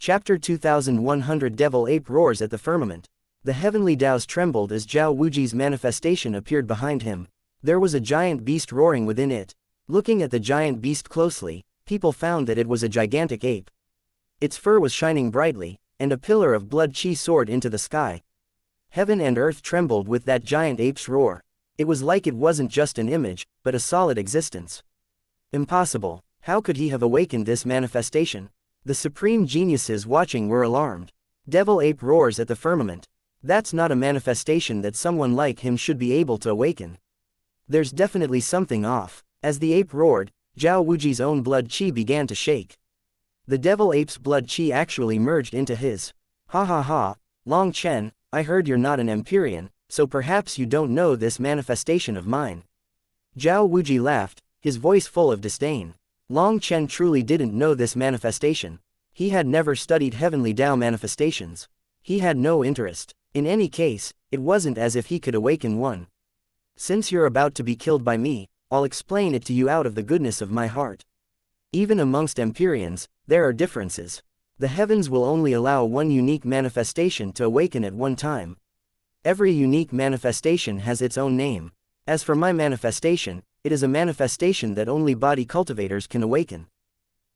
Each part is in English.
Chapter 2100 Devil Ape roars at the firmament. The heavenly Taos trembled as Zhao Wuji's manifestation appeared behind him. There was a giant beast roaring within it. Looking at the giant beast closely, people found that it was a gigantic ape. Its fur was shining brightly, and a pillar of blood chi soared into the sky. Heaven and earth trembled with that giant ape's roar. It was like it wasn't just an image, but a solid existence. Impossible. How could he have awakened this manifestation? The supreme geniuses watching were alarmed. Devil Ape roars at the firmament. That's not a manifestation that someone like him should be able to awaken. There's definitely something off. As the ape roared, Zhao Wuji's own blood chi began to shake. The Devil Ape's blood chi actually merged into his. Ha ha ha, Long Chen, I heard you're not an Empyrean, so perhaps you don't know this manifestation of mine. Zhao Wuji laughed, his voice full of disdain. Long Chen truly didn't know this manifestation. He had never studied heavenly Tao manifestations. He had no interest. In any case, it wasn't as if he could awaken one. Since you're about to be killed by me, I'll explain it to you out of the goodness of my heart. Even amongst Empyreans, there are differences. The heavens will only allow one unique manifestation to awaken at one time. Every unique manifestation has its own name. As for my manifestation, it is a manifestation that only body cultivators can awaken.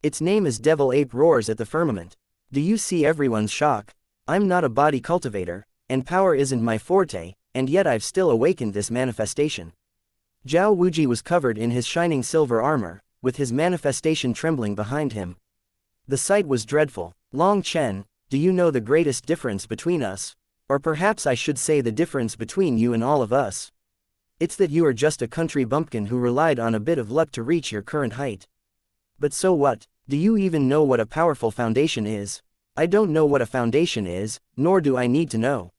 Its name is Devil Ape roars at the firmament. Do you see everyone's shock? I'm not a body cultivator, and power isn't my forte, and yet I've still awakened this manifestation. Zhao Wuji was covered in his shining silver armor, with his manifestation trembling behind him. The sight was dreadful. Long Chen, do you know the greatest difference between us? Or perhaps I should say the difference between you and all of us. It's that you are just a country bumpkin who relied on a bit of luck to reach your current height. But so what? Do you even know what a powerful foundation is? I don't know what a foundation is, nor do I need to know.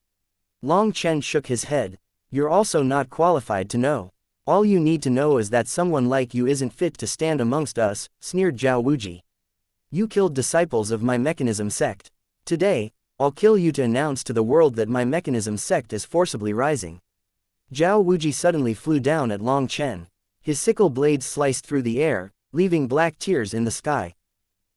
Long Chen shook his head. You're also not qualified to know. All you need to know is that someone like you isn't fit to stand amongst us, sneered Zhao Wuji. You killed disciples of my mechanism sect. Today, I'll kill you to announce to the world that my mechanism sect is forcibly rising. Zhao Wuji suddenly flew down at Long Chen. His sickle blades sliced through the air, leaving black tears in the sky.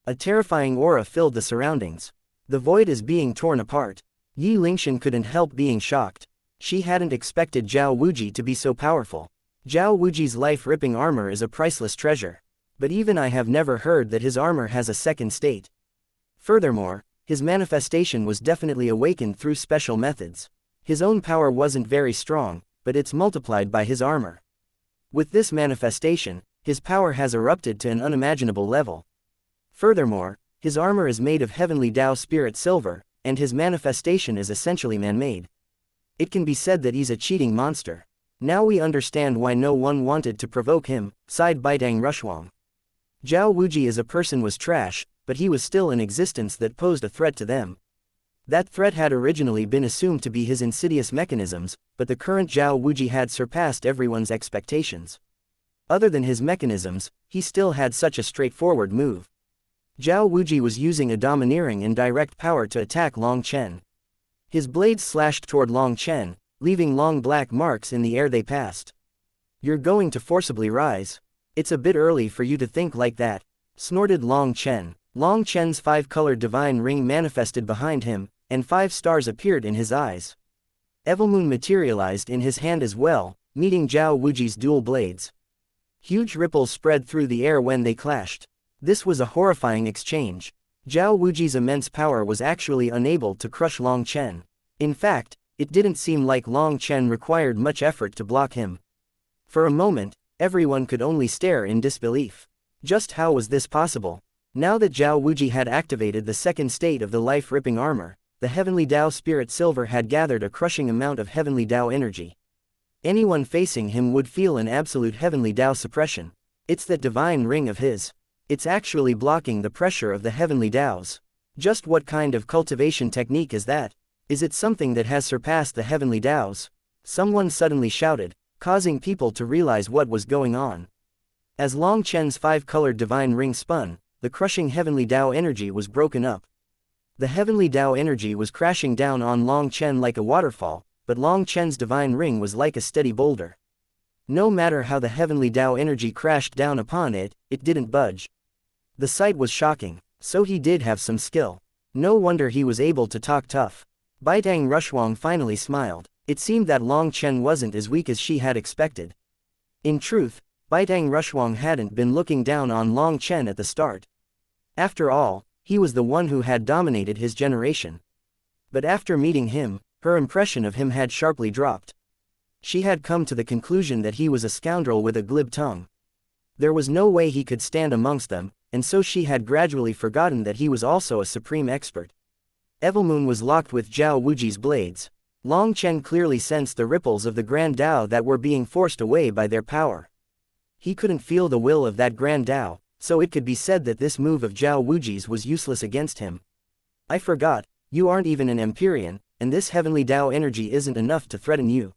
A terrifying aura filled the surroundings. The void is being torn apart. Yi Lingshan couldn't help being shocked. She hadn't expected Zhao Wuji to be so powerful. Zhao Wuji's life-ripping armor is a priceless treasure. But even I have never heard that his armor has a second state. Furthermore, his manifestation was definitely awakened through special methods. His own power wasn't very strong, but it's multiplied by his armor. With this manifestation, his power has erupted to an unimaginable level. Furthermore, his armor is made of heavenly Tao spirit silver, and his manifestation is essentially man-made. It can be said that he's a cheating monster. Now we understand why no one wanted to provoke him, sighed Baidang Rushuang. Zhao Wuji as a person was trash, but he was still in existence that posed a threat to them. That threat had originally been assumed to be his insidious mechanisms, but the current Zhao Wuji had surpassed everyone's expectations. Other than his mechanisms, he still had such a straightforward move. Zhao Wuji was using a domineering and direct power to attack Long Chen. His blades slashed toward Long Chen, leaving long black marks in the air they passed. You're going to forcibly rise. It's a bit early for you to think like that, snorted Long Chen. Long Chen's five-colored divine ring manifested behind him, and 5 stars appeared in his eyes. Evilmoon materialized in his hand as well, meeting Zhao Wuji's dual blades. Huge ripples spread through the air when they clashed. This was a horrifying exchange. Zhao Wuji's immense power was actually unable to crush Long Chen. In fact, it didn't seem like Long Chen required much effort to block him. For a moment, everyone could only stare in disbelief. Just how was this possible? Now that Zhao Wuji had activated the second state of the life-ripping armor, the heavenly Tao spirit silver had gathered a crushing amount of heavenly Tao energy. Anyone facing him would feel an absolute heavenly Tao suppression. It's that divine ring of his. It's actually blocking the pressure of the heavenly Taos. Just what kind of cultivation technique is that? Is it something that has surpassed the heavenly Taos? Someone suddenly shouted, causing people to realize what was going on. As Long Chen's 5-colored divine ring spun, the crushing heavenly Tao energy was broken up. The heavenly Tao energy was crashing down on Long Chen like a waterfall, but Long Chen's divine ring was like a steady boulder. No matter how the heavenly Tao energy crashed down upon it, it didn't budge. The sight was shocking. So he did have some skill. No wonder he was able to talk tough. Baitang Rushuang finally smiled. It seemed that Long Chen wasn't as weak as she had expected. In truth, Baitang Rushuang hadn't been looking down on Long Chen at the start. After all, he was the one who had dominated his generation. But after meeting him, her impression of him had sharply dropped. She had come to the conclusion that he was a scoundrel with a glib tongue. There was no way he could stand amongst them, and so she had gradually forgotten that he was also a supreme expert. Evilmoon was locked with Zhao Wuji's blades. Long Chen clearly sensed the ripples of the Grand Tao that were being forced away by their power. He couldn't feel the will of that Grand Tao, so it could be said that this move of Zhao Wuji's was useless against him. I forgot, you aren't even an Empyrean, and this heavenly Tao energy isn't enough to threaten you.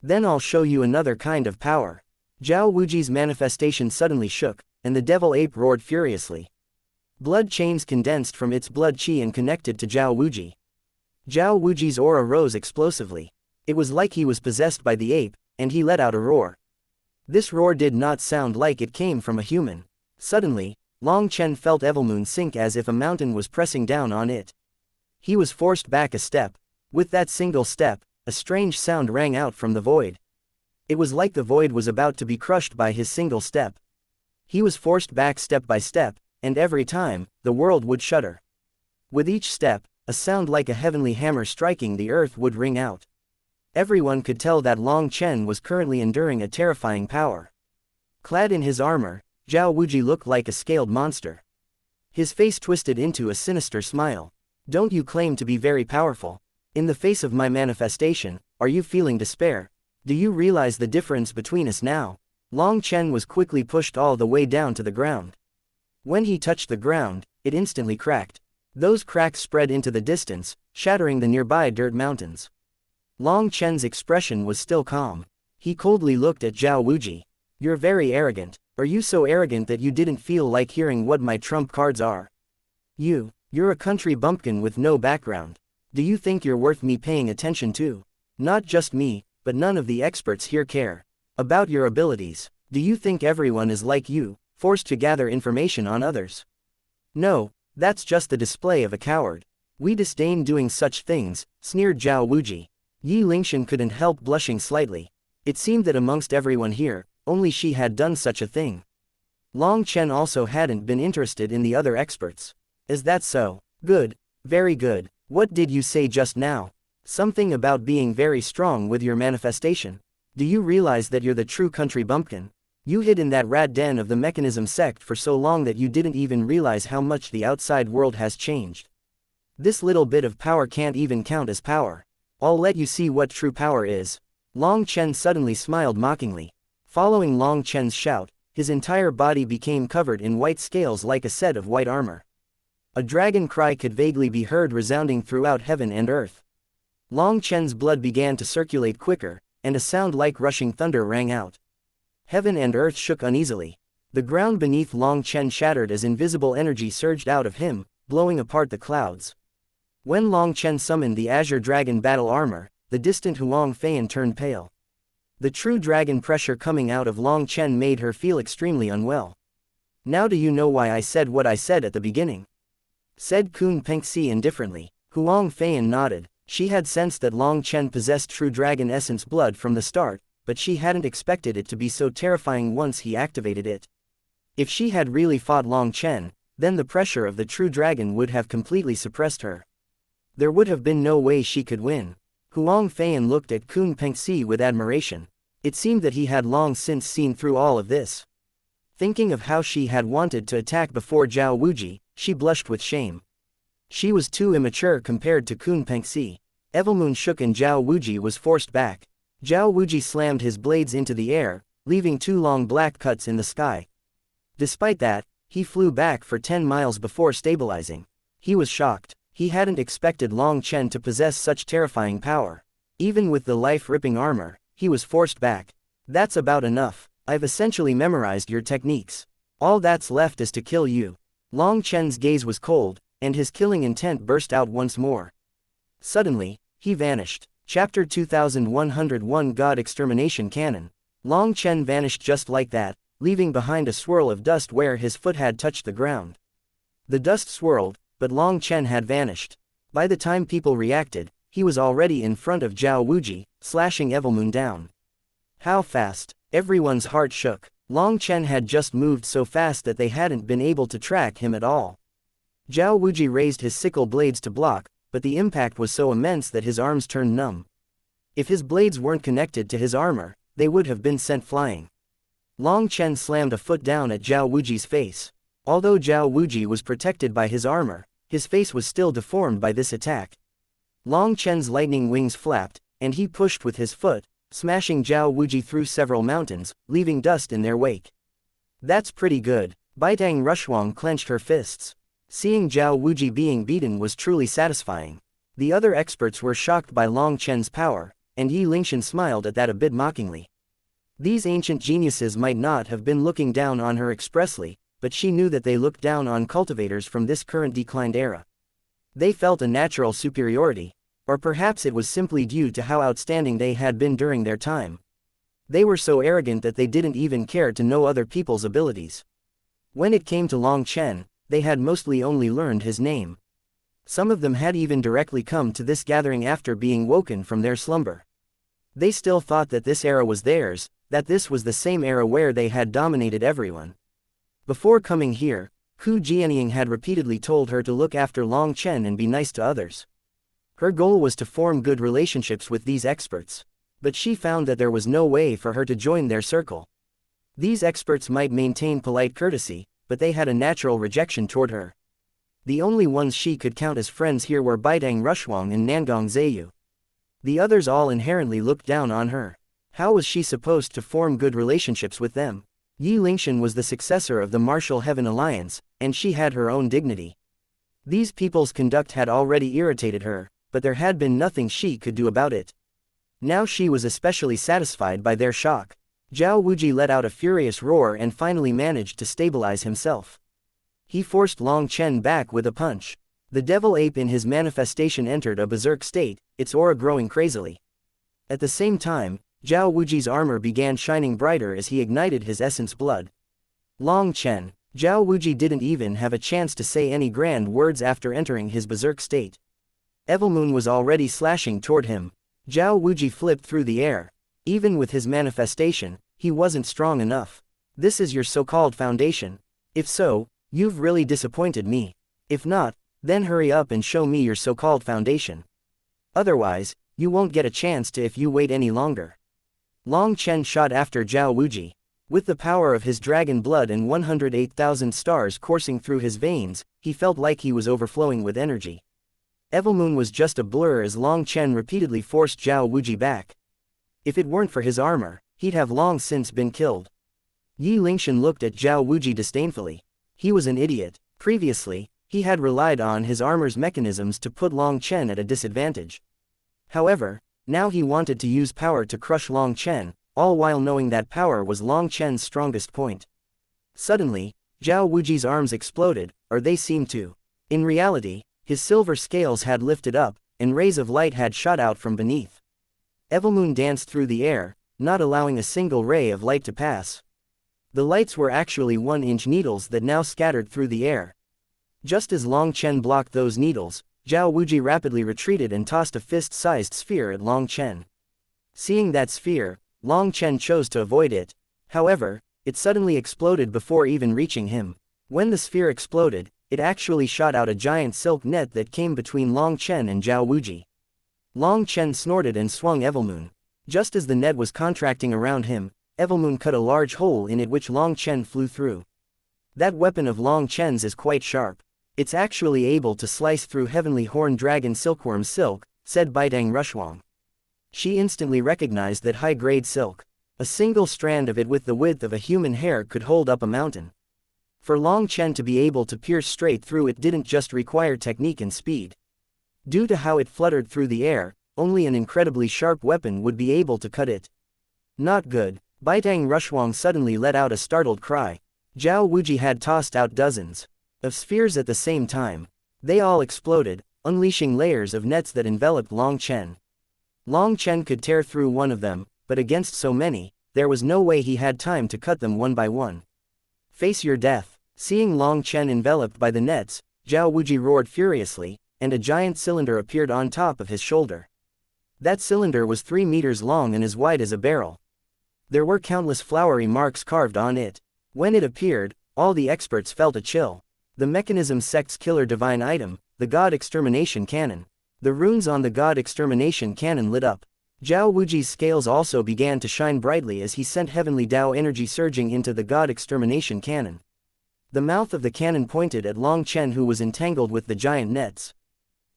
Then I'll show you another kind of power. Zhao Wuji's manifestation suddenly shook, and the devil ape roared furiously. Blood chains condensed from its blood qi and connected to Zhao Wuji. Zhao Wuji's aura rose explosively. It was like he was possessed by the ape, and he let out a roar. This roar did not sound like it came from a human. Suddenly, Long Chen felt Evilmoon sink as if a mountain was pressing down on it. He was forced back a step. With that single step, a strange sound rang out from the void. It was like the void was about to be crushed by his single step. He was forced back step by step, and every time, the world would shudder. With each step, a sound like a heavenly hammer striking the earth would ring out. Everyone could tell that Long Chen was currently enduring a terrifying power. Clad in his armor, Zhao Wuji looked like a scaled monster. His face twisted into a sinister smile. Don't you claim to be very powerful? In the face of my manifestation, are you feeling despair? Do you realize the difference between us now? Long Chen was quickly pushed all the way down to the ground. When he touched the ground, it instantly cracked. Those cracks spread into the distance, shattering the nearby dirt mountains. Long Chen's expression was still calm. He coldly looked at Zhao Wuji. You're very arrogant. Are you so arrogant that you didn't feel like hearing what my trump cards are? You're a country bumpkin with no background. Do you think you're worth me paying attention to? Not just me, but none of the experts here care about your abilities. Do you think everyone is like you, forced to gather information on others? No, that's just the display of a coward. We disdain doing such things, sneered Zhao Wuji. Yi Lingshan couldn't help blushing slightly. It seemed that amongst everyone here, only she had done such a thing. Long Chen also hadn't been interested in the other experts. Is that so? Good, very good. What did you say just now? Something about being very strong with your manifestation. Do you realize that you're the true country bumpkin? You hid in that rat den of the mechanism sect for so long that you didn't even realize how much the outside world has changed. This little bit of power can't even count as power. I'll let you see what true power is. Long Chen suddenly smiled mockingly. Following Long Chen's shout, his entire body became covered in white scales like a set of white armor. A dragon cry could vaguely be heard resounding throughout heaven and earth. Long Chen's blood began to circulate quicker, and a sound like rushing thunder rang out. Heaven and earth shook uneasily. The ground beneath Long Chen shattered as invisible energy surged out of him, blowing apart the clouds. When Long Chen summoned the Azure Dragon battle armor, the distant Huang Feiyan turned pale. The true dragon pressure coming out of Long Chen made her feel extremely unwell. Now do you know why I said what I said at the beginning? Said Kun Pengxi indifferently. Huang Feiyan nodded. She had sensed that Long Chen possessed true dragon essence blood from the start, but she hadn't expected it to be so terrifying once he activated it. If she had really fought Long Chen, then the pressure of the true dragon would have completely suppressed her. There would have been no way she could win. Huang Feiyan looked at Kun Pengxi with admiration. It seemed that he had long since seen through all of this. Thinking of how she had wanted to attack before Zhao Wuji, she blushed with shame. She was too immature compared to Kun Pengxi. Evilmoon shook and Zhao Wuji was forced back. Zhao Wuji slammed his blades into the air, leaving 2 long black cuts in the sky. Despite that, he flew back for 10 miles before stabilizing. He was shocked. He hadn't expected Long Chen to possess such terrifying power. Even with the life-ripping armor, he was forced back. That's about enough. I've essentially memorized your techniques. All that's left is to kill you. Long Chen's gaze was cold, and his killing intent burst out once more. Suddenly, he vanished. Chapter 2101 God Extermination Cannon. Long Chen vanished just like that, leaving behind a swirl of dust where his foot had touched the ground. The dust swirled, but Long Chen had vanished. By the time people reacted, he was already in front of Zhao Wuji, slashing Evilmoon down. How fast? Everyone's heart shook. Long Chen had just moved so fast that they hadn't been able to track him at all. Zhao Wuji raised his sickle blades to block, but the impact was so immense that his arms turned numb. If his blades weren't connected to his armor, they would have been sent flying. Long Chen slammed a foot down at Zhao Wuji's face. Although Zhao Wuji was protected by his armor, his face was still deformed by this attack. Long Chen's lightning wings flapped, and he pushed with his foot, smashing Zhao Wuji through several mountains, leaving dust in their wake. That's pretty good. Baitang Rushuang clenched her fists. Seeing Zhao Wuji being beaten was truly satisfying. The other experts were shocked by Long Chen's power, and Yi Lingshan smiled at that a bit mockingly. These ancient geniuses might not have been looking down on her expressly, but she knew that they looked down on cultivators from this current declined era. They felt a natural superiority, or perhaps it was simply due to how outstanding they had been during their time. They were so arrogant that they didn't even care to know other people's abilities. When it came to Long Chen, they had mostly only learned his name. Some of them had even directly come to this gathering after being woken from their slumber. They still thought that this era was theirs, that this was the same era where they had dominated everyone. Before coming here, Hu Jianying had repeatedly told her to look after Long Chen and be nice to others. Her goal was to form good relationships with these experts. But she found that there was no way for her to join their circle. These experts might maintain polite courtesy, but they had a natural rejection toward her. The only ones she could count as friends here were Baitang Rushuang and Nangong Zheyu. The others all inherently looked down on her. How was she supposed to form good relationships with them? Yi Lingshan was the successor of the Martial Heaven Alliance, and she had her own dignity. These people's conduct had already irritated her, but there had been nothing she could do about it. Now she was especially satisfied by their shock. Zhao Wuji let out a furious roar and finally managed to stabilize himself. He forced Long Chen back with a punch. The devil ape in his manifestation entered a berserk state, its aura growing crazily. At the same time, Zhao Wuji's armor began shining brighter as he ignited his essence blood. Long Chen. Zhao Wuji didn't even have a chance to say any grand words after entering his berserk state. Evilmoon was already slashing toward him. Zhao Wuji flipped through the air. Even with his manifestation, he wasn't strong enough. This is your so-called foundation. If so, you've really disappointed me. If not, then hurry up and show me your so-called foundation. Otherwise, you won't get a chance to if you wait any longer. Long Chen shot after Zhao Wuji. With the power of his dragon blood and 108,000 stars coursing through his veins, he felt like he was overflowing with energy. Evilmoon was just a blur as Long Chen repeatedly forced Zhao Wuji back. If it weren't for his armor, he'd have long since been killed. Yi Lingshan looked at Zhao Wuji disdainfully. He was an idiot. Previously, he had relied on his armor's mechanisms to put Long Chen at a disadvantage. However, now he wanted to use power to crush Long Chen, all while knowing that power was Long Chen's strongest point. Suddenly, Zhao Wuji's arms exploded, or they seemed to. In reality, his silver scales had lifted up, and rays of light had shot out from beneath. Evilmoon danced through the air, not allowing a single ray of light to pass. The lights were actually 1-inch needles that now scattered through the air. Just as Long Chen blocked those needles, Zhao Wuji rapidly retreated and tossed a fist-sized sphere at Long Chen. Seeing that sphere, Long Chen chose to avoid it. However, it suddenly exploded before even reaching him. When the sphere exploded, it actually shot out a giant silk net that came between Long Chen and Zhao Wuji. Long Chen snorted and swung Evilmoon. Just as the net was contracting around him, Evilmoon cut a large hole in it which Long Chen flew through. That weapon of Long Chen's is quite sharp. It's actually able to slice through heavenly horned dragon silkworm silk, said Baitang Rushuang. She instantly recognized that high-grade silk. A single strand of it with the width of a human hair could hold up a mountain. For Long Chen to be able to pierce straight through it didn't just require technique and speed. Due to how it fluttered through the air, only an incredibly sharp weapon would be able to cut it. Not good. Baitang Rushuang suddenly let out a startled cry. Zhao Wuji had tossed out dozens of spheres at the same time. They all exploded, unleashing layers of nets that enveloped Long Chen. Long Chen could tear through one of them, but against so many, there was no way he had time to cut them one by one. Face your death. Seeing Long Chen enveloped by the nets, Zhao Wuji roared furiously, and a giant cylinder appeared on top of his shoulder. That cylinder was 3 meters long and as wide as a barrel. There were countless flowery marks carved on it. When it appeared, all the experts felt a chill. The mechanism sect's killer divine item, the God Extermination Cannon. The runes on the God Extermination Cannon lit up. Zhao Wuji's scales also began to shine brightly as he sent heavenly Tao energy surging into the God Extermination Cannon. The mouth of the cannon pointed at Long Chen, who was entangled with the giant nets.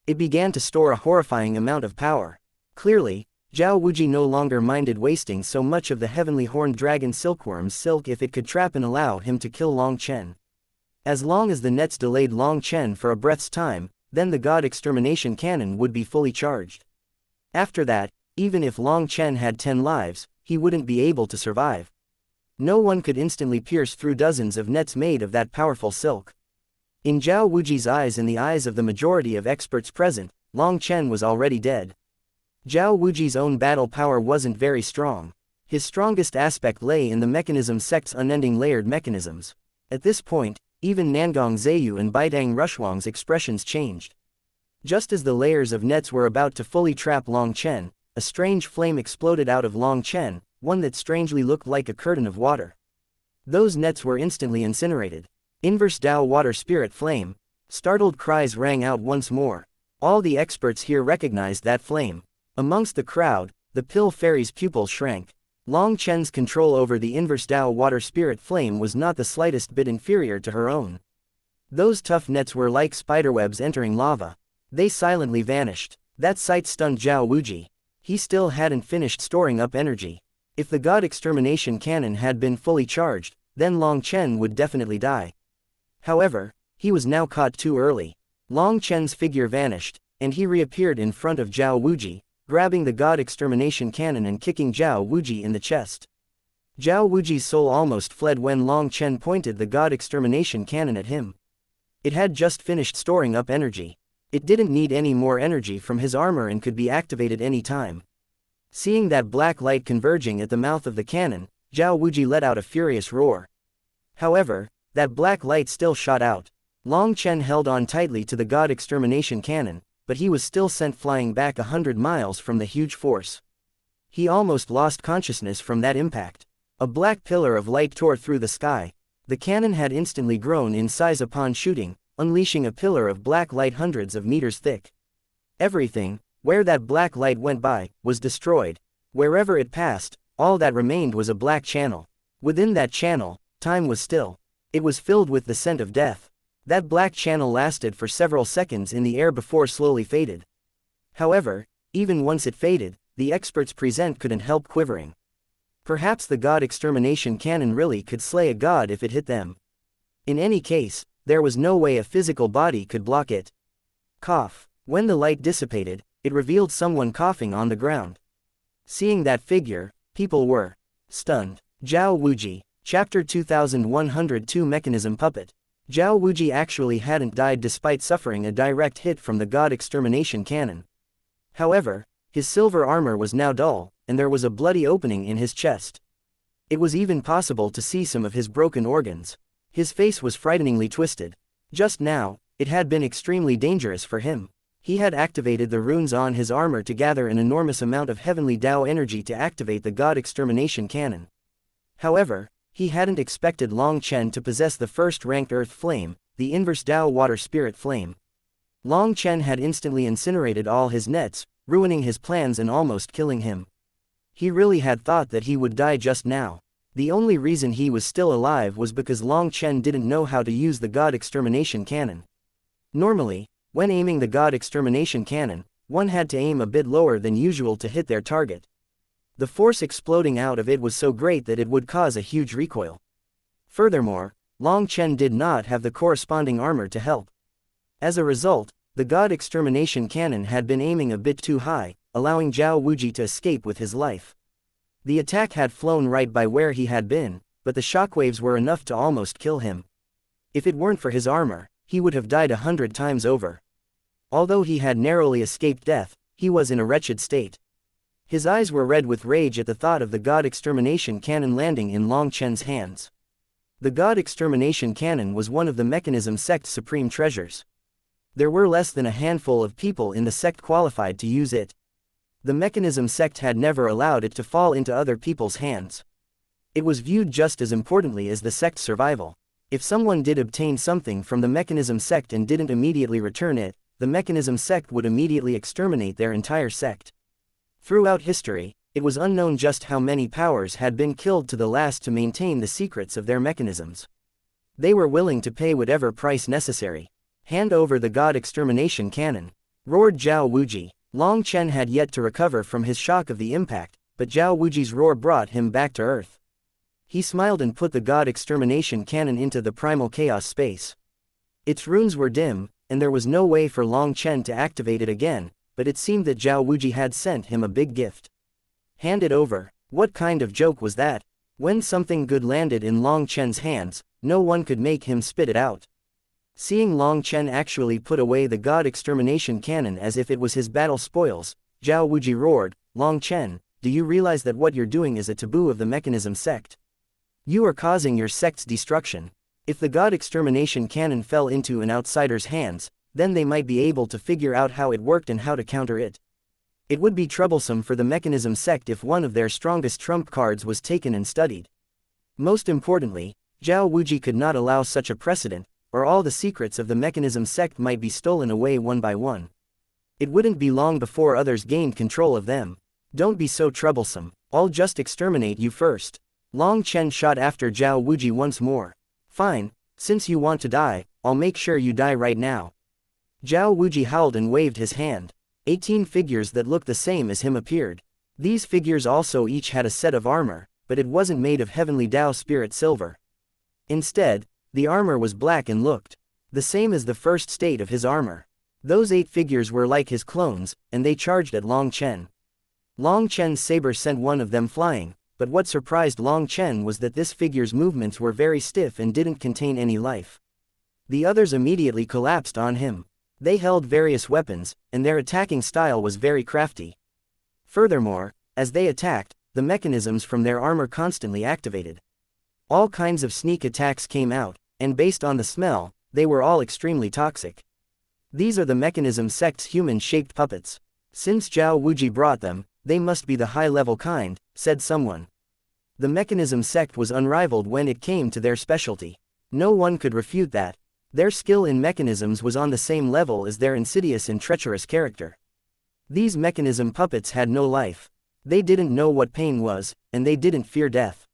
It began to store a horrifying amount of power. Clearly, Zhao Wuji no longer minded wasting so much of the heavenly horned dragon silkworm's silk if it could trap and allow him to kill Long Chen. As long as the nets delayed Long Chen for a breath's time, then the God Extermination Cannon would be fully charged. After that, even if Long Chen had 10 lives, he wouldn't be able to survive. No one could instantly pierce through dozens of nets made of that powerful silk. In Zhao Wuji's eyes and the eyes of the majority of experts present, Long Chen was already dead. Zhao Wuji's own battle power wasn't very strong. His strongest aspect lay in the mechanism sect's unending layered mechanisms. At this point, even Nangong Zheyu and Baidang Rushuang's expressions changed. Just as the layers of nets were about to fully trap Long Chen, a strange flame exploded out of Long Chen, one that strangely looked like a curtain of water. Those nets were instantly incinerated. Inverse Tao Water Spirit Flame. Startled cries rang out once more. All the experts here recognized that flame. Amongst the crowd, the Pill Fairy's pupils shrank. Long Chen's control over the Inverse Tao Water Spirit Flame was not the slightest bit inferior to her own. Those tough nets were like spiderwebs entering lava. They silently vanished. That sight stunned Zhao Wuji. He still hadn't finished storing up energy. If the God Extermination Cannon had been fully charged, then Long Chen would definitely die. However, he was now caught too early. Long Chen's figure vanished, and he reappeared in front of Zhao Wuji, grabbing the God Extermination Cannon and kicking Zhao Wuji in the chest. Zhao Wuji's soul almost fled when Long Chen pointed the God Extermination Cannon at him. It had just finished storing up energy. It didn't need any more energy from his armor and could be activated any time. Seeing that black light converging at the mouth of the cannon, Zhao Wuji let out a furious roar. However, that black light still shot out. Long Chen held on tightly to the God Extermination Cannon, but he was still sent flying back 100 miles from the huge force. He almost lost consciousness from that impact. A black pillar of light tore through the sky. The cannon had instantly grown in size upon shooting, unleashing a pillar of black light hundreds of meters thick. Everything, where that black light went by, was destroyed. Wherever it passed, all that remained was a black channel. Within that channel, time was still. It was filled with the scent of death. That black channel lasted for several seconds in the air before slowly faded. However, even once it faded, the experts present couldn't help quivering. Perhaps the God Extermination Cannon really could slay a god if it hit them. In any case, there was no way a physical body could block it. Cough. When the light dissipated, it revealed someone coughing on the ground. Seeing that figure, people were stunned. Zhao Wuji. Chapter 2102 Mechanism Puppet. Zhao Wuji actually hadn't died despite suffering a direct hit from the God Extermination Cannon. However, his silver armor was now dull, and there was a bloody opening in his chest. It was even possible to see some of his broken organs. His face was frighteningly twisted. Just now, it had been extremely dangerous for him. He had activated the runes on his armor to gather an enormous amount of heavenly Tao energy to activate the God Extermination Cannon. However, he hadn't expected Long Chen to possess the first-ranked Earth Flame, the Inverse Tao Water Spirit Flame. Long Chen had instantly incinerated all his nets, ruining his plans and almost killing him. He really had thought that he would die just now. The only reason he was still alive was because Long Chen didn't know how to use the God Extermination Cannon. Normally, when aiming the God Extermination Cannon, one had to aim a bit lower than usual to hit their target. The force exploding out of it was so great that it would cause a huge recoil. Furthermore, Long Chen did not have the corresponding armor to help. As a result, the God Extermination Cannon had been aiming a bit too high, allowing Zhao Wuji to escape with his life. The attack had flown right by where he had been, but the shockwaves were enough to almost kill him. If it weren't for his armor, he would have died 100 times over. Although he had narrowly escaped death, he was in a wretched state. His eyes were red with rage at the thought of the God Extermination Cannon landing in Long Chen's hands. The God Extermination Cannon was one of the mechanism sect's supreme treasures. There were less than a handful of people in the sect qualified to use it. The mechanism sect had never allowed it to fall into other people's hands. It was viewed just as importantly as the sect's survival. If someone did obtain something from the mechanism sect and didn't immediately return it, the mechanism sect would immediately exterminate their entire sect. Throughout history, it was unknown just how many powers had been killed to the last to maintain the secrets of their mechanisms. They were willing to pay whatever price necessary. "Hand over the god extermination cannon," roared Zhao Wuji. Long Chen had yet to recover from his shock of the impact, but Zhao Wuji's roar brought him back to earth. He smiled and put the god extermination cannon into the primal chaos space. Its runes were dim, and there was no way for Long Chen to activate it again, but it seemed that Zhao Wuji had sent him a big gift. Hand it over. What kind of joke was that? When something good landed in Long Chen's hands, no one could make him spit it out. Seeing Long Chen actually put away the god extermination cannon as if it was his battle spoils, Zhao Wuji roared, "Long Chen, do you realize that what you're doing is a taboo of the mechanism sect? You are causing your sect's destruction. If the god extermination cannon fell into an outsider's hands, then they might be able to figure out how it worked and how to counter it. It would be troublesome for the mechanism sect if one of their strongest trump cards was taken and studied. Most importantly, Zhao Wuji could not allow such a precedent, or all the secrets of the mechanism sect might be stolen away one by one. It wouldn't be long before others gained control of them. Don't be so troublesome, I'll just exterminate you first." Long Chen shot after Zhao Wuji once more. "Fine, since you want to die, I'll make sure you die right now." Zhao Wuji howled and waved his hand. 18 figures that looked the same as him appeared. These figures also each had a set of armor, but it wasn't made of heavenly Dao spirit silver. Instead, the armor was black and looked the same as the first state of his armor. Those 8 figures were like his clones, and they charged at Long Chen. Long Chen's saber sent one of them flying, but what surprised Long Chen was that this figure's movements were very stiff and didn't contain any life. The others immediately collapsed on him. They held various weapons, and their attacking style was very crafty. Furthermore, as they attacked, the mechanisms from their armor constantly activated. All kinds of sneak attacks came out, and based on the smell, they were all extremely toxic. These are the mechanism sect's human-shaped puppets. Since Zhao Wuji brought them, they must be the high-level kind, said someone. The mechanism sect was unrivaled when it came to their specialty. No one could refute that. Their skill in mechanisms was on the same level as their insidious and treacherous character. These mechanism puppets had no life. They didn't know what pain was, and they didn't fear death.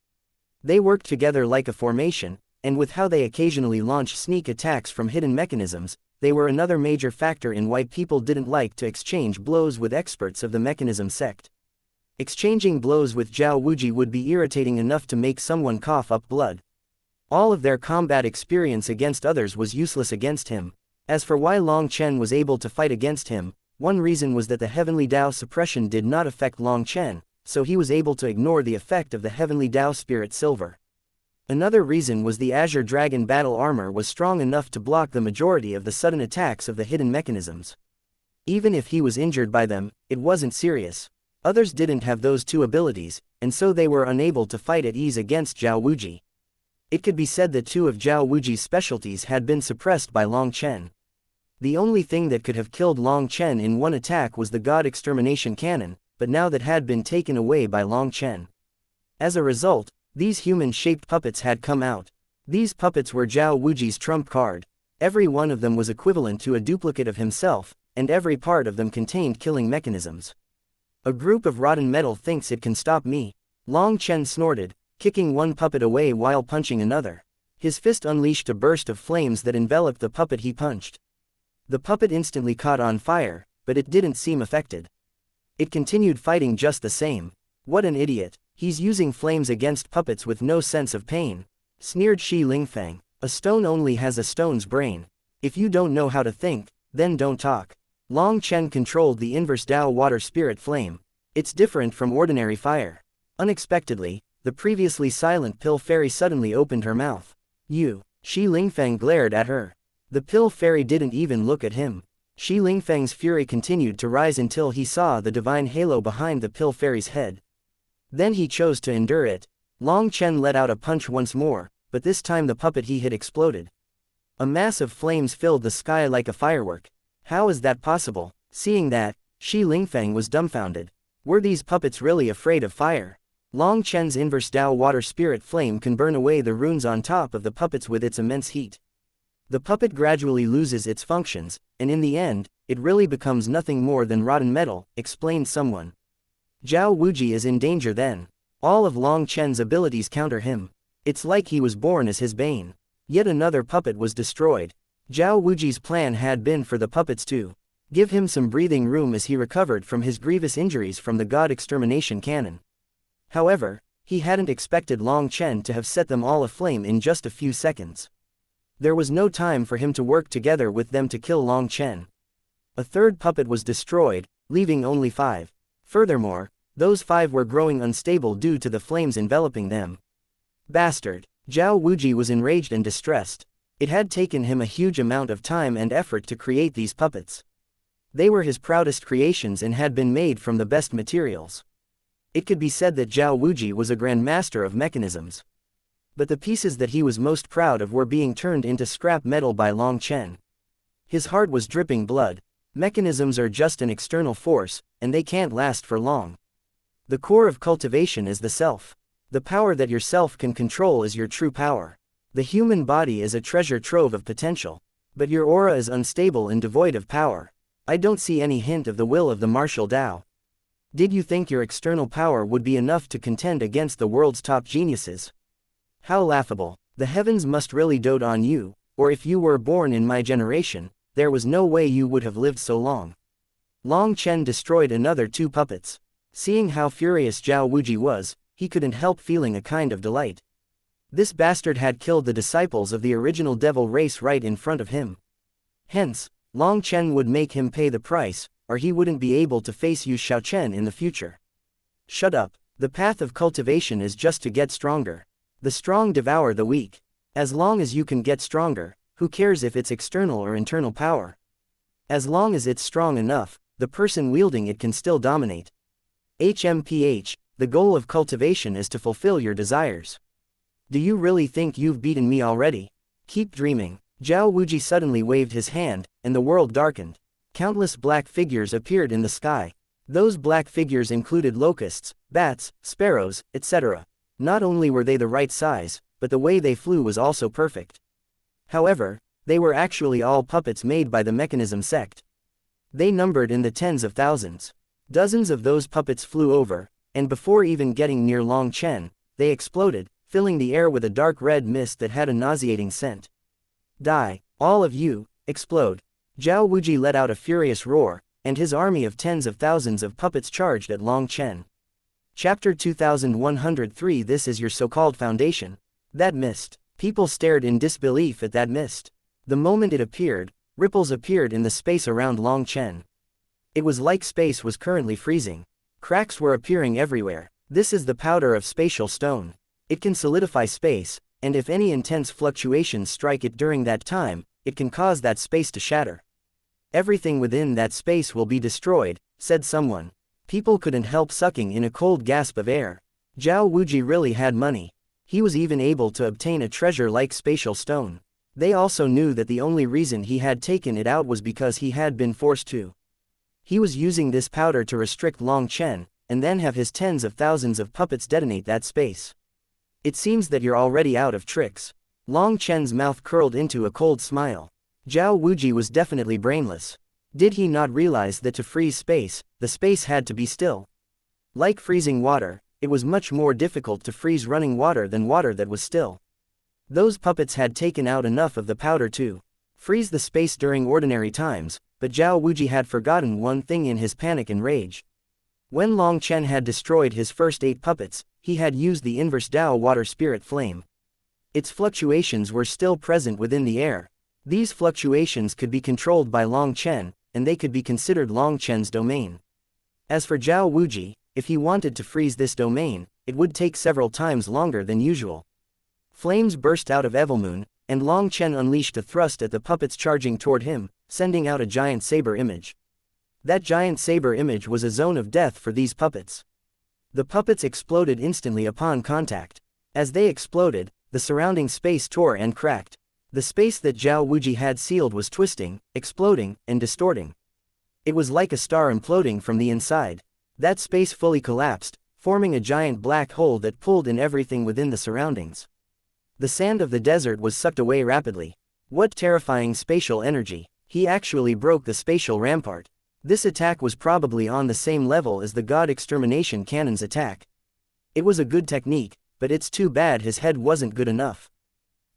They worked together like a formation, and with how they occasionally launched sneak attacks from hidden mechanisms, they were another major factor in why people didn't like to exchange blows with experts of the mechanism sect. Exchanging blows with Zhao Wuji would be irritating enough to make someone cough up blood. All of their combat experience against others was useless against him. As for why Long Chen was able to fight against him, one reason was that the heavenly Dao suppression did not affect Long Chen, so he was able to ignore the effect of the heavenly Dao spirit silver. Another reason was the Azure Dragon battle armor was strong enough to block the majority of the sudden attacks of the hidden mechanisms. Even if he was injured by them, it wasn't serious. Others didn't have those two abilities, and so they were unable to fight at ease against Zhao Wuji. It could be said that 2 of Zhao Wuji's specialties had been suppressed by Long Chen. The only thing that could have killed Long Chen in one attack was the God Extermination Cannon, but now that had been taken away by Long Chen. As a result, these human-shaped puppets had come out. These puppets were Zhao Wuji's trump card. Every one of them was equivalent to a duplicate of himself, and every part of them contained killing mechanisms. A group of rotten metal thinks it can stop me. Long Chen snorted, kicking one puppet away while punching another. His fist unleashed a burst of flames that enveloped the puppet he punched. The puppet instantly caught on fire, but it didn't seem affected. It continued fighting just the same. What an idiot. He's using flames against puppets with no sense of pain, sneered Shi Lingfeng. A stone only has a stone's brain. If you don't know how to think, then don't talk. Long Chen controlled the inverse Dao water spirit flame. It's different from ordinary fire. Unexpectedly, the previously silent pill fairy suddenly opened her mouth. You. Shi Lingfeng glared at her. The pill fairy didn't even look at him. Shi Lingfeng's fury continued to rise until he saw the divine halo behind the pill fairy's head. Then he chose to endure it. Long Chen let out a punch once more, but this time the puppet he hit exploded. A mass of flames filled the sky like a firework. How is that possible? Seeing that, Shi Lingfeng was dumbfounded. Were these puppets really afraid of fire? Long Chen's inverse Dao water spirit flame can burn away the runes on top of the puppets with its immense heat. The puppet gradually loses its functions, and in the end, it really becomes nothing more than rotten metal, explained someone. Zhao Wuji is in danger then. All of Long Chen's abilities counter him. It's like he was born as his bane. Yet another puppet was destroyed. Zhao Wuji's plan had been for the puppets to give him some breathing room as he recovered from his grievous injuries from the god extermination cannon. However, he hadn't expected Long Chen to have set them all aflame in just a few seconds. There was no time for him to work together with them to kill Long Chen. A third puppet was destroyed, leaving only 5. Furthermore, those 5 were growing unstable due to the flames enveloping them. Bastard! Zhao Wuji was enraged and distressed. It had taken him a huge amount of time and effort to create these puppets. They were his proudest creations and had been made from the best materials. It could be said that Zhao Wuji was a grand master of mechanisms. But the pieces that he was most proud of were being turned into scrap metal by Long Chen. His heart was dripping blood. Mechanisms are just an external force, and they can't last for long. The core of cultivation is the self. The power that yourself can control is your true power. The human body is a treasure trove of potential. But your aura is unstable and devoid of power. I don't see any hint of the will of the martial Tao. Did you think your external power would be enough to contend against the world's top geniuses? How laughable. The heavens must really dote on you, or if you were born in my generation, there was no way you would have lived so long. Long Chen destroyed another 2 puppets. Seeing how furious Zhao Wuji was, he couldn't help feeling a kind of delight. This bastard had killed the disciples of the original devil race right in front of him. Hence, Long Chen would make him pay the price, or he wouldn't be able to face Yu Xiaochen in the future. Shut up. The path of cultivation is just to get stronger. The strong devour the weak. As long as you can get stronger, who cares if it's external or internal power? As long as it's strong enough, the person wielding it can still dominate. HMPH, the goal of cultivation is to fulfill your desires. Do you really think you've beaten me already? Keep dreaming. Zhao Wuji suddenly waved his hand, and the world darkened. Countless black figures appeared in the sky. Those black figures included locusts, bats, sparrows, etc. Not only were they the right size, but the way they flew was also perfect. However, they were actually all puppets made by the mechanism sect. They numbered in the tens of thousands. Dozens of those puppets flew over, and before even getting near Long Chen, they exploded, filling the air with a dark red mist that had a nauseating scent. Die, all of you, explode. Zhao Wuji let out a furious roar, and his army of tens of thousands of puppets charged at Long Chen. Chapter 2103. This is your so-called foundation. That mist. People stared in disbelief at that mist. The moment it appeared, ripples appeared in the space around Long Chen. It was like space was currently freezing. Cracks were appearing everywhere. This is the powder of spatial stone. It can solidify space, and if any intense fluctuations strike it during that time, it can cause that space to shatter. Everything within that space will be destroyed, said someone. People couldn't help sucking in a cold gasp of air. Zhao Wuji really had money. He was even able to obtain a treasure like spatial stone. They also knew that the only reason he had taken it out was because he had been forced to. He was using this powder to restrict Long Chen, and then have his tens of thousands of puppets detonate that space. It seems that you're already out of tricks. Long Chen's mouth curled into a cold smile. Zhao Wuji was definitely brainless. Did he not realize that to freeze space, the space had to be still? Like freezing water, it was much more difficult to freeze running water than water that was still. Those puppets had taken out enough of the powder to freeze the space during ordinary times, but Zhao Wuji had forgotten one thing in his panic and rage. When Long Chen had destroyed his first 8 puppets, he had used the inverse Dao water spirit flame. Its fluctuations were still present within the air. These fluctuations could be controlled by Long Chen, and they could be considered Long Chen's domain. As for Zhao Wuji, if he wanted to freeze this domain, it would take several times longer than usual. Flames burst out of Evilmoon, and Long Chen unleashed a thrust at the puppets charging toward him, sending out a giant saber image. That giant saber image was a zone of death for these puppets. The puppets exploded instantly upon contact. As they exploded, the surrounding space tore and cracked. The space that Zhao Wuji had sealed was twisting, exploding, and distorting. It was like a star imploding from the inside. That space fully collapsed, forming a giant black hole that pulled in everything within the surroundings. The sand of the desert was sucked away rapidly. What terrifying spatial energy! He actually broke the spatial rampart. This attack was probably on the same level as the God Extermination Cannon's attack. It was a good technique, but it's too bad his head wasn't good enough.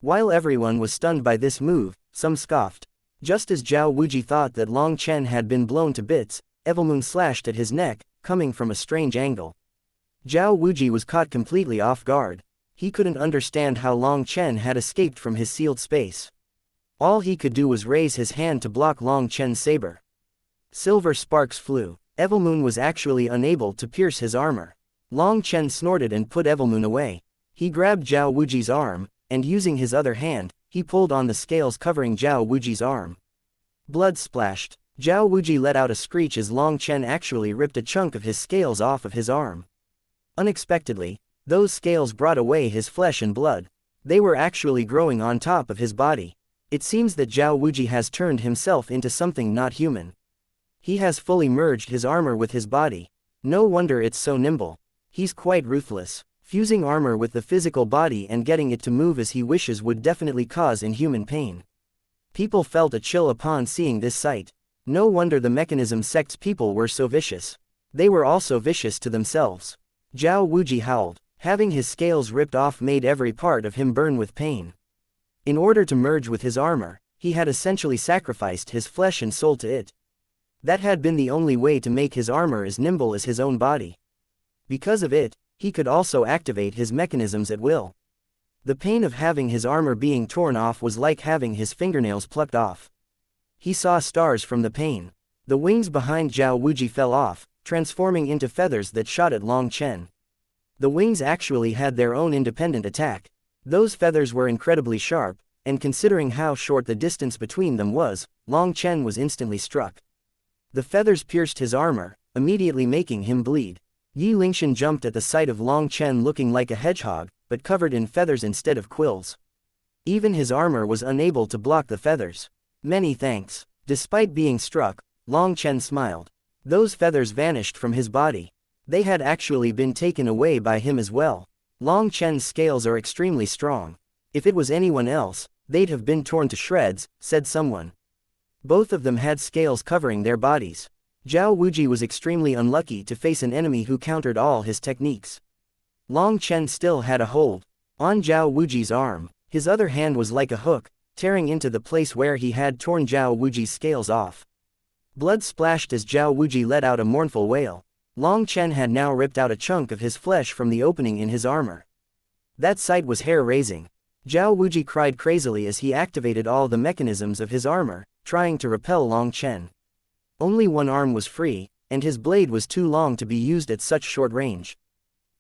While everyone was stunned by this move, some scoffed. Just as Zhao Wuji thought that Long Chen had been blown to bits, Evilmoon slashed at his neck, coming from a strange angle. Zhao Wuji was caught completely off guard. He couldn't understand how Long Chen had escaped from his sealed space. All he could do was raise his hand to block Long Chen's saber. Silver sparks flew. Evilmoon was actually unable to pierce his armor. Long Chen snorted and put Evilmoon away. He grabbed Zhao Wuji's arm, and using his other hand, he pulled on the scales covering Zhao Wuji's arm. Blood splashed. Zhao Wuji let out a screech as Long Chen actually ripped a chunk of his scales off of his arm. Unexpectedly, those scales brought away his flesh and blood. They were actually growing on top of his body. It seems that Zhao Wuji has turned himself into something not human. He has fully merged his armor with his body. No wonder it's so nimble. He's quite ruthless. Fusing armor with the physical body and getting it to move as he wishes would definitely cause inhuman pain. People felt a chill upon seeing this sight. No wonder the mechanism sect's people were so vicious. They were also vicious to themselves. Zhao Wuji howled. Having his scales ripped off made every part of him burn with pain. In order to merge with his armor, he had essentially sacrificed his flesh and soul to it. That had been the only way to make his armor as nimble as his own body. Because of it, he could also activate his mechanisms at will. The pain of having his armor being torn off was like having his fingernails plucked off. He saw stars from the pain. The wings behind Zhao Wuji fell off, transforming into feathers that shot at Long Chen. The wings actually had their own independent attack. Those feathers were incredibly sharp, and considering how short the distance between them was, Long Chen was instantly struck. The feathers pierced his armor, immediately making him bleed. Yi Lingshan jumped at the sight of Long Chen looking like a hedgehog, but covered in feathers instead of quills. Even his armor was unable to block the feathers. Many thanks. Despite being struck, Long Chen smiled. Those feathers vanished from his body. They had actually been taken away by him as well. Long Chen's scales are extremely strong. If it was anyone else, they'd have been torn to shreds, said someone. Both of them had scales covering their bodies. Zhao Wuji was extremely unlucky to face an enemy who countered all his techniques. Long Chen still had a hold on Zhao Wuji's arm. His other hand was like a hook, tearing into the place where he had torn Zhao Wuji's scales off. Blood splashed as Zhao Wuji let out a mournful wail. Long Chen had now ripped out a chunk of his flesh from the opening in his armor. That sight was hair-raising. Zhao Wuji cried crazily as he activated all the mechanisms of his armor, trying to repel Long Chen. Only one arm was free, and his blade was too long to be used at such short range.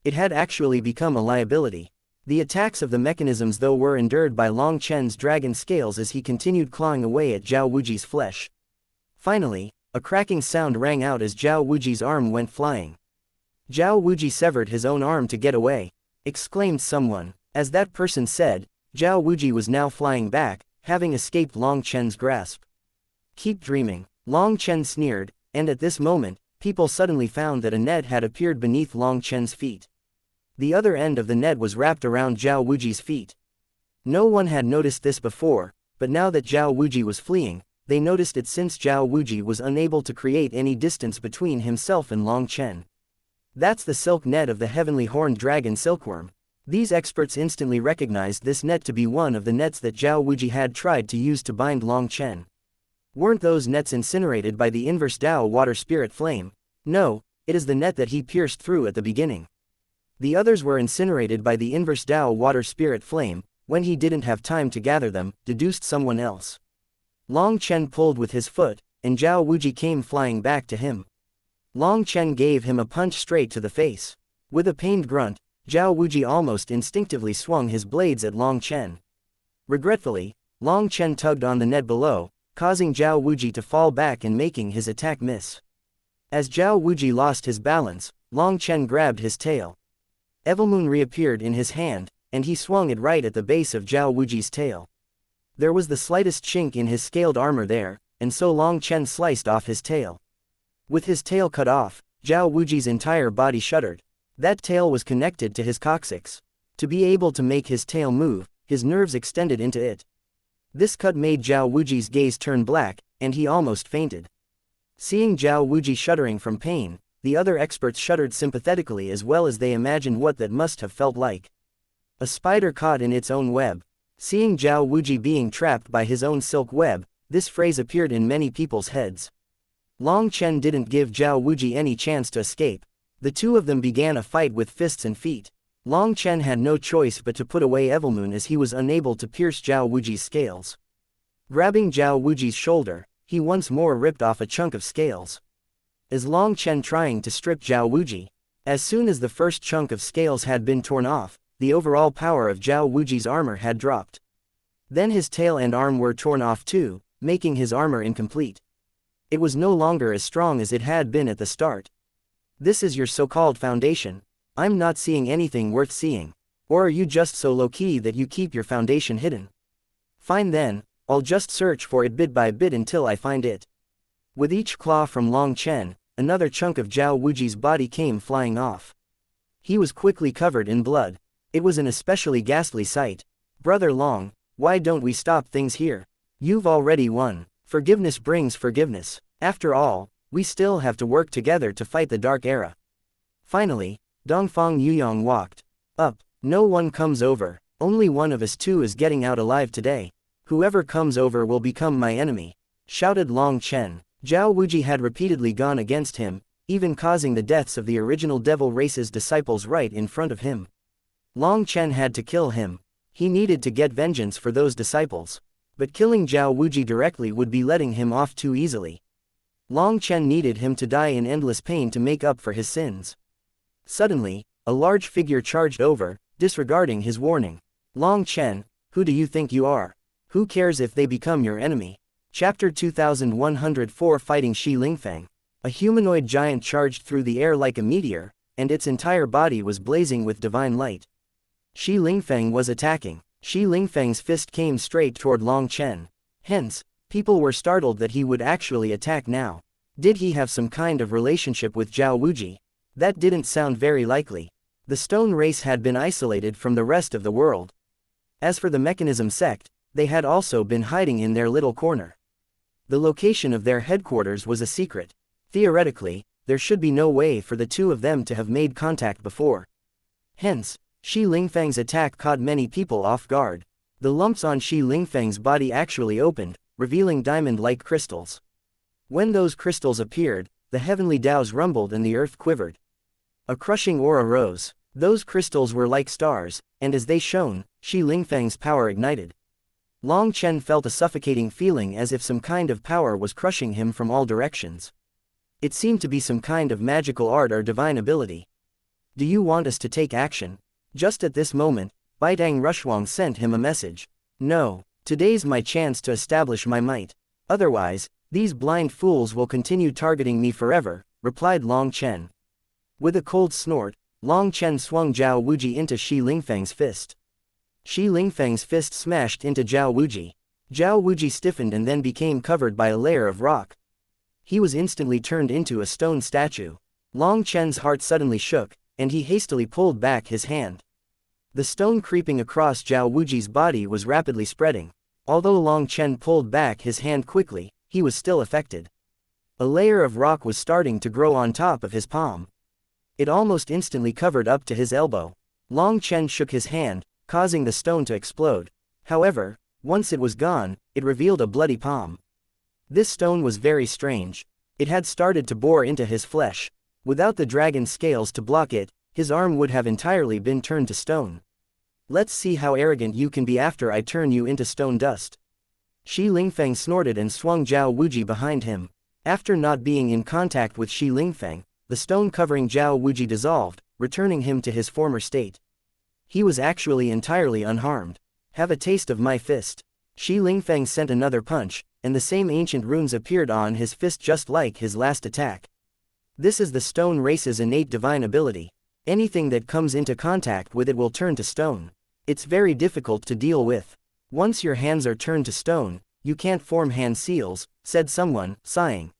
It had actually become a liability. The attacks of the mechanisms though were endured by Long Chen's dragon scales as he continued clawing away at Zhao Wuji's flesh. Finally, a cracking sound rang out as Zhao Wuji's arm went flying. Zhao Wuji severed his own arm to get away, exclaimed someone. As that person said, Zhao Wuji was now flying back, having escaped Long Chen's grasp. Keep dreaming. Long Chen sneered, and at this moment, people suddenly found that a net had appeared beneath Long Chen's feet. The other end of the net was wrapped around Zhao Wuji's feet. No one had noticed this before, but now that Zhao Wuji was fleeing, they noticed it since Zhao Wuji was unable to create any distance between himself and Long Chen. That's the silk net of the heavenly horned dragon silkworm. These experts instantly recognized this net to be one of the nets that Zhao Wuji had tried to use to bind Long Chen. Weren't those nets incinerated by the inverse Dao water spirit flame? No, it is the net that he pierced through at the beginning. The others were incinerated by the inverse Dao water spirit flame, when he didn't have time to gather them, deduced someone else. Long Chen pulled with his foot, and Zhao Wuji came flying back to him. Long Chen gave him a punch straight to the face. With a pained grunt, Zhao Wuji almost instinctively swung his blades at Long Chen. Regretfully, Long Chen tugged on the net below, causing Zhao Wuji to fall back and making his attack miss. As Zhao Wuji lost his balance, Long Chen grabbed his tail. Evilmoon reappeared in his hand, and he swung it right at the base of Zhao Wuji's tail. There was the slightest chink in his scaled armor there, and so Long Chen sliced off his tail. With his tail cut off, Zhao Wuji's entire body shuddered. That tail was connected to his coccyx. To be able to make his tail move, his nerves extended into it. This cut made Zhao Wuji's gaze turn black, and he almost fainted. Seeing Zhao Wuji shuddering from pain, the other experts shuddered sympathetically as well as they imagined what that must have felt like. A spider caught in its own web. Seeing Zhao Wuji being trapped by his own silk web, this phrase appeared in many people's heads. Long Chen didn't give Zhao Wuji any chance to escape. The two of them began a fight with fists and feet. Long Chen had no choice but to put away Evilmoon as he was unable to pierce Zhao Wuji's scales. Grabbing Zhao Wuji's shoulder, he once more ripped off a chunk of scales. As Long Chen trying to strip Zhao Wuji, as soon as the first chunk of scales had been torn off, the overall power of Zhao Wuji's armor had dropped. Then his tail and arm were torn off too, making his armor incomplete. It was no longer as strong as it had been at the start. This is your so-called foundation. I'm not seeing anything worth seeing. Or are you just so low-key that you keep your foundation hidden? Fine then, I'll just search for it bit by bit until I find it. With each claw from Long Chen, another chunk of Zhao Wuji's body came flying off. He was quickly covered in blood. It was an especially ghastly sight. Brother Long, why don't we stop things here? You've already won. Forgiveness brings forgiveness. After all, we still have to work together to fight the Dark Era. Finally, Dongfang Yuyong walked up. No one comes over. Only one of us two is getting out alive today. Whoever comes over will become my enemy, shouted Long Chen. Zhao Wuji had repeatedly gone against him, even causing the deaths of the original devil race's disciples right in front of him. Long Chen had to kill him. He needed to get vengeance for those disciples. But killing Zhao Wuji directly would be letting him off too easily. Long Chen needed him to die in endless pain to make up for his sins. Suddenly, a large figure charged over, disregarding his warning. Long Chen, who do you think you are? Who cares if they become your enemy? Chapter 2104 Fighting Shi Lingfeng. A humanoid giant charged through the air like a meteor, and its entire body was blazing with divine light. Shi Lingfeng was attacking. Shi Lingfeng's fist came straight toward Long Chen. Hence, people were startled that he would actually attack now. Did he have some kind of relationship with Zhao Wuji? That didn't sound very likely. The stone race had been isolated from the rest of the world. As for the mechanism sect, they had also been hiding in their little corner. The location of their headquarters was a secret. Theoretically, there should be no way for the two of them to have made contact before. Hence, Shi Lingfeng's attack caught many people off guard. The lumps on Shi Lingfeng's body actually opened, revealing diamond-like crystals. When those crystals appeared, the heavenly Taos rumbled and the earth quivered. A crushing aura rose. Those crystals were like stars, and as they shone, Shi Lingfeng's power ignited. Long Chen felt a suffocating feeling as if some kind of power was crushing him from all directions. It seemed to be some kind of magical art or divine ability. Do you want us to take action? Just at this moment, Baitang Rushuang sent him a message. No, today's my chance to establish my might. Otherwise, these blind fools will continue targeting me forever, replied Long Chen. With a cold snort, Long Chen swung Zhao Wuji into Shi Lingfeng's fist. Shi Lingfeng's fist smashed into Zhao Wuji. Zhao Wuji stiffened and then became covered by a layer of rock. He was instantly turned into a stone statue. Long Chen's heart suddenly shook, and he hastily pulled back his hand. The stone creeping across Zhao Wuji's body was rapidly spreading. Although Long Chen pulled back his hand quickly, he was still affected. A layer of rock was starting to grow on top of his palm. It almost instantly covered up to his elbow. Long Chen shook his hand, causing the stone to explode. However, once it was gone, it revealed a bloody palm. This stone was very strange. It had started to bore into his flesh. Without the dragon's scales to block it, his arm would have entirely been turned to stone. Let's see how arrogant you can be after I turn you into stone dust. Shi Lingfeng snorted and swung Zhao Wuji behind him. After not being in contact with Shi Lingfeng, the stone covering Zhao Wuji dissolved, returning him to his former state. He was actually entirely unharmed. Have a taste of my fist. Shi Lingfeng sent another punch, and the same ancient runes appeared on his fist just like his last attack. This is the stone race's innate divine ability. Anything that comes into contact with it will turn to stone. It's very difficult to deal with. Once your hands are turned to stone, you can't form hand seals, said someone, sighing.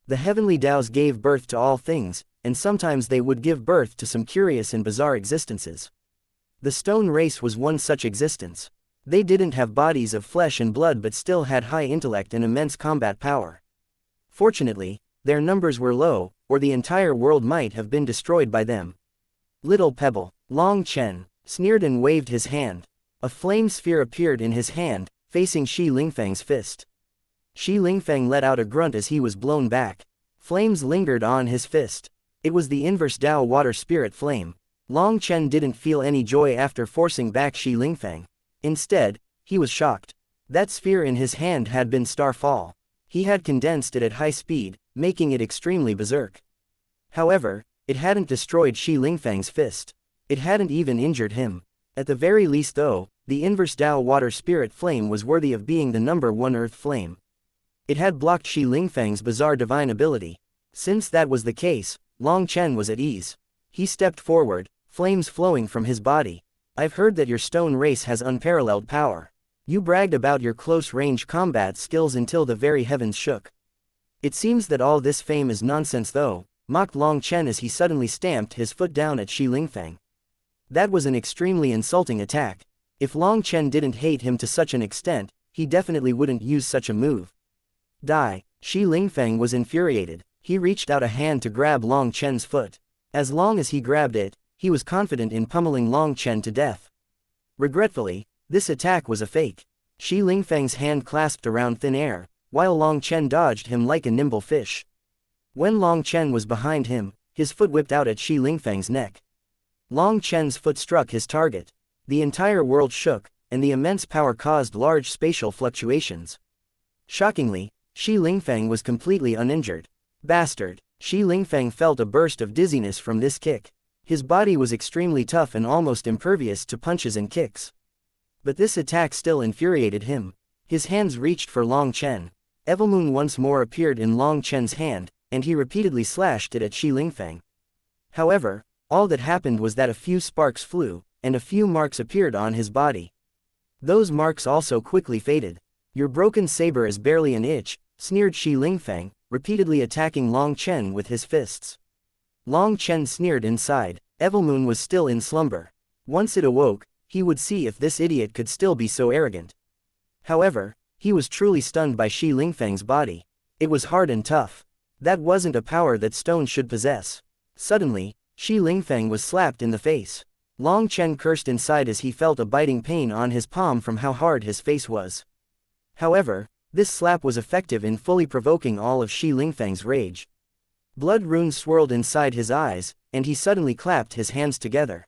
The heavenly Tao's gave birth to all things, and sometimes they would give birth to some curious and bizarre existences. The stone race was one such existence. They didn't have bodies of flesh and blood but still had high intellect and immense combat power. Fortunately, their numbers were low, or the entire world might have been destroyed by them. Little Pebble. Long Chen sneered and waved his hand. A flame sphere appeared in his hand, facing Shi Lingfeng's fist. Shi Lingfeng let out a grunt as he was blown back. Flames lingered on his fist. It was the inverse Tao water spirit flame. Long Chen didn't feel any joy after forcing back Shi Lingfeng. Instead, he was shocked. That sphere in his hand had been Starfall. He had condensed it at high speed, making it extremely berserk. However, it hadn't destroyed Shi Lingfeng's fist. It hadn't even injured him. At the very least though, the inverse Tao water spirit flame was worthy of being the number one earth flame. It had blocked Shi Lingfeng's bizarre divine ability. Since that was the case, Long Chen was at ease. He stepped forward, flames flowing from his body. I've heard that your stone race has unparalleled power. You bragged about your close-range combat skills until the very heavens shook. It seems that all this fame is nonsense though, mocked Long Chen as he suddenly stamped his foot down at Shi Lingfeng. That was an extremely insulting attack. If Long Chen didn't hate him to such an extent, he definitely wouldn't use such a move. Die. Shi Lingfeng was infuriated. He reached out a hand to grab Long Chen's foot. As long as he grabbed it, he was confident in pummeling Long Chen to death. Regretfully, this attack was a fake. Shi Lingfeng's hand clasped around thin air, while Long Chen dodged him like a nimble fish. When Long Chen was behind him, his foot whipped out at Shi Lingfeng's neck. Long Chen's foot struck his target. The entire world shook, and the immense power caused large spatial fluctuations. Shockingly, Shi Lingfeng was completely uninjured. Bastard! Shi Lingfeng felt a burst of dizziness from this kick. His body was extremely tough and almost impervious to punches and kicks. But this attack still infuriated him. His hands reached for Long Chen. Evilmoon once more appeared in Long Chen's hand, and he repeatedly slashed it at Shi Lingfeng. However, all that happened was that a few sparks flew, and a few marks appeared on his body. Those marks also quickly faded. Your broken saber is barely an itch, sneered Shi Lingfeng, repeatedly attacking Long Chen with his fists. Long Chen sneered inside. Evilmoon was still in slumber. Once it awoke, he would see if this idiot could still be so arrogant. However, he was truly stunned by Shi Lingfeng's body. It was hard and tough. That wasn't a power that stone should possess. Suddenly, Shi Lingfeng was slapped in the face. Long Chen cursed inside as he felt a biting pain on his palm from how hard his face was. However, this slap was effective in fully provoking all of Shi Lingfeng's rage. Blood runes swirled inside his eyes, and he suddenly clapped his hands together.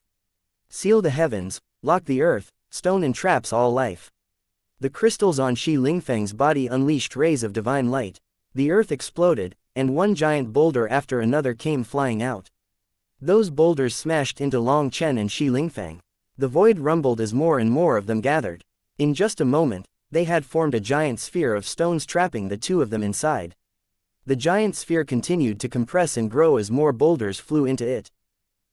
Seal the heavens, lock the earth, stone entraps all life. The crystals on Shi Lingfeng's body unleashed rays of divine light. The earth exploded, and one giant boulder after another came flying out. Those boulders smashed into Long Chen and Shi Lingfeng. The void rumbled as more and more of them gathered. In just a moment, they had formed a giant sphere of stones trapping the two of them inside. The giant sphere continued to compress and grow as more boulders flew into it.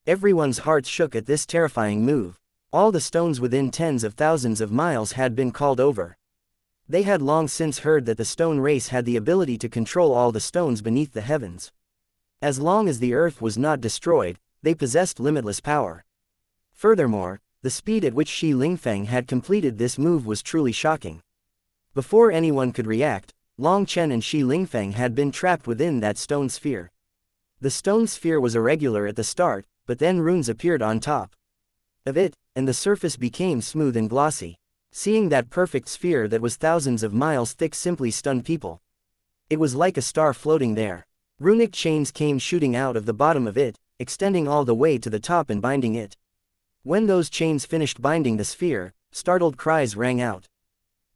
Everyone's hearts shook at this terrifying move. All the stones within tens of thousands of miles had been called over. They had long since heard that the stone race had the ability to control all the stones beneath the heavens. As long as the earth was not destroyed, they possessed limitless power. Furthermore, the speed at which Shi Lingfeng had completed this move was truly shocking. Before anyone could react, Long Chen and Shi Lingfeng had been trapped within that stone sphere. The stone sphere was irregular at the start, but then runes appeared on top of it, and the surface became smooth and glossy. Seeing that perfect sphere that was thousands of miles thick simply stunned people. It was like a star floating there. Runic chains came shooting out of the bottom of it, extending all the way to the top and binding it. When those chains finished binding the sphere, startled cries rang out.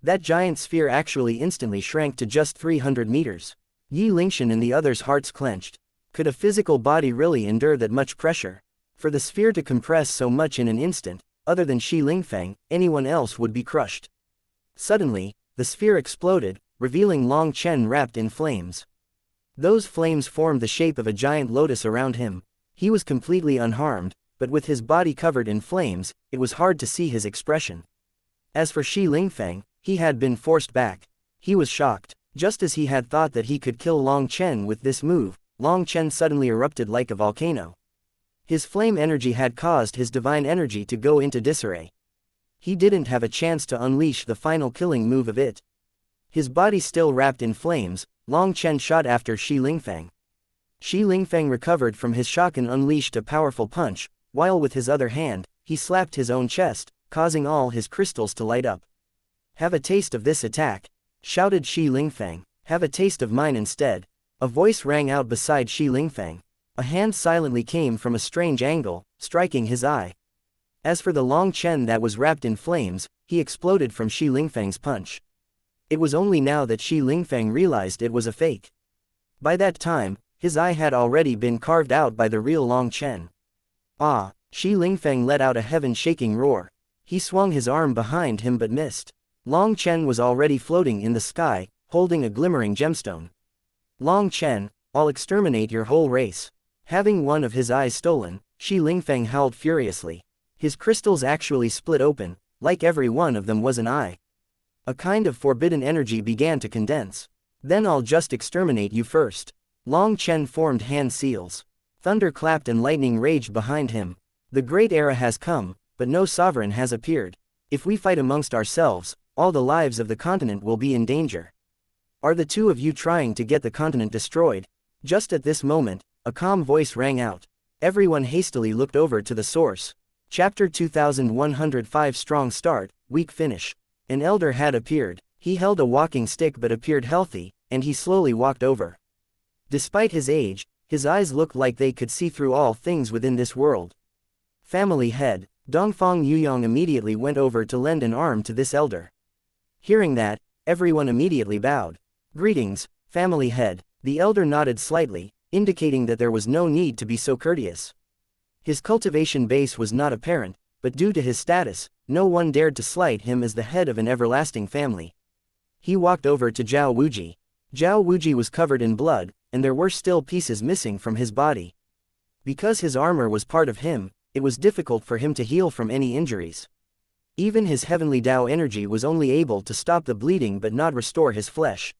That giant sphere actually instantly shrank to just 300 meters. Yi Lingshan and the others' hearts clenched. Could a physical body really endure that much pressure? For the sphere to compress so much in an instant, other than Shi Lingfeng, anyone else would be crushed. Suddenly, the sphere exploded, revealing Long Chen wrapped in flames. Those flames formed the shape of a giant lotus around him. He was completely unharmed, but with his body covered in flames, it was hard to see his expression. As for Shi Lingfeng, he had been forced back. He was shocked. Just as he had thought that he could kill Long Chen with this move, Long Chen suddenly erupted like a volcano. His flame energy had caused his divine energy to go into disarray. He didn't have a chance to unleash the final killing move of it. His body still wrapped in flames, Long Chen shot after Shi Lingfeng. Shi Lingfeng recovered from his shock and unleashed a powerful punch, while with his other hand, he slapped his own chest, causing all his crystals to light up. "Have a taste of this attack," shouted Shi Lingfeng. "Have a taste of mine instead." A voice rang out beside Shi Lingfeng. A hand silently came from a strange angle, striking his eye. As for the Long Chen that was wrapped in flames, he exploded from Shi Lingfeng's punch. It was only now that Shi Lingfeng realized it was a fake. By that time, his eye had already been carved out by the real Long Chen. "Ah!" Shi Lingfeng let out a heaven-shaking roar. He swung his arm behind him but missed. Long Chen was already floating in the sky, holding a glimmering gemstone. "Long Chen, I'll exterminate your whole race." Having one of his eyes stolen, Shi Lingfeng howled furiously. His crystals actually split open, like every one of them was an eye. A kind of forbidden energy began to condense. "Then I'll just exterminate you first." Long Chen formed hand seals. Thunder clapped and lightning raged behind him. "The great era has come, but no sovereign has appeared. If we fight amongst ourselves, all the lives of the continent will be in danger. Are the two of you trying to get the continent destroyed?" Just at this moment, a calm voice rang out. Everyone hastily looked over to the source. Chapter 2105 Strong Start, Weak Finish. An elder had appeared. He held a walking stick but appeared healthy, and he slowly walked over. Despite his age, his eyes looked like they could see through all things within this world. Family head, Dongfang Yuyong immediately went over to lend an arm to this elder. Hearing that, everyone immediately bowed. "Greetings, family head." The elder nodded slightly, indicating that there was no need to be so courteous. His cultivation base was not apparent, but due to his status, no one dared to slight him as the head of an everlasting family. He walked over to Zhao Wuji. Zhao Wuji was covered in blood, and there were still pieces missing from his body. Because his armor was part of him, it was difficult for him to heal from any injuries. Even his heavenly Tao energy was only able to stop the bleeding but not restore his flesh.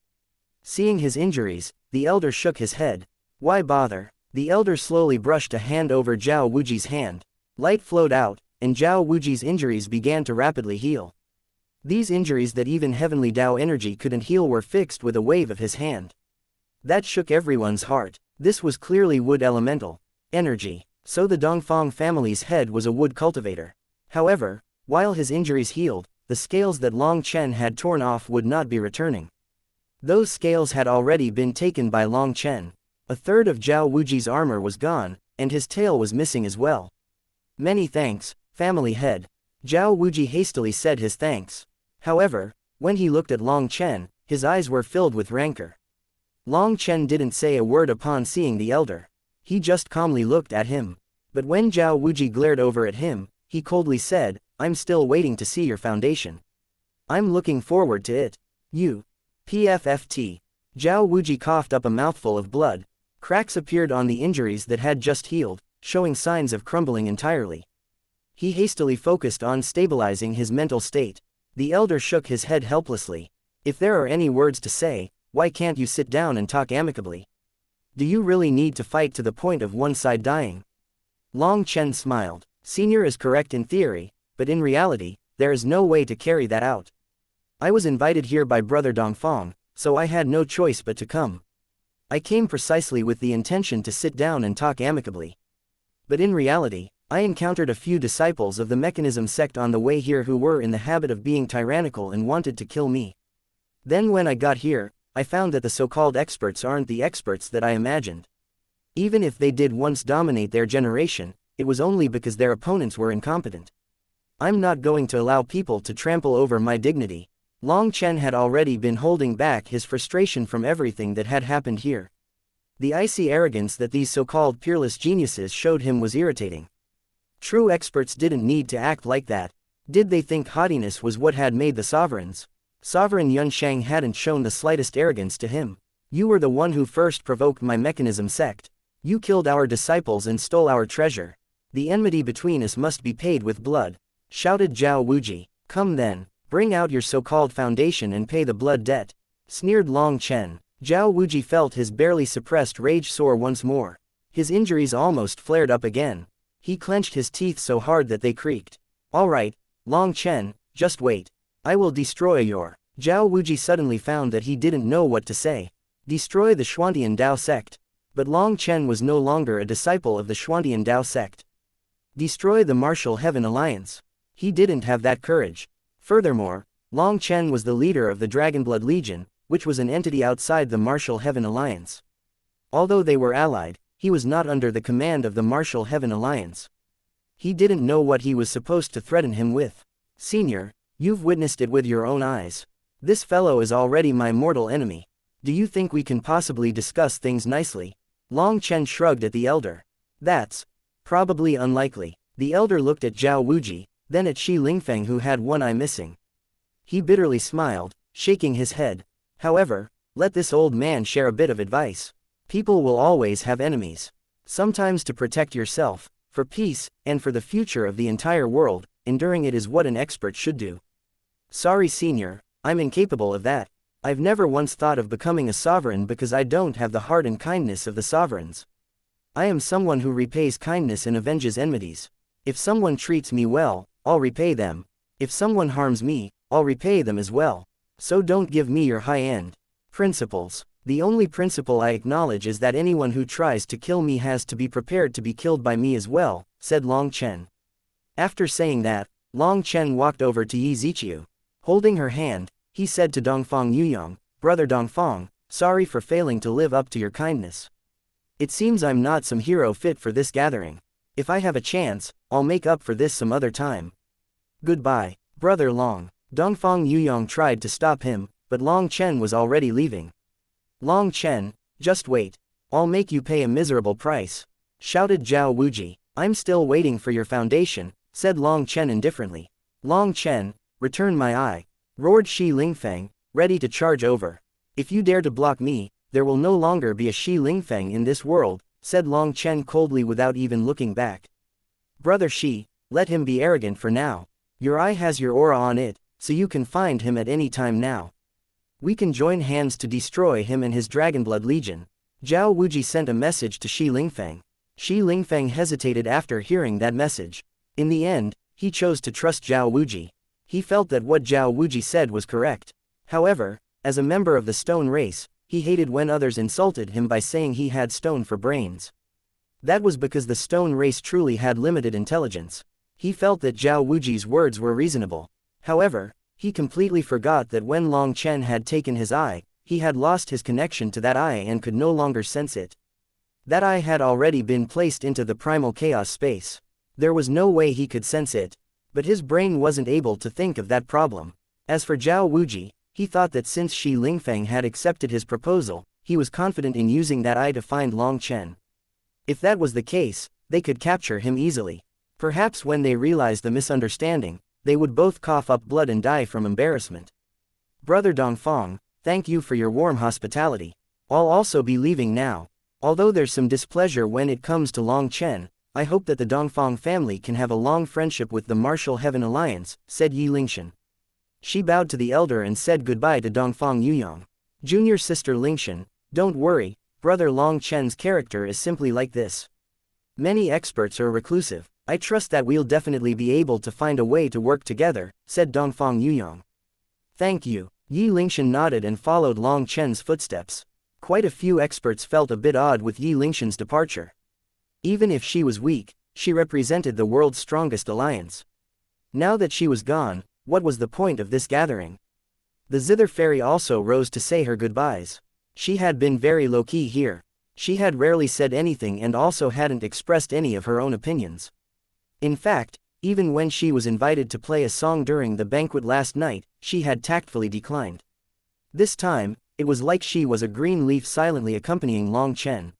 Seeing his injuries, the elder shook his head. "Why bother?" The elder slowly brushed a hand over Zhao Wuji's hand. Light flowed out, and Zhao Wuji's injuries began to rapidly heal. These injuries that even heavenly Tao energy couldn't heal were fixed with a wave of his hand. That shook everyone's heart. This was clearly wood elemental energy. So the Dongfang family's head was a wood cultivator. However, while his injuries healed, the scales that Long Chen had torn off would not be returning. Those scales had already been taken by Long Chen. A third of Zhao Wuji's armor was gone, and his tail was missing as well. "Many thanks, family head." Zhao Wuji hastily said his thanks. However, when he looked at Long Chen, his eyes were filled with rancor. Long Chen didn't say a word upon seeing the elder. He just calmly looked at him. But when Zhao Wuji glared over at him, he coldly said, "I'm still waiting to see your foundation. I'm looking forward to it. You. PFFT. Zhao Wuji coughed up a mouthful of blood. Cracks appeared on the injuries that had just healed, showing signs of crumbling entirely. He hastily focused on stabilizing his mental state. The elder shook his head helplessly. "If there are any words to say, why can't you sit down and talk amicably? Do you really need to fight to the point of one side dying?" Long Chen smiled. "Senior is correct in theory, but in reality, there is no way to carry that out. I was invited here by Brother Dongfang, so I had no choice but to come. I came precisely with the intention to sit down and talk amicably. But in reality, I encountered a few disciples of the mechanism sect on the way here who were in the habit of being tyrannical and wanted to kill me. Then when I got here, I found that the so-called experts aren't the experts that I imagined. Even if they did once dominate their generation, it was only because their opponents were incompetent. I'm not going to allow people to trample over my dignity." Long Chen had already been holding back his frustration from everything that had happened here. The icy arrogance that these so-called peerless geniuses showed him was irritating. True experts didn't need to act like that. Did they think haughtiness was what had made the sovereigns? Sovereign Yunsheng hadn't shown the slightest arrogance to him. "You were the one who first provoked my mechanism sect. You killed our disciples and stole our treasure. The enmity between us must be paid with blood," shouted Zhao Wuji. "Come then, Bring out your so-called foundation and pay the blood debt, sneered Long Chen. Zhao Wuji felt his barely suppressed rage soar once more. His injuries almost flared up again. He clenched his teeth so hard that they creaked. All right, Long Chen, just wait. I will destroy your... Zhao Wuji suddenly found that he didn't know what to say. Destroy the Xuantian Dao sect. But Long Chen was no longer a disciple of the Xuantian Dao sect. Destroy the Martial Heaven Alliance. He didn't have that courage. Furthermore, Long Chen was the leader of the Dragonblood Legion, which was an entity outside the Martial Heaven Alliance. Although they were allied, he was not under the command of the Martial Heaven Alliance. He didn't know what he was supposed to threaten him with. Senior, you've witnessed it with your own eyes. This fellow is already my mortal enemy. Do you think we can possibly discuss things nicely? Long Chen shrugged at the elder. That's probably unlikely. The elder looked at Zhao Wuji, then at Shi Lingfeng, who had one eye missing. He bitterly smiled, shaking his head. However, let this old man share a bit of advice. People will always have enemies. Sometimes to protect yourself, for peace, and for the future of the entire world, enduring it is what an expert should do. Sorry, senior, I'm incapable of that. I've never once thought of becoming a sovereign because I don't have the heart and kindness of the sovereigns. I am someone who repays kindness and avenges enmities. If someone treats me well, I'll repay them. If someone harms me, I'll repay them as well. So don't give me your high-end principles. The only principle I acknowledge is that anyone who tries to kill me has to be prepared to be killed by me as well, said Long Chen. After saying that, Long Chen walked over to Yi Ziqiu. Holding her hand, he said to Dongfang Yuyong, Brother Dongfang, sorry for failing to live up to your kindness. It seems I'm not some hero fit for this gathering. If I have a chance, I'll make up for this some other time. Goodbye, Brother Long. Dongfang Yuyong tried to stop him, but Long Chen was already leaving. Long Chen, just wait. I'll make you pay a miserable price, shouted Zhao Wuji. I'm still waiting for your foundation, said Long Chen indifferently. Long Chen, return my eye, roared Shi Lingfeng, ready to charge over. If you dare to block me, there will no longer be a Shi Lingfeng in this world, said Long Chen coldly without even looking back. Brother Shi, let him be arrogant for now. Your eye has your aura on it, so you can find him at any time now. We can join hands to destroy him and his Dragonblood Legion. Zhao Wuji sent a message to Shi Lingfeng. Shi Lingfeng hesitated after hearing that message. In the end, he chose to trust Zhao Wuji. He felt that what Zhao Wuji said was correct. However, as a member of the stone race, he hated when others insulted him by saying he had stone for brains. That was because the stone race truly had limited intelligence. He felt that Zhao Wuji's words were reasonable. However, he completely forgot that when Long Chen had taken his eye, he had lost his connection to that eye and could no longer sense it. That eye had already been placed into the primal chaos space. There was no way he could sense it. But his brain wasn't able to think of that problem. As for Zhao Wuji, he thought that since Shi Lingfeng had accepted his proposal, he was confident in using that eye to find Long Chen. If that was the case, they could capture him easily. Perhaps when they realized the misunderstanding, they would both cough up blood and die from embarrassment. Brother Dongfang, thank you for your warm hospitality. I'll also be leaving now. Although there's some displeasure when it comes to Long Chen, I hope that the Dongfang family can have a long friendship with the Martial Heaven Alliance, said Yi Lingshan. She bowed to the elder and said goodbye to Dongfang Yuyong. Junior sister Lingshan, don't worry, Brother Long Chen's character is simply like this. Many experts are reclusive. I trust that we'll definitely be able to find a way to work together, said Dongfang Yuyong. Thank you. Yi Lingshan nodded and followed Long Chen's footsteps. Quite a few experts felt a bit odd with Yi Lingshan's departure. Even if she was weak, she represented the world's strongest alliance. Now that she was gone, what was the point of this gathering? The Zither Fairy also rose to say her goodbyes. She had been very low-key here. She had rarely said anything and also hadn't expressed any of her own opinions. In fact, even when she was invited to play a song during the banquet last night, she had tactfully declined. This time, it was like she was a green leaf silently accompanying Long Chen.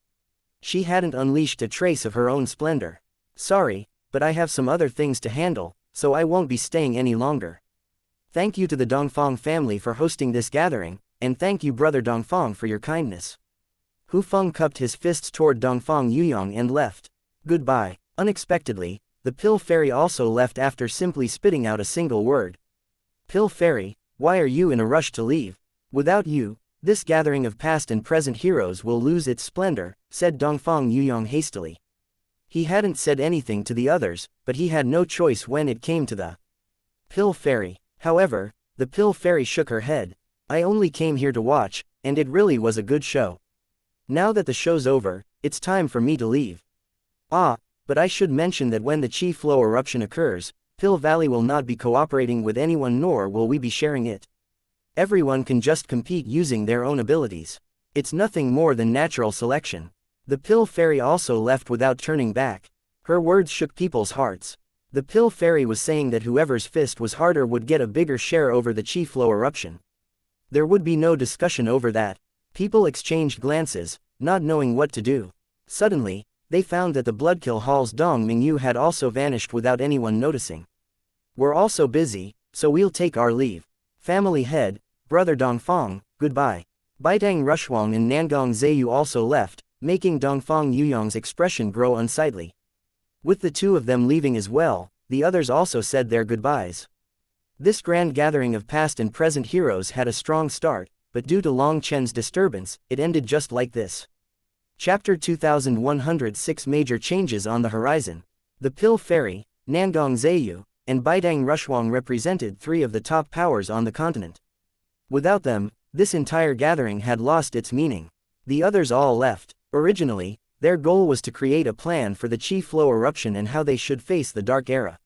She hadn't unleashed a trace of her own splendor. Sorry, but I have some other things to handle, so I won't be staying any longer. Thank you to the Dongfang family for hosting this gathering, and thank you Brother Dongfang for your kindness. Hu Feng cupped his fists toward Dongfang Yuyong and left. Goodbye. Unexpectedly, the pill fairy also left after simply spitting out a single word. Pill Fairy, why are you in a rush to leave? Without you, this gathering of past and present heroes will lose its splendor, said Dongfang Yuyong hastily. He hadn't said anything to the others, but he had no choice when it came to the Pill Fairy. However, the Pill Fairy shook her head. I only came here to watch, and it really was a good show. Now that the show's over, it's time for me to leave. Ah, but I should mention that when the Chi Flow eruption occurs, Pill Valley will not be cooperating with anyone, nor will we be sharing it. Everyone can just compete using their own abilities. It's nothing more than natural selection. The Pill Fairy also left without turning back. Her words shook people's hearts. The Pill Fairy was saying that whoever's fist was harder would get a bigger share over the Chi Flow eruption. There would be no discussion over that. People exchanged glances, not knowing what to do. Suddenly, they found that the Bloodkill Hall's Dong Mingyu had also vanished without anyone noticing. We're also busy, so we'll take our leave. Family head, Brother Dongfang, goodbye. Baidang Rushwang and Nangong Zheyu also left, making Dongfang Yuyong's expression grow unsightly. With the two of them leaving as well, the others also said their goodbyes. This grand gathering of past and present heroes had a strong start, but due to Long Chen's disturbance, it ended just like this. Chapter 2106 Major Changes on the Horizon. The Pill Fairy, Nangong Zheyu, and Baidang Rushwang represented three of the top powers on the continent. Without them, this entire gathering had lost its meaning. The others all left. Originally, their goal was to create a plan for the Chi Flow eruption and how they should face the Dark Era.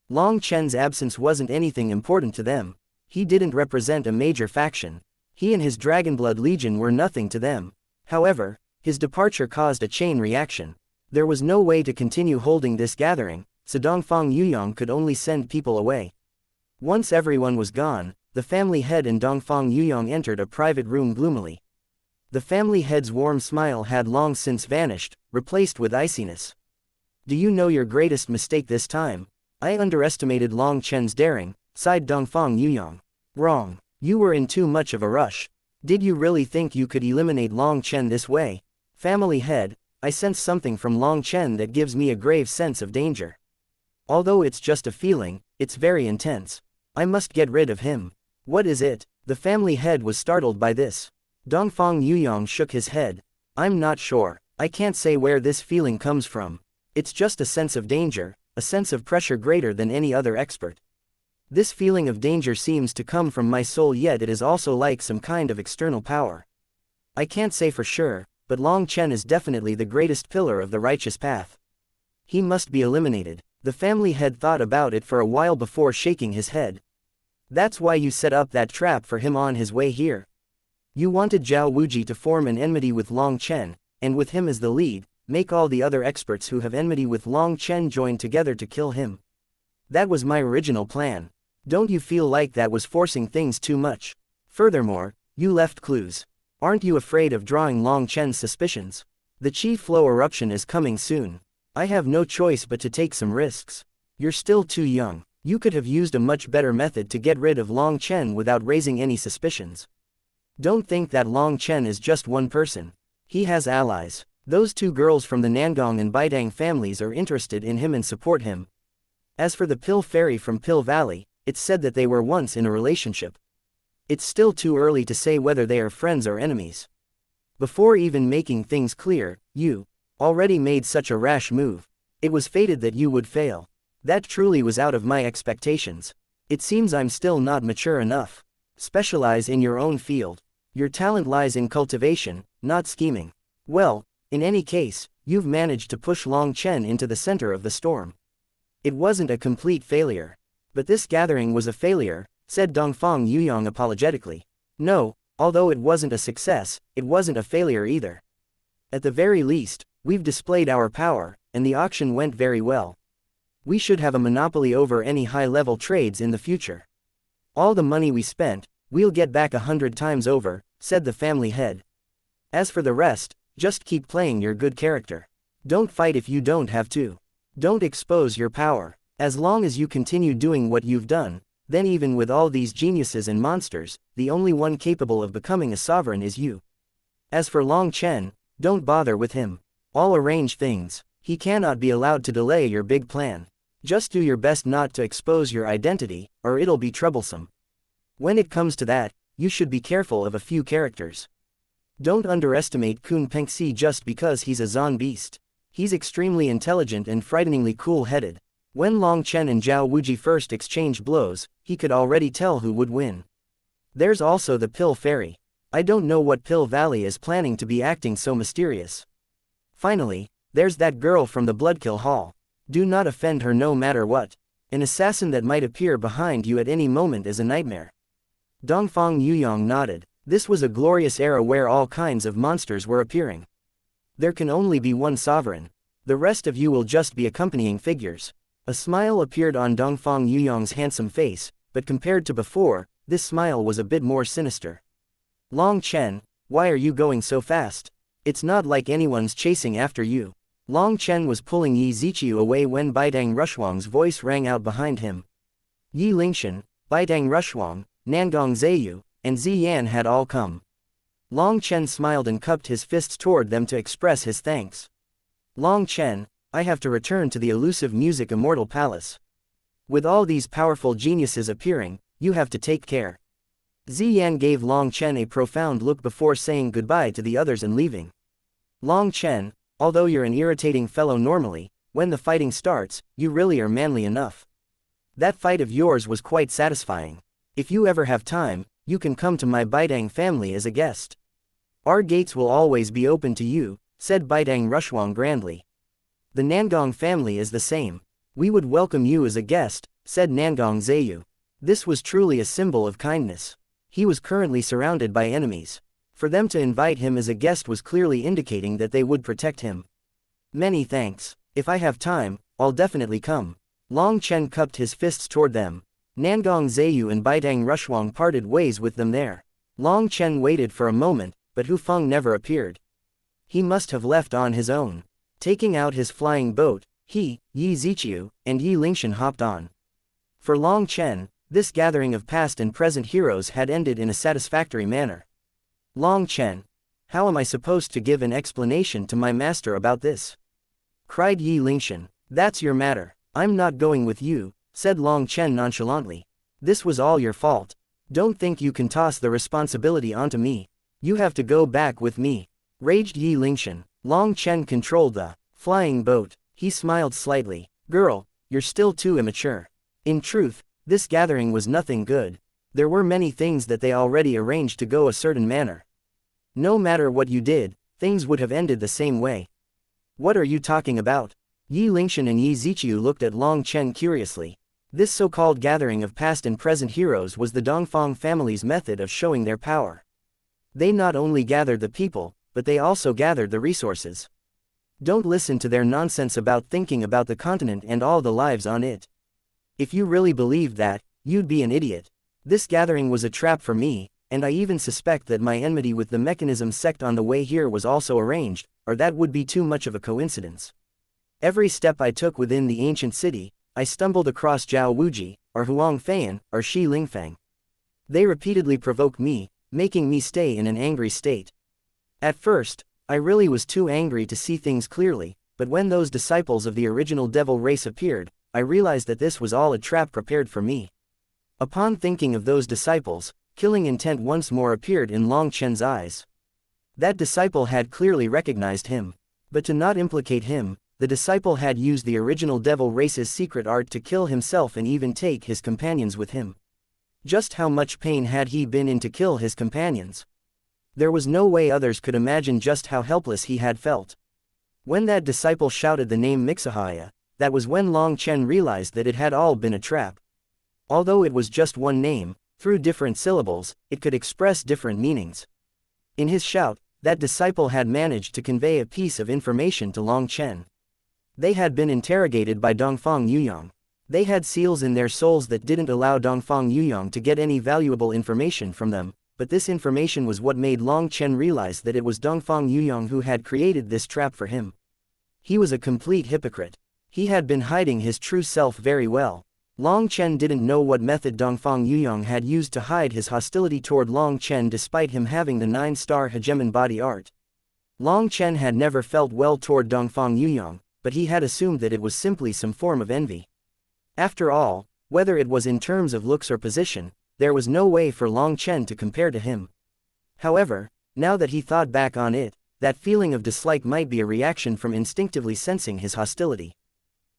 Long Chen's absence wasn't anything important to them. He didn't represent a major faction. He and his Dragonblood Legion were nothing to them. However, his departure caused a chain reaction. There was no way to continue holding this gathering, so Dongfang Yuyong could only send people away. Once everyone was gone, the family head and Dongfang Yuyong entered a private room gloomily. The family head's warm smile had long since vanished, replaced with iciness. Do you know your greatest mistake this time? I underestimated Long Chen's daring, sighed Dongfang Yuyong. Wrong. You were in too much of a rush. Did you really think you could eliminate Long Chen this way? Family head, I sense something from Long Chen that gives me a grave sense of danger. Although it's just a feeling, it's very intense. I must get rid of him. What is it? The family head was startled by this. Dongfang Yuyong shook his head. I'm not sure. I can't say where this feeling comes from. It's just a sense of danger, a sense of pressure greater than any other expert. This feeling of danger seems to come from my soul, yet it is also like some kind of external power. I can't say for sure, but Long Chen is definitely the greatest pillar of the righteous path. He must be eliminated. The family head thought about it for a while before shaking his head. That's why you set up that trap for him on his way here. You wanted Zhao Wuji to form an enmity with Long Chen, and with him as the lead, make all the other experts who have enmity with Long Chen join together to kill him. That was my original plan. Don't you feel like that was forcing things too much? Furthermore, you left clues. Aren't you afraid of drawing Long Chen's suspicions? The Chi Flow eruption is coming soon. I have no choice but to take some risks. You're still too young. You could have used a much better method to get rid of Long Chen without raising any suspicions. Don't think that Long Chen is just one person. He has allies. Those two girls from the Nangong and Baidang families are interested in him and support him. As for the Pill Fairy from Pill Valley, it's said that they were once in a relationship. It's still too early to say whether they are friends or enemies. Before even making things clear, you already made such a rash move. It was fated that you would fail. That truly was out of my expectations. It seems I'm still not mature enough. Specialize in your own field. Your talent lies in cultivation, not scheming. Well, in any case, you've managed to push Long Chen into the center of the storm. It wasn't a complete failure. But this gathering was a failure, said Dongfang Yuyong apologetically. No, although it wasn't a success, it wasn't a failure either. At the very least, we've displayed our power, and the auction went very well. We should have a monopoly over any high-level trades in the future. All the money we spent, we'll get back 100 times over, said the family head. As for the rest, just keep playing your good character. Don't fight if you don't have to. Don't expose your power. As long as you continue doing what you've done, then even with all these geniuses and monsters, the only one capable of becoming a sovereign is you. As for Long Chen, don't bother with him. I'll arrange things. He cannot be allowed to delay your big plan. Just do your best not to expose your identity, or it'll be troublesome. When it comes to that, you should be careful of a few characters. Don't underestimate Kun Pengxi just because he's a Zon beast. He's extremely intelligent and frighteningly cool-headed. When Long Chen and Zhao Wuji first exchanged blows, he could already tell who would win. There's also the Pill Fairy. I don't know what Pill Valley is planning to be acting so mysterious. Finally, there's that girl from the Bloodkill Hall. Do not offend her no matter what. An assassin that might appear behind you at any moment is a nightmare. Dongfang Yuyong nodded. This was a glorious era where all kinds of monsters were appearing. There can only be one sovereign. The rest of you will just be accompanying figures. A smile appeared on Dongfang Yuyong's handsome face, but compared to before, this smile was a bit more sinister. Long Chen, why are you going so fast? It's not like anyone's chasing after you. Long Chen was pulling Yi Ziqiu away when Baidang Rushuang's voice rang out behind him. Yi Lingshan, Baidang Rushuang, Nangong Zheyu, and Ziyan had all come. Long Chen smiled and cupped his fists toward them to express his thanks. Long Chen, I have to return to the elusive music immortal palace. With all these powerful geniuses appearing, you have to take care. Ziyan gave Long Chen a profound look before saying goodbye to the others and leaving. Long Chen, although you're an irritating fellow normally, when the fighting starts, you really are manly enough. That fight of yours was quite satisfying. If you ever have time, you can come to my Baidang family as a guest. Our gates will always be open to you, said Baidang Rushuang grandly. The Nangong family is the same. We would welcome you as a guest, said Nangong Zheyu. This was truly a symbol of kindness. He was currently surrounded by enemies. For them to invite him as a guest was clearly indicating that they would protect him. Many thanks. If I have time, I'll definitely come. Long Chen cupped his fists toward them. Nangong Zheyu and Baidang Rushuang parted ways with them there. Long Chen waited for a moment, but Hu Feng never appeared. He must have left on his own. Taking out his flying boat, he, Yi Ziqiu, and Yi Lingshan hopped on. For Long Chen, this gathering of past and present heroes had ended in a satisfactory manner. Long Chen, how am I supposed to give an explanation to my master about this? Cried Yi Lingshan. That's your matter. I'm not going with you, said Long Chen nonchalantly. This was all your fault. Don't think you can toss the responsibility onto me. You have to go back with me. Raged Yi Lingshan. Long Chen controlled the flying boat. He smiled slightly. Girl, you're still too immature. In truth, this gathering was nothing good. There were many things that they already arranged to go a certain manner. No matter what you did, things would have ended the same way. What are you talking about? Yi Lingshan and Yi Ziqiu looked at Long Chen curiously. This so-called gathering of past and present heroes was the Dongfang family's method of showing their power. They not only gathered the people, but they also gathered the resources. Don't listen to their nonsense about thinking about the continent and all the lives on it. If you really believed that, you'd be an idiot. This gathering was a trap for me, and I even suspect that my enmity with the mechanism sect on the way here was also arranged, or that would be too much of a coincidence. Every step I took within the ancient city, I stumbled across Zhao Wuji, or Huang Feiyan, or Shi Lingfeng. They repeatedly provoked me, making me stay in an angry state. At first, I really was too angry to see things clearly, but when those disciples of the original devil race appeared, I realized that this was all a trap prepared for me. Upon thinking of those disciples, killing intent once more appeared in Long Chen's eyes. That disciple had clearly recognized him. But to not implicate him, the disciple had used the original devil race's secret art to kill himself and even take his companions with him. Just how much pain had he been in to kill his companions? There was no way others could imagine just how helpless he had felt. When that disciple shouted the name xianxia, that was when Long Chen realized that it had all been a trap. Although it was just one name, through different syllables, it could express different meanings. In his shout, that disciple had managed to convey a piece of information to Long Chen. They had been interrogated by Dongfang Yuyong. They had seals in their souls that didn't allow Dongfang Yuyong to get any valuable information from them, but this information was what made Long Chen realize that it was Dongfang Yuyong who had created this trap for him. He was a complete hypocrite. He had been hiding his true self very well. Long Chen didn't know what method Dongfang Yuyong had used to hide his hostility toward Long Chen despite him having the 9-star hegemon body art. Long Chen had never felt well toward Dongfang Yuyong, but he had assumed that it was simply some form of envy. After all, whether it was in terms of looks or position, there was no way for Long Chen to compare to him. However, now that he thought back on it, that feeling of dislike might be a reaction from instinctively sensing his hostility.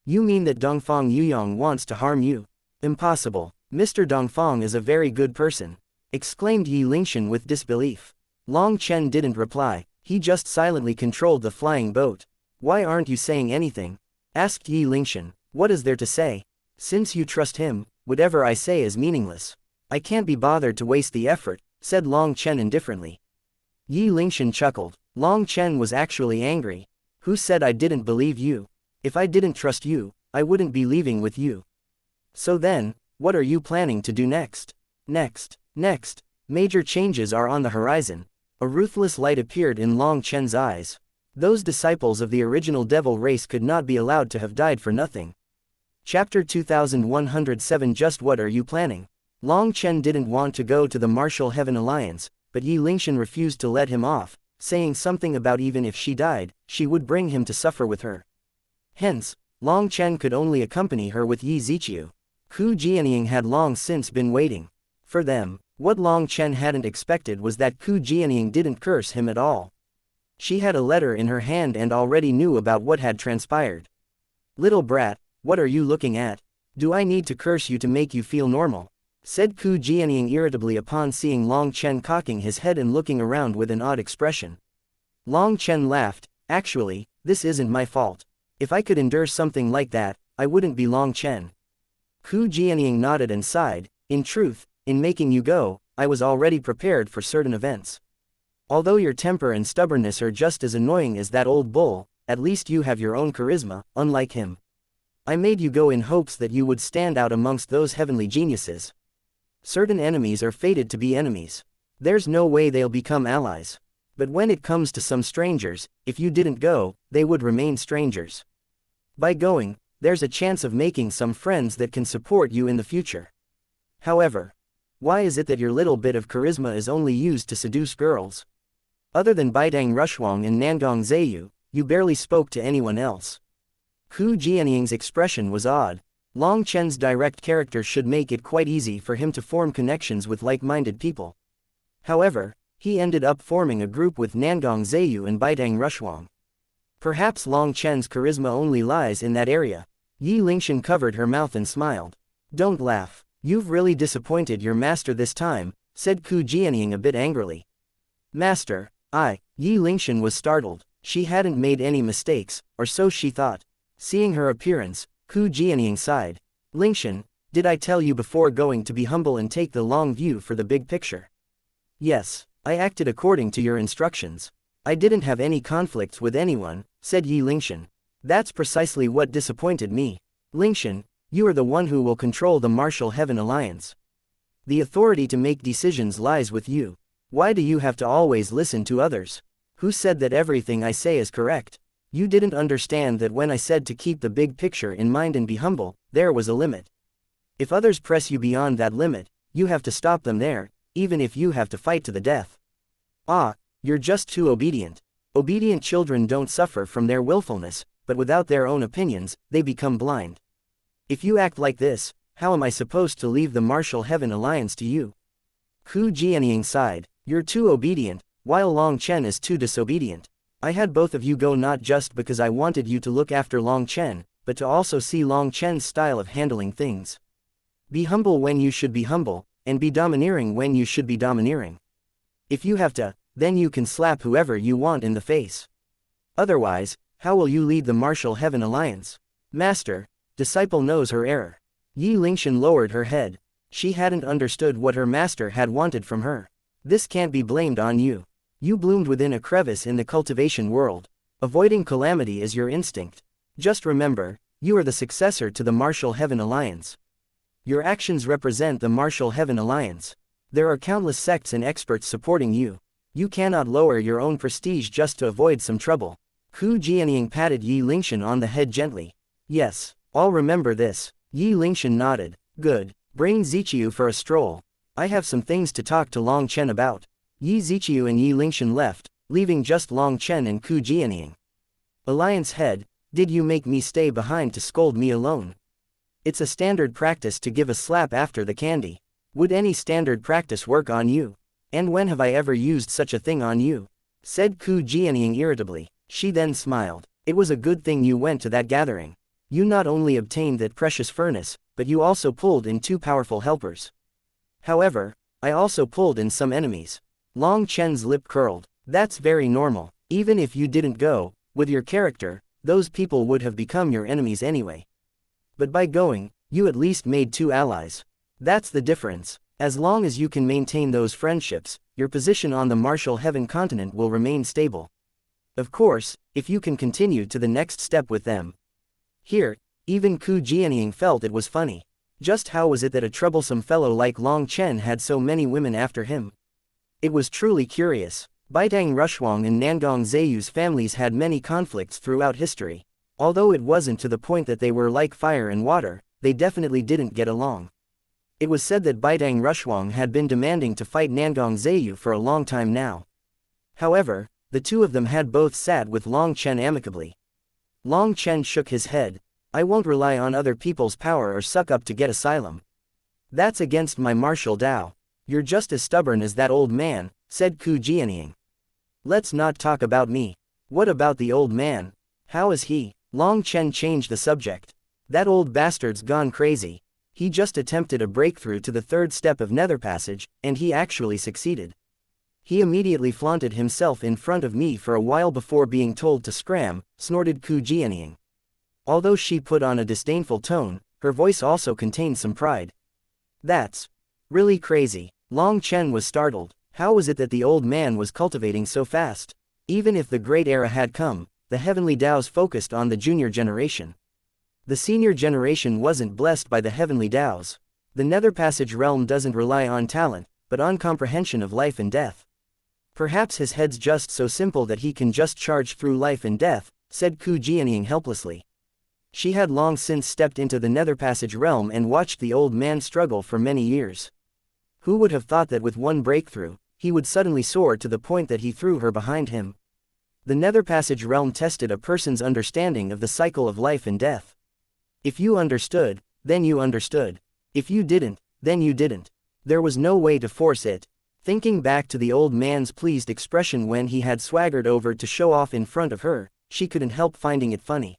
You mean that Dongfang Yuyong wants to harm you? Impossible. Mr. Dongfang is a very good person, exclaimed Yi Lingshan with disbelief. Long Chen didn't reply, he just silently controlled the flying boat. Why aren't you saying anything? Asked Yi Lingshan. What is there to say? Since you trust him, whatever I say is meaningless. I can't be bothered to waste the effort, said Long Chen indifferently. Yi Lingshan chuckled. Long Chen was actually angry. Who said I didn't believe you? If I didn't trust you, I wouldn't be leaving with you. So then, what are you planning to do next? Next. Major changes are on the horizon. A ruthless light appeared in Long Chen's eyes. Those disciples of the original devil race could not be allowed to have died for nothing. Chapter 2107. Just what are you planning? Long Chen didn't want to go to the Martial Heaven Alliance, but Yi Lingshan refused to let him off, saying something about even if she died, she would bring him to suffer with her. Hence, Long Chen could only accompany her with Yi Ziqiu. Ku Jianying had long since been waiting for them. What Long Chen hadn't expected was that Ku Jianying didn't curse him at all. She had a letter in her hand and already knew about what had transpired. Little brat, what are you looking at? Do I need to curse you to make you feel normal? Said Ku Jianying irritably upon seeing Long Chen cocking his head and looking around with an odd expression. Long Chen laughed. Actually, this isn't my fault. If I could endure something like that, I wouldn't be Long Chen. Ku Jianying nodded and sighed. In truth, in making you go, I was already prepared for certain events. Although your temper and stubbornness are just as annoying as that old bull, at least you have your own charisma, unlike him. I made you go in hopes that you would stand out amongst those heavenly geniuses. Certain enemies are fated to be enemies. There's no way they'll become allies. But when it comes to some strangers, if you didn't go, they would remain strangers. By going, there's a chance of making some friends that can support you in the future. However, why is it that your little bit of charisma is only used to seduce girls? Other than Baidang Rushuang and Nangong Zheyu, you barely spoke to anyone else. Ku Jianying's expression was odd. Long Chen's direct character should make it quite easy for him to form connections with like-minded people. However, he ended up forming a group with Nangong Zheyu and Baidang Rushuang. Perhaps Long Chen's charisma only lies in that area. Yi Lingshan covered her mouth and smiled. Don't laugh. You've really disappointed your master this time, said Ku Jianying a bit angrily. Master, Yi Lingshan was startled. She hadn't made any mistakes, or so she thought. Seeing her appearance, Ku Jianying sighed. Lingshan, did I tell you before going to be humble and take the long view for the big picture? Yes, I acted according to your instructions. I didn't have any conflicts with anyone, said Yi Lingshan. That's precisely what disappointed me. Lingshan, you are the one who will control the Martial Heaven Alliance. The authority to make decisions lies with you. Why do you have to always listen to others? Who said that everything I say is correct? You didn't understand that when I said to keep the big picture in mind and be humble, there was a limit. If others press you beyond that limit, you have to stop them there, even if you have to fight to the death. You're just too obedient. Obedient children don't suffer from their willfulness, but without their own opinions, they become blind. If you act like this, how am I supposed to leave the Martial Heaven Alliance to you? Ku Jianying sighed. You're too obedient, while Long Chen is too disobedient. I had both of you go not just because I wanted you to look after Long Chen, but to also see Long Chen's style of handling things. Be humble when you should be humble, and be domineering when you should be domineering. If you have to, then you can slap whoever you want in the face. Otherwise, how will you lead the Martial Heaven Alliance? Master, disciple knows her error. Yi Lingshan lowered her head. She hadn't understood what her master had wanted from her. This can't be blamed on you. You bloomed within a crevice in the cultivation world. Avoiding calamity is your instinct. Just remember, you are the successor to the Martial Heaven Alliance. Your actions represent the Martial Heaven Alliance. There are countless sects and experts supporting you. You cannot lower your own prestige just to avoid some trouble. Ku Jianying patted Yi Lingshan on the head gently. Yes, I'll remember this. Yi Lingshan nodded. Good. Bring Ziqiu for a stroll. I have some things to talk to Long Chen about. Yi Ziqiu and Yi Lingshan left, leaving just Long Chen and Ku Jianying. Alliance head, did you make me stay behind to scold me alone? It's a standard practice to give a slap after the candy. Would any standard practice work on you? And when have I ever used such a thing on you? Said Ku Jianying irritably. She then smiled. It was a good thing you went to that gathering. You not only obtained that precious furnace, but you also pulled in 2 powerful helpers. However, I also pulled in some enemies. Long Chen's lip curled. That's very normal. Even if you didn't go, with your character, those people would have become your enemies anyway. But by going, you at least made 2 allies. That's the difference. As long as you can maintain those friendships, your position on the martial heaven continent will remain stable. Of course, if you can continue to the next step with them. Here, even Ku Jianying felt it was funny. Just how was it that a troublesome fellow like Long Chen had so many women after him? It was truly curious. Baitang Rushuang and Nangong Zayu's families had many conflicts throughout history. Although it wasn't to the point that they were like fire and water, they definitely didn't get along. It was said that Baitang Rushuang had been demanding to fight Nangong Zayu for a long time now. However, the 2 of them had both sat with Long Chen amicably. Long Chen shook his head. I won't rely on other people's power or suck up to get asylum. That's against my martial Tao. You're just as stubborn as that old man, said Ku Jianying. Let's not talk about me. What about the old man? How is he? Long Chen changed the subject. That old bastard's gone crazy. He just attempted a breakthrough to the 3rd step of Nether Passage, and he actually succeeded. He immediately flaunted himself in front of me for a while before being told to scram, snorted Ku Jianying. Although she put on a disdainful tone, her voice also contained some pride. That's really crazy. Long Chen was startled. How was it that the old man was cultivating so fast? Even if the great era had come, the heavenly Taos focused on the junior generation. The senior generation wasn't blessed by the heavenly Taos. The Nether Passage realm doesn't rely on talent, but on comprehension of life and death. Perhaps his head's just so simple that he can just charge through life and death, said Ku Jianying helplessly. She had long since stepped into the Nether Passage realm and watched the old man struggle for many years. Who would have thought that with one breakthrough, he would suddenly soar to the point that he threw her behind him? The Nether Passage realm tested a person's understanding of the cycle of life and death. If you understood, then you understood. If you didn't, then you didn't. There was no way to force it. Thinking back to the old man's pleased expression when he had swaggered over to show off in front of her, she couldn't help finding it funny.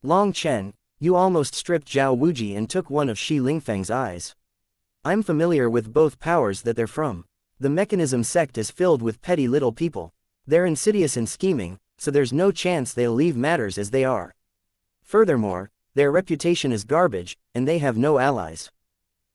Long Chen, you almost stripped Zhao Wuji and took one of Shi Lingfeng's eyes. I'm familiar with both powers that they're from. The mechanism sect is filled with petty little people. They're insidious and scheming, so there's no chance they'll leave matters as they are. Furthermore, their reputation is garbage, and they have no allies.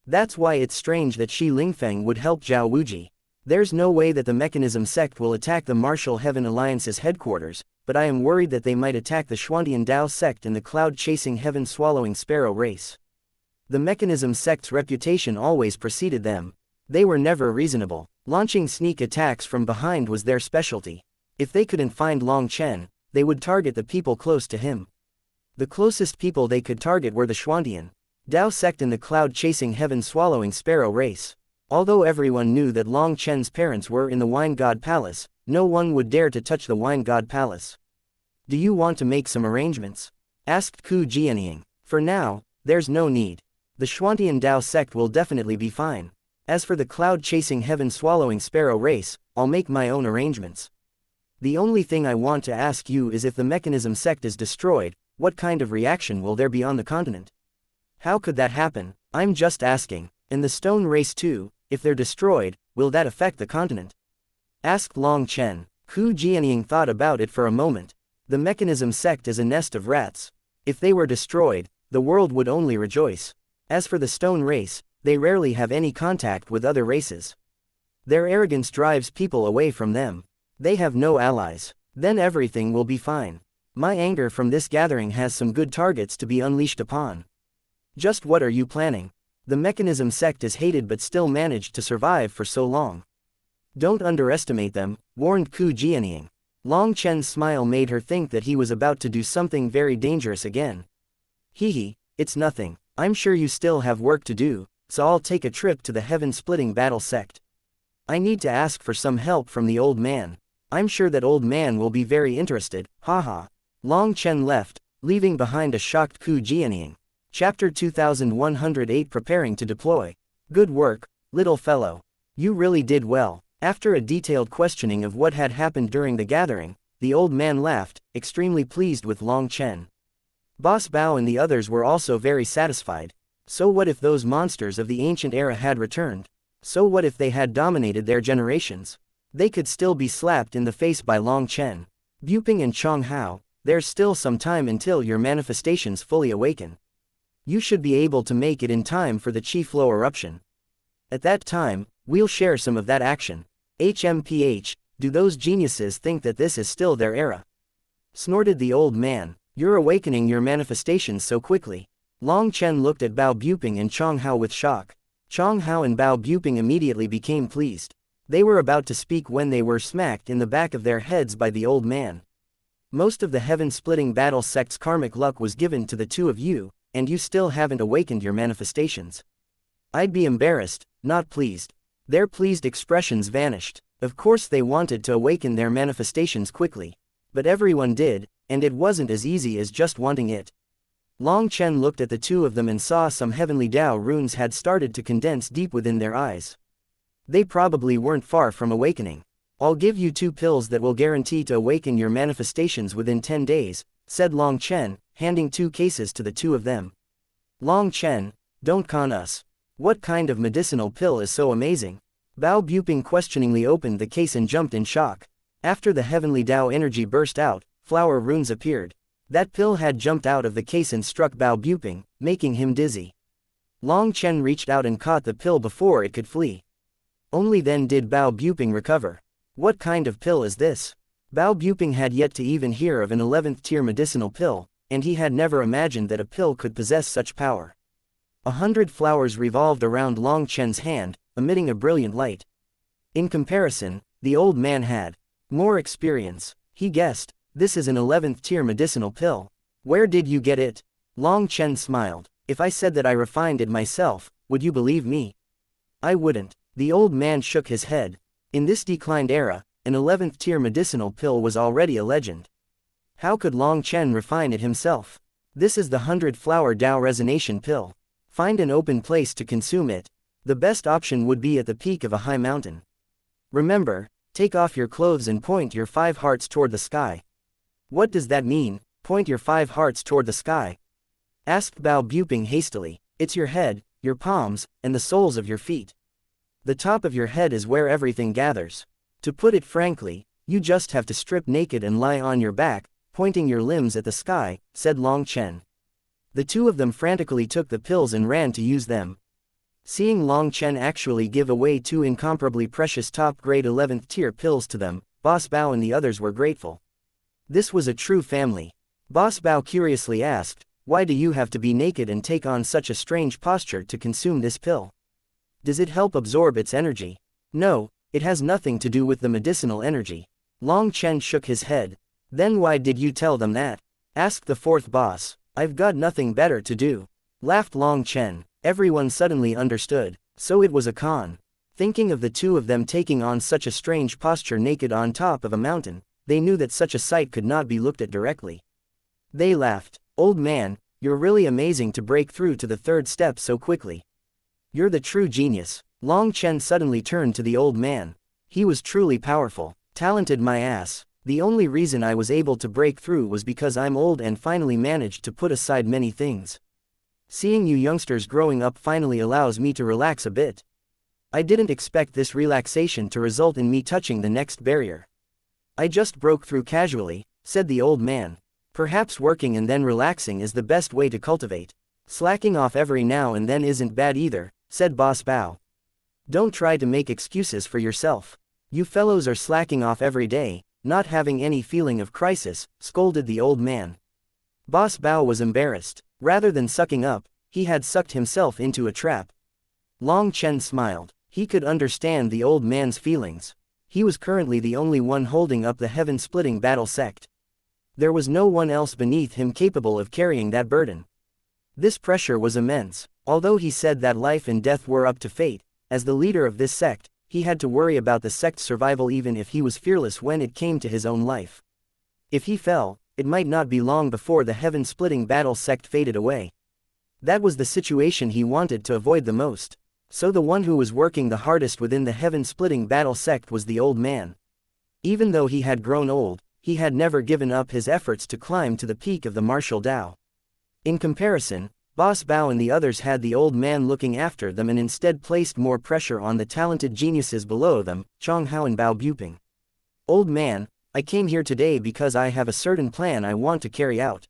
That's why it's strange that Shi Lingfeng would help Zhao Wuji. There's no way that the mechanism sect will attack the Martial Heaven Alliance's headquarters, but I am worried that they might attack the Xuantian Dao sect and the cloud-chasing heaven-swallowing sparrow race. The mechanism sect's reputation always preceded them. They were never reasonable. Launching sneak attacks from behind was their specialty. If they couldn't find Long Chen, they would target the people close to him. The closest people they could target were the Xuantian Dao sect and the cloud-chasing heaven-swallowing sparrow race. Although everyone knew that Long Chen's parents were in the Wine God Palace, no one would dare to touch the Wine God Palace. Do you want to make some arrangements? Asked Ku Jianying. For now, there's no need. The Xuantian Dao sect will definitely be fine. As for the cloud-chasing heaven-swallowing sparrow race, I'll make my own arrangements. The only thing I want to ask you is if the mechanism sect is destroyed, what kind of reaction will there be on the continent? How could that happen? I'm just asking. And the stone race too, if they're destroyed, will that affect the continent? Asked Long Chen. Ku Jianying thought about it for a moment. The mechanism sect is a nest of rats. If they were destroyed, the world would only rejoice. As for the stone race, they rarely have any contact with other races. Their arrogance drives people away from them. They have no allies. Then everything will be fine. My anger from this gathering has some good targets to be unleashed upon. Just what are you planning? The mechanism sect is hated but still managed to survive for so long. Don't underestimate them, warned Ku Jianying. Long Chen's smile made her think that he was about to do something very dangerous again. Hehe, it's nothing. I'm sure you still have work to do, so I'll take a trip to the heaven-splitting battle sect. I need to ask for some help from the old man. I'm sure that old man will be very interested, haha. Long Chen left, leaving behind a shocked Ku Jianying. Chapter 2108 Preparing to deploy. Good work, Little fellow. You really did well. After a detailed questioning of what had happened during the gathering, the old man laughed, extremely pleased with Long Chen. Boss Bao and the others were also very satisfied. So what if those monsters of the ancient era had returned? So what if they had dominated their generations? They could still be slapped in the face by Long Chen. Buping and Chong Hao, there's still some time until your manifestations fully awaken. You should be able to make it in time for the Chi Flow eruption. At that time, we'll share some of that action. HMPH, do those geniuses think that this is still their era? Snorted the old man. You're awakening your manifestations so quickly. Long Chen looked at Bao Buping and Chong Hao with shock. Chong Hao and Bao Buping immediately became pleased. They were about to speak when they were smacked in the back of their heads by the old man. Most of the heaven-splitting battle sect's karmic luck was given to the two of you, and you still haven't awakened your manifestations. I'd be embarrassed, not pleased. Their pleased expressions vanished. Of course they wanted to awaken their manifestations quickly. But everyone did, and it wasn't as easy as just wanting it. Long Chen looked at the two of them and saw some heavenly Tao runes had started to condense deep within their eyes. They probably weren't far from awakening. I'll give you 2 pills that will guarantee to awaken your manifestations within 10 days, said Long Chen, handing 2 cases to the two of them. Long Chen, don't con us. What kind of medicinal pill is so amazing? Bao Buping questioningly opened the case and jumped in shock. After the heavenly Tao energy burst out, flower runes appeared. That pill had jumped out of the case and struck Bao Buping, making him dizzy. Long Chen reached out and caught the pill before it could flee. Only then did Bao Buping recover. What kind of pill is this? Bao Buping had yet to even hear of an 11th tier medicinal pill, and he had never imagined that a pill could possess such power. 100 flowers revolved around Long Chen's hand, emitting a brilliant light. In comparison, the old man had more experience. He guessed, this is an 11th tier medicinal pill. Where did you get it? Long Chen smiled. If I said that I refined it myself, would you believe me? I wouldn't. The old man shook his head. In this declined era, an 11th tier medicinal pill was already a legend. How could Long Chen refine it himself? This is the 100-flower Tao resonation pill. Find an open place to consume it. The best option would be at the peak of a high mountain. Remember, take off your clothes and point your 5 hearts toward the sky. What does that mean, point your 5 hearts toward the sky? Asked Bao Buping hastily. It's your head, your palms, and the soles of your feet. The top of your head is where everything gathers. To put it frankly, you just have to strip naked and lie on your back, pointing your limbs at the sky, said Long Chen. The two of them frantically took the pills and ran to use them. Seeing Long Chen actually give away 2 incomparably precious top-grade 11th tier pills to them, Boss Bao and the others were grateful. This was a true family. Boss Bao curiously asked, why do you have to be naked and take on such a strange posture to consume this pill? Does it help absorb its energy? No, it has nothing to do with the medicinal energy. Long Chen shook his head. Then why did you tell them that? Asked the 4th boss. I've got nothing better to do. Laughed Long Chen. Everyone suddenly understood. So it was a con. Thinking of the two of them taking on such a strange posture naked on top of a mountain, they knew that such a sight could not be looked at directly. They laughed. Old man, you're really amazing to break through to the 3rd step so quickly. You're the true genius. Long Chen suddenly turned to the old man. He was truly powerful. Talented my ass. The only reason I was able to break through was because I'm old and finally managed to put aside many things. Seeing you youngsters growing up finally allows me to relax a bit. I didn't expect this relaxation to result in me touching the next barrier. I just broke through casually, said the old man. Perhaps working and then relaxing is the best way to cultivate. Slacking off every now and then isn't bad either, said Boss Bao. Don't try to make excuses for yourself. You fellows are slacking off every day, not having any feeling of crisis, scolded the old man. Boss Bao was embarrassed. Rather than sucking up, he had sucked himself into a trap. Long Chen smiled. He could understand the old man's feelings. He was currently the only one holding up the heaven-splitting battle sect. There was no one else beneath him capable of carrying that burden. This pressure was immense. Although he said that life and death were up to fate, as the leader of this sect, he had to worry about the sect's survival even if he was fearless when it came to his own life. If he fell, it might not be long before the heaven-splitting battle sect faded away. That was the situation he wanted to avoid the most. So the one who was working the hardest within the heaven-splitting battle sect was the old man. Even though he had grown old, he had never given up his efforts to climb to the peak of the martial Tao. In comparison, Boss Bao and the others had the old man looking after them and instead placed more pressure on the talented geniuses below them, Chong Hao and Bao Buping. Old man, I came here today because I have a certain plan I want to carry out.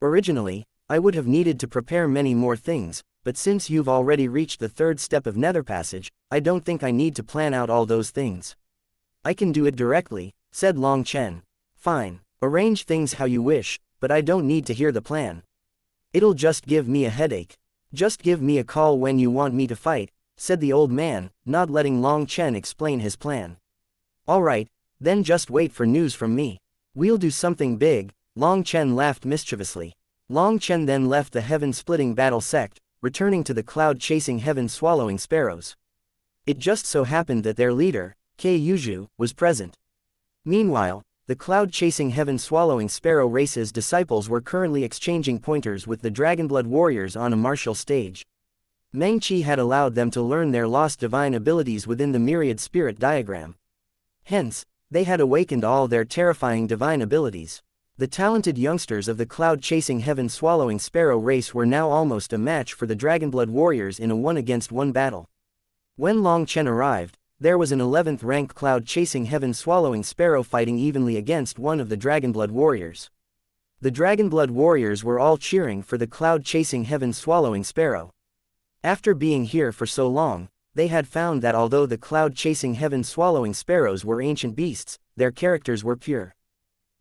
Originally, I would have needed to prepare many more things, but since you've already reached the third step of Nether Passage, I don't think I need to plan out all those things. I can do it directly, said Long Chen. Fine, arrange things how you wish, but I don't need to hear the plan. It'll just give me a headache. Just give me a call when you want me to fight, said the old man, not letting Long Chen explain his plan. Alright, then just wait for news from me. We'll do something big, Long Chen laughed mischievously. Long Chen then left the heaven-splitting battle sect, returning to the cloud-chasing heaven-swallowing sparrows. It just so happened that their leader, Kei Yuzhu, was present. Meanwhile, the cloud-chasing heaven-swallowing sparrow race's disciples were currently exchanging pointers with the Dragonblood warriors on a martial stage. Meng Qi had allowed them to learn their lost divine abilities within the myriad spirit diagram. Hence, they had awakened all their terrifying divine abilities. The talented youngsters of the cloud-chasing heaven-swallowing sparrow race were now almost a match for the Dragonblood warriors in a one-against-one battle. When Long Chen arrived, there was an 11th rank cloud-chasing heaven-swallowing sparrow fighting evenly against one of the Dragonblood warriors. The Dragonblood warriors were all cheering for the cloud-chasing heaven-swallowing sparrow. After being here for so long, they had found that although the cloud-chasing heaven-swallowing sparrows were ancient beasts, their characters were pure.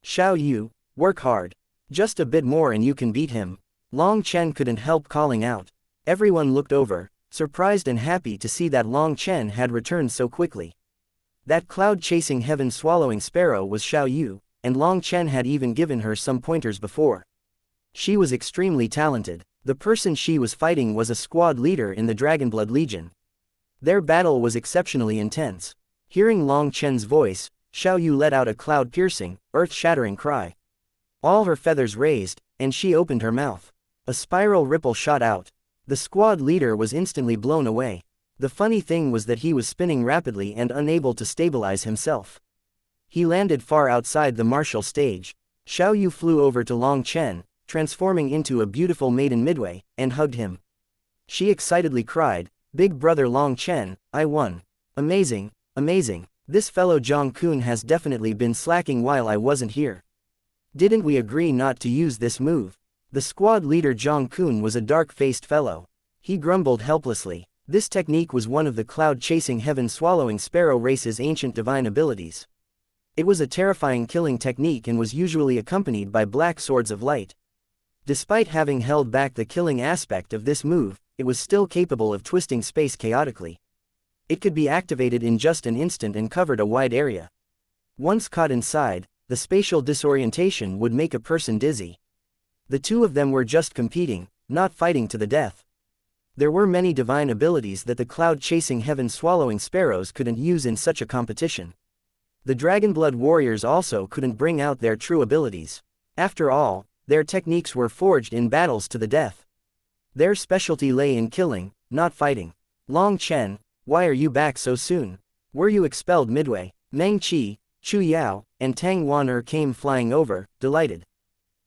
Xiao Yu, work hard. Just a bit more and you can beat him. Long Chen couldn't help calling out. Everyone looked over, surprised and happy to see that Long Chen had returned so quickly. That cloud-chasing heaven-swallowing sparrow was Xiao Yu, and Long Chen had even given her some pointers before. She was extremely talented. The person she was fighting was a squad leader in the Dragonblood Legion. Their battle was exceptionally intense. Hearing Long Chen's voice, Xiao Yu let out a cloud-piercing, earth-shattering cry. All her feathers raised, and she opened her mouth. A spiral ripple shot out. The squad leader was instantly blown away. The funny thing was that he was spinning rapidly and unable to stabilize himself. He landed far outside the martial stage. Xiao Yu flew over to Long Chen, transforming into a beautiful maiden midway, and hugged him. She excitedly cried, "Big brother Long Chen, I won. Amazing, amazing. This fellow Zhang Kun has definitely been slacking while I wasn't here. Didn't we agree not to use this move?" The squad leader Zhang Kun was a dark-faced fellow. He grumbled helplessly. This technique was one of the cloud-chasing heaven-swallowing sparrow race's ancient divine abilities. It was a terrifying killing technique and was usually accompanied by black swords of light. Despite having held back the killing aspect of this move, it was still capable of twisting space chaotically. It could be activated in just an instant and covered a wide area. Once caught inside, the spatial disorientation would make a person dizzy. The two of them were just competing, not fighting to the death. There were many divine abilities that the cloud-chasing heaven-swallowing sparrows couldn't use in such a competition. The Dragonblood warriors also couldn't bring out their true abilities. After all, their techniques were forged in battles to the death. Their specialty lay in killing, not fighting. Long Chen, why are you back so soon? Were you expelled midway? Meng Qi, Chu Yao, and Tang Wan'er came flying over, delighted.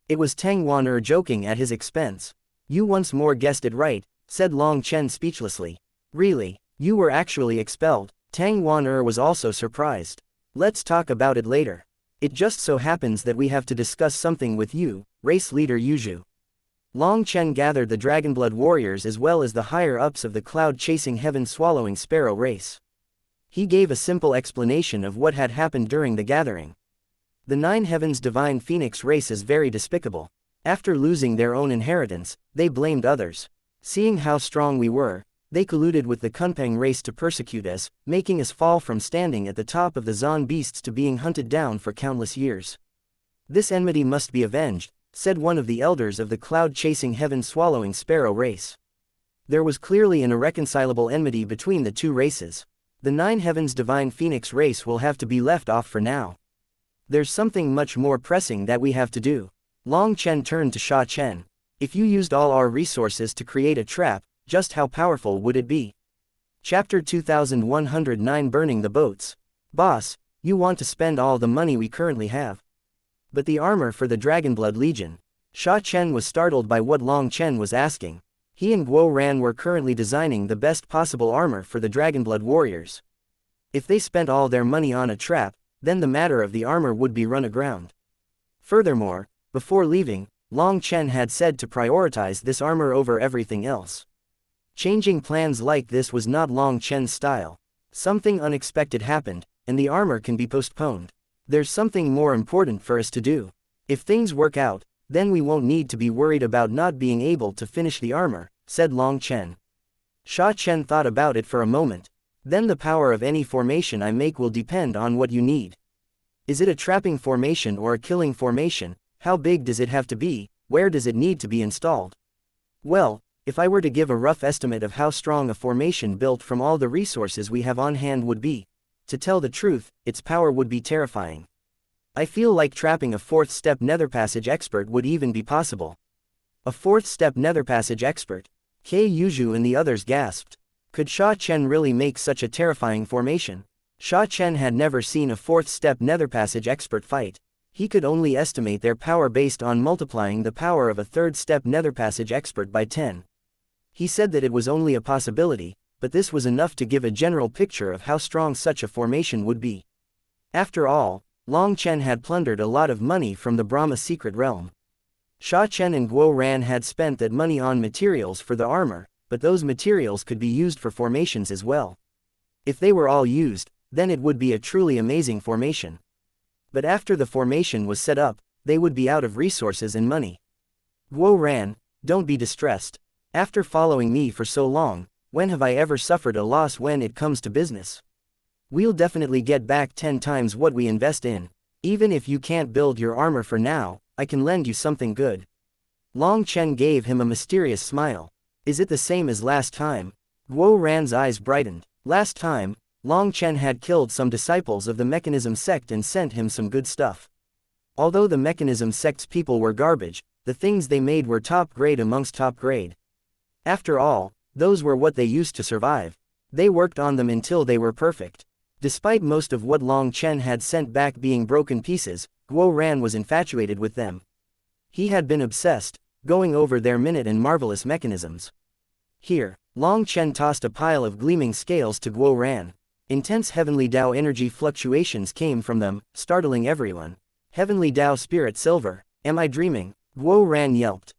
It was Tang Wan'er joking at his expense. You once more guessed it right, said Long Chen speechlessly. Really, you were actually expelled? Tang Wan'er was also surprised. Let's talk about it later. It just so happens that we have to discuss something with you, race leader Yuzhu. Long Chen gathered the Dragonblood warriors as well as the higher-ups of the cloud-chasing heaven-swallowing sparrow race. He gave a simple explanation of what had happened during the gathering. The Nine Heavens divine phoenix race is very despicable. After losing their own inheritance, they blamed others. Seeing how strong we were, they colluded with the Kunpeng race to persecute us, making us fall from standing at the top of the Zon beasts to being hunted down for countless years. This enmity must be avenged, said one of the elders of the cloud-chasing heaven-swallowing sparrow race. There was clearly an irreconcilable enmity between the two races. The Nine Heavens divine phoenix race will have to be left off for now. There's something much more pressing that we have to do. Long Chen turned to Sha Chen. If you used all our resources to create a trap, just how powerful would it be? Chapter 2109 Burning the Boats. Boss, you want to spend all the money we currently have. But the armor for the Dragonblood Legion. Sha Chen was startled by what Long Chen was asking. He and Guo Ran were currently designing the best possible armor for the Dragonblood warriors. If they spent all their money on a trap, then the matter of the armor would be run aground. Furthermore, before leaving, Long Chen had said to prioritize this armor over everything else. Changing plans like this was not Long Chen's style. Something unexpected happened, and the armor can be postponed. There's something more important for us to do. If things work out, then we won't need to be worried about not being able to finish the armor, said Long Chen. Sha Chen thought about it for a moment. Then the power of any formation I make will depend on what you need. Is it a trapping formation or a killing formation? How big does it have to be? Where does it need to be installed? Well, if I were to give a rough estimate of how strong a formation built from all the resources we have on hand would be, to tell the truth, its power would be terrifying. I feel like trapping a fourth step nether passage expert would even be possible. A fourth step nether passage expert? Kei Yuzhu and the others gasped. Could Sha Chen really make such a terrifying formation? Sha Chen had never seen a fourth step nether passage expert fight. He could only estimate their power based on multiplying the power of a third step nether passage expert by 10. He said that it was only a possibility, but this was enough to give a general picture of how strong such a formation would be. After all, Long Chen had plundered a lot of money from the Brahma secret realm. Sha Chen and Guo Ran had spent that money on materials for the armor, but those materials could be used for formations as well. If they were all used, then it would be a truly amazing formation. But after the formation was set up, they would be out of resources and money. Guo Ran, don't be distressed. After following me for so long, when have I ever suffered a loss when it comes to business? We'll definitely get back 10 times what we invest in. Even if you can't build your armor for now, I can lend you something good. Long Chen gave him a mysterious smile. Is it the same as last time? Guo Ran's eyes brightened. Last time, Long Chen had killed some disciples of the Mechanism sect and sent him some good stuff. Although the Mechanism sect's people were garbage, the things they made were top grade amongst top grade. After all, those were what they used to survive. They worked on them until they were perfect. Despite most of what Long Chen had sent back being broken pieces, Guo Ran was infatuated with them. He had been obsessed, going over their minute and marvelous mechanisms. Here, Long Chen tossed a pile of gleaming scales to Guo Ran. Intense heavenly Dao energy fluctuations came from them, startling everyone. Heavenly Dao Spirit Silver, am I dreaming? Guo Ran yelped.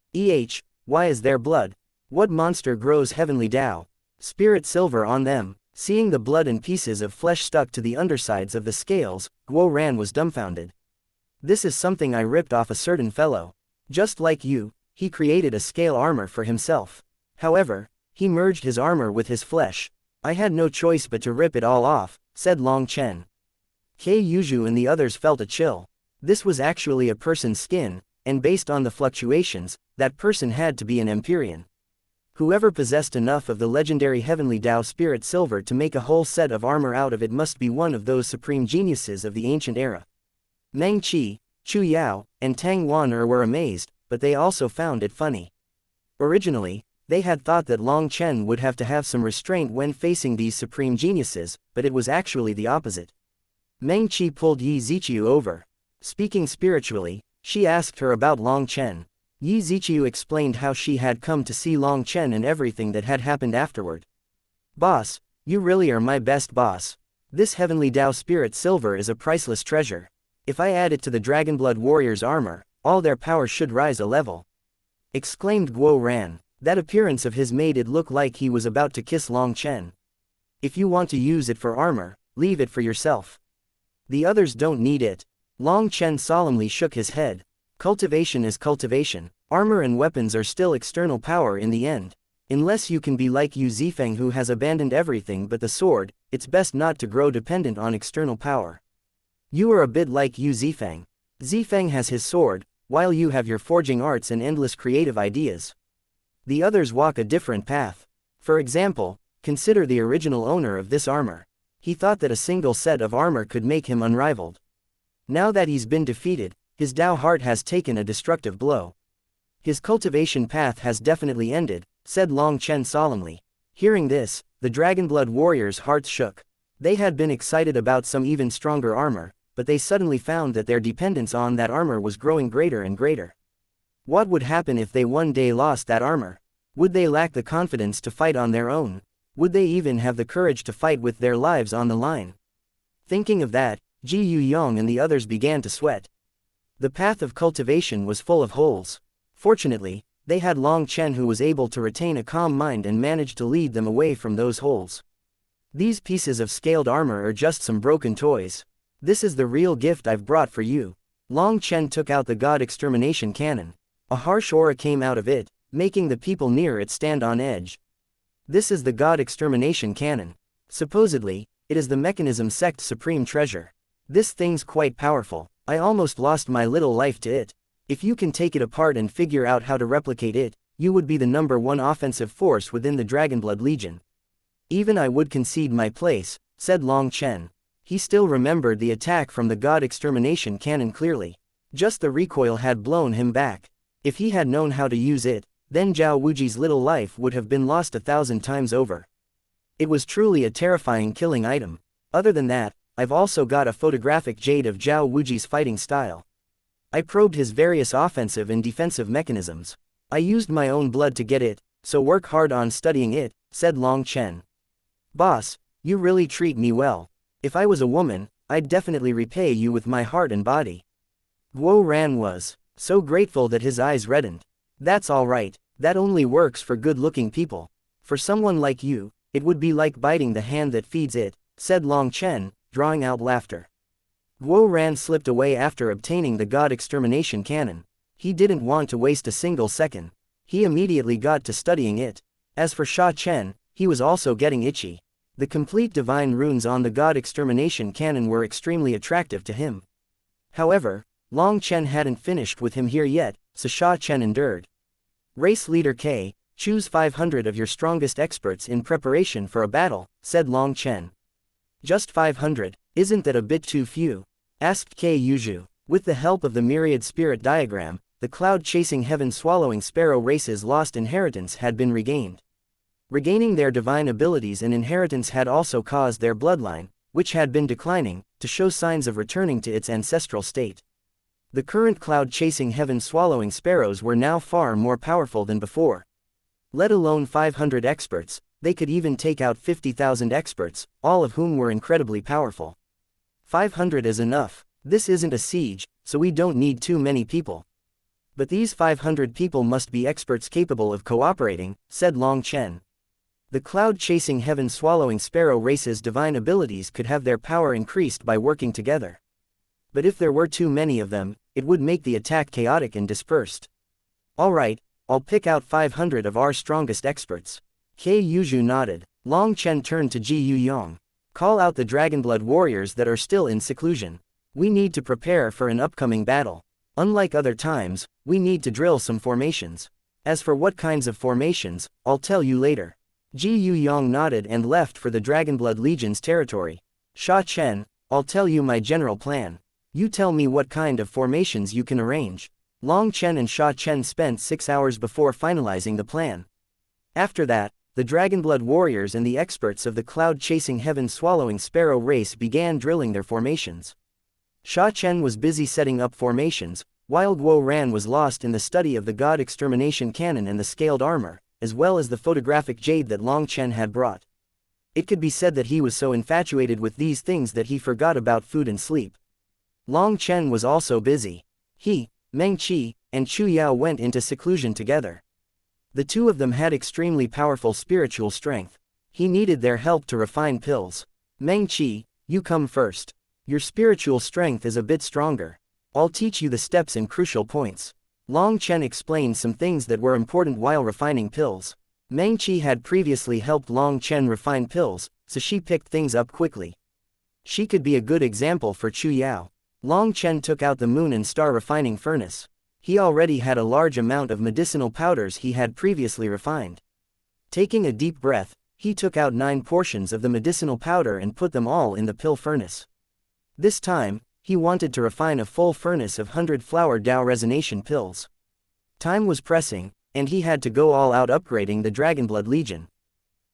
Why is there blood? What monster grows Heavenly Dao? Spirit Silver on them. Seeing the blood and pieces of flesh stuck to the undersides of the scales, Guo Ran was dumbfounded. This is something I ripped off a certain fellow. Just like you, he created a scale armor for himself. However, he merged his armor with his flesh. I had no choice but to rip it all off, said Long Chen. Kei Yuzhu and the others felt a chill. This was actually a person's skin, and based on the fluctuations, that person had to be an Empyrean. Whoever possessed enough of the legendary Heavenly Dao Spirit Silver to make a whole set of armor out of it must be one of those supreme geniuses of the ancient era. Meng Qi, Chu Yao, and Tang Wan'er were amazed, but they also found it funny. Originally, they had thought that Long Chen would have to have some restraint when facing these supreme geniuses, but it was actually the opposite. Meng Qi pulled Yi Ziqiu over. Speaking spiritually, she asked her about Long Chen. Yi Ziqiu explained how she had come to see Long Chen and everything that had happened afterward. Boss, you really are my best boss. This Heavenly Dao Spirit Silver is a priceless treasure. If I add it to the Dragonblood Warriors' armor, all their power should rise a level. Exclaimed Guo Ran. That appearance of his made it look like he was about to kiss Long Chen. If you want to use it for armor, leave it for yourself. The others don't need it. Long Chen solemnly shook his head. Cultivation is cultivation. Armor and weapons are still external power in the end. Unless you can be like Yu Zifeng who has abandoned everything but the sword, it's best not to grow dependent on external power. You are a bit like Yu Zifeng. Zifeng has his sword, while you have your forging arts and endless creative ideas. The others walk a different path. For example, consider the original owner of this armor. He thought that a single set of armor could make him unrivaled. Now that he's been defeated, his Dao heart has taken a destructive blow. His cultivation path has definitely ended, said Long Chen solemnly. Hearing this, the Dragonblood warriors' hearts shook. They had been excited about some even stronger armor, but they suddenly found that their dependence on that armor was growing greater and greater. What would happen if they one day lost that armor? Would they lack the confidence to fight on their own? Would they even have the courage to fight with their lives on the line? Thinking of that, Ji Yuyong and the others began to sweat. The path of cultivation was full of holes. Fortunately, they had Long Chen, who was able to retain a calm mind and managed to lead them away from those holes. These pieces of scaled armor are just some broken toys. This is the real gift I've brought for you. Long Chen took out the God Extermination Cannon. A harsh aura came out of it, making the people near it stand on edge. This is the God Extermination Cannon. Supposedly, it is the Mechanism Sect's supreme treasure. This thing's quite powerful. I almost lost my little life to it. If you can take it apart and figure out how to replicate it, you would be the #1 offensive force within the Dragonblood Legion. Even I would concede my place, said Long Chen. He still remembered the attack from the God Extermination Cannon clearly. Just the recoil had blown him back. If he had known how to use it, then Zhao Wuji's little life would have been lost 1,000 times over. It was truly a terrifying killing item. Other than that, I've also got a photographic jade of Zhao Wuji's fighting style. I probed his various offensive and defensive mechanisms. I used my own blood to get it, so work hard on studying it, said Long Chen. Boss, you really treat me well. If I was a woman, I'd definitely repay you with my heart and body. Guo Ran was so grateful that his eyes reddened. That's all right, that only works for good-looking people. For someone like you, it would be like biting the hand that feeds it, said Long Chen, drawing out laughter. Guo Ran slipped away after obtaining the God Extermination Cannon. He didn't want to waste a single second. He immediately got to studying it. As for Sha Chen, he was also getting itchy. The complete divine runes on the God Extermination Cannon were extremely attractive to him. However, Long Chen hadn't finished with him here yet, so Sha Chen endured. Race Leader K, choose 500 of your strongest experts in preparation for a battle, said Long Chen. Just 500, isn't that a bit too few? Asked K Yuju. With the help of the myriad spirit diagram, the cloud-chasing heaven-swallowing sparrow race's lost inheritance had been regained. Regaining their divine abilities and inheritance had also caused their bloodline, which had been declining, to show signs of returning to its ancestral state. The current cloud-chasing heaven-swallowing sparrows were now far more powerful than before. Let alone 500 experts, they could even take out 50,000 experts, all of whom were incredibly powerful. 500 is enough. This isn't a siege, so we don't need too many people. But these 500 people must be experts capable of cooperating, said Long Chen. The cloud-chasing heaven-swallowing sparrow race's divine abilities could have their power increased by working together. But if there were too many of them, it would make the attack chaotic and dispersed. All right, I'll pick out 500 of our strongest experts. K Yuju nodded. Long Chen turned to Ji Yuyong. Call out the Dragonblood warriors that are still in seclusion. We need to prepare for an upcoming battle. Unlike other times, we need to drill some formations. As for what kinds of formations, I'll tell you later. Ji Yuyong nodded and left for the Dragonblood Legion's territory. Sha Chen, I'll tell you my general plan. You tell me what kind of formations you can arrange. Long Chen and Sha Chen spent 6 hours before finalizing the plan. After that, the Dragonblood warriors and the experts of the cloud-chasing heaven-swallowing sparrow race began drilling their formations. Sha Chen was busy setting up formations, while Guo Ran was lost in the study of the God Extermination Cannon and the scaled armor, as well as the photographic jade that Long Chen had brought. It could be said that he was so infatuated with these things that he forgot about food and sleep. Long Chen was also busy. He, Meng Qi, and Chu Yao went into seclusion together. The two of them had extremely powerful spiritual strength. He needed their help to refine pills. Meng Qi, you come first. Your spiritual strength is a bit stronger. I'll teach you the steps and crucial points. Long Chen explained some things that were important while refining pills. Meng Qi had previously helped Long Chen refine pills, so she picked things up quickly. She could be a good example for Chu Yao. Long Chen took out the moon and star refining furnace. He already had a large amount of medicinal powders he had previously refined. Taking a deep breath, he took out 9 portions of the medicinal powder and put them all in the pill furnace. This time, he wanted to refine a full furnace of 100-flower Dao resonation pills. Time was pressing, and he had to go all out upgrading the Dragonblood Legion.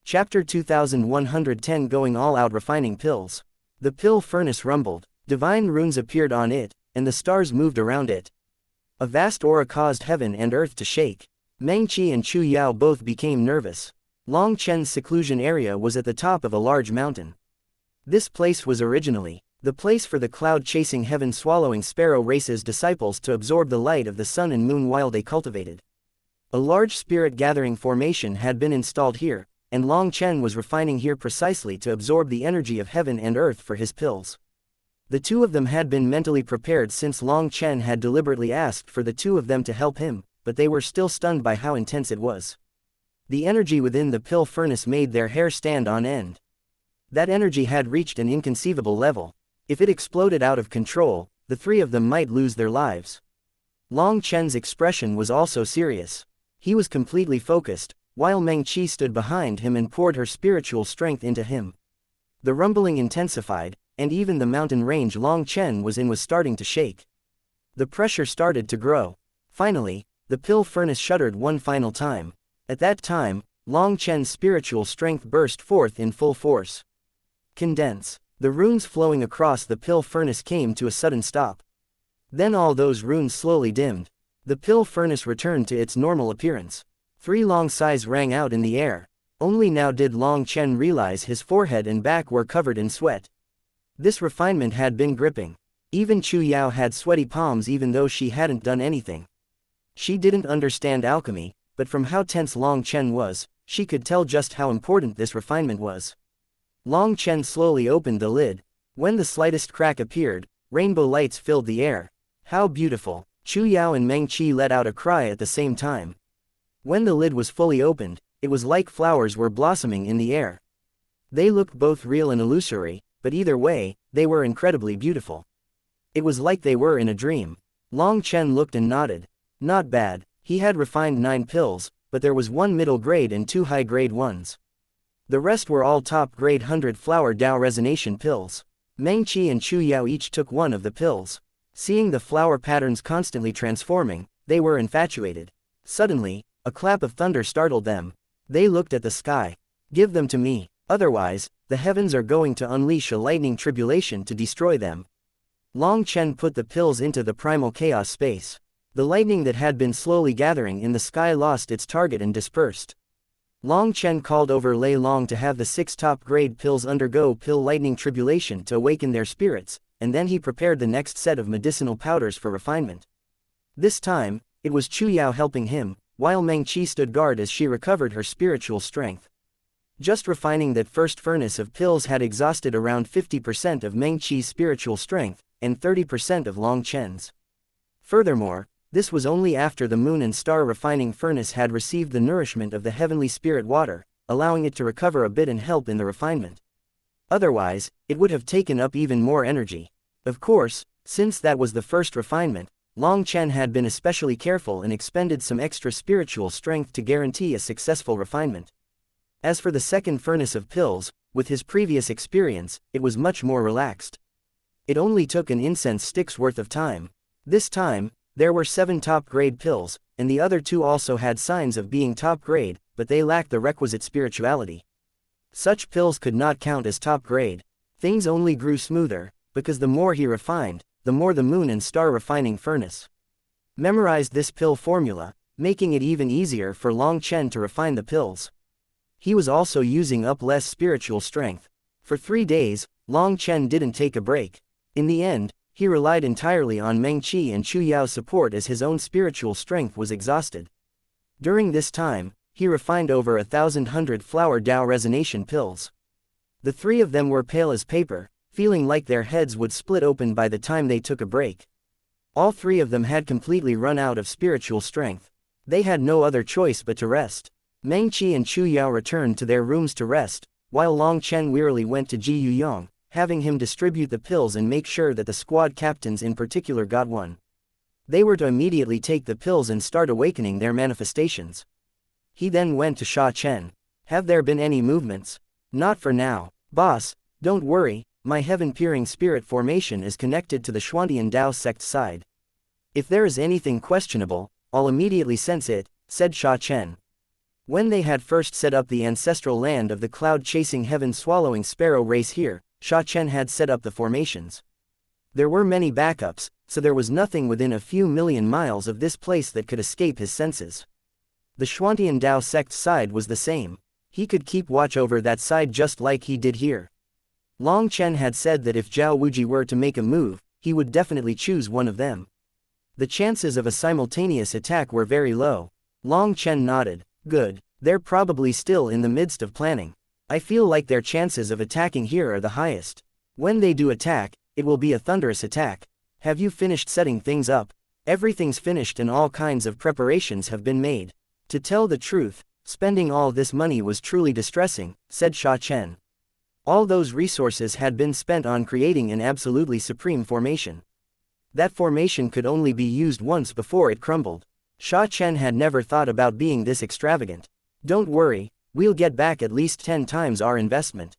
Chapter 2110 Going All Out Refining Pills. The pill furnace rumbled, divine runes appeared on it, and the stars moved around it. A vast aura caused heaven and earth to shake. Meng Qi and Chu Yao both became nervous. Long Chen's seclusion area was at the top of a large mountain. This place was originally the place for the cloud-chasing heaven-swallowing sparrow race's disciples to absorb the light of the sun and moon while they cultivated. A large spirit-gathering formation had been installed here, and Long Chen was refining here precisely to absorb the energy of heaven and earth for his pills. The two of them had been mentally prepared since Long Chen had deliberately asked for the two of them to help him, but they were still stunned by how intense it was. The energy within the pill furnace made their hair stand on end. That energy had reached an inconceivable level. If it exploded out of control, the three of them might lose their lives. Long Chen's expression was also serious. He was completely focused, while Meng Qi stood behind him and poured her spiritual strength into him. The rumbling intensified, and even the mountain range Long Chen was in was starting to shake. The pressure started to grow. Finally, the pill furnace shuddered one final time. At that time, Long Chen's spiritual strength burst forth in full force. Condense. The runes flowing across the pill furnace came to a sudden stop. Then all those runes slowly dimmed. The pill furnace returned to its normal appearance. Three long sighs rang out in the air. Only now did Long Chen realize his forehead and back were covered in sweat. This refinement had been gripping. Even Chu Yao had sweaty palms even though she hadn't done anything. She didn't understand alchemy, but from how tense Long Chen was, she could tell just how important this refinement was. Long Chen slowly opened the lid. When the slightest crack appeared, rainbow lights filled the air. How beautiful! Chu Yao and Meng Qi let out a cry at the same time. When the lid was fully opened, it was like flowers were blossoming in the air. They looked both real and illusory, but either way, they were incredibly beautiful. It was like they were in a dream. Long Chen looked and nodded. Not bad. He had refined 9 pills, but there was 1 middle grade and 2 high grade ones. The rest were all top grade 100-flower Dao resonation pills. Meng Qi and Chu Yao each took 1 of the pills. Seeing the flower patterns constantly transforming, they were infatuated. Suddenly, a clap of thunder startled them. They looked at the sky. Give them to me, otherwise, the heavens are going to unleash a lightning tribulation to destroy them. Long Chen put the pills into the primal chaos space. The lightning that had been slowly gathering in the sky lost its target and dispersed. Long Chen called over Lei Long to have the 6 top-grade pills undergo pill lightning tribulation to awaken their spirits, and then he prepared the next set of medicinal powders for refinement. This time, it was Chu Yao helping him, while Meng Qi stood guard as she recovered her spiritual strength. Just refining that first furnace of pills had exhausted around 50% of Meng Qi's spiritual strength, and 30% of Long Chen's. Furthermore, this was only after the moon and star refining furnace had received the nourishment of the heavenly spirit water, allowing it to recover a bit and help in the refinement. Otherwise, it would have taken up even more energy. Of course, since that was the first refinement, Long Chen had been especially careful and expended some extra spiritual strength to guarantee a successful refinement. As for the second furnace of pills, with his previous experience, it was much more relaxed. It only took an incense stick's worth of time. This time, there were 7 top-grade pills, and the other 2 also had signs of being top-grade, but they lacked the requisite spirituality. Such pills could not count as top-grade. Things only grew smoother, because the more he refined, the more the moon and star refining furnace memorized this pill formula, making it even easier for Long Chen to refine the pills. He was also using up less spiritual strength. For 3 days, Long Chen didn't take a break. In the end, he relied entirely on Meng Qi and Chu Yao's support as his own spiritual strength was exhausted. During this time, he refined over 1,100-flower Dao resonation pills. The 3 of them were pale as paper, feeling like their heads would split open by the time they took a break. All 3 of them had completely run out of spiritual strength. They had no other choice but to rest. Meng Qi and Chu Yao returned to their rooms to rest, while Long Chen wearily went to Ji Yuyong, having him distribute the pills and make sure that the squad captains in particular got one. They were to immediately take the pills and start awakening their manifestations. He then went to Sha Chen. Have there been any movements? Not for now. Boss, don't worry, my heaven-peering spirit formation is connected to the Xuantian Dao sect side. If there is anything questionable, I'll immediately sense it, said Sha Chen. When they had first set up the ancestral land of the cloud-chasing heaven-swallowing sparrow race here, Sha Chen had set up the formations. There were many backups, so there was nothing within a few million miles of this place that could escape his senses. The Xuantian Dao sect's side was the same. He could keep watch over that side just like he did here. Long Chen had said that if Zhao Wuji were to make a move, he would definitely choose one of them. The chances of a simultaneous attack were very low. Long Chen nodded. Good. They're probably still in the midst of planning. I feel like their chances of attacking here are the highest. When they do attack, it will be a thunderous attack. Have you finished setting things up? Everything's finished and all kinds of preparations have been made. To tell the truth, spending all this money was truly distressing, said Sha Chen. All those resources had been spent on creating an absolutely supreme formation. That formation could only be used once before it crumbled. Sha Chen had never thought about being this extravagant. Don't worry, we'll get back at least 10 times our investment.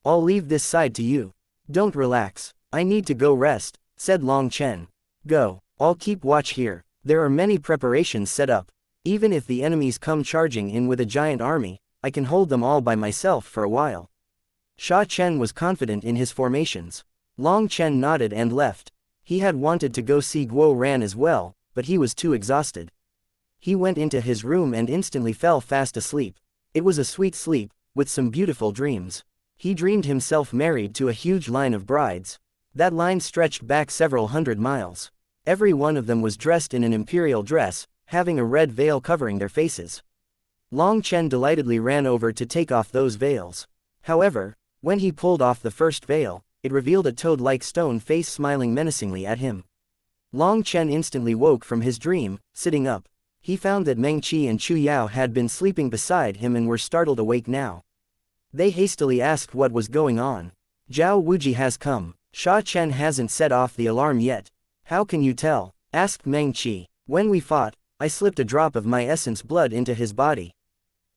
I'll leave this side to you. Don't relax. I need to go rest, said Long Chen. Go. I'll keep watch here. There are many preparations set up. Even if the enemies come charging in with a giant army, I can hold them all by myself for a while. Sha Chen was confident in his formations. Long Chen nodded and left. He had wanted to go see Guo Ran as well, but he was too exhausted. He went into his room and instantly fell fast asleep. It was a sweet sleep, with some beautiful dreams. He dreamed himself married to a huge line of brides. That line stretched back several hundred miles. Every one of them was dressed in an imperial dress, having a red veil covering their faces. Long Chen delightedly ran over to take off those veils. However, when he pulled off the first veil, it revealed a toad-like stone face smiling menacingly at him. Long Chen instantly woke from his dream, sitting up. He found that Meng Qi and Chu Yao had been sleeping beside him and were startled awake now. They hastily asked what was going on. Zhao Wuji has come. Sha Chen hasn't set off the alarm yet. How can you tell? Asked Meng Qi. When we fought, I slipped a drop of my essence blood into his body.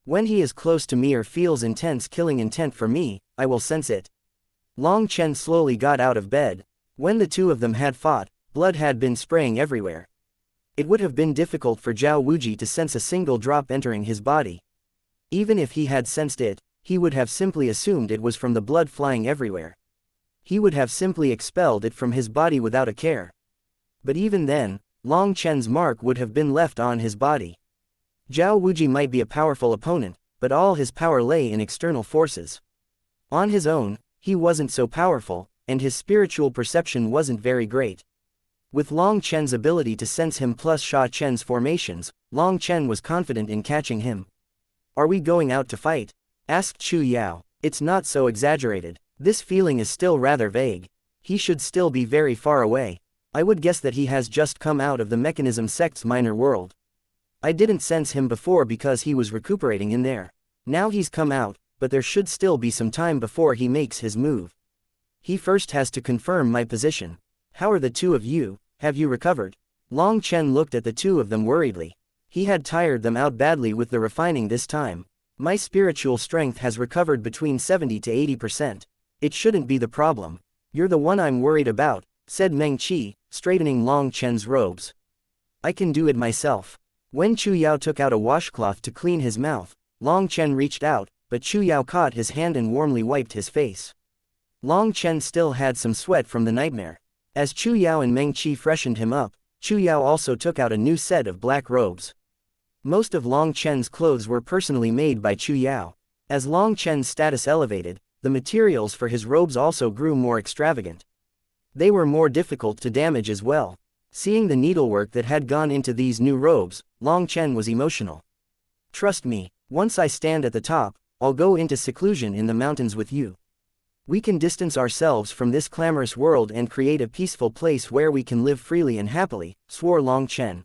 When he is close to me or feels intense killing intent for me, I will sense it. Long Chen slowly got out of bed. When the two of them had fought, blood had been spraying everywhere. It would have been difficult for Zhao Wuji to sense a single drop entering his body. Even if he had sensed it, he would have simply assumed it was from the blood flying everywhere. He would have simply expelled it from his body without a care. But even then, Long Chen's mark would have been left on his body. Zhao Wuji might be a powerful opponent, but all his power lay in external forces. On his own, he wasn't so powerful, and his spiritual perception wasn't very great. With Long Chen's ability to sense him plus Sha Chen's formations, Long Chen was confident in catching him. Are we going out to fight? Asked Chu Yao. It's not so exaggerated. This feeling is still rather vague. He should still be very far away. I would guess that he has just come out of the mechanism sect's minor world. I didn't sense him before because he was recuperating in there. Now he's come out, but there should still be some time before he makes his move. He first has to confirm my position. How are the two of you? Have you recovered? Long Chen looked at the two of them worriedly. He had tired them out badly with the refining this time. My spiritual strength has recovered between 70 to 80%. It shouldn't be the problem. You're the one I'm worried about, said Meng Qi, straightening Long Chen's robes. I can do it myself. When Chu Yao took out a washcloth to clean his mouth, Long Chen reached out, but Chu Yao caught his hand and warmly wiped his face. Long Chen still had some sweat from the nightmare. As Chu Yao and Meng Qi freshened him up, Chu Yao also took out a new set of black robes. Most of Long Chen's clothes were personally made by Chu Yao. As Long Chen's status elevated, the materials for his robes also grew more extravagant. They were more difficult to damage as well. Seeing the needlework that had gone into these new robes, Long Chen was emotional. Trust me, once I stand at the top, I'll go into seclusion in the mountains with you. We can distance ourselves from this clamorous world and create a peaceful place where we can live freely and happily, swore Long Chen.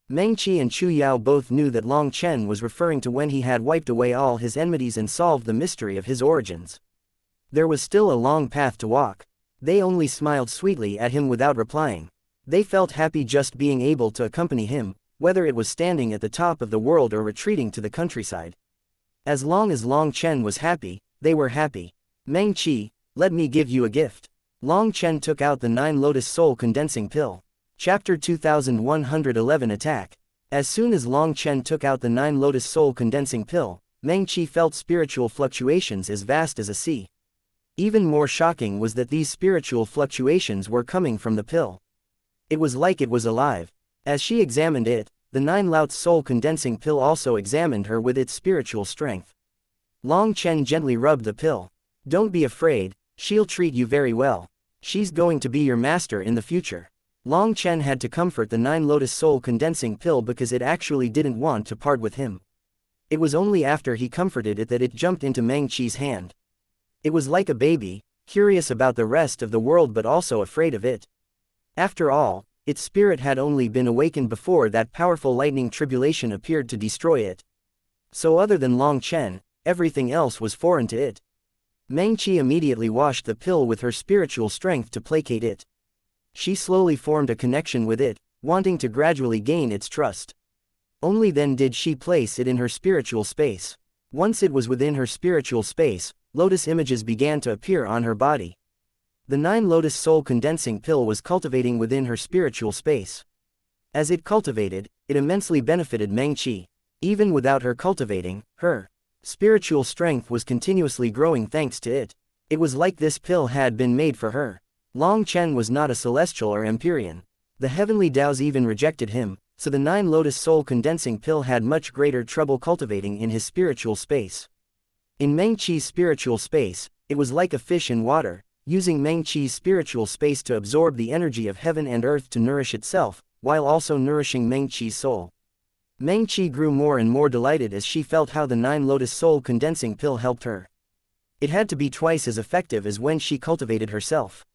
Meng Qi and Chu Yao both knew that Long Chen was referring to when he had wiped away all his enmities and solved the mystery of his origins. There was still a long path to walk. They only smiled sweetly at him without replying. They felt happy just being able to accompany him, whether it was standing at the top of the world or retreating to the countryside. As long as Long Chen was happy, they were happy. Meng Qi, let me give you a gift. Long Chen took out the 9 Lotus Soul Condensing Pill. Chapter 2111 Attack. As soon as Long Chen took out the 9 lotus soul condensing pill, Meng Qi felt spiritual fluctuations as vast as a sea. Even more shocking was that these spiritual fluctuations were coming from the pill. It was like it was alive. As she examined it, the 9 lotus soul condensing pill also examined her with its spiritual strength. Long Chen gently rubbed the pill. "Don't be afraid, she'll treat you very well. She's going to be your master in the future." Long Chen had to comfort the 9 lotus soul condensing pill because it actually didn't want to part with him. It was only after he comforted it that it jumped into Meng Qi's hand. It was like a baby, curious about the rest of the world but also afraid of it. After all, its spirit had only been awakened before that powerful lightning tribulation appeared to destroy it. So other than Long Chen, everything else was foreign to it. Meng Qi immediately washed the pill with her spiritual strength to placate it. She slowly formed a connection with it, wanting to gradually gain its trust. Only then did she place it in her spiritual space. Once it was within her spiritual space, lotus images began to appear on her body. The 9 lotus soul condensing pill was cultivating within her spiritual space. As it cultivated, it immensely benefited Meng Qi. Even without her cultivating, her spiritual strength was continuously growing thanks to it. It was like this pill had been made for her. Long Chen was not a celestial or Empyrean. The heavenly Tao's even rejected him, so the 9 lotus soul condensing pill had much greater trouble cultivating in his spiritual space. In Meng Qi's spiritual space, it was like a fish in water, using Meng Qi's spiritual space to absorb the energy of heaven and earth to nourish itself, while also nourishing Meng Qi's soul. Meng Qi grew more and more delighted as she felt how the 9 lotus soul condensing pill helped her. It had to be twice as effective as when she cultivated herself.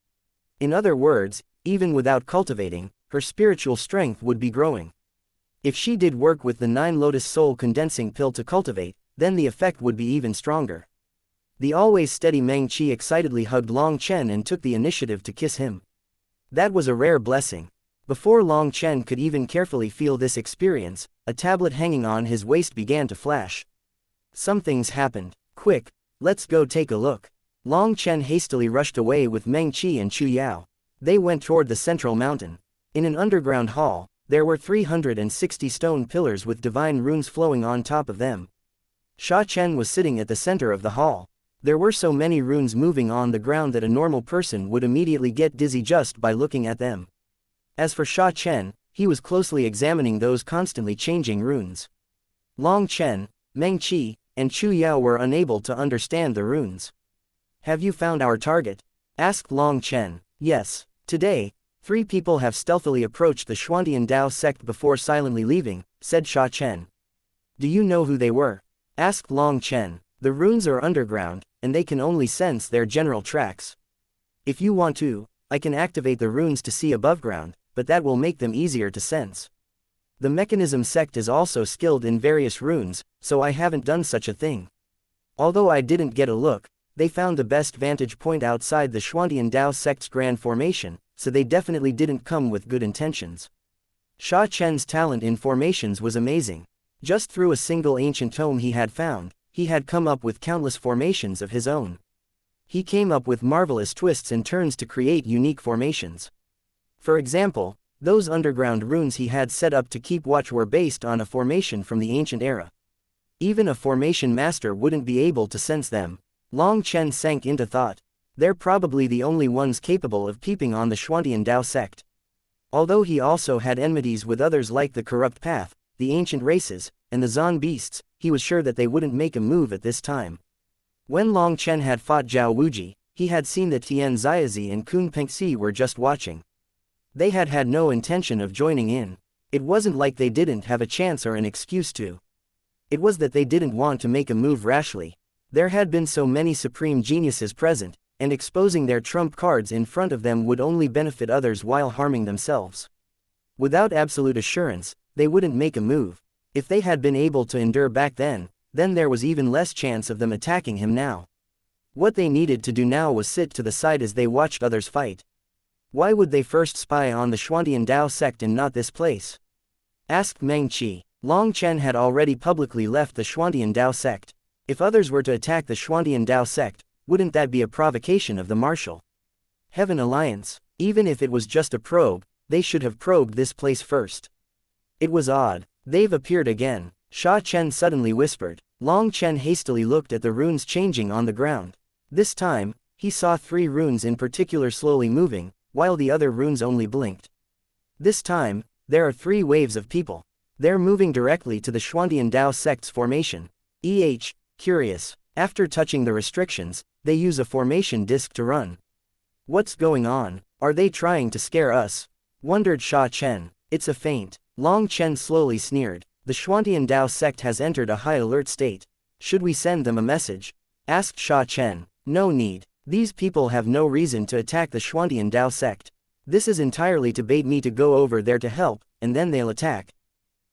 In other words, even without cultivating, her spiritual strength would be growing. If she did work with the 9 lotus soul condensing pill to cultivate, then the effect would be even stronger. The always steady Meng Qi excitedly hugged Long Chen and took the initiative to kiss him. That was a rare blessing. Before Long Chen could even carefully feel this experience, a tablet hanging on his waist began to flash. Something's happened. Quick, let's go take a look. Long Chen hastily rushed away with Meng Qi and Chu Yao. They went toward the central mountain. In an underground hall, there were 360 stone pillars with divine runes flowing on top of them. Sha Chen was sitting at the center of the hall. There were so many runes moving on the ground that a normal person would immediately get dizzy just by looking at them. As for Sha Chen, he was closely examining those constantly changing runes. Long Chen, Meng Qi, and Chu Yao were unable to understand the runes. "Have you found our target?" asked Long Chen. "Yes. Today, 3 people have stealthily approached the Xuantian Dao sect before silently leaving," said Sha Chen. "Do you know who they were?" asked Long Chen. "The runes are underground, and they can only sense their general tracks. If you want to, I can activate the runes to see above ground, but that will make them easier to sense. The mechanism sect is also skilled in various runes, so I haven't done such a thing. Although I didn't get a look, they found the best vantage point outside the Xuantian Dao sect's grand formation, so they definitely didn't come with good intentions." Sha Chen's talent in formations was amazing. Just through a single ancient tome he had found, he had come up with countless formations of his own. He came up with marvelous twists and turns to create unique formations. For example, those underground runes he had set up to keep watch were based on a formation from the ancient era. Even a formation master wouldn't be able to sense them. Long Chen sank into thought. They're probably the only ones capable of peeping on the Xuantian Dao sect. Although he also had enmities with others like the Corrupt Path, the ancient races, and the Zan beasts, he was sure that they wouldn't make a move at this time. When Long Chen had fought Zhao Wuji, he had seen that Tian Xiazi and Kun Pengxi were just watching. They had had no intention of joining in. It wasn't like they didn't have a chance or an excuse to. It was that they didn't want to make a move rashly. There had been so many supreme geniuses present, and exposing their trump cards in front of them would only benefit others while harming themselves. Without absolute assurance, they wouldn't make a move. If they had been able to endure back then there was even less chance of them attacking him now. What they needed to do now was sit to the side as they watched others fight. Why would they first spy on the Xuantian Dao sect and not this place? Asked Meng Qi. Long Chen had already publicly left the Xuantian Dao sect. If others were to attack the Xuantian Dao sect, wouldn't that be a provocation of the Martial Heaven Alliance? Even if it was just a probe, they should have probed this place first. It was odd. They've appeared again, Sha Chen suddenly whispered. Long Chen hastily looked at the runes changing on the ground. This time, he saw 3 runes in particular slowly moving, while the other runes only blinked. This time, there are 3 waves of people. They're moving directly to the Xuantian Dao sect's formation. Curious. After touching the restrictions, they use a formation disc to run. What's going on? Are they trying to scare us? Wondered Sha Chen. It's a feint. Long Chen slowly sneered. The Xuantian Dao sect has entered a high alert state. Should we send them a message? Asked Sha Chen. No need. These people have no reason to attack the Xuantian Dao sect. This is entirely to bait me to go over there to help, and then they'll attack.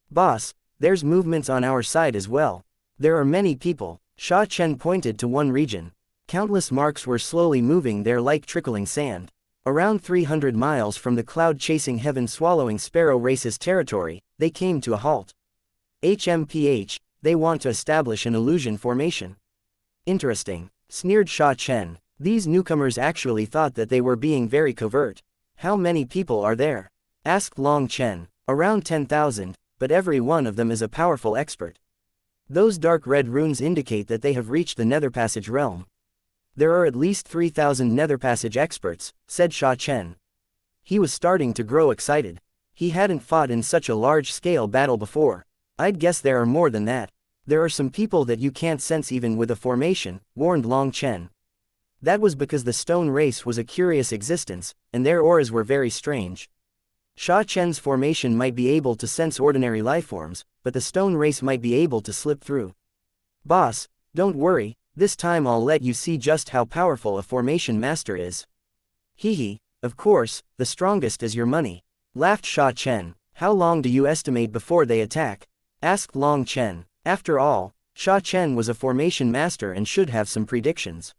Boss, there's movements on our side as well. There are many people. Sha Chen pointed to one region. Countless marks were slowly moving there like trickling sand. Around 300 miles from the cloud-chasing heaven-swallowing sparrow race's territory, they came to a halt. They want to establish an illusion formation. Interesting, sneered Sha Chen. These newcomers actually thought that they were being very covert. How many people are there? Asked Long Chen. Around 10,000, but every one of them is a powerful expert. Those dark red runes indicate that they have reached the Netherpassage realm. There are at least 3,000 Netherpassage experts, said Sha Chen. He was starting to grow excited. He hadn't fought in such a large-scale battle before. I'd guess there are more than that. There are some people that you can't sense even with a formation, warned Long Chen. That was because the stone race was a curious existence, and their auras were very strange. Sha Chen's formation might be able to sense ordinary lifeforms, but the stone race might be able to slip through. Boss, don't worry, this time I'll let you see just how powerful a formation master is. Hehe, of course, the strongest is your money, laughed Sha Chen. How long do you estimate before they attack? Asked Long Chen. After all, Sha Chen was a formation master and should have some predictions.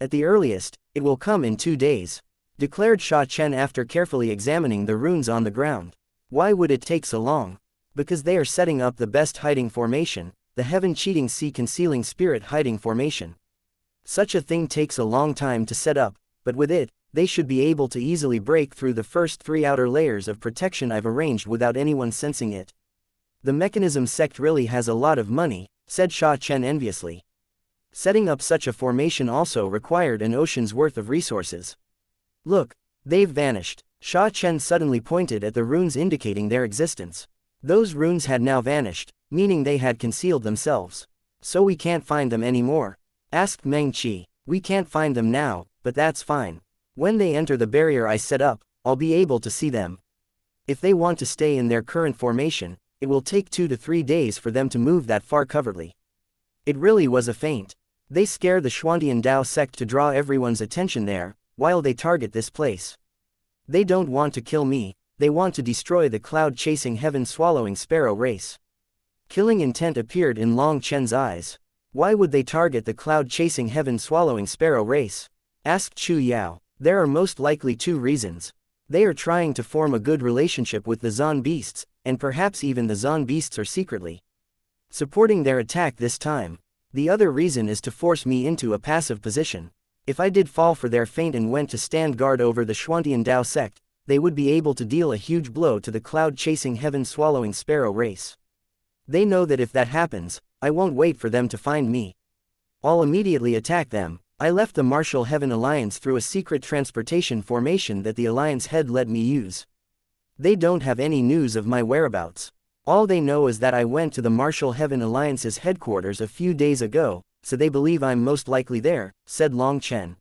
At the earliest, it will come in 2 days, declared Sha Chen after carefully examining the runes on the ground. Why would it take so long? Because they are setting up the best hiding formation, the heaven-cheating sea-concealing spirit hiding formation. Such a thing takes a long time to set up, but with it, they should be able to easily break through the first 3 outer layers of protection I've arranged without anyone sensing it. The mechanism sect really has a lot of money, said Sha Chen enviously. Setting up such a formation also required an ocean's worth of resources. Look, they've vanished. Sha Chen suddenly pointed at the runes indicating their existence. Those runes had now vanished, meaning they had concealed themselves. So we can't find them anymore? Asked Meng Qi. We can't find them now, but that's fine. When they enter the barrier I set up, I'll be able to see them. If they want to stay in their current formation, it will take 2 to 3 days for them to move that far covertly. It really was a feint. They scare the Xuantian Dao sect to draw everyone's attention there, while they target this place. They don't want to kill me, they want to destroy the cloud-chasing heaven-swallowing sparrow race. Killing intent appeared in Long Chen's eyes. Why would they target the cloud-chasing heaven-swallowing sparrow race? Asked Chu Yao. There are most likely 2 reasons. They are trying to form a good relationship with the Zon beasts, and perhaps even the Zon beasts are secretly supporting their attack this time. The other reason is to force me into a passive position. If I did fall for their feint and went to stand guard over the Xuantian Dao sect, they would be able to deal a huge blow to the cloud-chasing heaven-swallowing sparrow race. They know that if that happens, I won't wait for them to find me. I'll immediately attack them. I left the Martial Heaven Alliance through a secret transportation formation that the Alliance head let me use. They don't have any news of my whereabouts. All they know is that I went to the Martial Heaven Alliance's headquarters a few days ago, so they believe I'm most likely there, said Long Chen.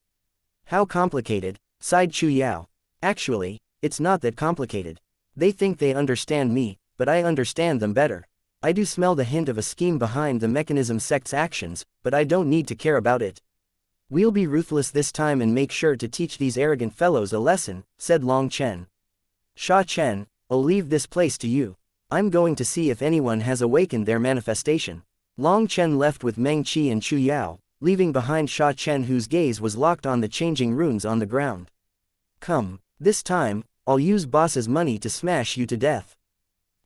How complicated, sighed Chu Yao. Actually, it's not that complicated. They think they understand me, but I understand them better. I do smell the hint of a scheme behind the mechanism sect's actions, but I don't need to care about it. We'll be ruthless this time and make sure to teach these arrogant fellows a lesson, said Long Chen. Sha Chen, I'll leave this place to you. I'm going to see if anyone has awakened their manifestation. Long Chen left with Meng Qi and Chu Yao, leaving behind Sha Chen whose gaze was locked on the changing runes on the ground. Come, this time, I'll use boss's money to smash you to death.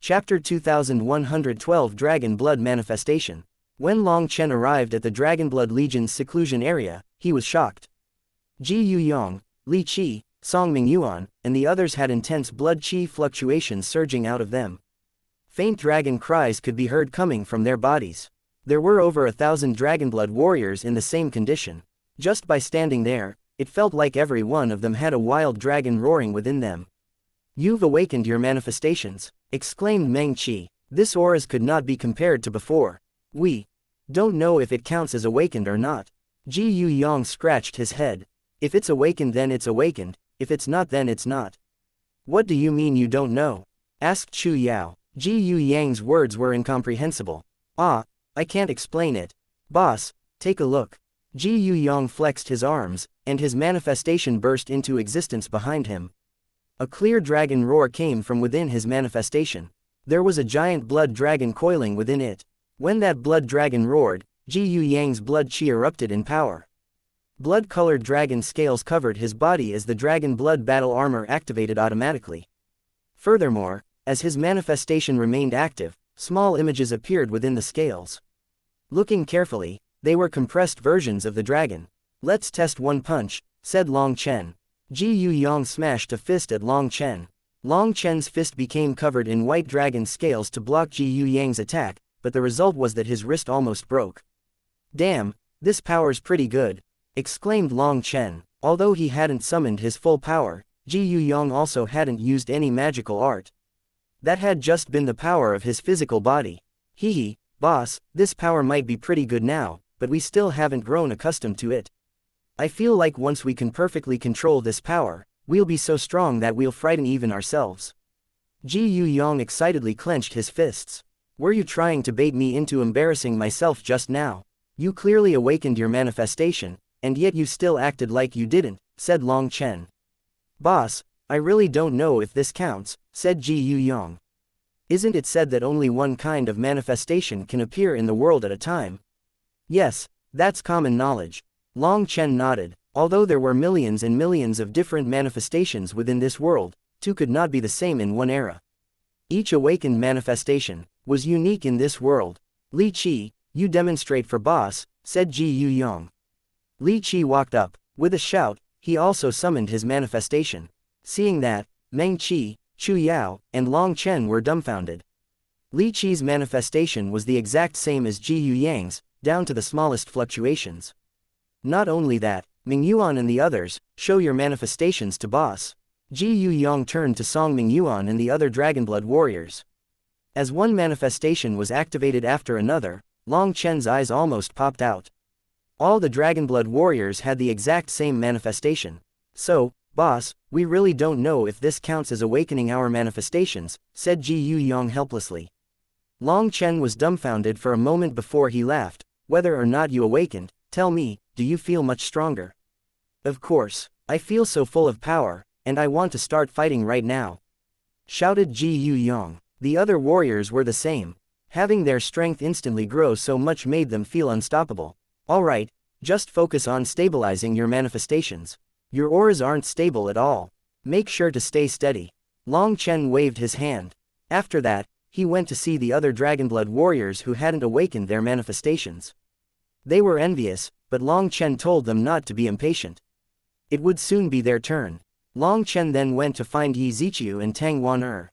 Chapter 2112 Dragon Blood Manifestation. When Long Chen arrived at the Dragonblood Legion's seclusion area, he was shocked. Ji Yuyong, Li Qi, Song Mingyuan, and the others had intense blood qi fluctuations surging out of them. Faint dragon cries could be heard coming from their bodies. There were over 1,000 dragonblood warriors in the same condition. Just by standing there, it felt like every one of them had a wild dragon roaring within them. "You've awakened your manifestations," exclaimed Meng Qi. "This auras could not be compared to before. We don't know if it counts as awakened or not." Ji Yu Yang scratched his head. "If it's awakened then it's awakened, if it's not then it's not." "What do you mean you don't know?" asked Chu Yao. Ji Yu Yang's words were incomprehensible. I can't explain it. Boss, take a look." Ji Yu Yang flexed his arms, and his manifestation burst into existence behind him. A clear dragon roar came from within his manifestation. There was a giant blood dragon coiling within it. When that blood dragon roared, Ji Yu Yang's blood qi erupted in power. Blood-colored dragon scales covered his body as the dragon blood battle armor activated automatically. Furthermore, as his manifestation remained active, small images appeared within the scales. Looking carefully, they were compressed versions of the dragon. "Let's test one punch," said Long Chen. Ji Yu Yang smashed a fist at Long Chen. Long Chen's fist became covered in white dragon scales to block Ji Yu Yang's attack, but the result was that his wrist almost broke. "Damn, this power's pretty good," exclaimed Long Chen. Although he hadn't summoned his full power, Ji Yu Yang also hadn't used any magical art. That had just been the power of his physical body. Hee, boss, this power might be pretty good now, but we still haven't grown accustomed to it. I feel like once we can perfectly control this power, we'll be so strong that we'll frighten even ourselves." Ji Yu Yang excitedly clenched his fists. "Were you trying to bait me into embarrassing myself just now? You clearly awakened your manifestation, and yet you still acted like you didn't," said Long Chen. "Boss, I really don't know if this counts," said Ji Yu Yang. "Isn't it said that only one kind of manifestation can appear in the world at a time?" "Yes, that's common knowledge." Long Chen nodded. Although there were millions and millions of different manifestations within this world, two could not be the same in one era. Each awakened manifestation was unique in this world. "Li Qi, you demonstrate for boss," said Ji Yu Yang. Li Qi walked up. With a shout, he also summoned his manifestation. Seeing that, Meng Qi, Chu Yao, and Long Chen were dumbfounded. Li Qi's manifestation was the exact same as Ji Yu Yang's, down to the smallest fluctuations. Not only that, Ming Yuan and the others, show your manifestations to boss. Ji Yu Yang turned to Song Ming Yuan and the other Dragonblood warriors. As one manifestation was activated after another, Long Chen's eyes almost popped out. All the Dragonblood warriors had the exact same manifestation. "So, boss, we really don't know if this counts as awakening our manifestations," said Ji Yu Yang helplessly. Long Chen was dumbfounded for a moment before he laughed. "Whether or not you awakened, tell me, do you feel much stronger?" "Of course, I feel so full of power, and I want to start fighting right now," shouted Ji Yu Yang. The other warriors were the same. Having their strength instantly grow so much made them feel unstoppable. "All right, just focus on stabilizing your manifestations. Your auras aren't stable at all. Make sure to stay steady." Long Chen waved his hand. After that, he went to see the other Dragonblood warriors who hadn't awakened their manifestations. They were envious, but Long Chen told them not to be impatient. It would soon be their turn. Long Chen then went to find Yi Ziqiu and Tang Wan.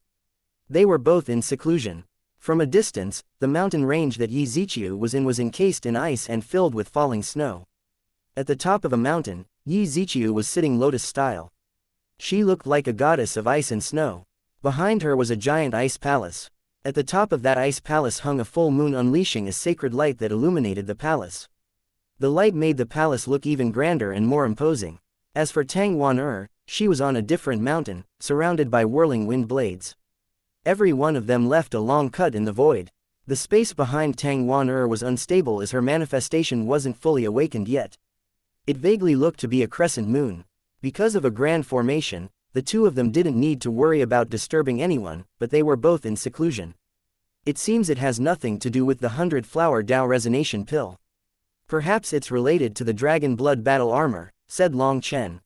They were both in seclusion. From a distance, the mountain range that Yi Ziqiu was in was encased in ice and filled with falling snow. At the top of a mountain, Yi Ziqiu was sitting lotus-style. She looked like a goddess of ice and snow. Behind her was a giant ice palace. At the top of that ice palace hung a full moon unleashing a sacred light that illuminated the palace. The light made the palace look even grander and more imposing. As for Tang Wan, she was on a different mountain, surrounded by whirling wind blades. Every one of them left a long cut in the void. The space behind Tang Wan was unstable as her manifestation wasn't fully awakened yet. It vaguely looked to be a crescent moon. Because of a grand formation, the two of them didn't need to worry about disturbing anyone, but they were both in seclusion. It seems it has nothing to do with the 100-flower Dao resonation pill. Perhaps it's related to the dragon blood battle armor, said Long Chen.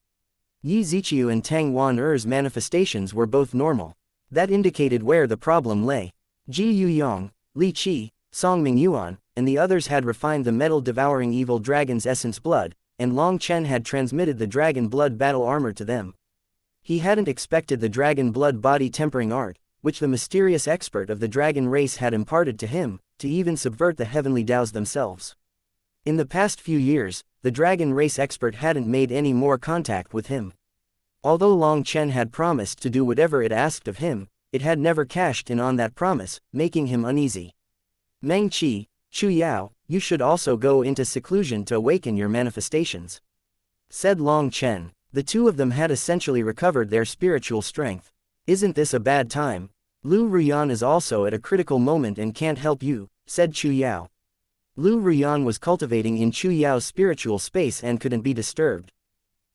Yi Ziqiu and Tang Wan's manifestations were both normal. That indicated where the problem lay. Ji Yu Yang, Li Qi, Song Ming Yuan, and the others had refined the metal-devouring evil dragon's essence blood, and Long Chen had transmitted the dragon blood battle armor to them. He hadn't expected the dragon blood body tempering art, which the mysterious expert of the dragon race had imparted to him, to even subvert the heavenly Taos themselves. In the past few years, the dragon race expert hadn't made any more contact with him. Although Long Chen had promised to do whatever it asked of him, it had never cashed in on that promise, making him uneasy. Meng Qi, Chu Yao, you should also go into seclusion to awaken your manifestations, said Long Chen. The two of them had essentially recovered their spiritual strength. Isn't this a bad time? Lu Ruyan is also at a critical moment and can't help you, said Chu Yao. Lu Ruyan was cultivating in Chu Yao's spiritual space and couldn't be disturbed.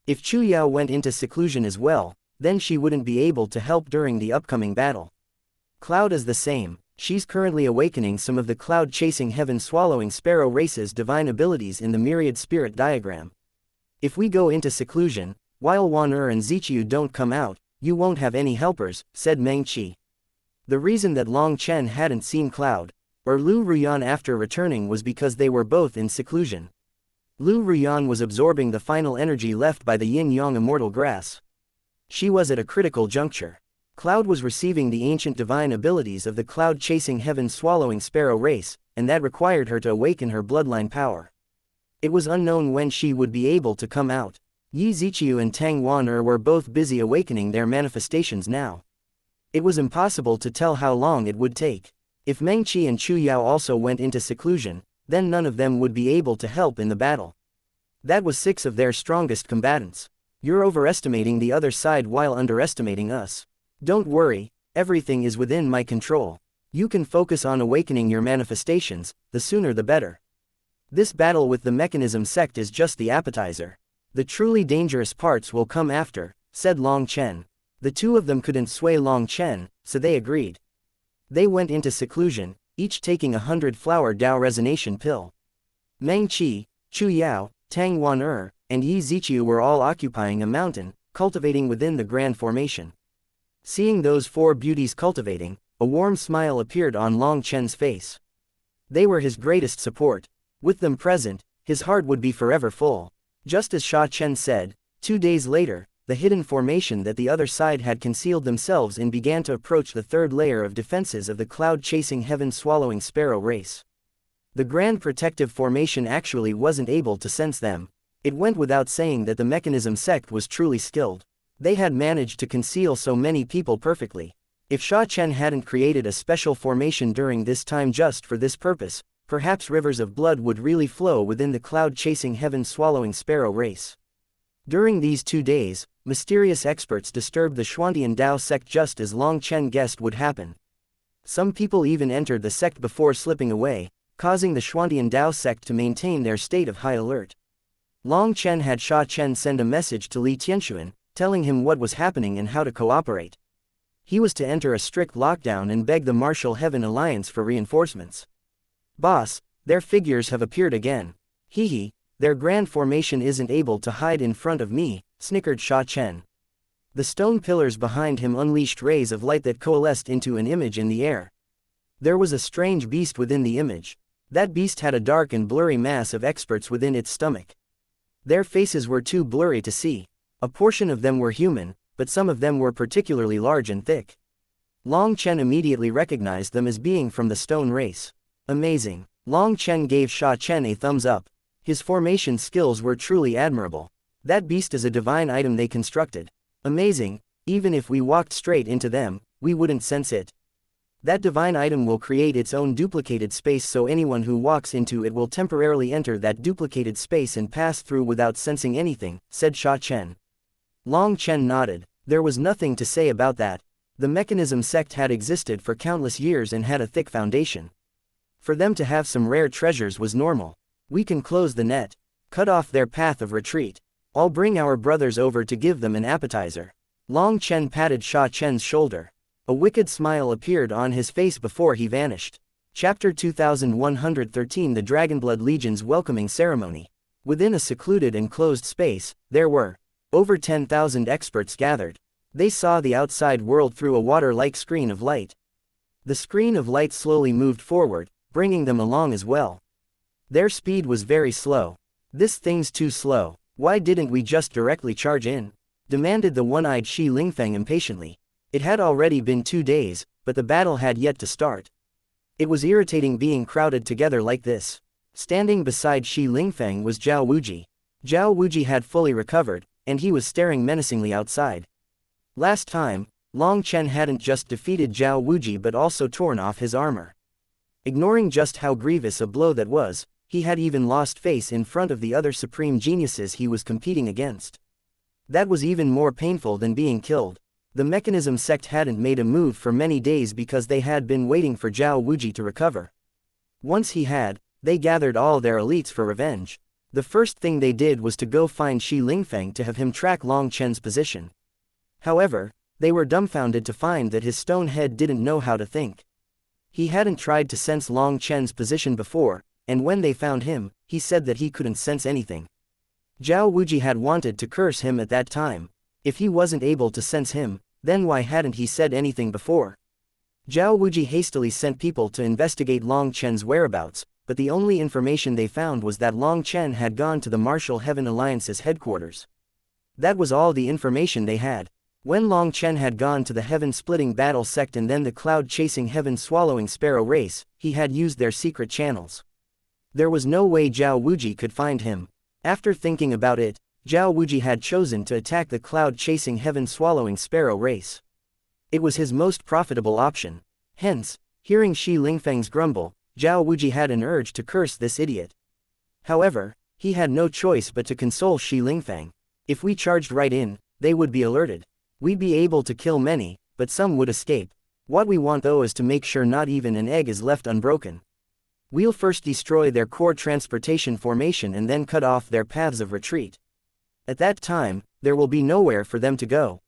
If Chu Yao went into seclusion as well, then she wouldn't be able to help during the upcoming battle. Cloud is the same. She's currently awakening some of the cloud-chasing heaven-swallowing sparrow race's divine abilities in the myriad spirit diagram. If we go into seclusion, while Wan and Ziqiu don't come out, you won't have any helpers, said Meng Qi. The reason that Long Chen hadn't seen Cloud, or Lu Ruyan after returning was because they were both in seclusion. Lu Ruyan was absorbing the final energy left by the yin-yang immortal grass. She was at a critical juncture. Cloud was receiving the ancient divine abilities of the cloud-chasing heaven-swallowing sparrow race, and that required her to awaken her bloodline power. It was unknown when she would be able to come out. Yi Ziqiu and Tang Wan were both busy awakening their manifestations now. It was impossible to tell how long it would take. If Meng Qi and Chu Yao also went into seclusion, then none of them would be able to help in the battle. That was 6 of their strongest combatants. You're overestimating the other side while underestimating us. Don't worry, everything is within my control. You can focus on awakening your manifestations, the sooner the better. This battle with the mechanism sect is just the appetizer. The truly dangerous parts will come after, said Long Chen. The two of them couldn't sway Long Chen, so they agreed. They went into seclusion, each taking 100 flower Dao resonation pill. Meng Qi, Chu Yao, Tang Wan and Yi Ziqiu were all occupying a mountain, cultivating within the grand formation. Seeing those 4 beauties cultivating, a warm smile appeared on Long Chen's face. They were his greatest support. With them present, his heart would be forever full. Just as Sha Chen said, 2 days later, the hidden formation that the other side had concealed themselves in began to approach the 3rd layer of defenses of the cloud-chasing heaven-swallowing sparrow race. The grand protective formation actually wasn't able to sense them. It went without saying that the mechanism sect was truly skilled. They had managed to conceal so many people perfectly. If Sha Chen hadn't created a special formation during this time just for this purpose, perhaps rivers of blood would really flow within the cloud-chasing heaven-swallowing sparrow race. During these 2 days, mysterious experts disturbed the Xuantian Dao sect just as Long Chen guessed would happen. Some people even entered the sect before slipping away, causing the Xuantian Dao sect to maintain their state of high alert. Long Chen had Sha Chen send a message to Li Tianxuan, telling him what was happening and how to cooperate. He was to enter a strict lockdown and beg the Martial Heaven Alliance for reinforcements. Boss, their figures have appeared again. Hee, their grand formation isn't able to hide in front of me, snickered Sha Chen. The stone pillars behind him unleashed rays of light that coalesced into an image in the air. There was a strange beast within the image. That beast had a dark and blurry mass of experts within its stomach. Their faces were too blurry to see. A portion of them were human, but some of them were particularly large and thick. Long Chen immediately recognized them as being from the stone race. Amazing. Long Chen gave Sha Chen a thumbs up. His formation skills were truly admirable. That beast is a divine item they constructed. Amazing, even if we walked straight into them, we wouldn't sense it. That divine item will create its own duplicated space so anyone who walks into it will temporarily enter that duplicated space and pass through without sensing anything, said Sha Chen. Long Chen nodded. There was nothing to say about that. The mechanism sect had existed for countless years and had a thick foundation. For them to have some rare treasures was normal. We can close the net. Cut off their path of retreat. I'll bring our brothers over to give them an appetizer. Long Chen patted Sha Chen's shoulder. A wicked smile appeared on his face before he vanished. Chapter 2113 The Dragonblood Legion's Welcoming Ceremony. Within a secluded and closed space, there were over 10,000 experts gathered. They saw the outside world through a water-like screen of light. The screen of light slowly moved forward, bringing them along as well. Their speed was very slow. This thing's too slow. Why didn't we just directly charge in? Demanded the one-eyed Shi Lingfeng impatiently. It had already been 2 days, but the battle had yet to start. It was irritating being crowded together like this. Standing beside Shi Lingfeng was Zhao Wuji. Zhao Wuji had fully recovered, and he was staring menacingly outside. Last time, Long Chen hadn't just defeated Zhao Wuji but also torn off his armor. Ignoring just how grievous a blow that was, he had even lost face in front of the other supreme geniuses he was competing against. That was even more painful than being killed. The mechanism sect hadn't made a move for many days because they had been waiting for Zhao Wuji to recover. Once he had, they gathered all their elites for revenge. The first thing they did was to go find Shi Lingfeng to have him track Long Chen's position. However, they were dumbfounded to find that his stone head didn't know how to think. He hadn't tried to sense Long Chen's position before, and when they found him, he said that he couldn't sense anything. Zhao Wuji had wanted to curse him at that time. If he wasn't able to sense him, then why hadn't he said anything before? Zhao Wuji hastily sent people to investigate Long Chen's whereabouts, but the only information they found was that Long Chen had gone to the Martial Heaven Alliance's headquarters. That was all the information they had. When Long Chen had gone to the Heaven-Splitting Battle Sect and then the Cloud-Chasing Heaven-Swallowing Sparrow race, he had used their secret channels. There was no way Zhao Wuji could find him. After thinking about it, Zhao Wuji had chosen to attack the Cloud-Chasing Heaven-Swallowing Sparrow race. It was his most profitable option. Hence, hearing Shi Lingfeng's grumble, Zhao Wuji had an urge to curse this idiot. However, he had no choice but to console Shi Lingfeng. If we charged right in, they would be alerted. We'd be able to kill many, but some would escape. What we want though is to make sure not even an egg is left unbroken. We'll first destroy their core transportation formation and then cut off their paths of retreat. At that time, there will be nowhere for them to go.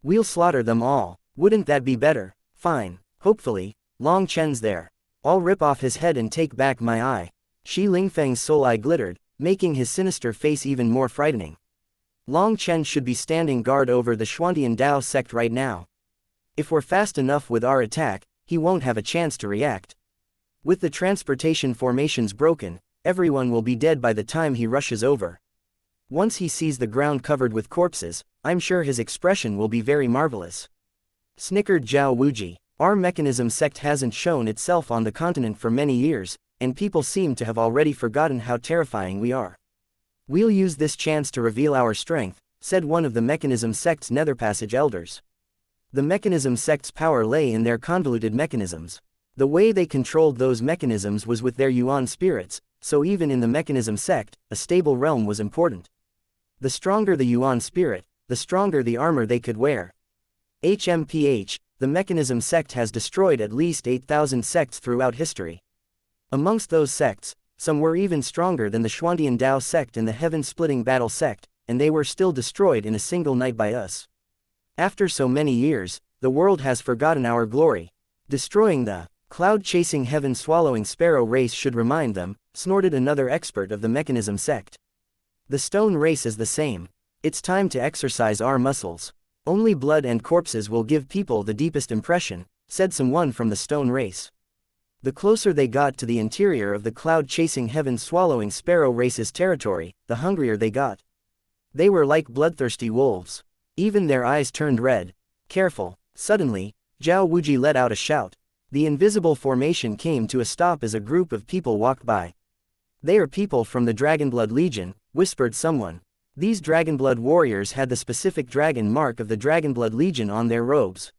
We'll slaughter them all. Wouldn't that be better? Fine. Hopefully, Long Chen's there. I'll rip off his head and take back my eye. Shi Lingfeng's soul eye glittered, making his sinister face even more frightening. Long Chen should be standing guard over the Xuantian Dao sect right now. If we're fast enough with our attack, he won't have a chance to react. With the transportation formations broken, everyone will be dead by the time he rushes over. Once he sees the ground covered with corpses, I'm sure his expression will be very marvelous. Snickered Zhao Wuji. Our mechanism sect hasn't shown itself on the continent for many years, and people seem to have already forgotten how terrifying we are. We'll use this chance to reveal our strength, said one of the mechanism sect's Netherpassage elders. The mechanism sect's power lay in their convoluted mechanisms. The way they controlled those mechanisms was with their yuan spirits, so even in the mechanism sect, a stable realm was important. The stronger the yuan spirit, the stronger the armor they could wear. HMPH, the mechanism sect has destroyed at least 8,000 sects throughout history. Amongst those sects, some were even stronger than the Xuantian Dao sect and the Heaven-Splitting Battle sect, and they were still destroyed in a single night by us. After so many years, the world has forgotten our glory. Destroying the Cloud-Chasing Heaven-Swallowing Sparrow race should remind them, snorted another expert of the mechanism sect. The stone race is the same. It's time to exercise our muscles. Only blood and corpses will give people the deepest impression, said someone from the stone race. The closer they got to the interior of the Cloud-Chasing Heaven-Swallowing Sparrow race's territory, the hungrier they got. They were like bloodthirsty wolves. Even their eyes turned red. Careful. Suddenly, Zhao Wuji let out a shout. The invisible formation came to a stop as a group of people walked by. They are people from the Dragonblood Legion, whispered someone. These Dragonblood warriors had the specific dragon mark of the Dragonblood Legion on their robes.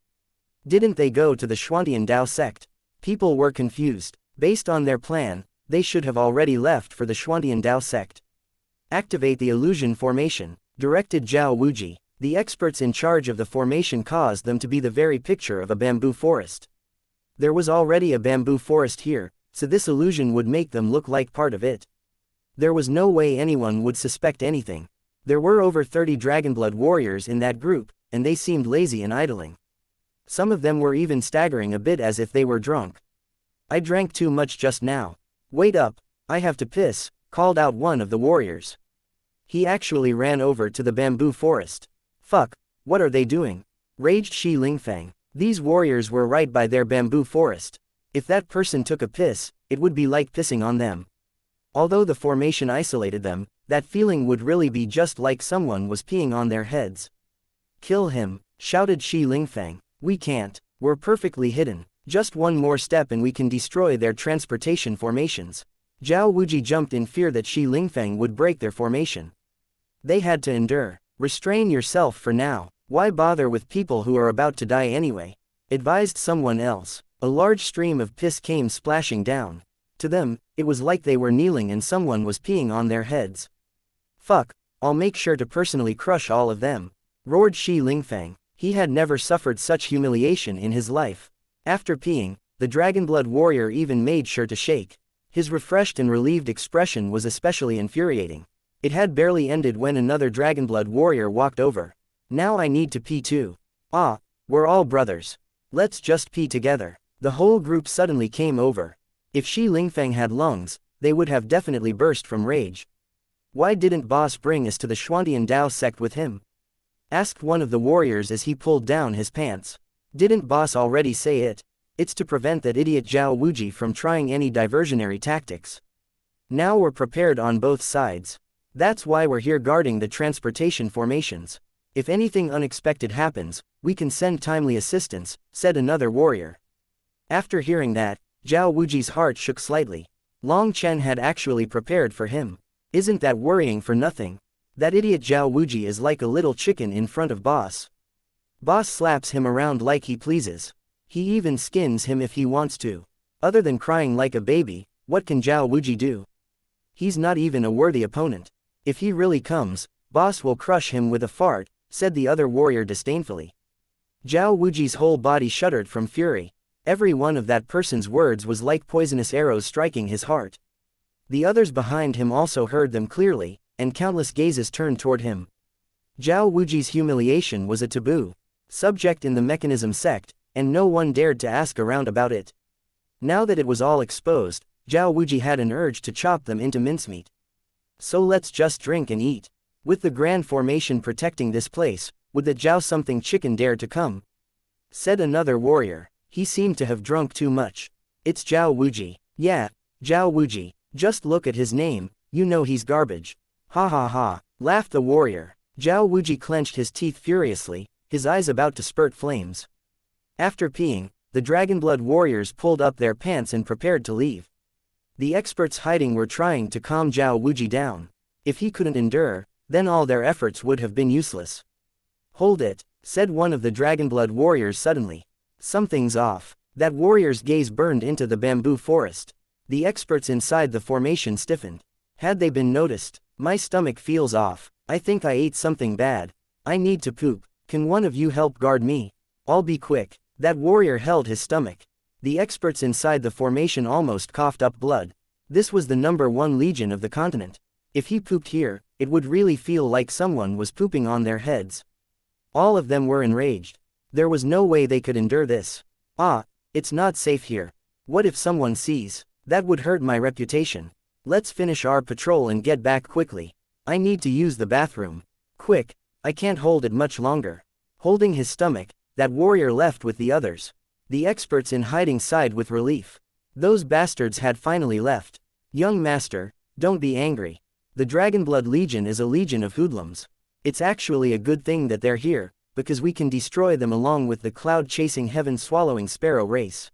Didn't they go to the Xuantian Dao sect? People were confused. Based on their plan, they should have already left for the Xuantian Dao sect. Activate the illusion formation, directed Zhao Wuji. The experts in charge of the formation caused them to be the very picture of a bamboo forest. There was already a bamboo forest here, so this illusion would make them look like part of it. There was no way anyone would suspect anything. There were over 30 Dragonblood warriors in that group, and they seemed lazy and idling. Some of them were even staggering a bit as if they were drunk. I drank too much just now. Wait up, I have to piss, called out one of the warriors. He actually ran over to the bamboo forest. Fuck, what are they doing? Raged Shi Lingfeng. These warriors were right by their bamboo forest. If that person took a piss, it would be like pissing on them. Although the formation isolated them, that feeling would really be just like someone was peeing on their heads. Kill him, shouted Shi Lingfeng. We can't. We're perfectly hidden. Just one more step and we can destroy their transportation formations. Zhao Wuji jumped in fear that Shi Lingfeng would break their formation. They had to endure. Restrain yourself for now. Why bother with people who are about to die anyway? Advised someone else. A large stream of piss came splashing down. To them, it was like they were kneeling and someone was peeing on their heads. Fuck, I'll make sure to personally crush all of them, roared Shi Lingfeng. He had never suffered such humiliation in his life. After peeing, the Dragonblood warrior even made sure to shake. His refreshed and relieved expression was especially infuriating. It had barely ended when another Dragonblood warrior walked over. Now I need to pee too. Ah, we're all brothers. Let's just pee together. The whole group suddenly came over. If Shi Lingfeng had lungs, they would have definitely burst from rage. Why didn't boss bring us to the Xuantian Dao sect with him? Asked one of the warriors as he pulled down his pants. Didn't boss already say it? It's to prevent that idiot Zhao Wuji from trying any diversionary tactics. Now we're prepared on both sides. That's why we're here guarding the transportation formations. If anything unexpected happens, we can send timely assistance, said another warrior. After hearing that, Zhao Wuji's heart shook slightly. Long Chen had actually prepared for him. Isn't that worrying for nothing? That idiot Zhao Wuji is like a little chicken in front of boss. Boss slaps him around like he pleases. He even skins him if he wants to. Other than crying like a baby, what can Zhao Wuji do? He's not even a worthy opponent. If he really comes, boss will crush him with a fart, said the other warrior disdainfully. Zhao Wuji's whole body shuddered from fury. Every one of that person's words was like poisonous arrows striking his heart. The others behind him also heard them clearly, and countless gazes turned toward him. Zhao Wuji's humiliation was a taboo subject in the mechanism sect, and no one dared to ask around about it. Now that it was all exposed, Zhao Wuji had an urge to chop them into mincemeat. So let's just drink and eat. With the grand formation protecting this place, would the Zhao something chicken dare to come? Said another warrior. He seemed to have drunk too much. It's Zhao Wuji. Yeah, Zhao Wuji. Just look at his name, you know he's garbage. Ha ha ha, laughed the warrior. Zhao Wuji clenched his teeth furiously, his eyes about to spurt flames. After peeing, the Dragonblood warriors pulled up their pants and prepared to leave. The experts hiding were trying to calm Zhao Wuji down. If he couldn't endure, then all their efforts would have been useless. Hold it, said one of the Dragonblood warriors suddenly. Something's off. That warrior's gaze burned into the bamboo forest. The experts inside the formation stiffened. Had they been noticed? My stomach feels off. I think I ate something bad. I need to poop. Can one of you help guard me? I'll be quick. That warrior held his stomach. The experts inside the formation almost coughed up blood. This was the #1 legion of the continent. If he pooped here, it would really feel like someone was pooping on their heads. All of them were enraged. There was no way they could endure this. Ah, it's not safe here. What if someone sees? That would hurt my reputation. Let's finish our patrol and get back quickly. I need to use the bathroom. Quick, I can't hold it much longer. Holding his stomach, that warrior left with the others. The experts in hiding sighed with relief. Those bastards had finally left. Young master, don't be angry. The Dragonblood Legion is a legion of hoodlums. It's actually a good thing that they're here, because we can destroy them along with the cloud-chasing heaven-swallowing sparrow race.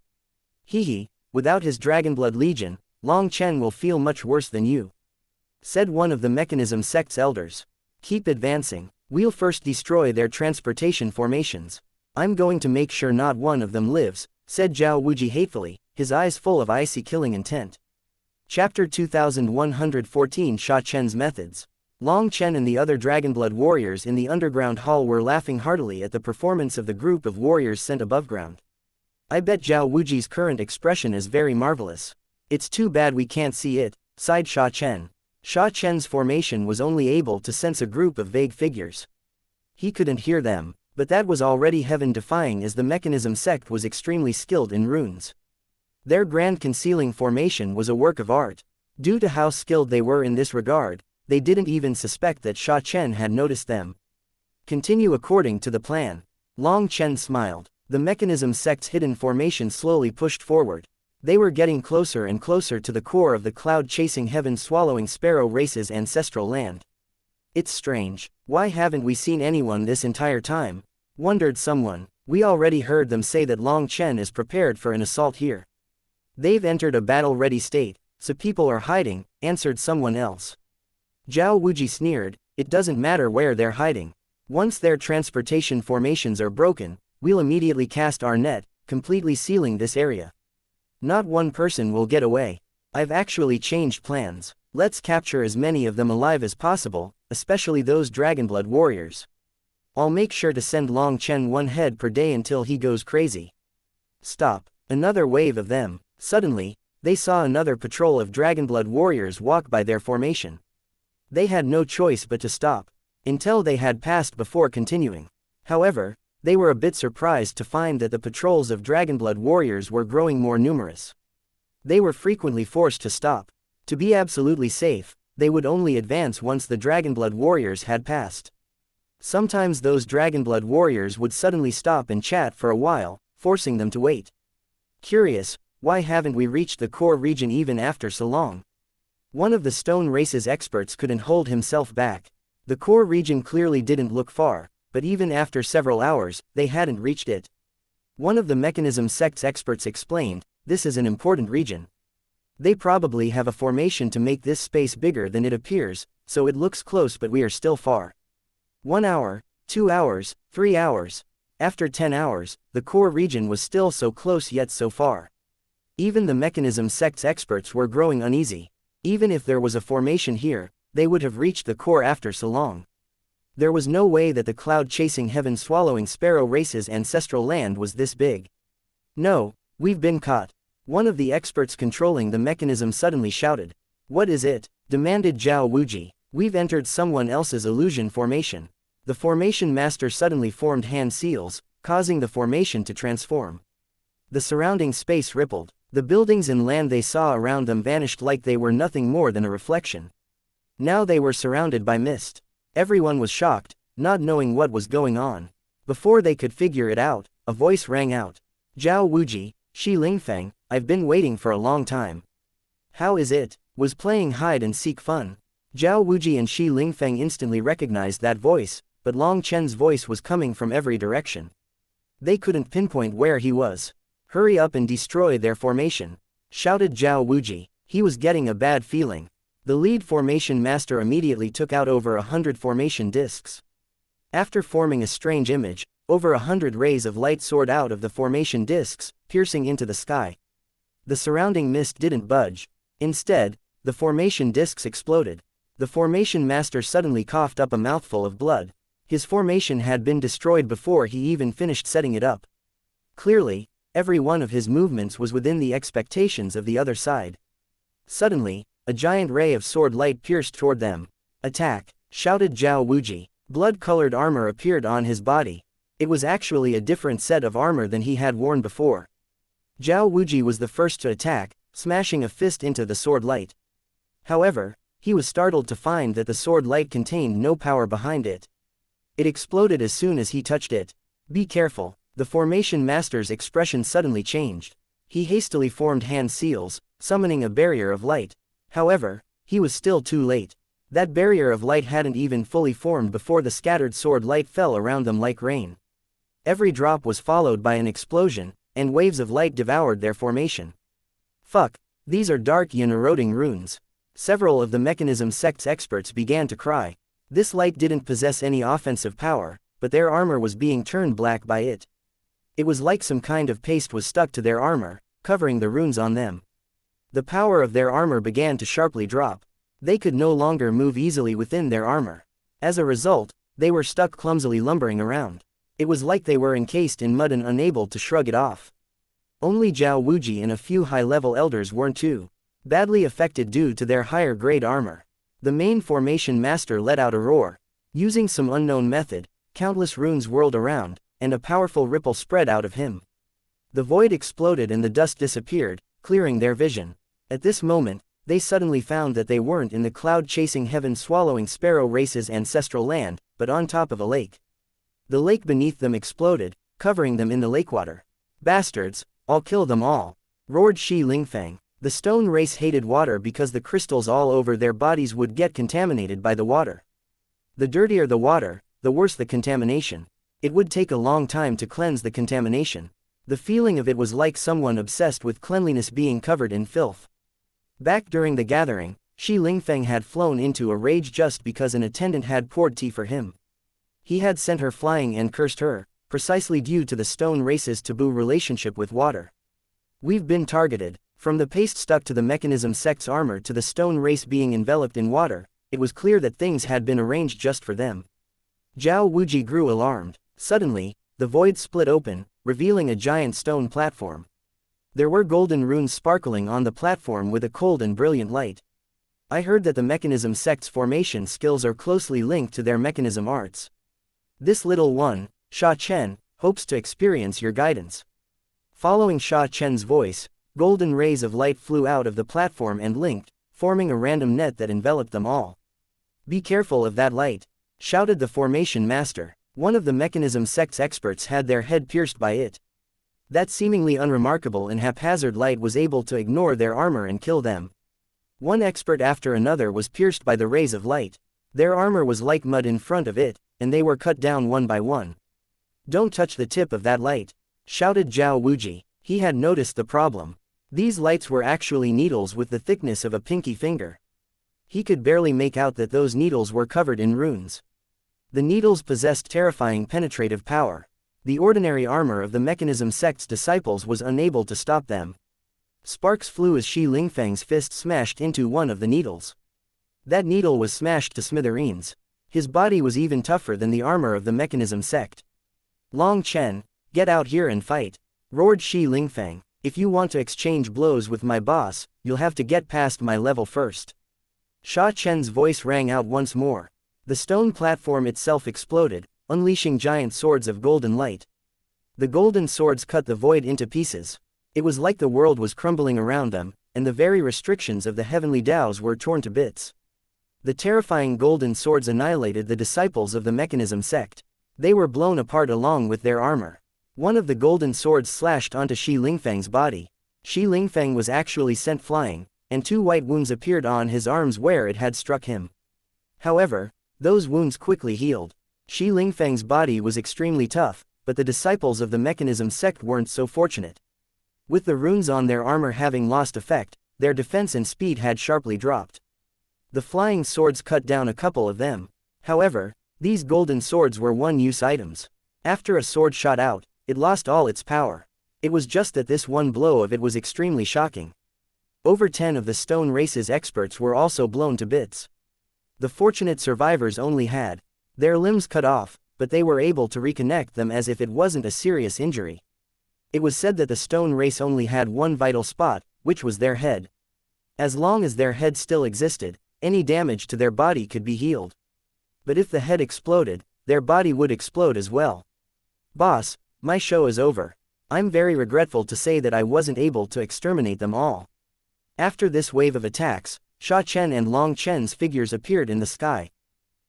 Hee, without his Dragonblood Legion, Long Chen will feel much worse than you. Said one of the mechanism sect's elders. Keep advancing. We'll first destroy their transportation formations. I'm going to make sure not one of them lives, said Zhao Wuji hatefully, his eyes full of icy killing intent. Chapter 2114 Sha Chen's Methods. Long Chen and the other Dragonblood warriors in the underground hall were laughing heartily at the performance of the group of warriors sent above ground. I bet Zhao Wuji's current expression is very marvelous. It's too bad we can't see it, sighed Sha Chen. Sha Chen's formation was only able to sense a group of vague figures. He couldn't hear them, but that was already heaven-defying as the mechanism sect was extremely skilled in runes. Their grand concealing formation was a work of art. Due to how skilled they were in this regard, they didn't even suspect that Sha Chen had noticed them. Continue according to the plan. Long Chen smiled. The mechanism sect's hidden formation slowly pushed forward. They were getting closer and closer to the core of the cloud-chasing heaven-swallowing sparrow race's ancestral land. It's strange. Why haven't we seen anyone this entire time? Wondered someone. We already heard them say that Long Chen is prepared for an assault here. They've entered a battle-ready state, so people are hiding, answered someone else. Zhao Wuji sneered, it doesn't matter where they're hiding. Once their transportation formations are broken, we'll immediately cast our net, completely sealing this area. Not one person will get away. I've actually changed plans. Let's capture as many of them alive as possible, especially those Dragonblood warriors. I'll make sure to send Long Chen one head per day until he goes crazy. Stop. Another wave of them. Suddenly, they saw another patrol of Dragonblood warriors walk by their formation. They had no choice but to stop, until they had passed before continuing. However, they were a bit surprised to find that the patrols of Dragonblood warriors were growing more numerous. They were frequently forced to stop. To be absolutely safe, they would only advance once the Dragonblood warriors had passed. Sometimes those Dragonblood warriors would suddenly stop and chat for a while, forcing them to wait. Curious, why haven't we reached the core region even after so long? One of the Stone Race's experts couldn't hold himself back. The core region clearly didn't look far, but even after several hours, they hadn't reached it. One of the Mechanism Sect's experts explained, this is an important region. They probably have a formation to make this space bigger than it appears, so it looks close but we are still far. 1 hour, 2 hours, 3 hours. After 10 hours, the core region was still so close yet so far. Even the Mechanism Sect's experts were growing uneasy. Even if there was a formation here, they would have reached the core after so long. There was no way that the cloud-chasing heaven-swallowing sparrow race's ancestral land was this big. No, we've been caught. One of the experts controlling the mechanism suddenly shouted. What is it? Demanded Zhao Wuji. We've entered someone else's illusion formation. The formation master suddenly formed hand seals, causing the formation to transform. The surrounding space rippled. The buildings and land they saw around them vanished like they were nothing more than a reflection. Now they were surrounded by mist. Everyone was shocked, not knowing what was going on. Before they could figure it out, a voice rang out. Zhao Wuji, Shi Lingfeng, I've been waiting for a long time. How is it? Was playing hide and seek fun? Zhao Wuji and Shi Lingfeng instantly recognized that voice, but Long Chen's voice was coming from every direction. They couldn't pinpoint where he was. Hurry up and destroy their formation, shouted Zhao Wuji. He was getting a bad feeling. The lead formation master immediately took out over 100 formation discs. After forming a strange image, over 100 rays of light soared out of the formation discs, piercing into the sky. The surrounding mist didn't budge. Instead, the formation discs exploded. The formation master suddenly coughed up a mouthful of blood. His formation had been destroyed before he even finished setting it up. Clearly, every one of his movements was within the expectations of the other side. Suddenly, a giant ray of sword light pierced toward them. Attack! Shouted Zhao Wuji. Blood-colored armor appeared on his body. It was actually a different set of armor than he had worn before. Zhao Wuji was the first to attack, smashing a fist into the sword light. However, he was startled to find that the sword light contained no power behind it. It exploded as soon as he touched it. Be careful. The formation master's expression suddenly changed. He hastily formed hand seals, summoning a barrier of light. However, he was still too late. That barrier of light hadn't even fully formed before the scattered sword light fell around them like rain. Every drop was followed by an explosion, and waves of light devoured their formation. Fuck, these are dark yin eroding runes. Several of the Mechanism Sect's experts began to cry. This light didn't possess any offensive power, but their armor was being turned black by it. It was like some kind of paste was stuck to their armor, covering the runes on them. The power of their armor began to sharply drop. They could no longer move easily within their armor. As a result, they were stuck clumsily lumbering around. It was like they were encased in mud and unable to shrug it off. Only Zhao Wuji and a few high-level elders weren't too badly affected due to their higher-grade armor. The main formation master let out a roar. Using some unknown method, countless runes whirled around, and a powerful ripple spread out of him. The void exploded and the dust disappeared, clearing their vision. At this moment, they suddenly found that they weren't in the cloud-chasing heaven-swallowing sparrow race's ancestral land, but on top of a lake. The lake beneath them exploded, covering them in the lakewater. Bastards, I'll kill them all, roared Shi Lingfeng. The stone race hated water because the crystals all over their bodies would get contaminated by the water. The dirtier the water, the worse the contamination. It would take a long time to cleanse the contamination. The feeling of it was like someone obsessed with cleanliness being covered in filth. Back during the gathering, Shi Lingfeng had flown into a rage just because an attendant had poured tea for him. He had sent her flying and cursed her, precisely due to the stone race's taboo relationship with water. We've been targeted. From the paste stuck to the mechanism sect's armor to the stone race being enveloped in water, it was clear that things had been arranged just for them. Zhao Wuji grew alarmed. Suddenly, the void split open, revealing a giant stone platform. There were golden runes sparkling on the platform with a cold and brilliant light. I heard that the mechanism sect's formation skills are closely linked to their mechanism arts. This little one, Sha Chen, hopes to experience your guidance. Following Sha Chen's voice, golden rays of light flew out of the platform and linked, forming a random net that enveloped them all. Be careful of that light, shouted the formation master. One of the mechanism sect's experts had their head pierced by it. That seemingly unremarkable and haphazard light was able to ignore their armor and kill them. One expert after another was pierced by the rays of light. Their armor was like mud in front of it, and they were cut down one by one. Don't touch the tip of that light, shouted Zhao Wuji. He had noticed the problem. These lights were actually needles with the thickness of a pinky finger. He could barely make out that those needles were covered in runes. The needles possessed terrifying penetrative power. The ordinary armor of the mechanism sect's disciples was unable to stop them. Sparks flew as Shi Lingfeng's fist smashed into one of the needles. That needle was smashed to smithereens. His body was even tougher than the armor of the mechanism sect. Long Chen, get out here and fight, roared Shi Lingfeng. If you want to exchange blows with my boss, you'll have to get past my level first. Sha Chen's voice rang out once more. The stone platform itself exploded, unleashing giant swords of golden light. The golden swords cut the void into pieces. It was like the world was crumbling around them, and the very restrictions of the heavenly Taos were torn to bits. The terrifying golden swords annihilated the disciples of the mechanism sect. They were blown apart along with their armor. One of the golden swords slashed onto Shi Lingfeng's body. Shi Lingfeng was actually sent flying, and 2 white wounds appeared on his arms where it had struck him. However, those wounds quickly healed. Shi Lingfeng's body was extremely tough, but the disciples of the mechanism sect weren't so fortunate. With the runes on their armor having lost effect, their defense and speed had sharply dropped. The flying swords cut down a couple of them. However, these golden swords were one-use items. After a sword shot out, it lost all its power. It was just that this one blow of it was extremely shocking. Over 10 of the stone race's experts were also blown to bits. The fortunate survivors only had their limbs cut off, but they were able to reconnect them as if it wasn't a serious injury. It was said that the stone race only had one vital spot, which was their head. As long as their head still existed, any damage to their body could be healed. But if the head exploded, their body would explode as well. Boss, my show is over. I'm very regretful to say that I wasn't able to exterminate them all. After this wave of attacks, Sha Chen and Long Chen's figures appeared in the sky.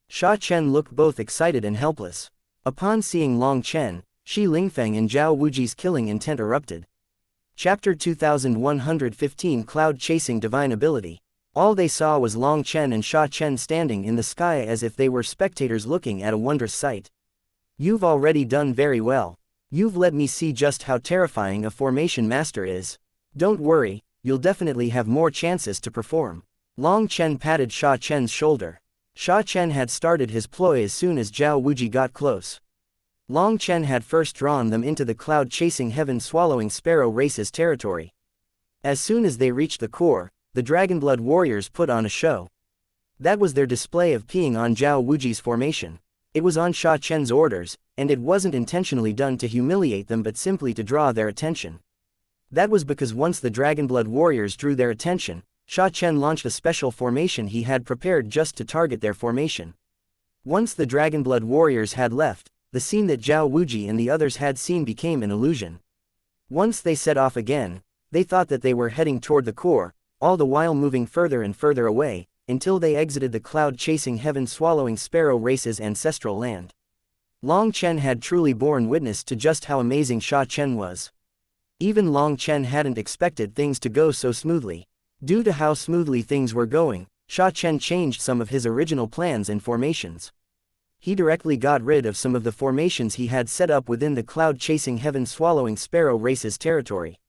Sha Chen looked both excited and helpless. Upon seeing Long Chen, Shi Lingfeng and Zhao Wuji's killing intent erupted. Chapter 2115 Cloud Chasing Divine Ability. All they saw was Long Chen and Sha Chen standing in the sky as if they were spectators looking at a wondrous sight. You've already done very well. You've let me see just how terrifying a formation master is. Don't worry, you'll definitely have more chances to perform. Long Chen patted Sha Chen's shoulder. Sha Chen had started his ploy as soon as Zhao Wuji got close. Long Chen had first drawn them into the cloud-chasing heaven-swallowing sparrow race's territory. As soon as they reached the core, the Dragonblood warriors put on a show. That was their display of peeing on Zhao Wuji's formation. It was on Sha Chen's orders, and it wasn't intentionally done to humiliate them but simply to draw their attention. That was because once the Dragonblood warriors drew their attention, Sha Chen launched a special formation he had prepared just to target their formation. Once the Dragonblood warriors had left, the scene that Zhao Wuji and the others had seen became an illusion. Once they set off again, they thought that they were heading toward the core, all the while moving further and further away, until they exited the cloud-chasing heaven-swallowing sparrow race's ancestral land. Long Chen had truly borne witness to just how amazing Sha Chen was. Even Long Chen hadn't expected things to go so smoothly. Due to how smoothly things were going, Sha Chen changed some of his original plans and formations. He directly got rid of some of the formations he had set up within the cloud-chasing heaven-swallowing sparrow race's territory.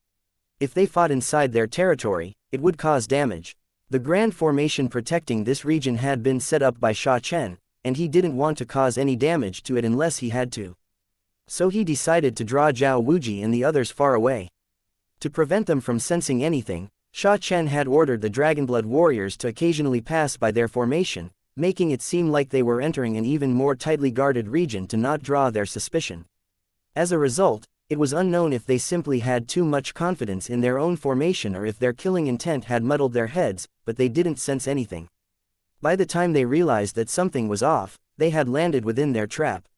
If they fought inside their territory, it would cause damage. The grand formation protecting this region had been set up by Sha Chen, and he didn't want to cause any damage to it unless he had to. So he decided to draw Zhao Wuji and the others far away. To prevent them from sensing anything, Sha Chen had ordered the Dragonblood warriors to occasionally pass by their formation, making it seem like they were entering an even more tightly guarded region to not draw their suspicion. As a result, it was unknown if they simply had too much confidence in their own formation or if their killing intent had muddled their heads, but they didn't sense anything. By the time they realized that something was off, they had landed within their trap.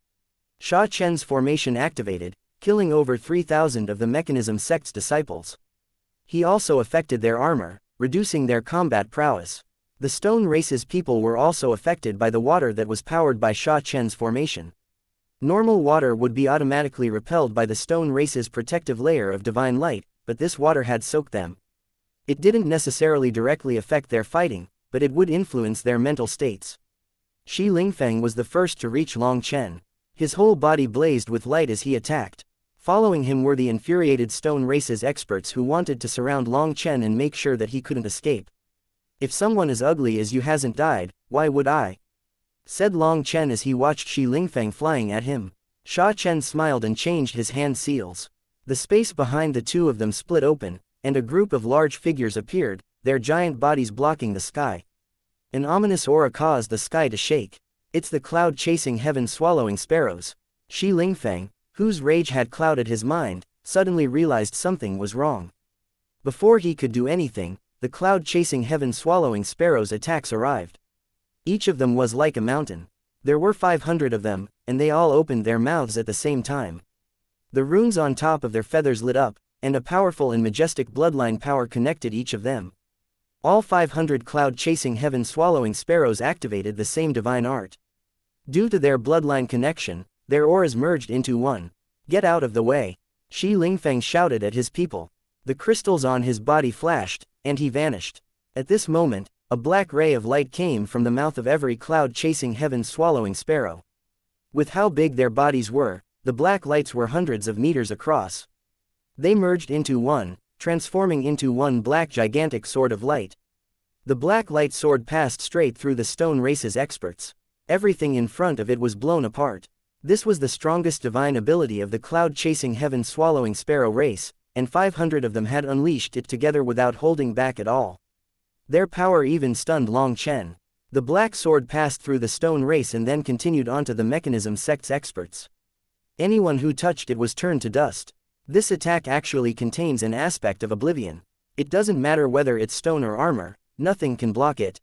Sha Chen's formation activated, killing over 3,000 of the mechanism sect's disciples. He also affected their armor, reducing their combat prowess. The stone race's people were also affected by the water that was powered by Sha Chen's formation. Normal water would be automatically repelled by the stone race's protective layer of divine light, but this water had soaked them. It didn't necessarily directly affect their fighting, but it would influence their mental states. Shi Lingfeng was the first to reach Long Chen. His whole body blazed with light as he attacked. Following him were the infuriated stone race's experts who wanted to surround Long Chen and make sure that he couldn't escape. "If someone as ugly as you hasn't died, why would I?" said Long Chen as he watched Shi Lingfeng flying at him. Sha Chen smiled and changed his hand seals. The space behind the two of them split open, and a group of large figures appeared, their giant bodies blocking the sky. An ominous aura caused the sky to shake. "It's the cloud-chasing heaven-swallowing sparrows." Shi Lingfeng, whose rage had clouded his mind, suddenly realized something was wrong. Before he could do anything, the cloud-chasing heaven-swallowing sparrows' attacks arrived. Each of them was like a mountain. There were 500 of them, and they all opened their mouths at the same time. The runes on top of their feathers lit up, and a powerful and majestic bloodline power connected each of them. All 500 cloud-chasing heaven-swallowing sparrows activated the same divine art. Due to their bloodline connection, their auras merged into one. "Get out of the way!" Shi Lingfeng shouted at his people. The crystals on his body flashed, and he vanished. At this moment, a black ray of light came from the mouth of every cloud-chasing heaven-swallowing sparrow. With how big their bodies were, the black lights were hundreds of meters across. They merged into one, transforming into one black gigantic sword of light. The black light sword passed straight through the stone race's experts. Everything in front of it was blown apart. This was the strongest divine ability of the cloud-chasing heaven-swallowing sparrow race, and 500 of them had unleashed it together without holding back at all. Their power even stunned Long Chen. The black sword passed through the stone race and then continued onto the mechanism sect's experts. Anyone who touched it was turned to dust. This attack actually contains an aspect of oblivion. It doesn't matter whether it's stone or armor, nothing can block it.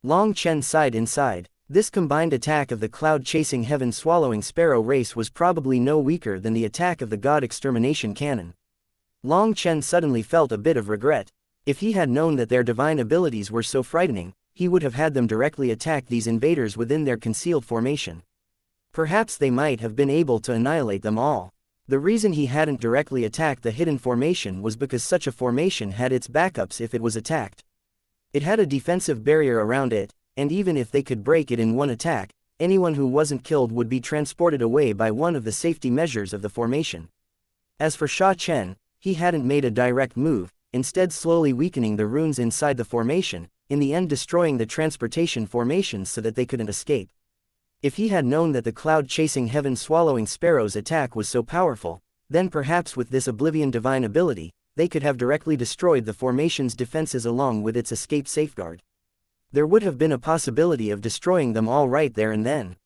Long Chen sighed inside. This combined attack of the cloud-chasing heaven-swallowing sparrow race was probably no weaker than the attack of the god extermination cannon. Long Chen suddenly felt a bit of regret. If he had known that their divine abilities were so frightening, he would have had them directly attack these invaders within their concealed formation. Perhaps they might have been able to annihilate them all. The reason he hadn't directly attacked the hidden formation was because such a formation had its backups if it was attacked. It had a defensive barrier around it, and even if they could break it in one attack, anyone who wasn't killed would be transported away by one of the safety measures of the formation. As for Sha Chen, he hadn't made a direct move, instead slowly weakening the runes inside the formation, in the end destroying the transportation formations so that they couldn't escape. If he had known that the cloud-chasing heaven-swallowing sparrow's attack was so powerful, then perhaps with this oblivion divine ability, they could have directly destroyed the formation's defenses along with its escape safeguard. There would have been a possibility of destroying them all right there and then.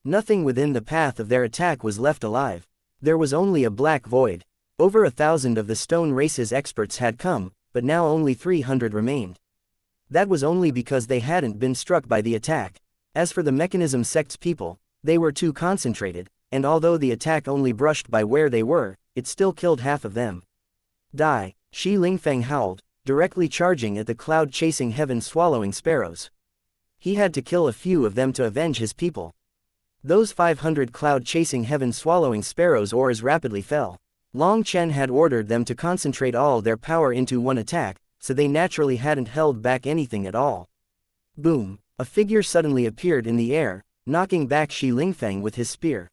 Nothing within the path of their attack was left alive. There was only a black void. Over 1,000 of the stone race's experts had come, but now only 300 remained. That was only because they hadn't been struck by the attack. As for the mechanism sect's people, they were too concentrated, and although the attack only brushed by where they were, it still killed half of them. "Die!" Shi Lingfeng howled, directly charging at the cloud-chasing heaven-swallowing sparrows. He had to kill a few of them to avenge his people. Those 500 cloud-chasing heaven-swallowing sparrows' auras rapidly fell. Long Chen had ordered them to concentrate all their power into one attack, so they naturally hadn't held back anything at all. Boom! A figure suddenly appeared in the air, knocking back Shi Lingfeng with his spear.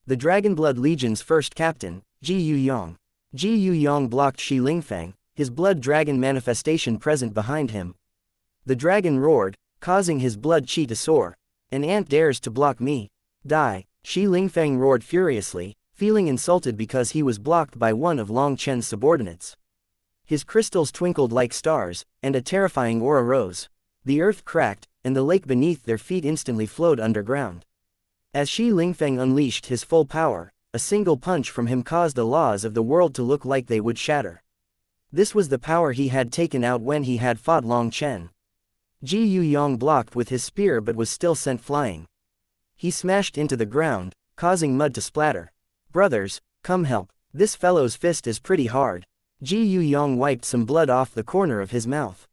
The Dragonblood Legion's first captain, Ji Yuyong. Ji Yuyong blocked Shi Lingfeng, his blood dragon manifestation present behind him. The dragon roared, causing his blood chi to soar. An ant dares to block me. Die. Shi Lingfeng roared furiously, feeling insulted because he was blocked by one of Long Chen's subordinates. His crystals twinkled like stars, and a terrifying aura rose. The earth cracked, and the lake beneath their feet instantly flowed underground. As Shi Lingfeng unleashed his full power, a single punch from him caused the laws of the world to look like they would shatter. This was the power he had taken out when he had fought Long Chen. Ji Yuyong blocked with his spear but was still sent flying. He smashed into the ground, causing mud to splatter. Brothers, come help. This fellow's fist is pretty hard. Ji Yuyong wiped some blood off the corner of his mouth.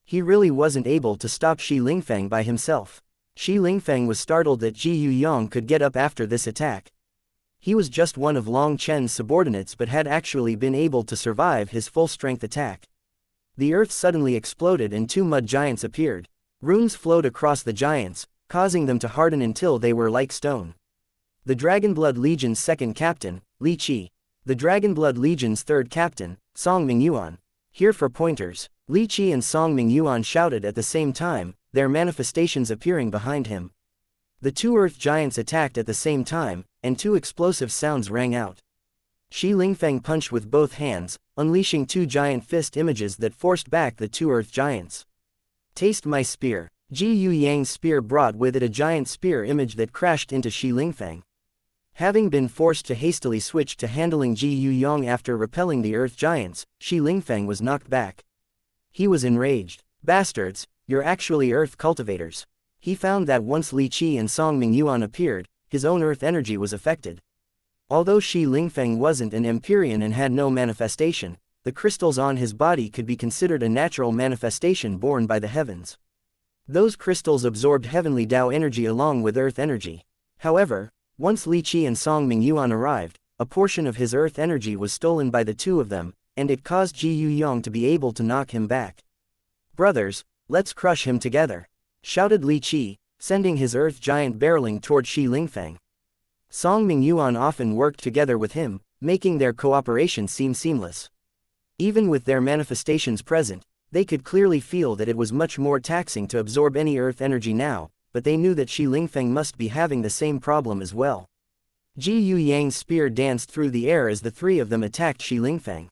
He really wasn't able to stop Shi Lingfeng by himself. Shi Lingfeng was startled that Ji Yuyong could get up after this attack. He was just one of Long Chen's subordinates but had actually been able to survive his full-strength attack. The earth suddenly exploded and two mud giants appeared. Runes flowed across the giants, causing them to harden until they were like stone. The Dragonblood Legion's second captain, Li Qi. The Dragonblood Legion's third captain, Song Mingyuan. Here for pointers. Li Qi and Song Mingyuan shouted at the same time, their manifestations appearing behind him. The two earth giants attacked at the same time, and two explosive sounds rang out. Shi Lingfeng punched with both hands, unleashing two giant fist images that forced back the two earth giants. Taste my spear. Ji Yuyang's spear brought with it a giant spear image that crashed into Shi Lingfeng. Having been forced to hastily switch to handling Ji Yuyong after repelling the earth giants, Shi Lingfeng was knocked back. He was enraged. Bastards, you're actually earth cultivators. He found that once Li Qi and Song Mingyuan appeared, his own earth energy was affected. Although Shi Lingfeng wasn't an Empyrean and had no manifestation, the crystals on his body could be considered a natural manifestation born by the heavens. Those crystals absorbed heavenly Tao energy along with earth energy. However, once Li Qi and Song Mingyuan arrived, a portion of his earth energy was stolen by the two of them, and it caused Ji Yuyong to be able to knock him back. Brothers, let's crush him together, shouted Li Qi, sending his earth giant barreling toward Shi Lingfeng. Song Mingyuan often worked together with him, making their cooperation seem seamless. Even with their manifestations present, they could clearly feel that it was much more taxing to absorb any earth energy now, but they knew that Shi Lingfeng must be having the same problem as well. Ji Yuyang's spear danced through the air as the three of them attacked Shi Lingfeng.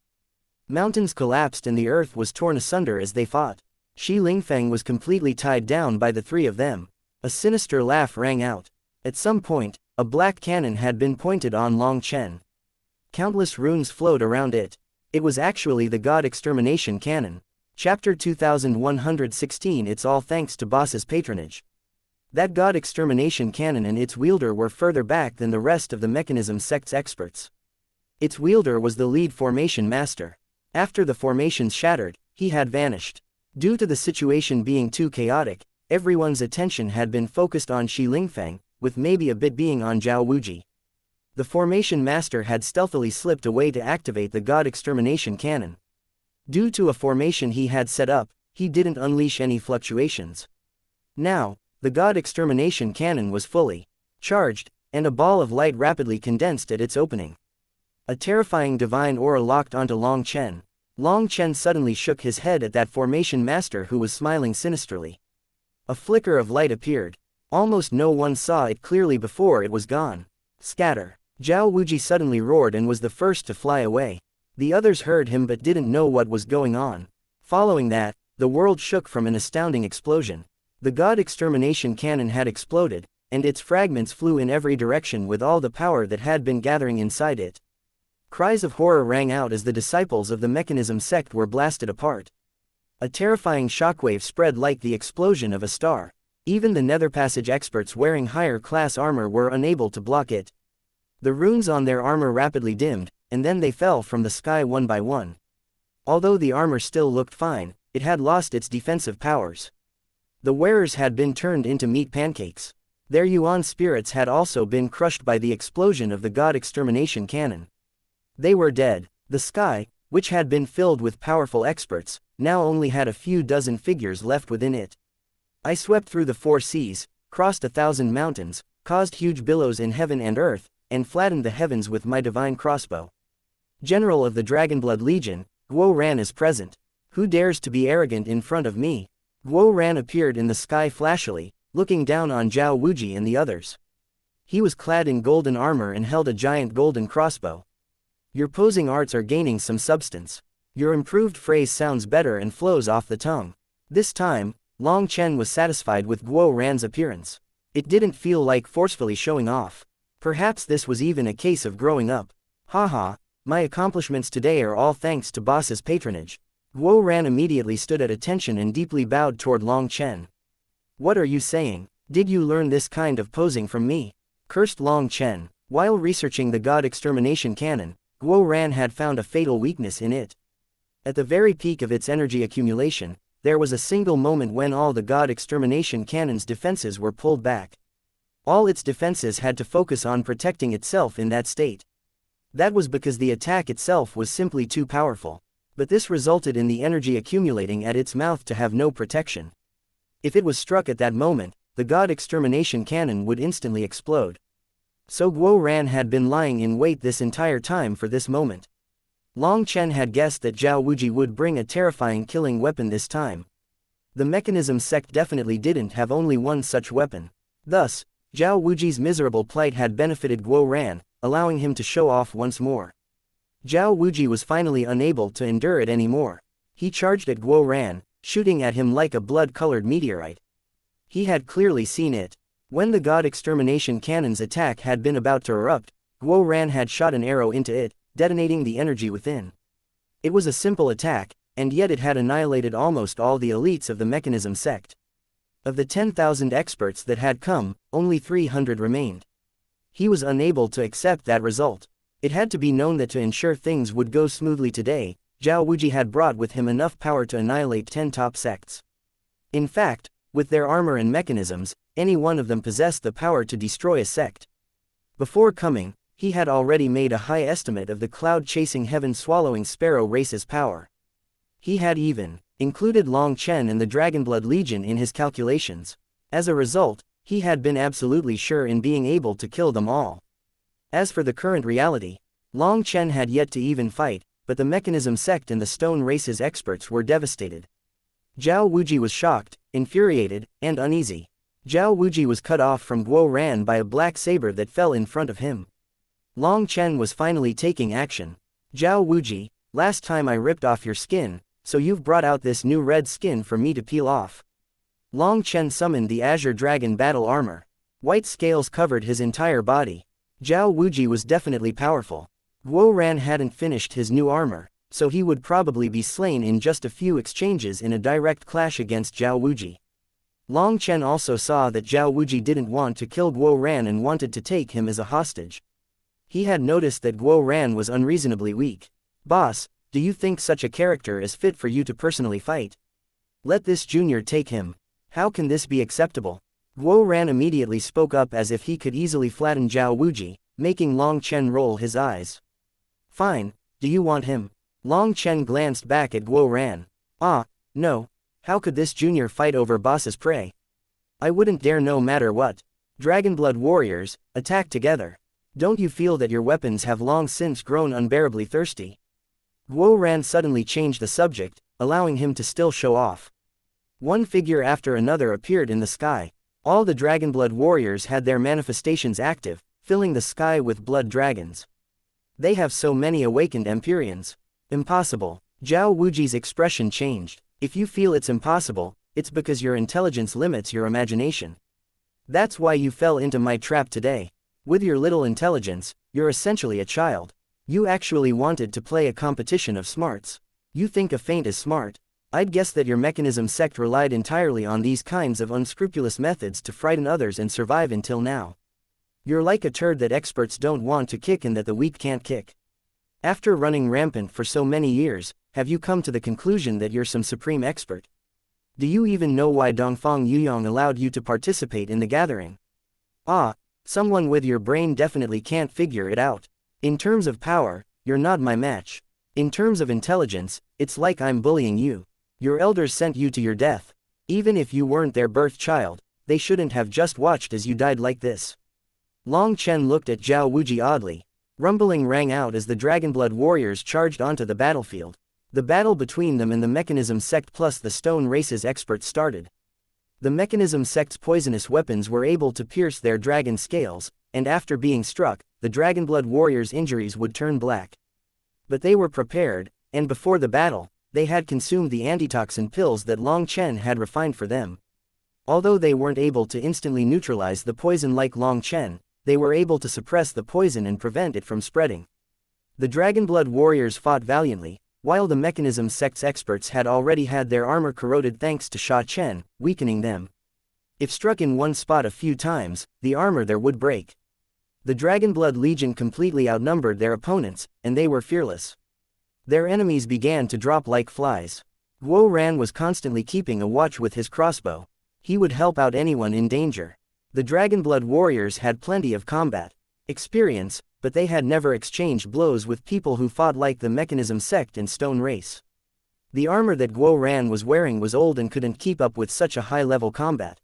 Mountains collapsed and the earth was torn asunder as they fought. Shi Lingfeng was completely tied down by the three of them. A sinister laugh rang out. At some point, a black cannon had been pointed on Long Chen. Countless runes flowed around it. It was actually the God Extermination Cannon. Chapter 2116. It's all thanks to Boss's patronage. That God Extermination Cannon and its wielder were further back than the rest of the Mechanism sect's experts. Its wielder was the lead formation master. After the formations shattered, he had vanished. Due to the situation being too chaotic, everyone's attention had been focused on Shi Lingfeng, with maybe a bit being on Zhao Wuji. The formation master had stealthily slipped away to activate the God Extermination Cannon. Due to a formation he had set up, he didn't unleash any fluctuations. Now, the God Extermination Cannon was fully charged, and a ball of light rapidly condensed at its opening. A terrifying divine aura locked onto Long Chen. Long Chen suddenly shook his head at that formation master who was smiling sinisterly. A flicker of light appeared. Almost no one saw it clearly before it was gone. Scatter. Zhao Wuji suddenly roared and was the first to fly away. The others heard him but didn't know what was going on. Following that, the world shook from an astounding explosion. The God Extermination Cannon had exploded, and its fragments flew in every direction with all the power that had been gathering inside it. Cries of horror rang out as the disciples of the Mechanism sect were blasted apart. A terrifying shockwave spread like the explosion of a star. Even the Nether Passage experts wearing higher class armor were unable to block it. The runes on their armor rapidly dimmed, and then they fell from the sky one by one. Although the armor still looked fine, it had lost its defensive powers. The wearers had been turned into meat pancakes. Their Yuan spirits had also been crushed by the explosion of the God Extermination Cannon. They were dead. The sky, which had been filled with powerful experts, now only had a few dozen figures left within it. I swept through the 4 seas, crossed 1,000 mountains, caused huge billows in heaven and earth, and flattened the heavens with my divine crossbow. General of the Dragonblood Legion, Guo Ran is present. Who dares to be arrogant in front of me? Guo Ran appeared in the sky flashily, looking down on Zhao Wuji and the others. He was clad in golden armor and held a giant golden crossbow. Your posing arts are gaining some substance. Your improved phrase sounds better and flows off the tongue. This time, Long Chen was satisfied with Guo Ran's appearance. It didn't feel like forcefully showing off. Perhaps this was even a case of growing up. Haha, my accomplishments today are all thanks to boss's patronage. Guo Ran immediately stood at attention and deeply bowed toward Long Chen. What are you saying? Did you learn this kind of posing from me? Cursed Long Chen. While researching the God Extermination Cannon, Guo Ran had found a fatal weakness in it. At the very peak of its energy accumulation, there was a single moment when all the God Extermination Cannon's defenses were pulled back. All its defenses had to focus on protecting itself in that state. That was because the attack itself was simply too powerful. But this resulted in the energy accumulating at its mouth to have no protection. If it was struck at that moment, the God Extermination Cannon would instantly explode. So Guo Ran had been lying in wait this entire time for this moment. Long Chen had guessed that Zhao Wuji would bring a terrifying killing weapon this time. The mechanism sect definitely didn't have only one such weapon. Thus, Zhao Wuji's miserable plight had benefited Guo Ran, allowing him to show off once more. Zhao Wuji was finally unable to endure it anymore. He charged at Guo Ran, shooting at him like a blood-colored meteorite. He had clearly seen it. When the God Extermination Cannon's attack had been about to erupt, Guo Ran had shot an arrow into it, detonating the energy within. It was a simple attack, and yet it had annihilated almost all the elites of the mechanism sect. Of the 10,000 experts that had come, only 300 remained. He was unable to accept that result. It had to be known that to ensure things would go smoothly today, Zhao Wuji had brought with him enough power to annihilate 10 top sects. In fact, with their armor and mechanisms, any one of them possessed the power to destroy a sect. Before coming, he had already made a high estimate of the cloud-chasing heaven-swallowing sparrow race's power. He had even included Long Chen and the Dragonblood Legion in his calculations. As a result, he had been absolutely sure in being able to kill them all. As for the current reality, Long Chen had yet to even fight, but the mechanism sect and the stone race's experts were devastated. Zhao Wuji was shocked, infuriated, and uneasy. Zhao Wuji was cut off from Guo Ran by a black saber that fell in front of him. Long Chen was finally taking action. Zhao Wuji, last time I ripped off your skin, so you've brought out this new red skin for me to peel off. Long Chen summoned the Azure Dragon battle armor. White scales covered his entire body. Zhao Wuji was definitely powerful. Guo Ran hadn't finished his new armor, so he would probably be slain in just a few exchanges in a direct clash against Zhao Wuji. Long Chen also saw that Zhao Wuji didn't want to kill Guo Ran and wanted to take him as a hostage. He had noticed that Guo Ran was unreasonably weak. Boss, do you think such a character is fit for you to personally fight? Let this junior take him. How can this be acceptable? Guo Ran immediately spoke up as if he could easily flatten Zhao Wuji, making Long Chen roll his eyes. Fine, do you want him? Long Chen glanced back at Guo Ran. Ah, no. How could this junior fight over boss's prey? I wouldn't dare no matter what. Dragonblood warriors, attack together. Don't you feel that your weapons have long since grown unbearably thirsty? Guo Ran suddenly changed the subject, allowing him to still show off. One figure after another appeared in the sky. All the Dragonblood warriors had their manifestations active, filling the sky with blood dragons. They have so many awakened Empyreans. Impossible. Zhao Wuji's expression changed. If you feel it's impossible, it's because your intelligence limits your imagination. That's why you fell into my trap today. With your little intelligence, you're essentially a child. You actually wanted to play a competition of smarts. You think a feint is smart. I'd guess that your mechanism sect relied entirely on these kinds of unscrupulous methods to frighten others and survive until now. You're like a turd that experts don't want to kick and that the weak can't kick. After running rampant for so many years, have you come to the conclusion that you're some supreme expert? Do you even know why Dongfang Yuyong allowed you to participate in the gathering? Ah, someone with your brain definitely can't figure it out. In terms of power, you're not my match. In terms of intelligence, it's like I'm bullying you. Your elders sent you to your death. Even if you weren't their birth child, they shouldn't have just watched as you died like this. Long Chen looked at Zhao Wuji oddly. Rumbling rang out as the Dragonblood warriors charged onto the battlefield. The battle between them and the Mechanism sect plus the Stone Race's experts started. The Mechanism sect's poisonous weapons were able to pierce their dragon scales, and after being struck, the Dragonblood warriors' injuries would turn black. But they were prepared, and before the battle, they had consumed the antitoxin pills that Long Chen had refined for them. Although they weren't able to instantly neutralize the poison like Long Chen, they were able to suppress the poison and prevent it from spreading. The Dragonblood warriors fought valiantly, while the Mechanism sect's experts had already had their armor corroded thanks to Sha Chen, weakening them. If struck in one spot a few times, the armor there would break. The Dragonblood Legion completely outnumbered their opponents, and they were fearless. Their enemies began to drop like flies. Guo Ran was constantly keeping a watch with his crossbow. He would help out anyone in danger. The Dragonblood warriors had plenty of combat experience, but they had never exchanged blows with people who fought like the Mechanism sect and Stone Race. The armor that Guo Ran was wearing was old and couldn't keep up with such a high-level combat.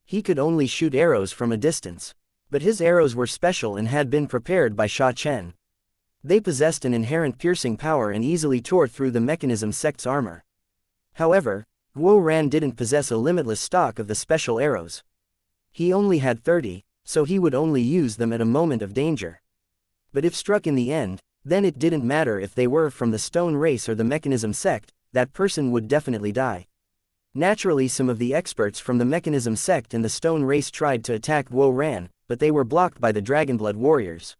He could only shoot arrows from a distance. But his arrows were special and had been prepared by Sha Chen. They possessed an inherent piercing power and easily tore through the Mechanism sect's armor. However, Guo Ran didn't possess a limitless stock of the special arrows. He only had 30, so he would only use them at a moment of danger. But if struck in the end, then it didn't matter if they were from the Stone Race or the Mechanism sect, that person would definitely die. Naturally, some of the experts from the Mechanism sect and the Stone Race tried to attack Guo Ran, but they were blocked by the Dragonblood warriors.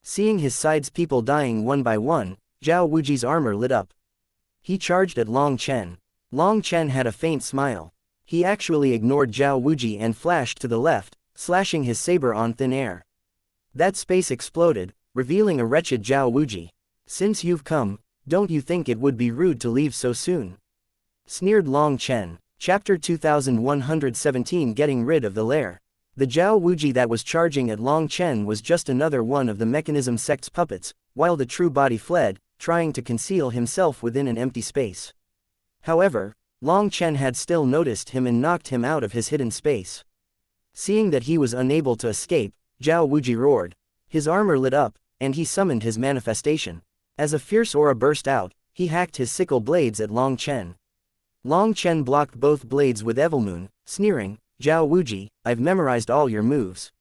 Seeing his side's people dying one by one, Zhao Wuji's armor lit up. He charged at Long Chen. Long Chen had a faint smile. He actually ignored Zhao Wuji and flashed to the left, slashing his saber on thin air. That space exploded, revealing a wretched Zhao Wuji. "Since you've come, don't you think it would be rude to leave so soon?" sneered Long Chen. Chapter 2117 Getting rid of the lair. The Zhao Wuji that was charging at Long Chen was just another one of the Mechanism sect's puppets, while the true body fled, trying to conceal himself within an empty space. However, Long Chen had still noticed him and knocked him out of his hidden space. Seeing that he was unable to escape, Zhao Wuji roared. His armor lit up, and he summoned his manifestation. As a fierce aura burst out, he hacked his sickle blades at Long Chen. Long Chen blocked both blades with Evilmoon, sneering, "Zhao Wuji, I've memorized all your moves.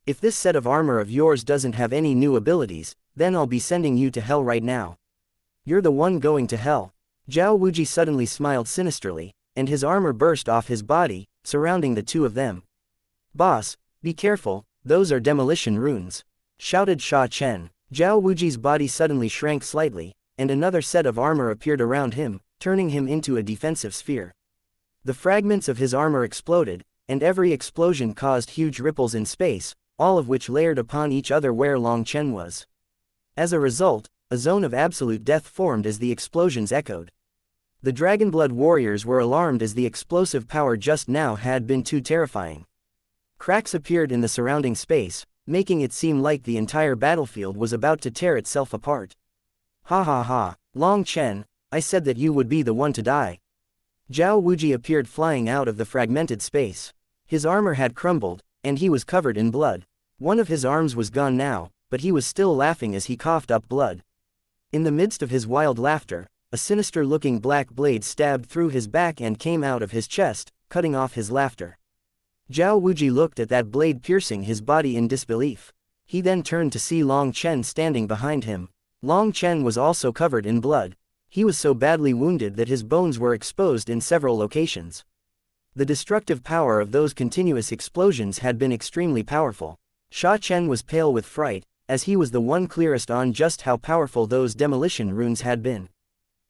If this set of armor of yours doesn't have any new abilities, then I'll be sending you to hell right now. You're the one going to hell." Zhao Wuji suddenly smiled sinisterly, and his armor burst off his body, surrounding the two of them. "Boss, be careful, those are demolition runes," shouted Sha Chen. Zhao Wuji's body suddenly shrank slightly, and another set of armor appeared around him, turning him into a defensive sphere. The fragments of his armor exploded, and every explosion caused huge ripples in space, all of which layered upon each other where Long Chen was. As a result, a zone of absolute death formed as the explosions echoed. The Dragonblood warriors were alarmed as the explosive power just now had been too terrifying. Cracks appeared in the surrounding space, making it seem like the entire battlefield was about to tear itself apart. "Ha ha ha, Long Chen, I said that you would be the one to die." Zhao Wuji appeared flying out of the fragmented space. His armor had crumbled, and he was covered in blood. One of his arms was gone now, but he was still laughing as he coughed up blood. In the midst of his wild laughter, a sinister-looking black blade stabbed through his back and came out of his chest, cutting off his laughter. Zhao Wuji looked at that blade piercing his body in disbelief. He then turned to see Long Chen standing behind him. Long Chen was also covered in blood. He was so badly wounded that his bones were exposed in several locations. The destructive power of those continuous explosions had been extremely powerful. Sha Chen was pale with fright, as he was the one clearest on just how powerful those demolition runes had been.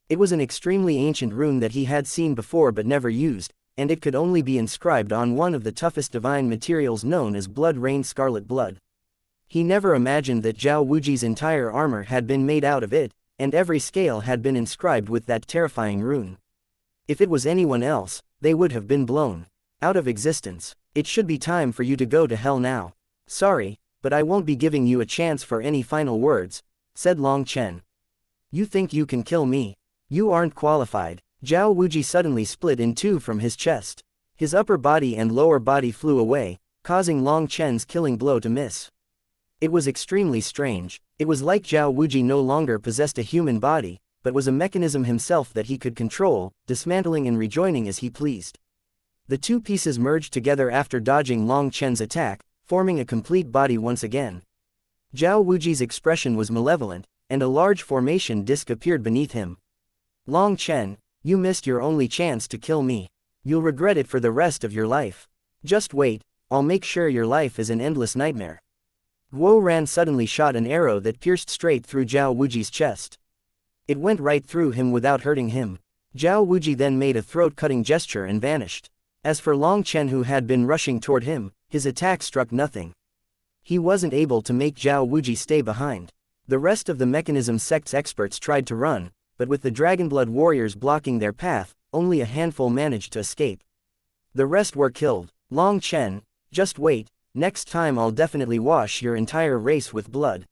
It was an extremely ancient rune that he had seen before but never used, and it could only be inscribed on one of the toughest divine materials known as Blood Rain Scarlet Blood. He never imagined that Zhao Wuji's entire armor had been made out of it, and every scale had been inscribed with that terrifying rune. If it was anyone else, they would have been blown out of existence. "It should be time for you to go to hell now. Sorry, but I won't be giving you a chance for any final words," said Long Chen. "You think you can kill me? You aren't qualified." Zhao Wuji suddenly split in two from his chest. His upper body and lower body flew away, causing Long Chen's killing blow to miss. It was extremely strange. It was like Zhao Wuji no longer possessed a human body, but was a mechanism himself that he could control, dismantling and rejoining as he pleased. The two pieces merged together after dodging Long Chen's attack, forming a complete body once again. Zhao Wuji's expression was malevolent, and a large formation disc appeared beneath him. Long Chen, you missed your only chance to kill me. You'll regret it for the rest of your life. Just wait, I'll make sure your life is an endless nightmare. Guo Ran suddenly shot an arrow that pierced straight through Zhao Wuji's chest. It went right through him without hurting him. Zhao Wuji then made a throat-cutting gesture and vanished. As for Long Chen, who had been rushing toward him, his attack struck nothing. He wasn't able to make Zhao Wuji stay behind. The rest of the mechanism sect's experts tried to run, but with the Dragonblood warriors blocking their path, only a handful managed to escape. The rest were killed. Long Chen, just wait, next time I'll definitely wash your entire race with blood,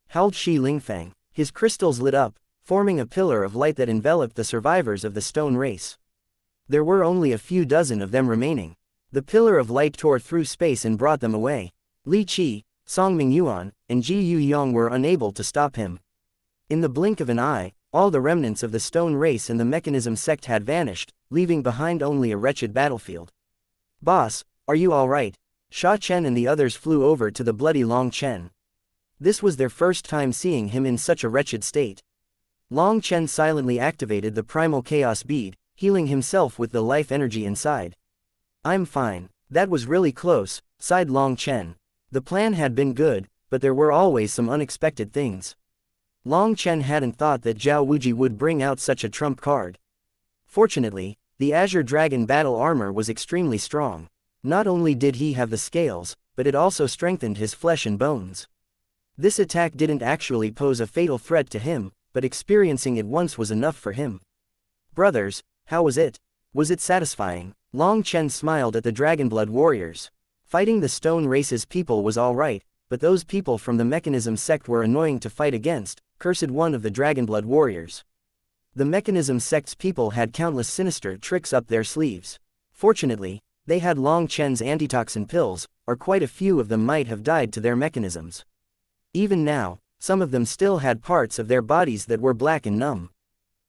howled Shi Lingfang. His crystals lit up, forming a pillar of light that enveloped the survivors of the stone race. There were only a few dozen of them remaining. The pillar of light tore through space and brought them away. Li Qi, Song Mingyuan, and Ji Yuyong were unable to stop him. In the blink of an eye, all the remnants of the stone race and the mechanism sect had vanished, leaving behind only a wretched battlefield. Boss, are you alright? Sha Chen and the others flew over to the bloody Long Chen. This was their first time seeing him in such a wretched state. Long Chen silently activated the primal chaos bead, healing himself with the life energy inside. I'm fine. That was really close, sighed Long Chen. The plan had been good, but there were always some unexpected things. Long Chen hadn't thought that Zhao Wuji would bring out such a trump card. Fortunately, the Azure Dragon battle armor was extremely strong. Not only did he have the scales, but it also strengthened his flesh and bones. This attack didn't actually pose a fatal threat to him, but experiencing it once was enough for him. Brothers, how was it? Was it satisfying? Long Chen smiled at the Dragonblood warriors. Fighting the stone race's people was alright, but those people from the mechanism sect were annoying to fight against, cursed one of the Dragonblood warriors. The mechanism sect's people had countless sinister tricks up their sleeves. Fortunately, they had Long Chen's antitoxin pills, or quite a few of them might have died to their mechanisms. Even now, some of them still had parts of their bodies that were black and numb.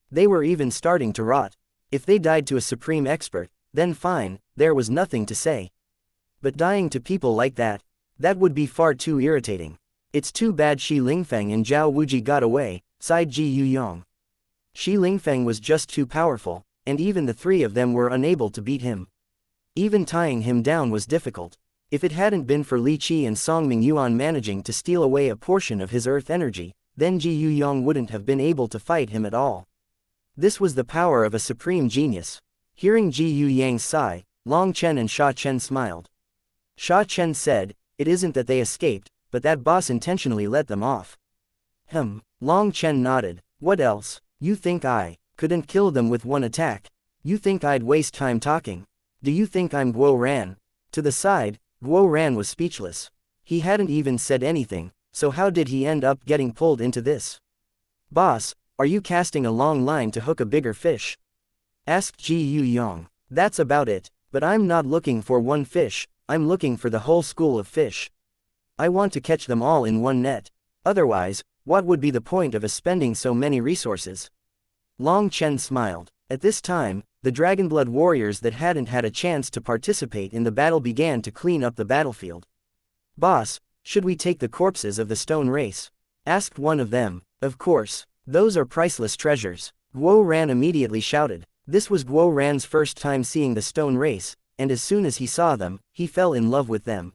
They were even starting to rot. If they died to a supreme expert, then fine, there was nothing to say. But dying to people like that would be far too irritating. It's too bad Shi Lingfang and Zhao Wuji got away, sighed Ji Yuyong. Shi Lingfang was just too powerful, and even the three of them were unable to beat him. Even tying him down was difficult. If it hadn't been for Li Qi and Song Mingyuan managing to steal away a portion of his earth energy, then Ji Yuyong wouldn't have been able to fight him at all. This was the power of a supreme genius. Hearing Ji Yuyang's sigh, Long Chen and Sha Chen smiled. Sha Chen said, it isn't that they escaped, but that boss intentionally let them off. Long Chen nodded. What else? You think I couldn't kill them with one attack? You think I'd waste time talking? Do you think I'm Guo Ran? To the side, Guo Ran was speechless. He hadn't even said anything, so how did he end up getting pulled into this? Boss, are you casting a long line to hook a bigger fish? Asked Ji Yuyong. That's about it, but I'm not looking for one fish, I'm looking for the whole school of fish. I want to catch them all in one net. Otherwise, what would be the point of us spending so many resources? Long Chen smiled. At this time, the Dragonblood warriors that hadn't had a chance to participate in the battle began to clean up the battlefield. Boss, should we take the corpses of the stone race? Asked one of them. Of course. Those are priceless treasures. Guo Ran immediately shouted. This was Guo Ran's first time seeing the stone race, and as soon as he saw them, he fell in love with them.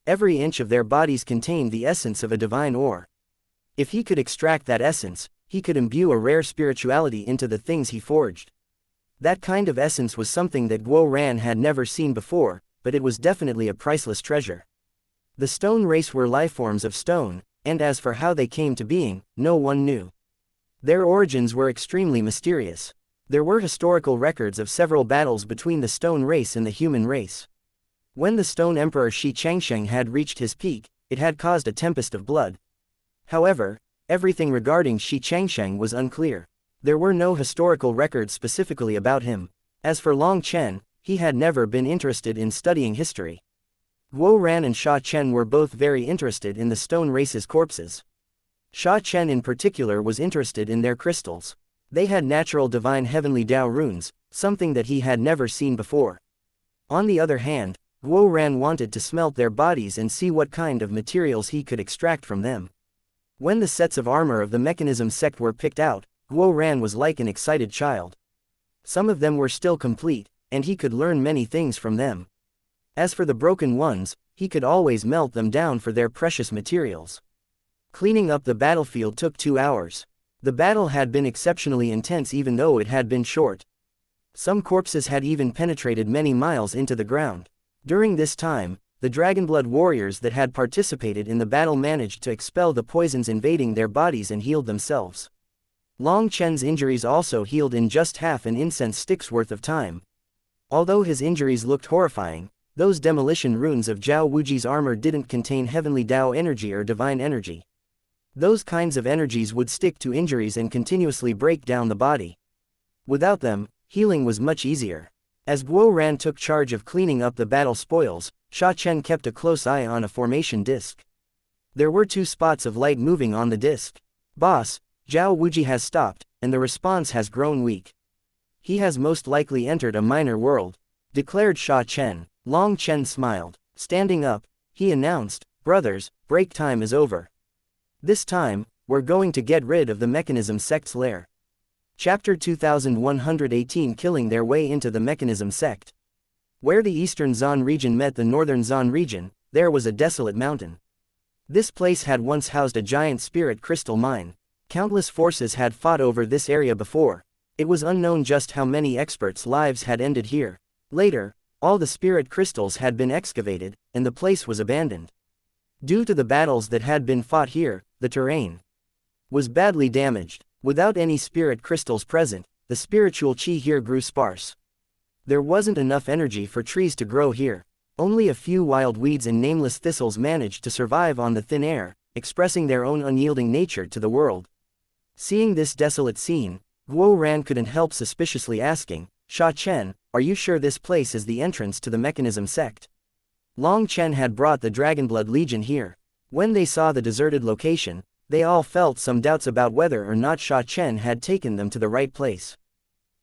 Every inch of their bodies contained the essence of a divine ore. If he could extract that essence, he could imbue a rare spirituality into the things he forged. That kind of essence was something that Guo Ran had never seen before, but it was definitely a priceless treasure. The stone race were lifeforms of stone, and as for how they came to being, no one knew. Their origins were extremely mysterious. There were historical records of several battles between the stone race and the human race. When the stone emperor xianxia had reached his peak, it had caused a tempest of blood. However, everything regarding xianxia was unclear. There were no historical records specifically about him. As for Long Chen, he had never been interested in studying history. Guo Ran and Sha Chen were both very interested in the stone race's corpses. Sha Chen in particular was interested in their crystals. They had natural divine heavenly Dao runes, something that he had never seen before. On the other hand, Guo Ran wanted to smelt their bodies and see what kind of materials he could extract from them. When the sets of armor of the mechanism sect were picked out, Guo Ran was like an excited child. Some of them were still complete, and he could learn many things from them. As for the broken ones, he could always melt them down for their precious materials. Cleaning up the battlefield took 2 hours. The battle had been exceptionally intense even though it had been short. Some corpses had even penetrated many miles into the ground. During this time, the Dragonblood warriors that had participated in the battle managed to expel the poisons invading their bodies and healed themselves. Long Chen's injuries also healed in just half an incense stick's worth of time. Although his injuries looked horrifying, those demolition runes of Zhao Wuji's armor didn't contain heavenly Dao energy or divine energy. Those kinds of energies would stick to injuries and continuously break down the body. Without them, healing was much easier. As Guo Ran took charge of cleaning up the battle spoils, Sha Chen kept a close eye on a formation disc. There were 2 spots of light moving on the disc. "Boss, Zhao Wuji has stopped, and the response has grown weak. He has most likely entered a minor world," declared Sha Chen. Long Chen smiled. Standing up, he announced, "Brothers, break time is over. This time, we're going to get rid of the mechanism sect's lair." Chapter 2118 Killing their way into the mechanism sect. Where the eastern Zan region met the northern Zan region, there was a desolate mountain. This place had once housed a giant spirit crystal mine. Countless forces had fought over this area before. It was unknown just how many experts' lives had ended here. Later, all the spirit crystals had been excavated, and the place was abandoned. Due to the battles that had been fought here, the terrain was badly damaged. Without any spirit crystals present, the spiritual chi here grew sparse. There wasn't enough energy for trees to grow here. Only a few wild weeds and nameless thistles managed to survive on the thin air, expressing their own unyielding nature to the world. Seeing this desolate scene, Guo Ran couldn't help suspiciously asking, "Sha Chen, are you sure this place is the entrance to the mechanism sect?" Long Chen had brought the Dragonblood Legion here. When they saw the deserted location, they all felt some doubts about whether or not Sha Chen had taken them to the right place.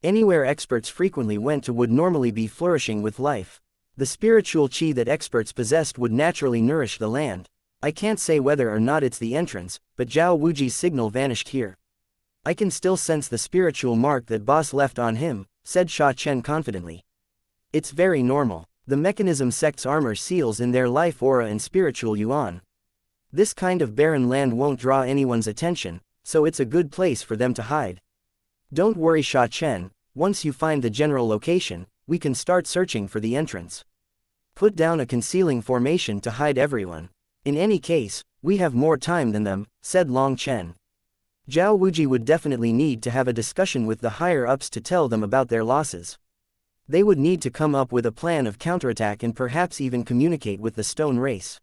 Anywhere experts frequently went to would normally be flourishing with life. The spiritual chi that experts possessed would naturally nourish the land. "I can't say whether or not it's the entrance, but Zhao Wuji's signal vanished here. I can still sense the spiritual mark that boss left on him," said Sha Chen confidently. "It's very normal. The mechanism sect's armor seals in their life aura and spiritual yuan. This kind of barren land won't draw anyone's attention, so it's a good place for them to hide. Don't worry Sha Chen, once you find the general location, we can start searching for the entrance. Put down a concealing formation to hide everyone. In any case, we have more time than them," said Long Chen. Zhao Wuji would definitely need to have a discussion with the higher-ups to tell them about their losses. They would need to come up with a plan of counterattack and perhaps even communicate with the stone race.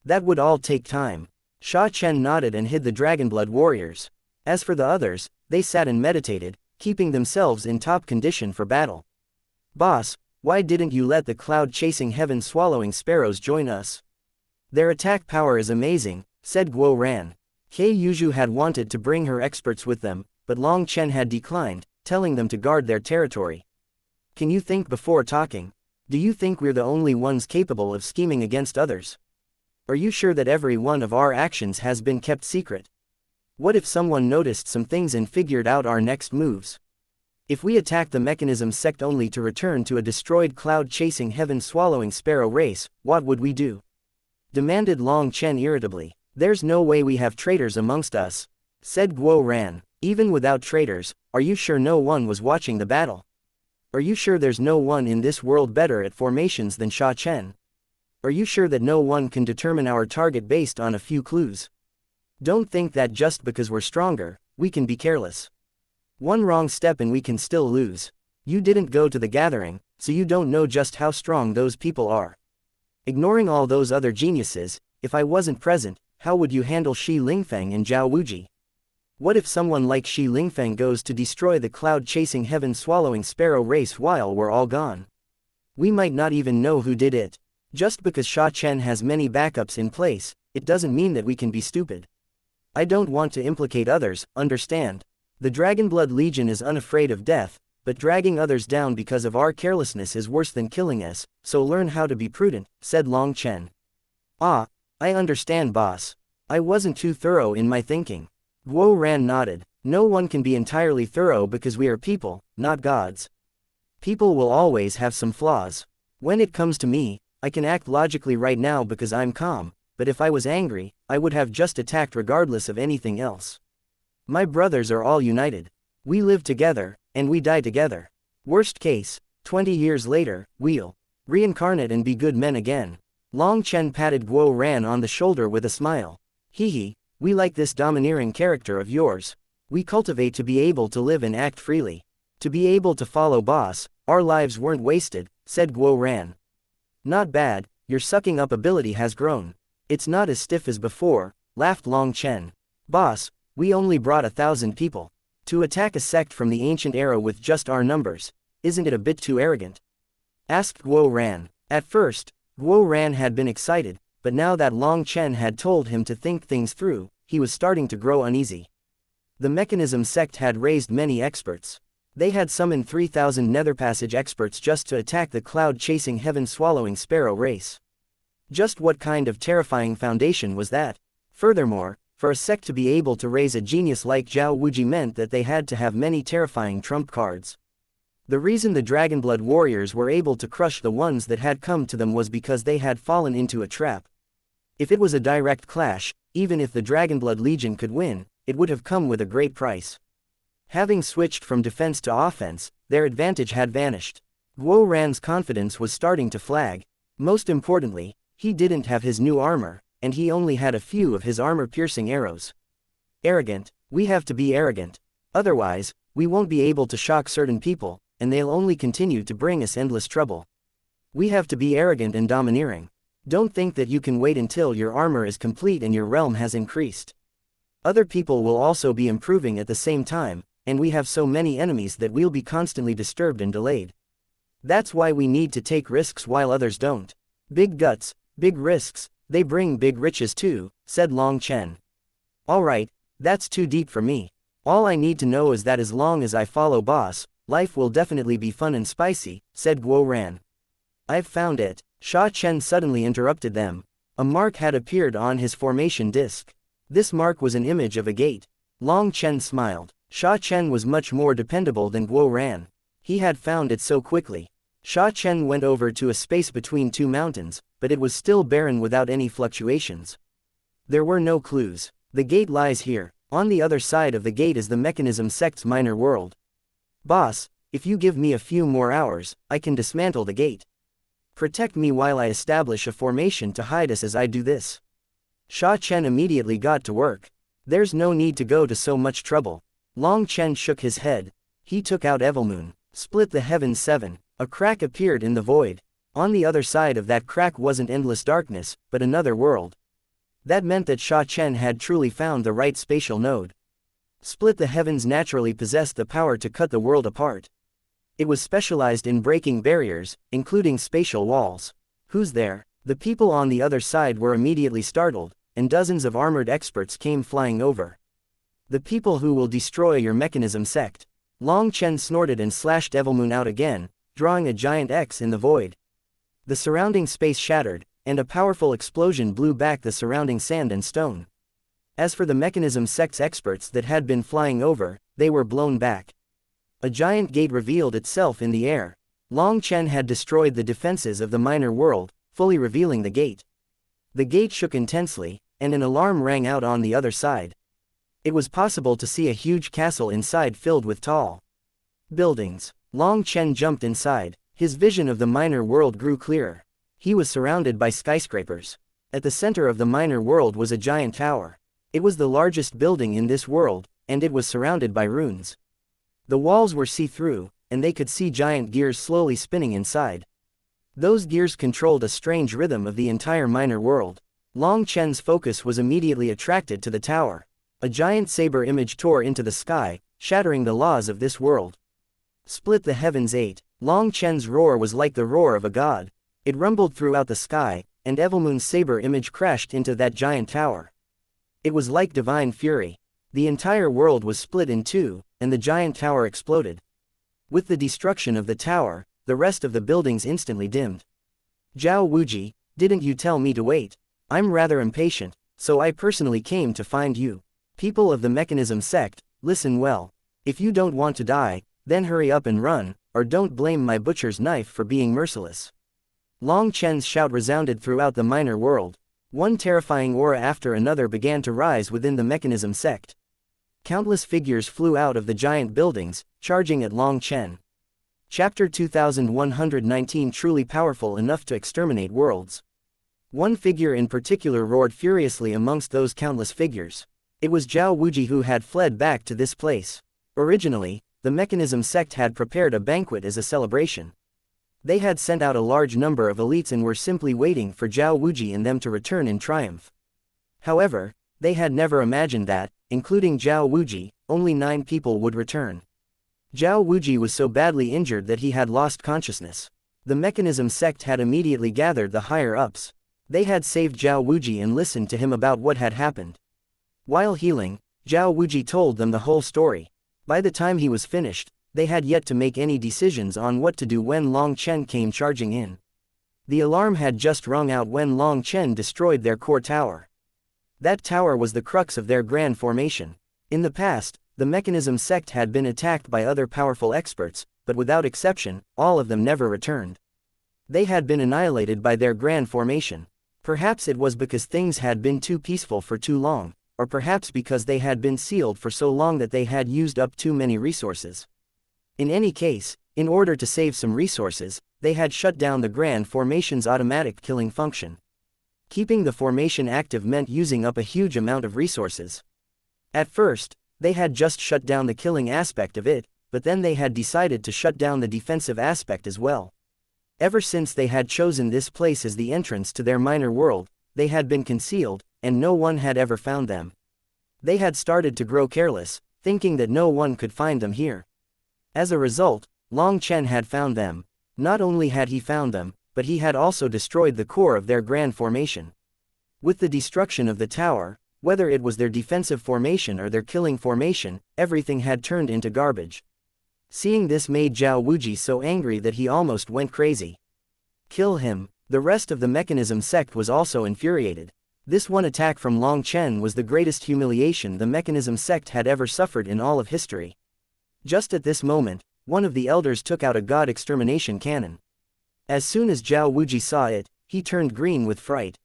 That would all take time. Sha Chen nodded and hid the Dragonblood warriors. As for the others, they sat and meditated, keeping themselves in top condition for battle. "Boss, why didn't you let the cloud-chasing heaven-swallowing sparrows join us? Their attack power is amazing," said Guo Ran. Kei Yuzhu had wanted to bring her experts with them, but Long Chen had declined, telling them to guard their territory. "Can you think before talking? Do you think we're the only ones capable of scheming against others? Are you sure that every one of our actions has been kept secret? What if someone noticed some things and figured out our next moves? If we attack the mechanism sect only to return to a destroyed cloud-chasing heaven-swallowing sparrow race, what would we do?" demanded Long Chen irritably. "There's no way we have traitors amongst us," said Guo Ran. "Even without traitors, are you sure no one was watching the battle? Are you sure there's no one in this world better at formations than Sha Chen? Are you sure that no one can determine our target based on a few clues? Don't think that just because we're stronger, we can be careless. One wrong step and we can still lose. You didn't go to the gathering, so you don't know just how strong those people are. Ignoring all those other geniuses, if I wasn't present, how would you handle Shi Lingfeng and Zhao Wuji? What if someone like Shi Lingfeng goes to destroy the cloud-chasing heaven-swallowing sparrow race while we're all gone? We might not even know who did it. Just because Sha Chen has many backups in place, it doesn't mean that we can be stupid. I don't want to implicate others, understand? The Dragonblood Legion is unafraid of death, but dragging others down because of our carelessness is worse than killing us, so learn how to be prudent, said Long Chen. Ah, I understand, boss. I wasn't too thorough in my thinking. Guo Ran nodded. No one can be entirely thorough because we are people, not gods. People will always have some flaws. When it comes to me, I can act logically right now because I'm calm, but if I was angry, I would have just attacked regardless of anything else. My brothers are all united. We live together, and we die together. Worst case, 20 years later, we'll reincarnate and be good men again. Long Chen patted Guo Ran on the shoulder with a smile. Hee, we like this domineering character of yours. We cultivate to be able to live and act freely. To be able to follow boss, our lives weren't wasted, said Guo Ran. Not bad, your sucking up ability has grown. It's not as stiff as before, laughed Long Chen. Boss, we only brought 1,000 people. To attack a sect from the ancient era with just our numbers, isn't it a bit too arrogant? Asked Guo Ran. At first, Guo Ran had been excited, but now that Long Chen had told him to think things through, he was starting to grow uneasy. The mechanism sect had raised many experts. They had summoned 3,000 netherpassage experts just to attack the cloud-chasing heaven-swallowing sparrow race. Just what kind of terrifying foundation was that? Furthermore, for a sect to be able to raise a genius like Zhao Wuji meant that they had to have many terrifying trump cards. The reason the Dragonblood warriors were able to crush the ones that had come to them was because they had fallen into a trap. If it was a direct clash, even if the Dragonblood Legion could win, it would have come with a great price. Having switched from defense to offense, their advantage had vanished. Guo Ran's confidence was starting to flag. Most importantly, he didn't have his new armor, and he only had a few of his armor-piercing arrows. Arrogant, we have to be arrogant. Otherwise, we won't be able to shock certain people, and they'll only continue to bring us endless trouble. We have to be arrogant and domineering. Don't think that you can wait until your armor is complete and your realm has increased. Other people will also be improving at the same time, and we have so many enemies that we'll be constantly disturbed and delayed. That's why we need to take risks while others don't. Big guts, big risks, they bring big riches too, said Long Chen. Alright, that's too deep for me. All I need to know is that as long as I follow boss, life will definitely be fun and spicy, said Guo Ran. I've found it. Sha Chen suddenly interrupted them. A mark had appeared on his formation disc. This mark was an image of a gate. Long Chen smiled. Sha Chen was much more dependable than Guo Ran. He had found it so quickly. Sha Chen went over to a space between two mountains, but it was still barren without any fluctuations. There were no clues. The gate lies here. On the other side of the gate is the mechanism sect's minor world. Boss, if you give me a few more hours, I can dismantle the gate. Protect me while I establish a formation to hide us as I do this. Sha Chen immediately got to work. There's no need to go to so much trouble. Long Chen shook his head. He took out Evilmoon, split the heavens 7. A crack appeared in the void. On the other side of that crack wasn't endless darkness, but another world. That meant that Sha Chen had truly found the right spatial node. Split the heavens naturally possessed the power to cut the world apart. It was specialized in breaking barriers, including spatial walls. Who's there? The people on the other side were immediately startled, and dozens of armored experts came flying over. The people who will destroy your mechanism sect. Long Chen snorted and slashed Evilmoon out again, drawing a giant X in the void. The surrounding space shattered, and a powerful explosion blew back the surrounding sand and stone. As for the mechanism sect's experts that had been flying over, they were blown back. A giant gate revealed itself in the air. Long Chen had destroyed the defenses of the minor world, fully revealing the gate. The gate shook intensely, and an alarm rang out on the other side. It was possible to see a huge castle inside filled with tall buildings. Long Chen jumped inside. His vision of the minor world grew clearer. He was surrounded by skyscrapers. At the center of the minor world was a giant tower. It was the largest building in this world, and it was surrounded by runes. The walls were see-through, and they could see giant gears slowly spinning inside. Those gears controlled a strange rhythm of the entire minor world. Long Chen's focus was immediately attracted to the tower. A giant saber image tore into the sky, shattering the laws of this world. Split the heavens 8. Long Chen's roar was like the roar of a god. It rumbled throughout the sky, and Evilmoon's saber image crashed into that giant tower. It was like divine fury. The entire world was split in two, and the giant tower exploded. With the destruction of the tower, the rest of the buildings instantly dimmed. Zhao Wuji, didn't you tell me to wait? I'm rather impatient, so I personally came to find you. People of the Mechanism sect, listen well. If you don't want to die, then hurry up and run, or don't blame my butcher's knife for being merciless. Long Chen's shout resounded throughout the minor world. One terrifying aura after another began to rise within the Mechanism sect. Countless figures flew out of the giant buildings, charging at Long Chen. Chapter 2119 Truly powerful enough to exterminate worlds. One figure in particular roared furiously amongst those countless figures. It was Zhao Wuji who had fled back to this place. Originally, the Mechanism sect had prepared a banquet as a celebration. They had sent out a large number of elites and were simply waiting for Zhao Wuji and them to return in triumph. However, they had never imagined that, including Zhao Wuji, only 9 people would return. Zhao Wuji was so badly injured that he had lost consciousness. The Mechanism sect had immediately gathered the higher-ups. They had saved Zhao Wuji and listened to him about what had happened. While healing, Zhao Wuji told them the whole story. By the time he was finished, they had yet to make any decisions on what to do when Long Chen came charging in. The alarm had just rung out when Long Chen destroyed their core tower. That tower was the crux of their grand formation. In the past, the Mechanism sect had been attacked by other powerful experts, but without exception, all of them never returned. They had been annihilated by their grand formation. Perhaps it was because things had been too peaceful for too long, or perhaps because they had been sealed for so long that they had used up too many resources. In any case, in order to save some resources, they had shut down the grand formation's automatic killing function. Keeping the formation active meant using up a huge amount of resources. At first, they had just shut down the killing aspect of it, but then they had decided to shut down the defensive aspect as well. Ever since they had chosen this place as the entrance to their minor world, they had been concealed, and no one had ever found them. They had started to grow careless, thinking that no one could find them here. As a result, Long Chen had found them. Not only had he found them, but he had also destroyed the core of their grand formation. With the destruction of the tower, whether it was their defensive formation or their killing formation, everything had turned into garbage. Seeing this made Zhao Wuji so angry that he almost went crazy. Kill him. The rest of the Mechanism sect was also infuriated. This one attack from Long Chen was the greatest humiliation the Mechanism sect had ever suffered in all of history. Just at this moment, one of the elders took out a god extermination cannon. As soon as Zhao Wuji saw it, he turned green with fright.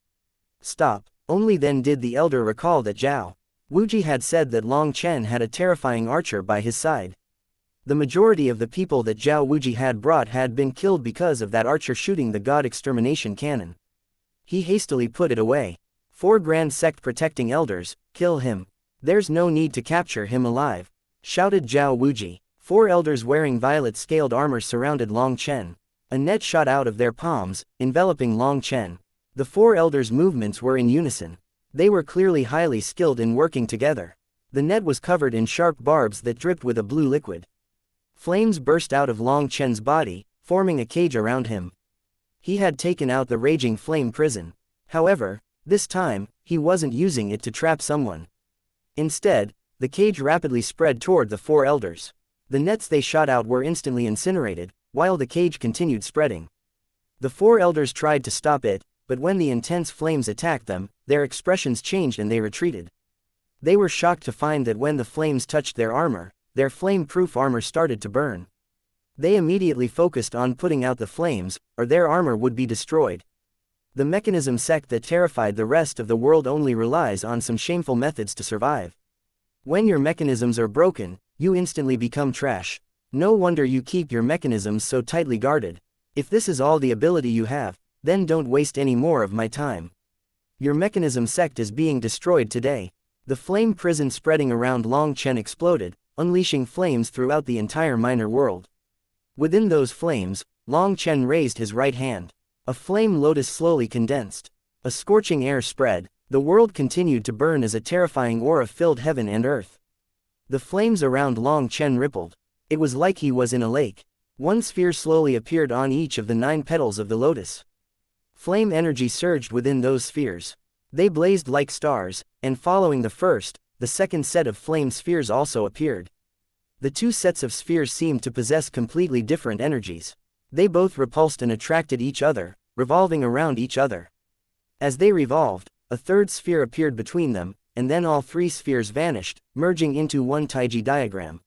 Stop. Only then did the elder recall that Zhao Wuji had said that Long Chen had a terrifying archer by his side. The majority of the people that Zhao Wuji had brought had been killed because of that archer shooting the god extermination cannon. He hastily put it away. 4 grand sect protecting elders, kill him. There's no need to capture him alive, shouted Zhao Wuji. 4 elders wearing violet-scaled armor surrounded Long Chen. A net shot out of their palms, enveloping Long Chen. The 4 elders' movements were in unison. They were clearly highly skilled in working together. The net was covered in sharp barbs that dripped with a blue liquid. Flames burst out of Long Chen's body, forming a cage around him. He had taken out the raging flame prison. However, this time, he wasn't using it to trap someone. Instead, the cage rapidly spread toward the 4 elders. The nets they shot out were instantly incinerated, while the cage continued spreading. The 4 elders tried to stop it, but when the intense flames attacked them, their expressions changed and they retreated. They were shocked to find that when the flames touched their armor, their flame-proof armor started to burn. They immediately focused on putting out the flames, or their armor would be destroyed. The Mechanism sect that terrified the rest of the world only relies on some shameful methods to survive. When your mechanisms are broken, you instantly become trash. No wonder you keep your mechanisms so tightly guarded. If this is all the ability you have, then don't waste any more of my time. Your Mechanism sect is being destroyed today. The flame prison spreading around Long Chen exploded, unleashing flames throughout the entire minor world. Within those flames, Long Chen raised his right hand. A flame lotus slowly condensed. A scorching air spread. The world continued to burn as a terrifying aura filled heaven and earth. The flames around Long Chen rippled. It was like he was in a lake. One sphere slowly appeared on each of the 9 petals of the lotus. Flame energy surged within those spheres. They blazed like stars, and following the first, the second set of flame spheres also appeared. The 2 sets of spheres seemed to possess completely different energies. They both repulsed and attracted each other, revolving around each other. As they revolved, a third sphere appeared between them, and then all 3 spheres vanished, merging into one taiji diagram.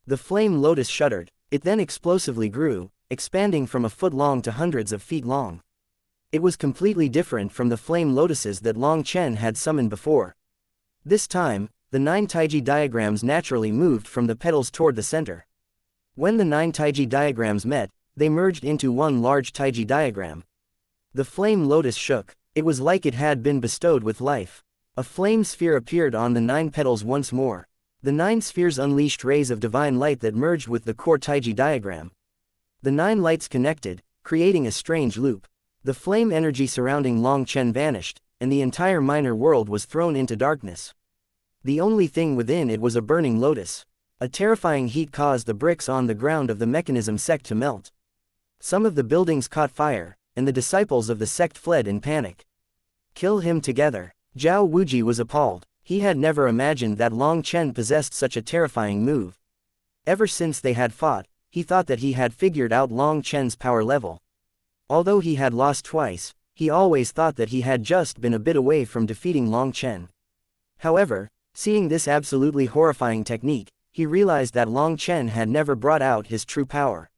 The flame lotus shuddered. It then explosively grew, expanding from a foot long to hundreds of feet long. It was completely different from the flame lotuses that Long Chen had summoned before. This time, the 9 taiji diagrams naturally moved from the petals toward the center. When the 9 taiji diagrams met, they merged into one large taiji diagram. The flame lotus shook. It was like it had been bestowed with life. A flame sphere appeared on the 9 petals once more. The 9 spheres unleashed rays of divine light that merged with the core taiji diagram. The 9 lights connected, creating a strange loop. The flame energy surrounding Long Chen vanished, and the entire minor world was thrown into darkness. The only thing within it was a burning lotus. A terrifying heat caused the bricks on the ground of the mechanism sect to melt. Some of the buildings caught fire, and the disciples of the sect fled in panic. Kill him together. Zhao Wuji was appalled. He had never imagined that Long Chen possessed such a terrifying move. Ever since they had fought, he thought that he had figured out Long Chen's power level. Although he had lost twice, he always thought that he had just been a bit away from defeating Long Chen. However, seeing this absolutely horrifying technique, he realized that Long Chen had never brought out his true power.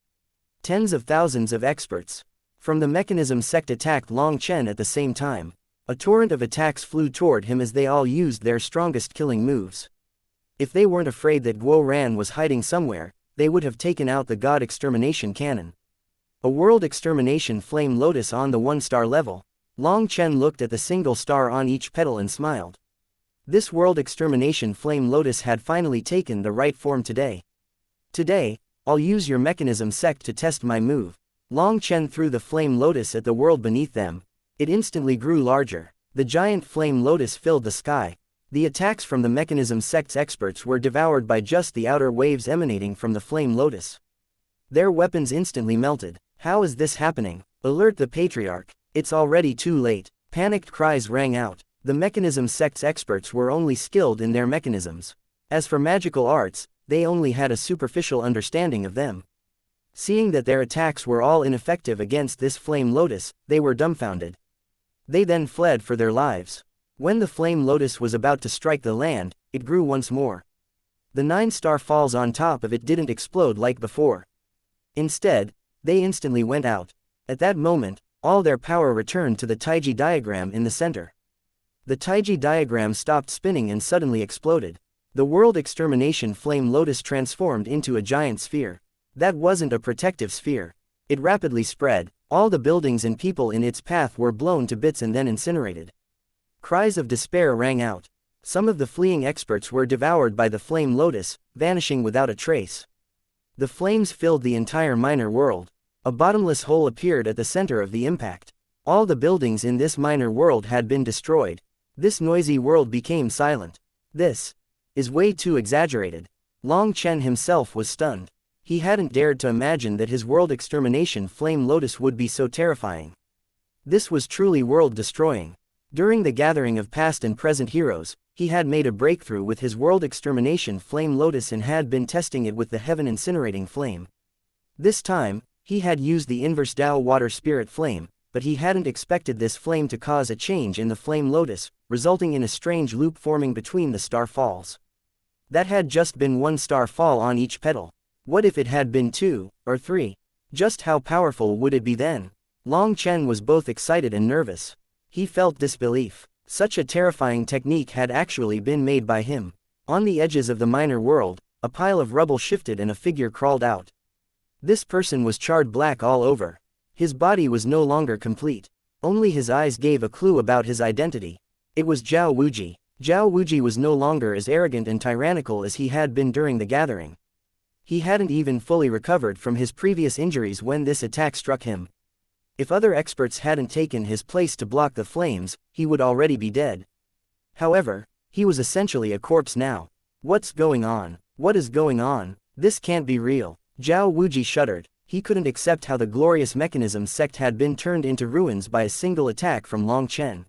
Tens of thousands of experts from the mechanism sect attacked Long Chen at the same time. A torrent of attacks flew toward him as they all used their strongest killing moves. If they weren't afraid that Guo Ran was hiding somewhere, they would have taken out the God Extermination Cannon. A World Extermination Flame Lotus on the 1-star level. Long Chen looked at the single star on each petal and smiled. This World Extermination Flame Lotus had finally taken the right form today. Today, I'll use your mechanism sect to test my move. Long Chen threw the Flame Lotus at the world beneath them. It instantly grew larger. The giant flame lotus filled the sky. The attacks from the mechanism sect's experts were devoured by just the outer waves emanating from the flame lotus. Their weapons instantly melted. How is this happening? Alert the Patriarch. It's already too late. Panicked cries rang out. The mechanism sect's experts were only skilled in their mechanisms. As for magical arts, they only had a superficial understanding of them. Seeing that their attacks were all ineffective against this flame lotus, they were dumbfounded. They then fled for their lives. When the flame lotus was about to strike the land, it grew once more. The 9-star falls on top of it didn't explode like before. Instead, they instantly went out. At that moment, all their power returned to the taiji diagram in the center. The taiji diagram stopped spinning and suddenly exploded. The World Extermination Flame Lotus transformed into a giant sphere. That wasn't a protective sphere. It rapidly spread. All the buildings and people in its path were blown to bits and then incinerated. Cries of despair rang out. Some of the fleeing experts were devoured by the flame lotus, vanishing without a trace. The flames filled the entire minor world. A bottomless hole appeared at the center of the impact. All the buildings in this minor world had been destroyed. This noisy world became silent. This is way too exaggerated. Long Chen himself was stunned. He hadn't dared to imagine that his World Extermination Flame Lotus would be so terrifying. This was truly world-destroying. During the gathering of past and present heroes, he had made a breakthrough with his World Extermination Flame Lotus and had been testing it with the Heaven Incinerating Flame. This time, he had used the inverse Tao Water Spirit Flame, but he hadn't expected this flame to cause a change in the Flame Lotus, resulting in a strange loop forming between the star falls. That had just been 1 star fall on each petal. What if it had been 2, or 3? Just how powerful would it be then? Long Chen was both excited and nervous. He felt disbelief. Such a terrifying technique had actually been made by him. On the edges of the minor world, a pile of rubble shifted and a figure crawled out. This person was charred black all over. His body was no longer complete. Only his eyes gave a clue about his identity. It was Zhao Wuji. Zhao Wuji was no longer as arrogant and tyrannical as he had been during the gathering. He hadn't even fully recovered from his previous injuries when this attack struck him. If other experts hadn't taken his place to block the flames, he would already be dead. However, he was essentially a corpse now. What's going on? What is going on? This can't be real. Zhao Wuji shuddered. He couldn't accept how the glorious mechanism sect had been turned into ruins by a single attack from Long Chen.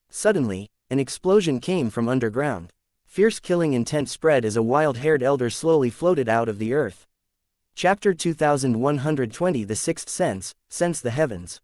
Suddenly, an explosion came from underground. Fierce killing intent spread as a wild-haired elder slowly floated out of the earth. Chapter 2120 The Sixth Sense, Sense the Heavens.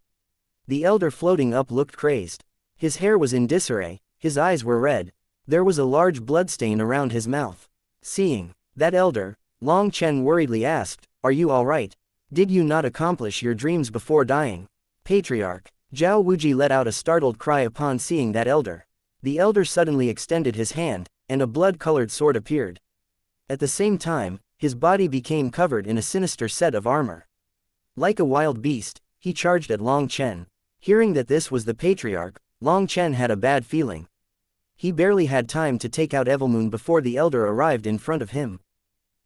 The elder floating up looked crazed. His hair was in disarray, his eyes were red. There was a large bloodstain around his mouth. Seeing that elder, Long Chen worriedly asked, "Are you all right? Did you not accomplish your dreams before dying?" Patriarch Zhao Wuji let out a startled cry upon seeing that elder. The elder suddenly extended his hand, and a blood-colored sword appeared. At the same time, his body became covered in a sinister set of armor. Like a wild beast, he charged at Long Chen. Hearing that this was the patriarch, Long Chen had a bad feeling. He barely had time to take out Evilmoon before the elder arrived in front of him.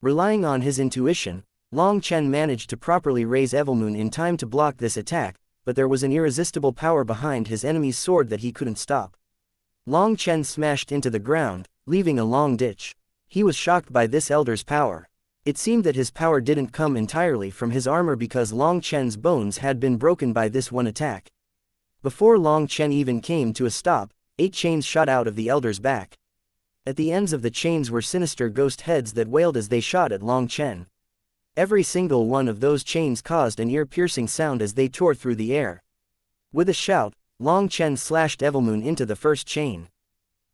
Relying on his intuition, Long Chen managed to properly raise Evilmoon in time to block this attack, but there was an irresistible power behind his enemy's sword that he couldn't stop. Long Chen smashed into the ground, leaving a long ditch. He was shocked by this elder's power. It seemed that his power didn't come entirely from his armor because Long Chen's bones had been broken by this one attack. Before Long Chen even came to a stop, 8 chains shot out of the elder's back. At the ends of the chains were sinister ghost heads that wailed as they shot at Long Chen. Every single one of those chains caused an ear-piercing sound as they tore through the air. With a shout, Long Chen slashed Evilmoon into the first chain.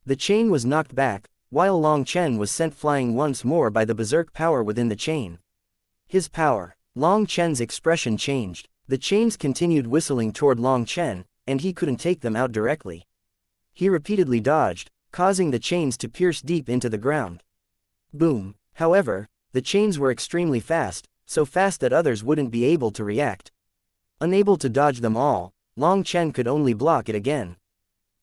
The chain was knocked back, while Long Chen was sent flying once more by the berserk power within the chain. His power. Long Chen's expression changed. The chains continued whistling toward Long Chen, and he couldn't take them out directly. He repeatedly dodged, causing the chains to pierce deep into the ground. Boom. However, the chains were extremely fast, so fast that others wouldn't be able to react. Unable to dodge them all, Long Chen could only block it again.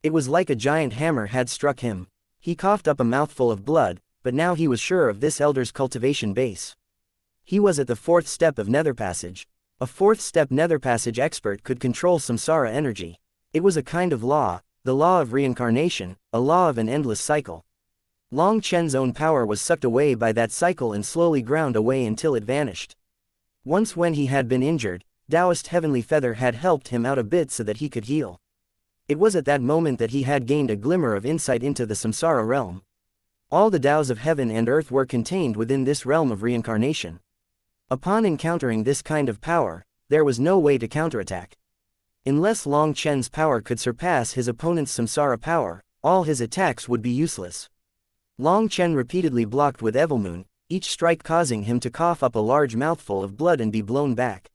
It was like a giant hammer had struck him. He coughed up a mouthful of blood, but now he was sure of this elder's cultivation base. He was at the 4th step of Nether Passage. A 4th step Nether Passage expert could control samsara energy. It was a kind of law, the law of reincarnation, a law of an endless cycle. Long Chen's own power was sucked away by that cycle and slowly ground away until it vanished. Once when he had been injured, Taoist Heavenly Feather had helped him out a bit so that he could heal. It was at that moment that he had gained a glimmer of insight into the samsara realm. All the Taos of heaven and earth were contained within this realm of reincarnation. Upon encountering this kind of power, there was no way to counterattack. Unless Long Chen's power could surpass his opponent's samsara power, all his attacks would be useless. Long Chen repeatedly blocked with Evilmoon, each strike causing him to cough up a large mouthful of blood and be blown back.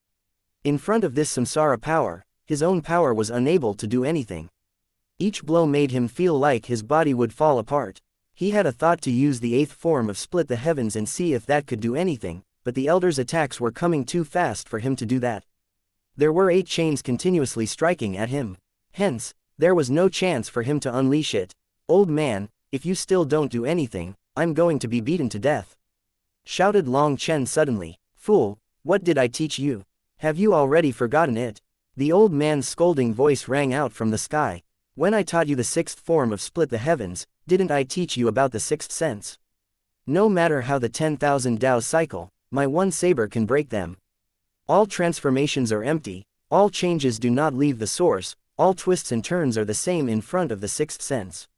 In front of this samsara power, his own power was unable to do anything. Each blow made him feel like his body would fall apart. He had a thought to use the 8th form of Split the Heavens and see if that could do anything, but the elder's attacks were coming too fast for him to do that. There were 8 chains continuously striking at him. Hence, there was no chance for him to unleash it. "Old man, if you still don't do anything, I'm going to be beaten to death," shouted Long Chen suddenly. "Fool, what did I teach you? Have you already forgotten it?" The old man's scolding voice rang out from the sky. "When I taught you the 6th form of Split the Heavens, didn't I teach you about the 6th sense? No matter how the 10,000 Taos cycle, my one saber can break them. All transformations are empty, all changes do not leave the source, all twists and turns are the same in front of the 6th sense.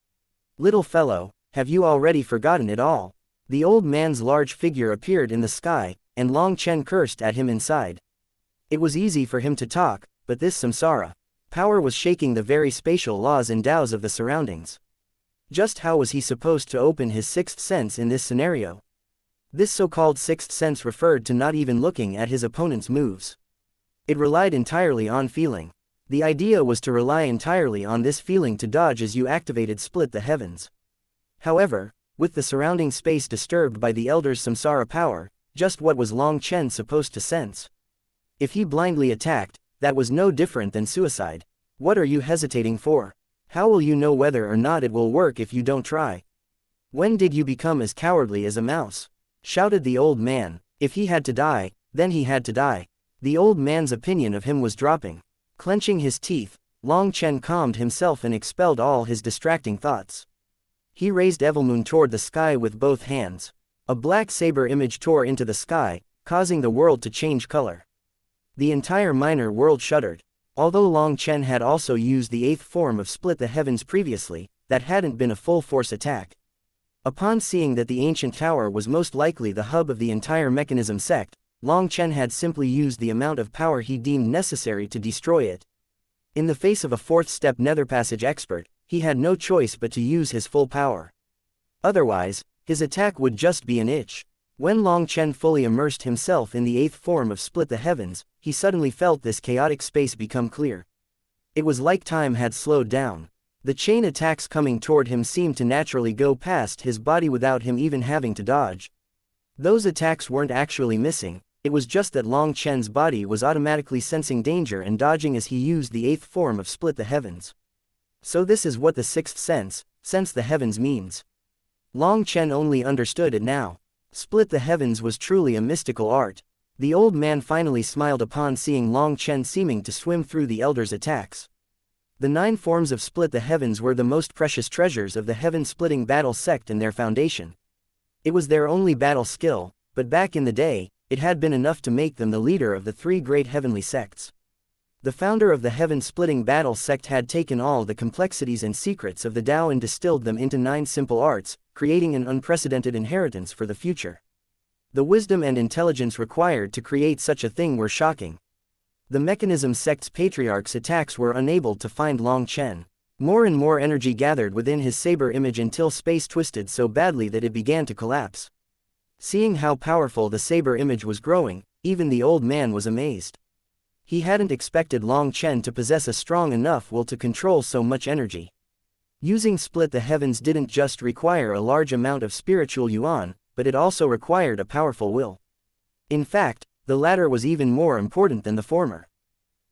Little fellow, have you already forgotten it all?" The old man's large figure appeared in the sky, and Long Chen cursed at him inside. It was easy for him to talk, but this samsara power was shaking the very spatial laws and Taos of the surroundings. Just how was he supposed to open his 6th sense in this scenario? This so-called 6th sense referred to not even looking at his opponent's moves. It relied entirely on feeling. The idea was to rely entirely on this feeling to dodge as you activated Split the Heavens. However, with the surrounding space disturbed by the elder's samsara power, just what was Long Chen supposed to sense? If he blindly attacked, that was no different than suicide. What are you hesitating for? How will you know whether or not it will work if you don't try? When did you become as cowardly as a mouse? Shouted the old man. If he had to die, then he had to die. The old man's opinion of him was dropping. Clenching his teeth, Long Chen calmed himself and expelled all his distracting thoughts. He raised Evilmoon toward the sky with both hands. A black saber image tore into the sky, causing the world to change color. The entire minor world shuddered. Although Long Chen had also used the 8th form of Split the Heavens previously, that hadn't been a full-force attack. Upon seeing that the ancient tower was most likely the hub of the entire mechanism sect, Long Chen had simply used the amount of power he deemed necessary to destroy it. In the face of a 4th-step netherpassage expert, he had no choice but to use his full power. Otherwise, his attack would just be an itch. When Long Chen fully immersed himself in the 8th form of Split the Heavens, he suddenly felt this chaotic space become clear. It was like time had slowed down. The chain attacks coming toward him seemed to naturally go past his body without him even having to dodge. Those attacks weren't actually missing, it was just that Long Chen's body was automatically sensing danger and dodging as he used the 8th form of Split the Heavens. So this is what the 6th sense the heavens means. Long Chen only understood it now. Split the Heavens was truly a mystical art. The old man finally smiled upon seeing Long Chen seeming to swim through the elder's attacks. The 9 forms of Split the Heavens were the most precious treasures of the heaven-splitting battle sect and their foundation. It was their only battle skill, but back in the day, it had been enough to make them the leader of the 3 great heavenly sects. The founder of the heaven-splitting battle sect had taken all the complexities and secrets of the Tao and distilled them into 9 simple arts, creating an unprecedented inheritance for the future. The wisdom and intelligence required to create such a thing were shocking. The mechanism sect's patriarch's attacks were unable to find Long Chen. More and more energy gathered within his saber image until space twisted so badly that it began to collapse. Seeing how powerful the saber image was growing, even the old man was amazed. He hadn't expected Long Chen to possess a strong enough will to control so much energy. Using Split the Heavens didn't just require a large amount of spiritual yuan, but it also required a powerful will. In fact, the latter was even more important than the former.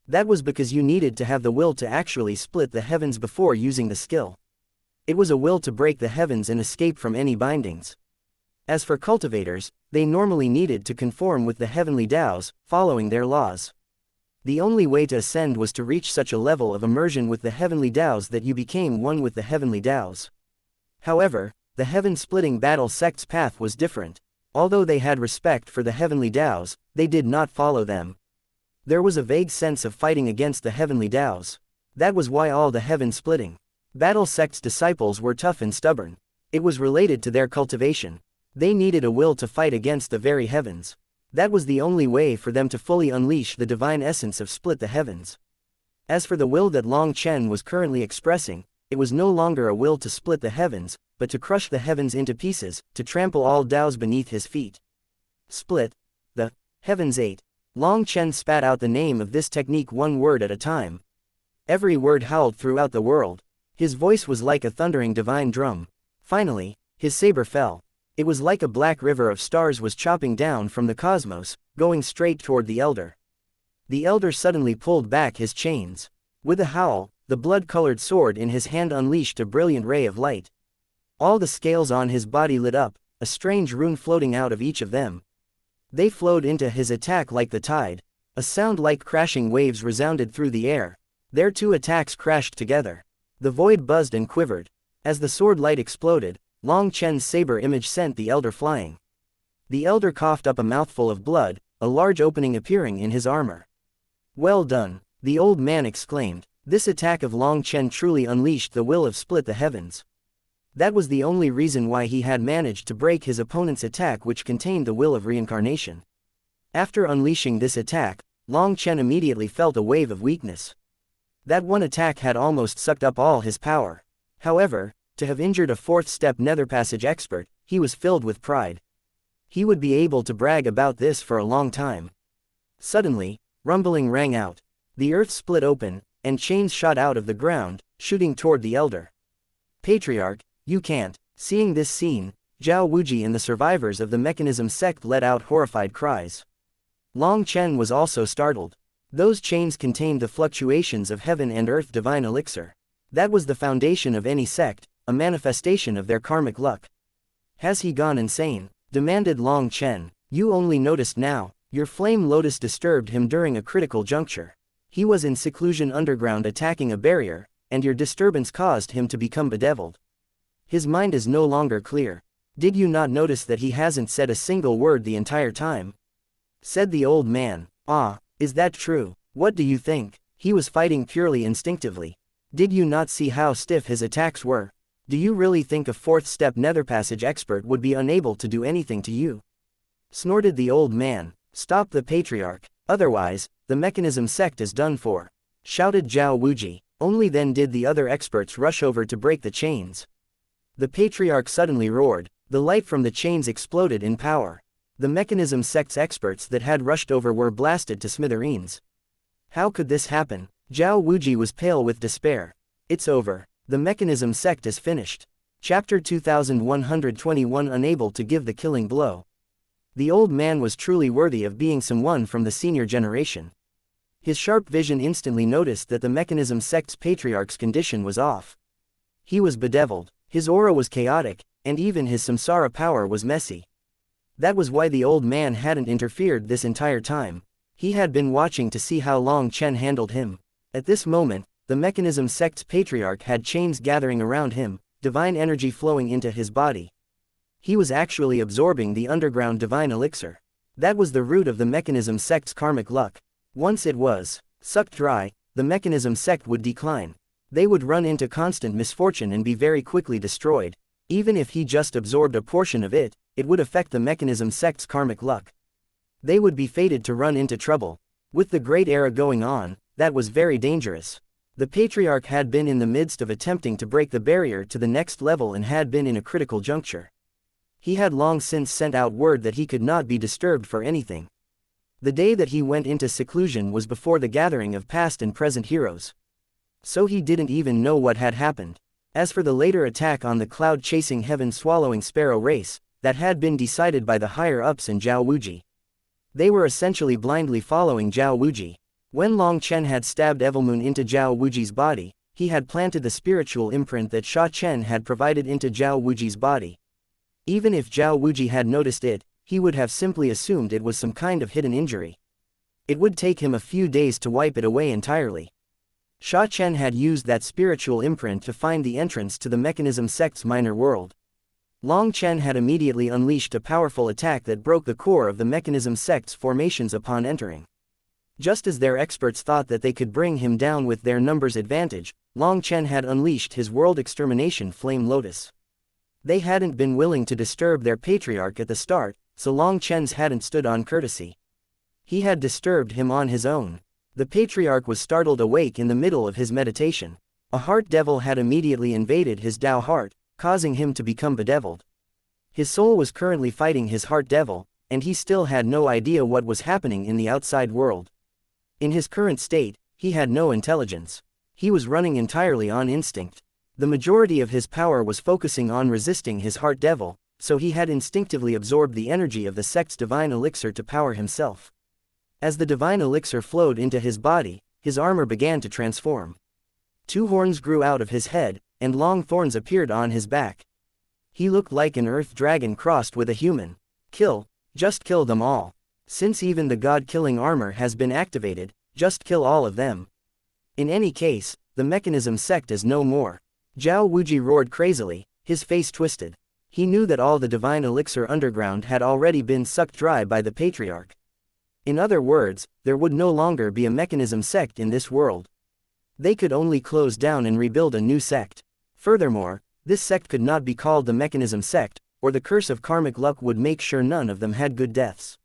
That was because you needed to have the will to actually split the heavens before using the skill. It was a will to break the heavens and escape from any bindings. As for cultivators, they normally needed to conform with the heavenly Taos, following their laws. The only way to ascend was to reach such a level of immersion with the heavenly Taos that you became one with the heavenly Taos. However, the heaven-splitting battle sect's path was different. Although they had respect for the heavenly Taos, they did not follow them. There was a vague sense of fighting against the heavenly Taos. That was why all the heaven-splitting battle sect's disciples were tough and stubborn. It was related to their cultivation. They needed a will to fight against the very heavens. That was the only way for them to fully unleash the divine essence of Split the Heavens. As for the will that Long Chen was currently expressing, it was no longer a will to split the heavens, but to crush the heavens into pieces, to trample all Taos beneath his feet. Split the heavens 8. Long Chen spat out the name of this technique one word at a time. Every word howled throughout the world. His voice was like a thundering divine drum. Finally, his saber fell. It was like a black river of stars was chopping down from the cosmos, going straight toward the elder. The elder suddenly pulled back his chains. With a howl, the blood-colored sword in his hand unleashed a brilliant ray of light. All the scales on his body lit up, a strange rune floating out of each of them. They flowed into his attack like the tide. A sound like crashing waves resounded through the air. Their 2 attacks crashed together. The void buzzed and quivered. As the sword light exploded, Long Chen's saber image sent the elder flying. The elder coughed up a mouthful of blood, a large opening appearing in his armor. "Well done," the old man exclaimed. This attack of Long Chen truly unleashed the will of Split the Heavens. That was the only reason why he had managed to break his opponent's attack, which contained the will of reincarnation. After unleashing this attack, Long Chen immediately felt a wave of weakness. That one attack had almost sucked up all his power. However, to have injured a 4th-step netherpassage expert, he was filled with pride. He would be able to brag about this for a long time. Suddenly, rumbling rang out. The earth split open, and chains shot out of the ground, shooting toward the elder. "Patriarch, you can't." Seeing this scene, Zhao Wuji and the survivors of the mechanism sect let out horrified cries. Long Chen was also startled. Those chains contained the fluctuations of heaven and earth divine elixir. That was the foundation of any sect, a manifestation of their karmic luck. "Has he gone insane?" demanded Long Chen. "You only noticed now. Your flame lotus disturbed him during a critical juncture. He was in seclusion underground attacking a barrier, and your disturbance caused him to become bedeviled. His mind is no longer clear. Did you not notice that he hasn't said a single word the entire time?" said the old man. "Ah, Is that true? What do you think? He was fighting purely instinctively. Did you not see how stiff his attacks were? Do you really think a fourth step netherpassage expert would be unable to do anything to you? Snorted the old man. Stop the patriarch, otherwise, the mechanism sect is done for. Shouted Zhao Wuji. Only then did the other experts rush over to break the chains. The patriarch suddenly roared. The light from the chains exploded in power. The mechanism sect's experts that had rushed over were blasted to smithereens. How could this happen? Zhao Wuji was pale with despair. It's over. The mechanism sect is finished. Chapter 2121. Unable to give the killing blow. The old man was truly worthy of being someone from the senior generation. His sharp vision instantly noticed that the mechanism sect's patriarch's condition was off. He was bedeviled, his aura was chaotic, and even his samsara power was messy. That was why the old man hadn't interfered this entire time. He had been watching to see how Long Chen handled him. At this moment, the mechanism sect's patriarch had chains gathering around him, divine energy flowing into his body. He was actually absorbing the underground divine elixir. That was the root of the mechanism sect's karmic luck. Once it was sucked dry, the mechanism sect would decline. They would run into constant misfortune and be very quickly destroyed. Even if he just absorbed a portion of it, it would affect the mechanism sect's karmic luck. They would be fated to run into trouble. With the Great Era going on, that was very dangerous. The patriarch had been in the midst of attempting to break the barrier to the next level and had been in a critical juncture. He had long since sent out word that he could not be disturbed for anything. The day that he went into seclusion was before the gathering of past and present heroes. So he didn't even know what had happened. As for the later attack on the cloud-chasing heaven-swallowing sparrow race, that had been decided by the higher-ups in Zhao Wuji. They were essentially blindly following Zhao Wuji. When Long Chen had stabbed Evilmoon into Zhao Wuji's body, he had planted the spiritual imprint that Sha Chen had provided into Zhao Wuji's body. Even if Zhao Wuji had noticed it, he would have simply assumed it was some kind of hidden injury. It would take him a few days to wipe it away entirely. Sha Chen had used that spiritual imprint to find the entrance to the mechanism sect's minor world. Long Chen had immediately unleashed a powerful attack that broke the core of the mechanism sect's formations upon entering. Just as their experts thought that they could bring him down with their numbers advantage, Long Chen had unleashed his world extermination flame lotus. They hadn't been willing to disturb their patriarch at the start, so Long Chen's hadn't stood on courtesy. He had disturbed him on his own. The patriarch was startled awake in the middle of his meditation. A heart devil had immediately invaded his Tao heart, causing him to become bedeviled. His soul was currently fighting his heart devil, and he still had no idea what was happening in the outside world. In his current state, he had no intelligence. He was running entirely on instinct. The majority of his power was focusing on resisting his heart devil, so he had instinctively absorbed the energy of the sect's divine elixir to power himself. As the divine elixir flowed into his body, his armor began to transform. 2 horns grew out of his head, and long thorns appeared on his back. He looked like an earth dragon crossed with a human. Just kill them all. Since even the god-killing armor has been activated, just kill all of them. In any case, the mechanism sect is no more. Zhao Wuji roared crazily, his face twisted. He knew that all the divine elixir underground had already been sucked dry by the patriarch. In other words, there would no longer be a mechanism sect in this world. They could only close down and rebuild a new sect. Furthermore, this sect could not be called the mechanism sect, or the curse of karmic luck would make sure none of them had good deaths.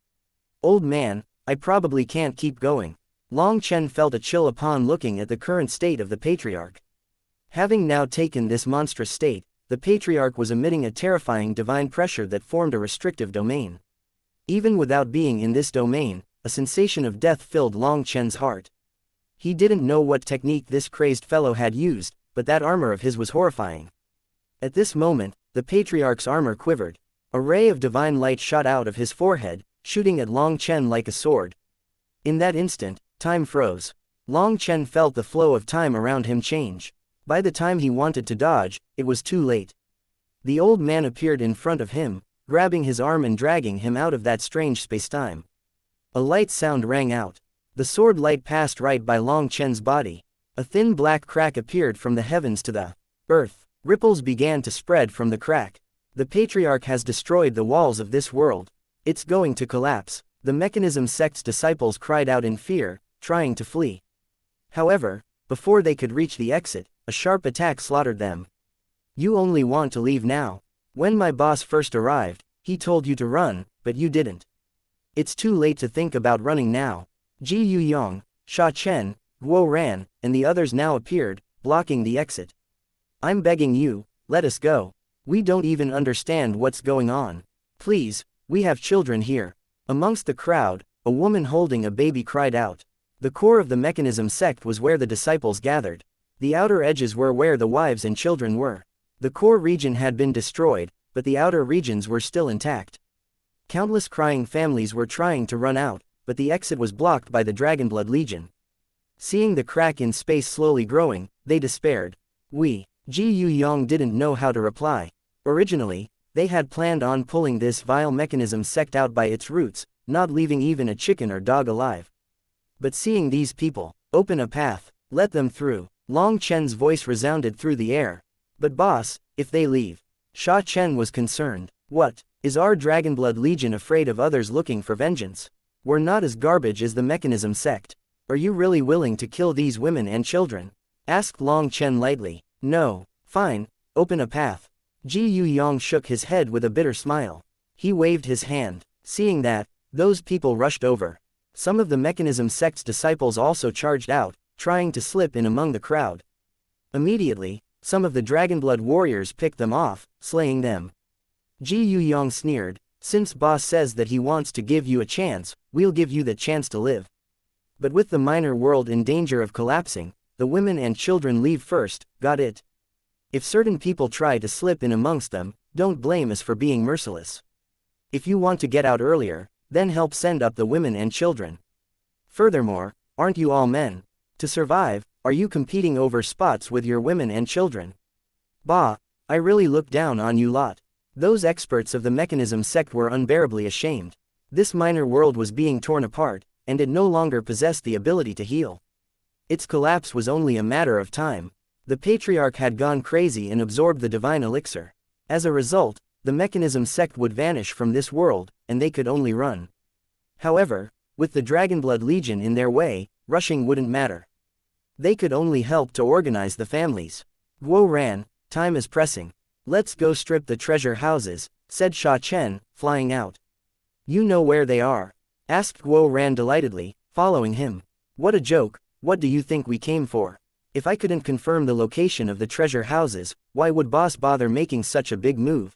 Old man, I probably can't keep going. Long Chen felt a chill upon looking at the current state of the patriarch. Having now taken this monstrous state, the patriarch was emitting a terrifying divine pressure that formed a restrictive domain. Even without being in this domain, a sensation of death filled Long Chen's heart. He didn't know what technique this crazed fellow had used, but that armor of his was horrifying. At this moment, the patriarch's armor quivered. A ray of divine light shot out of his forehead, shooting at Long Chen like a sword. In that instant, time froze. Long Chen felt the flow of time around him change. By the time he wanted to dodge, it was too late. The old man appeared in front of him, grabbing his arm and dragging him out of that strange space-time. A light sound rang out. The sword light passed right by Long Chen's body. A thin black crack appeared from the heavens to the earth. Ripples began to spread from the crack. The patriarch has destroyed the walls of this world. It's going to collapse. The mechanism sect's disciples cried out in fear, trying to flee. However, before they could reach the exit, a sharp attack slaughtered them. You only want to leave now. When my boss first arrived, he told you to run, but you didn't. It's too late to think about running now. Ji Yuyong, Sha Chen, Guo Ran, and the others now appeared, blocking the exit. I'm begging you, let us go. We don't even understand what's going on. Please, we have children here. Amongst the crowd, a woman holding a baby cried out. The core of the mechanism sect was where the disciples gathered. The outer edges were where the wives and children were. The core region had been destroyed, but the outer regions were still intact. Countless crying families were trying to run out, but the exit was blocked by the Dragonblood Legion. Seeing the crack in space slowly growing, they despaired. Ji Yuyong didn't know how to reply. Originally, they had planned on pulling this vile mechanism sect out by its roots, not leaving even a chicken or dog alive. But seeing these people, open a path, let them through. Long Chen's voice resounded through the air. But boss, if they leave? Sha Chen was concerned. What, is our Dragonblood Legion afraid of others looking for vengeance? We're not as garbage as the mechanism sect. Are you really willing to kill these women and children? Asked Long Chen lightly. No. Fine, open a path. Ji Yuyong shook his head with a bitter smile. He waved his hand. Seeing that, those people rushed over. Some of the mechanism sect's disciples also charged out, trying to slip in among the crowd. Immediately, some of the Dragonblood warriors picked them off, slaying them. Ji Yuyong sneered, since boss says that he wants to give you a chance, we'll give you the chance to live. But with the minor world in danger of collapsing, the women and children leave first, got it? If certain people try to slip in amongst them, don't blame us for being merciless. If you want to get out earlier, then help send up the women and children. Furthermore, aren't you all men? To survive, are you competing over spots with your women and children? Bah, I really look down on you lot. Those experts of the mechanism sect were unbearably ashamed. This minor world was being torn apart, and it no longer possessed the ability to heal. Its collapse was only a matter of time. The Patriarch had gone crazy and absorbed the divine elixir. As a result, the mechanism sect would vanish from this world, and they could only run. However, with the Dragonblood Legion in their way, rushing wouldn't matter. They could only help to organize the families. Guo Ran, time is pressing. Let's go strip the treasure houses, said Sha Chen, flying out. You know where they are? Asked Guo Ran delightedly, following him. What a joke, what do you think we came for? If I couldn't confirm the location of the treasure houses, why would boss bother making such a big move?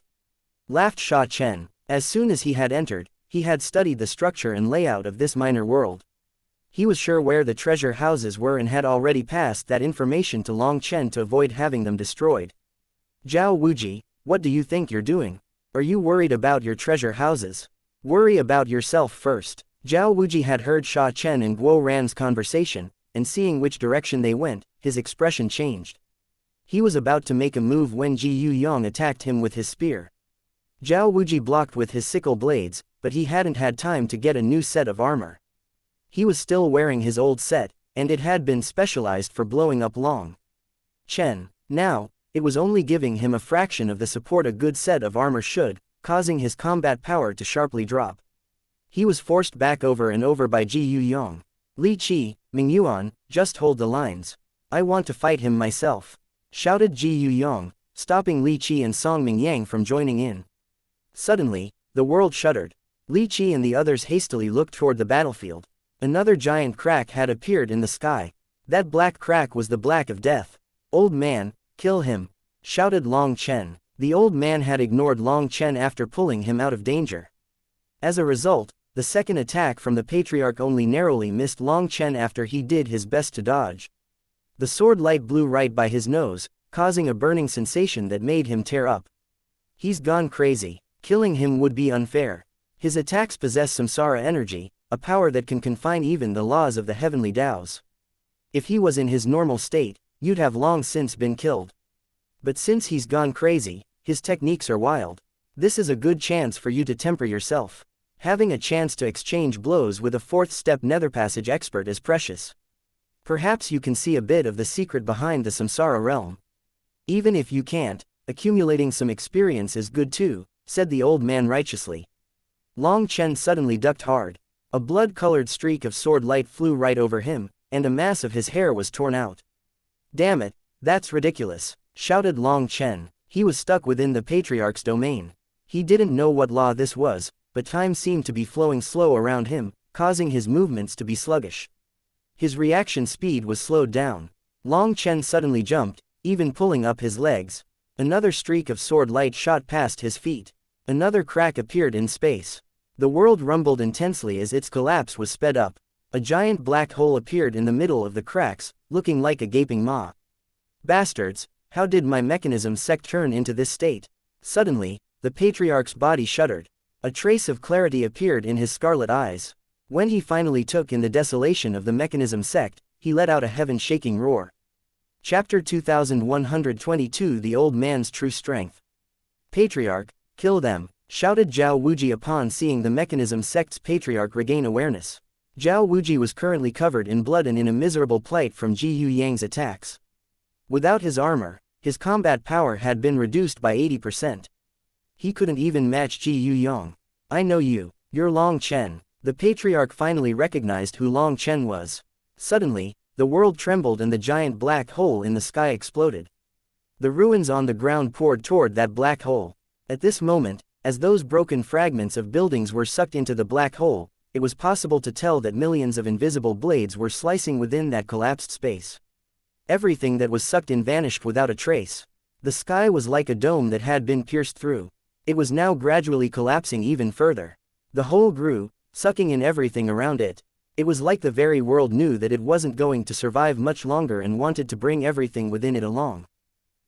Laughed Sha Chen. As soon as he had entered, he had studied the structure and layout of this minor world. He was sure where the treasure houses were and had already passed that information to Long Chen to avoid having them destroyed. Zhao Wuji, what do you think you're doing? Are you worried about your treasure houses? Worry about yourself first. Zhao Wuji had heard Sha Chen and Guo Ran's conversation, and seeing which direction they went, his expression changed. He was about to make a move when Ji Yuyong attacked him with his spear. Zhao Wuji blocked with his sickle blades, but he hadn't had time to get a new set of armor. He was still wearing his old set, and it had been specialized for blowing up Long Chen. Now, it was only giving him a fraction of the support a good set of armor should, causing his combat power to sharply drop. He was forced back over and over by Ji Yuyong. Li Qi, Ming Yuan, just hold the lines. I want to fight him myself, shouted Ji Yuyong, stopping Li Qi and Song Mingyang from joining in. Suddenly, the world shuddered. Li Qi and the others hastily looked toward the battlefield. Another giant crack had appeared in the sky. That black crack was the black of death. Old man, kill him, shouted Long Chen. The old man had ignored Long Chen after pulling him out of danger. As a result, the second attack from the Patriarch only narrowly missed Long Chen after he did his best to dodge. The sword light blew right by his nose, causing a burning sensation that made him tear up. He's gone crazy. Killing him would be unfair. His attacks possess samsara energy, a power that can confine even the laws of the heavenly Taos. If he was in his normal state, you'd have long since been killed. But since he's gone crazy, his techniques are wild. This is a good chance for you to temper yourself. Having a chance to exchange blows with a fourth-step netherpassage expert is precious. Perhaps you can see a bit of the secret behind the samsara realm. Even if you can't, accumulating some experience is good too, said the old man righteously. Long Chen suddenly ducked hard. A blood-colored streak of sword light flew right over him, and a mass of his hair was torn out. "Damn it, that's ridiculous," shouted Long Chen. He was stuck within the Patriarch's domain. He didn't know what law this was, but time seemed to be flowing slow around him, causing his movements to be sluggish. His reaction speed was slowed down. Long Chen suddenly jumped, even pulling up his legs. Another streak of sword light shot past his feet. Another crack appeared in space. The world rumbled intensely as its collapse was sped up. A giant black hole appeared in the middle of the cracks, looking like a gaping maw. "Bastards, how did my mechanism sect turn into this state?" Suddenly, the Patriarch's body shuddered. A trace of clarity appeared in his scarlet eyes. When he finally took in the desolation of the mechanism sect, he let out a heaven-shaking roar. Chapter 2122 The Old Man's True Strength. "Patriarch, kill them," shouted Zhao Wuji upon seeing the mechanism sect's Patriarch regain awareness. Zhao Wuji was currently covered in blood and in a miserable plight from Ji Yu Yang's attacks. Without his armor, his combat power had been reduced by 80%. He couldn't even match Ji Yu Yang. "I know you, you're Long Chen." The Patriarch finally recognized who Long Chen was. Suddenly, the world trembled and the giant black hole in the sky exploded. The ruins on the ground poured toward that black hole. At this moment, as those broken fragments of buildings were sucked into the black hole, it was possible to tell that millions of invisible blades were slicing within that collapsed space. Everything that was sucked in vanished without a trace. The sky was like a dome that had been pierced through. It was now gradually collapsing even further. The hole grew, sucking in everything around it. It was like the very world knew that it wasn't going to survive much longer and wanted to bring everything within it along.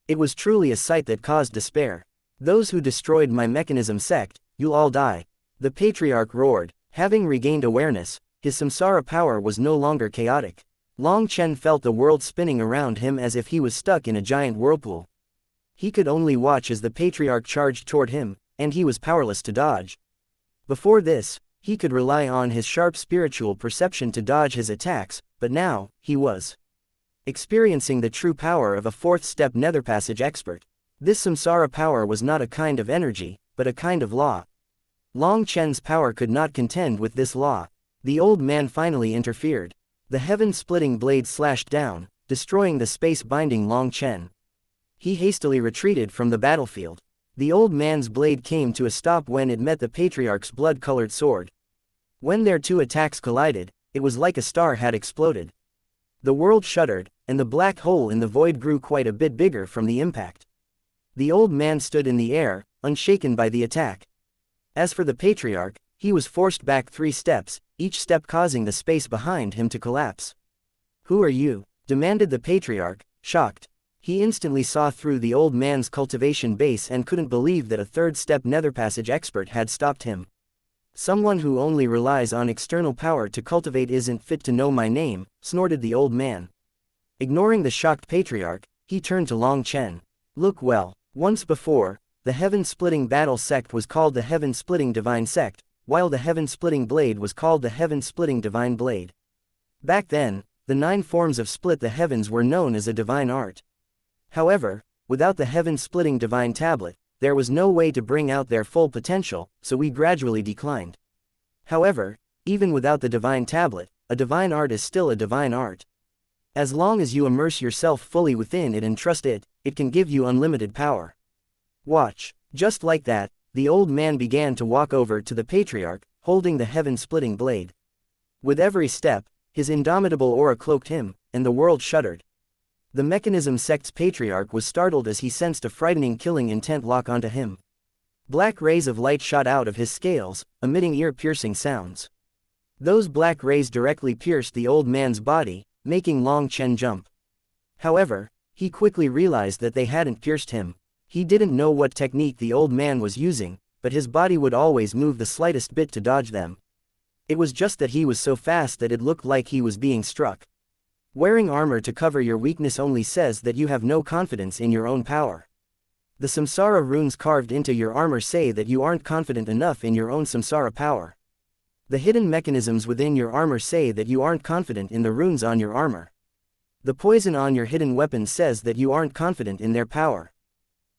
It was truly a sight that caused despair. "Those who destroyed my mechanism sect, you'll all die," the Patriarch roared. Having regained awareness, his samsara power was no longer chaotic. Long Chen felt the world spinning around him as if he was stuck in a giant whirlpool. He could only watch as the Patriarch charged toward him, and he was powerless to dodge. Before this, he could rely on his sharp spiritual perception to dodge his attacks, but now, he was experiencing the true power of a fourth-step netherpassage expert. This samsara power was not a kind of energy, but a kind of law. Long Chen's power could not contend with this law. The old man finally interfered. The heaven-splitting blade slashed down, destroying the space binding Long Chen. He hastily retreated from the battlefield. The old man's blade came to a stop when it met the Patriarch's blood-colored sword. When their two attacks collided, it was like a star had exploded. The world shuddered, and the black hole in the void grew quite a bit bigger from the impact. The old man stood in the air, unshaken by the attack. As for the Patriarch, he was forced back 3 steps, each step causing the space behind him to collapse. "Who are you?" demanded the Patriarch, shocked. He instantly saw through the old man's cultivation base and couldn't believe that a third-step netherpassage expert had stopped him. "Someone who only relies on external power to cultivate isn't fit to know my name," snorted the old man. Ignoring the shocked Patriarch, he turned to Long Chen. "Look well, once before, the heaven-splitting battle sect was called the heaven-splitting divine sect, while the heaven-splitting blade was called the heaven-splitting divine blade. Back then, the 9 forms of split the heavens were known as a divine art. However, without the heaven-splitting divine tablet, there was no way to bring out their full potential, so we gradually declined. However, even without the divine tablet, a divine art is still a divine art. As long as you immerse yourself fully within it and trust it, it can give you unlimited power. Watch." Just like that, the old man began to walk over to the Patriarch, holding the heaven-splitting blade. With every step, his indomitable aura cloaked him, and the world shuddered. The mechanism sect's Patriarch was startled as he sensed a frightening killing intent lock onto him. Black rays of light shot out of his scales, emitting ear-piercing sounds. Those black rays directly pierced the old man's body, making Long Chen jump. However, he quickly realized that they hadn't pierced him. He didn't know what technique the old man was using, but his body would always move the slightest bit to dodge them. It was just that he was so fast that it looked like he was being struck. Wearing armor to cover your weakness only says that you have no confidence in your own power. The samsara runes carved into your armor say that you aren't confident enough in your own samsara power. The hidden mechanisms within your armor say that you aren't confident in the runes on your armor. The poison on your hidden weapon says that you aren't confident in their power.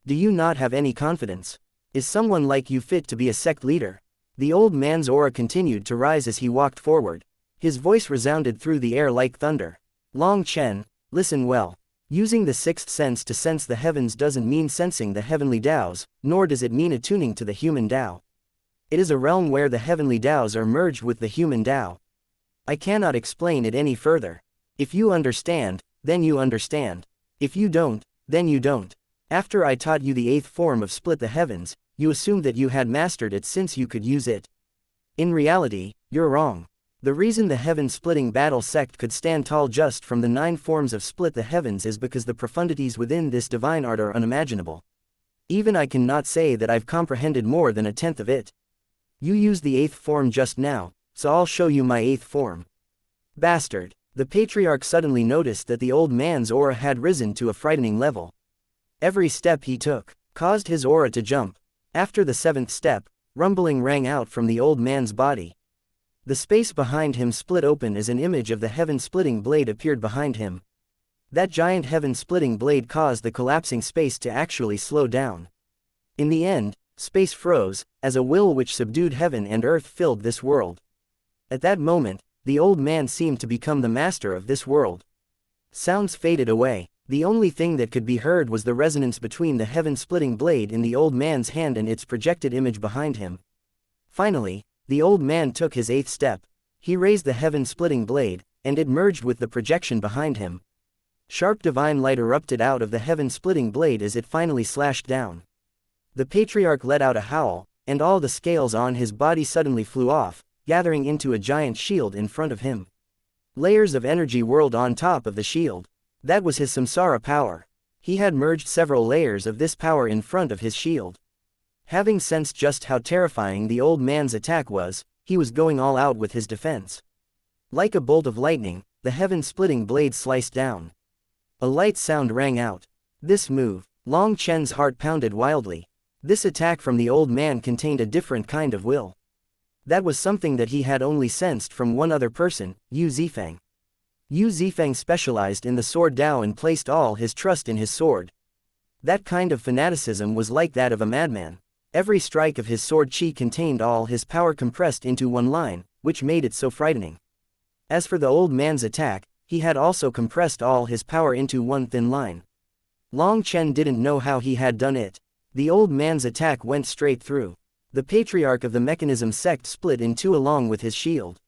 Do you not have any confidence? Is someone like you fit to be a sect leader? The old man's aura continued to rise as he walked forward. His voice resounded through the air like thunder. Long Chen, listen well. Using the sixth sense to sense the heavens doesn't mean sensing the heavenly Taos, nor does it mean attuning to the human Tao. It is a realm where the heavenly Taos are merged with the human Tao. I cannot explain it any further. If you understand, then you understand. If you don't, then you don't. After I taught you the eighth form of split the heavens, you assumed that you had mastered it since you could use it. In reality, you're wrong. The reason the heaven-splitting battle sect could stand tall just from the 9 forms of split the heavens is because the profundities within this divine art are unimaginable. Even I cannot say that I've comprehended more than a tenth of it. You used the 8th form just now, so I'll show you my 8th form. Bastard. The patriarch suddenly noticed that the old man's aura had risen to a frightening level. Every step he took caused his aura to jump. After the 7th step, rumbling rang out from the old man's body. The space behind him split open as an image of the heaven-splitting blade appeared behind him. That giant heaven-splitting blade caused the collapsing space to actually slow down. In the end, space froze, as a will which subdued heaven and earth filled this world. At that moment, the old man seemed to become the master of this world. Sounds faded away. The only thing that could be heard was the resonance between the heaven-splitting blade in the old man's hand and its projected image behind him. Finally, the old man took his 8th step. He raised the heaven-splitting blade, and it merged with the projection behind him. Sharp divine light erupted out of the heaven-splitting blade as it finally slashed down. The patriarch let out a howl, and all the scales on his body suddenly flew off, gathering into a giant shield in front of him. Layers of energy whirled on top of the shield. That was his samsara power. He had merged several layers of this power in front of his shield. Having sensed just how terrifying the old man's attack was, he was going all out with his defense. Like a bolt of lightning, the heaven-splitting blade sliced down. A light sound rang out. This move, Long Chen's heart pounded wildly. This attack from the old man contained a different kind of will. That was something that he had only sensed from one other person, Yu Zifeng. Yu Zifeng specialized in the sword Dao and placed all his trust in his sword. That kind of fanaticism was like that of a madman. Every strike of his sword chi contained all his power compressed into one line, which made it so frightening. As for the old man's attack, he had also compressed all his power into one thin line. Long Chen didn't know how he had done it. The old man's attack went straight through. The patriarch of the mechanism sect split in two along with his shield.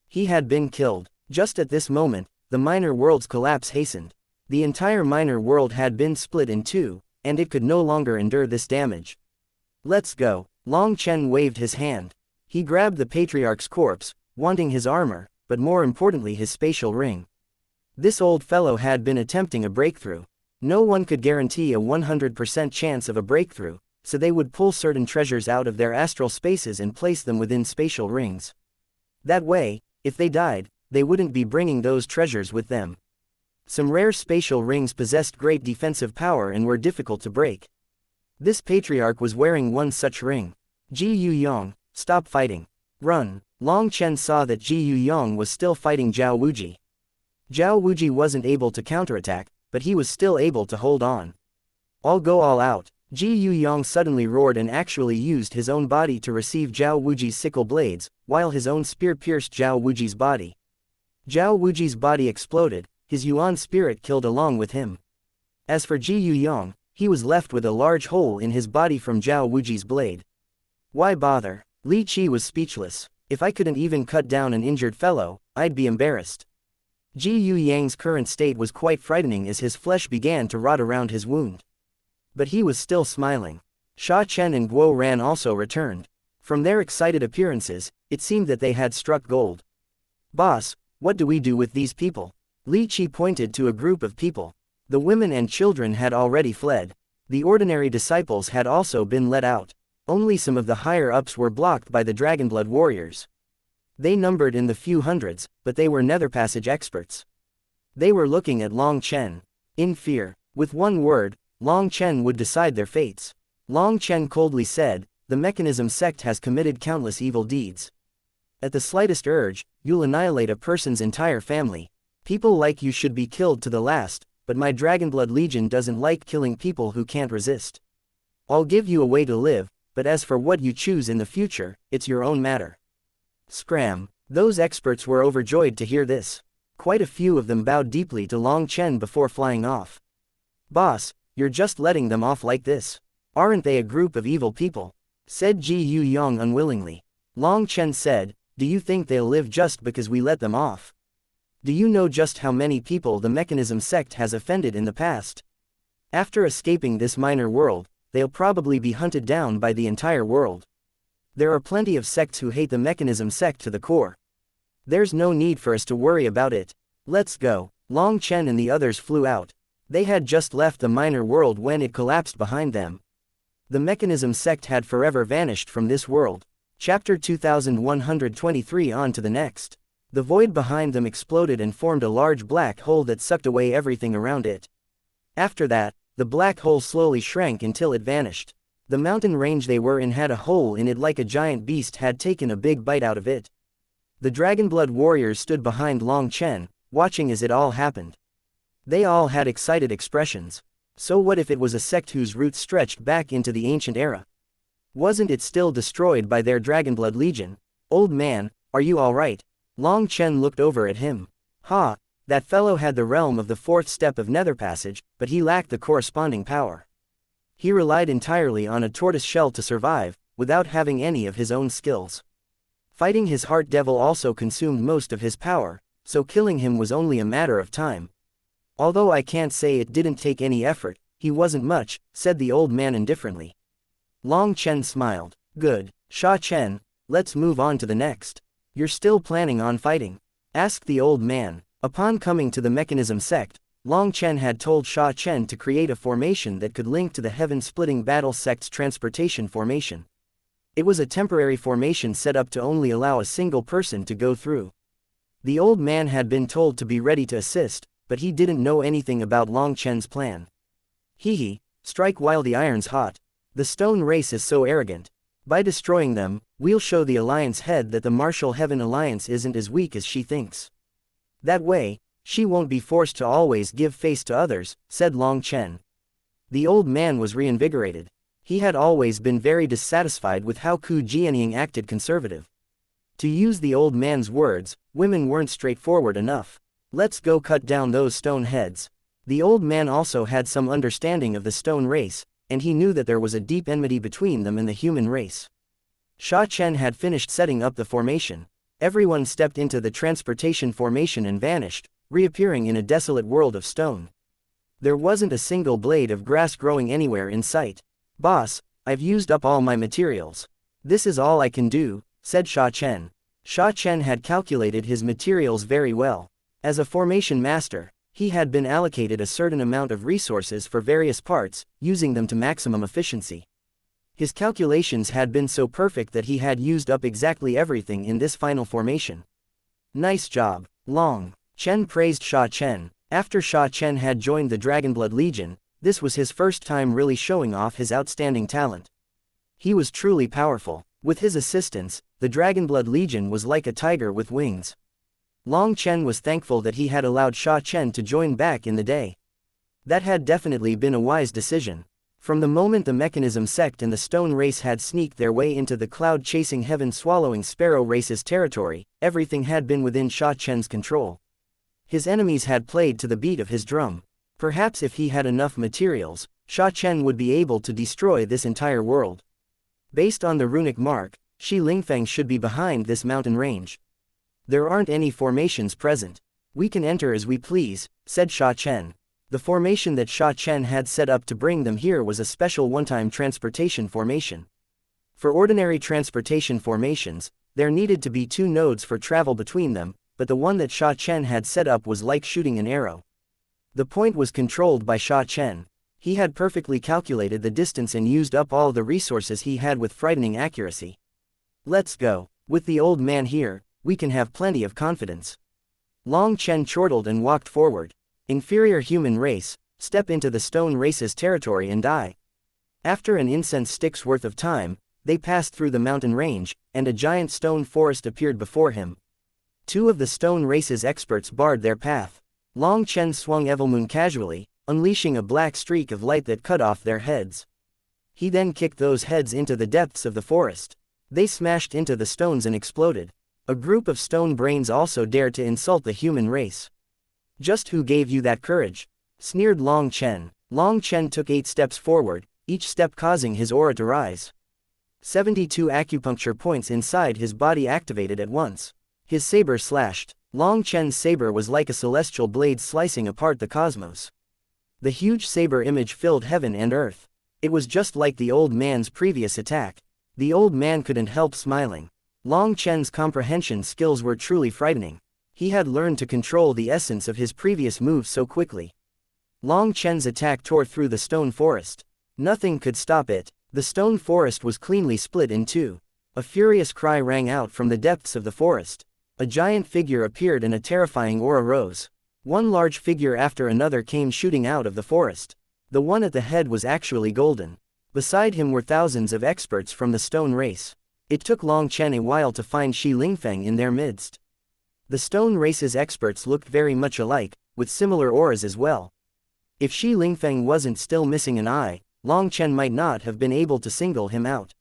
He had been killed. Just at this moment, the minor world's collapse hastened. The entire minor world had been split in two, and it could no longer endure this damage. Let's go. Long Chen waved his hand. He grabbed the patriarch's corpse, wanting his armor, but more importantly his spatial ring. This old fellow had been attempting a breakthrough. No one could guarantee a 100% chance of a breakthrough, so they would pull certain treasures out of their astral spaces and place them within spatial rings. That way, if they died, they wouldn't be bringing those treasures with them. Some rare spatial rings possessed great defensive power and were difficult to break. This patriarch was wearing one such ring. Ji Yuyong, stop fighting. Run. Long Chen saw that Ji Yuyong was still fighting Zhao Wuji. Zhao Wuji wasn't able to counterattack, but he was still able to hold on. I'll go all out. Ji Yuyong suddenly roared and actually used his own body to receive Zhao Wuji's sickle blades, while his own spear pierced Zhao Wuji's body. Zhao Wuji's body exploded, his Yuan spirit killed along with him. As for Ji Yuyong, he was left with a large hole in his body from Zhao Wuji's blade. Why bother? Li Qi was speechless. If I couldn't even cut down an injured fellow, I'd be embarrassed. Ji Yuyang's current state was quite frightening as his flesh began to rot around his wound. But he was still smiling. Sha Chen and Guo Ran also returned. From their excited appearances, it seemed that they had struck gold. Boss, what do we do with these people? Li Qi pointed to a group of people. The women and children had already fled. The ordinary disciples had also been let out. Only some of the higher-ups were blocked by the Dragonblood warriors. They numbered in the few hundreds, but they were netherpassage experts. They were looking at Long Chen. In fear. With one word, Long Chen would decide their fates. Long Chen coldly said, the mechanism sect has committed countless evil deeds. At the slightest urge, you'll annihilate a person's entire family. People like you should be killed to the last, but my Dragonblood Legion doesn't like killing people who can't resist. I'll give you a way to live, but as for what you choose in the future, it's your own matter. Scram. Those experts were overjoyed to hear this. Quite a few of them bowed deeply to Long Chen before flying off. Boss, you're just letting them off like this. Aren't they a group of evil people? Said Ji Yu Yong unwillingly. Long Chen said, do you think they'll live just because we let them off? Do you know just how many people the mechanism sect has offended in the past? After escaping this minor world, they'll probably be hunted down by the entire world. There are plenty of sects who hate the mechanism sect to the core. There's no need for us to worry about it. Let's go. Long Chen and the others flew out. They had just left the minor world when it collapsed behind them. The mechanism sect had forever vanished from this world. Chapter 2123. On to the next. The void behind them exploded and formed a large black hole that sucked away everything around it. After that, the black hole slowly shrank until it vanished. The mountain range they were in had a hole in it like a giant beast had taken a big bite out of it. The Dragonblood warriors stood behind Long Chen, watching as it all happened. They all had excited expressions. So what if it was a sect whose roots stretched back into the ancient era? Wasn't it still destroyed by their Dragonblood Legion? Old man, are you alright? Long Chen looked over at him. Ha, that fellow had the realm of the fourth step of Nether Passage, but he lacked the corresponding power. He relied entirely on a tortoise shell to survive, without having any of his own skills. Fighting his heart devil also consumed most of his power, so killing him was only a matter of time. Although I can't say it didn't take any effort, he wasn't much, said the old man indifferently. Long Chen smiled. Good, Sha Chen, let's move on to the next. You're still planning on fighting? Asked the old man. Upon coming to the mechanism sect, Long Chen had told Sha Chen to create a formation that could link to the heaven-splitting battle sect's transportation formation. It was a temporary formation set up to only allow a single person to go through. The old man had been told to be ready to assist, but he didn't know anything about Long Chen's plan. Hee, strike while the iron's hot. The stone race is so arrogant. By destroying them, we'll show the Alliance head that the Martial Heaven Alliance isn't as weak as she thinks. That way, she won't be forced to always give face to others, said Long Chen. The old man was reinvigorated. He had always been very dissatisfied with how Ku Jianying acted conservative. To use the old man's words, women weren't straightforward enough. Let's go cut down those stone heads. The old man also had some understanding of the stone race, and he knew that there was a deep enmity between them and the human race. Sha Chen had finished setting up the formation. Everyone stepped into the transportation formation and vanished, reappearing in a desolate world of stone. There wasn't a single blade of grass growing anywhere in sight. Boss, I've used up all my materials. This is all I can do, said Sha Chen. Sha Chen had calculated his materials very well. As a formation master, he had been allocated a certain amount of resources for various parts, using them to maximum efficiency. His calculations had been so perfect that he had used up exactly everything in this final formation. Nice job, Long Chen praised Sha Chen. After Sha Chen had joined the Dragonblood Legion, this was his first time really showing off his outstanding talent. He was truly powerful. With his assistance, the Dragonblood Legion was like a tiger with wings. Long Chen was thankful that he had allowed Sha Chen to join back in the day. That had definitely been a wise decision. From the moment the mechanism sect and the stone race had sneaked their way into the cloud-chasing heaven-swallowing sparrow race's territory, everything had been within Sha Chen's control. His enemies had played to the beat of his drum. Perhaps if he had enough materials, Sha Chen would be able to destroy this entire world. Based on the runic mark, Shi Lingfeng should be behind this mountain range. There aren't any formations present. We can enter as we please, said Sha Chen. The formation that Sha Chen had set up to bring them here was a special one-time transportation formation. For ordinary transportation formations, there needed to be 2 nodes for travel between them, but the one that Sha Chen had set up was like shooting an arrow. The point was controlled by Sha Chen. He had perfectly calculated the distance and used up all the resources he had with frightening accuracy. Let's go. With the old man here, we can have plenty of confidence. Long Chen chortled and walked forward. Inferior human race, step into the stone race's territory and die. After an incense stick's worth of time, they passed through the mountain range, and a giant stone forest appeared before him. 2 of the stone race's experts barred their path. Long Chen swung Evilmoon casually, unleashing a black streak of light that cut off their heads. He then kicked those heads into the depths of the forest. They smashed into the stones and exploded. A group of stone brains also dared to insult the human race. Just who gave you that courage? Sneered Long Chen. Long Chen took 8 steps forward, each step causing his aura to rise. 72 acupuncture points inside his body activated at once. His saber slashed. Long Chen's saber was like a celestial blade slicing apart the cosmos. The huge saber image filled heaven and earth. It was just like the old man's previous attack. The old man couldn't help smiling. Long Chen's comprehension skills were truly frightening. He had learned to control the essence of his previous moves so quickly. Long Chen's attack tore through the stone forest. Nothing could stop it. The stone forest was cleanly split in two. A furious cry rang out from the depths of the forest. A giant figure appeared and a terrifying aura rose. One large figure after another came shooting out of the forest. The one at the head was actually golden. Beside him were thousands of experts from the stone race. It took Long Chen a while to find Shi Lingfeng in their midst. The stone race's experts looked very much alike, with similar auras as well. If Shi Lingfeng wasn't still missing an eye, Long Chen might not have been able to single him out.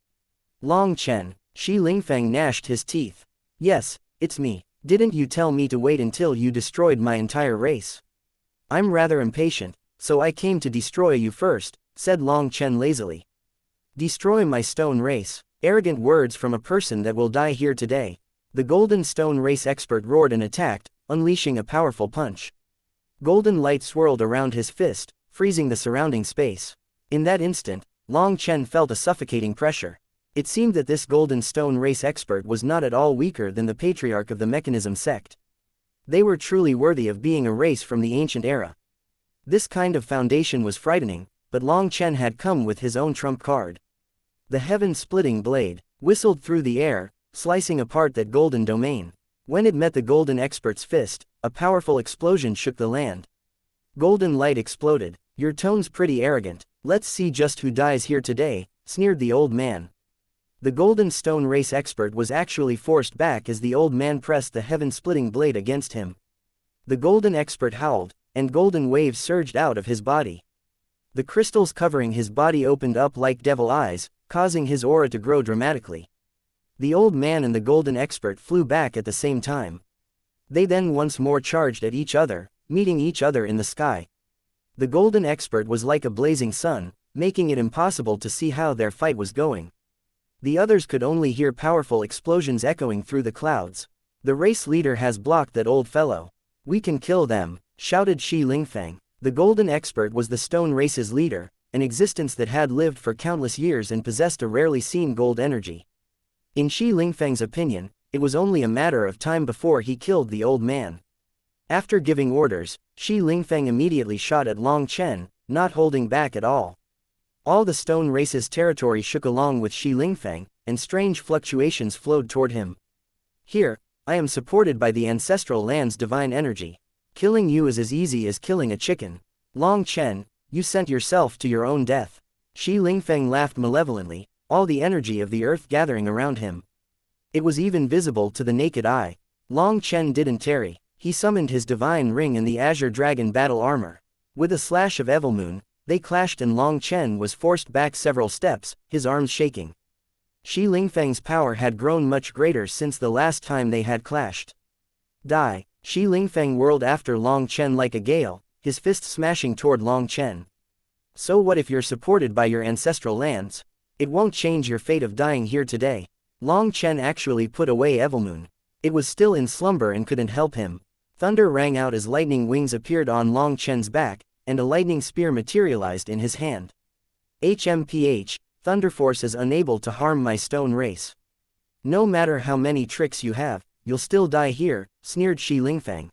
Long Chen, Shi Lingfeng gnashed his teeth. Yes, it's me. Didn't you tell me to wait until you destroyed my entire race? I'm rather impatient, so I came to destroy you first, said Long Chen lazily. Destroy my stone race. Arrogant words from a person that will die here today. The golden stone race expert roared and attacked, unleashing a powerful punch. Golden light swirled around his fist, freezing the surrounding space. In that instant, Long Chen felt a suffocating pressure. It seemed that this golden stone race expert was not at all weaker than the patriarch of the mechanism sect. They were truly worthy of being a race from the ancient era. This kind of foundation was frightening, but Long Chen had come with his own trump card. The heaven-splitting blade whistled through the air, slicing apart that golden domain. When it met the golden expert's fist, a powerful explosion shook the land. Golden light exploded. Your tone's pretty arrogant. Let's see just who dies here today, sneered the old man. The golden stone race expert was actually forced back as the old man pressed the heaven-splitting blade against him. The golden expert howled, and golden waves surged out of his body. The crystals covering his body opened up like devil eyes, causing his aura to grow dramatically. The old man and the golden expert flew back at the same time. They then once more charged at each other, meeting each other in the sky. The golden expert was like a blazing sun, making it impossible to see how their fight was going. The others could only hear powerful explosions echoing through the clouds. The race leader has blocked that old fellow. We can kill them, shouted Shi Lingfeng. The golden expert was the stone race's leader, an existence that had lived for countless years and possessed a rarely seen gold energy. In Shi Lingfeng's opinion, it was only a matter of time before he killed the old man. After giving orders, Shi Lingfeng immediately shot at Long Chen, not holding back at all. All the stone race's territory shook along with Shi Lingfeng, and strange fluctuations flowed toward him. Here, I am supported by the ancestral land's divine energy. Killing you is as easy as killing a chicken. Long Chen, you sent yourself to your own death. Shi Lingfeng laughed malevolently, all the energy of the earth gathering around him. It was even visible to the naked eye. Long Chen didn't tarry. He summoned his divine ring and the azure dragon battle armor. With a slash of Evil Moon, they clashed and Long Chen was forced back several steps, his arms shaking. Shi Lingfeng's power had grown much greater since the last time they had clashed. Die! Shi Lingfeng whirled after Long Chen like a gale, his fist smashing toward Long Chen. So what if you're supported by your ancestral lands? It won't change your fate of dying here today. Long Chen actually put away Evil Moon. It was still in slumber and couldn't help him. Thunder rang out as lightning wings appeared on Long Chen's back, and a lightning spear materialized in his hand. HMPH, Thunder Force is unable to harm my stone race. No matter how many tricks you have, you'll still die here, sneered Shi Lingfeng.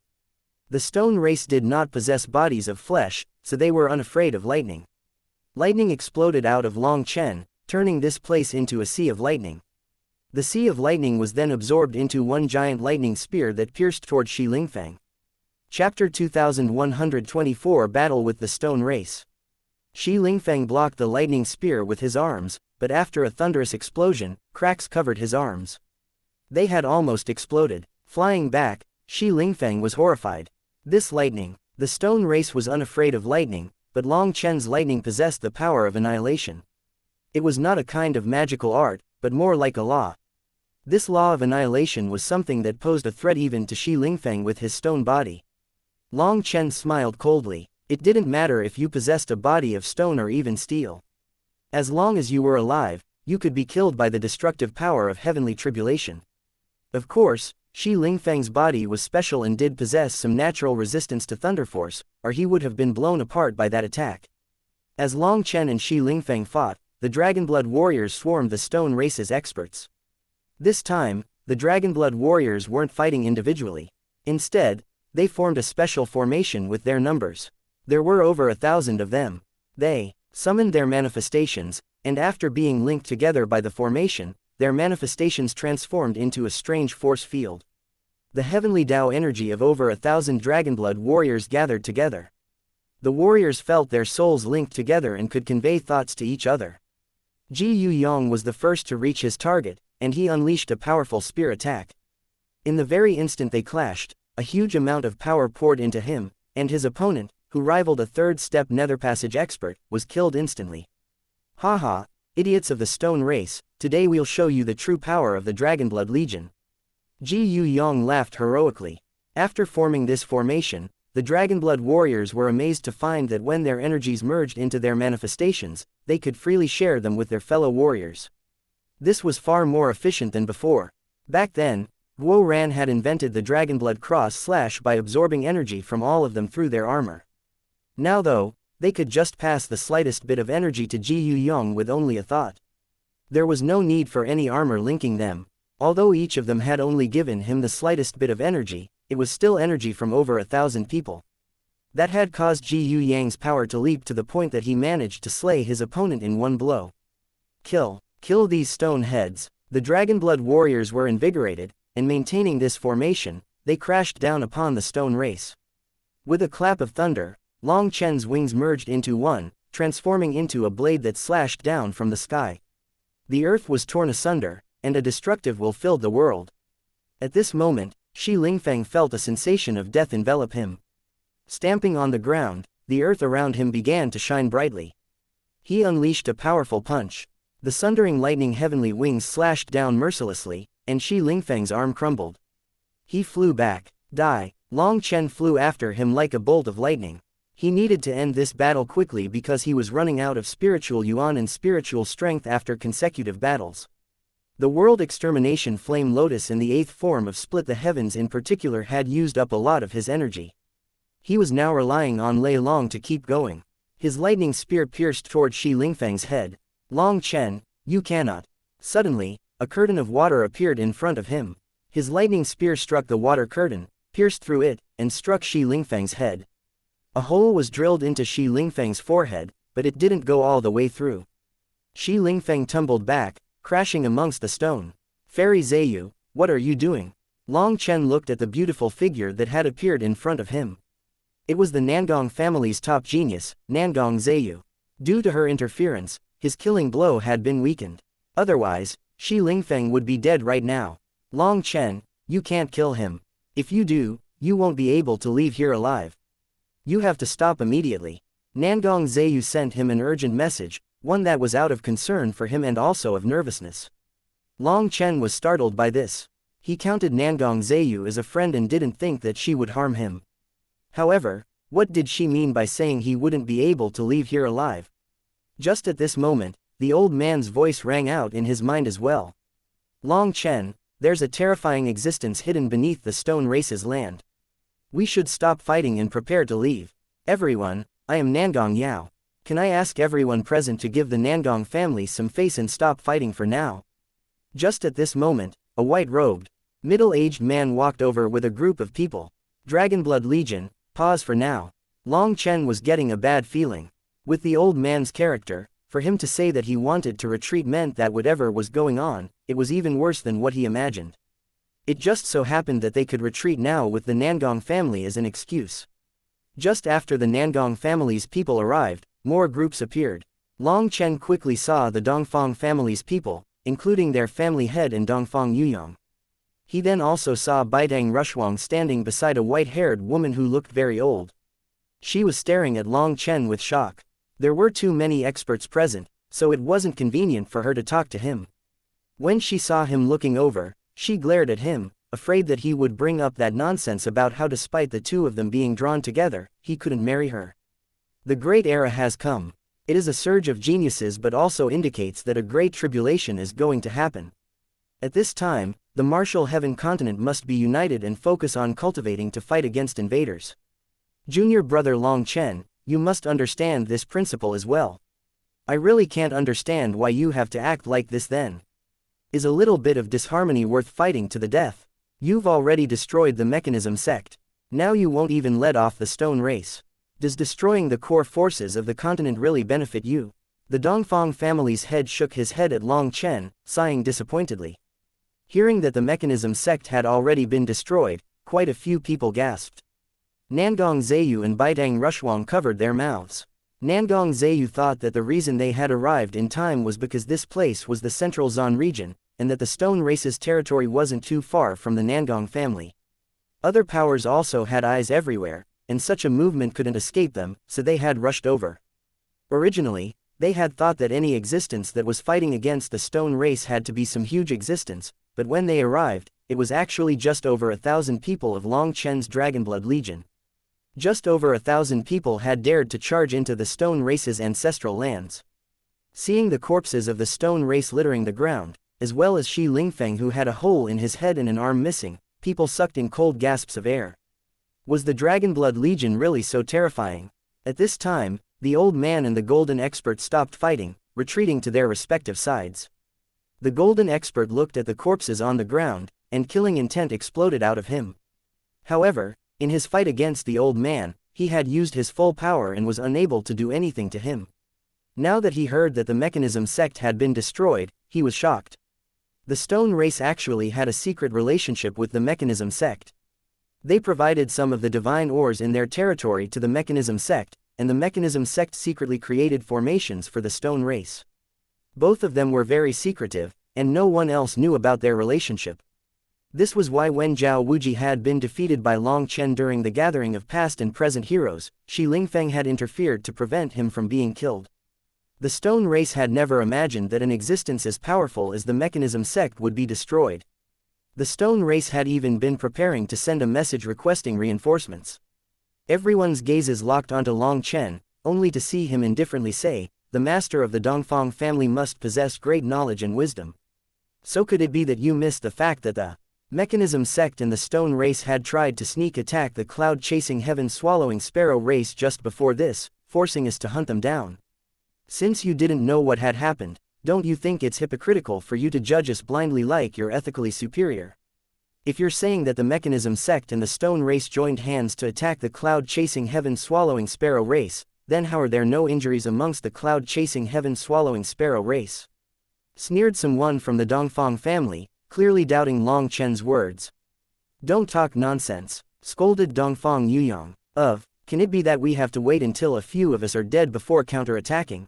The stone race did not possess bodies of flesh, so they were unafraid of lightning. Lightning exploded out of Long Chen, turning this place into a sea of lightning. The sea of lightning was then absorbed into one giant lightning spear that pierced toward Shi Lingfeng. Chapter 2124 Battle with the Stone Race. Shi Lingfeng blocked the lightning spear with his arms, but after a thunderous explosion, cracks covered his arms. They had almost exploded. Flying back, Shi Lingfeng was horrified. This lightning. The stone race was unafraid of lightning, but Long Chen's lightning possessed the power of annihilation. It was not a kind of magical art, but more like a law. This law of annihilation was something that posed a threat even to Shi Lingfeng with his stone body. Long Chen smiled coldly. It didn't matter if you possessed a body of stone or even steel. As long as you were alive, you could be killed by the destructive power of heavenly tribulation. Of course, Shi Lingfeng's body was special and did possess some natural resistance to thunder force, or he would have been blown apart by that attack. As Long Chen and Shi Lingfeng fought, the Dragonblood warriors swarmed the stone race's experts. This time, the Dragonblood warriors weren't fighting individually. Instead, they formed a special formation with their numbers. There were over 1,000 of them. They summoned their manifestations, and after being linked together by the formation, their manifestations transformed into a strange force field. The heavenly Tao energy of over 1,000 Dragonblood warriors gathered together. The warriors felt their souls linked together and could convey thoughts to each other. Ji Yu Yong was the first to reach his target, and he unleashed a powerful spear attack. In the very instant they clashed, a huge amount of power poured into him, and his opponent, who rivaled a third-step netherpassage expert, was killed instantly. Haha, idiots of the stone race, today we'll show you the true power of the Dragonblood Legion. Ji Yu Yong laughed heroically. After forming this formation, the Dragonblood warriors were amazed to find that when their energies merged into their manifestations, they could freely share them with their fellow warriors. This was far more efficient than before. Back then, Guo Ran had invented the Dragonblood cross-slash by absorbing energy from all of them through their armor. Now though, they could just pass the slightest bit of energy to Ji Yu Yong with only a thought. There was no need for any armor linking them. Although each of them had only given him the slightest bit of energy, it was still energy from over 1,000 people. That had caused Ji Yu Yang's power to leap to the point that he managed to slay his opponent in one blow. Kill these stone heads. The Dragonblood warriors were invigorated, and maintaining this formation, they crashed down upon the stone race. With a clap of thunder, Long Chen's wings merged into one, transforming into a blade that slashed down from the sky. The earth was torn asunder, and a destructive will filled the world. At this moment, Shi Lingfeng felt a sensation of death envelop him. Stamping on the ground, the earth around him began to shine brightly. He unleashed a powerful punch. The sundering lightning heavenly wings slashed down mercilessly, and Shi Lingfeng's arm crumbled. He flew back. Die. Long Chen flew after him like a bolt of lightning. He needed to end this battle quickly because he was running out of spiritual yuan and spiritual strength after consecutive battles. The World Extermination Flame Lotus in the 8th form of Split the Heavens in particular had used up a lot of his energy. He was now relying on Lei Long to keep going. His lightning spear pierced toward Shi Lingfeng's head. Long Chen, you cannot. Suddenly, a curtain of water appeared in front of him. His lightning spear struck the water curtain, pierced through it, and struck Shi Lingfeng's head. A hole was drilled into Shi Lingfeng's forehead, but it didn't go all the way through. Shi Lingfeng tumbled back, crashing amongst the stone. Fairy Zheyu, what are you doing? Long Chen looked at the beautiful figure that had appeared in front of him. It was the Nangong family's top genius, Nangong Zheyu. Due to her interference, his killing blow had been weakened. Otherwise, Shi Lingfeng would be dead right now. Long Chen, you can't kill him. If you do, you won't be able to leave here alive. You have to stop immediately. Nangong Zheyu sent him an urgent message, one that was out of concern for him and also of nervousness. Long Chen was startled by this. He counted Nangong Zheyu as a friend and didn't think that she would harm him. However, what did she mean by saying he wouldn't be able to leave here alive? Just at this moment, the old man's voice rang out in his mind as well. Long Chen, there's a terrifying existence hidden beneath the stone race's land. We should stop fighting and prepare to leave. Everyone, I am Nangong Yao. Can I ask everyone present to give the Nangong family some face and stop fighting for now? Just at this moment, a white-robed, middle-aged man walked over with a group of people. Dragonblood Legion, pause for now. Long Chen was getting a bad feeling. With the old man's character, for him to say that he wanted to retreat meant that whatever was going on, it was even worse than what he imagined. It just so happened that they could retreat now with the Nangong family as an excuse. Just after the Nangong family's people arrived, more groups appeared. Long Chen quickly saw the Dongfang family's people, including their family head and Dongfang Yuyong. He then also saw Baidang Rushwang standing beside a white-haired woman who looked very old. She was staring at Long Chen with shock. There were too many experts present, so it wasn't convenient for her to talk to him. When she saw him looking over, she glared at him, afraid that he would bring up that nonsense about how despite the two of them being drawn together, he couldn't marry her. The great era has come. It is a surge of geniuses but also indicates that a great tribulation is going to happen. At this time, the martial heaven continent must be united and focus on cultivating to fight against invaders. Junior brother Long Chen, you must understand this principle as well. I really can't understand why you have to act like this then. Is a little bit of disharmony worth fighting to the death? You've already destroyed the mechanism sect. Now you won't even let off the stone race. Does destroying the core forces of the continent really benefit you? The Dongfang family's head shook his head at Long Chen, sighing disappointedly. Hearing that the mechanism sect had already been destroyed, quite a few people gasped. Nangong Zheyu and Baitang Rushuang covered their mouths. Nangong Zheyu thought that the reason they had arrived in time was because this place was the central Zan region, and that the stone race's territory wasn't too far from the Nangong family. Other powers also had eyes everywhere, and such a movement couldn't escape them, so they had rushed over. Originally, they had thought that any existence that was fighting against the stone race had to be some huge existence, but when they arrived, it was actually just over 1,000 people of Long Chen's Dragonblood Legion. Just over 1,000 people had dared to charge into the stone race's ancestral lands. Seeing the corpses of the stone race littering the ground, as well as Shi Lingfeng who had a hole in his head and an arm missing, people sucked in cold gasps of air. Was the Dragonblood Legion really so terrifying? At this time, the old man and the golden expert stopped fighting, retreating to their respective sides. The golden expert looked at the corpses on the ground, and killing intent exploded out of him. However, in his fight against the old man, he had used his full power and was unable to do anything to him. Now that he heard that the mechanism sect had been destroyed, he was shocked. The stone race actually had a secret relationship with the mechanism sect. They provided some of the divine ores in their territory to the mechanism sect, and the mechanism sect secretly created formations for the stone race. Both of them were very secretive, and no one else knew about their relationship. This was why when Zhao Wuji had been defeated by Long Chen during the gathering of past and present heroes, Shi Lingfeng had interfered to prevent him from being killed. The stone race had never imagined that an existence as powerful as the mechanism sect would be destroyed. The stone race had even been preparing to send a message requesting reinforcements. Everyone's gazes locked onto Long Chen, only to see him indifferently say, "The master of the Dongfang family must possess great knowledge and wisdom. So could it be that you missed the fact that the mechanism sect and the stone race had tried to sneak attack the cloud-chasing heaven-swallowing sparrow race just before this, forcing us to hunt them down? Since you didn't know what had happened, don't you think it's hypocritical for you to judge us blindly like you're ethically superior? If you're saying that the mechanism sect and the stone race joined hands to attack the cloud-chasing heaven-swallowing sparrow race, then how are there no injuries amongst the cloud-chasing heaven-swallowing sparrow race?" Sneered someone from the Dongfang family, clearly doubting Long Chen's words. "Don't talk nonsense," scolded Dongfang Yuyang. Can it be that we have to wait until a few of us are dead before counterattacking?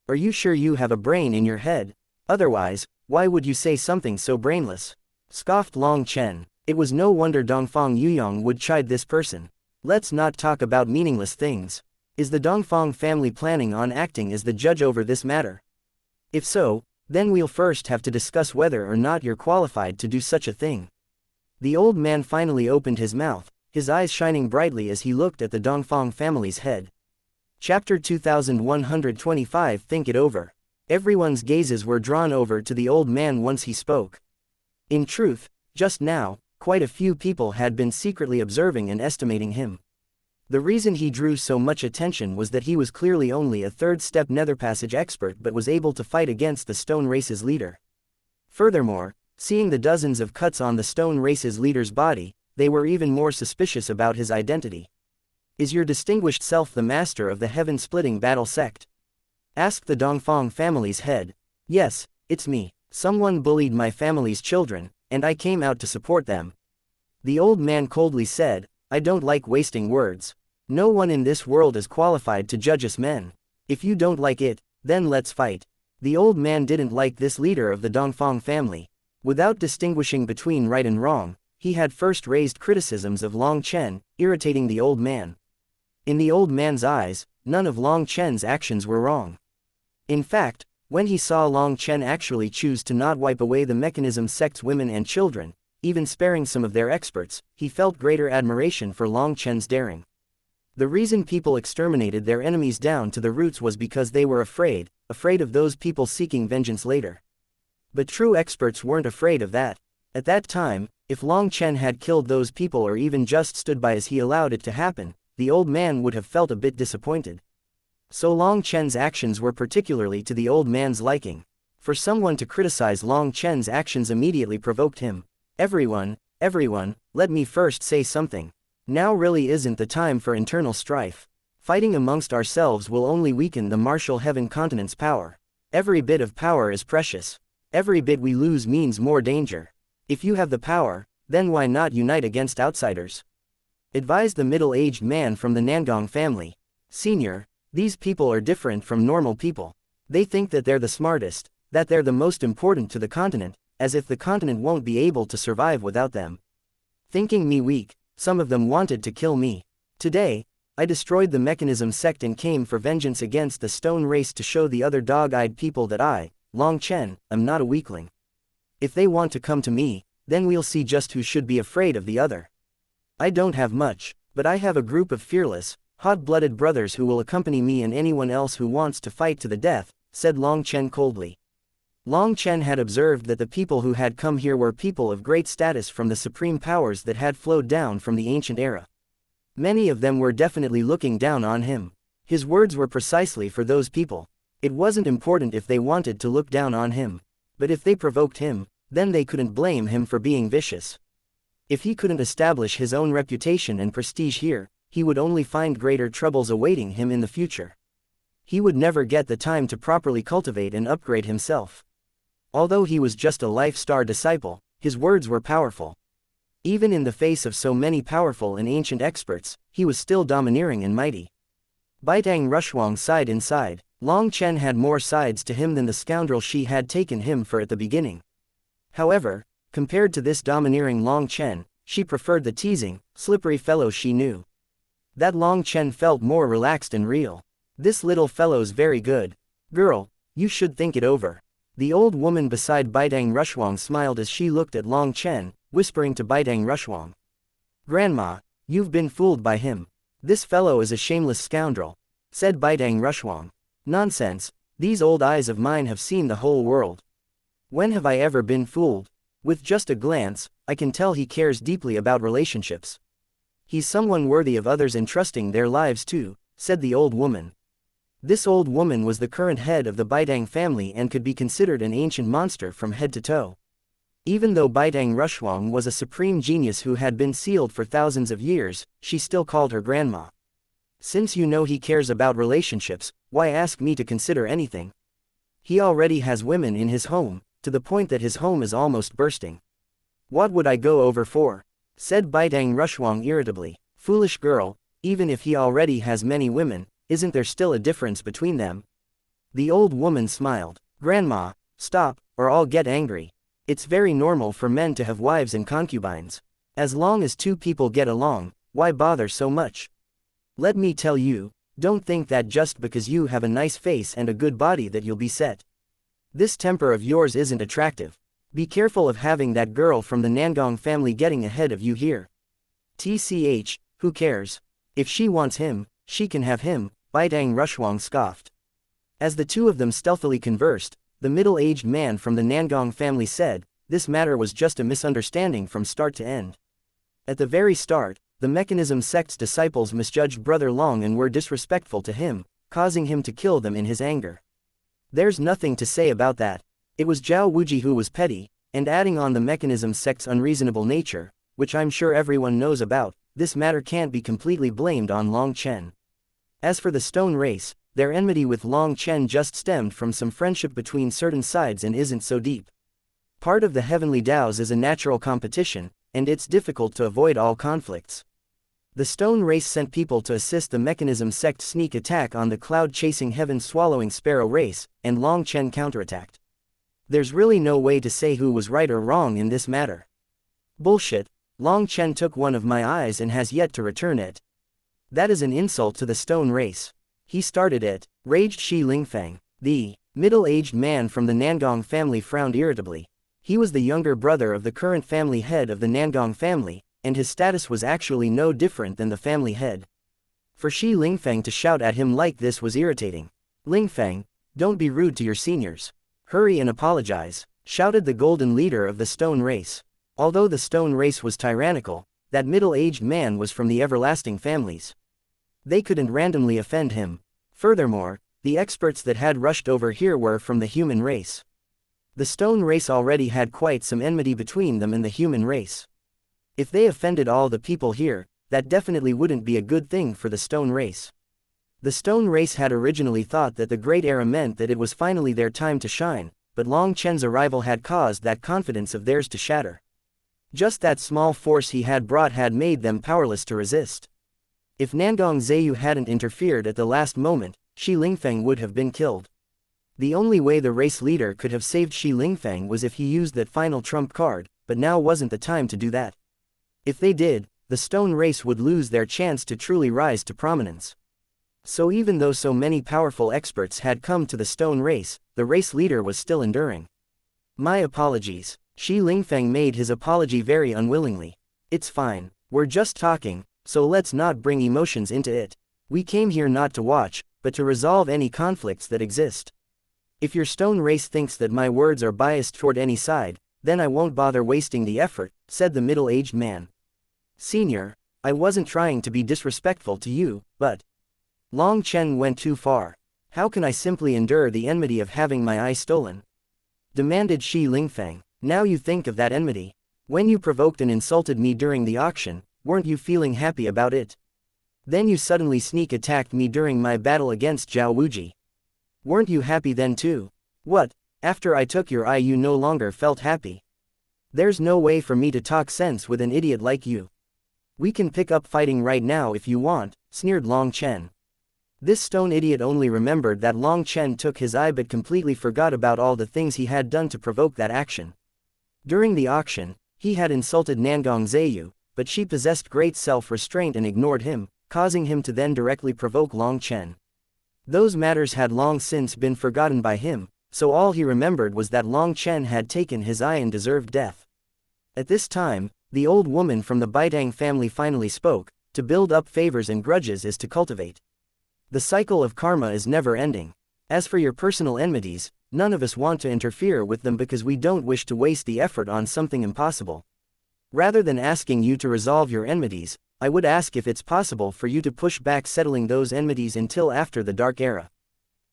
Are you sure you have a brain in your head? Otherwise, why would you say something so brainless?" Scoffed Long Chen. It was no wonder Dongfang Yuyang would chide this person. Let's not talk about meaningless things. Is the Dongfang family planning on acting as the judge over this matter? If so, then we'll first have to discuss whether or not you're qualified to do such a thing. The old man finally opened his mouth, his eyes shining brightly as he looked at the Dongfang family's head. Chapter 2125. Think it over. Everyone's gazes were drawn over to the old man once he spoke. In truth, just now, quite a few people had been secretly observing and estimating him. The reason he drew so much attention was that he was clearly only a third-step netherpassage expert but was able to fight against the stone race's leader. Furthermore, seeing the dozens of cuts on the stone race's leader's body, they were even more suspicious about his identity. "Is your distinguished self the master of the heaven-splitting battle sect?" asked the Dongfang family's head. "Yes, it's me. Someone bullied my family's children, and I came out to support them," the old man coldly said. "I don't like wasting words. No one in this world is qualified to judge us men. If you don't like it, then let's fight." The old man didn't like this leader of the Dongfang family. Without distinguishing between right and wrong, he had first raised criticisms of Long Chen, irritating the old man. In the old man's eyes, none of Long Chen's actions were wrong. In fact, When he saw Long Chen actually choose to not wipe away the mechanism sect's women and children, even sparing some of their experts, he felt greater admiration for Long Chen's daring. The reason people exterminated their enemies down to the roots was because they were afraid of those people seeking vengeance later. But true experts weren't afraid of that. At that time, if Long Chen had killed those people or even just stood by as he allowed it to happen, the old man would have felt a bit disappointed. So Long Chen's actions were particularly to the old man's liking. For someone to criticize Long Chen's actions immediately provoked him. Everyone, let me first say something. Now really isn't the time for internal strife. Fighting amongst ourselves will only weaken the martial heaven continent's power. Every bit of power is precious. Every bit we lose means more danger. If you have the power, then why not unite against outsiders? Advised the middle-aged man from the Nangong family. Senior, these people are different from normal people. They think that they're the smartest, that they're the most important to the continent, as if the continent won't be able to survive without them. Thinking me weak, some of them wanted to kill me. Today, I destroyed the mechanism sect and came for vengeance against the stone race to show the other dog-eyed people that I, Long Chen, am not a weakling. If they want to come to me, then we'll see just who should be afraid of the other. I don't have much, but I have a group of fearless, hot-blooded brothers who will accompany me and anyone else who wants to fight to the death, said Long Chen coldly. Long Chen had observed that the people who had come here were people of great status from the supreme powers that had flowed down from the ancient era. Many of them were definitely looking down on him. His words were precisely for those people. It wasn't important if they wanted to look down on him. But if they provoked him, then they couldn't blame him for being vicious. If he couldn't establish his own reputation and prestige here, he would only find greater troubles awaiting him in the future. He would never get the time to properly cultivate and upgrade himself. Although he was just a life-star disciple, his words were powerful. Even in the face of so many powerful and ancient experts, he was still domineering and mighty. Baitang Rushuang sighed inside. Long Chen had more sides to him than the scoundrel she had taken him for at the beginning. However, compared to this domineering Long Chen, she preferred the teasing, slippery fellow she knew. That Long Chen felt more relaxed and real. This little fellow's very good. Girl, you should think it over. The old woman beside Baitang Rushuang smiled as she looked at Long Chen, whispering to Baitang Rushuang. Grandma, you've been fooled by him. This fellow is a shameless scoundrel, said Baitang Rushuang. Nonsense, these old eyes of mine have seen the whole world. When have I ever been fooled? With just a glance, I can tell he cares deeply about relationships. He's someone worthy of others entrusting their lives to, said the old woman. This old woman was the current head of the Baitang family and could be considered an ancient monster from head to toe. Even though Baitang Rushuang was a supreme genius who had been sealed for thousands of years, she still called her grandma. Since you know he cares about relationships, why ask me to consider anything? He already has women in his home, to the point that his home is almost bursting. What would I go over for? Said Baitang Rushuang irritably. Foolish girl, even if he already has many women, isn't there still a difference between them? The old woman smiled. Grandma, stop, or I'll get angry. It's very normal for men to have wives and concubines. As long as two people get along, why bother so much? Let me tell you, don't think that just because you have a nice face and a good body that you'll be set. This temper of yours isn't attractive. Be careful of having that girl from the Nangong family getting ahead of you here. TCH, who cares? If she wants him, she can have him, Baitang Rushuang scoffed. As the two of them stealthily conversed, the middle-aged man from the Nangong family said, this matter was just a misunderstanding from start to end. At the very start, the mechanism sect's disciples misjudged Brother Long and were disrespectful to him, causing him to kill them in his anger. There's nothing to say about that. It was Zhao Wuji who was petty, and adding on the mechanism sect's unreasonable nature, which I'm sure everyone knows about, this matter can't be completely blamed on Long Chen. As for the stone race, their enmity with Long Chen just stemmed from some friendship between certain sides and isn't so deep. Part of the heavenly Taos is a natural competition, and it's difficult to avoid all conflicts. The stone race sent people to assist the mechanism sect sneak attack on the cloud-chasing heaven-swallowing sparrow race, and Long Chen counterattacked. There's really no way to say who was right or wrong in this matter. Bullshit, Long Chen took one of my eyes and has yet to return it. That is an insult to the stone race. He started it, raged Shi Lingfang. The Middle-aged man from the Nangong family frowned irritably. He was the younger brother of the current family head of the Nangong family, and his status was actually no different than the family head. For Shi Lingfeng to shout at him like this was irritating. "Lingfeng, don't be rude to your seniors. Hurry and apologize," shouted the golden leader of the stone race. Although the stone race was tyrannical, that middle-aged man was from the everlasting families. They couldn't randomly offend him. Furthermore, the experts that had rushed over here were from the human race. The stone race already had quite some enmity between them and the human race. If they offended all the people here, that definitely wouldn't be a good thing for the stone race. The stone race had originally thought that the Great Era meant that it was finally their time to shine, but Long Chen's arrival had caused that confidence of theirs to shatter. Just that small force he had brought had made them powerless to resist. If Nangong Zheyu hadn't interfered at the last moment, Shi Lingfeng would have been killed. The only way the race leader could have saved Shi Lingfeng was if he used that final trump card, but now wasn't the time to do that. If they did, the stone race would lose their chance to truly rise to prominence. So even though so many powerful experts had come to the stone race, the race leader was still enduring. "My apologies." Shi Lingfeng made his apology very unwillingly. "It's fine, we're just talking, so let's not bring emotions into it. We came here not to watch, but to resolve any conflicts that exist. If your stone race thinks that my words are biased toward any side, then I won't bother wasting the effort," said the middle-aged man. "Senior, I wasn't trying to be disrespectful to you, but Long Chen went too far. How can I simply endure the enmity of having my eye stolen?" demanded Shi Lingfeng. "Now you think of that enmity. When you provoked and insulted me during the auction, weren't you feeling happy about it? Then you suddenly sneak attacked me during my battle against Zhao Wuji. Weren't you happy then too? What, after I took your eye you no longer felt happy? There's no way for me to talk sense with an idiot like you. We can pick up fighting right now if you want," sneered Long Chen. This stone idiot only remembered that Long Chen took his eye but completely forgot about all the things he had done to provoke that action. During the auction, he had insulted Nangong Zheyu, but she possessed great self-restraint and ignored him, causing him to then directly provoke Long Chen. Those matters had long since been forgotten by him, so all he remembered was that Long Chen had taken his eye and deserved death. At this time, the old woman from the Baitang family finally spoke. "To build up favors and grudges is to cultivate. The cycle of karma is never ending. As for your personal enmities, none of us want to interfere with them because we don't wish to waste the effort on something impossible. Rather than asking you to resolve your enmities, I would ask if it's possible for you to push back settling those enmities until after the Dark Era.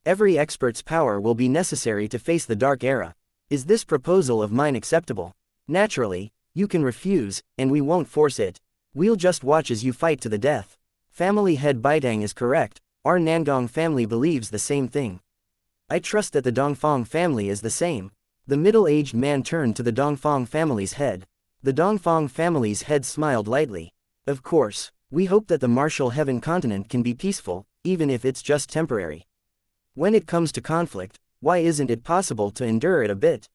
Every expert's power will be necessary to face the Dark Era. Is this proposal of mine acceptable? Naturally, you can refuse, and we won't force it. We'll just watch as you fight to the death." Family head Baitang is correct. Our Nangong family believes the same thing. I trust that the Dongfang family is the same. The middle-aged man turned to the Dongfang family's head. The Dongfang family's head smiled lightly. "Of course, we hope that the martial heaven continent can be peaceful, even if it's just temporary. When it comes to conflict, why isn't it possible to endure it a bit?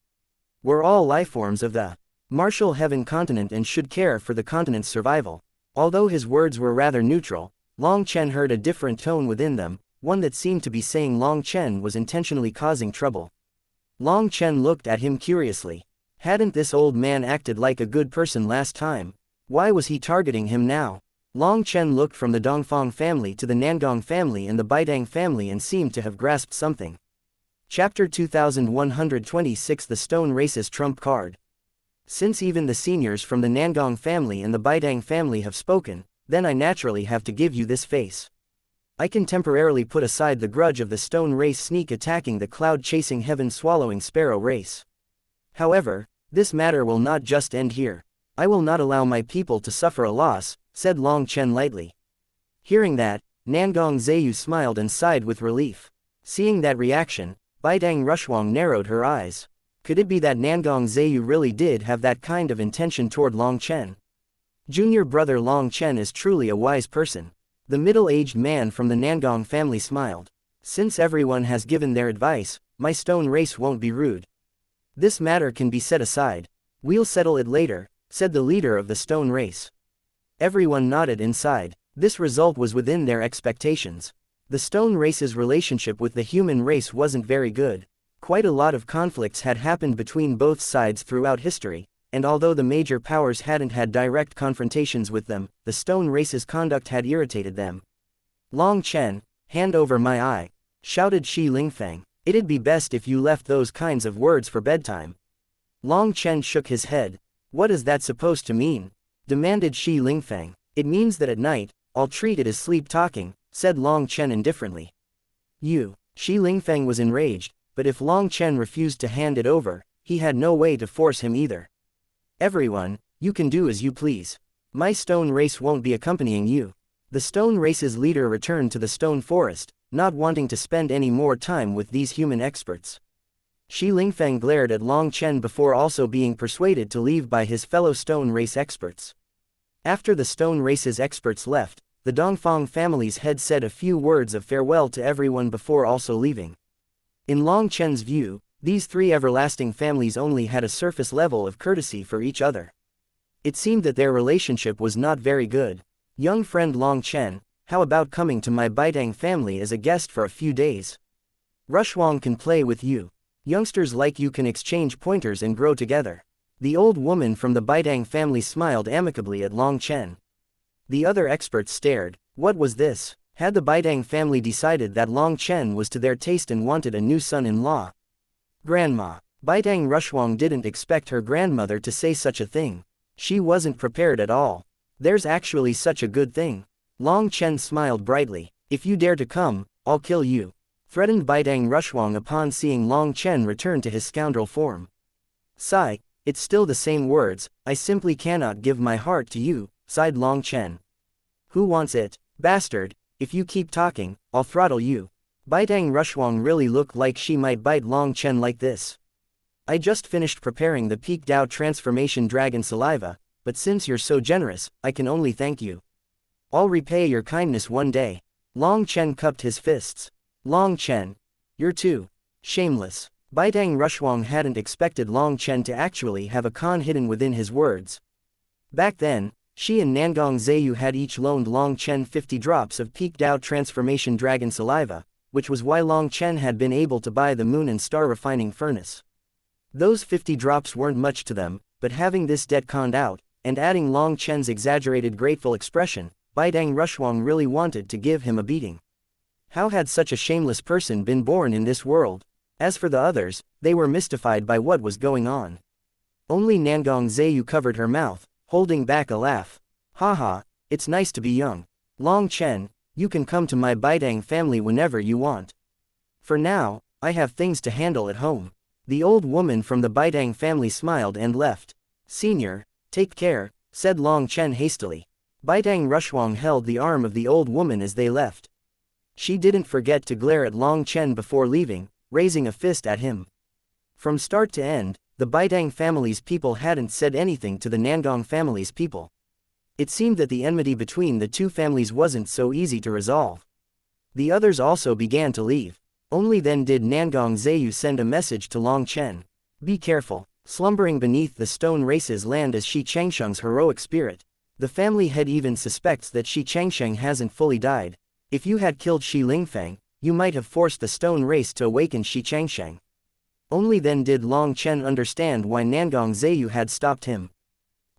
We're all lifeforms of the martial heaven continent and should care for the continent's survival." Although his words were rather neutral, Long Chen heard a different tone within them, one that seemed to be saying Long Chen was intentionally causing trouble. Long Chen looked at him curiously. Hadn't this old man acted like a good person last time? Why was he targeting him now? Long Chen looked from the Dongfang family to the Nangong family and the Baitang family and seemed to have grasped something. Chapter 2126 The Stone Race's Trump Card. Since even the seniors from the Nangong family and the Baitang family have spoken, then I naturally have to give you this face. I can temporarily put aside the grudge of the stone race sneak attacking the cloud-chasing heaven-swallowing sparrow race. However, this matter will not just end here. I will not allow my people to suffer a loss, said Long Chen lightly. Hearing that, Nangong Zheyu smiled and sighed with relief. Seeing that reaction, Baitang Rushuang narrowed her eyes. Could it be that Nangong Zheyu really did have that kind of intention toward Long Chen? Junior brother Long Chen is truly a wise person. The middle-aged man from the Nangong family smiled. Since everyone has given their advice, my stone race won't be rude. This matter can be set aside. We'll settle it later, said the leader of the stone race. Everyone nodded inside. This result was within their expectations. The stone race's relationship with the human race wasn't very good. Quite a lot of conflicts had happened between both sides throughout history, and although the major powers hadn't had direct confrontations with them, the stone race's conduct had irritated them. Long Chen, hand over my eye, shouted Shi Lingfang. It'd be best if you left those kinds of words for bedtime. Long Chen shook his head. What is that supposed to mean? Demanded Shi Lingfang. It means that at night, I'll treat it as sleep talking, said Long Chen indifferently. Shi Lingfang was enraged, but if Long Chen refused to hand it over, he had no way to force him either. Everyone, you can do as you please. My stone race won't be accompanying you. The stone race's leader returned to the stone forest, not wanting to spend any more time with these human experts. Shi Lingfang glared at Long Chen before also being persuaded to leave by his fellow stone race experts. After the stone race's experts left, the Dongfang family's head said a few words of farewell to everyone before also leaving. In Long Chen's view, these three everlasting families only had a surface level of courtesy for each other. It seemed that their relationship was not very good. Young friend Long Chen, how about coming to my Baitang family as a guest for a few days? Rushwang can play with you. Youngsters like you can exchange pointers and grow together. The old woman from the Baitang family smiled amicably at Long Chen. The other experts stared. What was this? Had the Baitang family decided that Long Chen was to their taste and wanted a new son-in-law? Grandma. Baitang Rushwang didn't expect her grandmother to say such a thing. She wasn't prepared at all. There's actually such a good thing. Long Chen smiled brightly. If you dare to come, I'll kill you, threatened Baitang Rushwang upon seeing Long Chen return to his scoundrel form. Sigh, it's still the same words, I simply cannot give my heart to you, sighed Long Chen. Who wants it, bastard? If you keep talking, I'll throttle you. Baitang Rushwang really looked like she might bite Long Chen like this. I just finished preparing the Peak Dao transformation dragon saliva, but since you're so generous, I can only thank you. I'll repay your kindness one day. Long Chen cupped his fists. Long Chen, you're too shameless. Baitang Rushwang hadn't expected Long Chen to actually have a con hidden within his words. Back then, she and Nangong Zheyu had each loaned Long Chen 50 drops of Peak Dao transformation dragon saliva, which was why Long Chen had been able to buy the moon and star refining furnace. Those 50 drops weren't much to them, but having this debt conned out, and adding Long Chen's exaggerated grateful expression, Baitang Rushwang really wanted to give him a beating. How had such a shameless person been born in this world? As for the others, they were mystified by what was going on. Only Nangong Zheyu covered her mouth, holding back a laugh. Haha, it's nice to be young. Long Chen, you can come to my Baitang family whenever you want. For now, I have things to handle at home. The old woman from the Baitang family smiled and left. Senior, take care, said Long Chen hastily. Baitang Rushwang held the arm of the old woman as they left. She didn't forget to glare at Long Chen before leaving, raising a fist at him. From start to end, the Baitang family's people hadn't said anything to the Nangong family's people. It seemed that the enmity between the two families wasn't so easy to resolve. The others also began to leave. Only then did Nangong Zheyu send a message to Long Chen. Be careful, slumbering beneath the stone race's land is Shi Changsheng's heroic spirit. The family head even suspects that Shi Changsheng hasn't fully died. If you had killed Shi Lingfang, you might have forced the stone race to awaken Shi Changsheng. Only then did Long Chen understand why Nangong Zheyu had stopped him.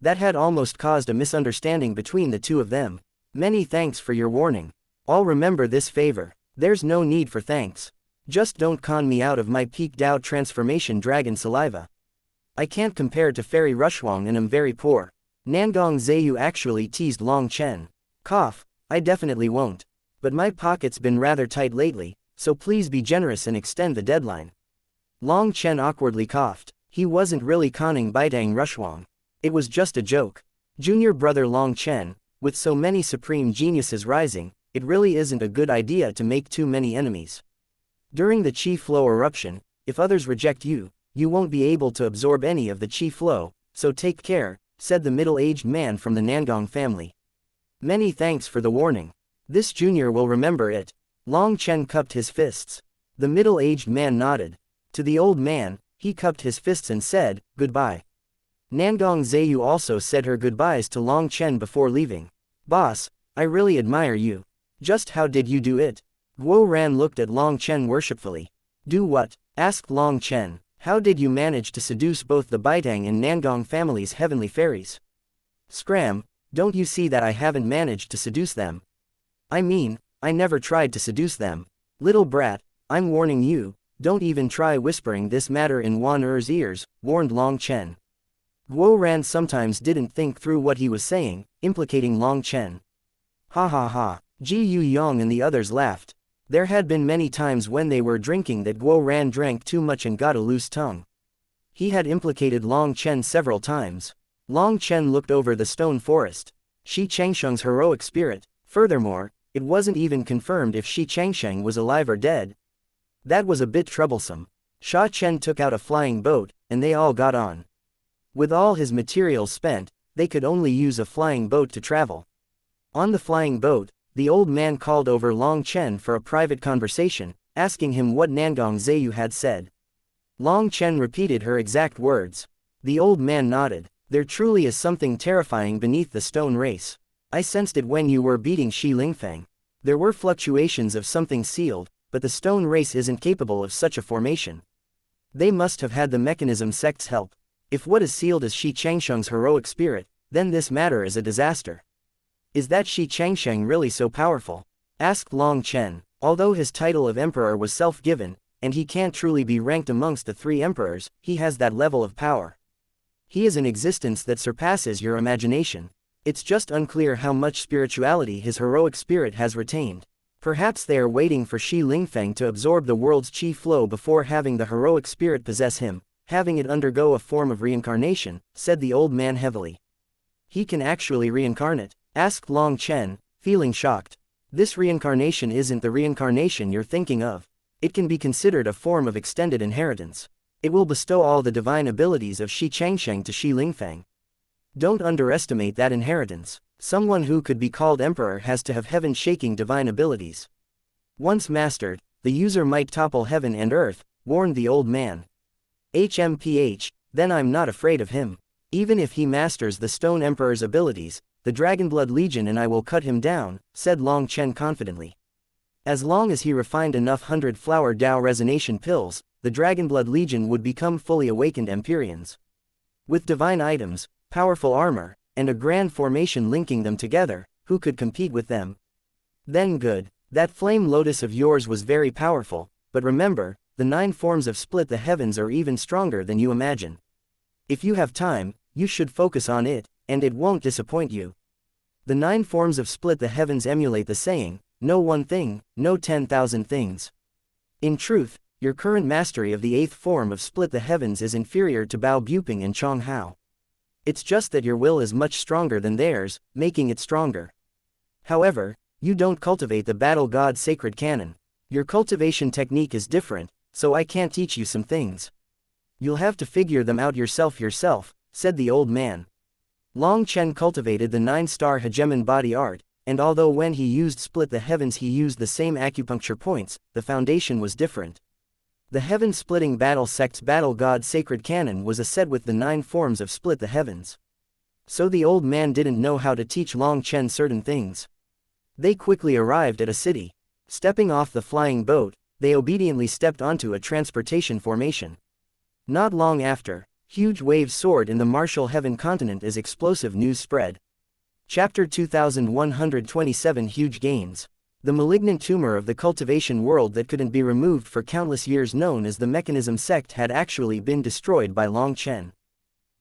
That had almost caused a misunderstanding between the two of them. Many thanks for your warning. I'll remember this favor. There's no need for thanks. Just don't con me out of my Peak Dao transformation dragon saliva. I can't compare to Fairy Rushwang and am very poor. Nangong Zheyu actually teased Long Chen. Cough, I definitely won't. But my pocket's been rather tight lately, so please be generous and extend the deadline. Long Chen awkwardly coughed. He wasn't really conning Baitang Rushwang. It was just a joke. Junior brother Long Chen, with so many supreme geniuses rising, it really isn't a good idea to make too many enemies. During the chi flow eruption, if others reject you, you won't be able to absorb any of the chi flow, so take care, said the middle-aged man from the Nangong family. Many thanks for the warning. This junior will remember it. Long Chen cupped his fists. The middle-aged man nodded. To the old man, he cupped his fists and said, goodbye. Nangong Zheyu also said her goodbyes to Long Chen before leaving. Boss, I really admire you. Just how did you do it? Guo Ran looked at Long Chen worshipfully. Do what? Asked Long Chen. How did you manage to seduce both the Baitang and Nangong families' heavenly fairies? Scram, don't you see that I haven't managed to seduce them? I mean, I never tried to seduce them. Little brat, I'm warning you, don't even try whispering this matter in Wan Er's ears, warned Long Chen. Guo Ran sometimes didn't think through what he was saying, implicating Long Chen. Ha ha ha, Ji Yu Yong and the others laughed. There had been many times when they were drinking that Guo Ran drank too much and got a loose tongue. He had implicated Long Chen several times. Long Chen looked over the stone forest. Shi Changsheng's heroic spirit. Furthermore, it wasn't even confirmed if Shi Changsheng was alive or dead. That was a bit troublesome. Sha Chen took out a flying boat, and they all got on. With all his materials spent, they could only use a flying boat to travel. On the flying boat, the old man called over Long Chen for a private conversation, asking him what Nangong Zheyu had said. Long Chen repeated her exact words. The old man nodded. There truly is something terrifying beneath the stone race. I sensed it when you were beating Shi Lingfeng. There were fluctuations of something sealed, but the stone race isn't capable of such a formation. They must have had the mechanism sect's help. If what is sealed is Shi Changsheng's heroic spirit, then this matter is a disaster. Is that Shi Changsheng really so powerful? Asked Long Chen. Although his title of emperor was self-given, and he can't truly be ranked amongst the three emperors, he has that level of power. He is an existence that surpasses your imagination. It's just unclear how much spirituality his heroic spirit has retained. Perhaps they are waiting for Shi Lingfeng to absorb the world's chi flow before having the heroic spirit possess him, having it undergo a form of reincarnation, said the old man heavily. He can actually reincarnate? Asked Long Chen, feeling shocked. This reincarnation isn't the reincarnation you're thinking of. It can be considered a form of extended inheritance. It will bestow all the divine abilities of Shi Changsheng to Shi Lingfeng. Don't underestimate that inheritance. Someone who could be called emperor has to have heaven-shaking divine abilities. Once mastered, the user might topple heaven and earth, warned the old man. HMPH, then I'm not afraid of him. Even if he masters the Stone Emperor's abilities, the Dragonblood Legion and I will cut him down, said Long Chen confidently. As long as he refined enough 100-flower Dao resonation pills, the Dragonblood Legion would become fully awakened Empyreans. With divine items, powerful armor, and a grand formation linking them together, who could compete with them? Then good. That flame lotus of yours was very powerful, but remember, the 9 forms of split the heavens are even stronger than you imagine. If you have time, you should focus on it, and it won't disappoint you. The 9 forms of split the heavens emulate the saying, no one thing, no 10,000 things. In truth, your current mastery of the 8th form of split the heavens is inferior to Bao Buping and Chong Hao. It's just that your will is much stronger than theirs, making it stronger. However, you don't cultivate the battle god sacred canon. Your cultivation technique is different, so I can't teach you some things. You'll have to figure them out yourself, said the old man. Long Chen cultivated the 9-star hegemon body art, and although when he used split the heavens he used the same acupuncture points, the foundation was different. The heaven-splitting battle sect's battle god sacred canon was a set with the 9 forms of split the heavens. So the old man didn't know how to teach Long Chen certain things. They quickly arrived at a city. Stepping off the flying boat, they obediently stepped onto a transportation formation. Not long after, huge waves soared in the martial heaven continent as explosive news spread. Chapter 2127 Huge Gains. The malignant tumor of the cultivation world that couldn't be removed for countless years known as the mechanism sect had actually been destroyed by Long Chen.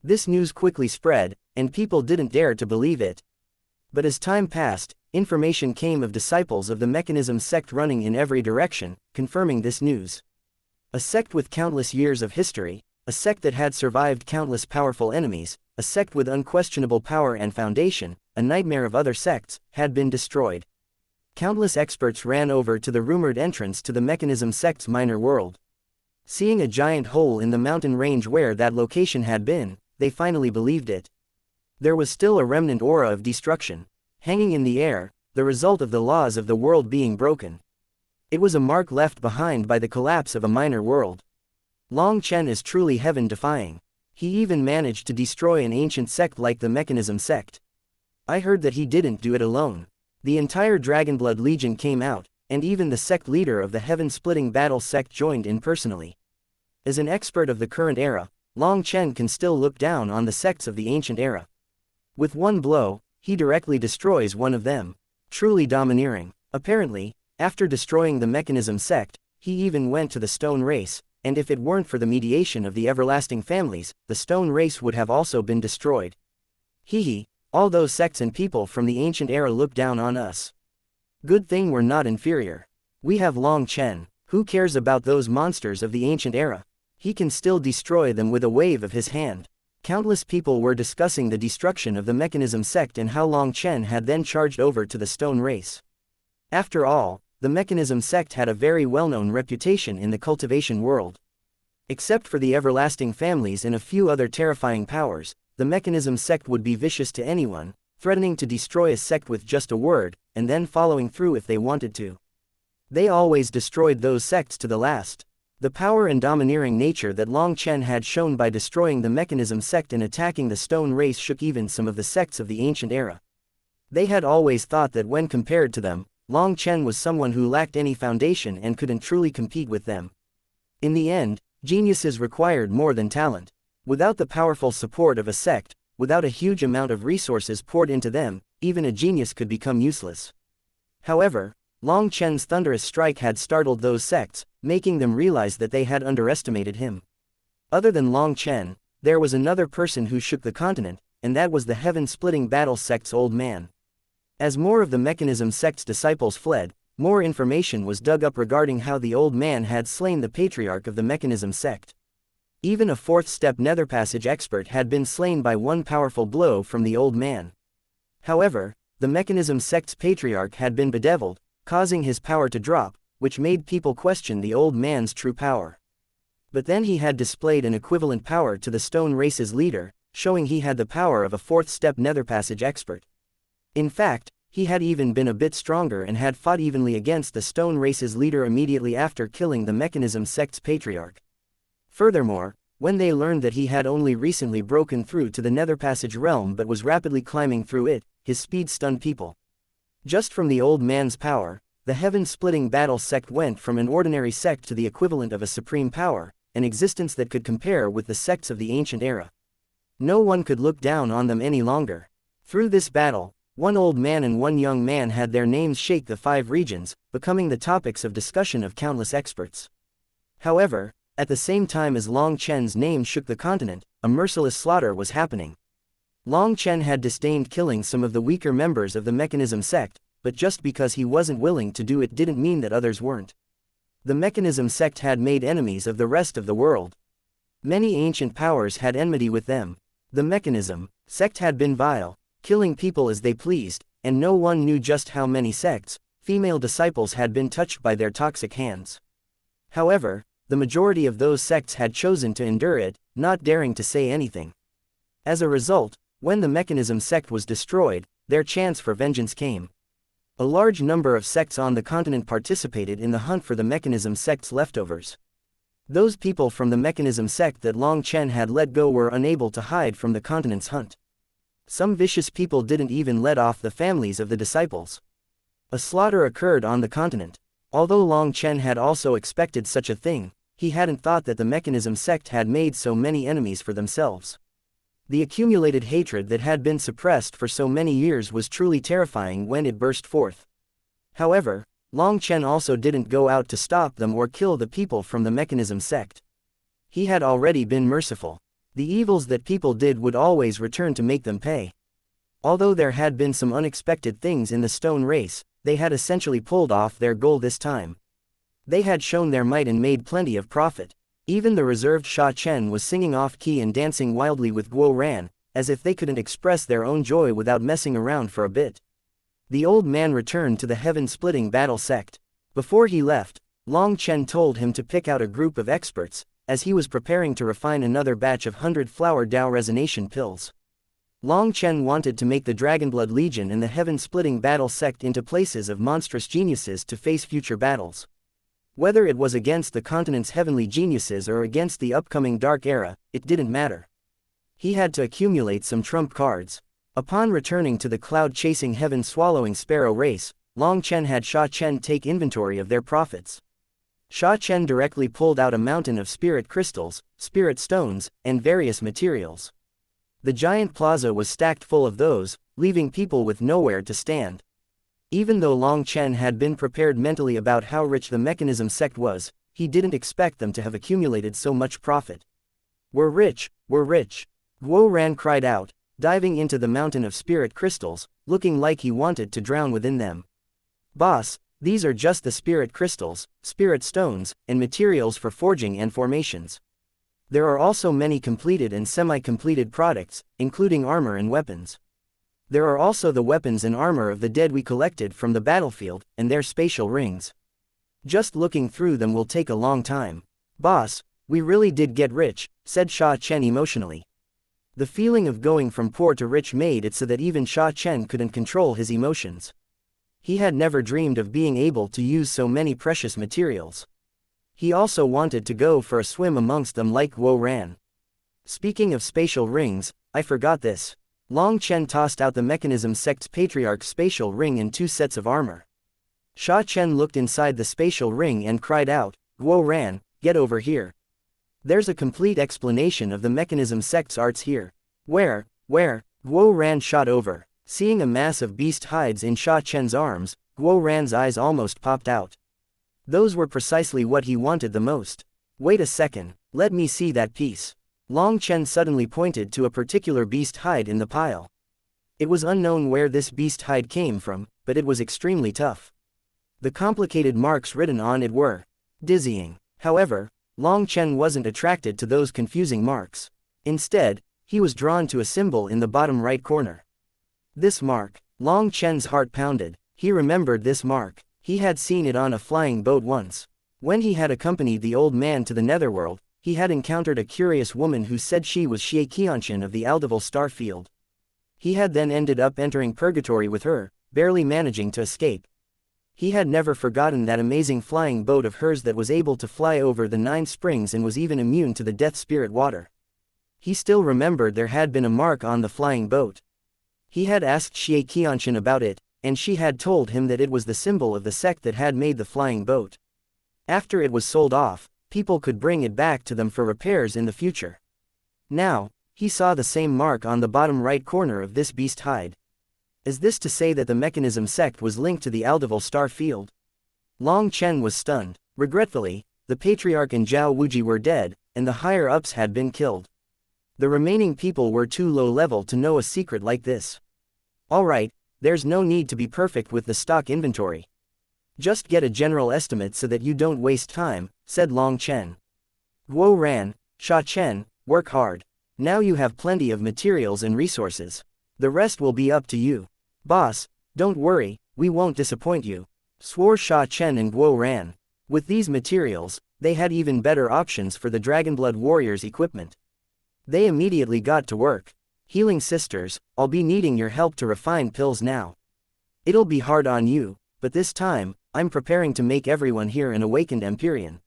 This news quickly spread, and people didn't dare to believe it. But as time passed, information came of disciples of the mechanism sect running in every direction, confirming this news. A sect with countless years of history, a sect that had survived countless powerful enemies, a sect with unquestionable power and foundation, a nightmare of other sects, had been destroyed. Countless experts ran over to the rumored entrance to the mechanism sect's minor world. Seeing a giant hole in the mountain range where that location had been, they finally believed it. There was still a remnant aura of destruction, hanging in the air, the result of the laws of the world being broken. It was a mark left behind by the collapse of a minor world. Long Chen is truly heaven-defying. He even managed to destroy an ancient sect like the mechanism sect. I heard that he didn't do it alone. The entire Dragonblood Legion came out, and even the sect leader of the heaven-splitting battle sect joined in personally. As an expert of the current era, Long Chen can still look down on the sects of the ancient era. With one blow, he directly destroys one of them. Truly domineering. Apparently, after destroying the mechanism sect, he even went to the stone race, and if it weren't for the mediation of the everlasting families, the stone race would have also been destroyed. Hehe, all those sects and people from the ancient era look down on us. Good thing we're not inferior. We have Long Chen. Who cares about those monsters of the ancient era? He can still destroy them with a wave of his hand. Countless people were discussing the destruction of the mechanism sect and how Long Chen had then charged over to the stone race. After all, the mechanism sect had a very well-known reputation in the cultivation world. Except for the everlasting families and a few other terrifying powers, the mechanism sect would be vicious to anyone, threatening to destroy a sect with just a word, and then following through if they wanted to. They always destroyed those sects to the last. The power and domineering nature that Long Chen had shown by destroying the mechanism sect and attacking the stone race shook even some of the sects of the ancient era. They had always thought that when compared to them, Long Chen was someone who lacked any foundation and couldn't truly compete with them. In the end, geniuses required more than talent. Without the powerful support of a sect, without a huge amount of resources poured into them, even a genius could become useless. However, Long Chen's thunderous strike had startled those sects, making them realize that they had underestimated him. Other than Long Chen, there was another person who shook the continent, and that was the heaven-splitting battle sect's old man. As more of the mechanism sect's disciples fled, more information was dug up regarding how the old man had slain the patriarch of the mechanism sect. Even a fourth-step nether passage expert had been slain by one powerful blow from the old man. However, the mechanism sect's patriarch had been bedeviled, causing his power to drop, which made people question the old man's true power. But then he had displayed an equivalent power to the stone race's leader, showing he had the power of a fourth-step nether passage expert. In fact, he had even been a bit stronger and had fought evenly against the stone race's leader immediately after killing the mechanism sect's patriarch. Furthermore, when they learned that he had only recently broken through to the nether passage realm but was rapidly climbing through it, his speed stunned people. Just from the old man's power, the heaven-splitting battle sect went from an ordinary sect to the equivalent of a supreme power, an existence that could compare with the sects of the ancient era. No one could look down on them any longer. Through this battle, one old man and one young man had their names shake the 5 regions, becoming the topics of discussion of countless experts. However, at the same time as Long Chen's name shook the continent, a merciless slaughter was happening. Long Chen had disdained killing some of the weaker members of the mechanism sect, but just because he wasn't willing to do it didn't mean that others weren't. The mechanism sect had made enemies of the rest of the world. Many ancient powers had enmity with them. The mechanism sect had been vile, killing people as they pleased, and no one knew just how many sects, female disciples had been touched by their toxic hands. However, the majority of those sects had chosen to endure it, not daring to say anything. As a result, when the mechanism sect was destroyed, their chance for vengeance came. A large number of sects on the continent participated in the hunt for the mechanism sect's leftovers. Those people from the mechanism sect that Long Chen had let go were unable to hide from the continent's hunt. Some vicious people didn't even let off the families of the disciples. A slaughter occurred on the continent. Although Long Chen had also expected such a thing, he hadn't thought that the mechanism sect had made so many enemies for themselves. The accumulated hatred that had been suppressed for so many years was truly terrifying when it burst forth. However, Long Chen also didn't go out to stop them or kill the people from the mechanism sect. He had already been merciful. The evils that people did would always return to make them pay. Although there had been some unexpected things in the stone race, they had essentially pulled off their goal this time. They had shown their might and made plenty of profit. Even the reserved Sha Chen was singing off-key and dancing wildly with Guo Ran, as if they couldn't express their own joy without messing around for a bit. The old man returned to the heaven-splitting battle sect. Before he left, Long Chen told him to pick out a group of experts, as he was preparing to refine another batch of 100-flower Dao resonation pills. Long Chen wanted to make the Dragonblood Legion and the heaven-splitting battle sect into places of monstrous geniuses to face future battles. Whether it was against the continent's heavenly geniuses or against the upcoming Dark Era, it didn't matter. He had to accumulate some trump cards. Upon returning to the cloud-chasing heaven-swallowing sparrow race, Long Chen had Sha Chen take inventory of their profits. Sha Chen directly pulled out a mountain of spirit crystals, spirit stones, and various materials. The giant plaza was stacked full of those, leaving people with nowhere to stand. Even though Long Chen had been prepared mentally about how rich the mechanism sect was, he didn't expect them to have accumulated so much profit. We're rich, we're rich. Guo Ran cried out, diving into the mountain of spirit crystals, looking like he wanted to drown within them. Boss, these are just the spirit crystals, spirit stones, and materials for forging and formations. There are also many completed and semi-completed products, including armor and weapons. There are also the weapons and armor of the dead we collected from the battlefield, and their spatial rings. Just looking through them will take a long time. Boss, we really did get rich, said Sha Chen emotionally. The feeling of going from poor to rich made it so that even Sha Chen couldn't control his emotions. He had never dreamed of being able to use so many precious materials. He also wanted to go for a swim amongst them like Guo Ran. Speaking of spatial rings, I forgot this. Long Chen tossed out the mechanism sect's patriarch's spatial ring and 2 sets of armor. Sha Chen looked inside the spatial ring and cried out, Guo Ran, get over here. There's a complete explanation of the mechanism sect's arts here. Where? Guo Ran shot over. Seeing a mass of beast hides in Sha Chen's arms, Guo Ran's eyes almost popped out. Those were precisely what he wanted the most. Wait a second, let me see that piece. Long Chen suddenly pointed to a particular beast hide in the pile. It was unknown where this beast hide came from, but it was extremely tough. The complicated marks written on it were dizzying. However, Long Chen wasn't attracted to those confusing marks. Instead, he was drawn to a symbol in the bottom right corner. This mark. Long Chen's heart pounded. He remembered this mark. He had seen it on a flying boat once. When he had accompanied the old man to the netherworld, he had encountered a curious woman who said she was xianxia of the Aldeval star field. He had then ended up entering purgatory with her, barely managing to escape. He had never forgotten that amazing flying boat of hers that was able to fly over the 9 springs and was even immune to the death spirit water. He still remembered there had been a mark on the flying boat. He had asked xianxia about it, and she had told him that it was the symbol of the sect that had made the flying boat. After it was sold off, people could bring it back to them for repairs in the future. Now, he saw the same mark on the bottom right corner of this beast hide. Is this to say that the mechanism sect was linked to the Aldeval star field? Long Chen was stunned. Regretfully, the patriarch and Zhao Wuji were dead, and the higher-ups had been killed. The remaining people were too low level to know a secret like this. Alright, there's no need to be perfect with the stock inventory. Just get a general estimate so that you don't waste time, said Long Chen. Guo Ran, Sha Chen, work hard. Now you have plenty of materials and resources. The rest will be up to you. Boss, don't worry, we won't disappoint you, swore Sha Chen and Guo Ran. With these materials, they had even better options for the Dragonblood warriors' equipment. They immediately got to work. Healing sisters, I'll be needing your help to refine pills now. It'll be hard on you, but this time, I'm preparing to make everyone here an awakened Empyrean.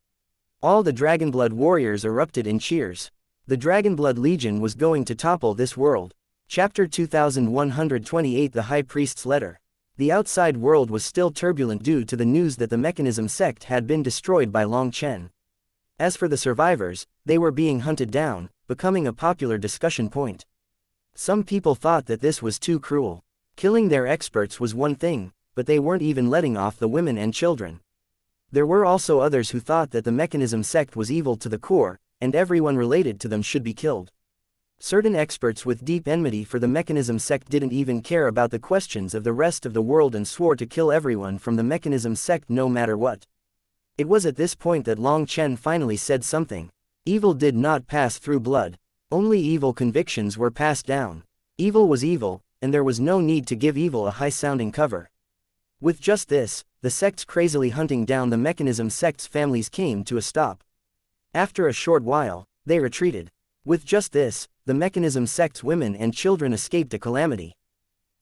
All the Dragonblood warriors erupted in cheers. The Dragonblood Legion was going to topple this world. Chapter 2128 The High Priest's Letter. The outside world was still turbulent due to the news that the mechanism sect had been destroyed by Long Chen. As for the survivors, they were being hunted down, becoming a popular discussion point. Some people thought that this was too cruel. Killing their experts was one thing, but they weren't even letting off the women and children. There were also others who thought that the mechanism sect was evil to the core, and everyone related to them should be killed. Certain experts with deep enmity for the mechanism sect didn't even care about the questions of the rest of the world and swore to kill everyone from the mechanism sect no matter what. It was at this point that Long Chen finally said something. Evil did not pass through blood. Only evil convictions were passed down. Evil was evil, and there was no need to give evil a high-sounding cover. With just this, the sect's crazily hunting down the mechanism sect's families came to a stop. After a short while, they retreated. With just this, the mechanism sect's women and children escaped a calamity.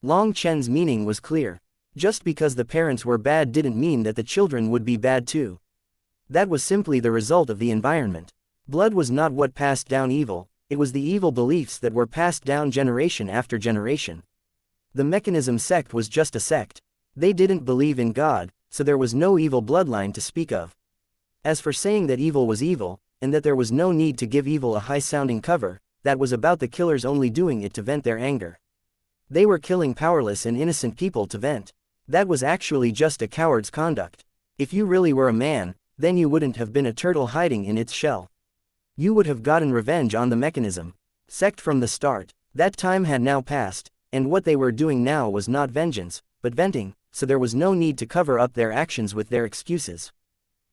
Long Chen's meaning was clear. Just because the parents were bad didn't mean that the children would be bad too. That was simply the result of the environment. Blood was not what passed down evil, it was the evil beliefs that were passed down generation after generation. The mechanism sect was just a sect. They didn't believe in God, so there was no evil bloodline to speak of. As for saying that evil was evil, and that there was no need to give evil a high-sounding cover, that was about the killers only doing it to vent their anger. They were killing powerless and innocent people to vent. That was actually just a coward's conduct. If you really were a man, then you wouldn't have been a turtle hiding in its shell. You would have gotten revenge on the mechanism sect from the start. That time had now passed, and what they were doing now was not vengeance, but venting, so there was no need to cover up their actions with their excuses.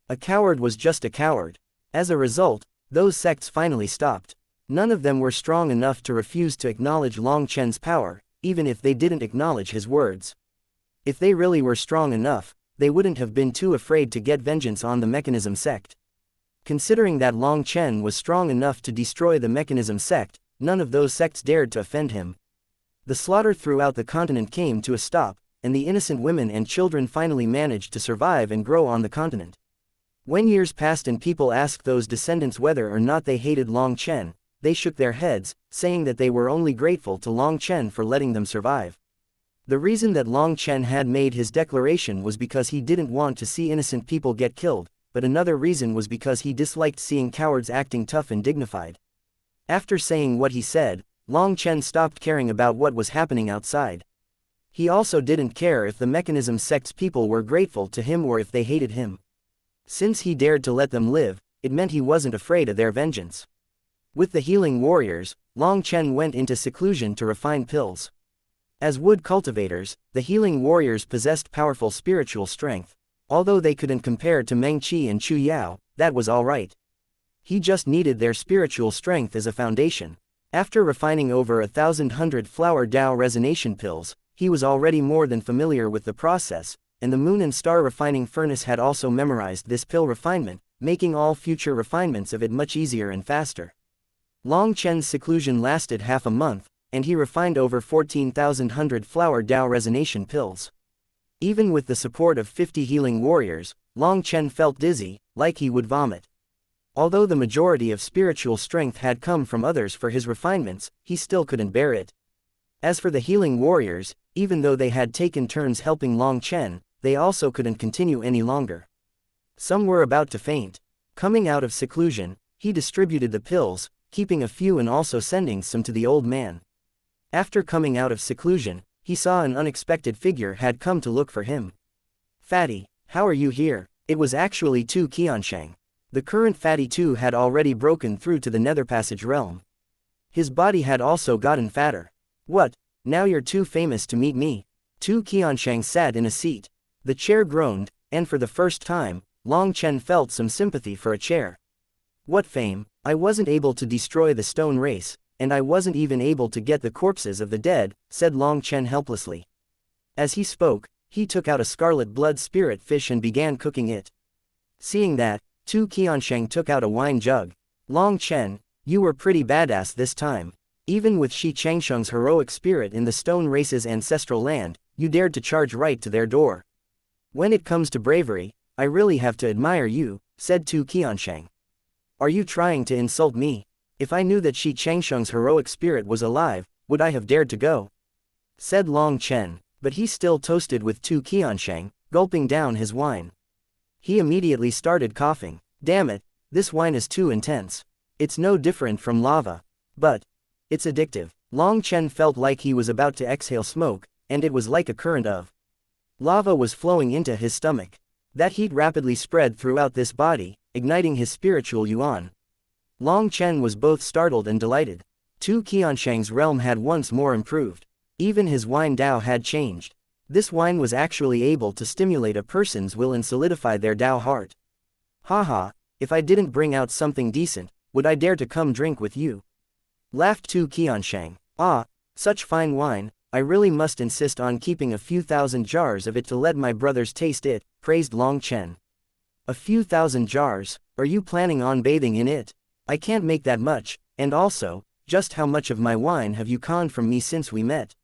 A coward was just a coward. As a result, those sects finally stopped. None of them were strong enough to refuse to acknowledge Long Chen's power, even if they didn't acknowledge his words. If they really were strong enough, they wouldn't have been too afraid to get vengeance on the mechanism sect. Considering that Long Chen was strong enough to destroy the mechanism sect, none of those sects dared to offend him. The slaughter throughout the continent came to a stop, and the innocent women and children finally managed to survive and grow on the continent. When years passed and people asked those descendants whether or not they hated Long Chen, they shook their heads, saying that they were only grateful to Long Chen for letting them survive. The reason that Long Chen had made his declaration was because he didn't want to see innocent people get killed, but another reason was because he disliked seeing cowards acting tough and dignified. After saying what he said, Long Chen stopped caring about what was happening outside. He also didn't care if the mechanism sect's people were grateful to him or if they hated him. Since he dared to let them live, it meant he wasn't afraid of their vengeance. With the healing warriors, Long Chen went into seclusion to refine pills. As wood cultivators, the healing warriors possessed powerful spiritual strength. Although they couldn't compare to Meng Qi and Chu Yao, that was alright. He just needed their spiritual strength as a foundation. After refining over 1,100 flower Dao resonation pills, he was already more than familiar with the process, and the moon and star refining furnace had also memorized this pill refinement, making all future refinements of it much easier and faster. Long Chen's seclusion lasted half a month, and he refined over 14,100 flower Dao resonation pills. Even with the support of 50 healing warriors, Long Chen felt dizzy, like he would vomit. Although the majority of spiritual strength had come from others for his refinements, he still couldn't bear it. As for the healing warriors, even though they had taken turns helping Long Chen, they also couldn't continue any longer. Some were about to faint. Coming out of seclusion, he distributed the pills, keeping a few and also sending some to the old man. After coming out of seclusion, he saw an unexpected figure had come to look for him. "Fatty, how are you here?" It was actually Tu Qiansheng. The current Fatty Tu had already broken through to the Nether Passage realm. His body had also gotten fatter. "What, now you're too famous to meet me?" Tu Qiansheng sat in a seat. The chair groaned, and for the first time, Long Chen felt some sympathy for a chair. "What fame? I wasn't able to destroy the stone race, and I wasn't even able to get the corpses of the dead," said Long Chen helplessly. As he spoke, he took out a scarlet blood spirit fish and began cooking it. Seeing that, Tu Qiansheng took out a wine jug. "Long Chen, you were pretty badass this time. Even with Shi Changsheng's heroic spirit in the stone race's ancestral land, you dared to charge right to their door. When it comes to bravery, I really have to admire you," said Tu Qiansheng. "Are you trying to insult me? If I knew that Shi Changsheng's heroic spirit was alive, would I have dared to go?" said Long Chen, but he still toasted with Tu Qiansheng, gulping down his wine. He immediately started coughing. "Damn it, this wine is too intense. It's no different from lava. But it's addictive." Long Chen felt like he was about to exhale smoke, and it was like a current of lava was flowing into his stomach. That heat rapidly spread throughout this body, igniting his spiritual yuan. Long Chen was both startled and delighted. Tu Qiansheng's realm had once more improved. Even his wine Dao had changed. This wine was actually able to stimulate a person's will and solidify their Dao heart. "Haha, if I didn't bring out something decent, would I dare to come drink with you?" laughed Tu Qiansheng. "Ah, such fine wine, I really must insist on keeping a few thousand jars of it to let my brothers taste it," praised Long Chen. "A few thousand jars? Are you planning on bathing in it? I can't make that much, and also, just how much of my wine have you conned from me since we met?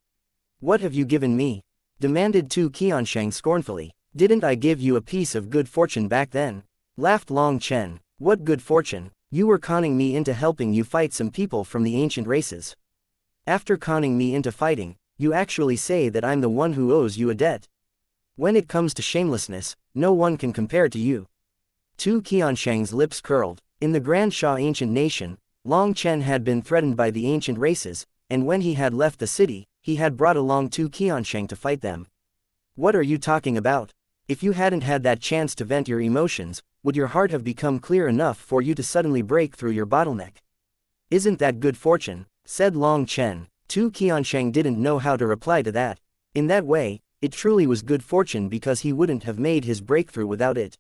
What have you given me?" demanded Tu Qiansheng scornfully. "Didn't I give you a piece of good fortune back then?" laughed Long Chen. "What good fortune? You were conning me into helping you fight some people from the ancient races. After conning me into fighting, you actually say that I'm the one who owes you a debt. When it comes to shamelessness, no one can compare to you. Tu Qiansheng's lips curled. In the Grand Sha ancient nation, Long Chen had been threatened by the ancient races, and when he had left the city, he had brought along Tu Qiansheng to fight them. What are you talking about? If you hadn't had that chance to vent your emotions, would your heart have become clear enough for you to suddenly break through your bottleneck? Isn't that good fortune? Said Long Chen. Tu Qiansheng didn't know how to reply to that. In that way, it truly was good fortune because he wouldn't have made his breakthrough without it.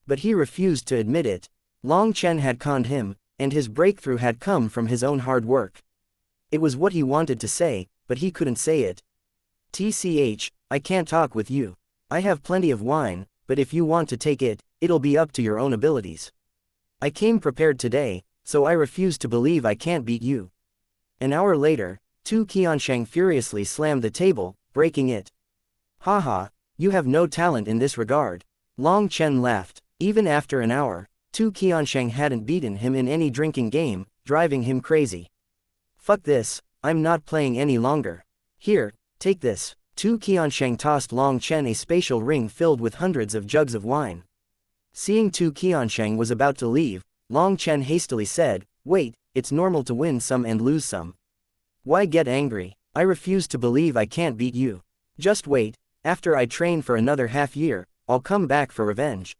But he refused to admit it. Long Chen had conned him, and his breakthrough had come from his own hard work. It was what he wanted to say, but he couldn't say it. TCH, I can't talk with you. I have plenty of wine, but if you want to take it, it'll be up to your own abilities. I came prepared today, so I refuse to believe I can't beat you. An hour later, Tu Qiansheng furiously slammed the table, breaking it. Haha, you have no talent in this regard. Long Chen laughed. Even after an hour, Tu Qiansheng hadn't beaten him in any drinking game, driving him crazy. Fuck this, I'm not playing any longer. Here, take this. Tu Qiansheng tossed Long Chen a spatial ring filled with hundreds of jugs of wine. Seeing Tu Qiansheng was about to leave, Long Chen hastily said, "Wait, it's normal to win some and lose some. Why get angry? I refuse to believe I can't beat you. Just wait, after I train for another half year, I'll come back for revenge."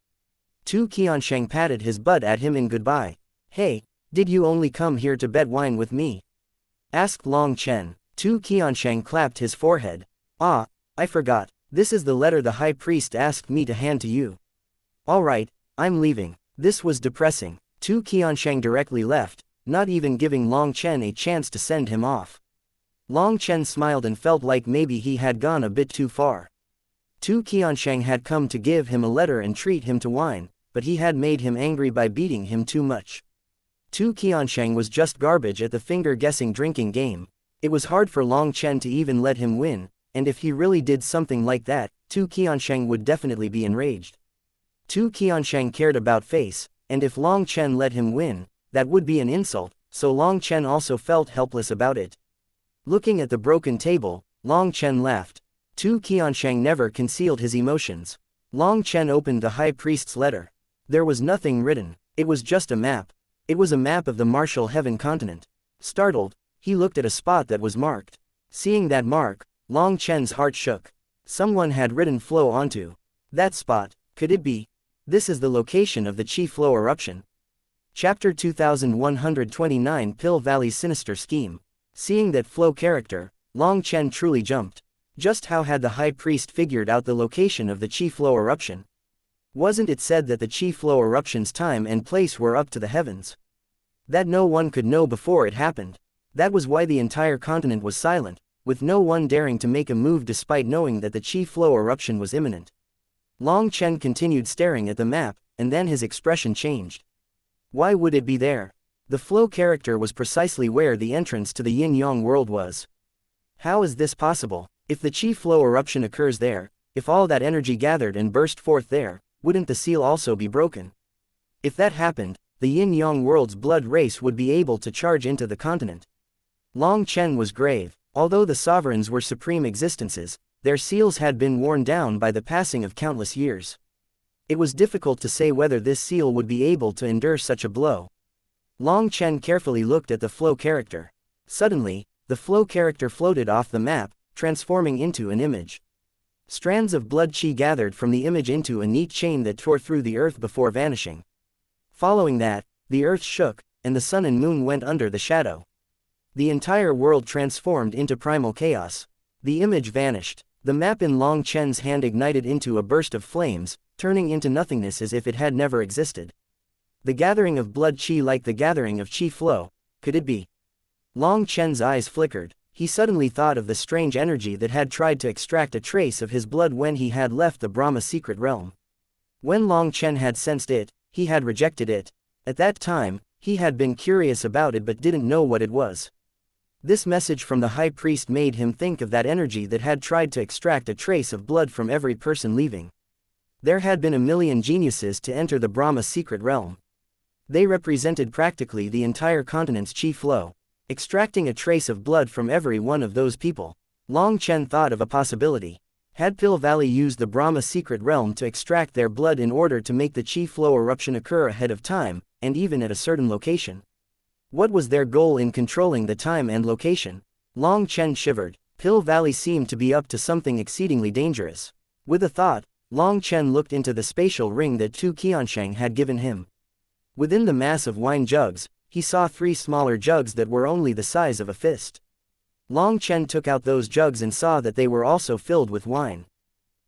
Tu Qiansheng patted his butt at him in goodbye. "Hey, did you only come here to bet wine with me?" asked Long Chen. Tu Qiansheng clapped his forehead. "Ah, I forgot. This is the letter the high priest asked me to hand to you. Alright, I'm leaving." This was depressing. Tu Qiansheng directly left, not even giving Long Chen a chance to send him off. Long Chen smiled and felt like maybe he had gone a bit too far. Tu Qiansheng had come to give him a letter and treat him to wine, but he had made him angry by beating him too much. Tu Qiansheng was just garbage at the finger-guessing drinking game. It was hard for Long Chen to even let him win, and if he really did something like that, Tu Qiansheng would definitely be enraged. Tu Qiansheng cared about face, and if Long Chen let him win, that would be an insult, so Long Chen also felt helpless about it. Looking at the broken table, Long Chen laughed. Tu Qiansheng never concealed his emotions. Long Chen opened the high priest's letter. There was nothing written, it was just a map. It was a map of the martial heaven continent. Startled, he looked at a spot that was marked. Seeing that mark, Long Chen's heart shook. Someone had written flow onto that spot. Could it be? This is the location of the Chi Flow eruption. Chapter 2129 Pill Valley's Sinister Scheme. Seeing that flow character, Long Chen truly jumped. Just how had the high priest figured out the location of the Chi Flow eruption? Wasn't it said that the Chi Flow eruption's time and place were up to the heavens? That no one could know before it happened. That was why the entire continent was silent, with no one daring to make a move despite knowing that the Chi Flow eruption was imminent. Long Chen continued staring at the map, and then his expression changed. Why would it be there? The flow character was precisely where the entrance to the yin-yang world was. How is this possible? If the Chi Flow eruption occurs there, if all that energy gathered and burst forth there, wouldn't the seal also be broken? If that happened, the yin-yang world's blood race would be able to charge into the continent. Long Chen was grave. Although the sovereigns were supreme existences, their seals had been worn down by the passing of countless years. It was difficult to say whether this seal would be able to endure such a blow. Long Chen carefully looked at the flow character. Suddenly, the flow character floated off the map, transforming into an image. Strands of blood chi gathered from the image into a neat chain that tore through the earth before vanishing. Following that, the earth shook, and the sun and moon went under the shadow. The entire world transformed into primal chaos. The image vanished. The map in Long Chen's hand ignited into a burst of flames, turning into nothingness as if it had never existed. The gathering of blood chi like the gathering of chi flow, could it be? Long Chen's eyes flickered. He suddenly thought of the strange energy that had tried to extract a trace of his blood when he had left the Brahma secret realm. When Long Chen had sensed it, he had rejected it. At that time, he had been curious about it but didn't know what it was. This message from the high priest made him think of that energy that had tried to extract a trace of blood from every person leaving. There had been a million geniuses to enter the Brahma secret realm. They represented practically the entire continent's chi flow. Extracting a trace of blood from every one of those people. Long Chen thought of a possibility. Had Pill Valley used the Brahma secret realm to extract their blood in order to make the chi flow eruption occur ahead of time, and even at a certain location? What was their goal in controlling the time and location? Long Chen shivered. Pill Valley seemed to be up to something exceedingly dangerous. With a thought, Long Chen looked into the spatial ring that Tu Qiansheng had given him. Within the mass of wine jugs, he saw 3 smaller jugs that were only the size of a fist. Long Chen took out those jugs and saw that they were also filled with wine.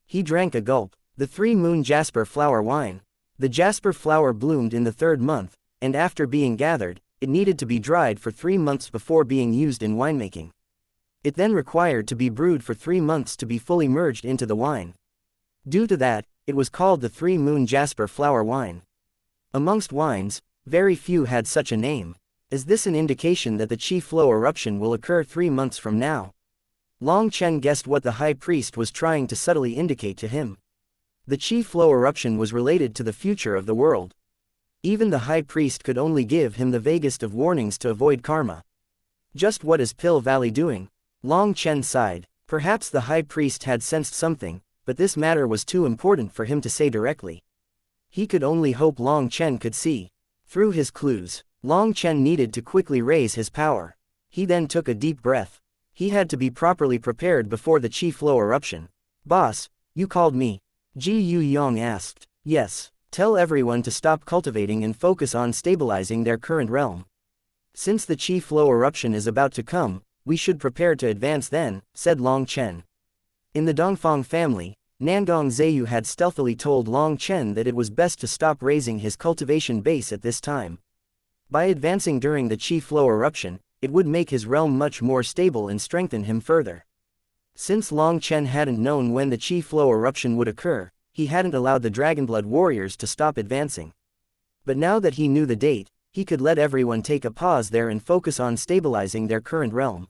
He drank a gulp. The 3-moon jasper flower wine. The jasper flower bloomed in the 3rd month, and after being gathered, it needed to be dried for 3 months before being used in winemaking. It then required to be brewed for 3 months to be fully merged into the wine. Due to that, it was called the 3-moon jasper flower wine. Amongst wines, very few had such a name. Is this an indication that the chi flow eruption will occur 3 months from now? Long Chen guessed what the high priest was trying to subtly indicate to him. The chi flow eruption was related to the future of the world. Even the high priest could only give him the vaguest of warnings to avoid karma. Just what is Pill Valley doing? Long Chen sighed. Perhaps the high priest had sensed something, but this matter was too important for him to say directly. He could only hope Long Chen could see through his clues. Long Chen needed to quickly raise his power. He then took a deep breath. He had to be properly prepared before the chi flow eruption. Boss, you called me? Ji Yu Yong asked. Yes. Tell everyone to stop cultivating and focus on stabilizing their current realm. Since the chi flow eruption is about to come, we should prepare to advance then, said Long Chen. In the Dongfang family, Nangong Zheyu had stealthily told Long Chen that it was best to stop raising his cultivation base at this time. By advancing during the chi flow eruption, it would make his realm much more stable and strengthen him further. Since Long Chen hadn't known when the chi flow eruption would occur, he hadn't allowed the Dragonblood warriors to stop advancing. But now that he knew the date, he could let everyone take a pause there and focus on stabilizing their current realm.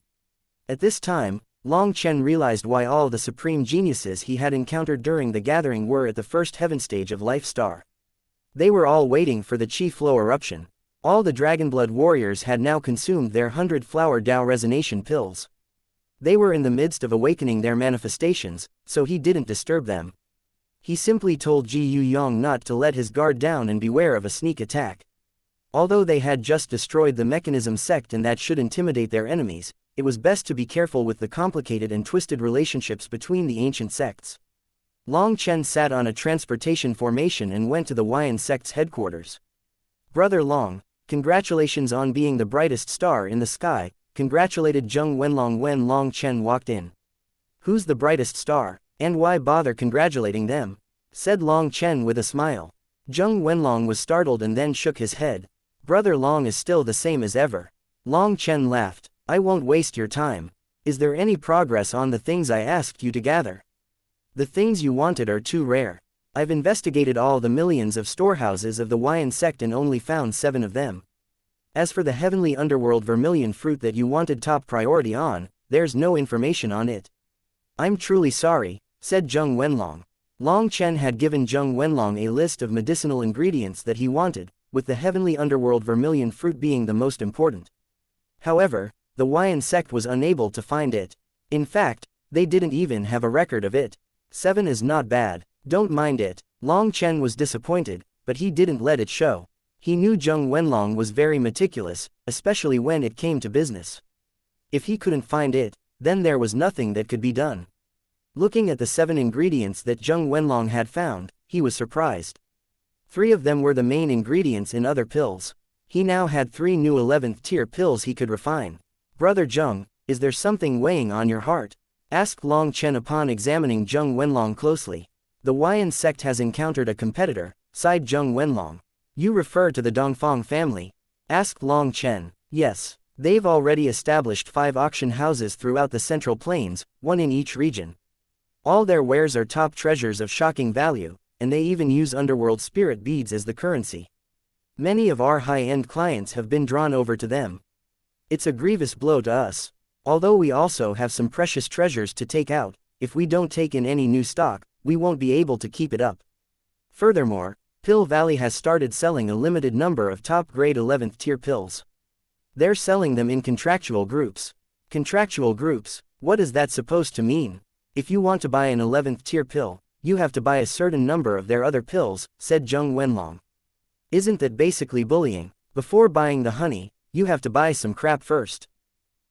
At this time, Long Chen realized why all the supreme geniuses he had encountered during the gathering were at the first heaven stage of Life Star. They were all waiting for the chi flow eruption. All the Dragonblood warriors had now consumed their 100-flower Dao resonation pills. They were in the midst of awakening their manifestations, so he didn't disturb them. He simply told Ji Yu Yong not to let his guard down and beware of a sneak attack. Although they had just destroyed the mechanism sect and that should intimidate their enemies, it was best to be careful with the complicated and twisted relationships between the ancient sects. Long Chen sat on a transportation formation and went to the Huayan sect's headquarters. Brother Long, congratulations on being the brightest star in the sky, congratulated Zheng Wenlong when Long Chen walked in. Who's the brightest star, and why bother congratulating them? Said Long Chen with a smile. Zheng Wenlong was startled and then shook his head. Brother Long is still the same as ever. Long Chen laughed. I won't waste your time. Is there any progress on the things I asked you to gather? The things you wanted are too rare. I've investigated all the millions of storehouses of the Huayan sect and only found 7 of them. As for the heavenly underworld vermilion fruit that you wanted top priority on, there's no information on it. I'm truly sorry, said Zheng Wenlong. Long Chen had given Zheng Wenlong a list of medicinal ingredients that he wanted, with the heavenly underworld vermilion fruit being the most important. However, the Huayan sect was unable to find it. In fact, they didn't even have a record of it. 7 is not bad. Don't mind it. Long Chen was disappointed, but he didn't let it show. He knew Zheng Wenlong was very meticulous, especially when it came to business. If he couldn't find it, then there was nothing that could be done. Looking at the 7 ingredients that Zheng Wenlong had found, he was surprised. 3 of them were the main ingredients in other pills. He now had 3 new 11th tier pills he could refine. Brother Zheng, is there something weighing on your heart? Asked Long Chen upon examining Zheng Wenlong closely. The Huayan sect has encountered a competitor, sighed Zheng Wenlong. You refer to the Dongfang family? Asked Long Chen. Yes. They've already established 5 auction houses throughout the Central Plains, 1 in each region. All their wares are top treasures of shocking value, and they even use underworld spirit beads as the currency. Many of our high-end clients have been drawn over to them. It's a grievous blow to us. Although we also have some precious treasures to take out, if we don't take in any new stock, we won't be able to keep it up. Furthermore, Pill Valley has started selling a limited number of top-grade 11th tier pills. They're selling them in contractual groups. Contractual groups, what is that supposed to mean? If you want to buy an 11th tier pill, you have to buy a certain number of their other pills, said Zheng Wenlong. Isn't that basically bullying? Before buying the honey, you have to buy some crap first.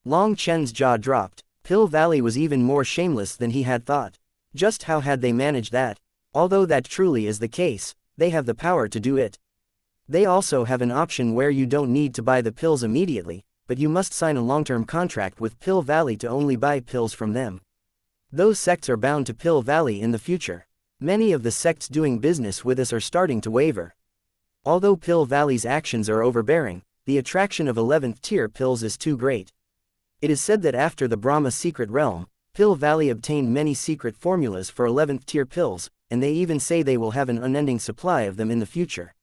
Long Chen's jaw dropped. Pill Valley was even more shameless than he had thought. Just how had they managed that? Although that truly is the case, they have the power to do it. They also have an option where you don't need to buy the pills immediately, but you must sign a long-term contract with Pill Valley to only buy pills from them. Those sects are bound to Pill Valley in the future. Many of the sects doing business with us are starting to waver. Although Pill Valley's actions are overbearing, the attraction of 11th tier pills is too great. It is said that after the Brahma secret realm, Pill Valley obtained many secret formulas for 11th tier pills, and they even say they will have an unending supply of them in the future.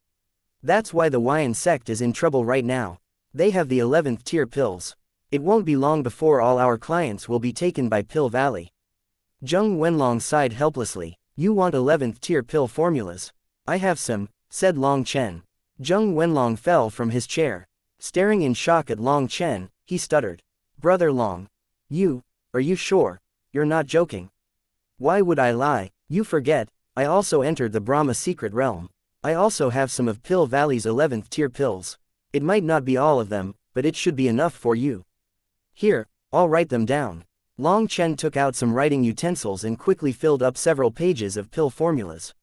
That's why the Huayan sect is in trouble right now. They have the 11th tier pills. It won't be long before all our clients will be taken by Pill Valley. Zheng Wenlong sighed helplessly. You want 11th tier pill formulas? I have some, said Long Chen. Zheng Wenlong fell from his chair. Staring in shock at Long Chen, he stuttered. Brother Long. Are you sure? You're not joking. Why would I lie? You forget, I also entered the Brahma secret realm. I also have some of Pill Valley's 11th tier pills. It might not be all of them, but it should be enough for you. Here, I'll write them down. Long Chen took out some writing utensils and quickly filled up several pages of pill formulas.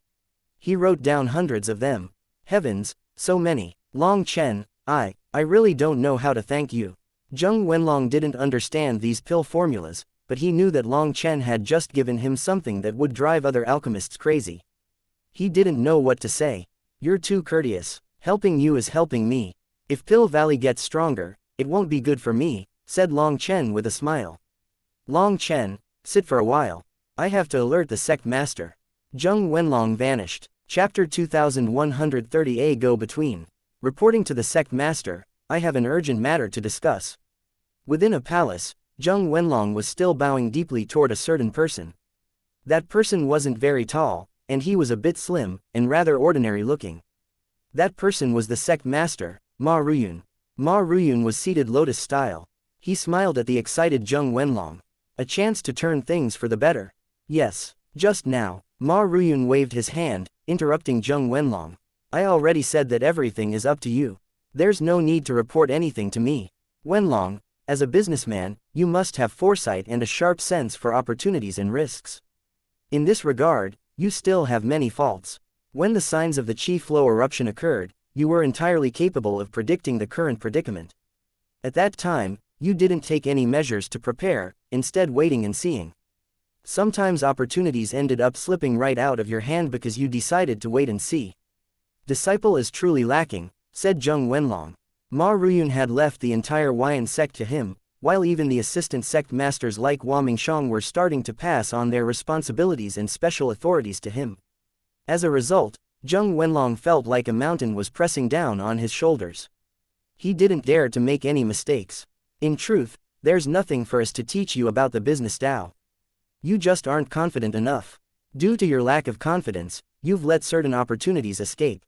He wrote down hundreds of them. Heavens, so many. Long Chen, I really don't know how to thank you. Zheng Wenlong didn't understand these pill formulas, but he knew that Long Chen had just given him something that would drive other alchemists crazy. He didn't know what to say. You're too courteous. Helping you is helping me. If Pill Valley gets stronger, it won't be good for me, said Long Chen with a smile. Long Chen, sit for a while. I have to alert the sect master. Zheng Wenlong vanished. Chapter 2130A Go-Between. Reporting to the sect master, I have an urgent matter to discuss. Within a palace, Zheng Wenlong was still bowing deeply toward a certain person. That person wasn't very tall, and he was a bit slim, and rather ordinary looking. That person was the sect master, Ma Ruyun. Ma Ruyun was seated lotus style. He smiled at the excited Zheng Wenlong. A chance to turn things for the better. Yes, just now. Ma Ruyun waved his hand, interrupting Zheng Wenlong. I already said that everything is up to you. There's no need to report anything to me. Wenlong, as a businessman, you must have foresight and a sharp sense for opportunities and risks. In this regard, you still have many faults. When the signs of the Qi flow eruption occurred, you were entirely capable of predicting the current predicament. At that time, you didn't take any measures to prepare, instead waiting and seeing. Sometimes opportunities ended up slipping right out of your hand because you decided to wait and see. Disciple is truly lacking, said Zheng Wenlong. Ma Ruyun had left the entire Huayan sect to him, while even the assistant sect masters like Hua Mingshang were starting to pass on their responsibilities and special authorities to him. As a result, Zheng Wenlong felt like a mountain was pressing down on his shoulders. He didn't dare to make any mistakes. In truth, there's nothing for us to teach you about the business Tao. You just aren't confident enough. Due to your lack of confidence, you've let certain opportunities escape.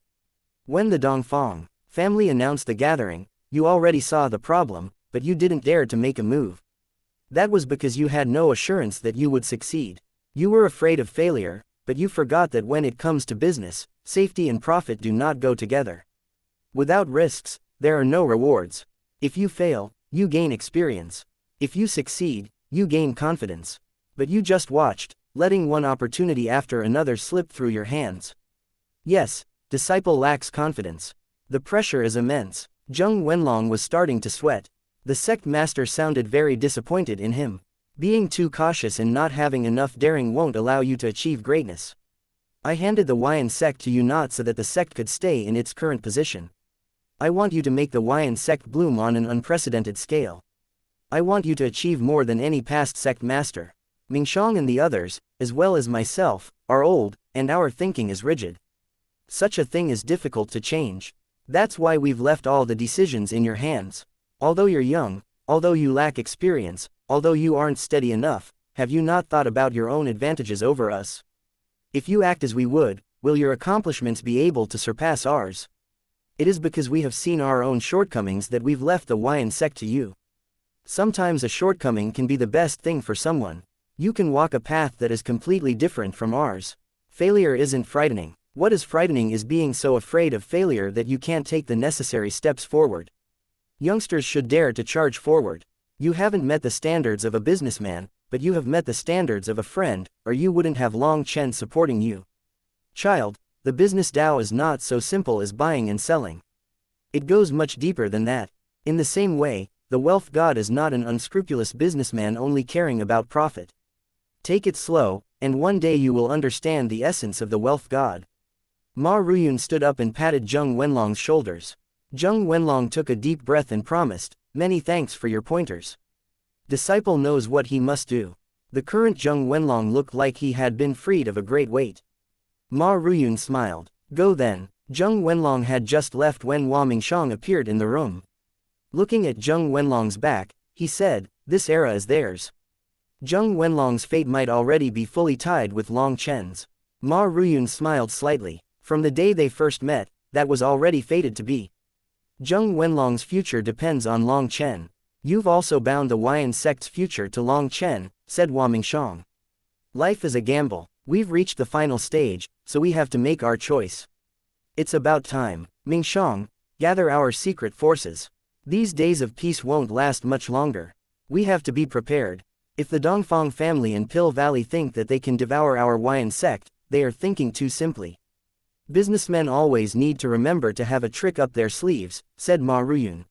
When the Dongfang family announced the gathering, you already saw the problem, but you didn't dare to make a move. That was because you had no assurance that you would succeed. You were afraid of failure, but you forgot that when it comes to business, safety and profit do not go together. Without risks, there are no rewards. If you fail, you gain experience. If you succeed, you gain confidence. But you just watched, letting one opportunity after another slip through your hands. Yes, disciple lacks confidence. The pressure is immense. Zheng Wenlong was starting to sweat. The sect master sounded very disappointed in him. Being too cautious and not having enough daring won't allow you to achieve greatness. I handed the Huayan sect to you not so that the sect could stay in its current position. I want you to make the Huayan sect bloom on an unprecedented scale. I want you to achieve more than any past sect master. Mingshang and the others, as well as myself, are old, and our thinking is rigid. Such a thing is difficult to change. That's why we've left all the decisions in your hands. Although you're young, although you lack experience, although you aren't steady enough, have you not thought about your own advantages over us? If you act as we would, will your accomplishments be able to surpass ours? It is because we have seen our own shortcomings that we've left the Huayan sect to you. Sometimes a shortcoming can be the best thing for someone. You can walk a path that is completely different from ours. Failure isn't frightening. What is frightening is being so afraid of failure that you can't take the necessary steps forward. Youngsters should dare to charge forward. You haven't met the standards of a businessman, but you have met the standards of a friend, or you wouldn't have Long Chen supporting you. Child, the business Tao is not so simple as buying and selling. It goes much deeper than that. In the same way, the wealth god is not an unscrupulous businessman only caring about profit. Take it slow, and one day you will understand the essence of the wealth god. Ma Ruyun stood up and patted Zheng Wenlong's shoulders. Zheng Wenlong took a deep breath and promised, "Many thanks for your pointers. Disciple knows what he must do." The current Zheng Wenlong looked like he had been freed of a great weight. Ma Ruyun smiled. Go then. Zheng Wenlong had just left when Hua Mingxiang appeared in the room. Looking at Zheng Wenlong's back, he said, "This era is theirs." Zheng Wenlong's fate might already be fully tied with Long Chen's. Ma Ruyun smiled slightly. From the day they first met, that was already fated to be. Zheng Wenlong's future depends on Long Chen. You've also bound the Huayan sect's future to Long Chen, said Hua Mingxiang. Life is a gamble. We've reached the final stage, so we have to make our choice. It's about time. Mingxiang, gather our secret forces. These days of peace won't last much longer. We have to be prepared. If the Dongfang family in Pill Valley think that they can devour our Huayan sect, they are thinking too simply. Businessmen always need to remember to have a trick up their sleeves, said Ma Ruyun.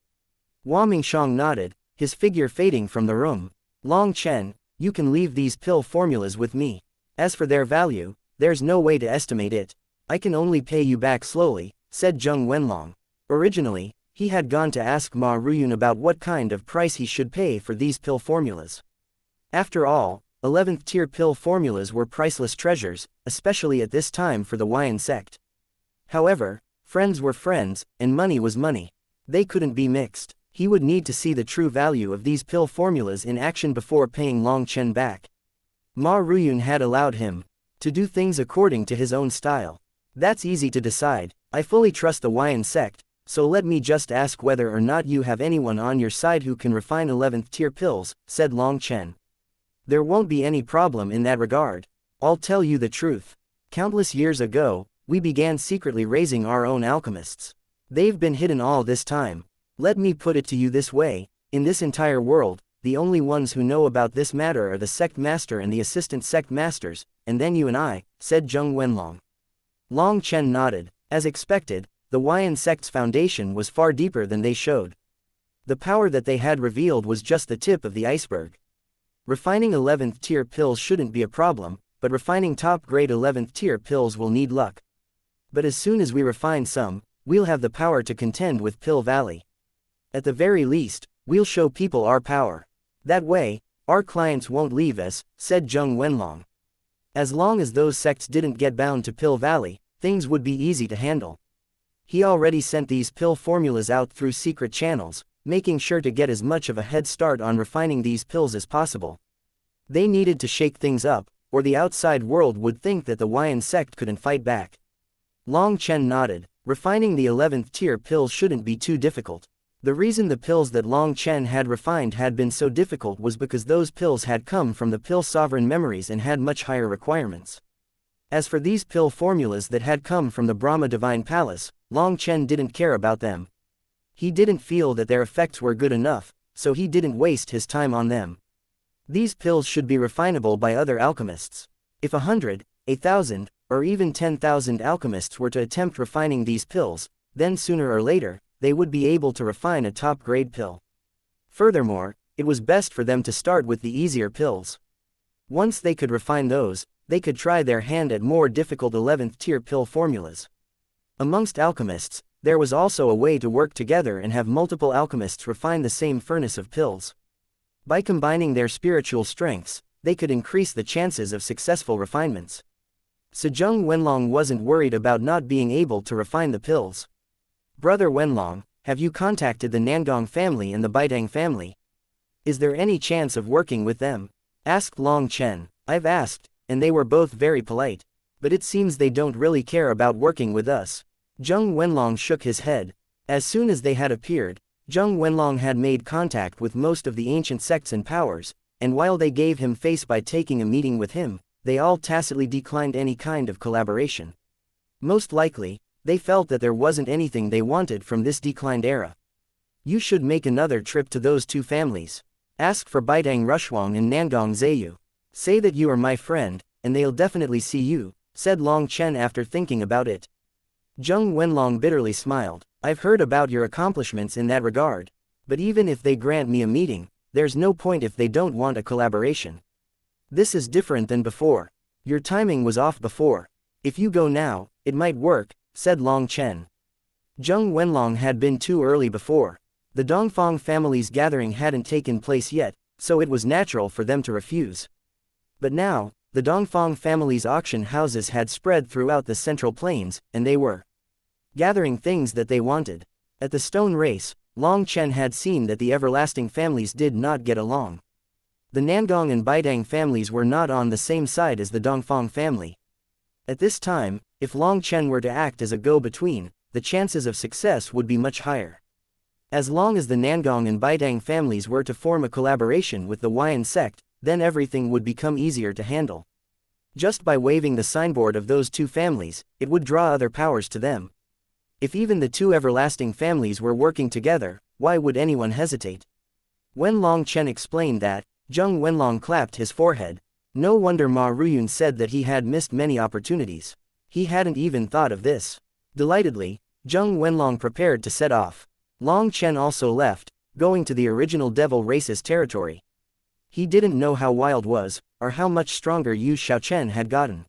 Hua Mingxiang nodded, his figure fading from the room. Long Chen, you can leave these pill formulas with me. As for their value, there's no way to estimate it. I can only pay you back slowly, said Zheng Wenlong. Originally, he had gone to ask Ma Ruyun about what kind of price he should pay for these pill formulas. After all, 11th tier pill formulas were priceless treasures, especially at this time for the Huayan sect. However, friends were friends, and money was money. They couldn't be mixed. He would need to see the true value of these pill formulas in action before paying Long Chen back. Ma Ruyun had allowed him to do things according to his own style. That's easy to decide. I fully trust the Huayan sect, so let me just ask whether or not you have anyone on your side who can refine 11th tier pills, said Long Chen. There won't be any problem in that regard. I'll tell you the truth. Countless years ago, we began secretly raising our own alchemists. They've been hidden all this time. Let me put it to you this way, in this entire world, the only ones who know about this matter are the sect master and the assistant sect masters, and then you and I, said Zheng Wenlong. Long Chen nodded. As expected, the Huayan sect's foundation was far deeper than they showed. The power that they had revealed was just the tip of the iceberg. Refining 11th tier pills shouldn't be a problem, but refining top-grade 11th tier pills will need luck. But as soon as we refine some, we'll have the power to contend with Pill Valley. At the very least, we'll show people our power. That way, our clients won't leave us, said Zheng Wenlong. As long as those sects didn't get bound to Pill Valley, things would be easy to handle. He already sent these pill formulas out through secret channels, making sure to get as much of a head start on refining these pills as possible. They needed to shake things up, or the outside world would think that the Huayan sect couldn't fight back. Long Chen nodded. Refining the 11th tier pills shouldn't be too difficult. The reason the pills that Long Chen had refined had been so difficult was because those pills had come from the pill sovereign memories and had much higher requirements. As for these pill formulas that had come from the Brahma Divine Palace, Long Chen didn't care about them. He didn't feel that their effects were good enough, so he didn't waste his time on them. These pills should be refinable by other alchemists. If 100, 1,000, or even 10,000 alchemists were to attempt refining these pills, then sooner or later, they would be able to refine a top-grade pill. Furthermore, it was best for them to start with the easier pills. Once they could refine those, they could try their hand at more difficult 11th tier pill formulas. Amongst alchemists, there was also a way to work together and have multiple alchemists refine the same furnace of pills. By combining their spiritual strengths, they could increase the chances of successful refinements. So Zheng Wenlong wasn't worried about not being able to refine the pills. Brother Wenlong, have you contacted the Nangong family and the Baitang family? Is there any chance of working with them? Asked Long Chen. I've asked, and they were both very polite. But it seems they don't really care about working with us. Zheng Wenlong shook his head. As soon as they had appeared, Zheng Wenlong had made contact with most of the ancient sects and powers, and while they gave him face by taking a meeting with him, they all tacitly declined any kind of collaboration. Most likely, they felt that there wasn't anything they wanted from this declined era. You should make another trip to those two families. Ask for Baidang Rushuang and Nangong Zayu. Say that you are my friend, and they'll definitely see you, said Long Chen after thinking about it. Zheng Wenlong bitterly smiled. I've heard about your accomplishments in that regard. But even if they grant me a meeting, there's no point if they don't want a collaboration. This is different than before. Your timing was off before. If you go now, it might work, said Long Chen. Zheng Wenlong had been too early before. The Dongfang family's gathering hadn't taken place yet, so it was natural for them to refuse. But now, the Dongfang family's auction houses had spread throughout the Central Plains, and they were gathering things that they wanted. At the stone race, Long Chen had seen that the everlasting families did not get along. The Nangong and Baidang families were not on the same side as the Dongfang family. At this time, if Long Chen were to act as a go-between, the chances of success would be much higher. As long as the Nangong and Baidang families were to form a collaboration with the Huayan sect, then everything would become easier to handle. Just by waving the signboard of those two families, it would draw other powers to them. If even the two everlasting families were working together, why would anyone hesitate? When Long Chen explained that, Zheng Wenlong clapped his forehead. No wonder Ma Ruyun said that he had missed many opportunities. He hadn't even thought of this. Delightedly, Zheng Wenlong prepared to set off. Long Chen also left, going to the original devil race's territory. He didn't know how Wild was, or how much stronger Yu Xiaochen had gotten.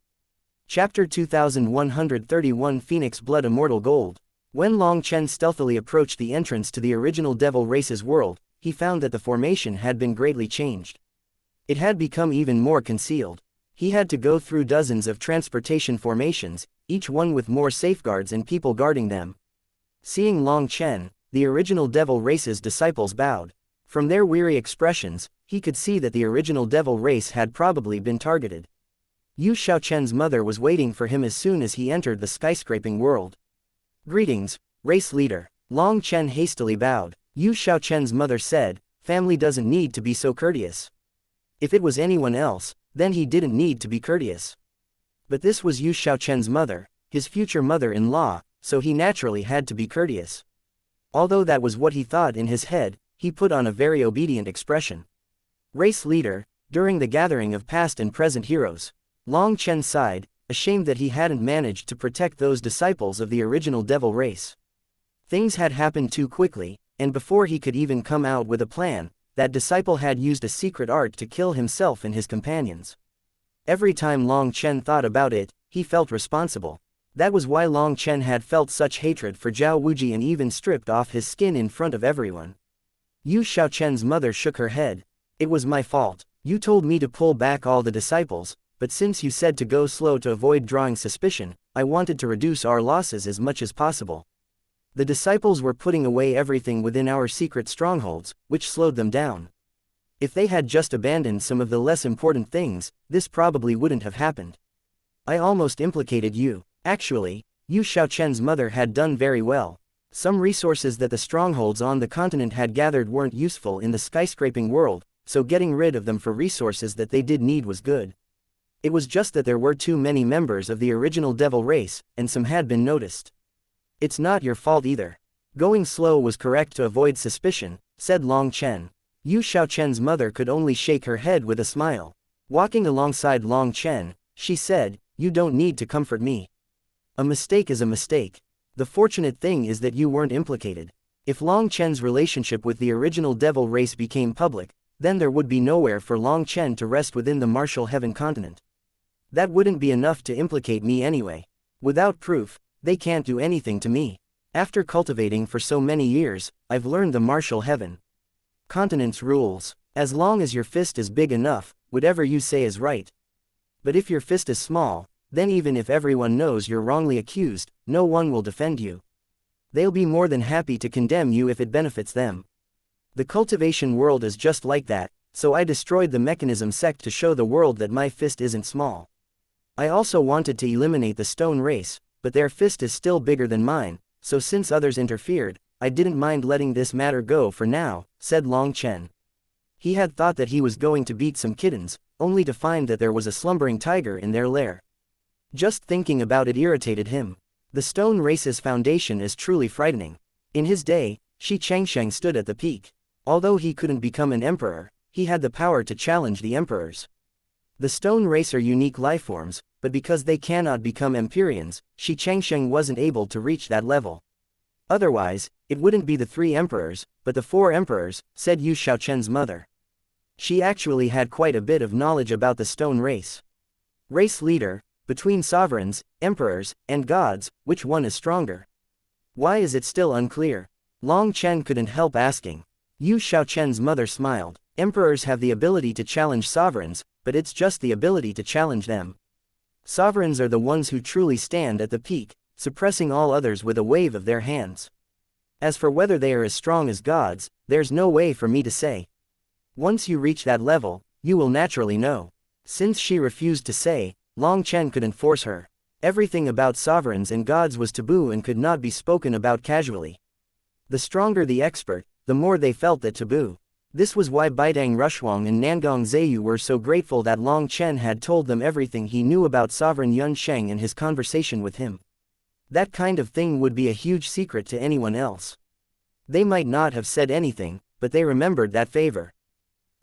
Chapter 2131 Phoenix Blood Immortal Gold. When Long Chen stealthily approached the entrance to the original devil race's world, he found that the formation had been greatly changed. It had become even more concealed. He had to go through dozens of transportation formations, each one with more safeguards and people guarding them. Seeing Long Chen, the original devil race's disciples bowed. From their weary expressions, he could see that the original devil race had probably been targeted. Yu Xiaochen's mother was waiting for him as soon as he entered the skyscraping world. Greetings, race leader. Long Chen hastily bowed. Yu Xiaochen's mother said, family doesn't need to be so courteous. If it was anyone else, then he didn't need to be courteous. But this was Yu Xiaochen's mother, his future mother-in-law, so he naturally had to be courteous. Although that was what he thought in his head, he put on a very obedient expression. Race leader, during the gathering of past and present heroes. Long Chen sighed, ashamed that he hadn't managed to protect those disciples of the original devil race. Things had happened too quickly, and before he could even come out with a plan, that disciple had used a secret art to kill himself and his companions. Every time Long Chen thought about it, he felt responsible. That was why Long Chen had felt such hatred for Zhao Wuji and even stripped off his skin in front of everyone. Yu Xiaochen's mother shook her head. It was my fault. You told me to pull back all the disciples, but since you said to go slow to avoid drawing suspicion, I wanted to reduce our losses as much as possible. The disciples were putting away everything within our secret strongholds, which slowed them down. If they had just abandoned some of the less important things, this probably wouldn't have happened. I almost implicated you. Actually, Yu Xiaochen's mother had done very well. Some resources that the strongholds on the continent had gathered weren't useful in the skyscraping world, so getting rid of them for resources that they did need was good. It was just that there were too many members of the original devil race, and some had been noticed. It's not your fault either. Going slow was correct to avoid suspicion, said Long Chen. Yu Xiaochen's mother could only shake her head with a smile. Walking alongside Long Chen, she said, you don't need to comfort me. A mistake is a mistake. The fortunate thing is that you weren't implicated. If Long Chen's relationship with the original devil race became public, then there would be nowhere for Long Chen to rest within the martial heaven continent. That wouldn't be enough to implicate me anyway. Without proof, they can't do anything to me. After cultivating for so many years, I've learned the martial heaven continent's rules. As long as your fist is big enough, whatever you say is right. But if your fist is small, then even if everyone knows you're wrongly accused, no one will defend you. They'll be more than happy to condemn you if it benefits them. The cultivation world is just like that, so I destroyed the mechanism sect to show the world that my fist isn't small. I also wanted to eliminate the stone race, but their fist is still bigger than mine, so since others interfered, I didn't mind letting this matter go for now, said Long Chen. He had thought that he was going to beat some kittens, only to find that there was a slumbering tiger in their lair. Just thinking about it irritated him. The stone race's foundation is truly frightening. In his day, xianxia stood at the peak. Although he couldn't become an emperor, he had the power to challenge the emperors. The stone race are unique lifeforms, but because they cannot become Empyreans, xianxia wasn't able to reach that level. Otherwise, it wouldn't be the 3 emperors, but the 4 emperors, said Yu Shaoqian's mother. She actually had quite a bit of knowledge about the stone race. Race leader, between sovereigns, emperors, and gods, which one is stronger? Why is it still unclear? Long Chen couldn't help asking. Yu Shaoqian's mother smiled. Emperors have the ability to challenge sovereigns, but it's just the ability to challenge them. Sovereigns are the ones who truly stand at the peak, suppressing all others with a wave of their hands. As for whether they are as strong as gods, there's no way for me to say. Once you reach that level, you will naturally know. Since she refused to say, Long Chen couldn't force her. Everything about sovereigns and gods was taboo and could not be spoken about casually. The stronger the expert, the more they felt that taboo. This was why Baidang Rushuang and Nangong Zheyu were so grateful that Long Chen had told them everything he knew about Sovereign Yun Sheng and his conversation with him. That kind of thing would be a huge secret to anyone else. They might not have said anything, but they remembered that favor.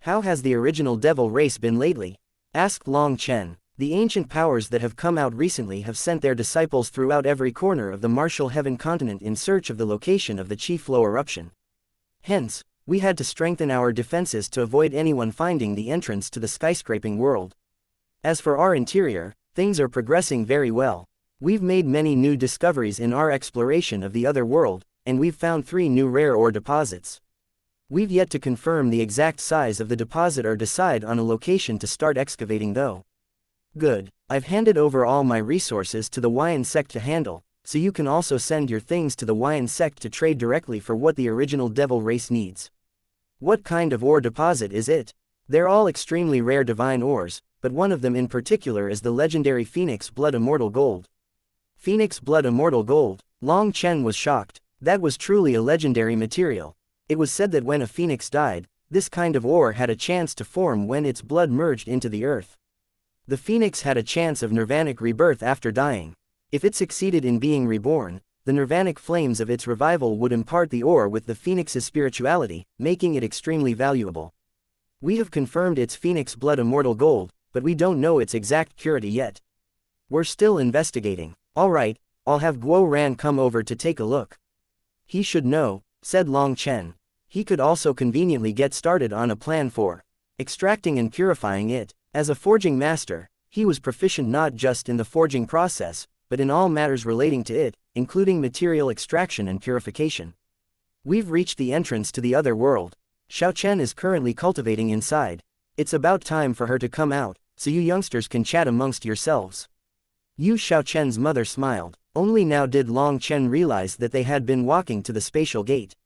How has the original devil race been lately? Asked Long Chen. The ancient powers that have come out recently have sent their disciples throughout every corner of the martial heaven continent in search of the location of the Chi Flow eruption. Hence, we had to strengthen our defenses to avoid anyone finding the entrance to the skyscraping world. As for our interior, things are progressing very well. We've made many new discoveries in our exploration of the other world, and we've found 3 new rare ore deposits. We've yet to confirm the exact size of the deposit or decide on a location to start excavating though. Good, I've handed over all my resources to the Huayan sect to handle, so you can also send your things to the Huayan sect to trade directly for what the original devil race needs. What kind of ore deposit is it? They're all extremely rare divine ores, but one of them in particular is the legendary Phoenix Blood Immortal Gold. Phoenix Blood Immortal Gold? Long Chen was shocked. That was truly a legendary material. It was said that when a phoenix died, this kind of ore had a chance to form when its blood merged into the earth. The phoenix had a chance of nirvanic rebirth after dying. If it succeeded in being reborn, the nirvanic flames of its revival would impart the ore with the phoenix's spirituality, making it extremely valuable. We have confirmed it's Phoenix Blood Immortal Gold, but we don't know its exact purity yet. We're still investigating. Alright, I'll have Guo Ran come over to take a look. He should know, said Long Chen. He could also conveniently get started on a plan for extracting and purifying it. As a forging master, he was proficient not just in the forging process, but in all matters relating to it, including material extraction and purification. We've reached the entrance to the other world. Xiaoqian is currently cultivating inside. It's about time for her to come out, so you youngsters can chat amongst yourselves. Yu Shaoqian's mother smiled. Only now did Long Chen realize that they had been walking to the spatial gate.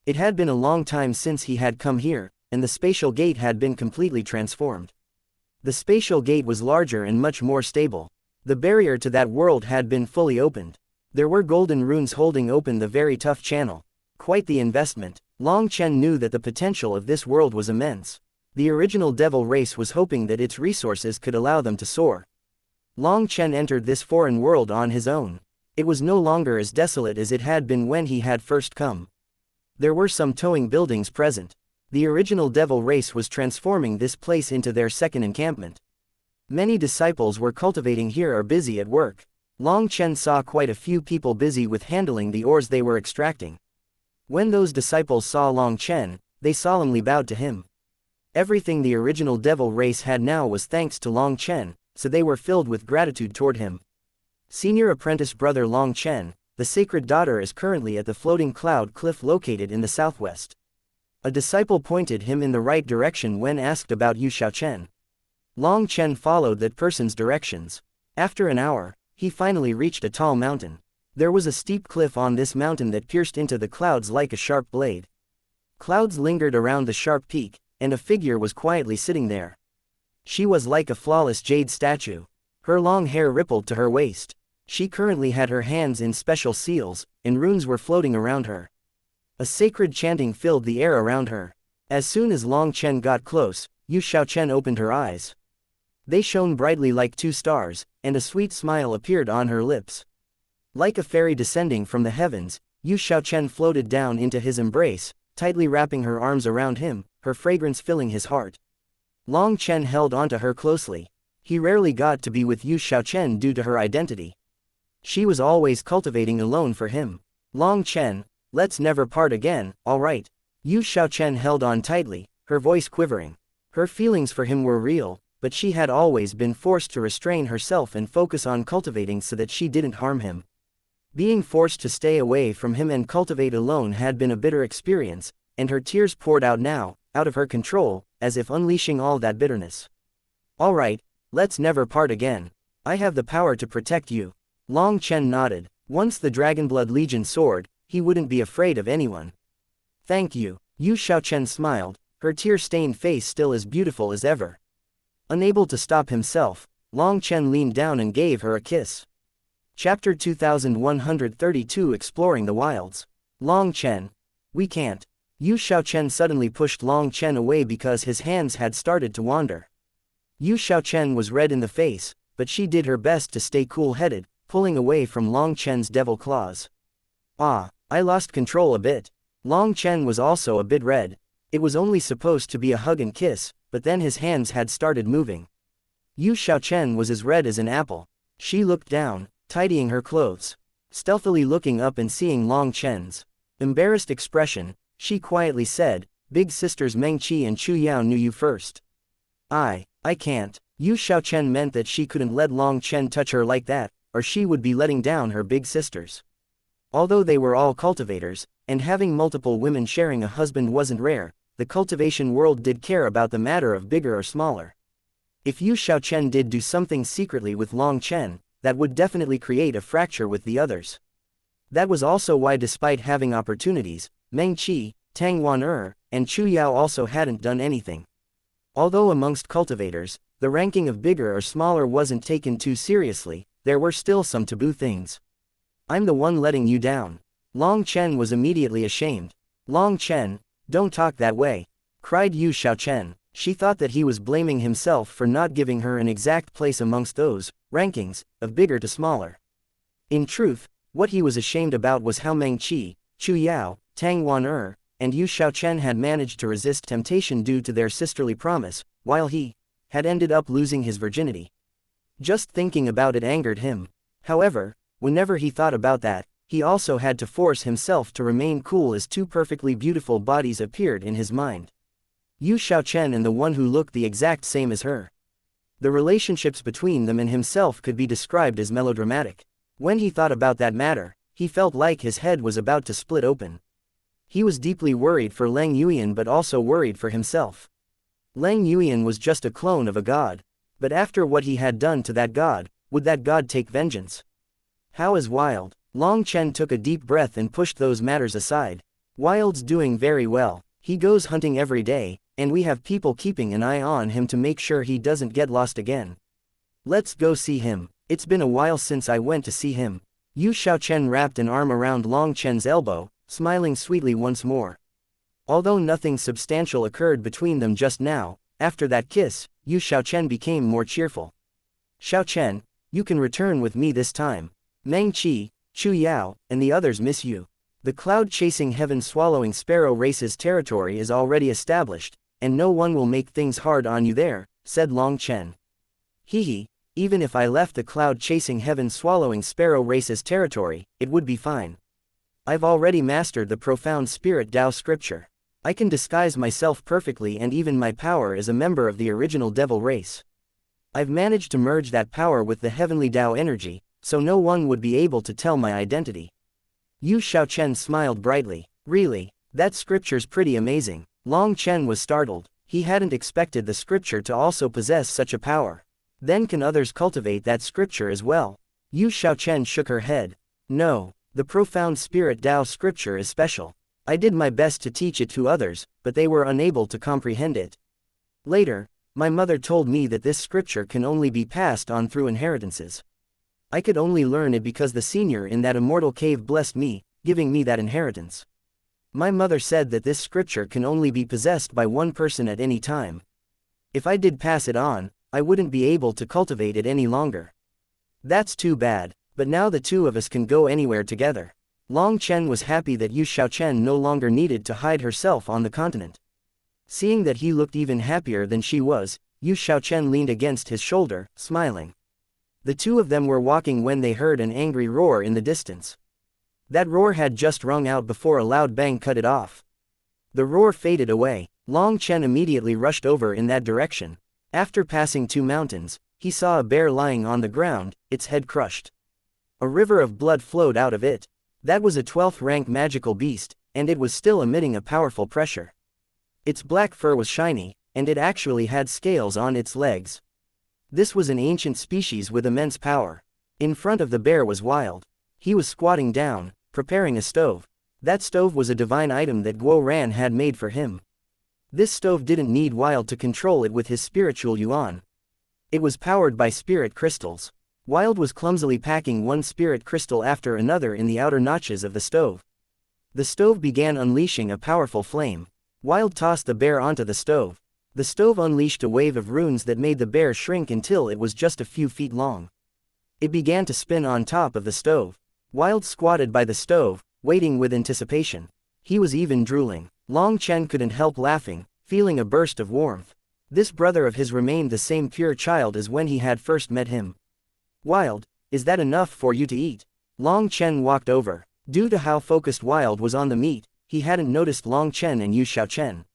It had been a long time since he had come here, and the spatial gate had been completely transformed. The spatial gate was larger and much more stable. The barrier to that world had been fully opened. There were golden runes holding open the very tough channel. Quite the investment. Long Chen knew that the potential of this world was immense. The original devil race was hoping that its resources could allow them to soar. Long Chen entered this foreign world on his own. It was no longer as desolate as it had been when he had first come. There were some towing buildings present. The original devil race was transforming this place into their second encampment. Many disciples were cultivating here or busy at work. Long Chen saw quite a few people busy with handling the ores they were extracting. When those disciples saw Long Chen, they solemnly bowed to him. Everything the original devil race had now was thanks to Long Chen, so they were filled with gratitude toward him. Senior apprentice brother Long Chen, the sacred daughter is currently at the floating cloud cliff located in the southwest. A disciple pointed him in the right direction when asked about Yu Shaoqian. Long Chen followed that person's directions. After an hour, he finally reached a tall mountain. There was a steep cliff on this mountain that pierced into the clouds like a sharp blade. Clouds lingered around the sharp peak, and a figure was quietly sitting there. She was like a flawless jade statue. Her long hair rippled to her waist. She currently had her hands in special seals, and runes were floating around her. A sacred chanting filled the air around her. As soon as Long Chen got close, Yu Xiaochen opened her eyes. They shone brightly like 2 stars, and a sweet smile appeared on her lips. Like a fairy descending from the heavens, Yu Xiaochen floated down into his embrace, tightly wrapping her arms around him, her fragrance filling his heart. Long Chen held onto her closely. He rarely got to be with Yu Xiaochen due to her identity. She was always cultivating alone for him. Long Chen, let's never part again, alright. Yu Xiaochen held on tightly, her voice quivering. Her feelings for him were real, but she had always been forced to restrain herself and focus on cultivating so that she didn't harm him. Being forced to stay away from him and cultivate alone had been a bitter experience, and her tears poured out now, out of her control, as if unleashing all that bitterness. Alright, let's never part again. I have the power to protect you. Long Chen nodded. Once the Dragonblood Legion soared, he wouldn't be afraid of anyone. Thank you. Yu Xiaochen smiled, her tear-stained face still as beautiful as ever. Unable to stop himself, Long Chen leaned down and gave her a kiss. Chapter 2132 Exploring the Wilds. Long Chen. We can't. Yu Xiaochen suddenly pushed Long Chen away because his hands had started to wander. Yu Xiaochen was red in the face, but she did her best to stay cool-headed, pulling away from Long Chen's devil claws. Ah, I lost control a bit. Long Chen was also a bit red. It was only supposed to be a hug and kiss, but then his hands had started moving. Yu Xiaochen was as red as an apple. She looked down, tidying her clothes. Stealthily looking up and seeing Long Chen's embarrassed expression, she quietly said, "Big sisters Meng Qi and Chu Yao knew you first." I can't. Yu Xiaochen meant that she couldn't let Long Chen touch her like that, or she would be letting down her big sisters. Although they were all cultivators, and having multiple women sharing a husband wasn't rare, the cultivation world did care about the matter of bigger or smaller. If Yu Xiaochen did do something secretly with Long Chen, that would definitely create a fracture with the others. That was also why, despite having opportunities, Meng Qi, Tang Wan and Chu Yao also hadn't done anything. Although amongst cultivators, the ranking of bigger or smaller wasn't taken too seriously, there were still some taboo things. I'm the one letting you down. Long Chen was immediately ashamed. Long Chen, don't talk that way, cried Yu Xiaochen. She thought that he was blaming himself for not giving her an exact place amongst those rankings of bigger to smaller. In truth, what he was ashamed about was how Meng Qi, Chu Yao, Tang Wan and Yu Xiaochen had managed to resist temptation due to their sisterly promise, while he had ended up losing his virginity. Just thinking about it angered him. However, whenever he thought about that, he also had to force himself to remain cool as 2 perfectly beautiful bodies appeared in his mind. Yu Xiaochen and the one who looked the exact same as her. The relationships between them and himself could be described as melodramatic. When he thought about that matter, he felt like his head was about to split open. He was deeply worried for Leng Yuyan but also worried for himself. Leng Yuyan was just a clone of a god. But after what he had done to that god, would that god take vengeance? How is Wild? Long Chen took a deep breath and pushed those matters aside. Wild's doing very well. He goes hunting every day, and we have people keeping an eye on him to make sure he doesn't get lost again. Let's go see him. It's been a while since I went to see him. Yu Xiaochen wrapped an arm around Long Chen's elbow, smiling sweetly once more. Although nothing substantial occurred between them just now, after that kiss, Yu Xiaochen became more cheerful. Xiaochen, you can return with me this time. Meng Qi, Chu Yao, and the others miss you. The cloud-chasing heaven-swallowing sparrow race's territory is already established, and no one will make things hard on you there, said Long Chen. Hehe, even if I left the cloud-chasing heaven-swallowing sparrow race's territory, it would be fine. I've already mastered the profound spirit Tao scripture. I can disguise myself perfectly, and even my power is a member of the original devil race. I've managed to merge that power with the heavenly Tao energy, so no one would be able to tell my identity. Yu Xiaochen smiled brightly. Really, that scripture's pretty amazing. Long Chen was startled. He hadn't expected the scripture to also possess such a power. Then can others cultivate that scripture as well? Yu Xiaochen shook her head. No, the profound spirit Tao scripture is special. I did my best to teach it to others, but they were unable to comprehend it. Later, my mother told me that this scripture can only be passed on through inheritances. I could only learn it because the senior in that immortal cave blessed me, giving me that inheritance. My mother said that this scripture can only be possessed by one person at any time. If I did pass it on, I wouldn't be able to cultivate it any longer. That's too bad, but now the two of us can go anywhere together. Long Chen was happy that Yu Xiaochen no longer needed to hide herself on the continent. Seeing that he looked even happier than she was, Yu Xiaochen leaned against his shoulder, smiling. The two of them were walking when they heard an angry roar in the distance. That roar had just rung out before a loud bang cut it off. The roar faded away. Long Chen immediately rushed over in that direction. After passing 2 mountains, he saw a bear lying on the ground, its head crushed. A river of blood flowed out of it. That was a 12th rank magical beast, and it was still emitting a powerful pressure. Its black fur was shiny, and it actually had scales on its legs. This was an ancient species with immense power. In front of the bear was Wild. He was squatting down, preparing a stove. That stove was a divine item that Guo Ran had made for him. This stove didn't need Wild to control it with his spiritual yuan. It was powered by spirit crystals. Wild was clumsily packing one spirit crystal after another in the outer notches of the stove. The stove began unleashing a powerful flame. Wild tossed the bear onto the stove. The stove unleashed a wave of runes that made the bear shrink until it was just a few feet long. It began to spin on top of the stove. Wild squatted by the stove, waiting with anticipation. He was even drooling. Long Chen couldn't help laughing, feeling a burst of warmth. This brother of his remained the same pure child as when he had first met him. Wild, is that enough for you to eat? Long Chen walked over. Due to how focused Wild was on the meat, he hadn't noticed Long Chen and Yu Xiaochen.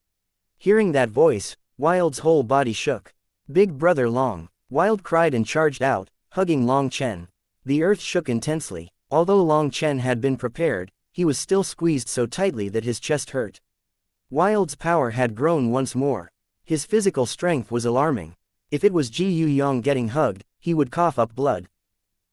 Hearing that voice, Wild's whole body shook. Big brother Long. Wild cried and charged out, hugging Long Chen. The earth shook intensely. Although Long Chen had been prepared, he was still squeezed so tightly that his chest hurt. Wild's power had grown once more. His physical strength was alarming. If it was Ji Yu Yong getting hugged, he would cough up blood.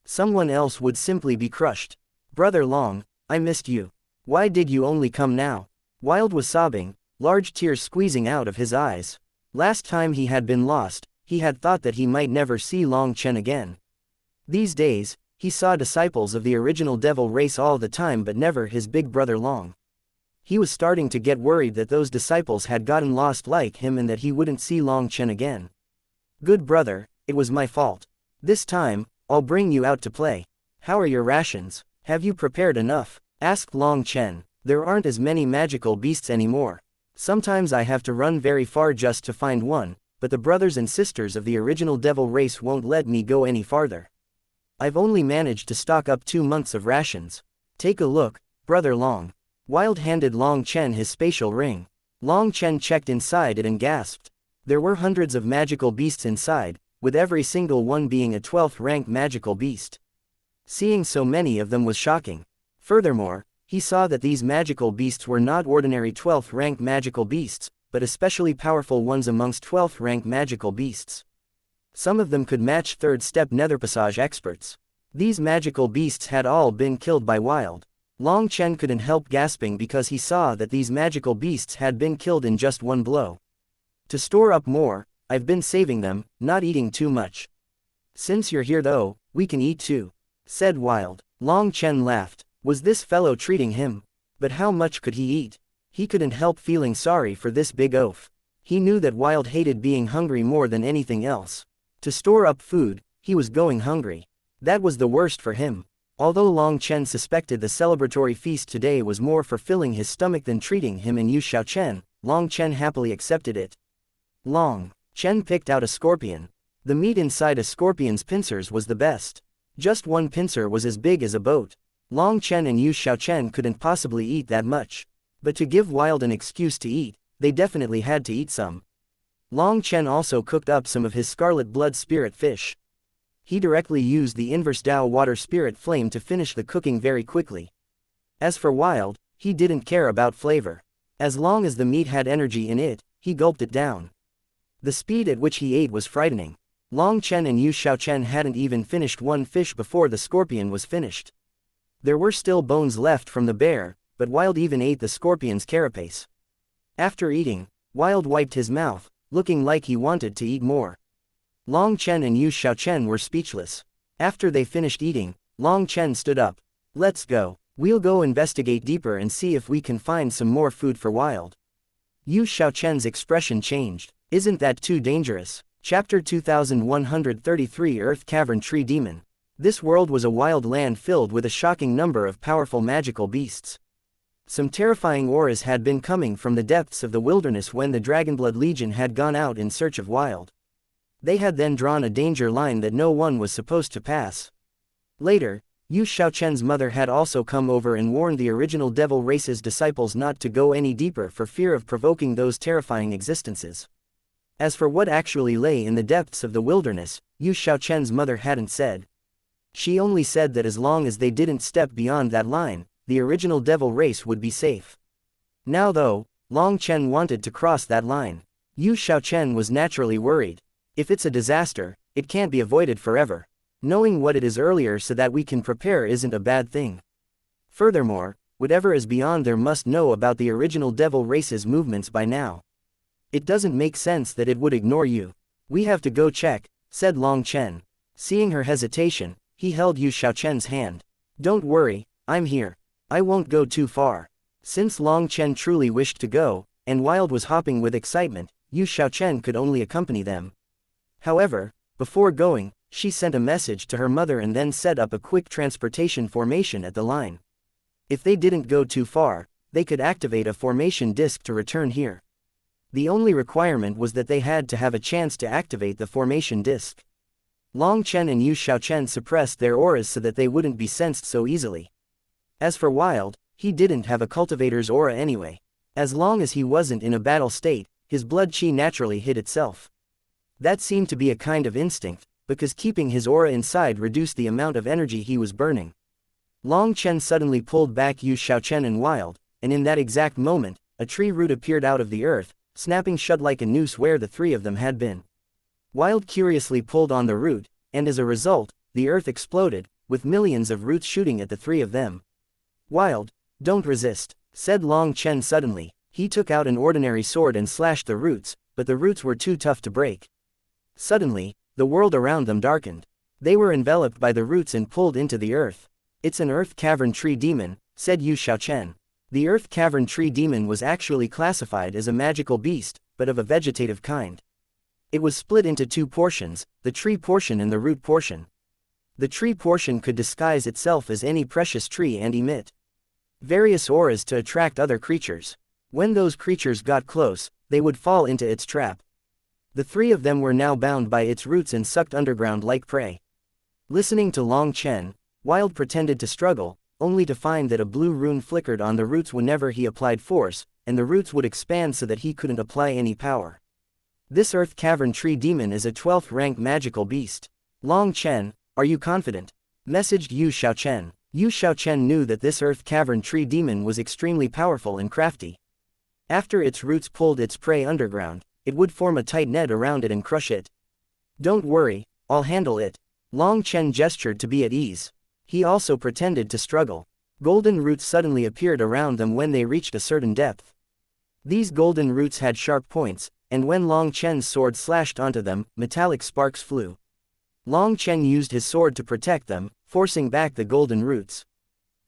Someone else would simply be crushed. Brother Long, I missed you. Why did you only come now? Wild was sobbing, large tears squeezing out of his eyes. Last time he had been lost, he had thought that he might never see Long Chen again. These days, he saw disciples of the original devil race all the time but never his big brother Long. He was starting to get worried that those disciples had gotten lost like him and that he wouldn't see Long Chen again. Good brother, it was my fault. This time, I'll bring you out to play. How are your rations? Have you prepared enough? Asked Long Chen. There aren't as many magical beasts anymore. Sometimes I have to run very far just to find one, but the brothers and sisters of the original devil race won't let me go any farther. I've only managed to stock up 2 months of rations. Take a look, brother Long. Wild handed Long Chen his spatial ring. Long Chen checked inside it and gasped. There were hundreds of magical beasts inside, with every single one being a 12th rank magical beast. Seeing so many of them was shocking. Furthermore, he saw that these magical beasts were not ordinary 12th rank magical beasts, but especially powerful ones amongst 12th rank magical beasts. Some of them could match 3rd step nether passage experts. These magical beasts had all been killed by Wild. Long Chen couldn't help gasping because he saw that these magical beasts had been killed in just one blow. To store up more, I've been saving them, not eating too much. Since you're here though, we can eat too, said Wild. Long Chen laughed. Was this fellow treating him? But how much could he eat? He couldn't help feeling sorry for this big oaf. He knew that Wild hated being hungry more than anything else. To store up food, he was going hungry. That was the worst for him. Although Long Chen suspected the celebratory feast today was more for filling his stomach than treating him and Yu Xiaochen, Long Chen happily accepted it. Long Chen picked out a scorpion. The meat inside a scorpion's pincers was the best. Just one pincer was as big as a boat. Long Chen and Yu Xiaochen couldn't possibly eat that much. But to give Wild an excuse to eat, they definitely had to eat some. Long Chen also cooked up some of his scarlet blood spirit fish. He directly used the inverse Dao water spirit flame to finish the cooking very quickly. As for Wild, he didn't care about flavor. As long as the meat had energy in it, he gulped it down. The speed at which he ate was frightening. Long Chen and Yu Xiaochen hadn't even finished one fish before the scorpion was finished. There were still bones left from the bear, but Wild even ate the scorpion's carapace. After eating, Wild wiped his mouth, looking like he wanted to eat more. Long Chen and Yu Xiaochen were speechless. After they finished eating, Long Chen stood up. Let's go. We'll go investigate deeper and see if we can find some more food for Wild. Yu Xiaochen's expression changed. Isn't that too dangerous? Chapter 2133 Earth Cavern Tree Demon. This world was a wild land filled with a shocking number of powerful magical beasts. Some terrifying auras had been coming from the depths of the wilderness when the Dragonblood Legion had gone out in search of Wild. They had then drawn a danger line that no one was supposed to pass. Later, Yu Xiaochen's mother had also come over and warned the original devil race's disciples not to go any deeper for fear of provoking those terrifying existences. As for what actually lay in the depths of the wilderness, Yu Xiaochen's mother hadn't said. She only said that as long as they didn't step beyond that line, the original devil race would be safe. Now though, Long Chen wanted to cross that line. Yu Xiaochen was naturally worried. If it's a disaster, it can't be avoided forever. Knowing what it is earlier so that we can prepare isn't a bad thing. Furthermore, whatever is beyond there must know about the original devil race's movements by now. It doesn't make sense that it would ignore you. We have to go check, said Long Chen. Seeing her hesitation, he held Yu Xiaochen's hand. Don't worry, I'm here. I won't go too far. Since Long Chen truly wished to go, and Wild was hopping with excitement, Yu Xiaochen could only accompany them. However, before going, she sent a message to her mother and then set up a quick transportation formation at the line. If they didn't go too far, they could activate a formation disk to return here. The only requirement was that they had to have a chance to activate the formation disk. Long Chen and Yu Xiaochen suppressed their auras so that they wouldn't be sensed so easily. As for Wild, he didn't have a cultivator's aura anyway. As long as he wasn't in a battle state, his blood chi naturally hid itself. That seemed to be a kind of instinct, because keeping his aura inside reduced the amount of energy he was burning. Long Chen suddenly pulled back Yu Xiaochen and Wild, and in that exact moment, a tree root appeared out of the earth, snapping shut like a noose where the three of them had been. Wild curiously pulled on the root, and as a result, the earth exploded, with millions of roots shooting at the three of them. Wild, don't resist, said Long Chen suddenly. He took out an ordinary sword and slashed the roots, but the roots were too tough to break. Suddenly, the world around them darkened. They were enveloped by the roots and pulled into the earth. It's an earth cavern tree demon, said Yu Xiaochen. The earth cavern tree demon was actually classified as a magical beast, but of a vegetative kind. It was split into two portions, the tree portion and the root portion. The tree portion could disguise itself as any precious tree and emit various auras to attract other creatures. When those creatures got close, they would fall into its trap. The three of them were now bound by its roots and sucked underground like prey. Listening to Long Chen, Wild pretended to struggle, only to find that a blue rune flickered on the roots whenever he applied force, and the roots would expand so that he couldn't apply any power. This earth cavern tree demon is a 12th rank magical beast. Long Chen, are you confident? Messaged Yu Xiaochen. Yu Xiaochen knew that this earth cavern tree demon was extremely powerful and crafty. After its roots pulled its prey underground, it would form a tight net around it and crush it. Don't worry, I'll handle it. Long Chen gestured to be at ease. He also pretended to struggle. Golden roots suddenly appeared around them when they reached a certain depth. These golden roots had sharp points, and when Long Chen's sword slashed onto them, metallic sparks flew. Long Chen used his sword to protect them, forcing back the golden roots.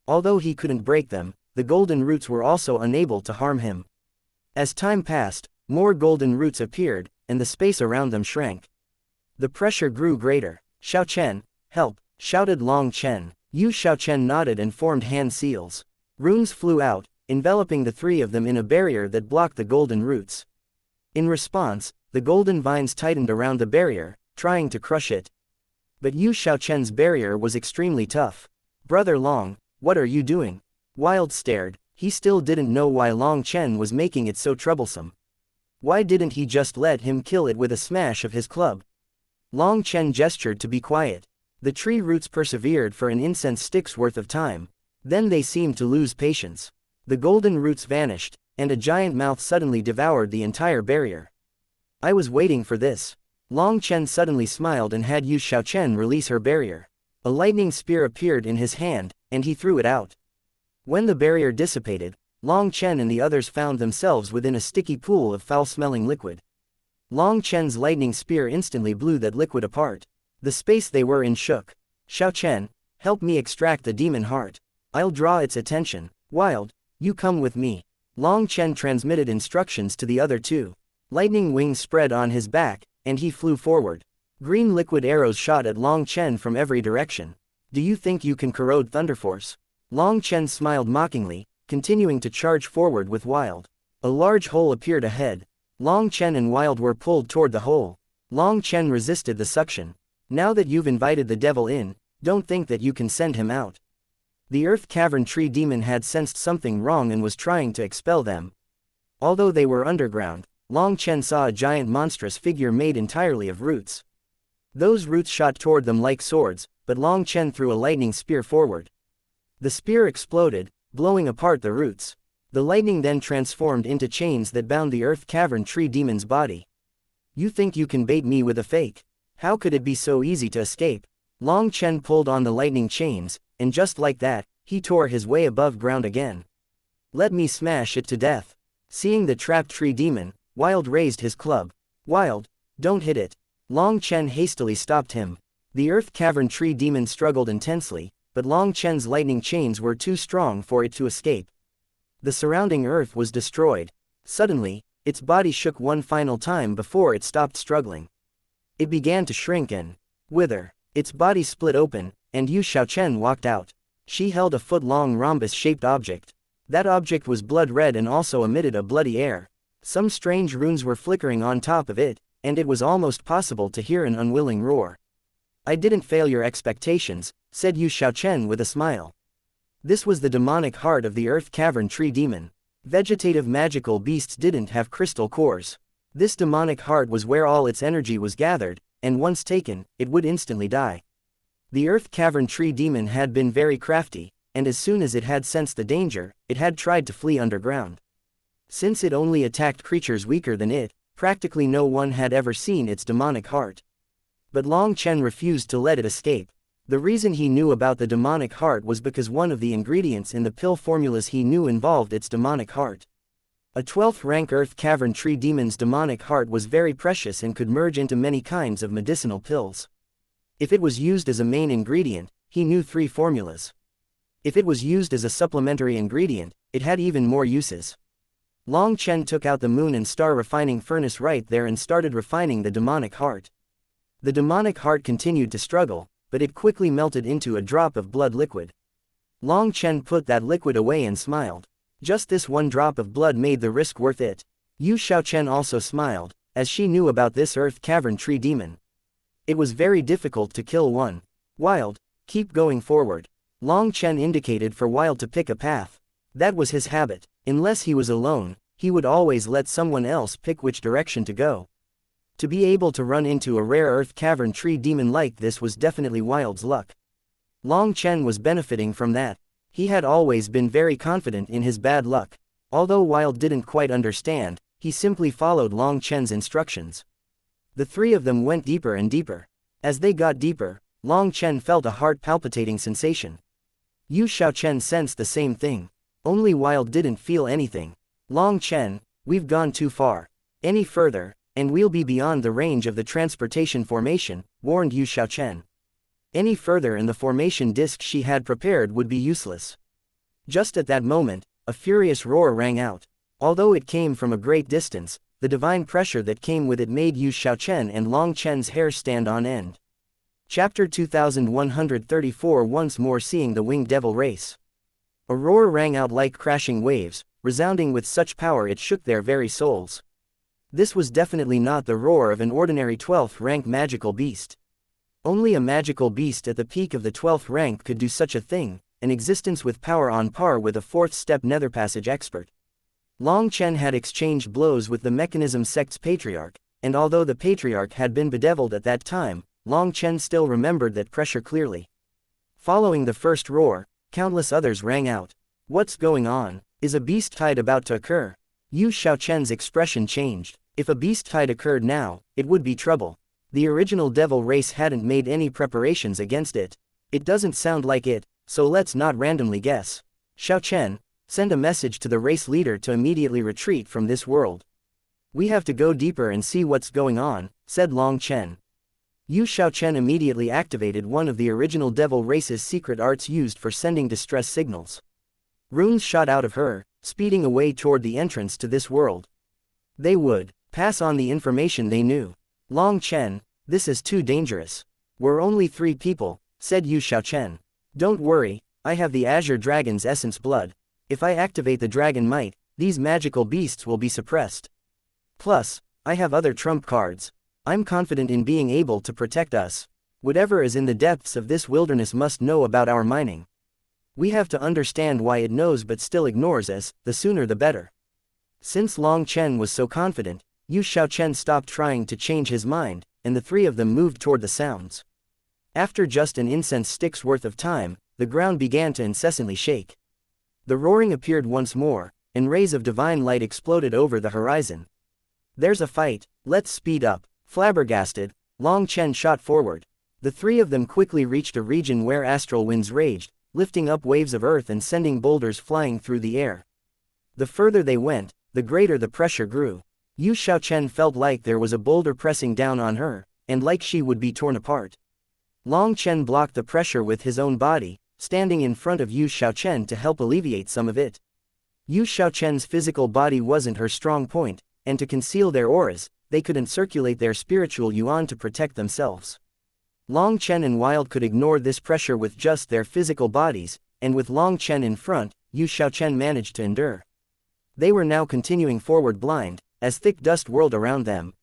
Although he couldn't break them, the golden roots were also unable to harm him. As time passed, more golden roots appeared, and the space around them shrank. The pressure grew greater. Xiaochen, help, shouted Long Chen. Yu Xiaochen nodded and formed hand seals. Runes flew out, enveloping the three of them in a barrier that blocked the golden roots. In response, the golden vines tightened around the barrier, trying to crush it. But Yu Xiaochen's barrier was extremely tough. Brother Long, what are you doing? Wild stared. He still didn't know why Long Chen was making it so troublesome. Why didn't he just let him kill it with a smash of his club? Long Chen gestured to be quiet. The tree roots persevered for an incense stick's worth of time. Then they seemed to lose patience. The golden roots vanished, and a giant mouth suddenly devoured the entire barrier. I was waiting for this. Long Chen suddenly smiled and had Yu Xiaochen release her barrier. A lightning spear appeared in his hand, and he threw it out. When the barrier dissipated, Long Chen and the others found themselves within a sticky pool of foul-smelling liquid. Long Chen's lightning spear instantly blew that liquid apart. The space they were in shook. Xiaochen, help me extract the demon heart. I'll draw its attention. Wild, you come with me. Long Chen transmitted instructions to the other two. Lightning wings spread on his back, and he flew forward. Green liquid arrows shot at Long Chen from every direction. Do you think you can corrode Thunderforce? Long Chen smiled mockingly, continuing to charge forward with Wild. A large hole appeared ahead. Long Chen and Wild were pulled toward the hole. Long Chen resisted the suction. Now that you've invited the devil in, don't think that you can send him out. The Earth Cavern Tree Demon had sensed something wrong and was trying to expel them. Although they were underground, Long Chen saw a giant monstrous figure made entirely of roots. Those roots shot toward them like swords, but Long Chen threw a lightning spear forward. The spear exploded, blowing apart the roots. The lightning then transformed into chains that bound the Earth Cavern Tree Demon's body. You think you can bait me with a fake? How could it be so easy to escape? Long Chen pulled on the lightning chains, and just like that, he tore his way above ground again. Let me smash it to death. Seeing the trapped tree demon, Wild raised his club. Wild, don't hit it. Long Chen hastily stopped him. The Earth Cavern Tree Demon struggled intensely, but Long Chen's lightning chains were too strong for it to escape. The surrounding earth was destroyed. Suddenly, its body shook one final time before it stopped struggling. It began to shrink and wither. Its body split open, and Yu Xiaochen walked out. She held a foot-long rhombus-shaped object. That object was blood-red and also emitted a bloody air. Some strange runes were flickering on top of it, and it was almost possible to hear an unwilling roar. I didn't fail your expectations, said Yu Xiaochen with a smile. This was the demonic heart of the Earth Cavern Tree Demon. Vegetative magical beasts didn't have crystal cores. This demonic heart was where all its energy was gathered, and once taken, it would instantly die. The Earth Cavern Tree Demon had been very crafty, and as soon as it had sensed the danger, it had tried to flee underground. Since it only attacked creatures weaker than it, practically no one had ever seen its demonic heart. But Long Chen refused to let it escape. The reason he knew about the demonic heart was because one of the ingredients in the pill formulas he knew involved its demonic heart. A 12th rank Earth Cavern Tree Demon's demonic heart was very precious and could merge into many kinds of medicinal pills. If it was used as a main ingredient, he knew 3 formulas. If it was used as a supplementary ingredient, it had even more uses. Long Chen took out the moon and star refining furnace right there and started refining the demonic heart. The demonic heart continued to struggle, but it quickly melted into a drop of blood liquid. Long Chen put that liquid away and smiled. Just this one drop of blood made the risk worth it. Yu Xiaochen also smiled, as she knew about this Earth Cavern Tree Demon. It was very difficult to kill one. Wild, keep going forward. Long Chen indicated for Wild to pick a path. That was his habit. Unless he was alone, he would always let someone else pick which direction to go. To be able to run into a rare Earth Cavern Tree Demon like this was definitely Wild's luck. Long Chen was benefiting from that. He had always been very confident in his bad luck. Although Wild didn't quite understand, he simply followed Long Chen's instructions. The 3 of them went deeper and deeper. As they got deeper, Long Chen felt a heart-palpitating sensation. Yu Xiaochen sensed the same thing. Only Wild didn't feel anything. Long Chen, we've gone too far. Any further, and we'll be beyond the range of the transportation formation, warned Yu Xiaochen. Any further and the formation disk she had prepared would be useless. Just at that moment, a furious roar rang out. Although it came from a great distance, the divine pressure that came with it made Yu Xiaochen and Long Chen's hair stand on end. Chapter 2134 Once more seeing the winged devil race. A roar rang out like crashing waves, resounding with such power it shook their very souls. This was definitely not the roar of an ordinary 12th rank magical beast. Only a magical beast at the peak of the 12th rank could do such a thing, an existence with power on par with a 4th step netherpassage expert. Long Chen had exchanged blows with the Mechanism Sect's patriarch, and although the patriarch had been bedeviled at that time, Long Chen still remembered that pressure clearly. Following the first roar, countless others rang out. What's going on? Is a beast tide about to occur? Yu Xiaochen's expression changed. If a beast tide occurred now, it would be trouble. The original devil race hadn't made any preparations against it. It doesn't sound like it, so let's not randomly guess. Xiaochen, send a message to the race leader to immediately retreat from this world. We have to go deeper and see what's going on, said Long Chen. Yu Xiaochen immediately activated one of the original devil race's secret arts used for sending distress signals. Runes shot out of her, speeding away toward the entrance to this world. They would pass on the information they knew. Long Chen, this is too dangerous. We're only 3 people, said Yu Xiaochen. Don't worry, I have the Azure Dragon's essence blood. If I activate the dragon might, these magical beasts will be suppressed. Plus, I have other trump cards. I'm confident in being able to protect us. Whatever is in the depths of this wilderness must know about our mining. We have to understand why it knows but still ignores us, the sooner the better. Since Long Chen was so confident, Yu Xiaochen stopped trying to change his mind, and the 3 of them moved toward the sounds. After just an incense stick's worth of time, the ground began to incessantly shake. The roaring appeared once more, and rays of divine light exploded over the horizon. There's a fight, let's speed up. Flabbergasted, Long Chen shot forward. The 3 of them quickly reached a region where astral winds raged, lifting up waves of earth and sending boulders flying through the air. The further they went, the greater the pressure grew. Yu Xiaochen felt like there was a boulder pressing down on her, and like she would be torn apart. Long Chen blocked the pressure with his own body, standing in front of Yu Xiaochen to help alleviate some of it. Yu Xiaochen's physical body wasn't her strong point, and to conceal their auras, they couldn't circulate their spiritual yuan to protect themselves. Long Chen and Wild could ignore this pressure with just their physical bodies, and with Long Chen in front, Yu Xiaochen managed to endure. They were now continuing forward blind, as thick dust whirled around them.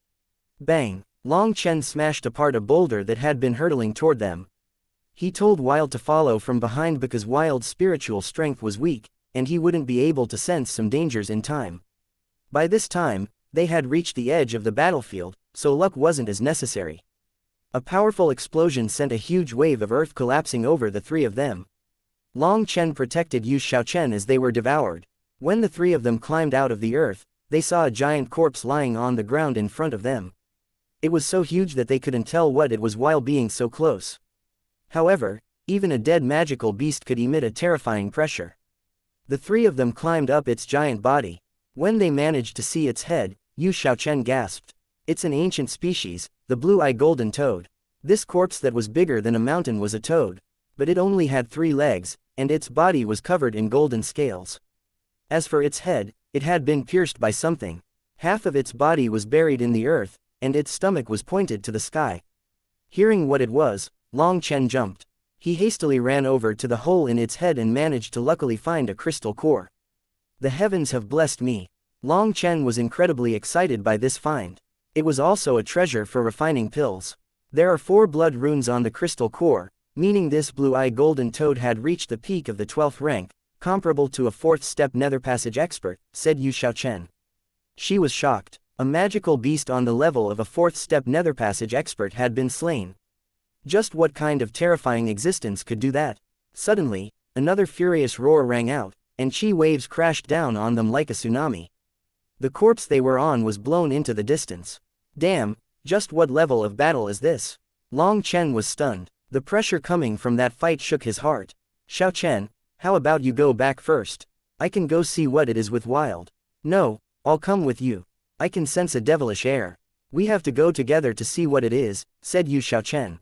Bang! Long Chen smashed apart a boulder that had been hurtling toward them. He told Wild to follow from behind because Wild's spiritual strength was weak, and he wouldn't be able to sense some dangers in time. By this time, they had reached the edge of the battlefield, so luck wasn't as necessary. A powerful explosion sent a huge wave of earth collapsing over the 3 of them. Long Chen protected Yu Xiaochen as they were devoured. When the 3 of them climbed out of the earth, they saw a giant corpse lying on the ground in front of them. It was so huge that they couldn't tell what it was while being so close. However, even a dead magical beast could emit a terrifying pressure. The 3 of them climbed up its giant body. When they managed to see its head, Yu Xiaochen gasped. It's an ancient species, the blue-eye golden toad. This corpse that was bigger than a mountain was a toad. But it only had 3 legs, and its body was covered in golden scales. As for its head, it had been pierced by something. Half of its body was buried in the earth, and its stomach was pointed to the sky. Hearing what it was, Long Chen jumped. He hastily ran over to the hole in its head and managed to luckily find a crystal core. The heavens have blessed me. Long Chen was incredibly excited by this find. It was also a treasure for refining pills. There are 4 blood runes on the crystal core, meaning this blue-eye golden toad had reached the peak of the 12th rank, comparable to a 4th-step nether passage expert, said Yu Xiaochen. She was shocked. A magical beast on the level of a 4th-step nether passage expert had been slain. Just what kind of terrifying existence could do that? Suddenly, another furious roar rang out, and chi waves crashed down on them like a tsunami. The corpse they were on was blown into the distance. Damn, just what level of battle is this? Long Chen was stunned. The pressure coming from that fight shook his heart. Xiaochen, how about you go back first? I can go see what it is with Wild. No, I'll come with you. I can sense a devilish air. We have to go together to see what it is, said Yu Xiaochen.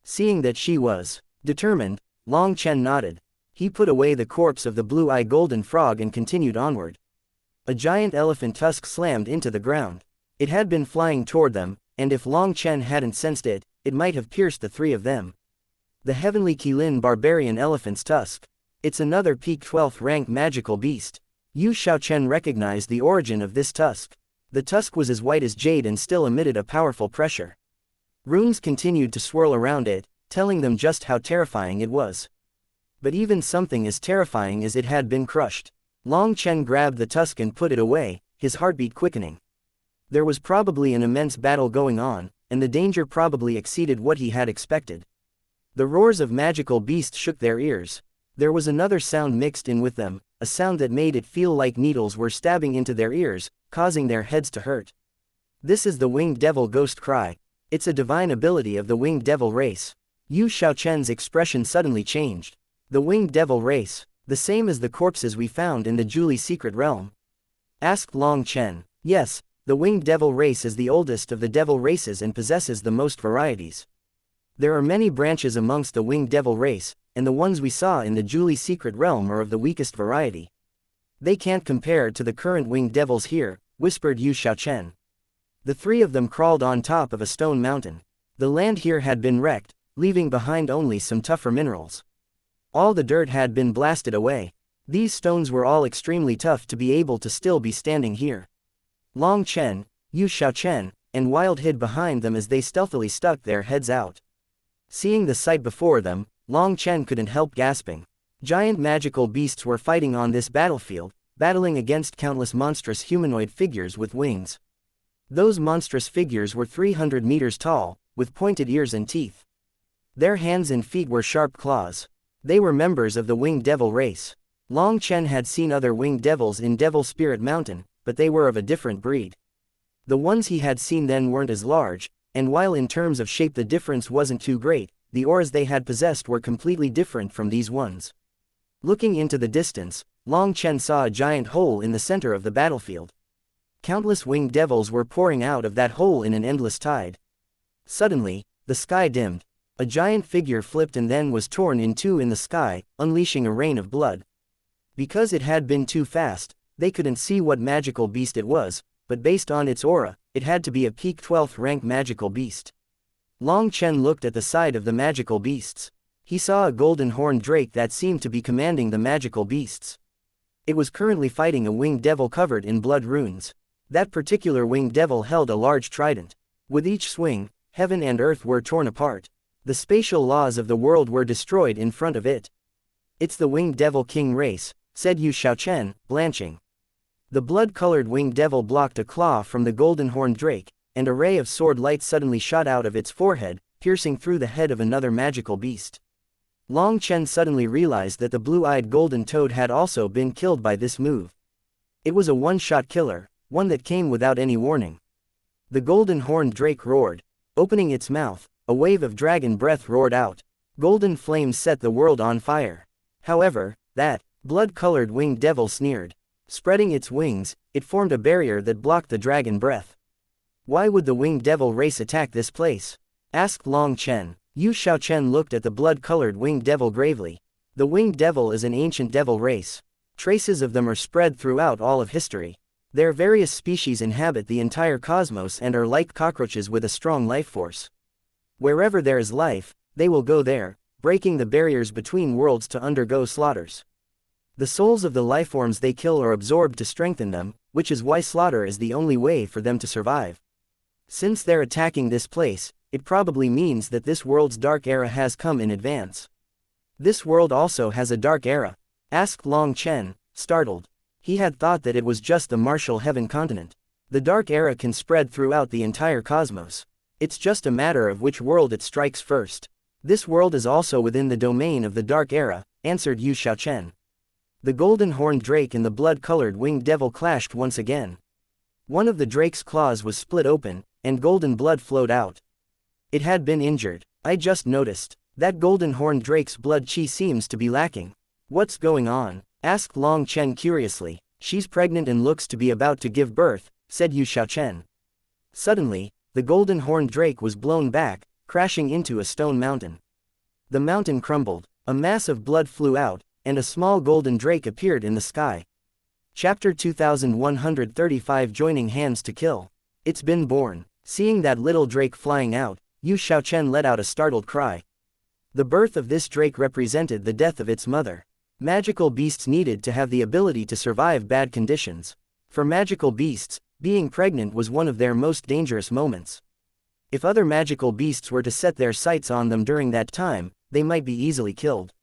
Seeing that she was determined, Long Chen nodded. He put away the corpse of the blue-eye golden frog and continued onward. A giant elephant tusk slammed into the ground. It had been flying toward them, and if Long Chen hadn't sensed it, it might have pierced the 3 of them. The heavenly Qilin barbarian elephant's tusk. It's another peak 12th rank magical beast. Yu Xiaochen recognized the origin of this tusk. The tusk was as white as jade and still emitted a powerful pressure. Runes continued to swirl around it, telling them just how terrifying it was. But even something as terrifying as it had been crushed. Long Chen grabbed the tusk and put it away, his heartbeat quickening. There was probably an immense battle going on, and the danger probably exceeded what he had expected. The roars of magical beasts shook their ears. There was another sound mixed in with them, a sound that made it feel like needles were stabbing into their ears, causing their heads to hurt. This is the winged devil ghost cry. It's a divine ability of the winged devil race. Yu Xiaochen's expression suddenly changed. The winged devil race, the same as the corpses we found in the Julie secret realm? Asked Long Chen. Yes, The winged devil race is the oldest of the devil races and possesses the most varieties. There are many branches amongst the winged devil race, and the ones we saw in the Julie's secret realm are of the weakest variety. They can't compare to the current winged devils here, whispered Yu Xiaochen. The three of them crawled on top of a stone mountain. The land here had been wrecked, leaving behind only some tougher minerals. All the dirt had been blasted away. These stones were all extremely tough to be able to still be standing here. Long Chen, Yu Xiaochen, and Wild hid behind them as they stealthily stuck their heads out. Seeing the sight before them, Long Chen couldn't help gasping. Giant magical beasts were fighting on this battlefield, battling against countless monstrous humanoid figures with wings. Those monstrous figures were 300 meters tall, with pointed ears and teeth. Their hands and feet were sharp claws. They were members of the winged devil race. Long Chen had seen other winged devils in Devil Spirit Mountain, but they were of a different breed. The ones he had seen then weren't as large, and while in terms of shape the difference wasn't too great, the auras they had possessed were completely different from these ones. Looking into the distance, Long Chen saw a giant hole in the center of the battlefield. Countless winged devils were pouring out of that hole in an endless tide. Suddenly, the sky dimmed. A giant figure flipped and then was torn in two in the sky, unleashing a rain of blood. Because it had been too fast, they couldn't see what magical beast it was, but based on its aura, it had to be a peak 12th rank magical beast. Long Chen looked at the side of the magical beasts. He saw a golden horned drake that seemed to be commanding the magical beasts. It was currently fighting a winged devil covered in blood runes. That particular winged devil held a large trident. With each swing, heaven and earth were torn apart. The spatial laws of the world were destroyed in front of it. It's the winged devil king race, said Yu Xiaochen, blanching. The blood-colored winged devil blocked a claw from the golden horned drake, and a ray of sword light suddenly shot out of its forehead, piercing through the head of another magical beast. Long Chen suddenly realized that the blue-eyed golden toad had also been killed by this move. It was a one-shot killer, one that came without any warning. The golden horned drake roared. Opening its mouth, a wave of dragon breath roared out. Golden flames set the world on fire. However, that blood-colored winged devil sneered. Spreading its wings, it formed a barrier that blocked the dragon breath. Why would the winged devil race attack this place? Asked Long Chen. Yu Xiaochen looked at the blood-colored winged devil gravely. The winged devil is an ancient devil race. Traces of them are spread throughout all of history. Their various species inhabit the entire cosmos and are like cockroaches with a strong life force. Wherever there is life, they will go there, breaking the barriers between worlds to undergo slaughters. The souls of the lifeforms they kill are absorbed to strengthen them, which is why slaughter is the only way for them to survive. Since they're attacking this place, it probably means that this world's dark era has come in advance. This world also has a dark era? Asked Long Chen, startled. He had thought that it was just the martial heaven continent. The dark era can spread throughout the entire cosmos. It's just a matter of which world it strikes first. This world is also within the domain of the dark era, answered Yu Xiaochen. The golden horned drake and the blood-colored winged devil clashed once again. One of the drake's claws was split open, and golden blood flowed out. It had been injured. I just noticed. That golden horned drake's blood chi seems to be lacking. What's going on? Asked Long Chen curiously. She's pregnant and looks to be about to give birth, said Yu Xiaochen. Suddenly, the golden horned drake was blown back, crashing into a stone mountain. The mountain crumbled. A mass of blood flew out, and a small golden drake appeared in the sky. Chapter 2135 Joining Hands to Kill. It's been born. Seeing that little drake flying out, Yu Xiaochen let out a startled cry. The birth of this drake represented the death of its mother. Magical beasts needed to have the ability to survive bad conditions. For magical beasts, being pregnant was one of their most dangerous moments. If other magical beasts were to set their sights on them during that time, they might be easily killed.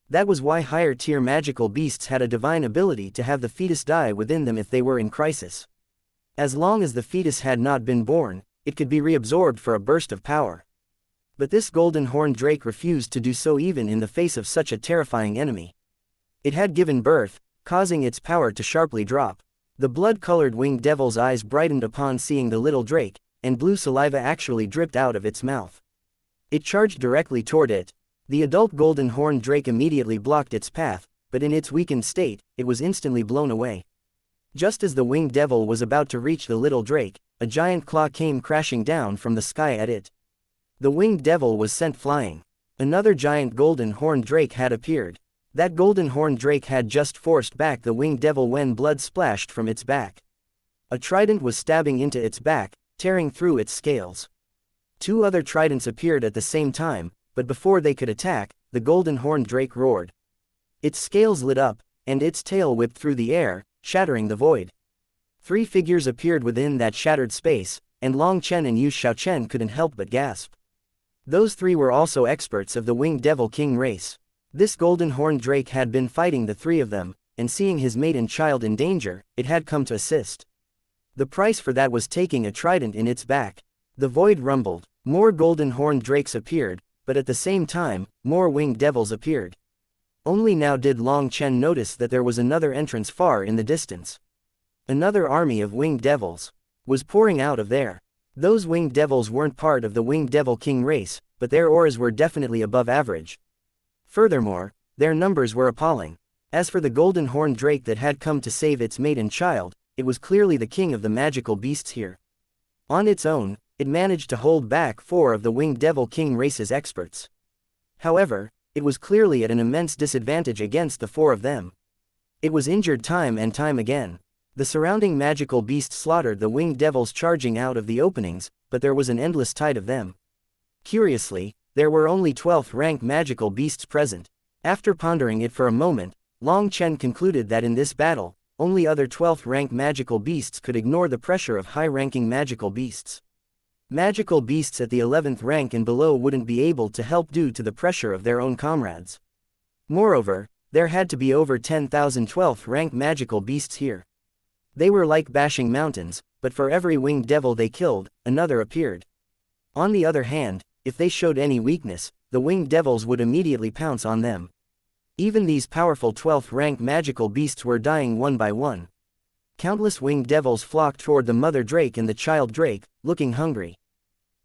That was why higher-tier magical beasts had a divine ability to have the fetus die within them if they were in crisis. As long as the fetus had not been born, it could be reabsorbed for a burst of power. But this golden horned drake refused to do so even in the face of such a terrifying enemy. It had given birth, causing its power to sharply drop. The blood-colored winged devil's eyes brightened upon seeing the little drake, and blue saliva actually dripped out of its mouth. It charged directly toward it. The adult golden horned drake immediately blocked its path, but in its weakened state, it was instantly blown away. Just as the winged devil was about to reach the little drake, a giant claw came crashing down from the sky at it. The winged devil was sent flying. Another giant golden horned drake had appeared. That golden horned drake had just forced back the winged devil when blood splashed from its back. A trident was stabbing into its back, tearing through its scales. Two other tridents appeared at the same time, but before they could attack, the golden horned drake roared. Its scales lit up, and its tail whipped through the air, shattering the void. Three figures appeared within that shattered space, and Long Chen and Yu Xiaochen couldn't help but gasp. Those three were also experts of the winged devil king race. This golden horned drake had been fighting the three of them, and seeing his mate and child in danger, it had come to assist. The price for that was taking a trident in its back. The void rumbled. More golden horned drakes appeared, but at the same time, more winged devils appeared. Only now did Long Chen notice that there was another entrance far in the distance. Another army of winged devils was pouring out of there. Those winged devils weren't part of the winged devil king race, but their auras were definitely above average. Furthermore, their numbers were appalling. As for the golden horned drake that had come to save its mate and child, it was clearly the king of the magical beasts here. On its own, it managed to hold back 4 of the winged devil king race's experts. However, it was clearly at an immense disadvantage against the 4 of them. It was injured time and time again. The surrounding magical beasts slaughtered the winged devils charging out of the openings, but there was an endless tide of them. Curiously, there were only 12th rank magical beasts present. After pondering it for a moment, Long Chen concluded that in this battle, only other 12th rank magical beasts could ignore the pressure of high-ranking magical beasts. Magical beasts at the 11th rank and below wouldn't be able to help due to the pressure of their own comrades. Moreover, there had to be over 10,000 12th rank magical beasts here. They were like bashing mountains, but for every winged devil they killed, another appeared. On the other hand, if they showed any weakness, the winged devils would immediately pounce on them. Even these powerful 12th rank magical beasts were dying one by one. Countless winged devils flocked toward the mother drake and the child drake, looking hungry.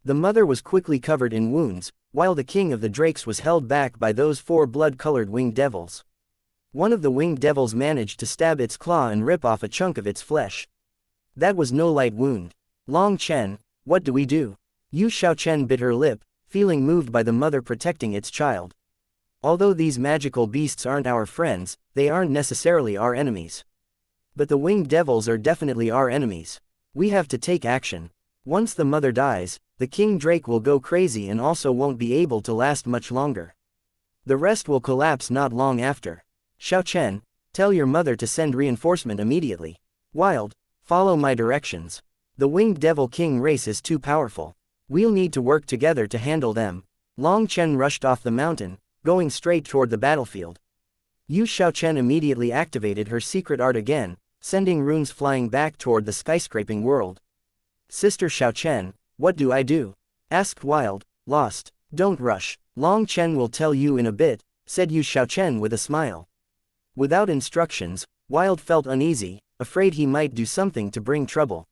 The mother was quickly covered in wounds, while the king of the drakes was held back by those 4 blood-colored winged devils. One of the winged devils managed to stab its claw and rip off a chunk of its flesh. That was no light wound. Long Chen, what do we do? Yu Xiaochen bit her lip, feeling moved by the mother protecting its child. Although these magical beasts aren't our friends, they aren't necessarily our enemies. But the winged devils are definitely our enemies. We have to take action. Once the mother dies, the king drake will go crazy and also won't be able to last much longer. The rest will collapse not long after. Xiaochen, tell your mother to send reinforcement immediately. Wild, follow my directions. The winged devil king race is too powerful. We'll need to work together to handle them. Long Chen rushed off the mountain, going straight toward the battlefield. Yu Xiaochen immediately activated her secret art again, sending runes flying back toward the skyscraping world. Sister Xiaochen, what do I do? Asked Wild, lost. Don't rush. Long Chen will tell you in a bit, said Yu Xiaochen with a smile. Without instructions, Wild felt uneasy, afraid he might do something to bring trouble.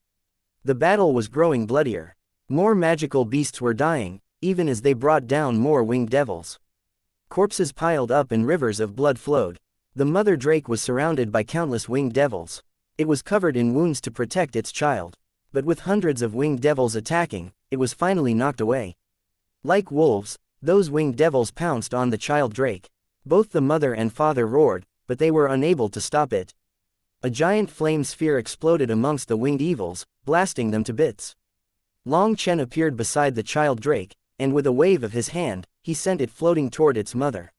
The battle was growing bloodier. More magical beasts were dying, even as they brought down more winged devils. Corpses piled up and rivers of blood flowed. The mother drake was surrounded by countless winged devils. It was covered in wounds to protect its child. But with hundreds of winged devils attacking, it was finally knocked away. Like wolves, those winged devils pounced on the child drake. Both the mother and father roared, but they were unable to stop it. A giant flame sphere exploded amongst the winged evils, blasting them to bits. Long Chen appeared beside the child drake, and with a wave of his hand, he sent it floating toward its mother.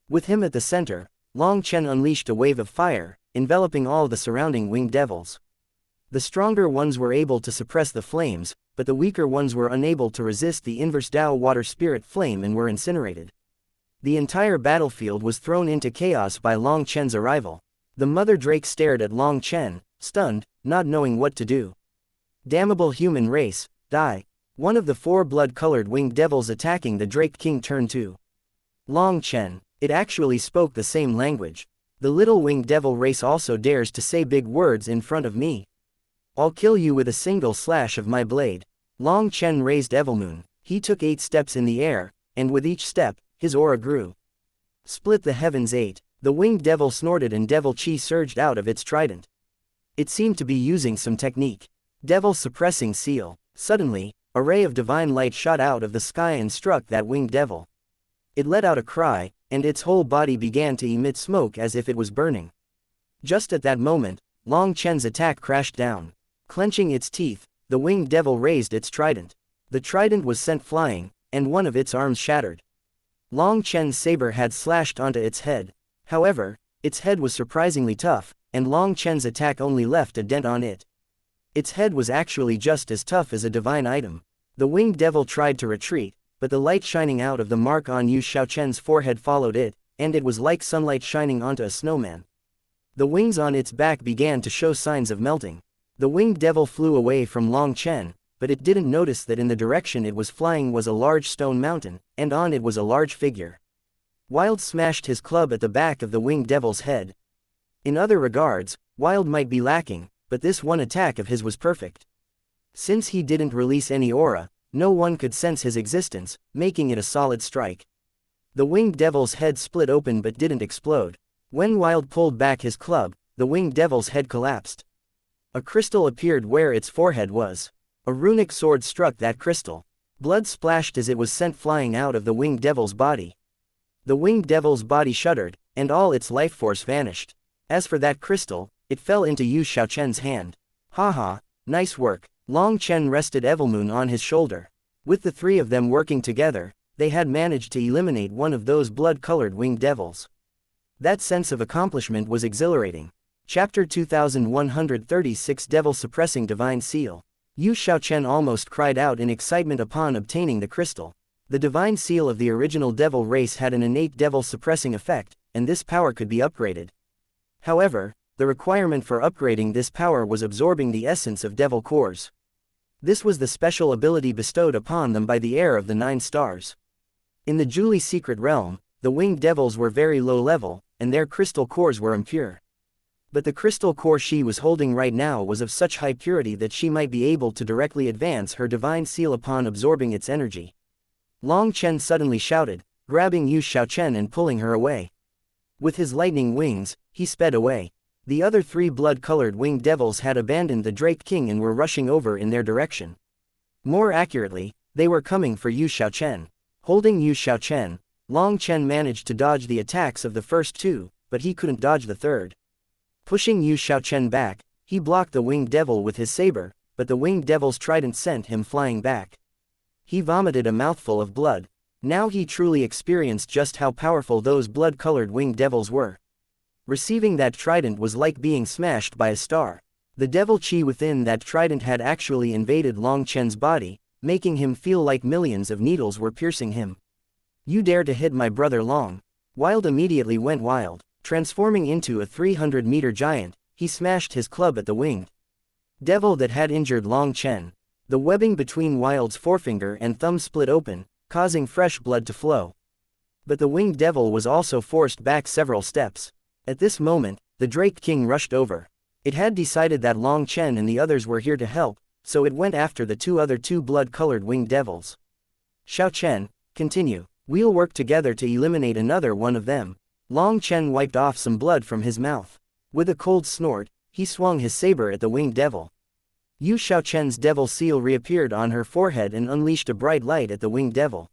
With him at the center, Long Chen unleashed a wave of fire, enveloping all the surrounding winged devils. The stronger ones were able to suppress the flames, but the weaker ones were unable to resist the inverse Dao water spirit flame and were incinerated. The entire battlefield was thrown into chaos by Long Chen's arrival. The mother drake stared at Long Chen, stunned, not knowing what to do. Damnable human race, die. One of the 4 blood-colored winged devils attacking the Drake King turned to Long Chen. It actually spoke the same language. The little winged devil race also dares to say big words in front of me. I'll kill you with a single slash of my blade. Long Chen raised Evilmoon. He took 8 steps in the air, and with each step, his aura grew. Split the heavens 8. The winged devil snorted and devil chi surged out of its trident. It seemed to be using some technique. Devil suppressing seal. Suddenly, a ray of divine light shot out of the sky and struck that winged devil. It let out a cry, and its whole body began to emit smoke as if it was burning. Just at that moment, Long Chen's attack crashed down. Clenching its teeth, the winged devil raised its trident. The trident was sent flying, and one of its arms shattered. Long Chen's saber had slashed onto its head. However, its head was surprisingly tough, and Long Chen's attack only left a dent on it. Its head was actually just as tough as a divine item. The winged devil tried to retreat, but the light shining out of the mark on Yu Xiaochen's forehead followed it, and it was like sunlight shining onto a snowman. The wings on its back began to show signs of melting. The winged devil flew away from Long Chen, but it didn't notice that in the direction it was flying was a large stone mountain, and on it was a large figure. Wild smashed his club at the back of the winged devil's head. In other regards, Wild might be lacking, but this one attack of his was perfect. Since he didn't release any aura, no one could sense his existence, making it a solid strike. The winged devil's head split open but didn't explode. When Wild pulled back his club, the winged devil's head collapsed. A crystal appeared where its forehead was. A runic sword struck that crystal. Blood splashed as it was sent flying out of the winged devil's body. The winged devil's body shuddered, and all its life force vanished. As for that crystal, it fell into Yu Xiaochen's hand. Haha, nice work. Long Chen rested Evilmoon on his shoulder. With the three of them working together, they had managed to eliminate one of those blood-colored winged devils. That sense of accomplishment was exhilarating. Chapter 2136 Devil Suppressing Divine Seal. Yu Xiaochen almost cried out in excitement upon obtaining the crystal. The divine seal of the original devil race had an innate devil-suppressing effect, and this power could be upgraded. However, the requirement for upgrading this power was absorbing the essence of devil cores. This was the special ability bestowed upon them by the heir of the 9 stars. In the Julie secret realm, the winged devils were very low level, and their crystal cores were impure. But the crystal core she was holding right now was of such high purity that she might be able to directly advance her divine seal upon absorbing its energy. Long Chen suddenly shouted, grabbing Yu Xiaochen and pulling her away. With his lightning wings, he sped away. The other 3 blood-colored winged devils had abandoned the Drake King and were rushing over in their direction. More accurately, they were coming for Yu Xiaochen. Holding Yu Xiaochen, Long Chen managed to dodge the attacks of the first 2, but he couldn't dodge the third. Pushing Yu Xiaochen back, he blocked the winged devil with his saber, but the winged devil's trident sent him flying back. He vomited a mouthful of blood. Now he truly experienced just how powerful those blood-colored winged devils were. Receiving that trident was like being smashed by a star. The devil chi within that trident had actually invaded Long Chen's body, making him feel like millions of needles were piercing him. You dare to hit my brother Long? Wild immediately went wild. Transforming into a 300-meter giant, he smashed his club at the winged devil that had injured Long Chen. The webbing between Wild's forefinger and thumb split open, causing fresh blood to flow. But the winged devil was also forced back several steps. At this moment, the Drake King rushed over. It had decided that Long Chen and the others were here to help, so it went after the other two blood-colored winged devils. Xiao Chen, continue. We'll work together to eliminate another one of them. Long Chen wiped off some blood from his mouth. With a cold snort, he swung his saber at the winged devil. Yu Xiaochen's devil seal reappeared on her forehead and unleashed a bright light at the winged devil.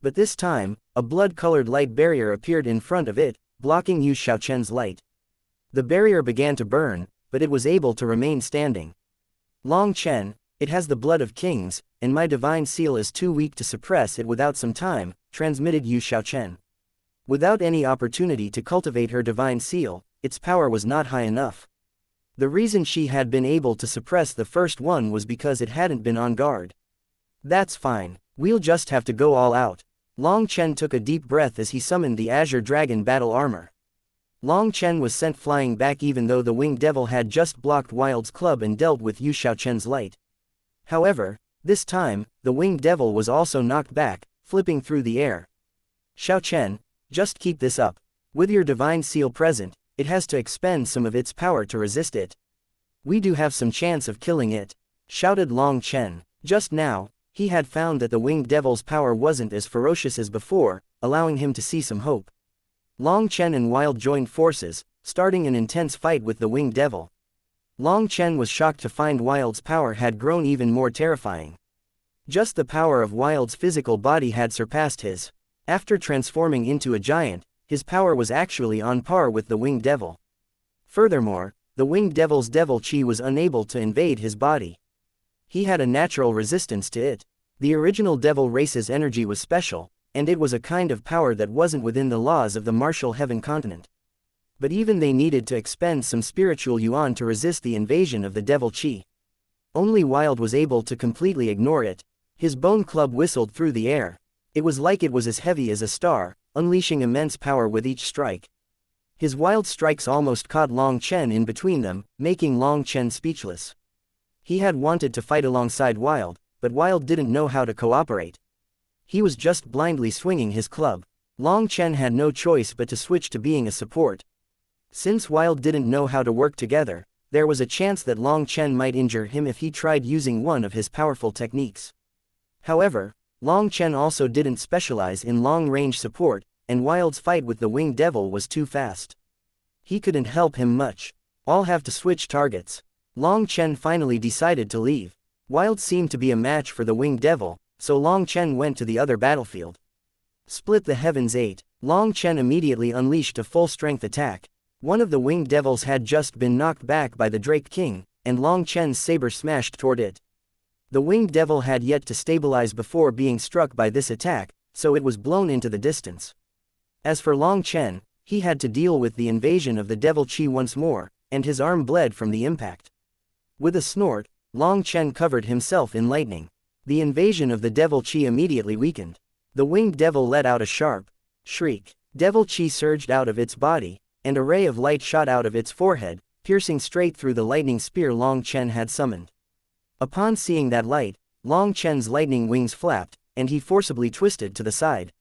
But this time, a blood-colored light barrier appeared in front of it, blocking Yu Xiaochen's light. The barrier began to burn, but it was able to remain standing. Long Chen, it has the blood of kings, and my divine seal is too weak to suppress it without some time, transmitted Yu Xiaochen. Without any opportunity to cultivate her divine seal, its power was not high enough. The reason she had been able to suppress the first one was because it hadn't been on guard. That's fine, we'll just have to go all out. Long Chen took a deep breath as he summoned the Azure Dragon battle armor. Long Chen was sent flying back even though the winged devil had just blocked Wild's club and dealt with Yu Xiaochen's light. However, this time, the winged devil was also knocked back, flipping through the air. Xiao Chen, just keep this up. With your divine seal present, it has to expend some of its power to resist it. We do have some chance of killing it, shouted Long Chen. Just now, he had found that the winged devil's power wasn't as ferocious as before, allowing him to see some hope. Long Chen and Wild joined forces, starting an intense fight with the winged devil. Long Chen was shocked to find Wild's power had grown even more terrifying. Just the power of Wild's physical body had surpassed his. After transforming into a giant, his power was actually on par with the winged devil. Furthermore, the winged devil's devil chi was unable to invade his body. He had a natural resistance to it. The original devil race's energy was special, and it was a kind of power that wasn't within the laws of the martial heaven continent. But even they needed to expend some spiritual yuan to resist the invasion of the devil chi. Only Wild was able to completely ignore it. His bone club whistled through the air. It was like it was as heavy as a star, unleashing immense power with each strike. His wild strikes almost caught Long Chen in between them, making Long Chen speechless. He had wanted to fight alongside Wild, but Wild didn't know how to cooperate. He was just blindly swinging his club. Long Chen had no choice but to switch to being a support. Since Wild didn't know how to work together, there was a chance that Long Chen might injure him if he tried using one of his powerful techniques. However, Long Chen also didn't specialize in long-range support, and Wild's fight with the winged devil was too fast. He couldn't help him much. I'll have to switch targets. Long Chen finally decided to leave. Wild seemed to be a match for the winged devil, so Long Chen went to the other battlefield. Split the heavens 8. Long Chen immediately unleashed a full-strength attack. One of the winged devils had just been knocked back by the Drake King, and Long Chen's saber smashed toward it. The winged devil had yet to stabilize before being struck by this attack, so it was blown into the distance. As for Long Chen, he had to deal with the invasion of the devil chi once more, and his arm bled from the impact. With a snort, Long Chen covered himself in lightning. The invasion of the devil chi immediately weakened. The winged devil let out a sharp shriek. Devil chi surged out of its body, and a ray of light shot out of its forehead, piercing straight through the lightning spear Long Chen had summoned. Upon seeing that light, Long Chen's lightning wings flapped, and he forcibly twisted to the side.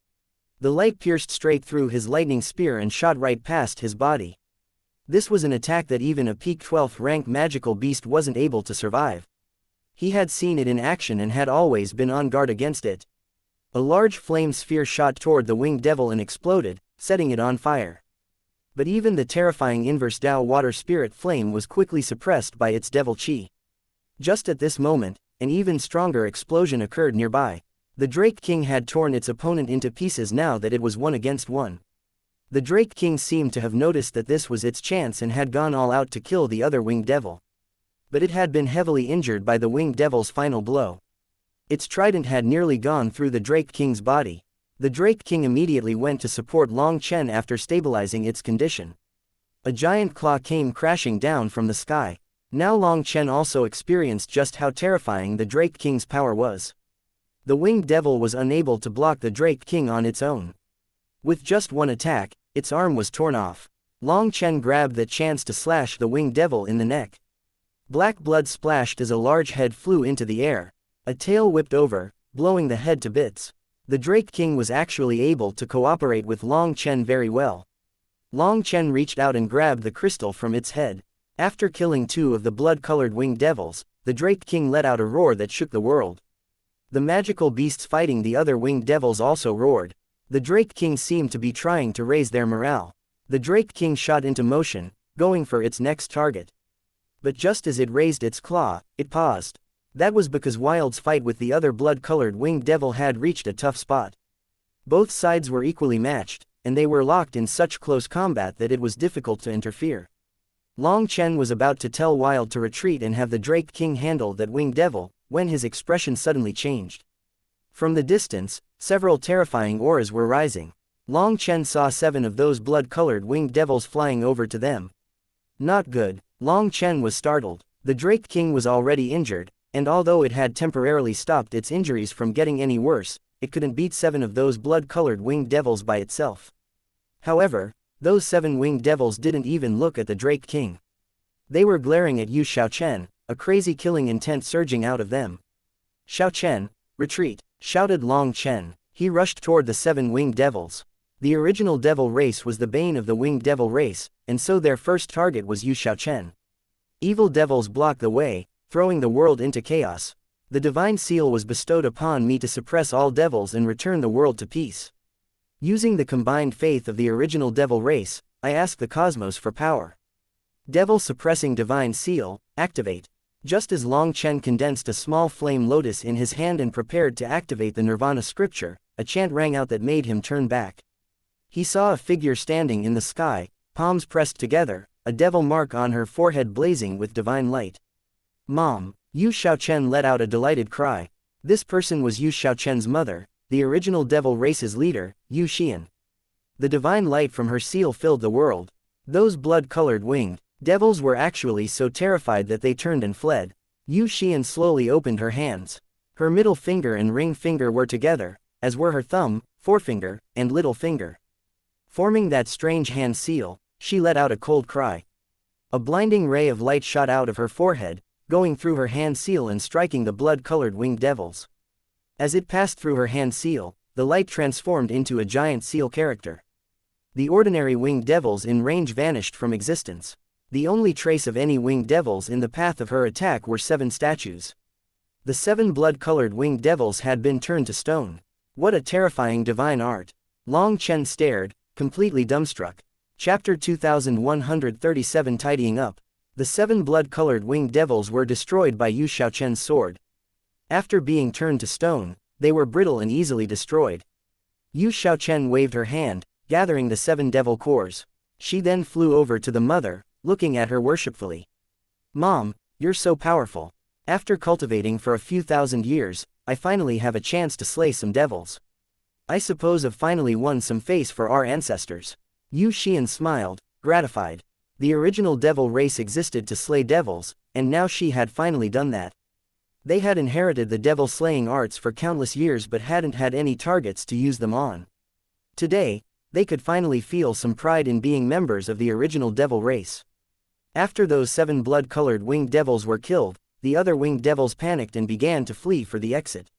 The light pierced straight through his lightning spear and shot right past his body. This was an attack that even a peak 12th rank magical beast wasn't able to survive. He had seen it in action and had always been on guard against it. A large flame sphere shot toward the winged devil and exploded, setting it on fire. But even the terrifying inverse Tao water spirit flame was quickly suppressed by its devil chi. Just at this moment, an even stronger explosion occurred nearby. The Drake King had torn its opponent into pieces now that it was 1 against 1. The Drake King seemed to have noticed that this was its chance and had gone all out to kill the other winged devil. But it had been heavily injured by the winged devil's final blow. Its trident had nearly gone through the Drake King's body. The Drake King immediately went to support Long Chen after stabilizing its condition. A giant claw came crashing down from the sky. Now Long Chen also experienced just how terrifying the Drake King's power was. The winged devil was unable to block the Drake King on its own. With just one attack, its arm was torn off. Long Chen grabbed the chance to slash the winged devil in the neck. Black blood splashed as a large head flew into the air. A tail whipped over, blowing the head to bits. The Drake King was actually able to cooperate with Long Chen very well. Long Chen reached out and grabbed the crystal from its head. After killing 2 of the blood-colored winged devils, the Drake King let out a roar that shook the world. The magical beasts fighting the other winged devils also roared. The Drake King seemed to be trying to raise their morale. The Drake King shot into motion, going for its next target. But just as it raised its claw, it paused. That was because Wild's fight with the other blood-colored winged devil had reached a tough spot. Both sides were equally matched, and they were locked in such close combat that it was difficult to interfere. Long Chen was about to tell Wild to retreat and have the Drake King handle that winged devil, when his expression suddenly changed. From the distance, several terrifying auras were rising. Long Chen saw 7 of those blood-colored winged devils flying over to them. Not good. Long Chen was startled. The Drake King was already injured, and although it had temporarily stopped its injuries from getting any worse, it couldn't beat 7 of those blood-colored winged devils by itself. However, those 7 winged devils didn't even look at the Drake King. They were glaring at Yu Xiaochen, a crazy killing intent surging out of them. "Xiaochen, retreat!" shouted Long Chen. He rushed toward the 7 winged devils. The original devil race was the bane of the winged devil race, and so their first target was Yu Xiaochen. Evil devils blocked the way, throwing the world into chaos. The divine seal was bestowed upon me to suppress all devils and return the world to peace. Using the combined faith of the original devil race, I asked the cosmos for power. Devil suppressing divine seal, activate. Just as Long Chen condensed a small flame lotus in his hand and prepared to activate the Nirvana scripture, a chant rang out that made him turn back. He saw a figure standing in the sky, palms pressed together, a devil mark on her forehead blazing with divine light. Mom! Yu Xiaochen let out a delighted cry. This person was Yu Xiaochen's mother, the original devil race's leader, Yu Xian. The divine light from her seal filled the world. Those blood-colored winged devils were actually so terrified that they turned and fled. Yu Xian slowly opened her hands. Her middle finger and ring finger were together, as were her thumb, forefinger, and little finger. Forming that strange hand seal, she let out a cold cry. A blinding ray of light shot out of her forehead, going through her hand seal and striking the blood-colored winged devils. As it passed through her hand seal, the light transformed into a giant seal character. The ordinary winged devils in range vanished from existence. The only trace of any winged devils in the path of her attack were 7 statues. The 7 blood-colored winged devils had been turned to stone. What a terrifying divine art! Long Chen stared, completely dumbstruck. Chapter 2137 Tidying Up. The 7 blood-colored winged devils were destroyed by Yu Xiaochen's sword. After being turned to stone, they were brittle and easily destroyed. Yu Xiaochen waved her hand, gathering the 7 devil cores. She then flew over to the mother, looking at her worshipfully. Mom, you're so powerful. After cultivating for a few thousand years, I finally have a chance to slay some devils. I suppose I've finally won some face for our ancestors. Yu Xian smiled, gratified. The original devil race existed to slay devils, and now she had finally done that. They had inherited the devil-slaying arts for countless years but hadn't had any targets to use them on. Today, they could finally feel some pride in being members of the original devil race. After those 7 blood-colored winged devils were killed, the other winged devils panicked and began to flee for the exit.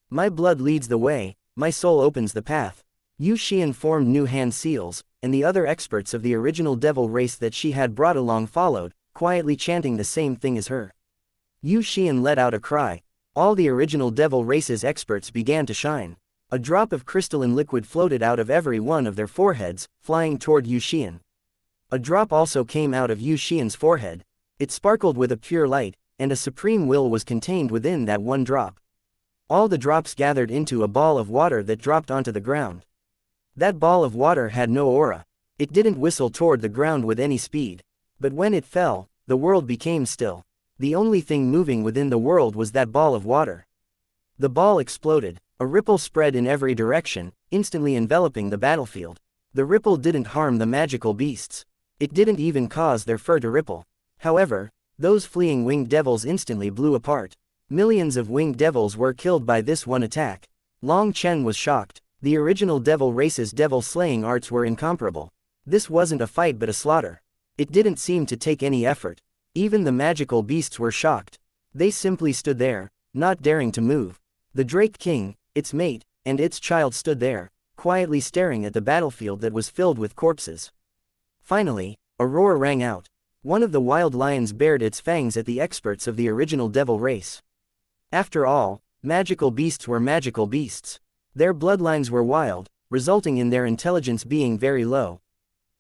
My blood leads the way, my soul opens the path. Yu Xian formed new hand seals, and the other experts of the original devil race that she had brought along followed, quietly chanting the same thing as her. Yu Xian let out a cry. All the original devil race's experts began to shine. A drop of crystalline liquid floated out of every one of their foreheads, flying toward Yu Xian. A drop also came out of Yu Xian's forehead. It sparkled with a pure light, and a supreme will was contained within that one drop. All the drops gathered into a ball of water that dropped onto the ground. That ball of water had no aura. It didn't whistle toward the ground with any speed. But when it fell, the world became still. The only thing moving within the world was that ball of water. The ball exploded. A ripple spread in every direction, instantly enveloping the battlefield. The ripple didn't harm the magical beasts. It didn't even cause their fur to ripple. However, those fleeing winged devils instantly blew apart. Millions of winged devils were killed by this one attack. Long Chen was shocked. The original devil race's devil-slaying arts were incomparable. This wasn't a fight but a slaughter. It didn't seem to take any effort. Even the magical beasts were shocked. They simply stood there, not daring to move. The Drake King, its mate, and its child stood there, quietly staring at the battlefield that was filled with corpses. Finally, a roar rang out. One of the wild lions bared its fangs at the experts of the original devil race. After all, magical beasts were magical beasts. Their bloodlines were wild, resulting in their intelligence being very low.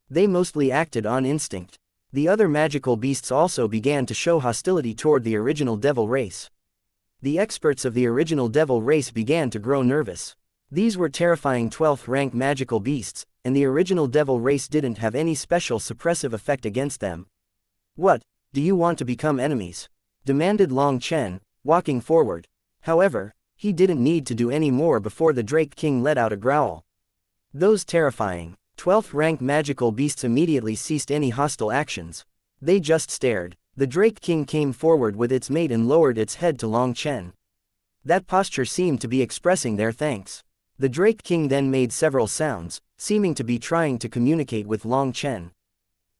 They mostly acted on instinct. The other magical beasts also began to show hostility toward the original devil race. The experts of the original devil race began to grow nervous. These were terrifying 12th rank magical beasts, and the original devil race didn't have any special suppressive effect against them. What, do you want to become enemies? Demanded Long Chen, walking forward. However, he didn't need to do any more before the Drake King let out a growl. Those terrifying 12th rank magical beasts immediately ceased any hostile actions. They just stared. The Drake King came forward with its mate and lowered its head to Long Chen. That posture seemed to be expressing their thanks. The Drake King then made several sounds, seeming to be trying to communicate with Long Chen.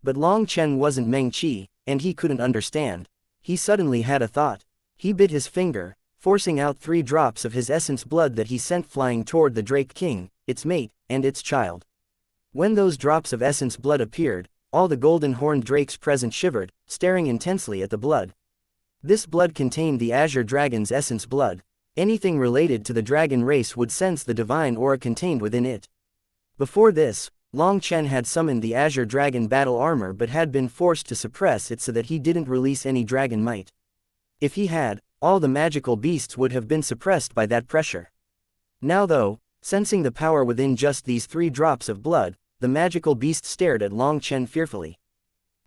But Long Chen wasn't Meng Qi, and he couldn't understand. He suddenly had a thought. He bit his finger, forcing out 3 drops of his essence blood that he sent flying toward the Drake King, its mate, and its child. When those drops of essence blood appeared, all the golden-horned drakes present shivered, staring intensely at the blood. This blood contained the Azure Dragon's essence blood. Anything related to the dragon race would sense the divine aura contained within it. Before this, Long Chen had summoned the Azure Dragon battle armor but had been forced to suppress it so that he didn't release any dragon might. If he had, all the magical beasts would have been suppressed by that pressure. Now though, sensing the power within just these 3 drops of blood, the magical beasts stared at Long Chen fearfully.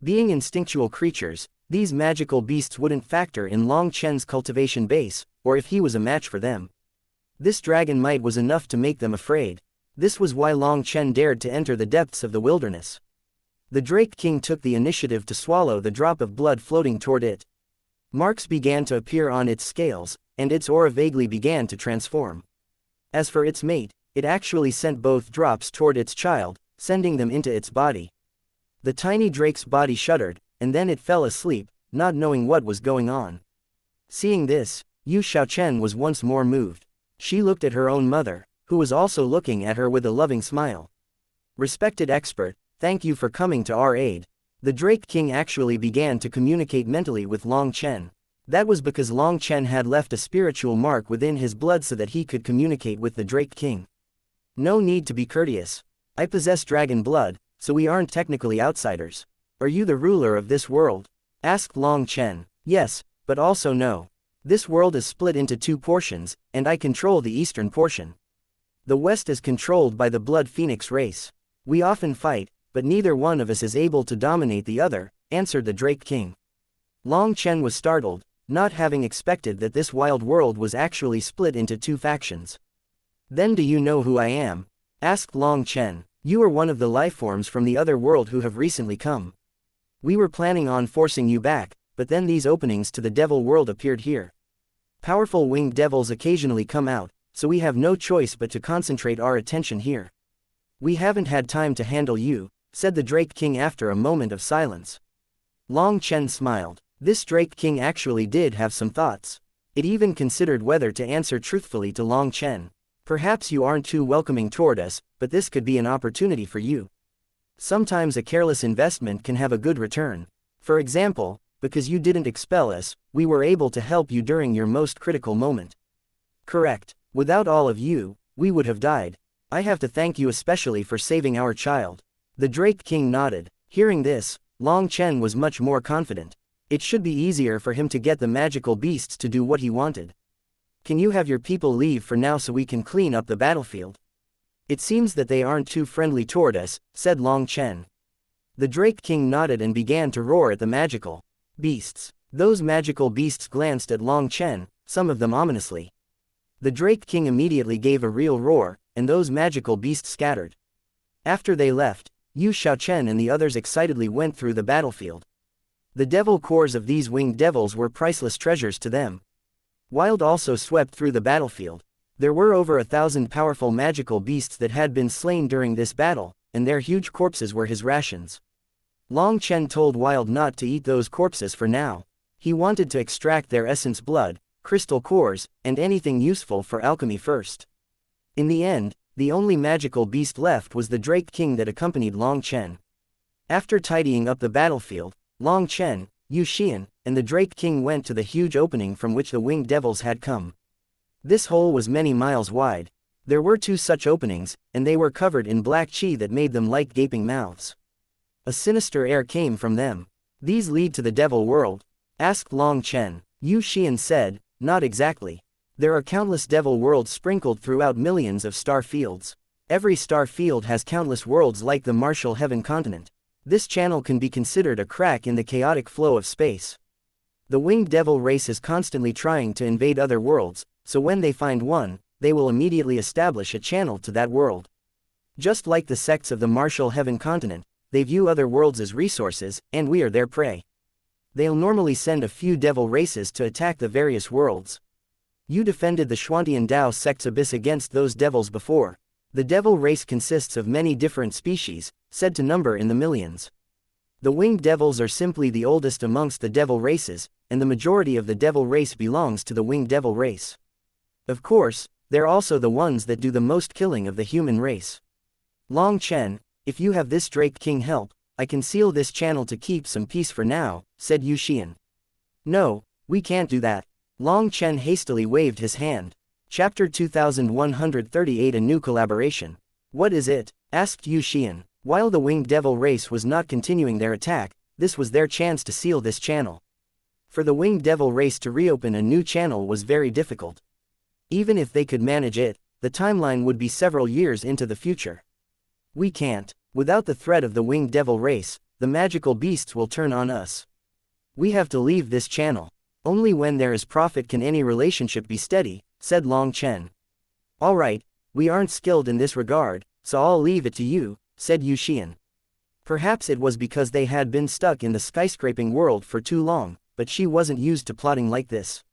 Being instinctual creatures, these magical beasts wouldn't factor in Long Chen's cultivation base, or if he was a match for them. This dragon might was enough to make them afraid. This was why Long Chen dared to enter the depths of the wilderness. The Drake King took the initiative to swallow the drop of blood floating toward it. Marks began to appear on its scales, and its aura vaguely began to transform. As for its mate, it actually sent both drops toward its child, sending them into its body. The tiny drake's body shuddered, and then it fell asleep, not knowing what was going on. Seeing this, Yu Xiaochen was once more moved. She looked at her own mother, who was also looking at her with a loving smile. Respected expert, thank you for coming to our aid. The Drake King actually began to communicate mentally with Long Chen. That was because Long Chen had left a spiritual mark within his blood so that he could communicate with the Drake King. No need to be courteous. I possess dragon blood, so we aren't technically outsiders. Are you the ruler of this world? Asked Long Chen. Yes, but also no. This world is split into 2 portions, and I control the eastern portion. The West is controlled by the Blood Phoenix race. We often fight, but neither one of us is able to dominate the other, answered the Drake King. Long Chen was startled, not having expected that this wild world was actually split into 2 factions. Then do you know who I am? Asked Long Chen. You are one of the lifeforms from the other world who have recently come. We were planning on forcing you back, but then these openings to the devil world appeared here. Powerful winged devils occasionally come out, so we have no choice but to concentrate our attention here. We haven't had time to handle you, said the Drake King after a moment of silence. Long Chen smiled. This Drake King actually did have some thoughts. It even considered whether to answer truthfully to Long Chen. Perhaps you aren't too welcoming toward us, but this could be an opportunity for you. Sometimes a careless investment can have a good return. For example, because you didn't expel us, we were able to help you during your most critical moment. Correct. Without all of you, we would have died. I have to thank you especially for saving our child. The Drake King nodded. Hearing this, Long Chen was much more confident. It should be easier for him to get the magical beasts to do what he wanted. Can you have your people leave for now so we can clean up the battlefield? It seems that they aren't too friendly toward us, said Long Chen. The Drake King nodded and began to roar at the magical beasts. Those magical beasts glanced at Long Chen, some of them ominously. The Drake King immediately gave a real roar, and those magical beasts scattered. After they left, Yu Xiaochen and the others excitedly went through the battlefield. The devil cores of these winged devils were priceless treasures to them. Wild also swept through the battlefield. There were over 1,000 powerful magical beasts that had been slain during this battle, and their huge corpses were his rations. Long Chen told Wild not to eat those corpses for now. He wanted to extract their essence blood, crystal cores, and anything useful for alchemy first. In the end, the only magical beast left was the Drake King that accompanied Long Chen. After tidying up the battlefield, Long Chen, Yu Xian, and the Drake King went to the huge opening from which the winged devils had come. This hole was many miles wide. There were 2 such openings, and they were covered in black chi that made them like gaping mouths. A sinister air came from them. These lead to the devil world? Asked Long Chen. Yu Xian said, not exactly. There are countless devil worlds sprinkled throughout millions of star fields. Every star field has countless worlds like the Martial Heaven continent. This channel can be considered a crack in the chaotic flow of space. The winged devil race is constantly trying to invade other worlds, so when they find one, they will immediately establish a channel to that world. Just like the sects of the Martial Heaven continent, they view other worlds as resources, and we are their prey. They'll normally send a few devil races to attack the various worlds. You defended the Xuantian Dao sect's abyss against those devils before. The devil race consists of many different species, said to number in the millions. The winged devils are simply the oldest amongst the devil races, and the majority of the devil race belongs to the winged devil race. Of course, they're also the ones that do the most killing of the human race. Long Chen, if you have this Drake King help, I can seal this channel to keep some peace for now, said Yu Xian. No, we can't do that. Long Chen hastily waved his hand. Chapter 2138 A new collaboration. What is it? Asked Yu Xian. While the winged devil race was not continuing their attack, this was their chance to seal this channel. For the winged devil race to reopen a new channel was very difficult. Even if they could manage it, the timeline would be several years into the future. We can't. Without the threat of the winged devil race, the magical beasts will turn on us. We have to leave this channel. Only when there is profit can any relationship be steady, said Long Chen. Alright, we aren't skilled in this regard, so I'll leave it to you, said Yu Xian. Perhaps it was because they had been stuck in the skyscraping world for too long, but she wasn't used to plotting like this.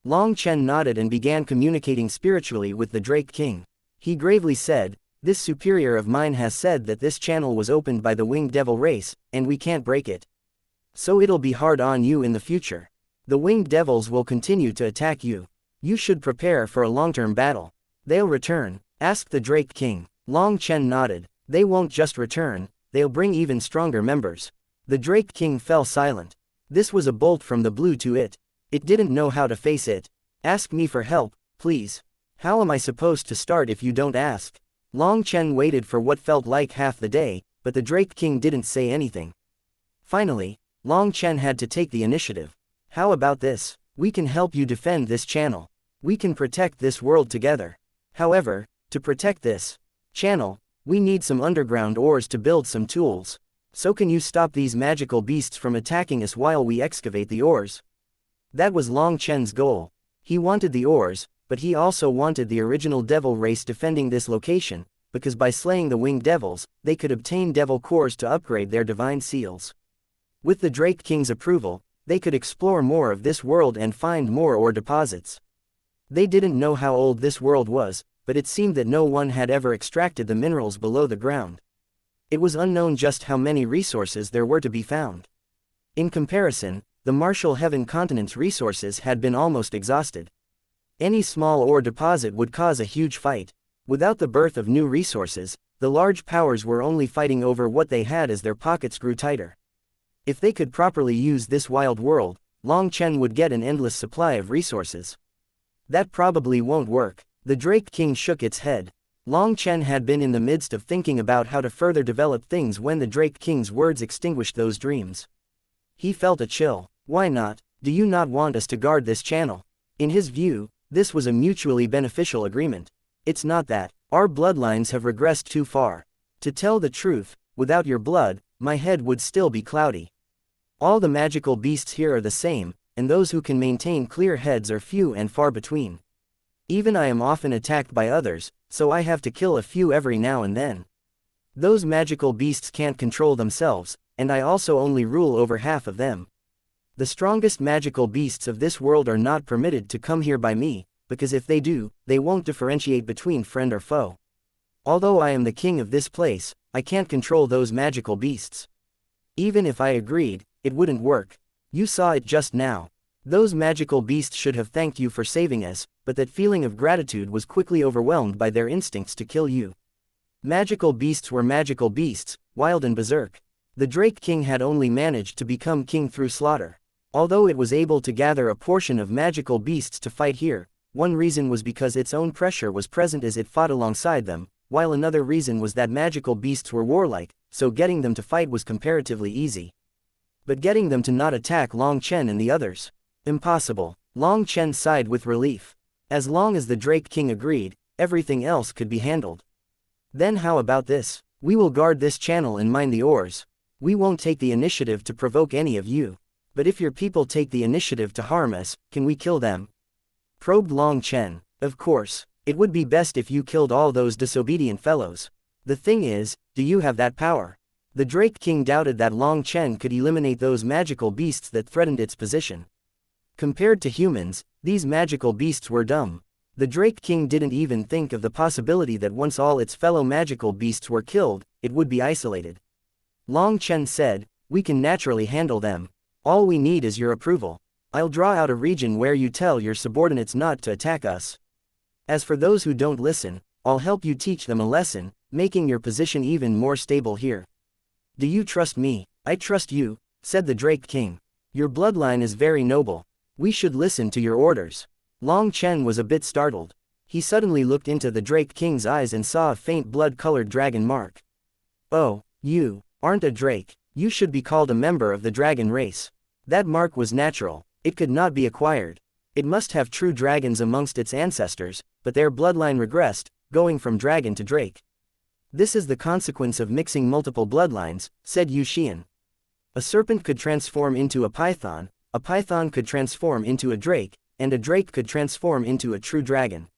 Long Chen nodded and began communicating spiritually with the Drake King. He gravely said, "This superior of mine has said that this channel was opened by the winged devil race, and we can't break it. So it'll be hard on you in the future. The winged devils will continue to attack you. You should prepare for a long-term battle." "They'll return?" asked the Drake King. Long Chen nodded. "They won't just return, they'll bring even stronger members." The Drake King fell silent. This was a bolt from the blue to it. It didn't know how to face it. "Ask me for help, please." "How am I supposed to start if you don't ask?" Long Chen waited for what felt like half the day, but the Drake King didn't say anything. Finally, Long Chen had to take the initiative. "How about this? We can help you defend this channel. We can protect this world together. However, to protect this channel, we need some underground ores to build some tools. So can you stop these magical beasts from attacking us while we excavate the ores?" That was Long Chen's goal. He wanted the ores, but he also wanted the original devil race defending this location, because by slaying the winged devils, they could obtain devil cores to upgrade their divine seals. With the Drake King's approval, they could explore more of this world and find more ore deposits. They didn't know how old this world was, but it seemed that no one had ever extracted the minerals below the ground. It was unknown just how many resources there were to be found. In comparison, the Martial Heaven continent's resources had been almost exhausted. Any small ore deposit would cause a huge fight. Without the birth of new resources, the large powers were only fighting over what they had as their pockets grew tighter. If they could properly use this wild world, Long Chen would get an endless supply of resources. That probably won't work. The Drake King shook its head. Long Chen had been in the midst of thinking about how to further develop things when the Drake King's words extinguished those dreams. He felt a chill. "Why not? Do you not want us to guard this channel?" In his view, this was a mutually beneficial agreement. "It's not that. Our bloodlines have regressed too far. To tell the truth, without your blood, my head would still be cloudy. All the magical beasts here are the same, and those who can maintain clear heads are few and far between. Even I am often attacked by others, so I have to kill a few every now and then. Those magical beasts can't control themselves, and I also only rule over half of them. The strongest magical beasts of this world are not permitted to come here by me, because if they do, they won't differentiate between friend or foe. Although I am the king of this place, I can't control those magical beasts. Even if I agreed, it wouldn't work. You saw it just now. Those magical beasts should have thanked you for saving us, but that feeling of gratitude was quickly overwhelmed by their instincts to kill you. Magical beasts were magical beasts, wild and berserk. The Drake King had only managed to become king through slaughter. Although it was able to gather a portion of magical beasts to fight here, one reason was because its own pressure was present as it fought alongside them, while another reason was that magical beasts were warlike, so getting them to fight was comparatively easy. But getting them to not attack Long Chen and the others? Impossible. Long Chen sighed with relief. As long as the Drake King agreed, everything else could be handled. "Then how about this? We will guard this channel and mine the ores. We won't take the initiative to provoke any of you. But if your people take the initiative to harm us, can we kill them?" Probed Long Chen. "Of course. It would be best if you killed all those disobedient fellows. The thing is, do you have that power?" The Drake King doubted that Long Chen could eliminate those magical beasts that threatened its position. Compared to humans, these magical beasts were dumb. The Drake King didn't even think of the possibility that once all its fellow magical beasts were killed, it would be isolated. Long Chen said, "We can naturally handle them. All we need is your approval. I'll draw out a region where you tell your subordinates not to attack us. As for those who don't listen, I'll help you teach them a lesson, making your position even more stable here." "Do you trust me?" "I trust you," said the Drake King. "Your bloodline is very noble. We should listen to your orders." Long Chen was a bit startled. He suddenly looked into the Drake King's eyes and saw a faint blood-colored dragon mark. Oh, you aren't a drake. You should be called a member of the dragon race. That mark was natural. It could not be acquired. It must have true dragons amongst its ancestors, but their bloodline regressed, going from dragon to drake. This is the consequence of mixing multiple bloodlines, said Xian. A serpent could transform into a python could transform into a drake, and a drake could transform into a true dragon.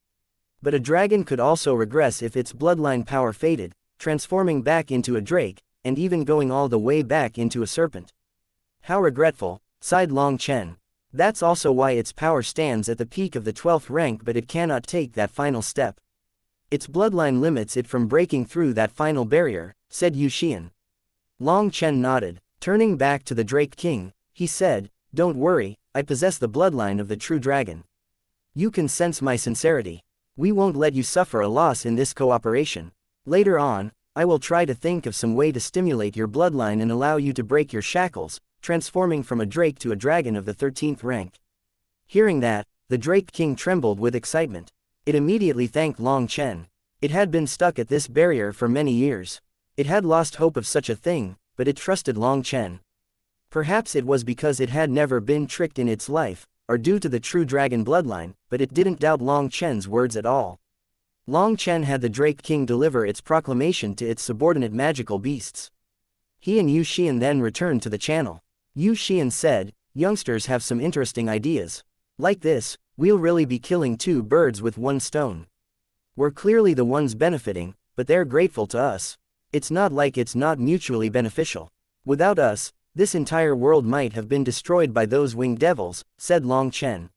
But a dragon could also regress if its bloodline power faded, transforming back into a drake, and even going all the way back into a serpent. How regretful, sighed Long Chen. That's also why its power stands at the peak of the 12th rank, but it cannot take that final step. Its bloodline limits it from breaking through that final barrier, said Xian. Long Chen nodded. Turning back to the Drake King, he said, "Don't worry, I possess the bloodline of the true dragon. You can sense my sincerity. We won't let you suffer a loss in this cooperation. Later on, I will try to think of some way to stimulate your bloodline and allow you to break your shackles, transforming from a drake to a dragon of the 13th rank." Hearing that, the Drake King trembled with excitement. It immediately thanked Long Chen. It had been stuck at this barrier for many years. It had lost hope of such a thing, but it trusted Long Chen. Perhaps it was because it had never been tricked in its life, or due to the true dragon bloodline, but it didn't doubt Long Chen's words at all. Long Chen had the Drake King deliver its proclamation to its subordinate magical beasts. He and Xian then returned to the channel. Xian said, "Youngsters have some interesting ideas. Like this, we'll really be killing two birds with one stone. We're clearly the ones benefiting, but they're grateful to us. It's not like it's not mutually beneficial. Without us, this entire world might have been destroyed by those winged devils," said Long Chen.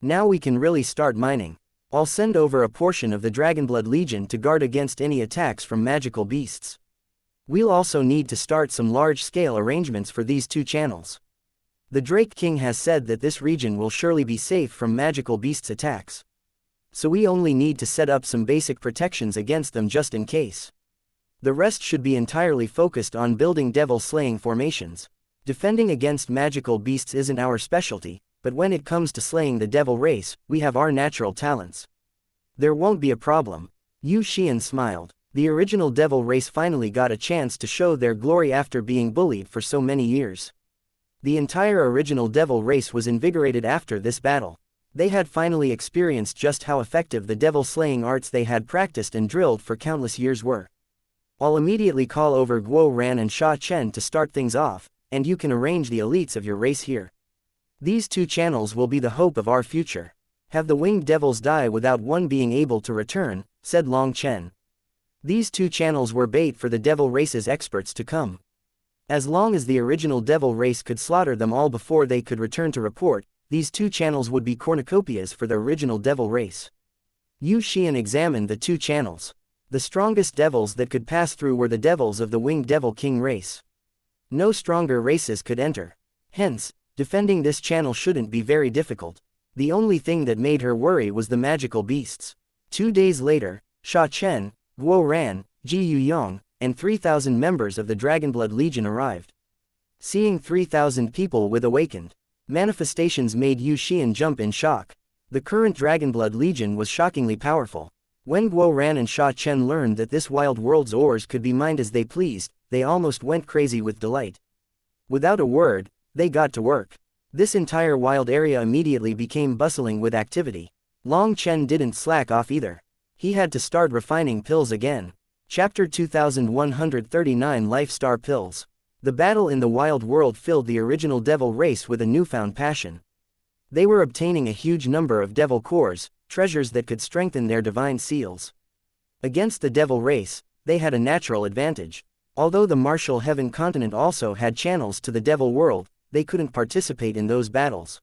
"Now we can really start mining. I'll send over a portion of the Dragonblood Legion to guard against any attacks from magical beasts. We'll also need to start some large-scale arrangements for these two channels. The Drake King has said that this region will surely be safe from magical beasts' attacks. So we only need to set up some basic protections against them just in case. The rest should be entirely focused on building devil-slaying formations. Defending against magical beasts isn't our specialty, but when it comes to slaying the devil race, we have our natural talents. There won't be a problem." Xian smiled. The original devil race finally got a chance to show their glory after being bullied for so many years. The entire original devil race was invigorated after this battle. They had finally experienced just how effective the devil-slaying arts they had practiced and drilled for countless years were. "I'll immediately call over Guo Ran and Sha Chen to start things off, and you can arrange the elites of your race here. These two channels will be the hope of our future. Have the winged devils die without one being able to return," said Long Chen. These two channels were bait for the devil race's experts to come. As long as the original devil race could slaughter them all before they could return to report, these two channels would be cornucopias for the original devil race. Xian examined the two channels. The strongest devils that could pass through were the devils of the winged devil king race. No stronger races could enter. Hence, defending this channel shouldn't be very difficult. The only thing that made her worry was the magical beasts. 2 days later, Sha Chen, Guo Ran, Ji Yuyong, and 3,000 members of the Dragonblood Legion arrived. Seeing 3,000 people with awakened manifestations made Xian jump in shock. The current Dragonblood Legion was shockingly powerful. When Guo Ran and Sha Chen learned that this wild world's ores could be mined as they pleased, they almost went crazy with delight. Without a word, they got to work. This entire wild area immediately became bustling with activity. Long Chen didn't slack off either. He had to start refining pills again. Chapter 2139 Life Star Pills. The battle in the wild world filled the original devil race with a newfound passion. They were obtaining a huge number of devil cores, treasures that could strengthen their divine seals. Against the devil race, they had a natural advantage. Although the martial heaven continent also had channels to the devil world, they couldn't participate in those battles.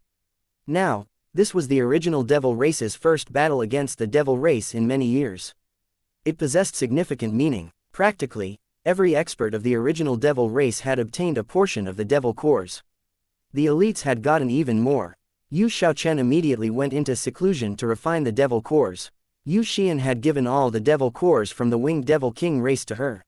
Now, this was the original devil race's first battle against the devil race in many years. It possessed significant meaning. Practically, every expert of the original devil race had obtained a portion of the devil cores. The elites had gotten even more. Yu Xiaochen immediately went into seclusion to refine the devil cores. Xian had given all the devil cores from the winged devil king race to her.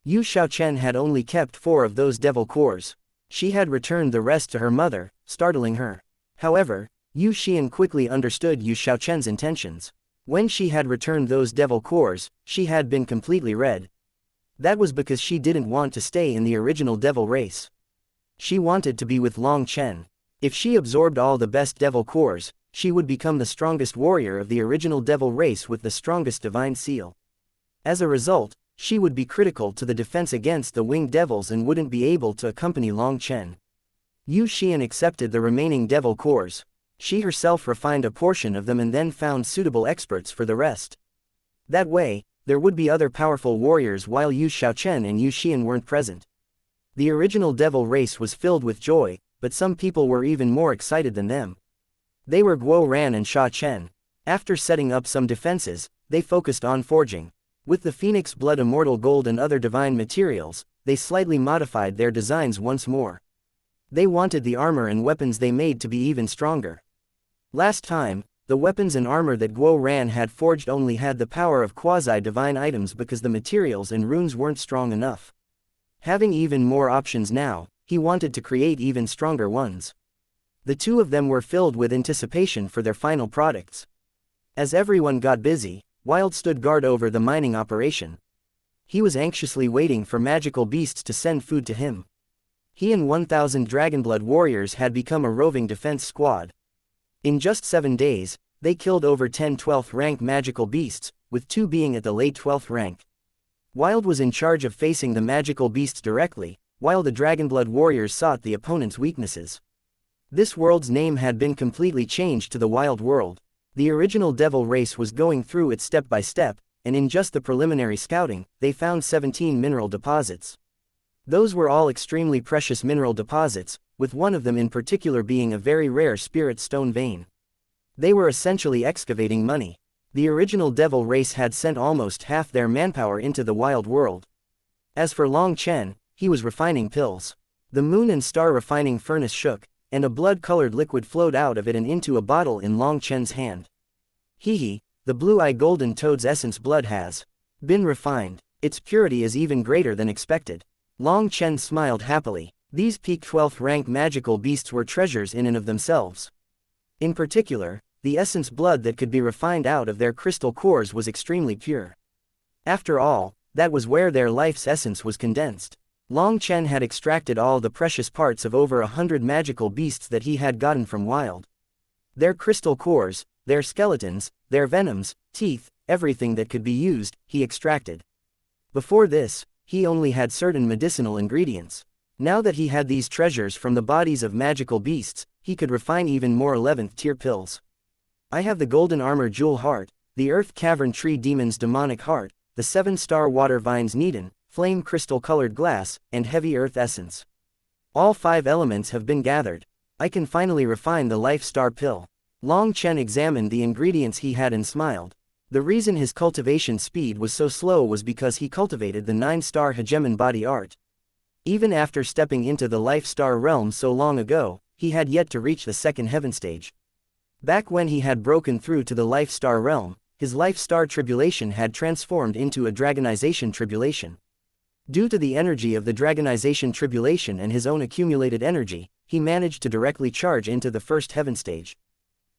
Yu Xiaochen had only kept 4 of those devil cores. She had returned the rest to her mother, startling her. However, Xian quickly understood Yu Xiaochen's intentions. When she had returned those devil cores, she had been completely red. That was because she didn't want to stay in the original devil race. She wanted to be with Long Chen. If she absorbed all the best devil cores, she would become the strongest warrior of the original devil race with the strongest divine seal. As a result, she would be critical to the defense against the winged devils and wouldn't be able to accompany Long Chen. Yu Xian accepted the remaining devil cores. She herself refined a portion of them and then found suitable experts for the rest. That way, there would be other powerful warriors while Yu Xiaochen and Yu Xian weren't present. The original devil race was filled with joy, but some people were even more excited than them. They were Guo Ran and Sha Chen. After setting up some defenses, they focused on forging. With the phoenix blood immortal gold and other divine materials, they slightly modified their designs once more. They wanted the armor and weapons they made to be even stronger. Last time, the weapons and armor that Guo Ran had forged only had the power of quasi-divine items because the materials and runes weren't strong enough. Having even more options now, he wanted to create even stronger ones. The two of them were filled with anticipation for their final products. As everyone got busy, Wild stood guard over the mining operation. He was anxiously waiting for magical beasts to send food to him. He and 1,000 Dragonblood warriors had become a roving defense squad. In just 7 days, they killed over 10 12th rank magical beasts, with 2 being at the late 12th rank. Wild was in charge of facing the magical beasts directly, while the Dragonblood warriors sought the opponent's weaknesses. This world's name had been completely changed to the Wild World. The original devil race was going through it step by step, and in just the preliminary scouting, they found 17 mineral deposits. Those were all extremely precious mineral deposits, with one of them in particular being a very rare spirit stone vein. They were essentially excavating money. The original devil race had sent almost half their manpower into the Wild World. As for Long Chen, he was refining pills. The moon and star refining furnace shook, and a blood-colored liquid flowed out of it and into a bottle in Long Chen's hand. Hehe, the blue-eye golden toad's essence blood has been refined. Its purity is even greater than expected. Long Chen smiled happily. These peak 12th rank magical beasts were treasures in and of themselves. In particular, the essence blood that could be refined out of their crystal cores was extremely pure. After all, that was where their life's essence was condensed. Long Chen had extracted all the precious parts of over 100 magical beasts that he had gotten from Wild. Their crystal cores, their skeletons, their venoms, teeth, everything that could be used, he extracted. Before this, he only had certain medicinal ingredients. Now that he had these treasures from the bodies of magical beasts, he could refine even more 11th tier pills. I have the golden armor jewel heart, the earth cavern tree demon's demonic heart, the 7-star water vine's Neden, flame crystal-colored glass, and heavy earth essence. All 5 elements have been gathered. I can finally refine the life star pill. Long Chen examined the ingredients he had and smiled. The reason his cultivation speed was so slow was because he cultivated the 9-star hegemon body art. Even after stepping into the life star realm so long ago, he had yet to reach the second heaven stage. Back when he had broken through to the life star realm, his life star tribulation had transformed into a dragonization tribulation. Due to the energy of the dragonization tribulation and his own accumulated energy, he managed to directly charge into the first heaven stage.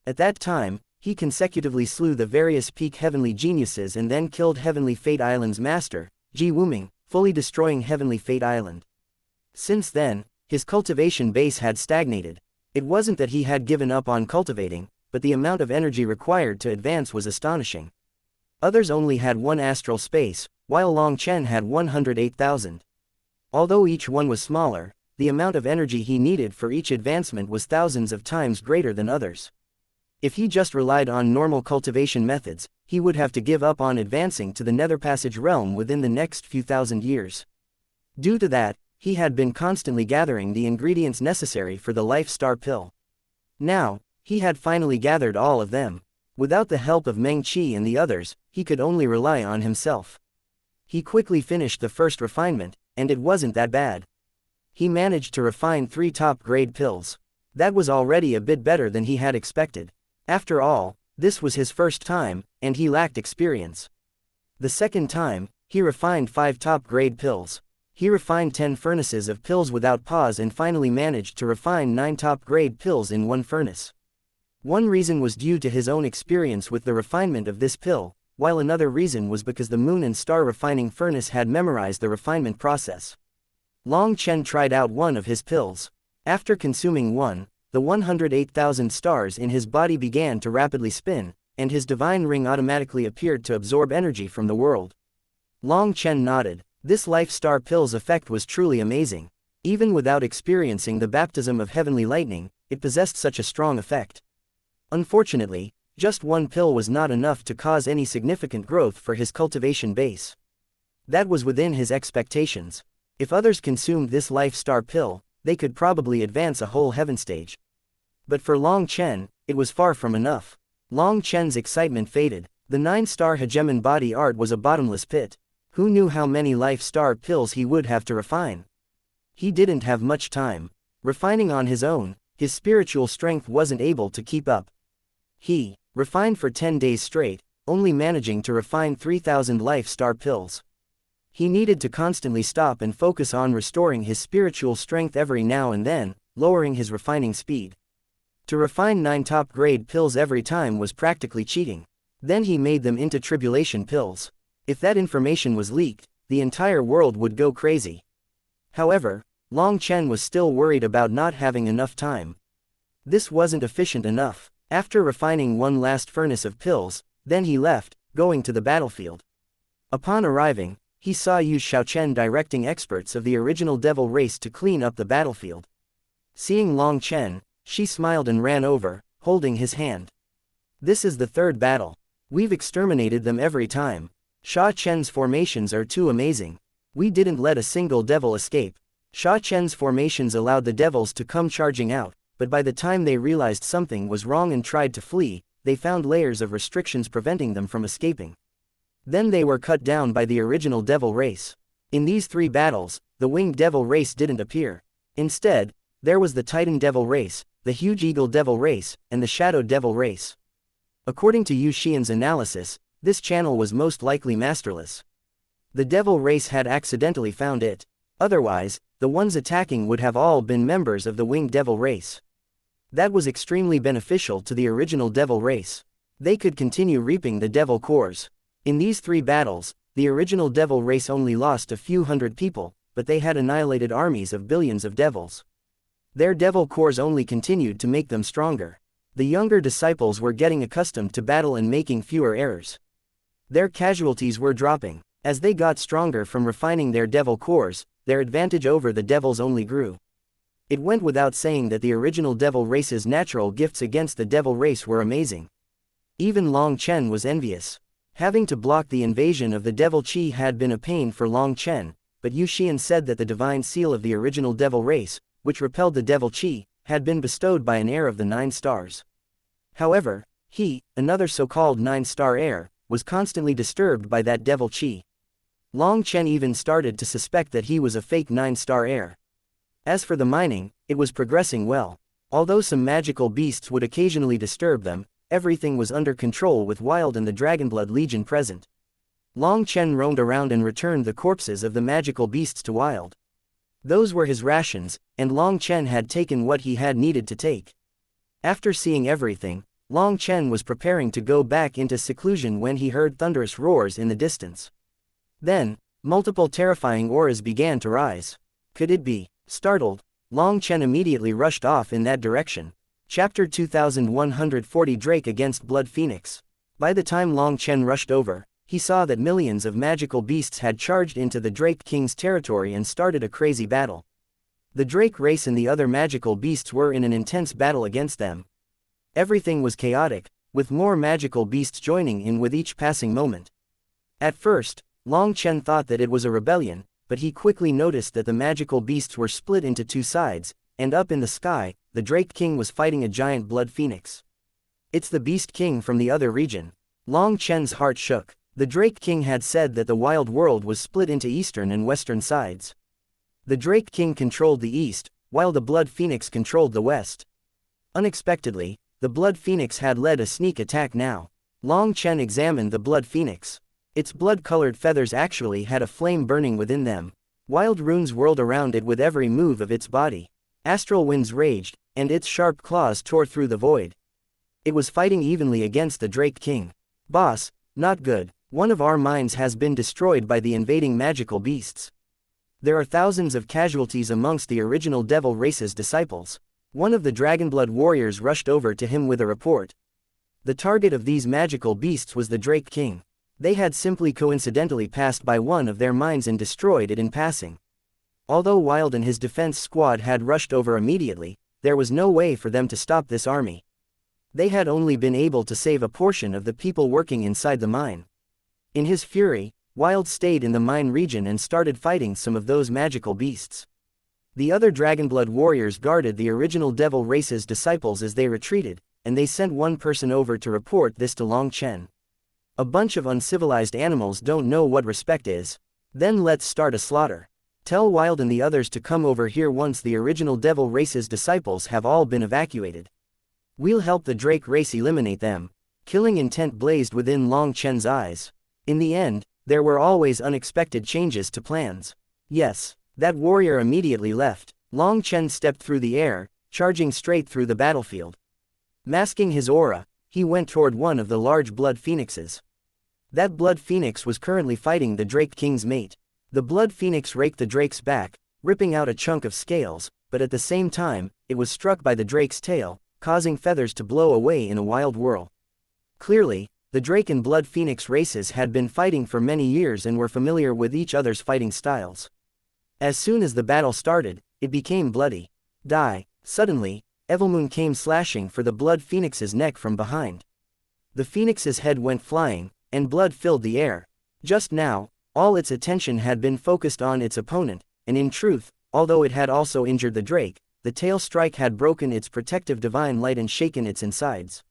At that time, he consecutively slew the various peak heavenly geniuses and then killed Heavenly Fate Island's master, Ji Wuming, fully destroying Heavenly Fate Island. Since then, his cultivation base had stagnated. It wasn't that he had given up on cultivating, but the amount of energy required to advance was astonishing. Others only had 1 astral space, while Long Chen had 108,000. Although each one was smaller, the amount of energy he needed for each advancement was thousands of times greater than others. If he just relied on normal cultivation methods, he would have to give up on advancing to the Nether Passage realm within the next few thousand years. Due to that, he had been constantly gathering the ingredients necessary for the Life Star pill. Now, he had finally gathered all of them. Without the help of Meng Qi and the others, he could only rely on himself. He quickly finished the first refinement, and it wasn't that bad. He managed to refine 3 top-grade pills. That was already a bit better than he had expected. After all, this was his first time, and he lacked experience. The second time, he refined 5 top-grade pills. He refined 10 furnaces of pills without pause and finally managed to refine 9 top-grade pills in 1 furnace. One reason was due to his own experience with the refinement of this pill, while another reason was because the moon and star refining furnace had memorized the refinement process. Long Chen tried out one of his pills. After consuming one, the 108,000 stars in his body began to rapidly spin, and his divine ring automatically appeared to absorb energy from the world. Long Chen nodded. This life star pill's effect was truly amazing. Even without experiencing the baptism of heavenly lightning, it possessed such a strong effect. Unfortunately, just one pill was not enough to cause any significant growth for his cultivation base. That was within his expectations. If others consumed this life star pill, they could probably advance a whole heaven stage. But for Long Chen, it was far from enough. Long Chen's excitement faded. The 9-star hegemon body art was a bottomless pit. Who knew how many life star pills he would have to refine? He didn't have much time. Refining on his own, his spiritual strength wasn't able to keep up. He refined for 10 days straight, only managing to refine 3,000 life star pills. He needed to constantly stop and focus on restoring his spiritual strength every now and then, lowering his refining speed. To refine 9 top-grade pills every time was practically cheating. Then he made them into tribulation pills. If that information was leaked, the entire world would go crazy. However, Long Chen was still worried about not having enough time. This wasn't efficient enough. After refining one last furnace of pills, then he left, going to the battlefield. Upon arriving, he saw Yu Shaochen directing experts of the original devil race to clean up the battlefield. Seeing Long Chen, she smiled and ran over, holding his hand. This is the 3rd battle. We've exterminated them every time. Sha Chen's formations are too amazing. We didn't let a single devil escape. Sha Chen's formations allowed the devils to come charging out, but by the time they realized something was wrong and tried to flee, they found layers of restrictions preventing them from escaping. Then they were cut down by the original devil race. In these 3 battles, the winged devil race didn't appear. Instead, there was the Titan devil race, the huge eagle devil race, and the shadow devil race. According to Yu Xian's analysis, this channel was most likely masterless. The devil race had accidentally found it. Otherwise, the ones attacking would have all been members of the winged devil race. That was extremely beneficial to the original devil race. They could continue reaping the devil cores. In these 3 battles, the original devil race only lost a few hundred people, but they had annihilated armies of billions of devils. Their devil cores only continued to make them stronger. The younger disciples were getting accustomed to battle and making fewer errors. Their casualties were dropping. As they got stronger from refining their devil cores, their advantage over the devils only grew. It went without saying that the original devil race's natural gifts against the devil race were amazing. Even Long Chen was envious. Having to block the invasion of the devil chi had been a pain for Long Chen, but Yu Xian said that the divine seal of the original devil race, which repelled the devil chi, had been bestowed by an heir of the 9 stars. However, he, another so-called 9-star heir, was constantly disturbed by that devil chi. Long Chen even started to suspect that he was a fake 9-star heir. As for the mining, it was progressing well. Although some magical beasts would occasionally disturb them, everything was under control with Wild and the Dragonblood Legion present. Long Chen roamed around and returned the corpses of the magical beasts to Wild. Those were his rations, and Long Chen had taken what he had needed to take. After seeing everything, Long Chen was preparing to go back into seclusion when he heard thunderous roars in the distance. Then, multiple terrifying auras began to rise. Could it be? Startled, Long Chen immediately rushed off in that direction. Chapter 2140 Drake against Blood Phoenix. By the time Long Chen rushed over, he saw that millions of magical beasts had charged into the Drake King's territory and started a crazy battle. The Drake race and the other magical beasts were in an intense battle against them. Everything was chaotic, with more magical beasts joining in with each passing moment. At first, Long Chen thought that it was a rebellion, but he quickly noticed that the magical beasts were split into 2 sides, and up in the sky, the Drake King was fighting a giant blood phoenix. It's the Beast King from the other region. Long Chen's heart shook. The Drake King had said that the wild world was split into eastern and western sides. The Drake King controlled the east, while the Blood Phoenix controlled the west. Unexpectedly, the Blood Phoenix had led a sneak attack now. Long Chen examined the Blood Phoenix. Its blood-colored feathers actually had a flame burning within them. Wild runes whirled around it with every move of its body. Astral winds raged, and its sharp claws tore through the void. It was fighting evenly against the Drake King. Boss, Not good. One of our mines has been destroyed by the invading magical beasts. There are thousands of casualties amongst the original devil race's disciples. One of the Dragonblood warriors rushed over to him with a report. The target of these magical beasts was the Drake King. They had simply coincidentally passed by one of their mines and destroyed it in passing. Although Wild and his defense squad had rushed over immediately, there was no way for them to stop this army. They had only been able to save a portion of the people working inside the mine. In his fury, Wild stayed in the mine region and started fighting some of those magical beasts. The other Dragonblood warriors guarded the original devil race's disciples as they retreated, and they sent one person over to report this to Long Chen. A bunch of uncivilized animals don't know what respect is. Then let's start a slaughter. Tell Wild and the others to come over here once the original devil race's disciples have all been evacuated. We'll help the Drake race eliminate them. Killing intent blazed within Long Chen's eyes. In the end, there were always unexpected changes to plans. Yes, that warrior immediately left. Long Chen stepped through the air, charging straight through the battlefield. Masking his aura, he went toward one of the large blood phoenixes. That blood phoenix was currently fighting the Drake King's mate. The blood phoenix raked the drake's back, ripping out a chunk of scales, but at the same time, it was struck by the drake's tail, causing feathers to blow away in a wild whirl. Clearly, the Drake and Blood Phoenix races had been fighting for many years and were familiar with each other's fighting styles. As soon as the battle started, it became bloody. Die. Suddenly, Evilmoon came slashing for the Blood Phoenix's neck from behind. The phoenix's head went flying, and blood filled the air. Just now, all its attention had been focused on its opponent, and in truth, although it had also injured the Drake, the tail strike had broken its protective divine light and shaken its insides.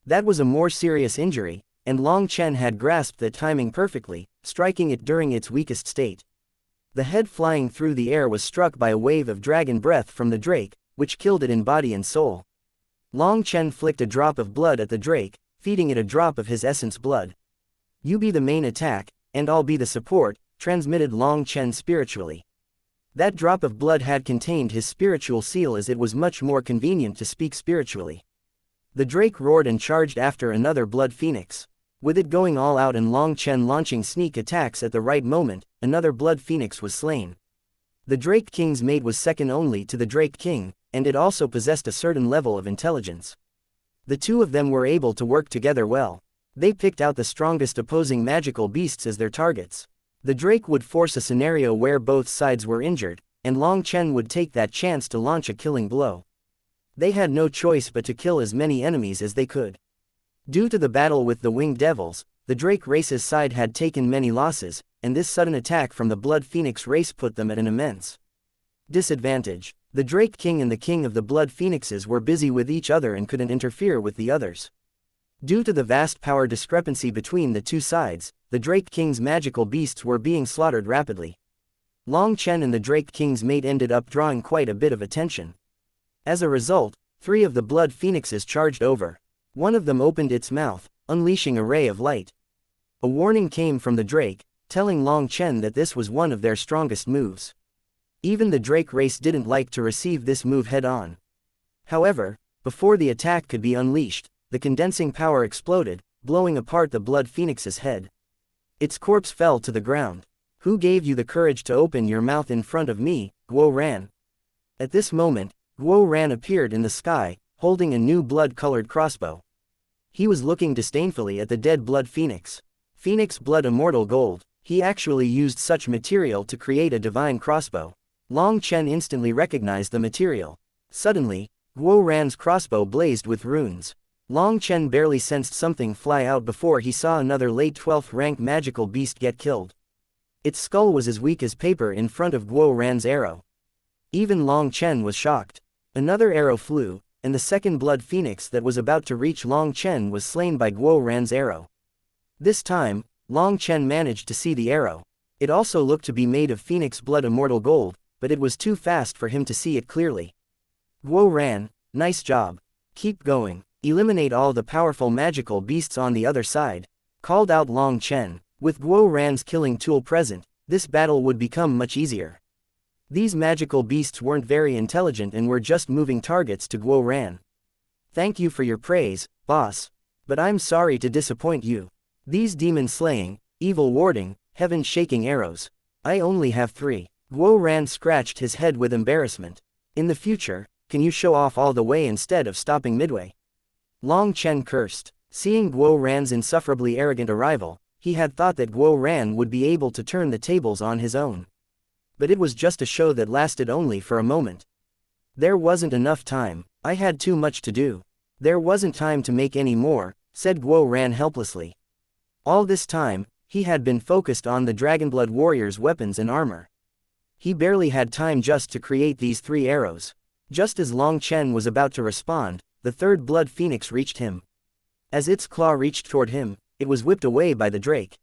That was a more serious injury, and Long Chen had grasped that timing perfectly, striking it during its weakest state. The head flying through the air was struck by a wave of dragon breath from the Drake, which killed it in body and soul. Long Chen flicked a drop of blood at the Drake, feeding it a drop of his essence blood. You be the main attack, and I'll be the support, transmitted Long Chen spiritually. That drop of blood had contained his spiritual seal as it was much more convenient to speak spiritually. The Drake roared and charged after another blood phoenix. With it going all out and Long Chen launching sneak attacks at the right moment, another blood phoenix was slain. The Drake King's mate was second only to the Drake King, and it also possessed a certain level of intelligence. The two of them were able to work together well. They picked out the strongest opposing magical beasts as their targets. The Drake would force a scenario where both sides were injured, and Long Chen would take that chance to launch a killing blow. They had no choice but to kill as many enemies as they could. Due to the battle with the Winged Devils, the Drake race's side had taken many losses, and this sudden attack from the Blood Phoenix race put them at an immense disadvantage. The Drake King and the King of the Blood Phoenixes were busy with each other and couldn't interfere with the others. Due to the vast power discrepancy between the two sides, the Drake King's magical beasts were being slaughtered rapidly. Long Chen and the Drake King's mate ended up drawing quite a bit of attention. As a result, 3 of the Blood Phoenixes charged over. One of them opened its mouth, unleashing a ray of light. A warning came from the Drake, telling Long Chen that this was one of their strongest moves. Even the Drake race didn't like to receive this move head-on. However, before the attack could be unleashed, the condensing power exploded, blowing apart the Blood Phoenix's head. Its corpse fell to the ground. Who gave you the courage to open your mouth in front of me, Guo Ran? At this moment, Guo Ran appeared in the sky, holding a new blood-colored crossbow. He was looking disdainfully at the dead Blood Phoenix. Phoenix Blood Immortal Gold. He actually used such material to create a divine crossbow. Long Chen instantly recognized the material. Suddenly, Guo Ran's crossbow blazed with runes. Long Chen barely sensed something fly out before he saw another late 12th rank magical beast get killed. Its skull was as weak as paper in front of Guo Ran's arrow. Even Long Chen was shocked. Another arrow flew, and the second Blood Phoenix that was about to reach Long Chen was slain by Guo Ran's arrow. This time, Long Chen managed to see the arrow. It also looked to be made of Phoenix Blood Immortal Gold, but it was too fast for him to see it clearly. Guo Ran, nice job. Keep going. Eliminate all the powerful magical beasts on the other side, called out Long Chen. With Guo Ran's killing tool present, this battle would become much easier. These magical beasts weren't very intelligent and were just moving targets to Guo Ran. Thank you for your praise, boss. But I'm sorry to disappoint you. These demon-slaying, evil-warding, heaven-shaking arrows. I only have 3. Guo Ran scratched his head with embarrassment. In the future, can you show off all the way instead of stopping midway? Long Chen cursed. Seeing Guo Ran's insufferably arrogant arrival, he had thought that Guo Ran would be able to turn the tables on his own. But it was just a show that lasted only for a moment. There wasn't enough time. I had too much to do. There wasn't time to make any more, said Guo Ran helplessly. All this time, he had been focused on the Dragonblood warrior's weapons and armor. He barely had time just to create these 3 arrows. Just as Long Chen was about to respond, the third blood phoenix reached him. As its claw reached toward him, it was whipped away by the drake.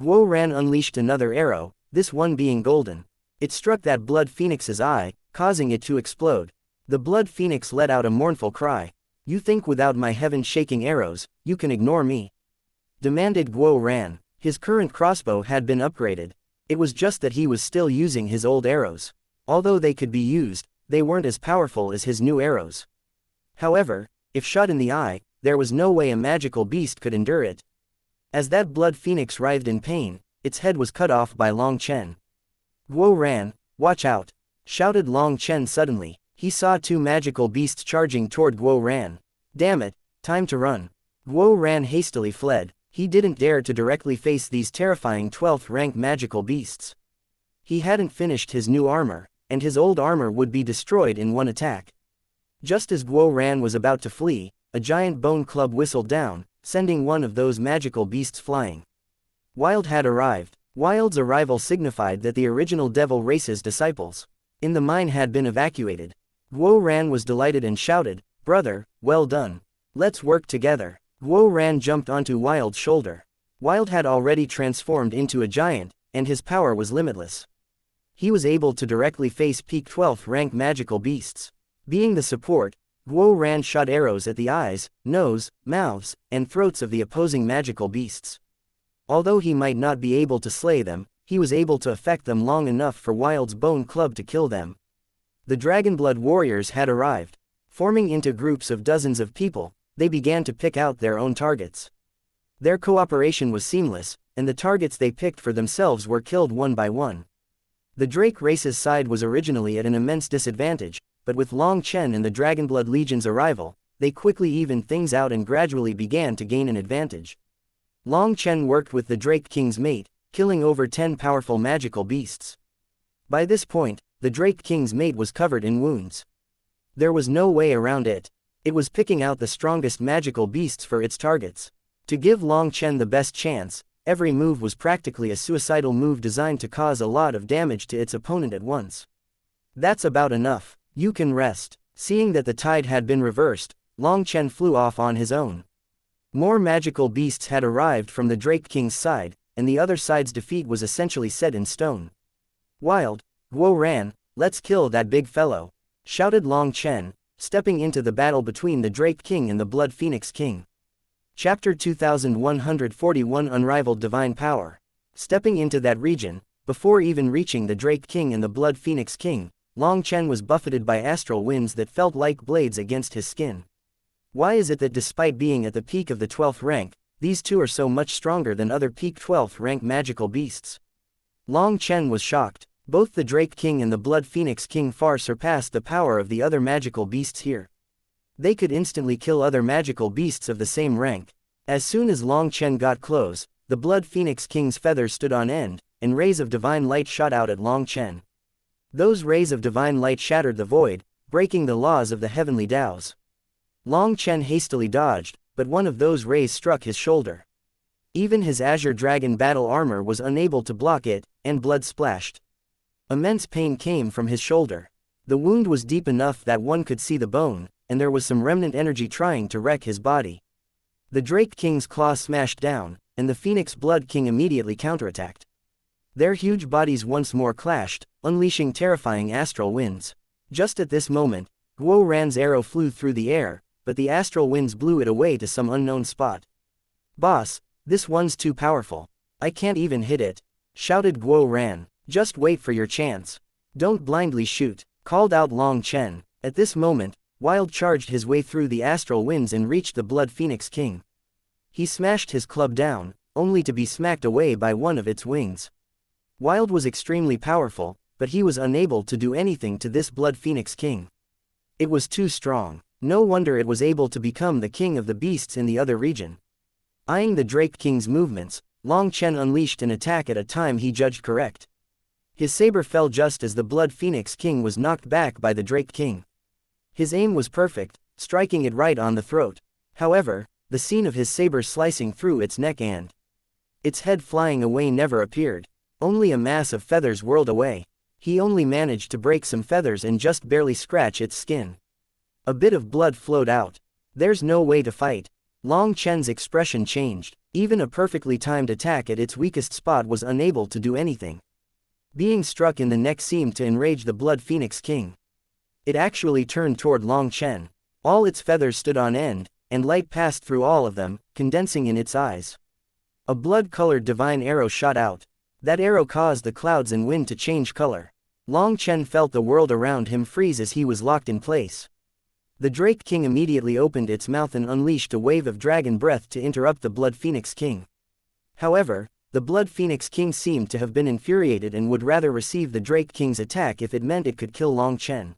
Guo Ran unleashed another arrow, this one being golden. It struck that blood phoenix's eye, causing it to explode. The blood phoenix let out a mournful cry. You think without my heaven-shaking arrows, you can ignore me? Demanded Guo Ran. His current crossbow had been upgraded. It was just that he was still using his old arrows. Although they could be used, they weren't as powerful as his new arrows. However, if shot in the eye, there was no way a magical beast could endure it. As that blood phoenix writhed in pain, its head was cut off by Long Chen. Guo Ran, watch out! Shouted Long Chen suddenly. He saw 2 magical beasts charging toward Guo Ran. Damn it, time to run. Guo Ran hastily fled. He didn't dare to directly face these terrifying 12th rank magical beasts. He hadn't finished his new armor, and his old armor would be destroyed in one attack. Just as Guo Ran was about to flee, a giant bone club whistled down, sending one of those magical beasts flying. Wild had arrived. Wild's arrival signified that the original devil race's disciples in the mine had been evacuated. Guo Ran was delighted and shouted, "Brother, well done. Let's work together." Guo Ran jumped onto Wild's shoulder. Wild had already transformed into a giant, and his power was limitless. He was able to directly face peak 12th rank magical beasts. Being the support, Guo Ran shot arrows at the eyes, nose, mouths, and throats of the opposing magical beasts. Although he might not be able to slay them, he was able to affect them long enough for Wild's bone club to kill them. The Dragonblood warriors had arrived. Forming into groups of dozens of people, they began to pick out their own targets. Their cooperation was seamless, and the targets they picked for themselves were killed one by one. The Drake race's side was originally at an immense disadvantage, but with Long Chen and the Dragonblood Legion's arrival, they quickly evened things out and gradually began to gain an advantage. Long Chen worked with the Drake King's mate, killing over 10 powerful magical beasts. By this point, the Drake King's mate was covered in wounds. There was no way around it. It was picking out the strongest magical beasts for its targets. To give Long Chen the best chance, every move was practically a suicidal move designed to cause a lot of damage to its opponent at once. That's about enough. You can rest. Seeing that the tide had been reversed, Long Chen flew off on his own. More magical beasts had arrived from the Drake King's side, and the other side's defeat was essentially set in stone. Wild, Guo Ran, let's kill that big fellow, shouted Long Chen, stepping into the battle between the Drake King and the Blood Phoenix King. Chapter 2141 Unrivaled Divine Power. Stepping into that region, before even reaching the Drake King and the Blood Phoenix King, Long Chen was buffeted by astral winds that felt like blades against his skin. Why is it that despite being at the peak of the 12th rank, these two are so much stronger than other peak 12th rank magical beasts? Long Chen was shocked. Both the Drake King and the Blood Phoenix King far surpassed the power of the other magical beasts here. They could instantly kill other magical beasts of the same rank. As soon as Long Chen got close, the Blood Phoenix King's feathers stood on end, and rays of divine light shot out at Long Chen. Those rays of divine light shattered the void, breaking the laws of the heavenly Taos. Long Chen hastily dodged, but one of those rays struck his shoulder. Even his Azure Dragon battle armor was unable to block it, and blood splashed. Immense pain came from his shoulder. The wound was deep enough that one could see the bone, and there was some remnant energy trying to wreck his body. The Drake King's claws smashed down, and the Phoenix Blood King immediately counterattacked. Their huge bodies once more clashed, unleashing terrifying astral winds. Just at this moment, Guo Ran's arrow flew through the air, but the astral winds blew it away to some unknown spot. "Boss, this one's too powerful. I can't even hit it," shouted Guo Ran. "Just wait for your chance. Don't blindly shoot," called out Long Chen. At this moment, Wild charged his way through the astral winds and reached the Blood Phoenix King. He smashed his club down, only to be smacked away by one of its wings. Wild was extremely powerful, but he was unable to do anything to this Blood Phoenix King. It was too strong. No wonder it was able to become the king of the beasts in the other region. Eyeing the Drake King's movements, Long Chen unleashed an attack at a time he judged correct. His saber fell just as the Blood Phoenix King was knocked back by the Drake King. His aim was perfect, striking it right on the throat. However, the scene of his saber slicing through its neck and its head flying away never appeared. Only a mass of feathers whirled away. He only managed to break some feathers and just barely scratch its skin. A bit of blood flowed out. There's no way to fight. Long Chen's expression changed. Even a perfectly timed attack at its weakest spot was unable to do anything. Being struck in the neck seemed to enrage the Blood Phoenix King. It actually turned toward Long Chen. All its feathers stood on end, and light passed through all of them, condensing in its eyes. A blood-colored divine arrow shot out. That arrow caused the clouds and wind to change color. Long Chen felt the world around him freeze as he was locked in place. The Drake King immediately opened its mouth and unleashed a wave of dragon breath to interrupt the Blood Phoenix King. However, the Blood Phoenix King seemed to have been infuriated and would rather receive the Drake King's attack if it meant it could kill Long Chen.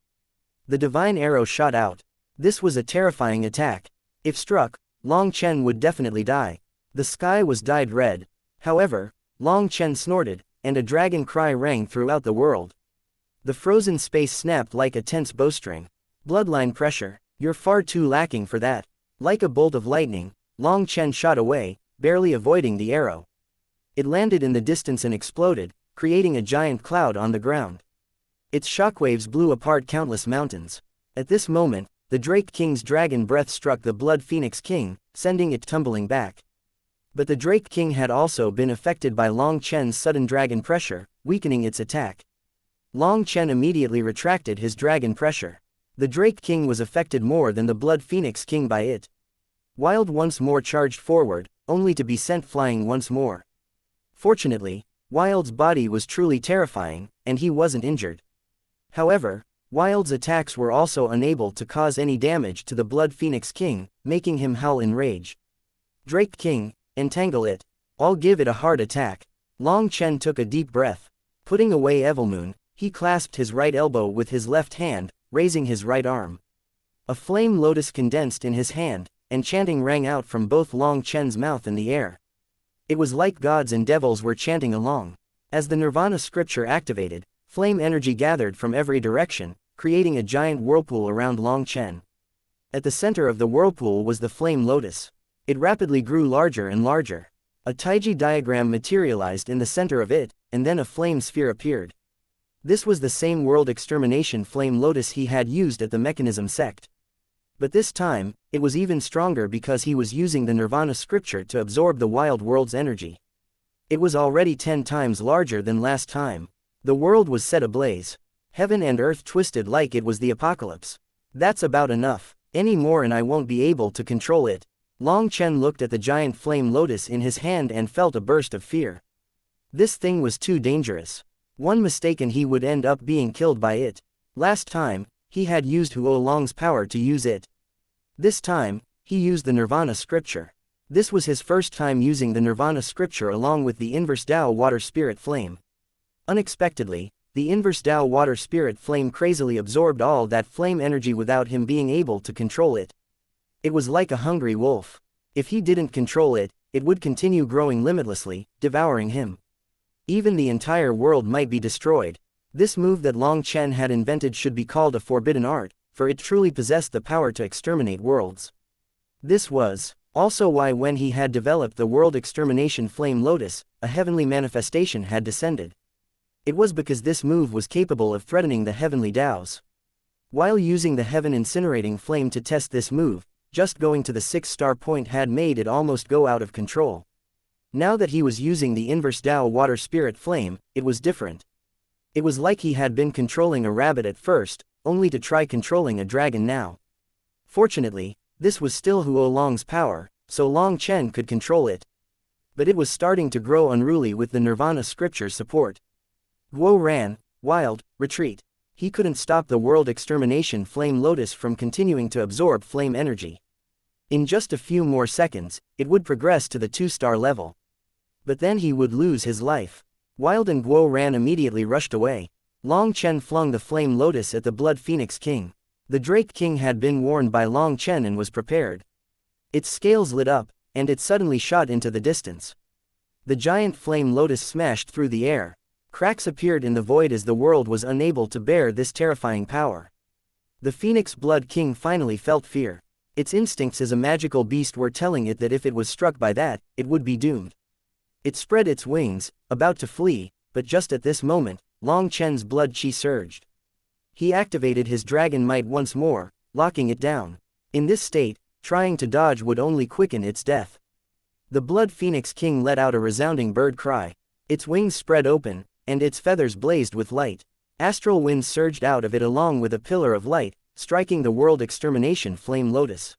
The divine arrow shot out. This was a terrifying attack. If struck, Long Chen would definitely die. The sky was dyed red. However, Long Chen snorted, and a dragon cry rang throughout the world. The frozen space snapped like a tense bowstring. Bloodline pressure. You're far too lacking for that. Like a bolt of lightning, Long Chen shot away, barely avoiding the arrow. It landed in the distance and exploded, creating a giant cloud on the ground. Its shockwaves blew apart countless mountains. At this moment, the Drake King's dragon breath struck the Blood Phoenix King, sending it tumbling back. But the Drake King had also been affected by Long Chen's sudden dragon pressure, weakening its attack. Long Chen immediately retracted his dragon pressure. The Drake King was affected more than the Blood Phoenix King by it. Wild once more charged forward, only to be sent flying once more. Fortunately, Wild's body was truly terrifying, and he wasn't injured. However, Wild's attacks were also unable to cause any damage to the Blood Phoenix King, making him howl in rage. Drake King, entangle it. I'll give it a hard attack. Long Chen took a deep breath. Putting away Evilmoon, he clasped his right elbow with his left hand, raising his right arm. A flame lotus condensed in his hand, and chanting rang out from both Long Chen's mouth in the air. It was like gods and devils were chanting along. As the Nirvana scripture activated, flame energy gathered from every direction, creating a giant whirlpool around Long Chen. At the center of the whirlpool was the flame lotus. It rapidly grew larger and larger. A Taiji diagram materialized in the center of it, and then a flame sphere appeared. This was the same world extermination flame lotus he had used at the Mechanism sect. But this time, it was even stronger because he was using the Nirvana scripture to absorb the wild world's energy. It was already 10 times larger than last time. The world was set ablaze. Heaven and earth twisted like it was the apocalypse. That's about enough. Any more and I won't be able to control it. Long Chen looked at the giant flame lotus in his hand and felt a burst of fear. This thing was too dangerous. One mistake and he would end up being killed by it. Last time, he had used Huo Long's power to use it. This time, he used the Nirvana scripture. This was his first time using the Nirvana scripture along with the inverse Tao water spirit flame. Unexpectedly, the inverse Tao water spirit flame crazily absorbed all that flame energy without him being able to control it. It was like a hungry wolf. If he didn't control it, it would continue growing limitlessly, devouring him. Even the entire world might be destroyed. This move that Long Chen had invented should be called a forbidden art, for it truly possessed the power to exterminate worlds. This was also why when he had developed the world extermination flame lotus, a heavenly manifestation had descended. It was because this move was capable of threatening the heavenly Taos. While using the heaven incinerating flame to test this move, just going to the 6-star point had made it almost go out of control. Now that he was using the inverse Tao water spirit flame, it was different. It was like he had been controlling a rabbit at first, only to try controlling a dragon now. Fortunately, this was still Huo Long's power, so Long Chen could control it. But it was starting to grow unruly with the Nirvana scripture support. Guo ran, wild, retreat. He couldn't stop the world extermination flame lotus from continuing to absorb flame energy. In just a few more seconds, it would progress to the 2-star level. But then he would lose his life. Wild and Guo Ran immediately rushed away. Long Chen flung the flame lotus at the Blood Phoenix King. The Drake King had been warned by Long Chen and was prepared. Its scales lit up, and it suddenly shot into the distance. The giant flame lotus smashed through the air. Cracks appeared in the void as the world was unable to bear this terrifying power. The Phoenix Blood King finally felt fear. Its instincts as a magical beast were telling it that if it was struck by that, it would be doomed. It spread its wings, about to flee, but just at this moment, Long Chen's blood chi surged. He activated his dragon might once more, locking it down. In this state, trying to dodge would only quicken its death. The Blood Phoenix King let out a resounding bird cry. Its wings spread open, and its feathers blazed with light. Astral winds surged out of it along with a pillar of light, striking the world extermination flame lotus.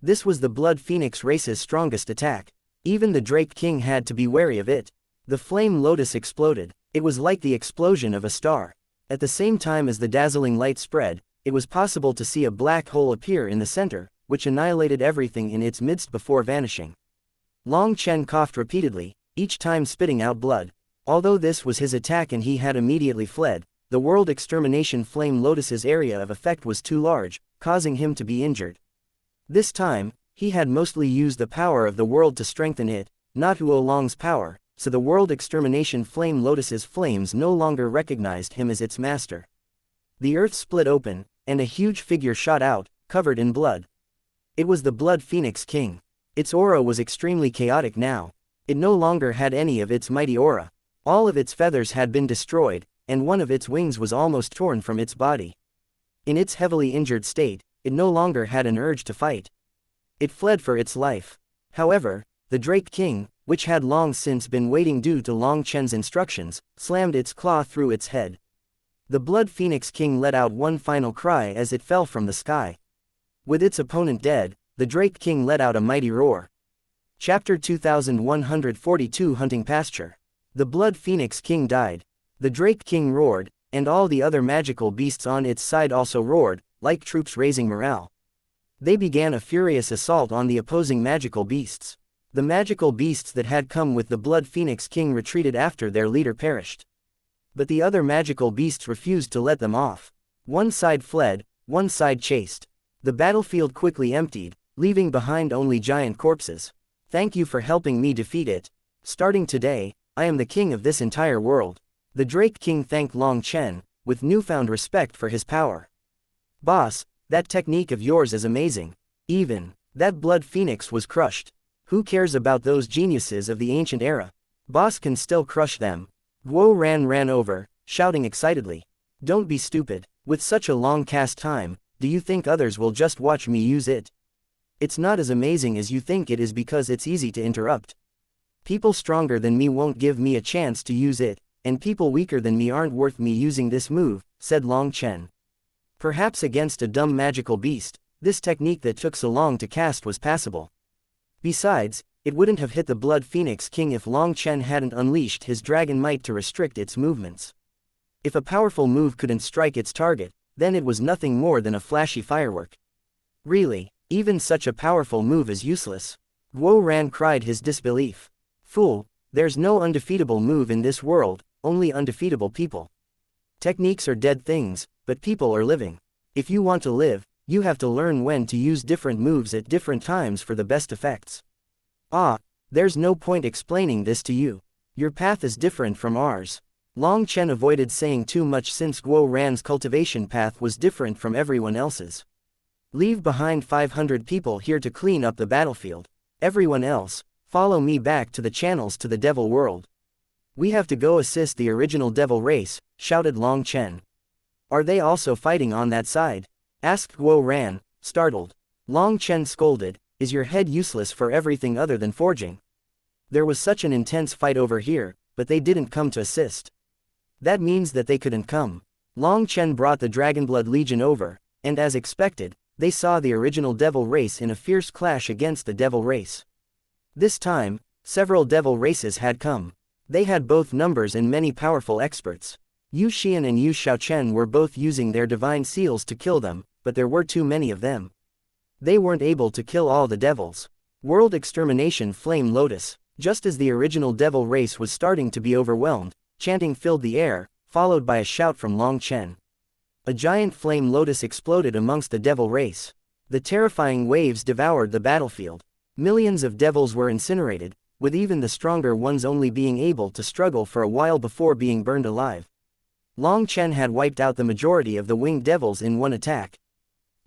This was the Blood Phoenix race's strongest attack. Even the Drake King had to be wary of it. The flame lotus exploded. It was like the explosion of a star. At the same time as the dazzling light spread, it was possible to see a black hole appear in the center, which annihilated everything in its midst before vanishing. Long Chen coughed repeatedly, each time spitting out blood. Although this was his attack and he had immediately fled, the world extermination flame lotus's area of effect was too large, causing him to be injured. This time, he had mostly used the power of the world to strengthen it, not Huolong's power, so the world extermination flame lotus's flames no longer recognized him as its master. The earth split open, and a huge figure shot out, covered in blood. It was the Blood Phoenix King. Its aura was extremely chaotic now. It no longer had any of its mighty aura. All of its feathers had been destroyed, and one of its wings was almost torn from its body. In its heavily injured state, it no longer had an urge to fight. It fled for its life. However, the Drake King, which had long since been waiting due to Long Chen's instructions, slammed its claw through its head. The Blood Phoenix King let out one final cry as it fell from the sky. With its opponent dead, the Drake King let out a mighty roar. Chapter 2142 Hunting Pasture. The Blood Phoenix King died. The Drake King roared, and all the other magical beasts on its side also roared, like troops raising morale. They began a furious assault on the opposing magical beasts. The magical beasts that had come with the Blood Phoenix King retreated after their leader perished. But the other magical beasts refused to let them off. One side fled, one side chased. The battlefield quickly emptied, leaving behind only giant corpses. Thank you for helping me defeat it. Starting today, I am the king of this entire world. The Drake King thanked Long Chen, with newfound respect for his power. Boss, that technique of yours is amazing. Even that Blood Phoenix was crushed. Who cares about those geniuses of the ancient era? Boss can still crush them. Guo ran over, shouting excitedly. Don't be stupid. With such a long cast time, do you think others will just watch me use it? It's not as amazing as you think it is because it's easy to interrupt. People stronger than me won't give me a chance to use it, and people weaker than me aren't worth me using this move, said Long Chen. Perhaps against a dumb magical beast, this technique that took so long to cast was passable. Besides, it wouldn't have hit the Blood Phoenix King if Long Chen hadn't unleashed his dragon might to restrict its movements. If a powerful move couldn't strike its target, then it was nothing more than a flashy firework. Really, even such a powerful move is useless. Guo Ran cried his disbelief. Fool, there's no undefeatable move in this world, only undefeatable people. Techniques are dead things, but people are living. If you want to live, you have to learn when to use different moves at different times for the best effects. There's no point explaining this to you. Your path is different from ours. Long Chen avoided saying too much since Guo Ran's cultivation path was different from everyone else's. Leave behind 500 people here to clean up the battlefield. Everyone else, follow me back to the channels to the Devil World. We have to go assist the original Devil race, shouted Long Chen. Are they also fighting on that side? Asked Guo Ran, startled. Long Chen scolded, is your head useless for everything other than forging? There was such an intense fight over here, but they didn't come to assist. That means that they couldn't come. Long Chen brought the Dragonblood Legion over, and as expected, they saw the original Devil race in a fierce clash against the Devil race. This time, several Devil races had come. They had both numbers and many powerful experts. Yu Xian and Yu Shaochen were both using their divine seals to kill them, but there were too many of them. They weren't able to kill all the devils. World Extermination Flame Lotus. Just as the original devil race was starting to be overwhelmed, chanting filled the air, followed by a shout from Long Chen. A giant flame lotus exploded amongst the devil race. The terrifying waves devoured the battlefield. Millions of devils were incinerated, with even the stronger ones only being able to struggle for a while before being burned alive. Long Chen had wiped out the majority of the winged devils in one attack.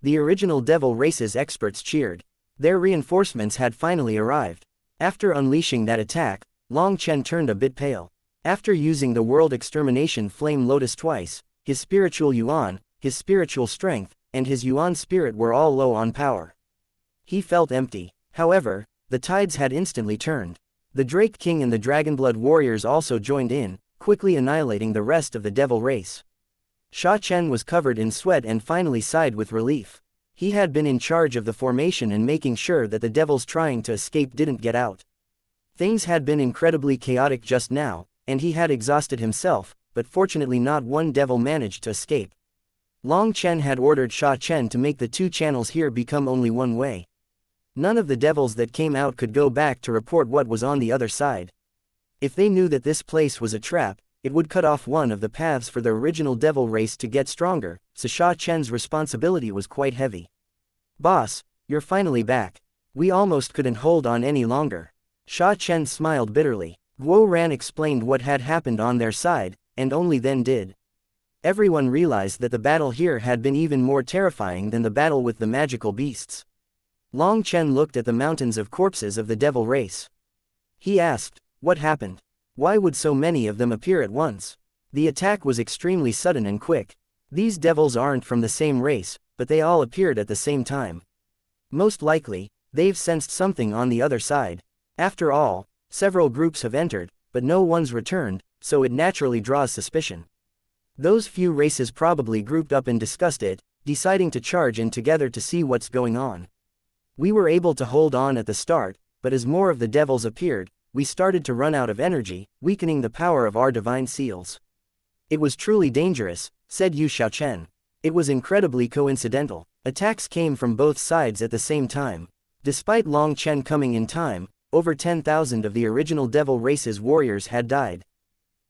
The original devil race's experts cheered. Their reinforcements had finally arrived. After unleashing that attack, Long Chen turned a bit pale. After using the World Extermination Flame Lotus twice, his spiritual yuan, his spiritual strength, and his yuan spirit were all low on power. He felt empty. However, the tides had instantly turned. The Drake King and the Dragonblood warriors also joined in, quickly annihilating the rest of the devil race. Sha Chen was covered in sweat and finally sighed with relief. He had been in charge of the formation and making sure that the devils trying to escape didn't get out. Things had been incredibly chaotic just now, and he had exhausted himself, but fortunately not one devil managed to escape. Long Chen had ordered Sha Chen to make the two channels here become only one way. None of the devils that came out could go back to report what was on the other side. If they knew that this place was a trap, it would cut off one of the paths for the original devil race to get stronger, so Sha Chen's responsibility was quite heavy. "Boss, you're finally back. We almost couldn't hold on any longer." Sha Chen smiled bitterly. Guo Ran explained what had happened on their side, and only then did. Everyone realized that the battle here had been even more terrifying than the battle with the magical beasts. Long Chen looked at the mountains of corpses of the devil race. He asked, "What happened? Why would so many of them appear at once?" The attack was extremely sudden and quick. These devils aren't from the same race, but they all appeared at the same time. Most likely, they've sensed something on the other side. After all, several groups have entered, but no one's returned, so it naturally draws suspicion. Those few races probably grouped up and discussed it, deciding to charge in together to see what's going on. We were able to hold on at the start, but as more of the devils appeared, we started to run out of energy, weakening the power of our divine seals. It was truly dangerous, said Yu Xiaochen. It was incredibly coincidental. Attacks came from both sides at the same time. Despite Long Chen coming in time, over 10,000 of the original devil race's warriors had died.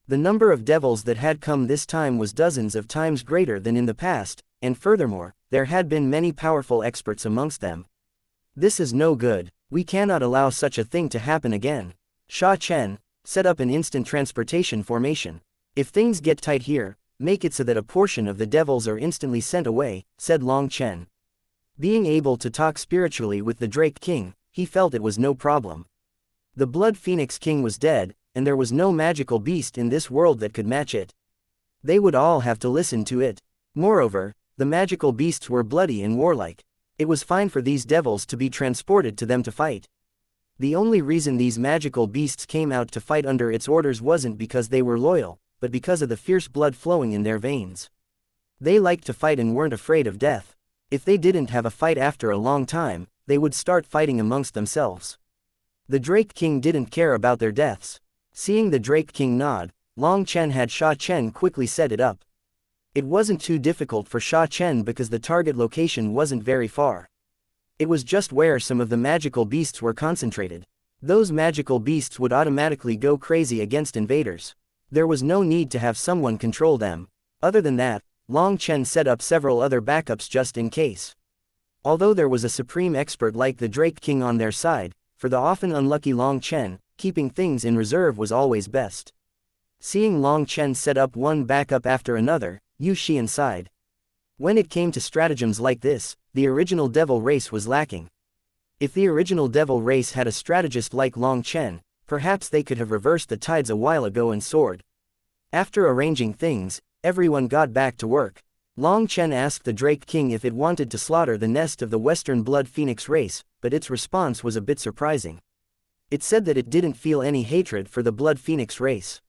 The number of devils that had come this time was dozens of times greater than in the past, and furthermore, there had been many powerful experts amongst them. This is no good. We cannot allow such a thing to happen again. Sha Chen, set up an instant transportation formation. If things get tight here, make it so that a portion of the devils are instantly sent away, said Long Chen. Being able to talk spiritually with the Drake King, he felt it was no problem. The Blood Phoenix King was dead, and there was no magical beast in this world that could match it. They would all have to listen to it. Moreover, the magical beasts were bloody and warlike. It was fine for these devils to be transported to them to fight. The only reason these magical beasts came out to fight under its orders wasn't because they were loyal, but because of the fierce blood flowing in their veins. They liked to fight and weren't afraid of death. If they didn't have a fight after a long time, they would start fighting amongst themselves. The Drake King didn't care about their deaths. Seeing the Drake King nod, Long Chen had Sha Chen quickly set it up. It wasn't too difficult for Sha Chen because the target location wasn't very far. It was just where some of the magical beasts were concentrated. Those magical beasts would automatically go crazy against invaders. There was no need to have someone control them. Other than that, Long Chen set up several other backups just in case. Although there was a supreme expert like the Drake King on their side, for the often unlucky Long Chen, keeping things in reserve was always best. Seeing Long Chen set up one backup after another, Yu Xian sighed. When it came to stratagems like this, the original devil race was lacking. If the original devil race had a strategist like Long Chen, perhaps they could have reversed the tides a while ago and soared. After arranging things, everyone got back to work. Long Chen asked the Drake King if it wanted to slaughter the nest of the Western Blood Phoenix race, but its response was a bit surprising. It said that it didn't feel any hatred for the Blood Phoenix race.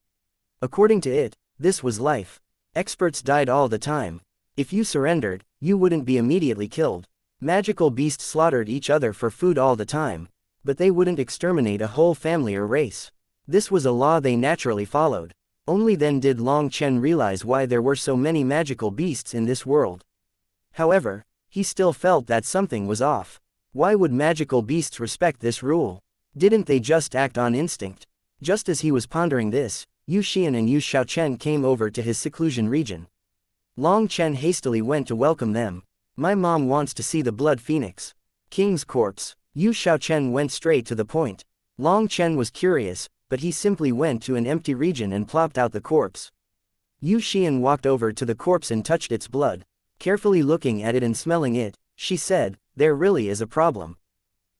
According to it, this was life. Experts died all the time. If you surrendered, you wouldn't be immediately killed. Magical beasts slaughtered each other for food all the time, but they wouldn't exterminate a whole family or race. This was a law they naturally followed. Only then did Long Chen realize why there were so many magical beasts in this world. However, he still felt that something was off. Why would magical beasts respect this rule? Didn't they just act on instinct? Just as he was pondering this, Yu Xian and Yu Xiaochen came over to his seclusion region. Long Chen hastily went to welcome them. My mom wants to see the blood phoenix. King's corpse. Yu Xiaochen went straight to the point. Long Chen was curious, but he simply went to an empty region and plopped out the corpse. Yu Xian walked over to the corpse and touched its blood. Carefully looking at it and smelling it, she said, "There really is a problem.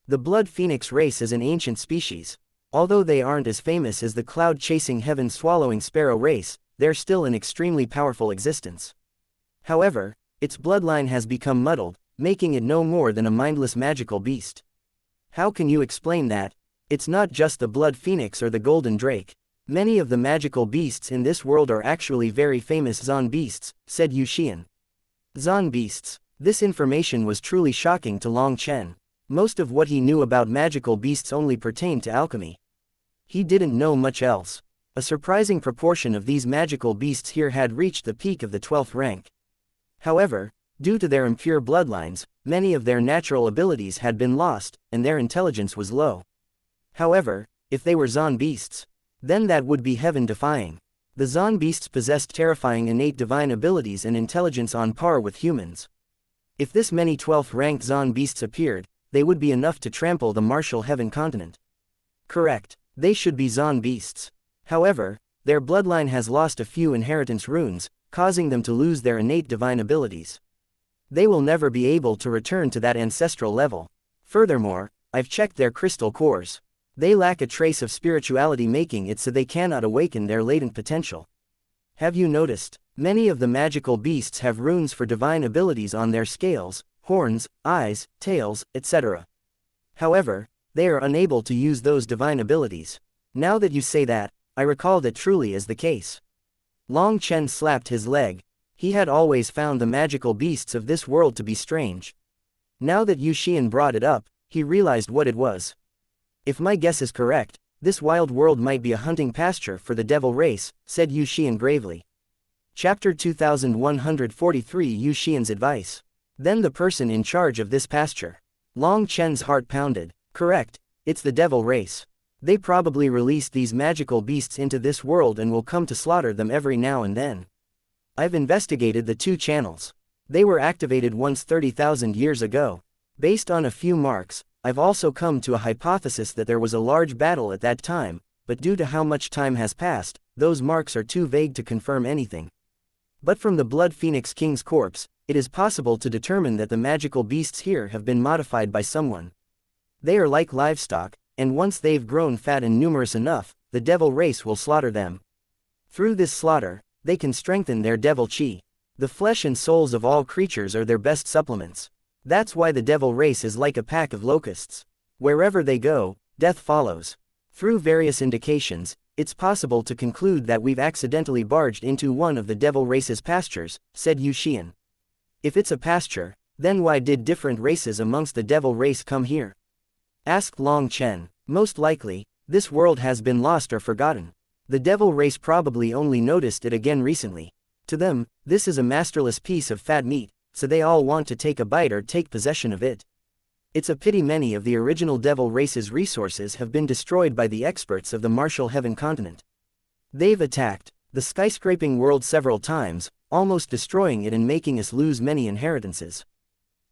The blood phoenix race is an ancient species. Although they aren't as famous as the cloud-chasing heaven-swallowing sparrow race, they're still an extremely powerful existence. However, its bloodline has become muddled, making it no more than a mindless magical beast." How can you explain that? It's not just the blood phoenix or the golden drake. Many of the magical beasts in this world are actually very famous Zan beasts, said Yu Xian. Zan beasts. This information was truly shocking to Long Chen. Most of what he knew about magical beasts only pertained to alchemy. He didn't know much else. A surprising proportion of these magical beasts here had reached the peak of the 12th rank. However, due to their impure bloodlines, many of their natural abilities had been lost, and their intelligence was low. However, if they were Zan beasts, then that would be heaven-defying. The Zan beasts possessed terrifying innate divine abilities and intelligence on par with humans. If this many 12th-ranked Zan beasts appeared, they would be enough to trample the martial heaven continent. Correct, they should be Zan beasts. However, their bloodline has lost a few inheritance runes, causing them to lose their innate divine abilities. They will never be able to return to that ancestral level. Furthermore, I've checked their crystal cores. They lack a trace of spirituality, making it so they cannot awaken their latent potential. Have you noticed? Many of the magical beasts have runes for divine abilities on their scales, horns, eyes, tails, etc. However, they are unable to use those divine abilities. Now that you say that, I recall that truly is the case. Long Chen slapped his leg. He had always found the magical beasts of this world to be strange. Now that Yu Xian brought it up, he realized what it was. If my guess is correct, this wild world might be a hunting pasture for the devil race, said Yu Xian gravely. Chapter 2143 Yu Xian's advice. Then the person in charge of this pasture. Long Chen's heart pounded. Correct, it's the devil race. They probably released these magical beasts into this world and will come to slaughter them every now and then. I've investigated the two channels. They were activated once 30,000 years ago. Based on a few marks, I've also come to a hypothesis that there was a large battle at that time, but due to how much time has passed, those marks are too vague to confirm anything. But from the Blood Phoenix King's corpse, it is possible to determine that the magical beasts here have been modified by someone. They are like livestock, and once they've grown fat and numerous enough, the devil race will slaughter them. Through this slaughter, they can strengthen their devil chi. The flesh and souls of all creatures are their best supplements. That's why the devil race is like a pack of locusts. Wherever they go, death follows. Through various indications, it's possible to conclude that we've accidentally barged into one of the devil race's pastures, said Yu Xian. If it's a pasture, then why did different races amongst the devil race come here? Asked Long Chen. Most likely, this world has been lost or forgotten. The devil race probably only noticed it again recently. To them, this is a masterless piece of fat meat, so they all want to take a bite or take possession of it. It's a pity many of the original devil race's resources have been destroyed by the experts of the martial heaven continent. They've attacked the skyscraping world several times, almost destroying it and making us lose many inheritances.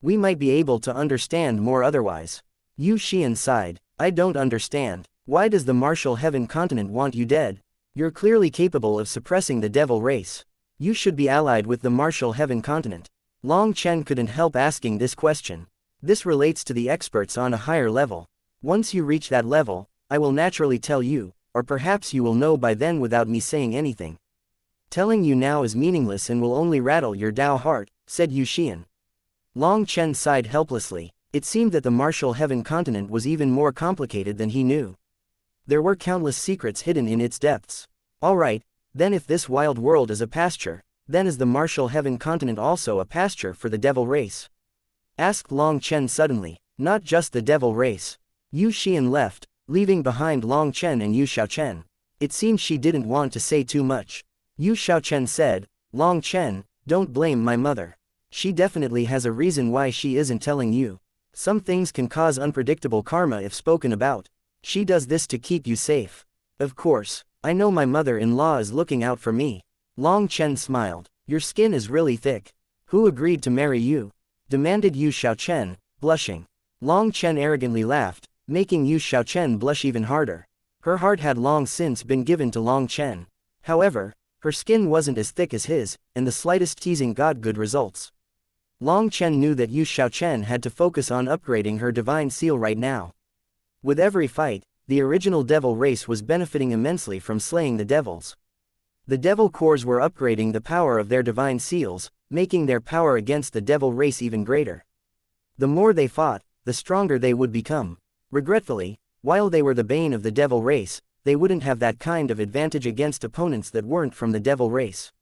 We might be able to understand more otherwise. Yu Xian sighed. I don't understand. Why does the martial heaven continent want you dead? You're clearly capable of suppressing the devil race. You should be allied with the martial heaven continent. Long Chen couldn't help asking this question. This relates to the experts on a higher level. Once you reach that level, I will naturally tell you, or perhaps you will know by then without me saying anything. Telling you now is meaningless and will only rattle your Dao heart, said Yu Xian. Long Chen sighed helplessly. It seemed that the martial heaven continent was even more complicated than he knew. There were countless secrets hidden in its depths. Alright, then if this wild world is a pasture, then is the martial heaven continent also a pasture for the devil race? Asked Long Chen suddenly. Not just the devil race. Yu Xian left, leaving behind Long Chen and Yu Xiaochen. It seemed she didn't want to say too much. Yu Xiaochen said, Long Chen, don't blame my mother. She definitely has a reason why she isn't telling you. Some things can cause unpredictable karma if spoken about. She does this to keep you safe. Of course, I know my mother-in-law is looking out for me. Long Chen smiled. Your skin is really thick. Who agreed to marry you? Demanded Yu Xiaochen, blushing. Long Chen arrogantly laughed, making Yu Xiaochen blush even harder. Her heart had long since been given to Long Chen. However, her skin wasn't as thick as his, and the slightest teasing got good results. Long Chen knew that Yu Xiaochen had to focus on upgrading her divine seal right now. With every fight, the original devil race was benefiting immensely from slaying the devils. The devil cores were upgrading the power of their divine seals, making their power against the devil race even greater. The more they fought, the stronger they would become. Regretfully, while they were the bane of the devil race, they wouldn't have that kind of advantage against opponents that weren't from the devil race.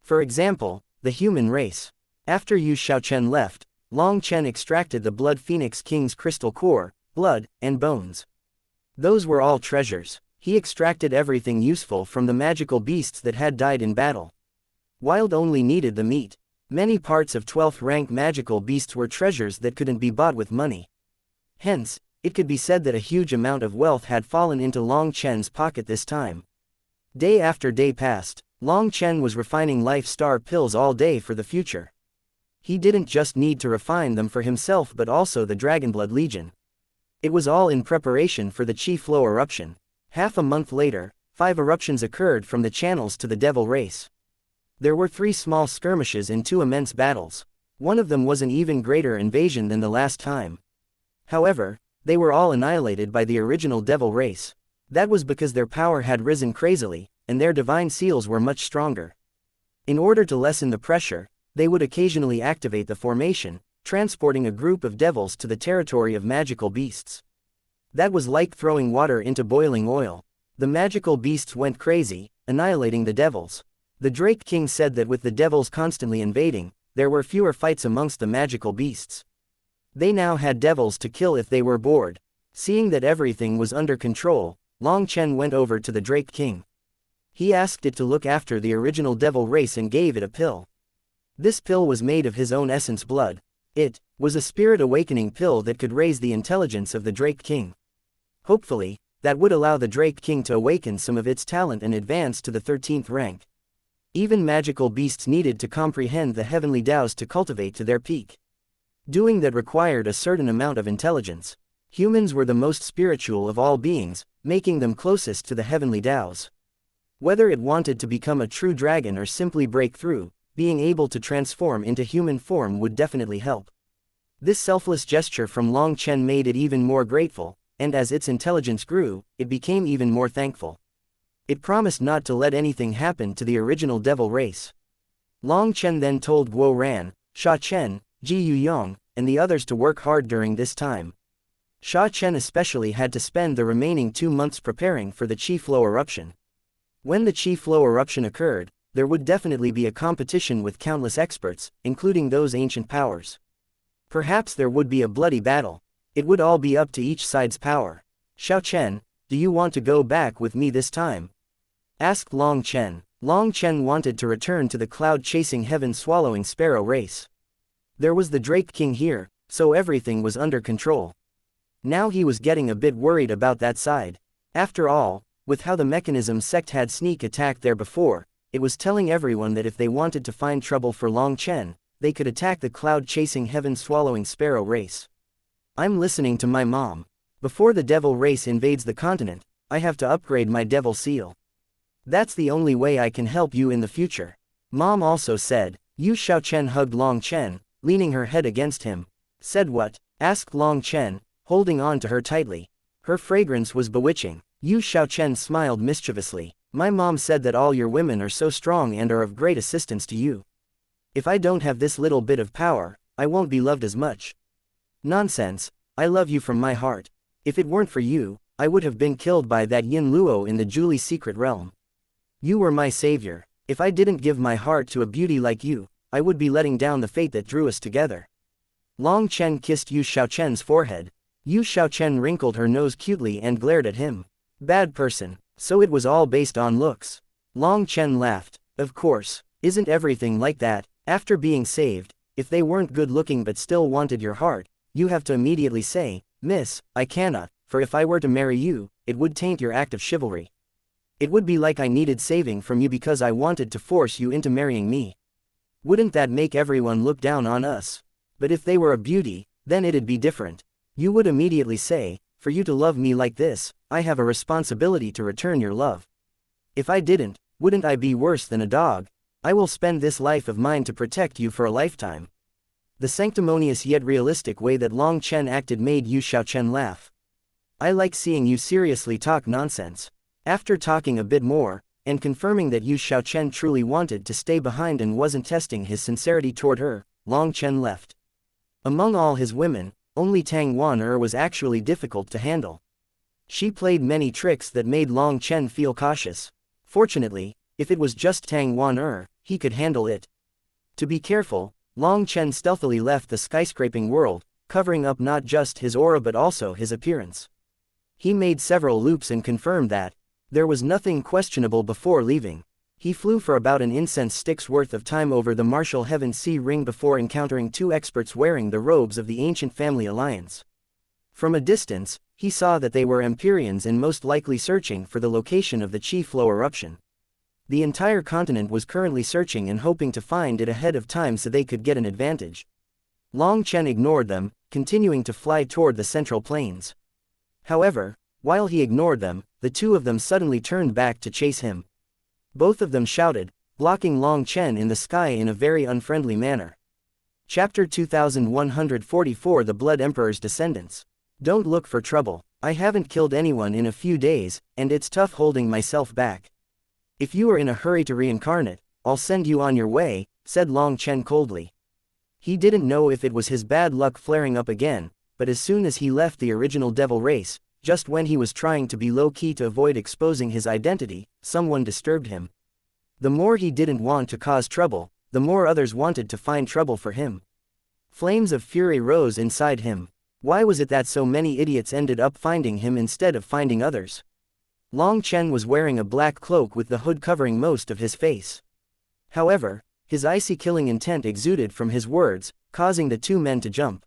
For example, the human race. After Yu Xiaochen left, Long Chen extracted the Blood Phoenix King's crystal core, blood, and bones. Those were all treasures. He extracted everything useful from the magical beasts that had died in battle. Wild only needed the meat. Many parts of 12th rank magical beasts were treasures that couldn't be bought with money. Hence, it could be said that a huge amount of wealth had fallen into Long Chen's pocket this time. Day after day passed. Long Chen was refining Life Star pills all day for the future. He didn't just need to refine them for himself but also the Dragonblood Legion. It was all in preparation for the Chi Flow eruption. Half a month later, 5 eruptions occurred from the channels to the devil race. There were 3 small skirmishes and 2 immense battles. One of them was an even greater invasion than the last time. However, they were all annihilated by the original devil race. That was because their power had risen crazily, and their divine seals were much stronger. In order to lessen the pressure, they would occasionally activate the formation, transporting a group of devils to the territory of magical beasts. That was like throwing water into boiling oil. The magical beasts went crazy, annihilating the devils. The Drake King said that with the devils constantly invading, there were fewer fights amongst the magical beasts. They now had devils to kill if they were bored. Seeing that everything was under control, Long Chen went over to the Drake King. He asked it to look after the original devil race and gave it a pill. This pill was made of his own essence blood. It was a spirit awakening pill that could raise the intelligence of the Drake King. Hopefully, that would allow the Drake King to awaken some of its talent and advance to the 13th rank. Even magical beasts needed to comprehend the heavenly Taos to cultivate to their peak. Doing that required a certain amount of intelligence. Humans were the most spiritual of all beings, making them closest to the heavenly Taos. Whether it wanted to become a true dragon or simply break through, being able to transform into human form would definitely help. This selfless gesture from Long Chen made it even more grateful, and as its intelligence grew, it became even more thankful. It promised not to let anything happen to the original devil race. Long Chen then told Guo Ran, Sha Chen, Ji Yuyong, and the others to work hard during this time. Sha Chen especially had to spend the remaining 2 months preparing for the Chi Flow eruption. When the Chi Flow eruption occurred, there would definitely be a competition with countless experts, including those ancient powers. Perhaps there would be a bloody battle. It would all be up to each side's power. Xiao Chen, do you want to go back with me this time? Asked Long Chen. Long Chen wanted to return to the cloud-chasing heaven-swallowing sparrow race. There was the Drake King here, so everything was under control. Now he was getting a bit worried about that side. After all, with how the mechanism sect had sneak attacked there before, it was telling everyone that if they wanted to find trouble for Long Chen, they could attack the cloud-chasing heaven-swallowing sparrow race. I'm listening to my mom. Before the devil race invades the continent, I have to upgrade my devil seal. That's the only way I can help you in the future. Mom also said. Yu Xiaochen hugged Long Chen, leaning her head against him. Said what? Asked Long Chen, holding on to her tightly. Her fragrance was bewitching. Yu Xiaochen smiled mischievously. My mom said that all your women are so strong and are of great assistance to you. If I don't have this little bit of power, I won't be loved as much. Nonsense, I love you from my heart. If it weren't for you, I would have been killed by that Yin Luo in the Julie secret realm. You were my savior. If I didn't give my heart to a beauty like you, I would be letting down the fate that drew us together. Long Chen kissed Yu Xiaochen's forehead. Yu Xiaochen wrinkled her nose cutely and glared at him. Bad person. So it was all based on looks. Long Chen laughed. Of course, isn't everything like that? After being saved, if they weren't good looking but still wanted your heart, you have to immediately say, Miss, I cannot, for if I were to marry you, it would taint your act of chivalry. It would be like I needed saving from you because I wanted to force you into marrying me. Wouldn't that make everyone look down on us? But if they were a beauty, then it'd be different. You would immediately say, for you to love me like this, I have a responsibility to return your love. If I didn't, wouldn't I be worse than a dog? I will spend this life of mine to protect you for a lifetime. The sanctimonious yet realistic way that Long Chen acted made Yu Xiaochen laugh. I like seeing you seriously talk nonsense. After talking a bit more, and confirming that Yu Xiaochen truly wanted to stay behind and wasn't testing his sincerity toward her, Long Chen left. Among all his women, only Tang Wan was actually difficult to handle. She played many tricks that made Long Chen feel cautious. Fortunately, if it was just Tang Wan he could handle it. To be careful, Long Chen stealthily left the skyscraping world, covering up not just his aura but also his appearance. He made several loops and confirmed that there was nothing questionable before leaving. He flew for about an incense stick's worth of time over the martial heaven sea ring before encountering two experts wearing the robes of the ancient family alliance. From a distance, he saw that they were Empyreans and most likely searching for the location of the Chi Flow eruption. The entire continent was currently searching and hoping to find it ahead of time so they could get an advantage. Long Chen ignored them, continuing to fly toward the central plains. However, while he ignored them, the two of them suddenly turned back to chase him. Both of them shouted, blocking Long Chen in the sky in a very unfriendly manner. Chapter 2144 The Blood Emperor's Descendants. Don't look for trouble. I haven't killed anyone in a few days, and it's tough holding myself back. If you are in a hurry to reincarnate, I'll send you on your way, said Long Chen coldly. He didn't know if it was his bad luck flaring up again, but as soon as he left the original devil race, just when he was trying to be low-key to avoid exposing his identity, someone disturbed him. The more he didn't want to cause trouble, the more others wanted to find trouble for him. Flames of fury rose inside him. Why was it that so many idiots ended up finding him instead of finding others? Long Chen was wearing a black cloak with the hood covering most of his face. However, his icy killing intent exuded from his words, causing the two men to jump.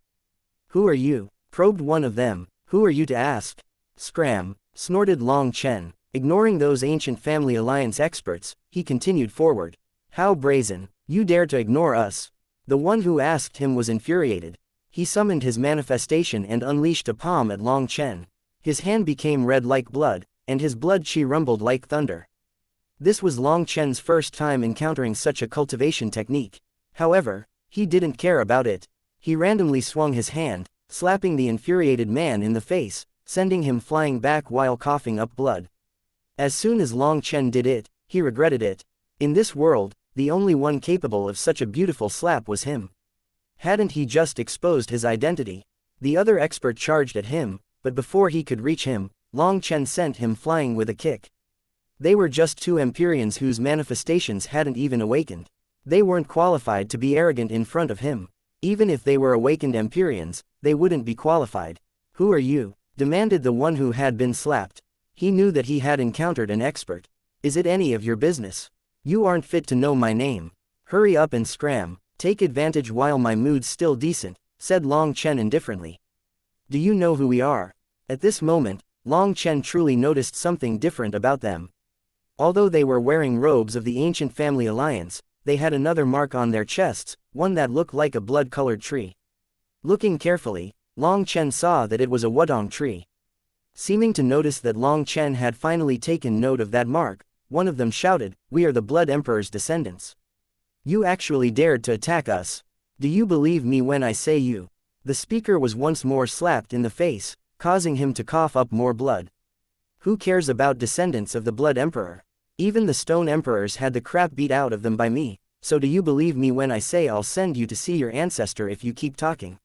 Who are you? Probed one of them. Who are you to ask? Scram, snorted Long Chen. Ignoring those ancient family alliance experts, he continued forward. How brazen, you dare to ignore us? The one who asked him was infuriated. He summoned his manifestation and unleashed a palm at Long Chen. His hand became red like blood, and his blood chi rumbled like thunder. This was Long Chen's first time encountering such a cultivation technique. However, he didn't care about it. He randomly swung his hand, slapping the infuriated man in the face, sending him flying back while coughing up blood. As soon as Long Chen did it, he regretted it. In this world, the only one capable of such a beautiful slap was him. Hadn't he just exposed his identity? The other expert charged at him, but before he could reach him, Long Chen sent him flying with a kick. They were just two Empyreans whose manifestations hadn't even awakened. They weren't qualified to be arrogant in front of him. Even if they were awakened Empyreans, they wouldn't be qualified. Who are you? Demanded the one who had been slapped. He knew that he had encountered an expert. Is it any of your business? You aren't fit to know my name. Hurry up and scram. Take advantage while my mood's still decent, said Long Chen indifferently. Do you know who we are? At this moment, Long Chen truly noticed something different about them. Although they were wearing robes of the ancient family alliance, they had another mark on their chests, one that looked like a blood-colored tree. Looking carefully, Long Chen saw that it was a wudong tree. Seeming to notice that Long Chen had finally taken note of that mark, one of them shouted, "We are the Blood Emperor's descendants. You actually dared to attack us. Do you believe me when I say you?" The speaker was once more slapped in the face, causing him to cough up more blood. Who cares about descendants of the Blood Emperor? Even the Stone Emperors had the crap beat out of them by me, so do you believe me when I say I'll send you to see your ancestor if you keep talking?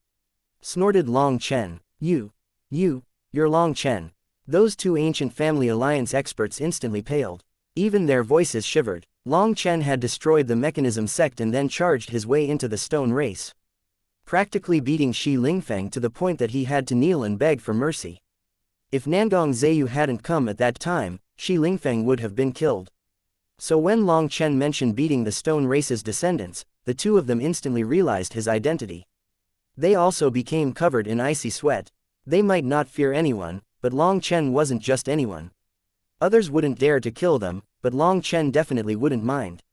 Snorted Long Chen. You're Long Chen. Those two ancient family alliance experts instantly paled. Even their voices shivered. Long Chen had destroyed the mechanism sect and then charged his way into the stone race, practically beating Shi Lingfeng to the point that he had to kneel and beg for mercy. If Nangong Zheyu hadn't come at that time, Shi Lingfeng would have been killed. So when Long Chen mentioned beating the stone race's descendants, the two of them instantly realized his identity. They also became covered in icy sweat. They might not fear anyone, but Long Chen wasn't just anyone. Others wouldn't dare to kill them, but Long Chen definitely wouldn't mind.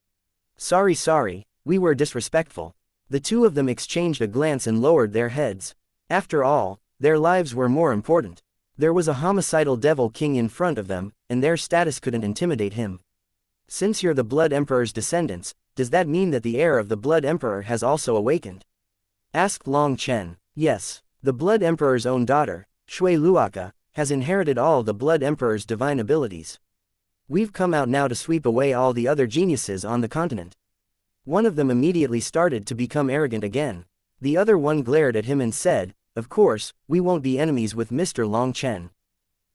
Sorry, we were disrespectful. The two of them exchanged a glance and lowered their heads. After all, their lives were more important. There was a homicidal devil king in front of them, and their status couldn't intimidate him. Since you're the Blood Emperor's descendants, does that mean that the heir of the Blood Emperor has also awakened? Asked Long Chen. Yes. The Blood Emperor's own daughter, Shui Luaka, has inherited all the Blood Emperor's divine abilities. We've come out now to sweep away all the other geniuses on the continent. One of them immediately started to become arrogant again. The other one glared at him and said, "Of course, we won't be enemies with Mr. Long Chen.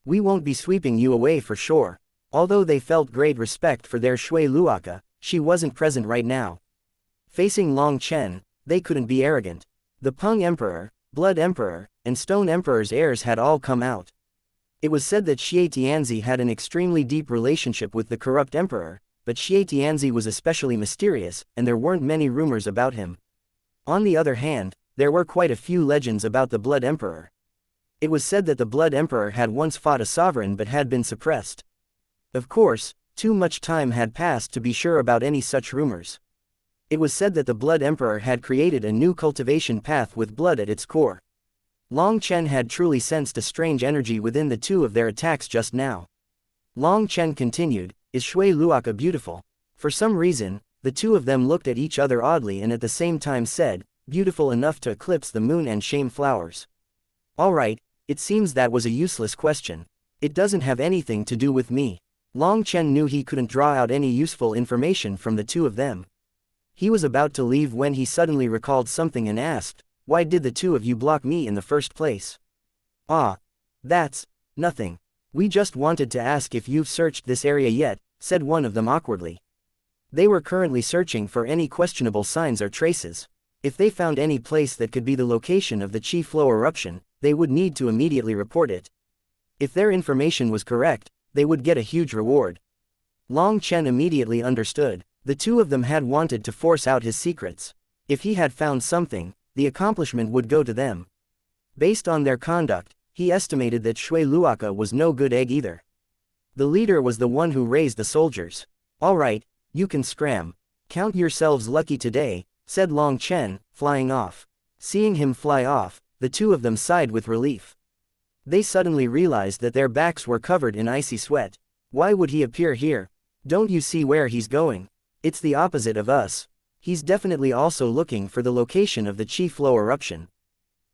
We won't be sweeping you away for sure." Although they felt great respect for their Shui Luaka, she wasn't present right now. Facing Long Chen, they couldn't be arrogant. The Peng Emperor, Blood Emperor, and Stone Emperor's heirs had all come out. It was said that Xianxia had an extremely deep relationship with the corrupt emperor, but Xianxia was especially mysterious, and there weren't many rumors about him. On the other hand, there were quite a few legends about the Blood Emperor. It was said that the Blood Emperor had once fought a sovereign but had been suppressed. Of course, too much time had passed to be sure about any such rumors. It was said that the Blood Emperor had created a new cultivation path with blood at its core. Long Chen had truly sensed a strange energy within the two of their attacks just now. Long Chen continued, "Is Shui Luaka beautiful?" For some reason, the two of them looked at each other oddly and at the same time said, "Beautiful enough to eclipse the moon and shame flowers." Alright, it seems that was a useless question. It doesn't have anything to do with me. Long Chen knew he couldn't draw out any useful information from the two of them. He was about to leave when he suddenly recalled something and asked, "Why did the two of you block me in the first place?" "Ah. That's nothing. We just wanted to ask if you've searched this area yet," said one of them awkwardly. They were currently searching for any questionable signs or traces. If they found any place that could be the location of the Qi flow eruption, they would need to immediately report it. If their information was correct, they would get a huge reward. Long Chen immediately understood. The two of them had wanted to force out his secrets. If he had found something, the accomplishment would go to them. Based on their conduct, he estimated that Shui Luaka was no good egg either. The leader was the one who raised the soldiers. "Alright, you can scram. Count yourselves lucky today," said Long Chen, flying off. Seeing him fly off, the two of them sighed with relief. They suddenly realized that their backs were covered in icy sweat. Why would he appear here? Don't you see where he's going? It's the opposite of us. He's definitely also looking for the location of the Qi flow eruption.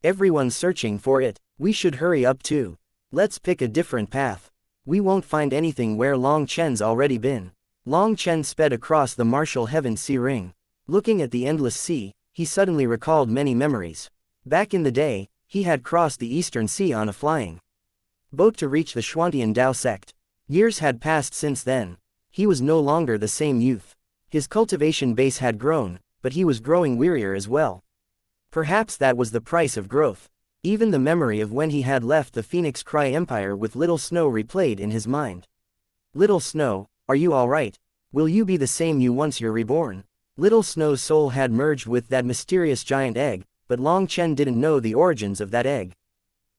Everyone's searching for it. We should hurry up too. Let's pick a different path. We won't find anything where Long Chen's already been. Long Chen sped across the martial heaven sea ring. Looking at the endless sea, he suddenly recalled many memories. Back in the day, he had crossed the eastern sea on a flying boat to reach the Xuantian Dao sect. Years had passed since then. He was no longer the same youth. His cultivation base had grown, but he was growing wearier as well. Perhaps that was the price of growth. Even the memory of when he had left the Phoenix Cry Empire with Little Snow replayed in his mind. "Little Snow, are you alright? Will you be the same you once you're reborn?" Little Snow's soul had merged with that mysterious giant egg, but Long Chen didn't know the origins of that egg.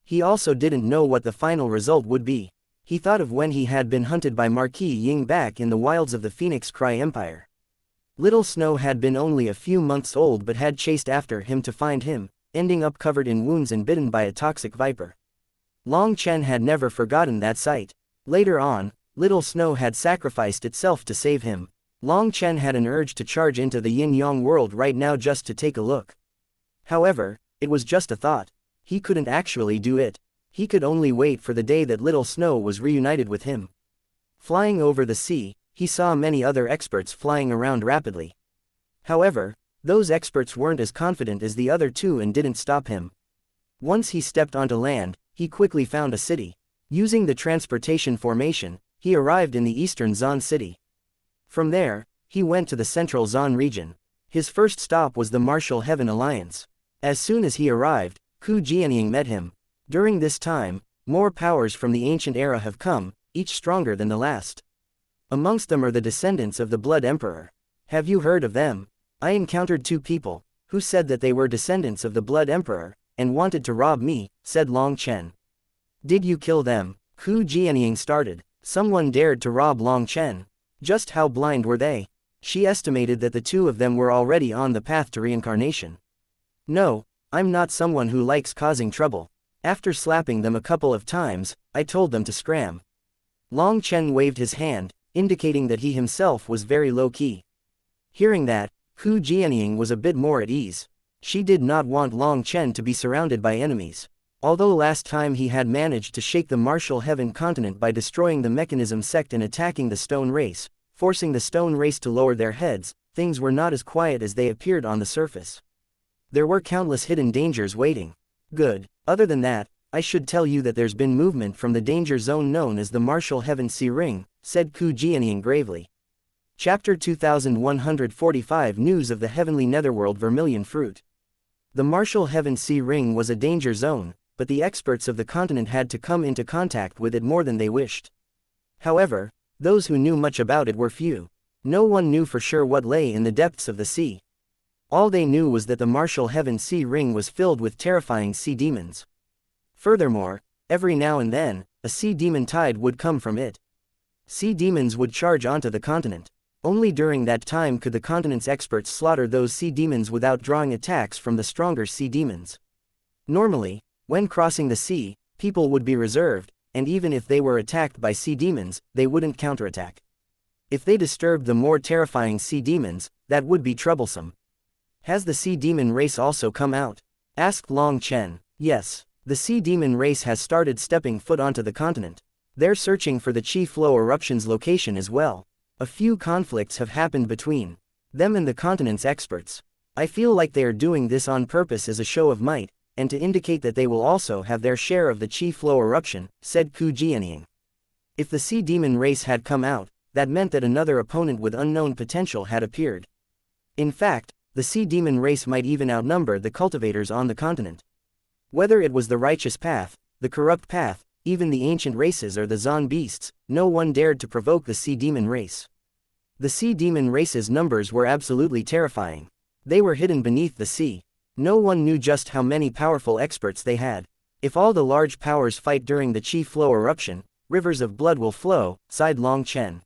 He also didn't know what the final result would be. He thought of when he had been hunted by Marquis Ying back in the wilds of the Phoenix Cry Empire. Little Snow had been only a few months old but had chased after him to find him, ending up covered in wounds and bitten by a toxic viper. Long Chen had never forgotten that sight. Later on, Little Snow had sacrificed itself to save him. Long Chen had an urge to charge into the yin-yang world right now just to take a look. However, it was just a thought. He couldn't actually do it. He could only wait for the day that Little Snow was reunited with him. Flying over the sea, he saw many other experts flying around rapidly. However, those experts weren't as confident as the other two and didn't stop him. Once he stepped onto land, he quickly found a city. Using the transportation formation, he arrived in the eastern Zan city. From there, he went to the central Zan region. His first stop was the Martial Heaven Alliance. As soon as he arrived, Ku Jianying met him. During this time, more powers from the ancient era have come, each stronger than the last. Amongst them are the descendants of the Blood Emperor. Have you heard of them? I encountered two people, who said that they were descendants of the Blood Emperor, and wanted to rob me, said Long Chen. Did you kill them? Hu Jianying started. Someone dared to rob Long Chen. Just how blind were they? She estimated that the two of them were already on the path to reincarnation. No, I'm not someone who likes causing trouble. After slapping them a couple of times, I told them to scram. Long Chen waved his hand, indicating that he himself was very low-key. Hearing that, Hu Jianying was a bit more at ease. She did not want Long Chen to be surrounded by enemies. Although last time he had managed to shake the martial heaven continent by destroying the mechanism sect and attacking the stone race, forcing the stone race to lower their heads, things were not as quiet as they appeared on the surface. There were countless hidden dangers waiting. Good. Other than that, I should tell you that there's been movement from the danger zone known as the Martial Heaven Sea Ring, said Hu Jianying gravely. Chapter 2145 News of the Heavenly Netherworld Vermilion Fruit. The Martial Heaven Sea Ring was a danger zone, but the experts of the continent had to come into contact with it more than they wished. However, those who knew much about it were few. No one knew for sure what lay in the depths of the sea. All they knew was that the Martial Heaven Sea Ring was filled with terrifying sea demons. Furthermore, every now and then, a sea demon tide would come from it. Sea demons would charge onto the continent. Only during that time could the continent's experts slaughter those sea demons without drawing attacks from the stronger sea demons. Normally, when crossing the sea, people would be reserved, and even if they were attacked by sea demons, they wouldn't counterattack. If they disturbed the more terrifying sea demons, that would be troublesome. Has the sea demon race also come out? Asked Long Chen. Yes, the sea demon race has started stepping foot onto the continent. They're searching for the Chi Flow eruption's location as well. A few conflicts have happened between them and the continent's experts. I feel like they are doing this on purpose as a show of might, and to indicate that they will also have their share of the Chi Flow eruption, said Hu Jianying. If the sea demon race had come out, that meant that another opponent with unknown potential had appeared. In fact, the sea demon race might even outnumber the cultivators on the continent. Whether it was the righteous path, the corrupt path, even the ancient races or the Zon beasts, no one dared to provoke the sea demon race. The sea demon race's numbers were absolutely terrifying. They were hidden beneath the sea. No one knew just how many powerful experts they had. If all the large powers fight during the Chi Flow eruption, rivers of blood will flow, sighed Long Chen.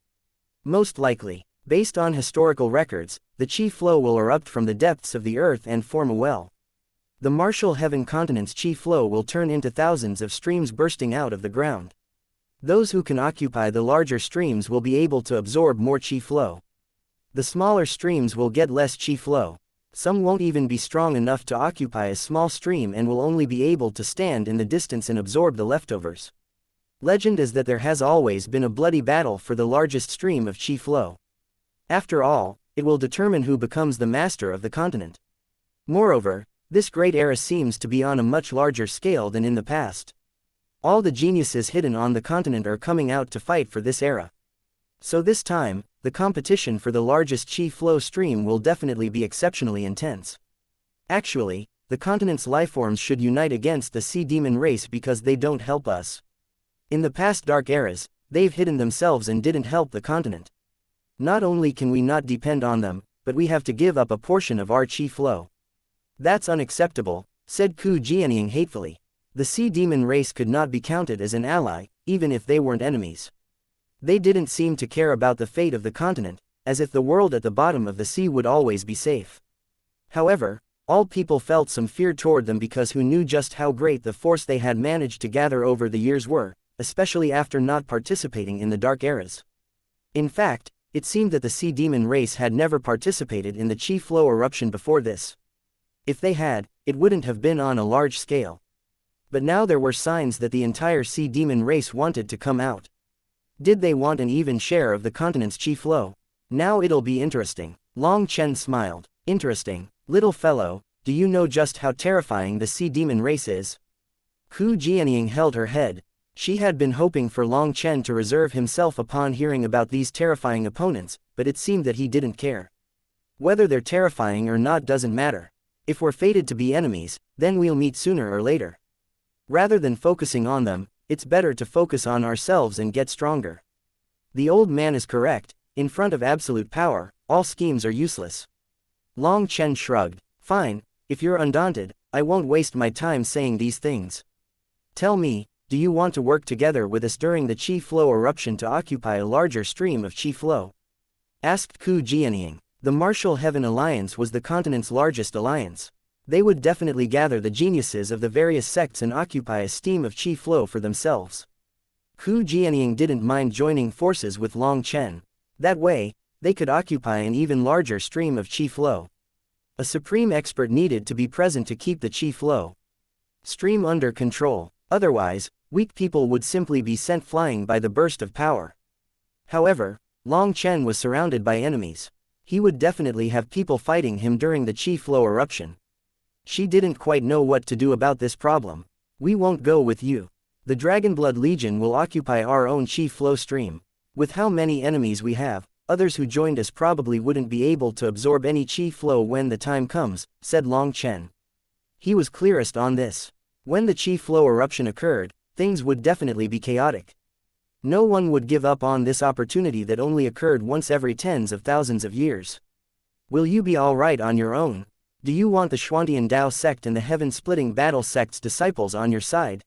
Most likely. Based on historical records, the Chi Flow will erupt from the depths of the earth and form a well. The Martial Heaven continent's Chi Flow will turn into thousands of streams bursting out of the ground. Those who can occupy the larger streams will be able to absorb more Chi Flow. The smaller streams will get less Chi Flow. Some won't even be strong enough to occupy a small stream and will only be able to stand in the distance and absorb the leftovers. Legend is that there has always been a bloody battle for the largest stream of Chi Flow. After all, it will determine who becomes the master of the continent. Moreover, this great era seems to be on a much larger scale than in the past. All the geniuses hidden on the continent are coming out to fight for this era. So this time, the competition for the largest Chi Flow stream will definitely be exceptionally intense. Actually, the continent's lifeforms should unite against the sea demon race because they don't help us. In the past dark eras, they've hidden themselves and didn't help the continent. Not only can we not depend on them, but we have to give up a portion of our Chi Flow. That's unacceptable, said Hu Jianying hatefully. The sea demon race could not be counted as an ally, even if they weren't enemies. They didn't seem to care about the fate of the continent, as if the world at the bottom of the sea would always be safe. However, all people felt some fear toward them because who knew just how great the force they had managed to gather over the years were, especially after not participating in the dark eras. In fact, it seemed that the sea demon race had never participated in the Chi Flow eruption before this. If they had, it wouldn't have been on a large scale. But now there were signs that the entire sea demon race wanted to come out. Did they want an even share of the continent's Chi Flow? Now it'll be interesting. Long Chen smiled. Interesting. Little fellow, do you know just how terrifying the sea demon race is? Hu Jianying held her head. She had been hoping for Long Chen to reserve himself upon hearing about these terrifying opponents, but it seemed that he didn't care. Whether they're terrifying or not doesn't matter. If we're fated to be enemies, then we'll meet sooner or later. Rather than focusing on them, it's better to focus on ourselves and get stronger. The old man is correct. In front of absolute power, all schemes are useless. Long Chen shrugged. Fine, if you're undaunted, I won't waste my time saying these things. Tell me, do you want to work together with us during the qi flow eruption to occupy a larger stream of qi flow? Asked Ku Jianying. The Martial Heaven Alliance was the continent's largest alliance. They would definitely gather the geniuses of the various sects and occupy a stream of qi flow for themselves. Ku Jianying didn't mind joining forces with Long Chen. That way, they could occupy an even larger stream of qi flow. A supreme expert needed to be present to keep the qi flow stream under control. Otherwise, weak people would simply be sent flying by the burst of power. However, Long Chen was surrounded by enemies. He would definitely have people fighting him during the qi flow eruption. She didn't quite know what to do about this problem. We won't go with you. The Dragonblood Legion will occupy our own qi flow stream. With how many enemies we have, others who joined us probably wouldn't be able to absorb any qi flow when the time comes, said Long Chen. He was clearest on this. When the qi flow eruption occurred, things would definitely be chaotic. No one would give up on this opportunity that only occurred once every tens of thousands of years. Will you be alright on your own? Do you want the Xuantian Dao sect and the Heaven-Splitting Battle sect's disciples on your side?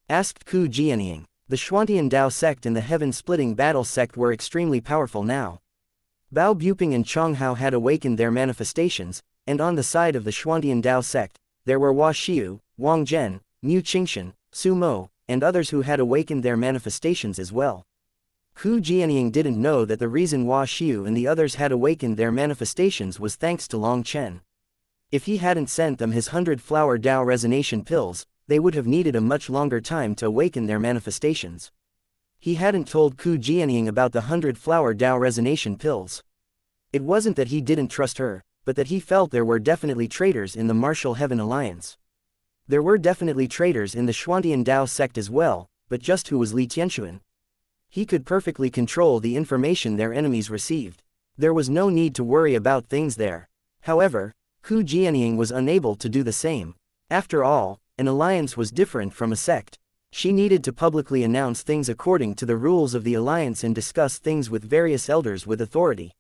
Asked Ku Jianying. The Xuantian Dao sect and the Heaven-Splitting Battle sect were extremely powerful now. Bao Buping and Chonghao had awakened their manifestations, and on the side of the Xuantian Dao sect, there were Hua Xiu, Wang Zhen, Mu Qingshan, Su Mo, and others who had awakened their manifestations as well. Ku Jianying didn't know that the reason Hua Xiu and the others had awakened their manifestations was thanks to Long Chen. If he hadn't sent them his 100-flower Dao resonation pills, they would have needed a much longer time to awaken their manifestations. He hadn't told Ku Jianying about the 100-flower Dao resonation pills. It wasn't that he didn't trust her, but that he felt there were definitely traitors in the Martial Heaven Alliance. There were definitely traitors in the Xuantian Dao sect as well, but just who was Li Tianxuan? He could perfectly control the information their enemies received. There was no need to worry about things there. However, Ku Jianying was unable to do the same. After all, an alliance was different from a sect. She needed to publicly announce things according to the rules of the alliance and discuss things with various elders with authority.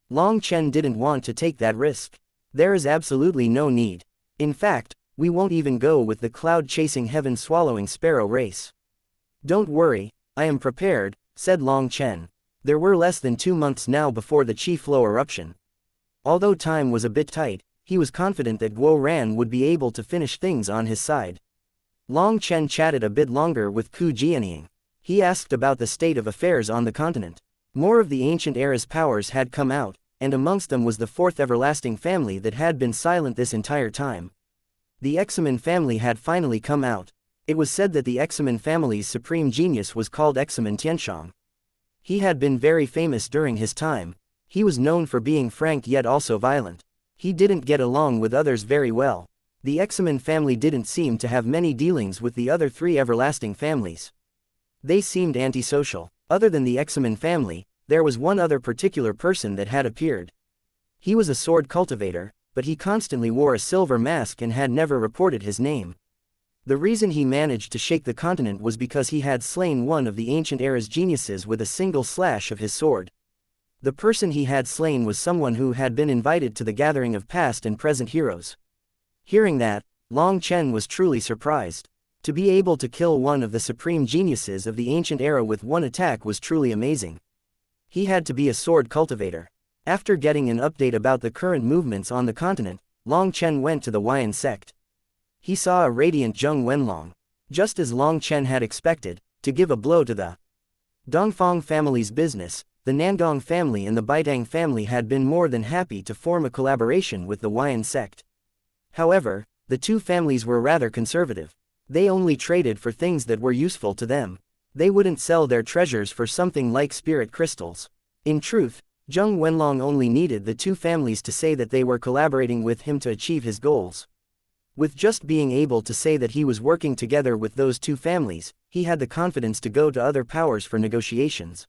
Long Chen didn't want to take that risk. There is absolutely no need. In fact, we won't even go with the cloud-chasing heaven-swallowing sparrow race. Don't worry, I am prepared, said Long Chen. There were less than 2 months now before the qi flow eruption. Although time was a bit tight, he was confident that Guo Ran would be able to finish things on his side. Long Chen chatted a bit longer with Ku Jianying. He asked about the state of affairs on the continent. More of the ancient era's powers had come out, and amongst them was the fourth everlasting family that had been silent this entire time. The Examen family had finally come out. It was said that the Examen family's supreme genius was called Examen Tianshang. He had been very famous during his time. He was known for being frank yet also violent. He didn't get along with others very well. The Examen family didn't seem to have many dealings with the other 3 everlasting families. They seemed antisocial. Other than the Examen family, there was one other particular person that had appeared. He was a sword cultivator, but he constantly wore a silver mask and had never reported his name. The reason he managed to shake the continent was because he had slain one of the ancient era's geniuses with a single slash of his sword. The person he had slain was someone who had been invited to the gathering of past and present heroes. Hearing that, Long Chen was truly surprised. To be able to kill one of the supreme geniuses of the ancient era with one attack was truly amazing. He had to be a sword cultivator. After getting an update about the current movements on the continent, Long Chen went to the Huayan sect. He saw a radiant Zheng Wenlong. Just as Long Chen had expected, to give a blow to the Dongfang family's business, the Nangong family and the Baitang family had been more than happy to form a collaboration with the Huayan sect. However, the 2 families were rather conservative. They only traded for things that were useful to them. They wouldn't sell their treasures for something like spirit crystals. In truth, Zheng Wenlong only needed the 2 families to say that they were collaborating with him to achieve his goals. With just being able to say that he was working together with those 2 families, he had the confidence to go to other powers for negotiations.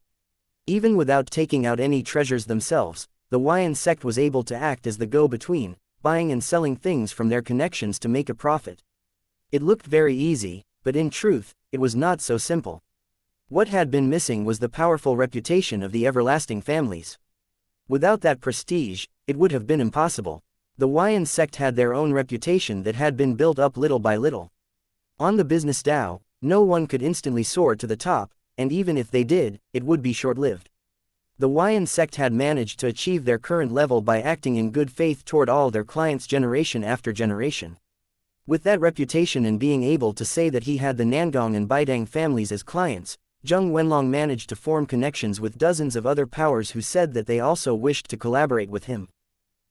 Even without taking out any treasures themselves, the Huayan sect was able to act as the go-between, buying and selling things from their connections to make a profit. It looked very easy, but in truth, it was not so simple. What had been missing was the powerful reputation of the everlasting families. Without that prestige, it would have been impossible. The Huayan sect had their own reputation that had been built up little by little. On the business Dao, No one could instantly soar to the top, and even if they did, it would be short-lived. The Huayan sect had managed to achieve their current level by acting in good faith toward all their clients generation after generation. With that reputation and being able to say that he had the Nangong and Baidang families as clients, Zheng Wenlong managed to form connections with dozens of other powers who said that they also wished to collaborate with him.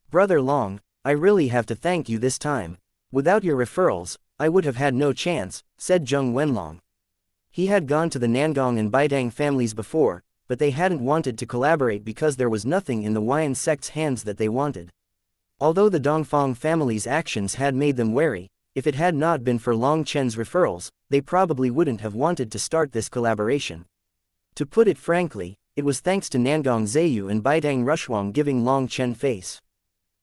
Brother Long, I really have to thank you this time. Without your referrals, I would have had no chance, said Zheng Wenlong. He had gone to the Nangong and Baidang families before, but they hadn't wanted to collaborate because there was nothing in the Huayan sect's hands that they wanted. Although the Dongfang family's actions had made them wary, if it had not been for Long Chen's referrals, they probably wouldn't have wanted to start this collaboration. To put it frankly, it was thanks to Nangong Zayu and Baidang Rushuang giving Long Chen face.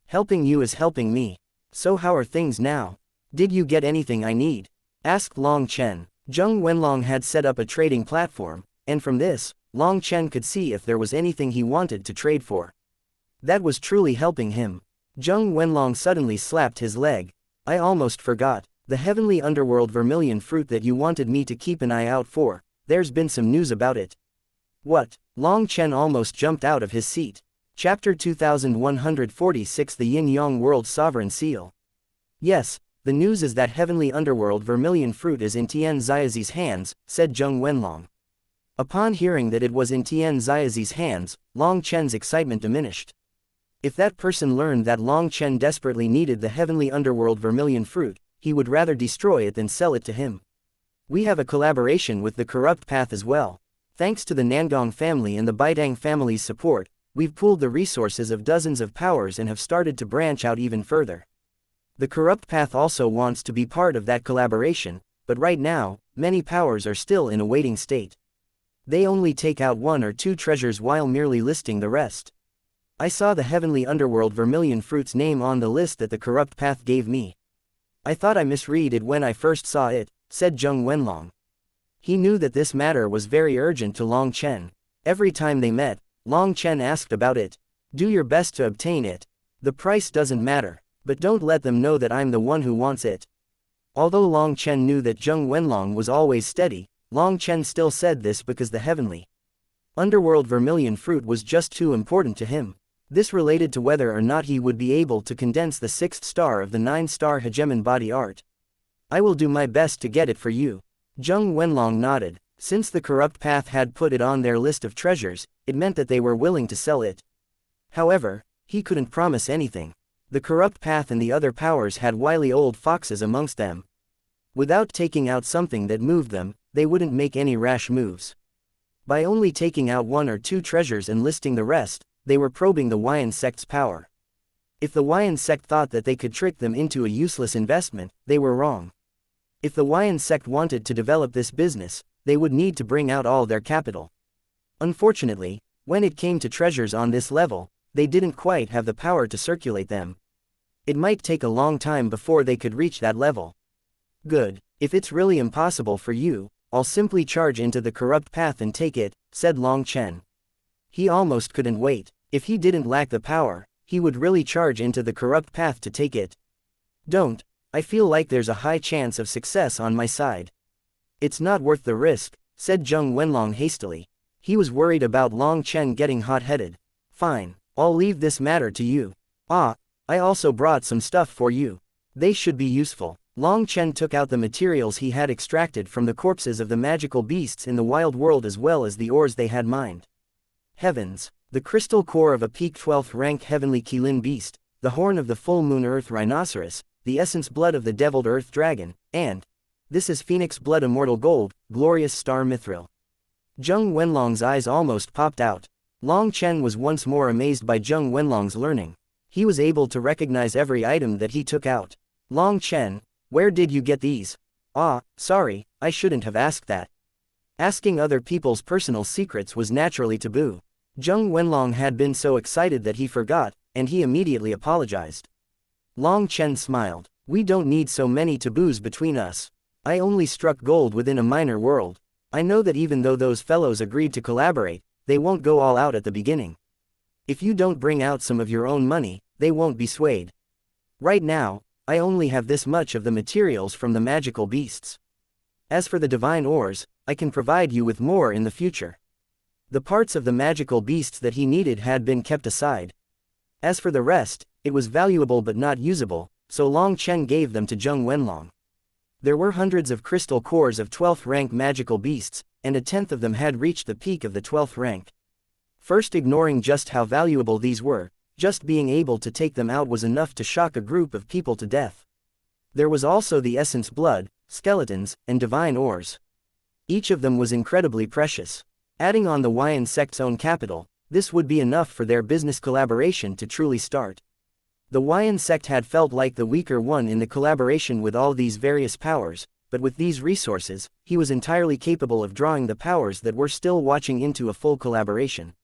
Helping you is helping me. So how are things now? Did you get anything I need? Asked Long Chen. Zheng Wenlong had set up a trading platform, and from this, Long Chen could see if there was anything he wanted to trade for. That was truly helping him. Zheng Wenlong suddenly slapped his leg. I almost forgot. The heavenly underworld vermilion fruit that you wanted me to keep an eye out for, there's been some news about it. What? Long Chen almost jumped out of his seat. Chapter 2146 The Yin-Yang World Sovereign Seal. Yes, the news is that heavenly underworld vermilion fruit is in Tian Xiazi's hands, said Zheng Wenlong. Upon hearing that it was in Tian Xiazi's hands, Long Chen's excitement diminished. If that person learned that Long Chen desperately needed the heavenly underworld vermilion fruit, he would rather destroy it than sell it to him. We have a collaboration with the corrupt path as well. Thanks to the Nangong family and the Baidang family's support, we've pooled the resources of dozens of powers and have started to branch out even further. The corrupt path also wants to be part of that collaboration, but right now, many powers are still in a waiting state. They only take out 1 or 2 treasures while merely listing the rest. I saw the heavenly underworld vermilion fruit's name on the list that the corrupt path gave me. I thought I misread it when I first saw it, said Zheng Wenlong. He knew that this matter was very urgent to Long Chen. Every time they met, Long Chen asked about it. Do your best to obtain it. The price doesn't matter, but don't let them know that I'm the one who wants it. Although Long Chen knew that Zheng Wenlong was always steady, Long Chen still said this because the heavenly underworld vermilion fruit was just too important to him. This related to whether or not he would be able to condense the 6th star of the 9-star hegemon body art. I will do my best to get it for you. Zheng Wenlong nodded. Since the corrupt path had put it on their list of treasures, it meant that they were willing to sell it. However, he couldn't promise anything. The corrupt path and the other powers had wily old foxes amongst them. Without taking out something that moved them, they wouldn't make any rash moves. By only taking out 1 or 2 treasures and listing the rest, they were probing the Huayan sect's power. If the Huayan sect thought that they could trick them into a useless investment, they were wrong. If the Huayan sect wanted to develop this business, they would need to bring out all their capital. Unfortunately, when it came to treasures on this level, they didn't quite have the power to circulate them. It might take a long time before they could reach that level. Good, if it's really impossible for you, I'll simply charge into the corrupt path and take it, said Long Chen. He almost couldn't wait. If he didn't lack the power, he would really charge into the corrupt path to take it. Don't. I feel like there's a high chance of success on my side. It's not worth the risk, said Zheng Wenlong hastily. He was worried about Long Chen getting hot-headed. Fine, I'll leave this matter to you. Ah, I also brought some stuff for you. They should be useful. Long Chen took out the materials he had extracted from the corpses of the magical beasts in the wild world as well as the ores they had mined. Heavens, the crystal core of a peak 12th rank heavenly Qilin beast, the horn of the full moon earth rhinoceros, the essence blood of the deviled earth dragon, and this is phoenix blood immortal gold, glorious star mithril. Zheng Wenlong's eyes almost popped out. Long Chen was once more amazed by Zheng Wenlong's learning. He was able to recognize every item that he took out. Long Chen, where did you get these? Ah, sorry, I shouldn't have asked that. Asking other people's personal secrets was naturally taboo. Zheng Wenlong had been so excited that he forgot, and he immediately apologized. Long Chen smiled. We don't need so many taboos between us. I only struck gold within a minor world. I know that even though those fellows agreed to collaborate, they won't go all out at the beginning. If you don't bring out some of your own money, they won't be swayed. Right now, I only have this much of the materials from the magical beasts. As for the divine ores, I can provide you with more in the future. The parts of the magical beasts that he needed had been kept aside. As for the rest, it was valuable but not usable, so Long Chen gave them to Zheng Wenlong. There were hundreds of crystal cores of 12th rank magical beasts, and a tenth of them had reached the peak of the 12th rank. First, ignoring just how valuable these were, just being able to take them out was enough to shock a group of people to death. There was also the essence blood, skeletons, and divine ores. Each of them was incredibly precious. Adding on the Huayan sect's own capital, this would be enough for their business collaboration to truly start. The Huayan sect had felt like the weaker one in the collaboration with all these various powers, but with these resources, he was entirely capable of drawing the powers that were still watching into a full collaboration.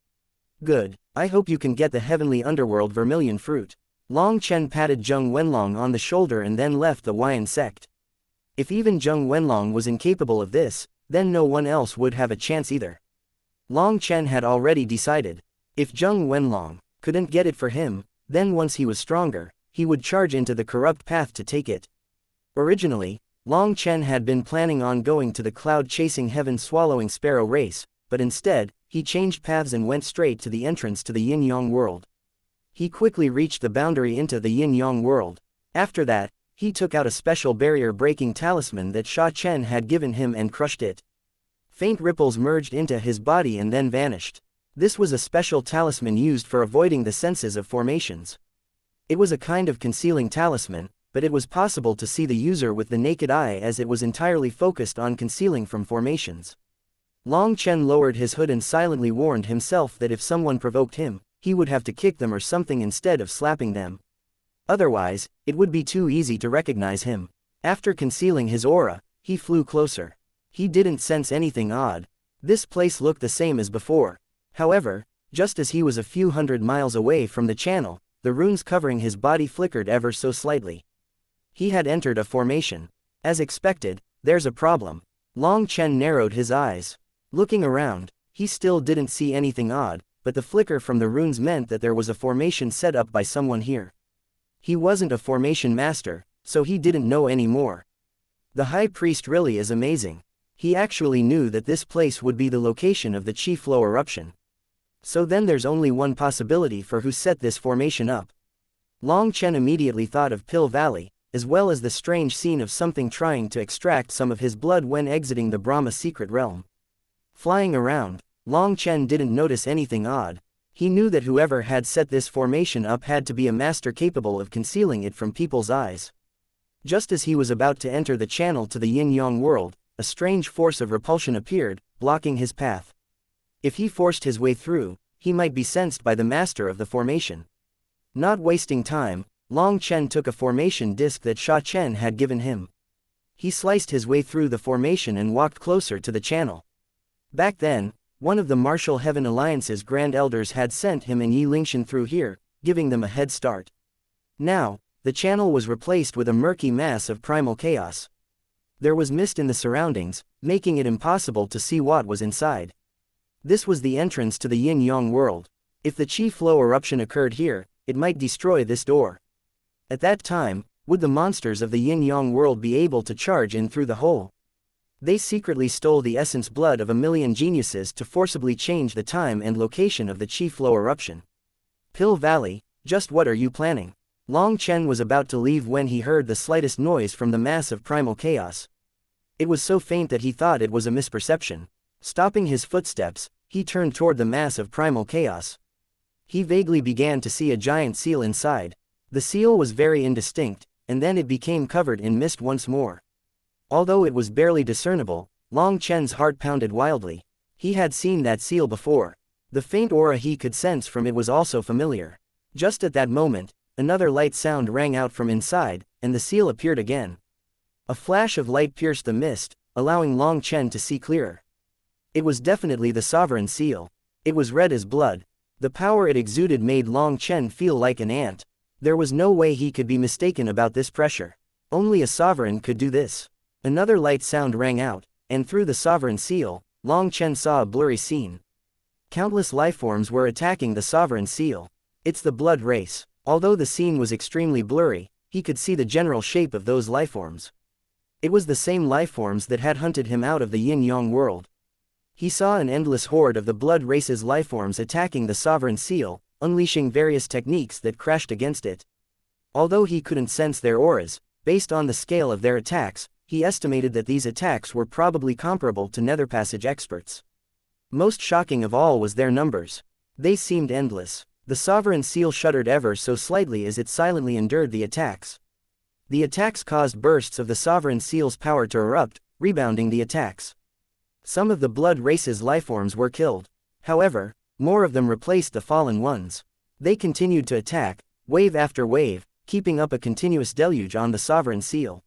Good, I hope you can get the heavenly underworld vermilion fruit. Long Chen patted Zheng Wenlong on the shoulder and then left the Huayan sect. If even Zheng Wenlong was incapable of this, then no one else would have a chance either. Long Chen had already decided. If Zheng Wenlong couldn't get it for him, then once he was stronger, he would charge into the corrupt path to take it. Originally, Long Chen had been planning on going to the cloud-chasing heaven-swallowing sparrow race, but instead, he changed paths and went straight to the entrance to the Yin-Yang world. He quickly reached the boundary into the Yin-Yang world. After that, he took out a special barrier-breaking talisman that Sha Chen had given him and crushed it. Faint ripples merged into his body and then vanished. This was a special talisman used for avoiding the senses of formations. It was a kind of concealing talisman, but it was possible to see the user with the naked eye as it was entirely focused on concealing from formations. Long Chen lowered his hood and silently warned himself that if someone provoked him, he would have to kick them or something instead of slapping them. Otherwise, it would be too easy to recognize him. After concealing his aura, he flew closer. He didn't sense anything odd. This place looked the same as before. However, just as he was a few hundred miles away from the channel, the runes covering his body flickered ever so slightly. He had entered a formation. As expected, there's a problem. Long Chen narrowed his eyes. Looking around, he still didn't see anything odd, but the flicker from the runes meant that there was a formation set up by someone here. He wasn't a formation master, so he didn't know any more. The high priest really is amazing. He actually knew that this place would be the location of the Chi Flow eruption. So then there's only one possibility for who set this formation up. Long Chen immediately thought of Pill Valley, as well as the strange scene of something trying to extract some of his blood when exiting the Brahma secret realm. Flying around, Long Chen didn't notice anything odd. He knew that whoever had set this formation up had to be a master capable of concealing it from people's eyes. Just as he was about to enter the channel to the Yin-Yang world, a strange force of repulsion appeared, blocking his path. If he forced his way through, he might be sensed by the master of the formation. Not wasting time, Long Chen took a formation disc that Sha Chen had given him. He sliced his way through the formation and walked closer to the channel. Back then, one of the Martial Heaven Alliance's Grand Elders had sent him and Yi Lingshan through here, giving them a head start. Now, the channel was replaced with a murky mass of primal chaos. There was mist in the surroundings, making it impossible to see what was inside. This was the entrance to the Yin-Yang world. If the Chi Flow eruption occurred here, it might destroy this door. At that time, would the monsters of the Yin-Yang world be able to charge in through the hole? They secretly stole the essence blood of 1,000,000 geniuses to forcibly change the time and location of the Chi Flow eruption. Pill Valley, just what are you planning? Long Chen was about to leave when he heard the slightest noise from the mass of primal chaos. It was so faint that he thought it was a misperception. Stopping his footsteps, he turned toward the mass of primal chaos. He vaguely began to see a giant seal inside. The seal was very indistinct, and then it became covered in mist once more. Although it was barely discernible, Long Chen's heart pounded wildly. He had seen that seal before. The faint aura he could sense from it was also familiar. Just at that moment, another light sound rang out from inside, and the seal appeared again. A flash of light pierced the mist, allowing Long Chen to see clearer. It was definitely the sovereign seal. It was red as blood. The power it exuded made Long Chen feel like an ant. There was no way he could be mistaken about this pressure. Only a sovereign could do this. Another light sound rang out, and through the sovereign seal, Long Chen saw a blurry scene. Countless lifeforms were attacking the sovereign seal. It's the blood race. Although the scene was extremely blurry, he could see the general shape of those lifeforms. It was the same lifeforms that had hunted him out of the yin-yang world. He saw an endless horde of the blood race's lifeforms attacking the sovereign seal, unleashing various techniques that crashed against it. Although he couldn't sense their auras, based on the scale of their attacks, he estimated that these attacks were probably comparable to nether passage experts. Most shocking of all was their numbers. They seemed endless. The sovereign seal shuddered ever so slightly as it silently endured the attacks. The attacks caused bursts of the sovereign seal's power to erupt, rebounding the attacks. Some of the blood race's lifeforms were killed. However, more of them replaced the fallen ones. They continued to attack, wave after wave, keeping up a continuous deluge on the sovereign seal.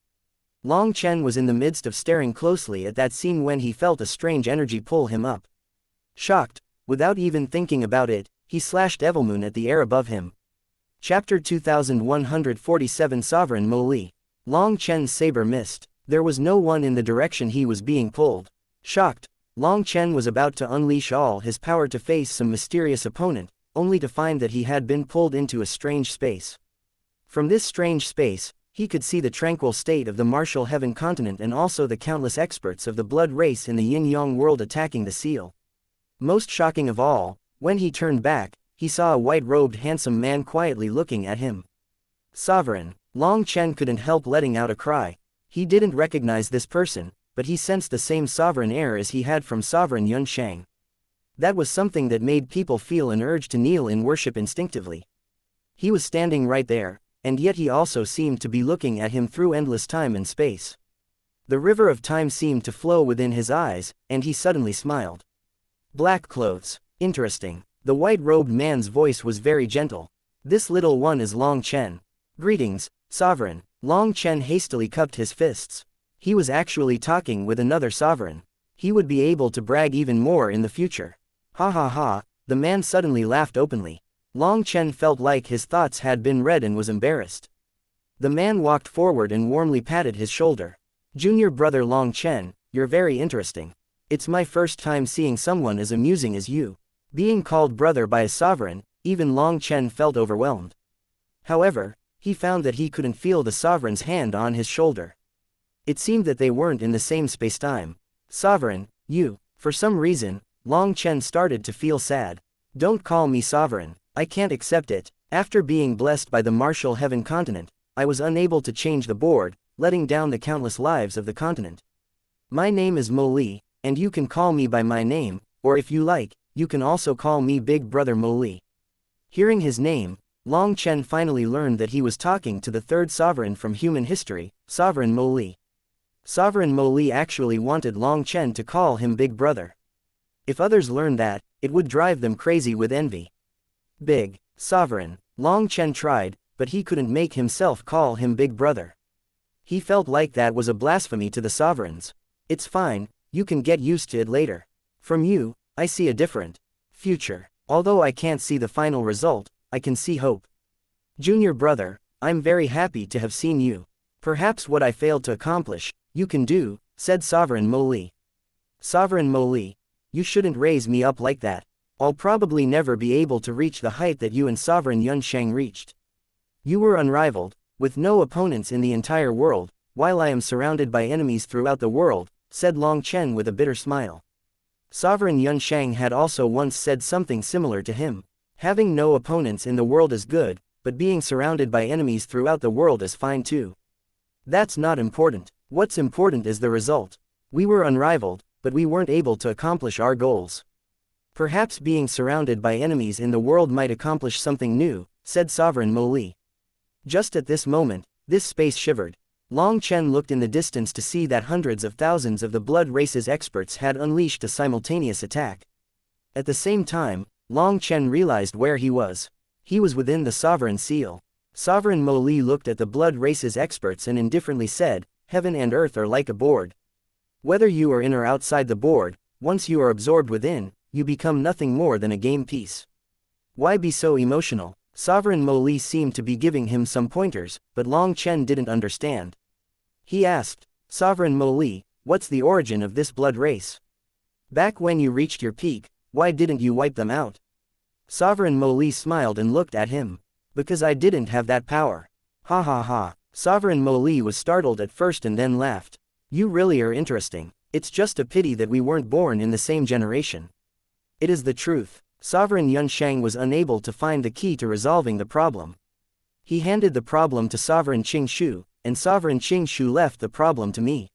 Long Chen was in the midst of staring closely at that scene when he felt a strange energy pull him up. Shocked, without even thinking about it, he slashed Evilmoon at the air above him. Chapter 2147 Sovereign Mo Li. Long Chen's saber missed. There was no one in the direction he was being pulled. Shocked, Long Chen was about to unleash all his power to face some mysterious opponent, only to find that he had been pulled into a strange space. From this strange space, he could see the tranquil state of the martial heaven continent and also the countless experts of the blood race in the yin-yang world attacking the seal. Most shocking of all, when he turned back, he saw a white-robed handsome man quietly looking at him. Sovereign. Long Chen couldn't help letting out a cry. He didn't recognize this person, but he sensed the same sovereign air as he had from Sovereign Yun Shang. That was something that made people feel an urge to kneel in worship instinctively. He was standing right there, and yet he also seemed to be looking at him through endless time and space. The river of time seemed to flow within his eyes, and he suddenly smiled. Black clothes. Interesting. The white-robed man's voice was very gentle. This little one is Long Chen. Greetings, Sovereign. Long Chen hastily cupped his fists. He was actually talking with another sovereign. He would be able to brag even more in the future. Ha ha ha, the man suddenly laughed openly. Long Chen felt like his thoughts had been read and was embarrassed. The man walked forward and warmly patted his shoulder. Junior brother Long Chen, you're very interesting. It's my first time seeing someone as amusing as you. Being called brother by a sovereign, even Long Chen felt overwhelmed. However, he found that he couldn't feel the sovereign's hand on his shoulder. It seemed that they weren't in the same space-time. Sovereign, you. For some reason, Long Chen started to feel sad. Don't call me sovereign. I can't accept it. After being blessed by the martial heaven continent, I was unable to change the board, letting down the countless lives of the continent. My name is Mo Li, and you can call me by my name, or if you like, you can also call me Big Brother Mo Li. Hearing his name, Long Chen finally learned that he was talking to the third sovereign from human history, Sovereign Mo Li. Sovereign Mo Li actually wanted Long Chen to call him Big Brother. If others learned that, it would drive them crazy with envy. Big Sovereign. Long Chen tried, but he couldn't make himself call him Big Brother. He felt like that was a blasphemy to the sovereigns. It's fine, you can get used to it later. From you, I see a different future. Although I can't see the final result, I can see hope. Junior brother, I'm very happy to have seen you. Perhaps what I failed to accomplish, you can do, said Sovereign Mo Li. Sovereign Mo Li, you shouldn't raise me up like that. I'll probably never be able to reach the height that you and Sovereign Yun Shang reached. You were unrivaled, with no opponents in the entire world, while I am surrounded by enemies throughout the world, said Long Chen with a bitter smile. Sovereign Yun Shang had also once said something similar to him. Having no opponents in the world is good, but being surrounded by enemies throughout the world is fine too. That's not important. What's important is the result. We were unrivaled, but we weren't able to accomplish our goals. Perhaps being surrounded by enemies in the world might accomplish something new, said Sovereign Mo Li. Just at this moment, this space shivered. Long Chen looked in the distance to see that hundreds of thousands of the blood race's experts had unleashed a simultaneous attack. At the same time, Long Chen realized where he was. He was within the Sovereign Seal. Sovereign Mo Li looked at the blood race's experts and indifferently said, Heaven and earth are like a board. Whether you are in or outside the board, once you are absorbed within, you become nothing more than a game piece. Why be so emotional? Sovereign Mo Li seemed to be giving him some pointers, but Long Chen didn't understand. He asked, Sovereign Mo Li, what's the origin of this blood race? Back when you reached your peak, why didn't you wipe them out? Sovereign Mo Li smiled and looked at him. Because I didn't have that power. Ha ha ha. Sovereign Mo Li was startled at first and then laughed. You really are interesting. It's just a pity that we weren't born in the same generation. It is the truth. Sovereign Yunshang was unable to find the key to resolving the problem. He handed the problem to Sovereign Qingshu, and Sovereign Qingshu left the problem to me.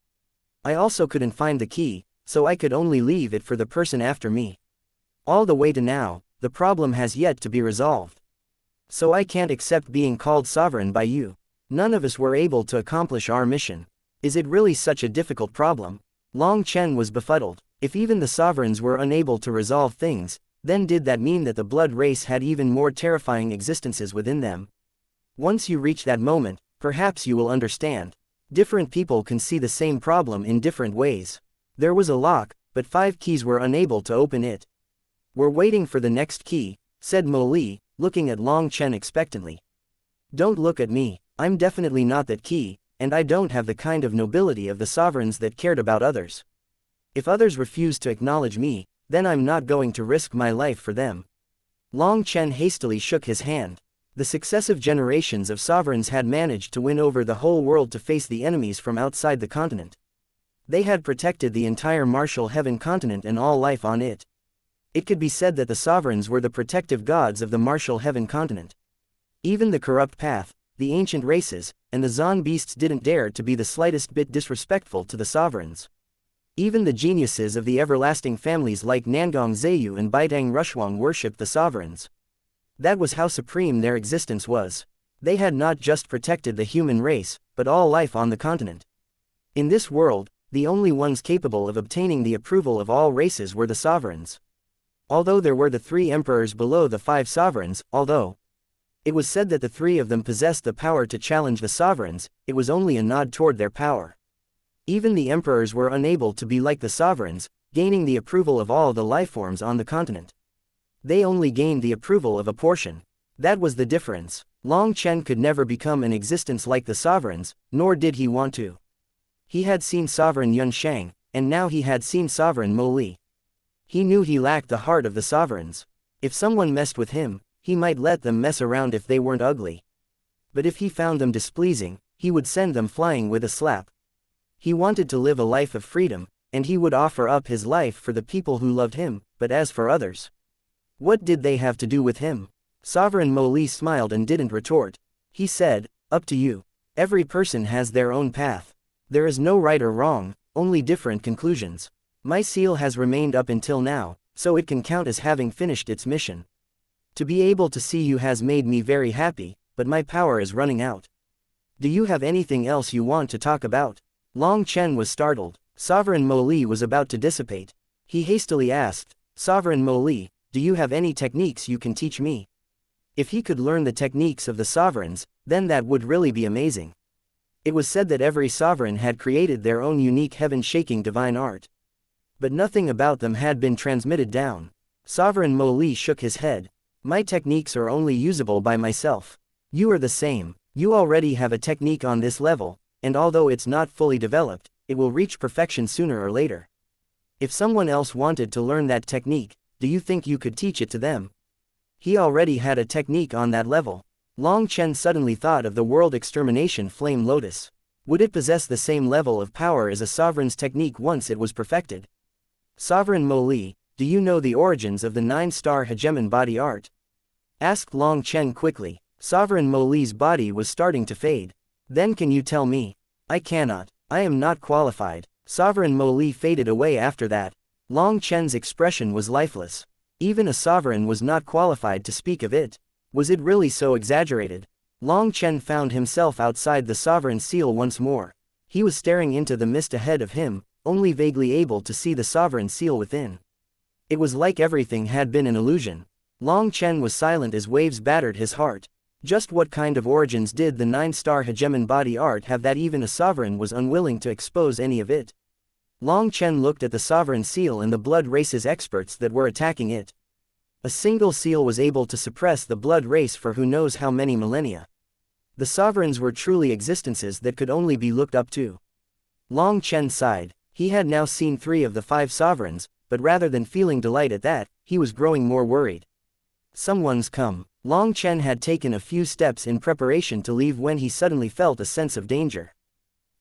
I also couldn't find the key, so I could only leave it for the person after me. All the way to now, the problem has yet to be resolved. So I can't accept being called sovereign by you. None of us were able to accomplish our mission. Is it really such a difficult problem? Long Chen was befuddled. If even the sovereigns were unable to resolve things, then did that mean that the blood race had even more terrifying existences within them? Once you reach that moment, perhaps you will understand. Different people can see the same problem in different ways. There was a lock, but 5 keys were unable to open it. We're waiting for the next key, said Mo Li, looking at Long Chen expectantly. Don't look at me, I'm definitely not that key, and I don't have the kind of nobility of the sovereigns that cared about others. If others refuse to acknowledge me, then I'm not going to risk my life for them. Long Chen hastily shook his hand. The successive generations of sovereigns had managed to win over the whole world to face the enemies from outside the continent. They had protected the entire martial heaven continent and all life on it. It could be said that the sovereigns were the protective gods of the martial heaven continent. Even the corrupt path, the ancient races, and the Zon beasts didn't dare to be the slightest bit disrespectful to the sovereigns. Even the geniuses of the everlasting families like Nangong Zayu and Baitang Rushuang worshipped the sovereigns. That was how supreme their existence was. They had not just protected the human race, but all life on the continent. In this world, the only ones capable of obtaining the approval of all races were the sovereigns. Although there were the 3 emperors below the 5 sovereigns, although it was said that the 3 of them possessed the power to challenge the sovereigns, it was only a nod toward their power. Even the emperors were unable to be like the sovereigns, gaining the approval of all the lifeforms on the continent. They only gained the approval of a portion. That was the difference. Long Chen could never become an existence like the sovereigns, nor did he want to. He had seen Sovereign Yunshang, and now he had seen Sovereign Mo Li. He knew he lacked the heart of the sovereigns. If someone messed with him, he might let them mess around if they weren't ugly. But if he found them displeasing, he would send them flying with a slap. He wanted to live a life of freedom, and he would offer up his life for the people who loved him, but as for others, what did they have to do with him? Sovereign Mo Li smiled and didn't retort. He said, up to you. Every person has their own path. There is no right or wrong, only different conclusions. My seal has remained up until now, so it can count as having finished its mission. To be able to see you has made me very happy, but my power is running out. Do you have anything else you want to talk about? Long Chen was startled. Sovereign Mo Li was about to dissipate. He hastily asked, Sovereign Mo Li, do you have any techniques you can teach me? If he could learn the techniques of the sovereigns, then that would really be amazing. It was said that every sovereign had created their own unique heaven-shaking divine art. But nothing about them had been transmitted down. Sovereign Mo Li shook his head. My techniques are only usable by myself. You are the same. You already have a technique on this level, and although it's not fully developed, it will reach perfection sooner or later. If someone else wanted to learn that technique, do you think you could teach it to them? He already had a technique on that level. Long Chen suddenly thought of the world extermination flame lotus. Would it possess the same level of power as a sovereign's technique once it was perfected? Sovereign Mo Li, do you know the origins of the 9-star hegemon body art? Asked Long Chen quickly. Sovereign Mo Li's body was starting to fade. Then can you tell me? I cannot. I am not qualified. Sovereign Mo Li faded away after that. Long Chen's expression was lifeless. Even a sovereign was not qualified to speak of it. Was it really so exaggerated? Long Chen found himself outside the sovereign seal once more. He was staring into the mist ahead of him, only vaguely able to see the sovereign seal within. It was like everything had been an illusion. Long Chen was silent as waves battered his heart. Just what kind of origins did the 9-star hegemon body art have that even a sovereign was unwilling to expose any of it? Long Chen looked at the sovereign seal and the blood race's experts that were attacking it. A single seal was able to suppress the blood race for who knows how many millennia. The sovereigns were truly existences that could only be looked up to. Long Chen sighed. He had now seen 3 of the 5 sovereigns, but rather than feeling delight at that, he was growing more worried. Someone's come. Long Chen had taken a few steps in preparation to leave when he suddenly felt a sense of danger.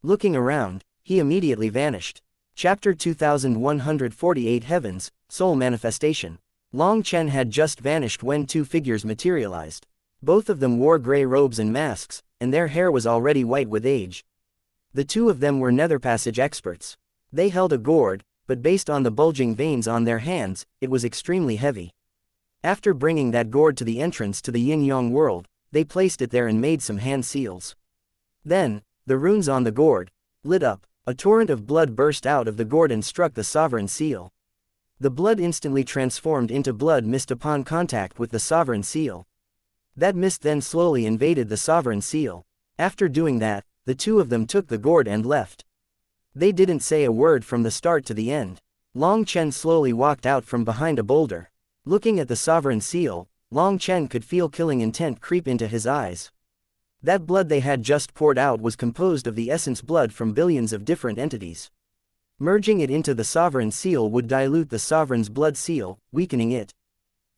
Looking around, he immediately vanished. Chapter 2148 Heavens, Soul Manifestation. Long Chen had just vanished when two figures materialized. Both of them wore gray robes and masks, and their hair was already white with age. The two of them were nether passage experts. They held a gourd, but based on the bulging veins on their hands, it was extremely heavy. After bringing that gourd to the entrance to the yin-yang world, they placed it there and made some hand seals. Then, the runes on the gourd lit up. A torrent of blood burst out of the gourd and struck the sovereign seal. The blood instantly transformed into blood mist upon contact with the sovereign seal. That mist then slowly invaded the sovereign seal. After doing that, the two of them took the gourd and left. They didn't say a word from the start to the end. Long Chen slowly walked out from behind a boulder. Looking at the sovereign seal, Long Chen could feel killing intent creep into his eyes. That blood they had just poured out was composed of the essence blood from billions of different entities. Merging it into the sovereign seal would dilute the sovereign's blood seal, weakening it.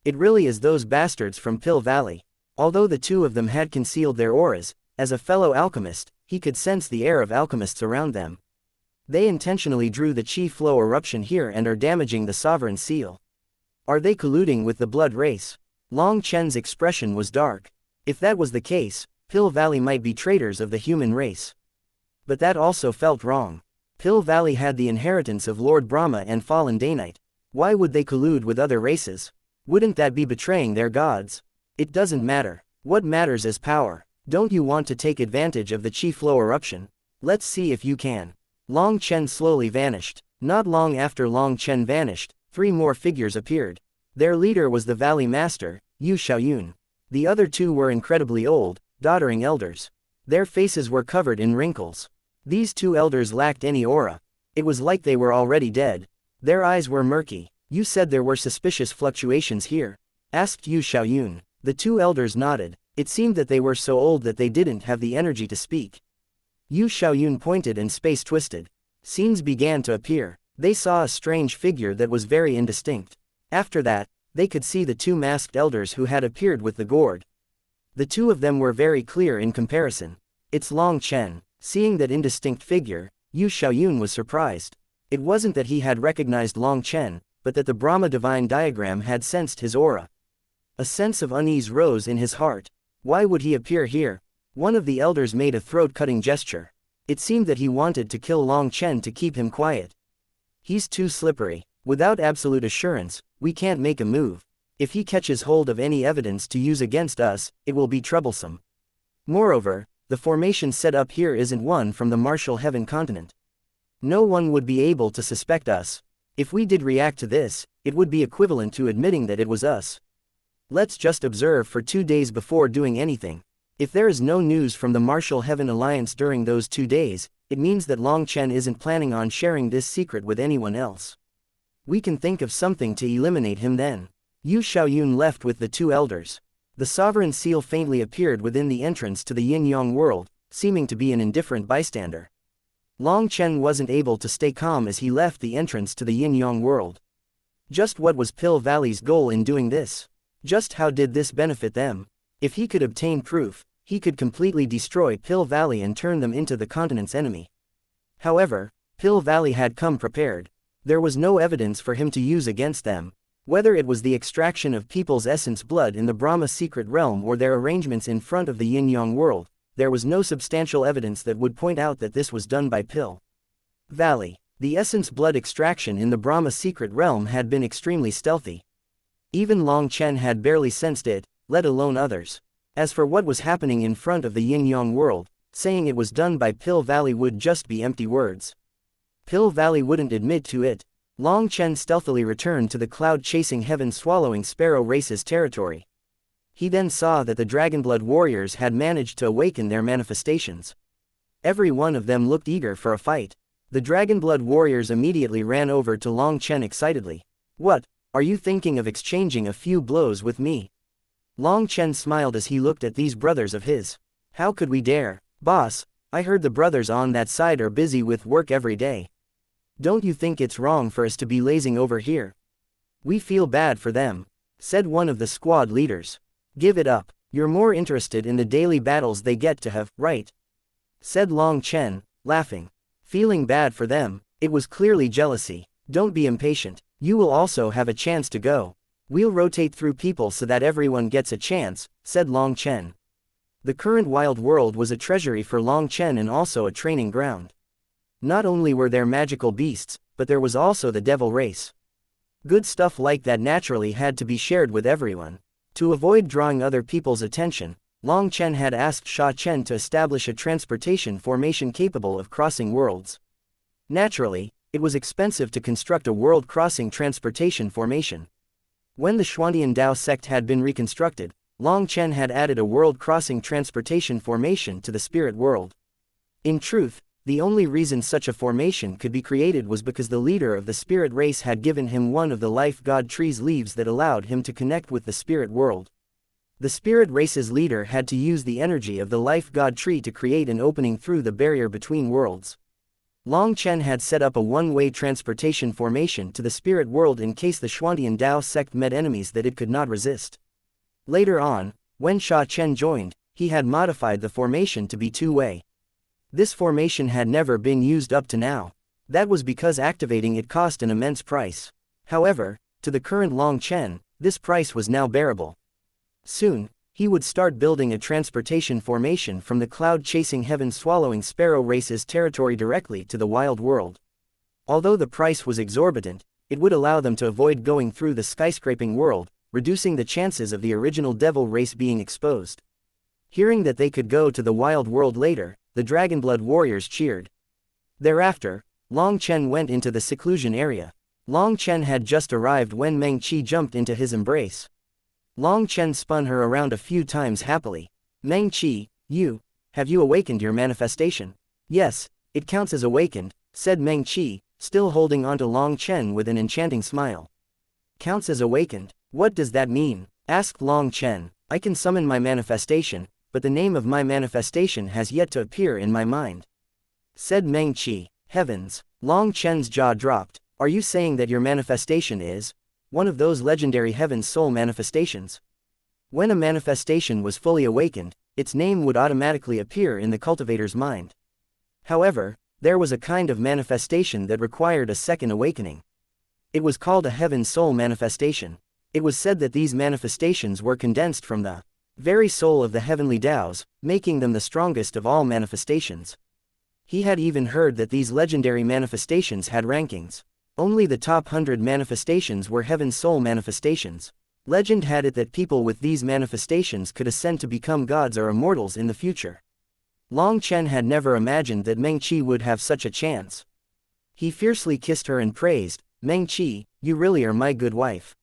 It really is those bastards from Pill Valley. Although the two of them had concealed their auras, as a fellow alchemist, he could sense the air of alchemists around them. They intentionally drew the chi flow eruption here and are damaging the sovereign seal. Are they colluding with the blood race? Long Chen's expression was dark. If that was the case, Pill Valley might be traitors of the human race. But that also felt wrong. Pill Valley had the inheritance of Lord Brahma and fallen Danite. Why would they collude with other races? Wouldn't that be betraying their gods? It doesn't matter. What matters is power. Don't you want to take advantage of the chi flow eruption? Let's see if you can. Long Chen slowly vanished. Not long after Long Chen vanished, three more figures appeared. Their leader was the Valley Master, Yu Xiaoyun. The other two were incredibly old, doddering elders. Their faces were covered in wrinkles. These two elders lacked any aura. It was like they were already dead. Their eyes were murky. You said there were suspicious fluctuations here? Asked Yu Xiaoyun. The two elders nodded. It seemed that they were so old that they didn't have the energy to speak. Yu Xiaoyun pointed and space twisted. Scenes began to appear. They saw a strange figure that was very indistinct. After that, they could see the two masked elders who had appeared with the gourd. The two of them were very clear in comparison. It's Long Chen. Seeing that indistinct figure, Yu Xiaoyun was surprised. It wasn't that he had recognized Long Chen, but that the Brahma divine diagram had sensed his aura. A sense of unease rose in his heart. Why would he appear here? One of the elders made a throat-cutting gesture. It seemed that he wanted to kill Long Chen to keep him quiet. He's too slippery. Without absolute assurance, we can't make a move. If he catches hold of any evidence to use against us, it will be troublesome. Moreover, the formation set up here isn't one from the martial heaven continent. No one would be able to suspect us. If we did react to this, it would be equivalent to admitting that it was us. Let's just observe for 2 days before doing anything. If there is no news from the Martial Heaven Alliance during those 2 days, it means that Long Chen isn't planning on sharing this secret with anyone else. We can think of something to eliminate him then. Yu Xiaoyun left with the two elders. The sovereign seal faintly appeared within the entrance to the yin-yang world, seeming to be an indifferent bystander. Long Chen wasn't able to stay calm as he left the entrance to the yin-yang world. Just what was Pill Valley's goal in doing this? Just how did this benefit them? If he could obtain proof, he could completely destroy Pill Valley and turn them into the continent's enemy. However, Pill Valley had come prepared. There was no evidence for him to use against them. Whether it was the extraction of people's essence blood in the Brahma secret realm or their arrangements in front of the yin-yang world, there was no substantial evidence that would point out that this was done by Pill Valley. The essence blood extraction in the Brahma secret realm had been extremely stealthy. Even Long Chen had barely sensed it, let alone others. As for what was happening in front of the yin-yang world, saying it was done by Pill Valley would just be empty words. Pill Valley wouldn't admit to it. Long Chen stealthily returned to the cloud-chasing heaven-swallowing sparrow race's territory. He then saw that the Dragonblood warriors had managed to awaken their manifestations. Every one of them looked eager for a fight. The Dragonblood warriors immediately ran over to Long Chen excitedly. "What, are you thinking of exchanging a few blows with me?" Long Chen smiled as he looked at these brothers of his. "How could we dare? Boss, I heard the brothers on that side are busy with work every day. Don't you think it's wrong for us to be lazing over here? We feel bad for them," said one of the squad leaders. "Give it up. You're more interested in the daily battles they get to have, right?" said Long Chen, laughing. Feeling bad for them, it was clearly jealousy. Don't be impatient, you will also have a chance to go. We'll rotate through people so that everyone gets a chance, said Long Chen. The current wild world was a treasury for Long Chen and also a training ground. Not only were there magical beasts, but there was also the devil race. Good stuff like that naturally had to be shared with everyone. To avoid drawing other people's attention, Long Chen had asked Sha Chen to establish a transportation formation capable of crossing worlds. Naturally, it was expensive to construct a world-crossing transportation formation. When the Xuantian Dao sect had been reconstructed, Long Chen had added a world-crossing transportation formation to the spirit world. In truth, the only reason such a formation could be created was because the leader of the spirit race had given him one of the life god tree's leaves that allowed him to connect with the spirit world. The spirit race's leader had to use the energy of the life god tree to create an opening through the barrier between worlds. Long Chen had set up a one-way transportation formation to the spirit world in case the Xuantian Dao sect met enemies that it could not resist. Later on, when Sha Chen joined, he had modified the formation to be two-way. This formation had never been used up to now. That was because activating it cost an immense price. However, to the current Long Chen, this price was now bearable. Soon, he would start building a transportation formation from the cloud-chasing heaven-swallowing sparrow race's territory directly to the wild world. Although the price was exorbitant, it would allow them to avoid going through the skyscraping world, reducing the chances of the original devil race being exposed. Hearing that they could go to the wild world later, the Dragonblood warriors cheered. Thereafter, Long Chen went into the seclusion area. Long Chen had just arrived when Meng Qi jumped into his embrace. Long Chen spun her around a few times happily. Meng Qi, have you awakened your manifestation? Yes, it counts as awakened, said Meng Qi, still holding onto Long Chen with an enchanting smile. Counts as awakened? What does that mean? Asked Long Chen. I can summon my manifestation, but the name of my manifestation has yet to appear in my mind, said Meng Qi. Heavens! Long Chen's jaw dropped. Are you saying that your manifestation is one of those legendary heaven's soul manifestations? When a manifestation was fully awakened, its name would automatically appear in the cultivator's mind. However, there was a kind of manifestation that required a second awakening. It was called a heaven's soul manifestation. It was said that these manifestations were condensed from the very soul of the heavenly Taoes, making them the strongest of all manifestations. He had even heard that these legendary manifestations had rankings. Only the top 100 manifestations were heaven's soul manifestations. Legend had it that people with these manifestations could ascend to become gods or immortals in the future. Long Chen had never imagined that Meng Qi would have such a chance. He fiercely kissed her and praised, Meng Qi, you really are my good wife.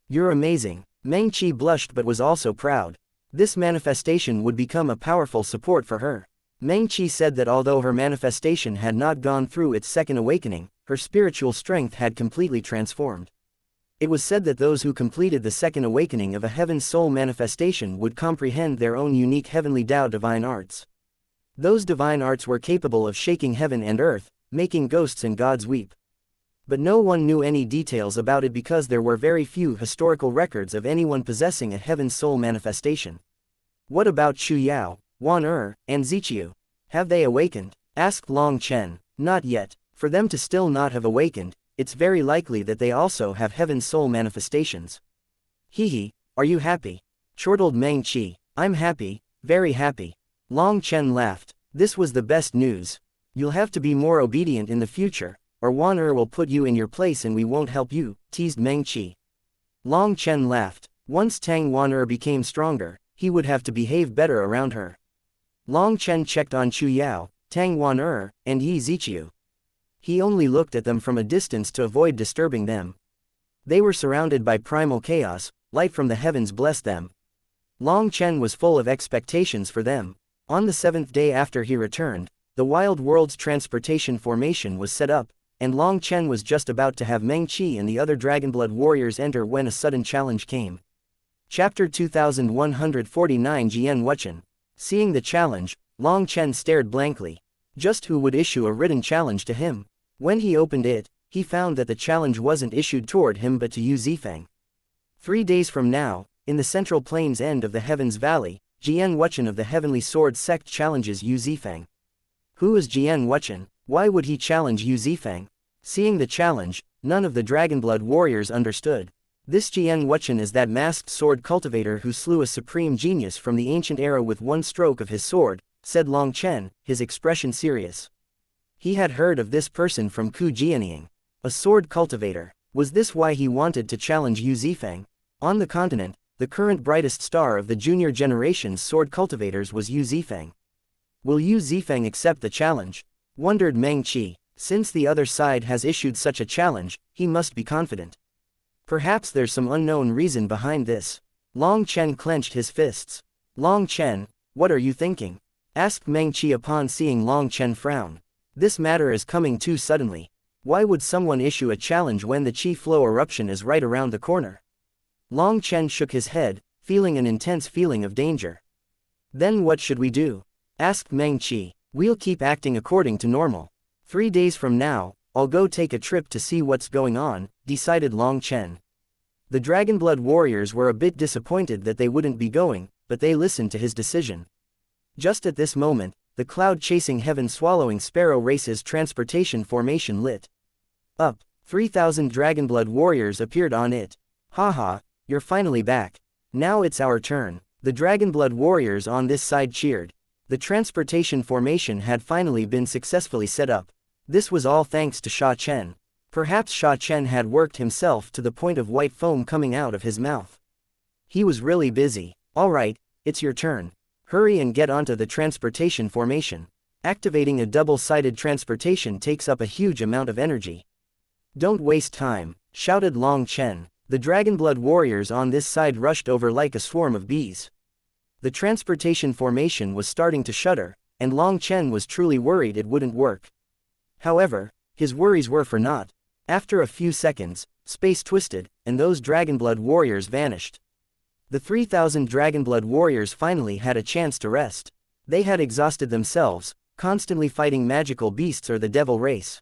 You're amazing. Meng Qi blushed but was also proud. This manifestation would become a powerful support for her. Meng Qi said that although her manifestation had not gone through its second awakening, her spiritual strength had completely transformed. It was said that those who completed the second awakening of a heaven's soul manifestation would comprehend their own unique heavenly Tao divine arts. Those divine arts were capable of shaking heaven and earth, making ghosts and gods weep. But no one knew any details about it because there were very few historical records of anyone possessing a heaven's soul manifestation. What about Xu Yao, Wan and Ziqiu? Have they awakened? Asked Long Chen. Not yet. For them to still not have awakened, it's very likely that they also have heaven's soul manifestations. Hehe, are you happy? Chortled Meng Qi. I'm happy, very happy. Long Chen laughed. This was the best news. You'll have to be more obedient in the future, or Wan will put you in your place and we won't help you, teased Meng Qi. Long Chen laughed. Once Tang Wan became stronger, he would have to behave better around her. Long Chen checked on Xu Yao, Tang Wan and Yi Ziqiu. He only looked at them from a distance to avoid disturbing them. They were surrounded by primal chaos, light from the heavens blessed them. Long Chen was full of expectations for them. On the 7th day after he returned, the Wild World's transportation formation was set up, and Long Chen was just about to have Meng Qi and the other Dragonblood warriors enter when a sudden challenge came. Chapter 2149 Jian Wuchen. Seeing the challenge, Long Chen stared blankly. Just who would issue a written challenge to him? When he opened it, he found that the challenge wasn't issued toward him but to Yu Zifeng. 3 days from now, in the central plains end of the Heavens Valley, Jian Wuchen of the Heavenly Sword sect challenges Yu Zifeng. Who is Jian Wuchen? Why would he challenge Yu Zifeng? Seeing the challenge, none of the Dragonblood warriors understood. This xianxia is that masked sword cultivator who slew a supreme genius from the ancient era with one stroke of his sword, said Long Chen, his expression serious. He had heard of this person from Ku Jianying. A sword cultivator. Was this why he wanted to challenge Yu Zifeng? On the continent, the current brightest star of the junior generation's sword cultivators was Yu Zifeng. Will Yu Zifeng accept the challenge? Wondered Meng Qi. Since the other side has issued such a challenge, he must be confident. Perhaps there's some unknown reason behind this. Long Chen clenched his fists. Long Chen, what are you thinking? Asked Meng Qi upon seeing Long Chen frown. This matter is coming too suddenly. Why would someone issue a challenge when the Qi flow eruption is right around the corner? Long Chen shook his head, feeling an intense feeling of danger. Then what should we do? Asked Meng Qi. We'll keep acting according to normal. 3 days from now, I'll go take a trip to see what's going on, decided Long Chen. The Dragonblood warriors were a bit disappointed that they wouldn't be going, but they listened to his decision. Just at this moment, the cloud-chasing heaven-swallowing sparrow race's transportation formation lit up. 3,000 Dragonblood warriors appeared on it. Haha, you're finally back. Now it's our turn. The Dragonblood warriors on this side cheered. The transportation formation had finally been successfully set up. This was all thanks to Sha Chen. Perhaps Sha Chen had worked himself to the point of white foam coming out of his mouth. He was really busy. Alright, it's your turn. Hurry and get onto the transportation formation. Activating a double-sided transportation takes up a huge amount of energy. Don't waste time, shouted Long Chen. The Dragonblood warriors on this side rushed over like a swarm of bees. The transportation formation was starting to shudder, and Long Chen was truly worried it wouldn't work. However, his worries were for naught. After a few seconds, space twisted, and those Dragonblood warriors vanished. The 3,000 Dragonblood warriors finally had a chance to rest. They had exhausted themselves, constantly fighting magical beasts or the devil race.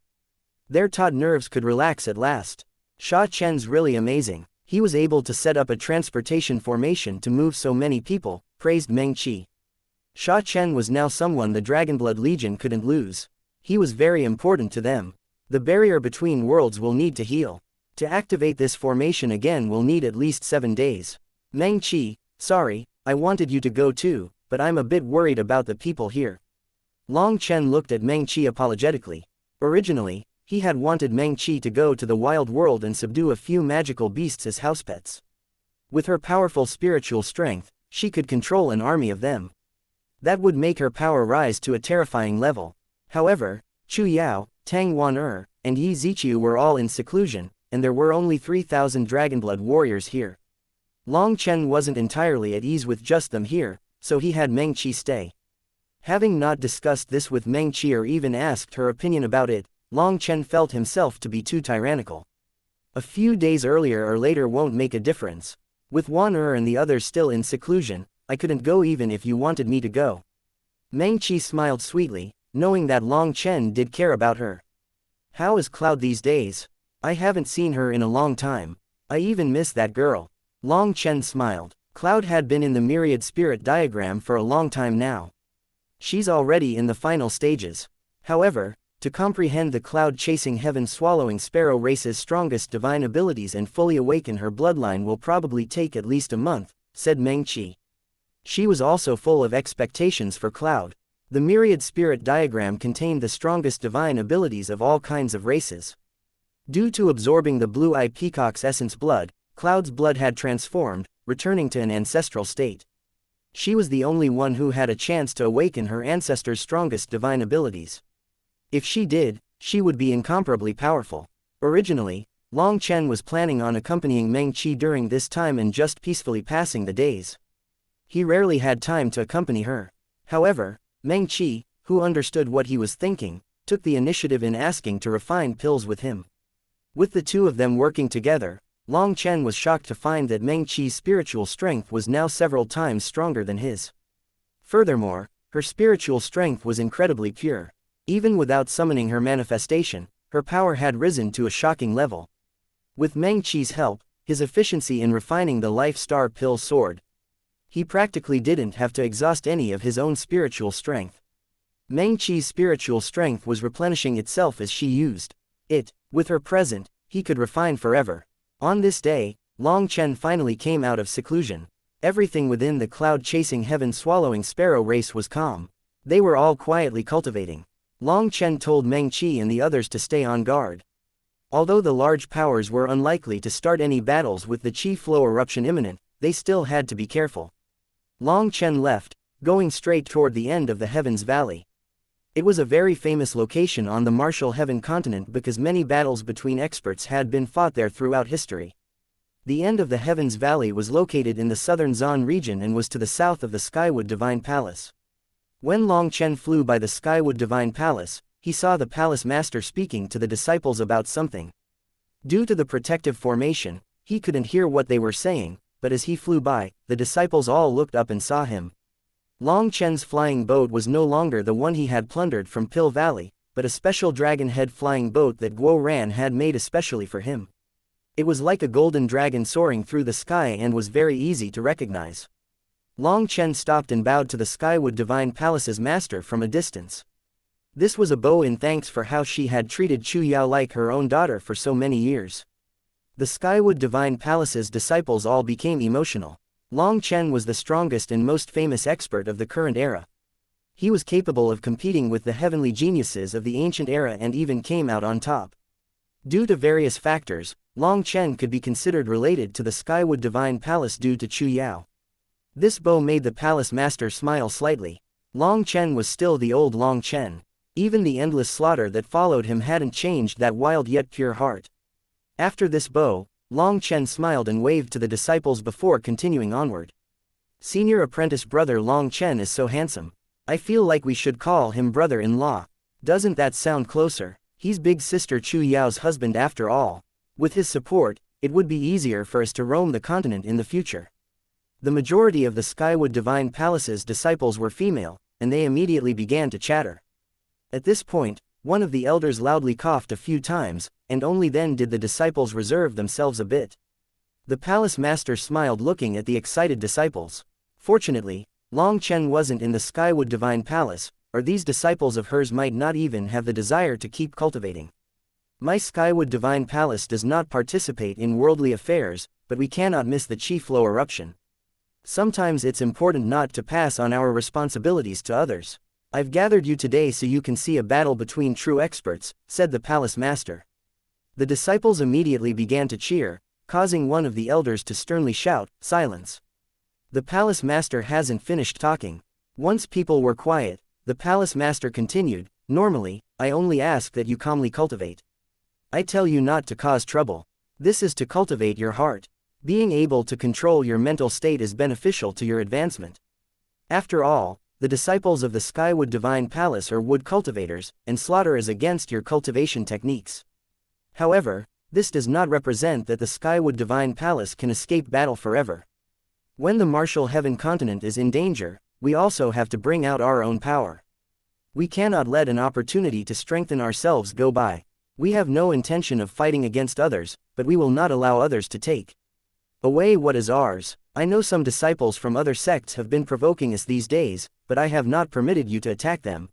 Their taut nerves could relax at last. Sha Chen's really amazing. He was able to set up a transportation formation to move so many people, praised Meng Qi. Sha Chen was now someone the Dragonblood Legion couldn't lose. He was very important to them. The barrier between worlds will need to heal. To activate this formation again will need at least 7 days. Meng Qi, sorry, I wanted you to go too, but I'm a bit worried about the people here. Long Chen looked at Meng Qi apologetically. Originally, he had wanted Meng Qi to go to the wild world and subdue a few magical beasts as house pets. With her powerful spiritual strength, she could control an army of them. That would make her power rise to a terrifying level. However, Chu Yao, Tang Wan and Yi Ziqiu were all in seclusion, and there were only 3,000 Dragonblood warriors here. Long Chen wasn't entirely at ease with just them here, so he had Meng Qi stay. Having not discussed this with Meng Qi or even asked her opinion about it, Long Chen felt himself to be too tyrannical. A few days earlier or later won't make a difference. With Wan and the others still in seclusion, I couldn't go even if you wanted me to go. Meng Qi smiled sweetly, knowing that Long Chen did care about her. How is Cloud these days? I haven't seen her in a long time. I even miss that girl. Long Chen smiled. Cloud had been in the myriad spirit diagram for a long time now. She's already in the final stages. However, to comprehend the cloud-chasing heaven-swallowing sparrow race's strongest divine abilities and fully awaken her bloodline will probably take at least a month, said Meng Qi. She was also full of expectations for Cloud. The myriad spirit diagram contained the strongest divine abilities of all kinds of races. Due to absorbing the blue-eye peacock's essence blood, Cloud's blood had transformed, returning to an ancestral state. She was the only one who had a chance to awaken her ancestor's strongest divine abilities. If she did, she would be incomparably powerful. Originally, Long Chen was planning on accompanying Meng Qi during this time and just peacefully passing the days. He rarely had time to accompany her. However, Meng Qi, who understood what he was thinking, took the initiative in asking to refine pills with him. With the two of them working together, Long Chen was shocked to find that Meng Qi's spiritual strength was now several times stronger than his. Furthermore, her spiritual strength was incredibly pure. Even without summoning her manifestation, her power had risen to a shocking level. With Meng Qi's help, his efficiency in refining the Life Star pill soared. He practically didn't have to exhaust any of his own spiritual strength. Meng Qi's spiritual strength was replenishing itself as she used it. With her present, he could refine forever. On this day, Long Chen finally came out of seclusion. Everything within the cloud-chasing heaven-swallowing sparrow race was calm. They were all quietly cultivating. Long Chen told Meng Qi and the others to stay on guard. Although the large powers were unlikely to start any battles with the Qi flow eruption imminent, they still had to be careful. Long Chen left, going straight toward the end of the Heavens Valley. It was a very famous location on the martial heaven continent because many battles between experts had been fought there throughout history. The end of the Heavens Valley was located in the southern Zan region and was to the south of the Skywood Divine Palace. When Long Chen flew by the Skywood Divine Palace, he saw the palace master speaking to the disciples about something. Due to the protective formation, he couldn't hear what they were saying, but as he flew by, the disciples all looked up and saw him. Long Chen's flying boat was no longer the one he had plundered from Pill Valley, but a special dragon-head flying boat that Guo Ran had made especially for him. It was like a golden dragon soaring through the sky and was very easy to recognize. Long Chen stopped and bowed to the Skywood Divine Palace's master from a distance. This was a bow in thanks for how she had treated Chu Yao like her own daughter for so many years. The Skywood Divine Palace's disciples all became emotional. Long Chen was the strongest and most famous expert of the current era. He was capable of competing with the heavenly geniuses of the ancient era and even came out on top. Due to various factors, Long Chen could be considered related to the Skywood Divine Palace due to Chu Yao. This bow made the palace master smile slightly. Long Chen was still the old Long Chen. Even the endless slaughter that followed him hadn't changed that wild yet pure heart. After this bow, Long Chen smiled and waved to the disciples before continuing onward. Senior apprentice brother Long Chen is so handsome. I feel like we should call him brother-in-law. Doesn't that sound closer? He's big sister Chu Yao's husband after all. With his support, it would be easier for us to roam the continent in the future. The majority of the Skywood Divine Palace's disciples were female, and they immediately began to chatter. At this point, one of the elders loudly coughed a few times, and only then did the disciples reserve themselves a bit. The palace master smiled looking at the excited disciples. Fortunately, Long Chen wasn't in the Skywood Divine Palace, or these disciples of hers might not even have the desire to keep cultivating. My Skywood Divine Palace does not participate in worldly affairs, but we cannot miss the Qi flow eruption. Sometimes it's important not to pass on our responsibilities to others. I've gathered you today so you can see a battle between true experts, said the palace master. The disciples immediately began to cheer, causing one of the elders to sternly shout, "Silence!" The palace master hasn't finished talking. Once people were quiet, the palace master continued, "Normally, I only ask that you calmly cultivate. I tell you not to cause trouble. This is to cultivate your heart. Being able to control your mental state is beneficial to your advancement. After all, the disciples of the Skywood Divine Palace are wood cultivators, and slaughter is against your cultivation techniques. However, this does not represent that the Skywood Divine Palace can escape battle forever. When the martial heaven continent is in danger, we also have to bring out our own power. We cannot let an opportunity to strengthen ourselves go by. We have no intention of fighting against others, but we will not allow others to take away what is ours. I know some disciples from other sects have been provoking us these days, but I have not permitted you to attack them.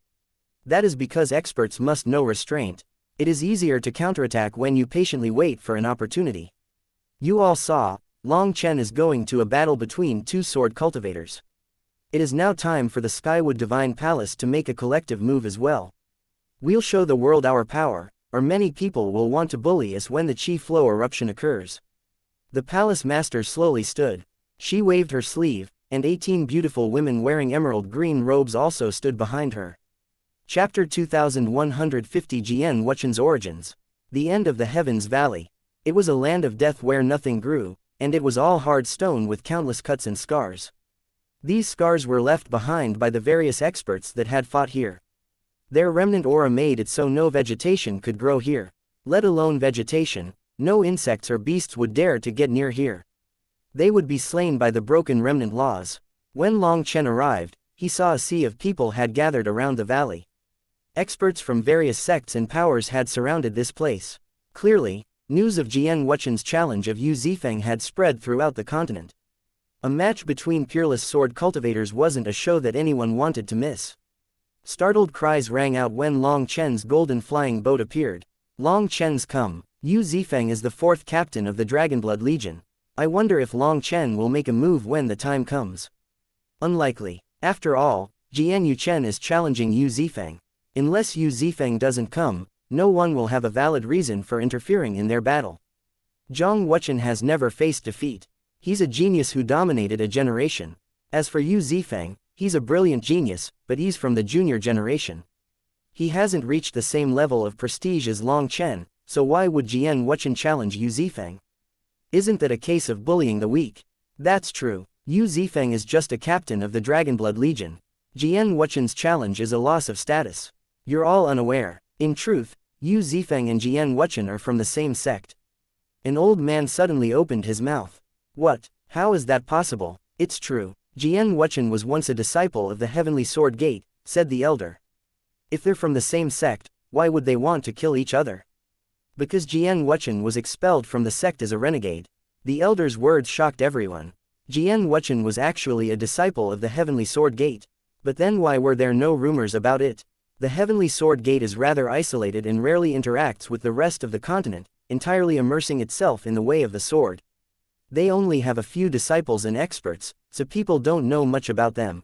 That is because experts must know restraint. It is easier to counterattack when you patiently wait for an opportunity. You all saw, Long Chen is going to a battle between two sword cultivators. It is now time for the Skywood Divine Palace to make a collective move as well. We'll show the world our power, or many people will want to bully us when the Qi flow eruption occurs. The palace master slowly stood. She waved her sleeve, and 18 beautiful women wearing emerald green robes also stood behind her. Chapter 2150 Xianxia's Origins. The End of the Heavens Valley. It was a land of death where nothing grew, and it was all hard stone with countless cuts and scars. These scars were left behind by the various experts that had fought here. Their remnant aura made it so no vegetation could grow here. Let alone vegetation, no insects or beasts would dare to get near here. They would be slain by the broken remnant laws. When Long Chen arrived, he saw a sea of people had gathered around the valley. Experts from various sects and powers had surrounded this place. Clearly, news of Xianxia's challenge of Yu Zifeng had spread throughout the continent. A match between peerless sword cultivators wasn't a show that anyone wanted to miss. Startled cries rang out when Long Chen's golden flying boat appeared. Long Chen's come. Yu Zifeng is the 4th captain of the Dragonblood Legion. I wonder if Long Chen will make a move when the time comes. Unlikely. After all, Jian Yuchen is challenging Yu Zifeng. Unless Yu Zifeng doesn't come, no one will have a valid reason for interfering in their battle. Zhang Wuchen has never faced defeat. He's a genius who dominated a generation. As for Yu Zifeng, he's a brilliant genius, but he's from the junior generation. He hasn't reached the same level of prestige as Long Chen, so why would Jian Wuchen challenge Yu Zifeng? Isn't that a case of bullying the weak? That's true. Yu Zifeng is just a captain of the Dragonblood Legion. Jian Wuchen's challenge is a loss of status. You're all unaware. In truth, Yu Zifeng and Jian Wuchen are from the same sect. An old man suddenly opened his mouth. What? How is that possible? It's true. Jian Wuchen was once a disciple of the Heavenly Sword Gate, said the elder. If they're from the same sect, why would they want to kill each other? Because Jian Wuchen was expelled from the sect as a renegade. The elder's words shocked everyone. Jian Wuchen was actually a disciple of the Heavenly Sword Gate. But then why were there no rumors about it? The Heavenly Sword Gate is rather isolated and rarely interacts with the rest of the continent, entirely immersing itself in the way of the sword. They only have a few disciples and experts, so people don't know much about them.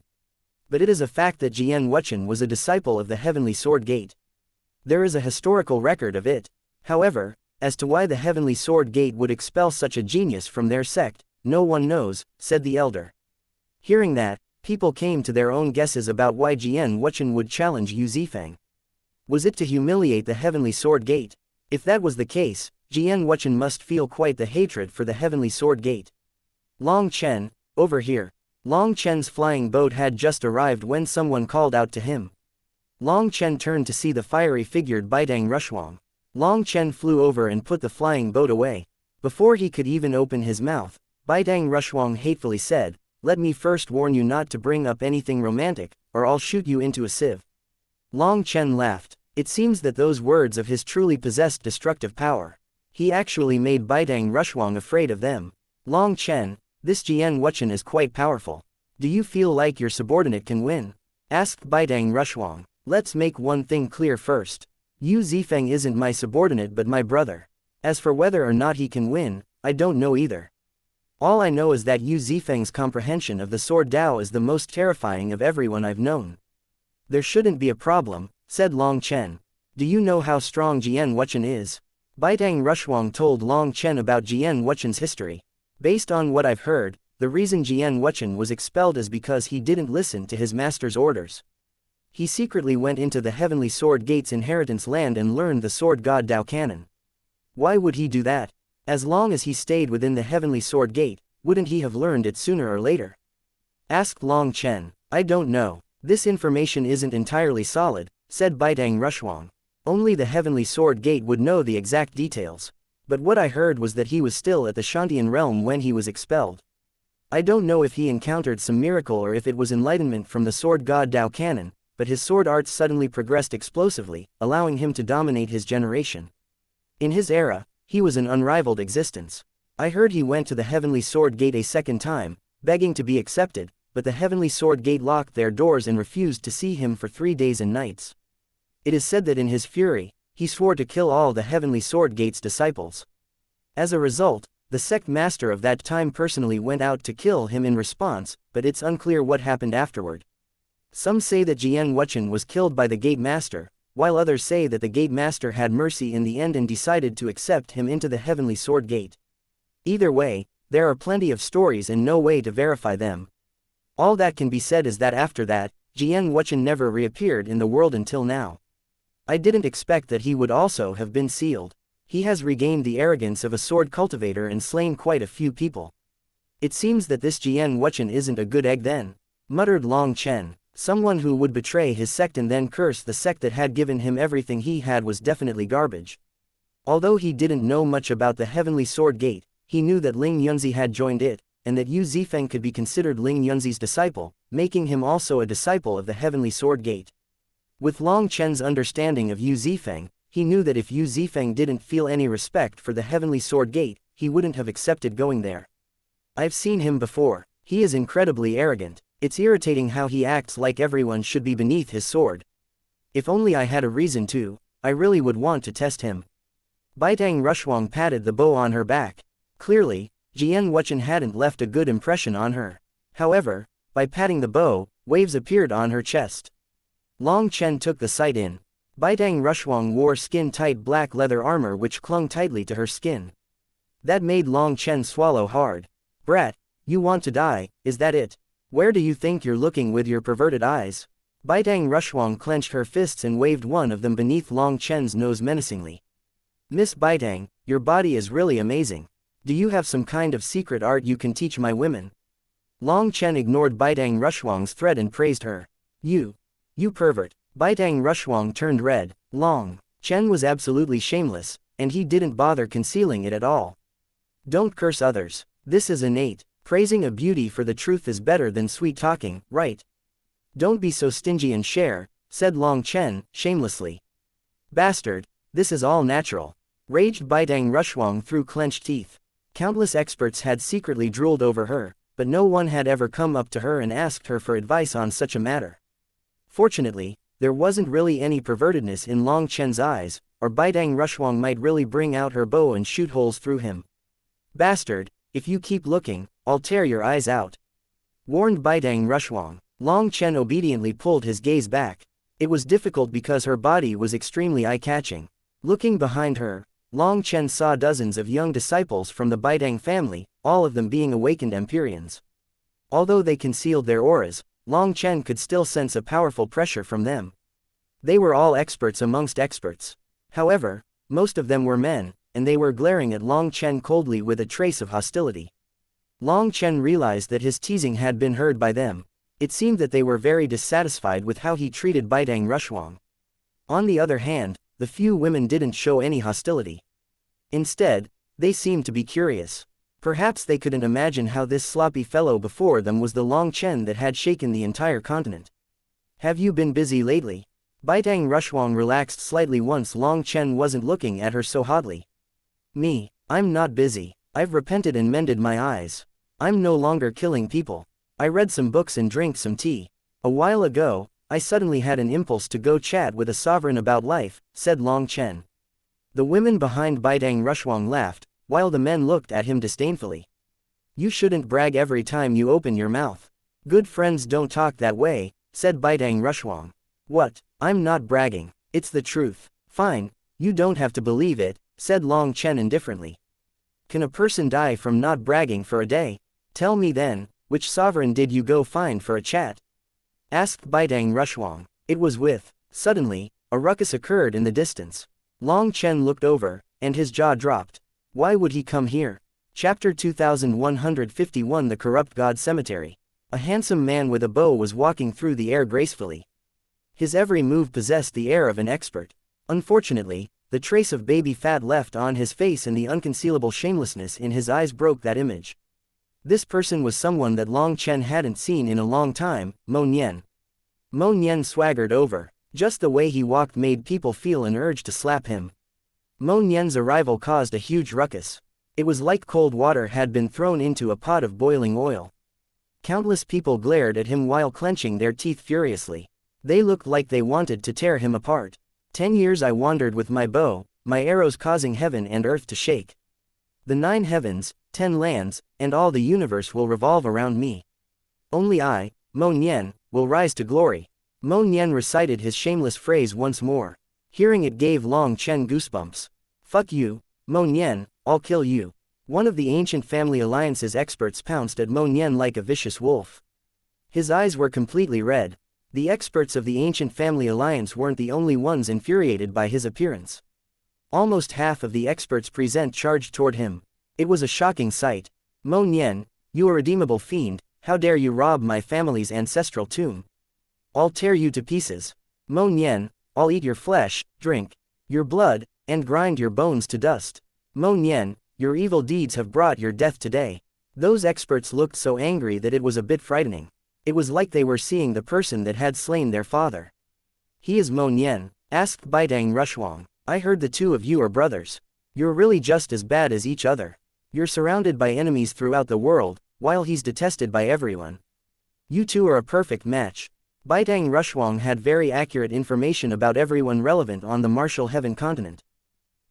But it is a fact that Jian Wuchen was a disciple of the Heavenly Sword Gate. There is a historical record of it. However, as to why the Heavenly Sword Gate would expel such a genius from their sect, no one knows, said the elder. Hearing that, people came to their own guesses about why Jian Wuchen would challenge Yu Zifeng. Was it to humiliate the Heavenly Sword Gate? If that was the case, Jian Wuchen must feel quite the hatred for the Heavenly Sword Gate. Long Chen, over here. Long Chen's flying boat had just arrived when someone called out to him. Long Chen turned to see the fiery figured Baidang Rushuang. Long Chen flew over and put the flying boat away. Before he could even open his mouth, Baidang Rushuang hatefully said, "Let me first warn you not to bring up anything romantic, or I'll shoot you into a sieve." Long Chen laughed. It seems that those words of his truly possessed destructive power. He actually made Baidang Rushuang afraid of them. Long Chen, this Jian Wuchen is quite powerful. Do you feel like your subordinate can win? Asked Baidang Rushuang. Let's make one thing clear first. Yu Zifeng isn't my subordinate but my brother. As for whether or not he can win, I don't know either. All I know is that Yu Zifeng's comprehension of the Sword Dao is the most terrifying of everyone I've known. There shouldn't be a problem, said Long Chen. Do you know how strong Jian Wuchen is? Baidang Rushuang told Long Chen about Jian Wuchen's history. Based on what I've heard, the reason Jian Wuchen was expelled is because he didn't listen to his master's orders. He secretly went into the Heavenly Sword Gate's inheritance land and learned the Sword God Dao Canon. Why would he do that? As long as he stayed within the Heavenly Sword Gate, wouldn't he have learned it sooner or later? Asked Long Chen. I don't know. This information isn't entirely solid, said Baidang Rushuang. Only the Heavenly Sword Gate would know the exact details. But what I heard was that he was still at the Shantian realm when he was expelled. I don't know if he encountered some miracle or if it was enlightenment from the Sword God Dao Canon, but his sword arts suddenly progressed explosively, allowing him to dominate his generation. In his era, he was an unrivaled existence. I heard he went to the Heavenly Sword Gate a second time, begging to be accepted, but the Heavenly Sword Gate locked their doors and refused to see him for 3 days and nights. It is said that in his fury, he swore to kill all the Heavenly Sword Gate's disciples. As a result, the sect master of that time personally went out to kill him in response, but it's unclear what happened afterward. Some say that Jian Wuchen was killed by the Gate Master, while others say that the Gate Master had mercy in the end and decided to accept him into the Heavenly Sword Gate. Either way, there are plenty of stories and no way to verify them. All that can be said is that after that, Jian Wuchen never reappeared in the world until now. I didn't expect that he would also have been sealed. He has regained the arrogance of a sword cultivator and slain quite a few people. It seems that this Jian Wuchen isn't a good egg then, muttered Long Chen. Someone who would betray his sect and then curse the sect that had given him everything he had was definitely garbage. Although he didn't know much about the Heavenly Sword Gate, he knew that Ling Yunzi had joined it, and that Yu Zifeng could be considered Ling Yunzi's disciple, making him also a disciple of the Heavenly Sword Gate. With Long Chen's understanding of Yu Zifeng, he knew that if Yu Zifeng didn't feel any respect for the Heavenly Sword Gate, he wouldn't have accepted going there. I've seen him before. He is incredibly arrogant. It's irritating how he acts like everyone should be beneath his sword. If only I had a reason to, I really would want to test him. Baitang Rushuang patted the bow on her back. Clearly, Jian Wuchen hadn't left a good impression on her. However, by patting the bow, waves appeared on her chest. Long Chen took the sight in. Baitang Rushuang wore skin-tight black leather armor which clung tightly to her skin. That made Long Chen swallow hard. Brat, you want to die, is that it? Where do you think you're looking with your perverted eyes? Baitang Rushuang clenched her fists and waved one of them beneath Long Chen's nose menacingly. Miss Baitang, your body is really amazing. Do you have some kind of secret art you can teach my women? Long Chen ignored Baitang Rushuang's threat and praised her. You pervert. Baitang Rushuang turned red. Long Chen was absolutely shameless, and he didn't bother concealing it at all. Don't curse others. This is innate. Praising a beauty for the truth is better than sweet talking, right? Don't be so stingy and share, said Long Chen, shamelessly. Bastard, this is all natural. Raged Baitang Rushuang through clenched teeth. Countless experts had secretly drooled over her, but no one had ever come up to her and asked her for advice on such a matter. Fortunately, there wasn't really any pervertedness in Long Chen's eyes, or Baitang Rushuang might really bring out her bow and shoot holes through him. Bastard, if you keep looking, I'll tear your eyes out. Warned Baitang Rushuang. Long Chen obediently pulled his gaze back. It was difficult because her body was extremely eye-catching. Looking behind her, Long Chen saw dozens of young disciples from the Baitang family, all of them being awakened Empyreans. Although they concealed their auras, Long Chen could still sense a powerful pressure from them. They were all experts amongst experts. However, most of them were men, and they were glaring at Long Chen coldly with a trace of hostility. Long Chen realized that his teasing had been heard by them. It seemed that they were very dissatisfied with how he treated Baitang Rushuang. On the other hand, the few women didn't show any hostility. Instead, they seemed to be curious. Perhaps they couldn't imagine how this sloppy fellow before them was the Long Chen that had shaken the entire continent. Have you been busy lately? Baitang Rushuang relaxed slightly once Long Chen wasn't looking at her so hotly. Me, I'm not busy. I've repented and mended my eyes. I'm no longer killing people. I read some books and drank some tea. A while ago, I suddenly had an impulse to go chat with a sovereign about life, said Long Chen. The women behind Baitang Rushuang laughed, while the men looked at him disdainfully. You shouldn't brag every time you open your mouth. Good friends don't talk that way, said Baitang Rushuang. What? I'm not bragging. It's the truth. Fine, you don't have to believe it, said Long Chen indifferently. Can a person die from not bragging for a day? Tell me then, which sovereign did you go find for a chat? Asked Baitang Rushuang. It was with. Suddenly, a ruckus occurred in the distance. Long Chen looked over, and his jaw dropped. Why would he come here? Chapter 2151 The Corrupt God Cemetery. A handsome man with a bow was walking through the air gracefully. His every move possessed the air of an expert. Unfortunately, the trace of baby fat left on his face and the unconcealable shamelessness in his eyes broke that image. This person was someone that Long Chen hadn't seen in a long time, Mo Nian. Mo Nian swaggered over. Just the way he walked made people feel an urge to slap him. Mo Nian's arrival caused a huge ruckus. It was like cold water had been thrown into a pot of boiling oil. Countless people glared at him while clenching their teeth furiously. They looked like they wanted to tear him apart. 10 years I wandered with my bow, my arrows causing heaven and earth to shake. The 9 heavens, 10 lands, and all the universe will revolve around me. Only I, Mo Nian, will rise to glory. Mo Nian recited his shameless phrase once more. Hearing it gave Long Chen goosebumps. Fuck you, Mo Nian, I'll kill you. One of the ancient family alliance's experts pounced at Mo Nian like a vicious wolf. His eyes were completely red. The experts of the ancient family alliance weren't the only ones infuriated by his appearance. Almost half of the experts present charged toward him. It was a shocking sight. Mo Nian, you irredeemable fiend, how dare you rob my family's ancestral tomb? I'll tear you to pieces. Mo Nian, I'll eat your flesh, drink your blood, and grind your bones to dust. Mo Nian, your evil deeds have brought your death today. Those experts looked so angry that it was a bit frightening. It was like they were seeing the person that had slain their father. He is Mo Nian, asked Baitang Rushuang. I heard the two of you are brothers. You're really just as bad as each other. You're surrounded by enemies throughout the world, while he's detested by everyone. You two are a perfect match. Baitang Rushuang had very accurate information about everyone relevant on the Martial Heaven continent.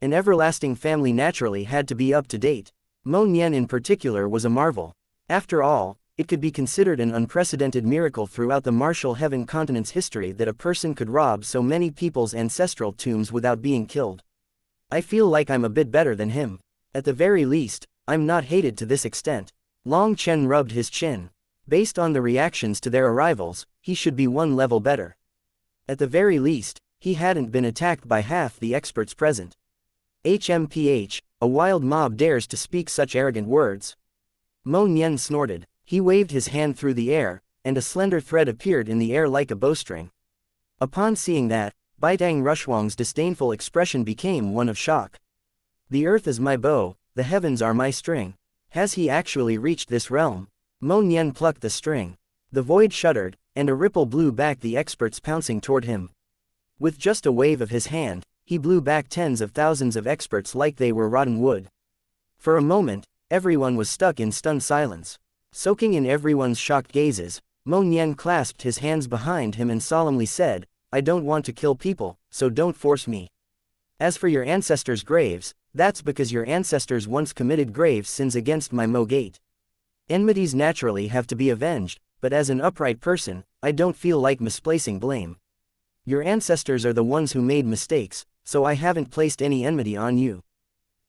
An everlasting family naturally had to be up to date. Mo Nian in particular was a marvel. After all, it could be considered an unprecedented miracle throughout the Martial Heaven continent's history that a person could rob so many people's ancestral tombs without being killed. I feel like I'm a bit better than him. At the very least, I'm not hated to this extent. Long Chen rubbed his chin. Based on the reactions to their arrivals, he should be one level better. At the very least, he hadn't been attacked by half the experts present. HMPH, a wild mob dares to speak such arrogant words. Mo Nian snorted. He waved his hand through the air, and a slender thread appeared in the air like a bowstring. Upon seeing that, Baitang Rushuang's disdainful expression became one of shock. The earth is my bow, the heavens are my string. Has he actually reached this realm? Mo Nian plucked the string. The void shuddered, and a ripple blew back the experts pouncing toward him. With just a wave of his hand, he blew back tens of thousands of experts like they were rotten wood. For a moment, everyone was stuck in stunned silence. Soaking in everyone's shocked gazes, Mo Nian clasped his hands behind him and solemnly said, I don't want to kill people, so don't force me. As for your ancestors' graves, that's because your ancestors once committed grave sins against my Mo Gate. Enmities naturally have to be avenged, but as an upright person, I don't feel like misplacing blame. Your ancestors are the ones who made mistakes, so I haven't placed any enmity on you.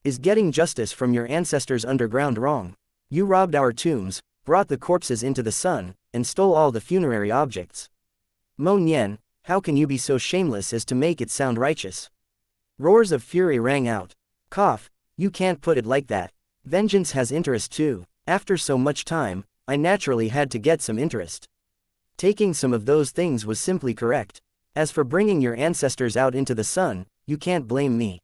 Is getting justice from your ancestors underground wrong? You robbed our tombs, brought the corpses into the sun, and stole all the funerary objects. Mo Nian, how can you be so shameless as to make it sound righteous? Roars of fury rang out. Cough, you can't put it like that. Vengeance has interest too. After so much time, I naturally had to get some interest. Taking some of those things was simply correct. As for bringing your ancestors out into the sun, you can't blame me.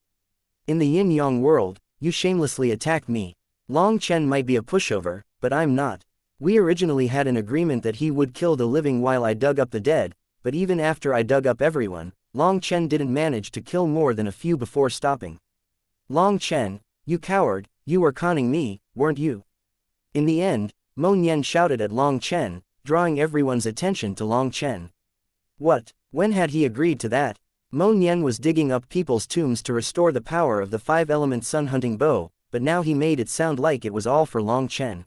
In the yin-yang world, you shamelessly attacked me. Long Chen might be a pushover, but I'm not. We originally had an agreement that he would kill the living while I dug up the dead, but even after I dug up everyone, Long Chen didn't manage to kill more than a few before stopping. Long Chen, you coward, you were conning me, weren't you? In the end, Mo Nian shouted at Long Chen, drawing everyone's attention to Long Chen. What? When had he agreed to that? Mo Nian was digging up people's tombs to restore the power of the 5-element sun-hunting bow, but now he made it sound like it was all for Long Chen.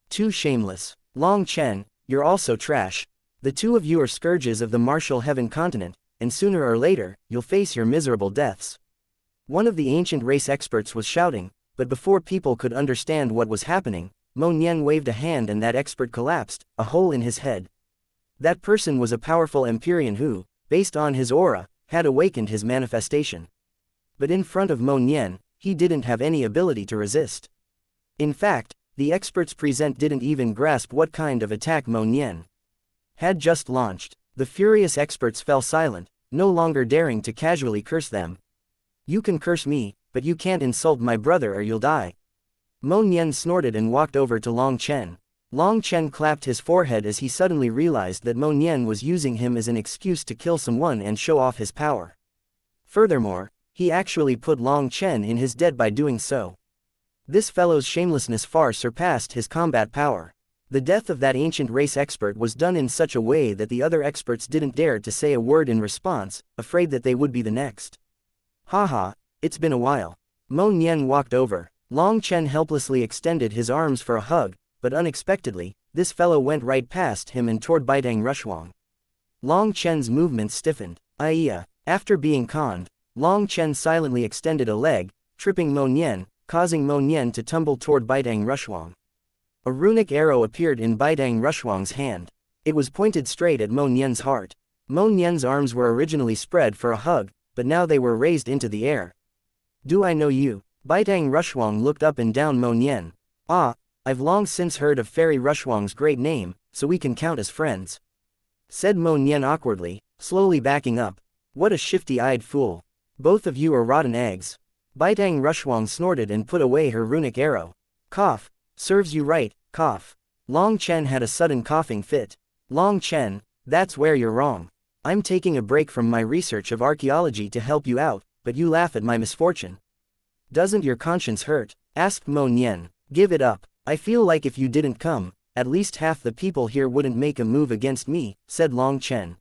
Too shameless. Long Chen, you're also trash. The two of you are scourges of the Martial Heaven continent, and sooner or later, you'll face your miserable deaths. One of the ancient race experts was shouting, but before people could understand what was happening, Mo Nian waved a hand and that expert collapsed, a hole in his head. That person was a powerful Empyrean who, based on his aura, had awakened his manifestation. But in front of Mo Nian, he didn't have any ability to resist. In fact, the experts present didn't even grasp what kind of attack Mo Nian had just launched. The furious experts fell silent, no longer daring to casually curse them. You can curse me, but you can't insult my brother or you'll die. Mo Nian snorted and walked over to Long Chen. Long Chen clapped his forehead as he suddenly realized that Mo Nian was using him as an excuse to kill someone and show off his power. Furthermore, he actually put Long Chen in his debt by doing so. This fellow's shamelessness far surpassed his combat power. The death of that ancient race expert was done in such a way that the other experts didn't dare to say a word in response, afraid that they would be the next. Haha, it's been a while. Mo Nian walked over. Long Chen helplessly extended his arms for a hug, but unexpectedly, this fellow went right past him and toward Baitang Rushuang. Long Chen's movement stiffened. Aiya. After being conned, Long Chen silently extended a leg, tripping Mo Nian, causing Mo Nian to tumble toward Baitang Rushuang. A runic arrow appeared in Baitang Rushuang's hand. It was pointed straight at Mo Nian's heart. Mo Nian's arms were originally spread for a hug, but now they were raised into the air. Do I know you? Baitang Rushuang looked up and down Mo Nian. Ah, I've long since heard of Fairy Rushuang's great name, so we can count as friends. Said Mo Nian awkwardly, slowly backing up. What a shifty-eyed fool. Both of you are rotten eggs. Baitang Rushuang snorted and put away her runic arrow. Cough. Serves you right, cough. Long Chen had a sudden coughing fit. Long Chen, that's where you're wrong. I'm taking a break from my research of archaeology to help you out, but you laugh at my misfortune. Doesn't your conscience hurt? Asked Mo Nian. Give it up. I feel like if you didn't come, at least half the people here wouldn't make a move against me, said Long Chen.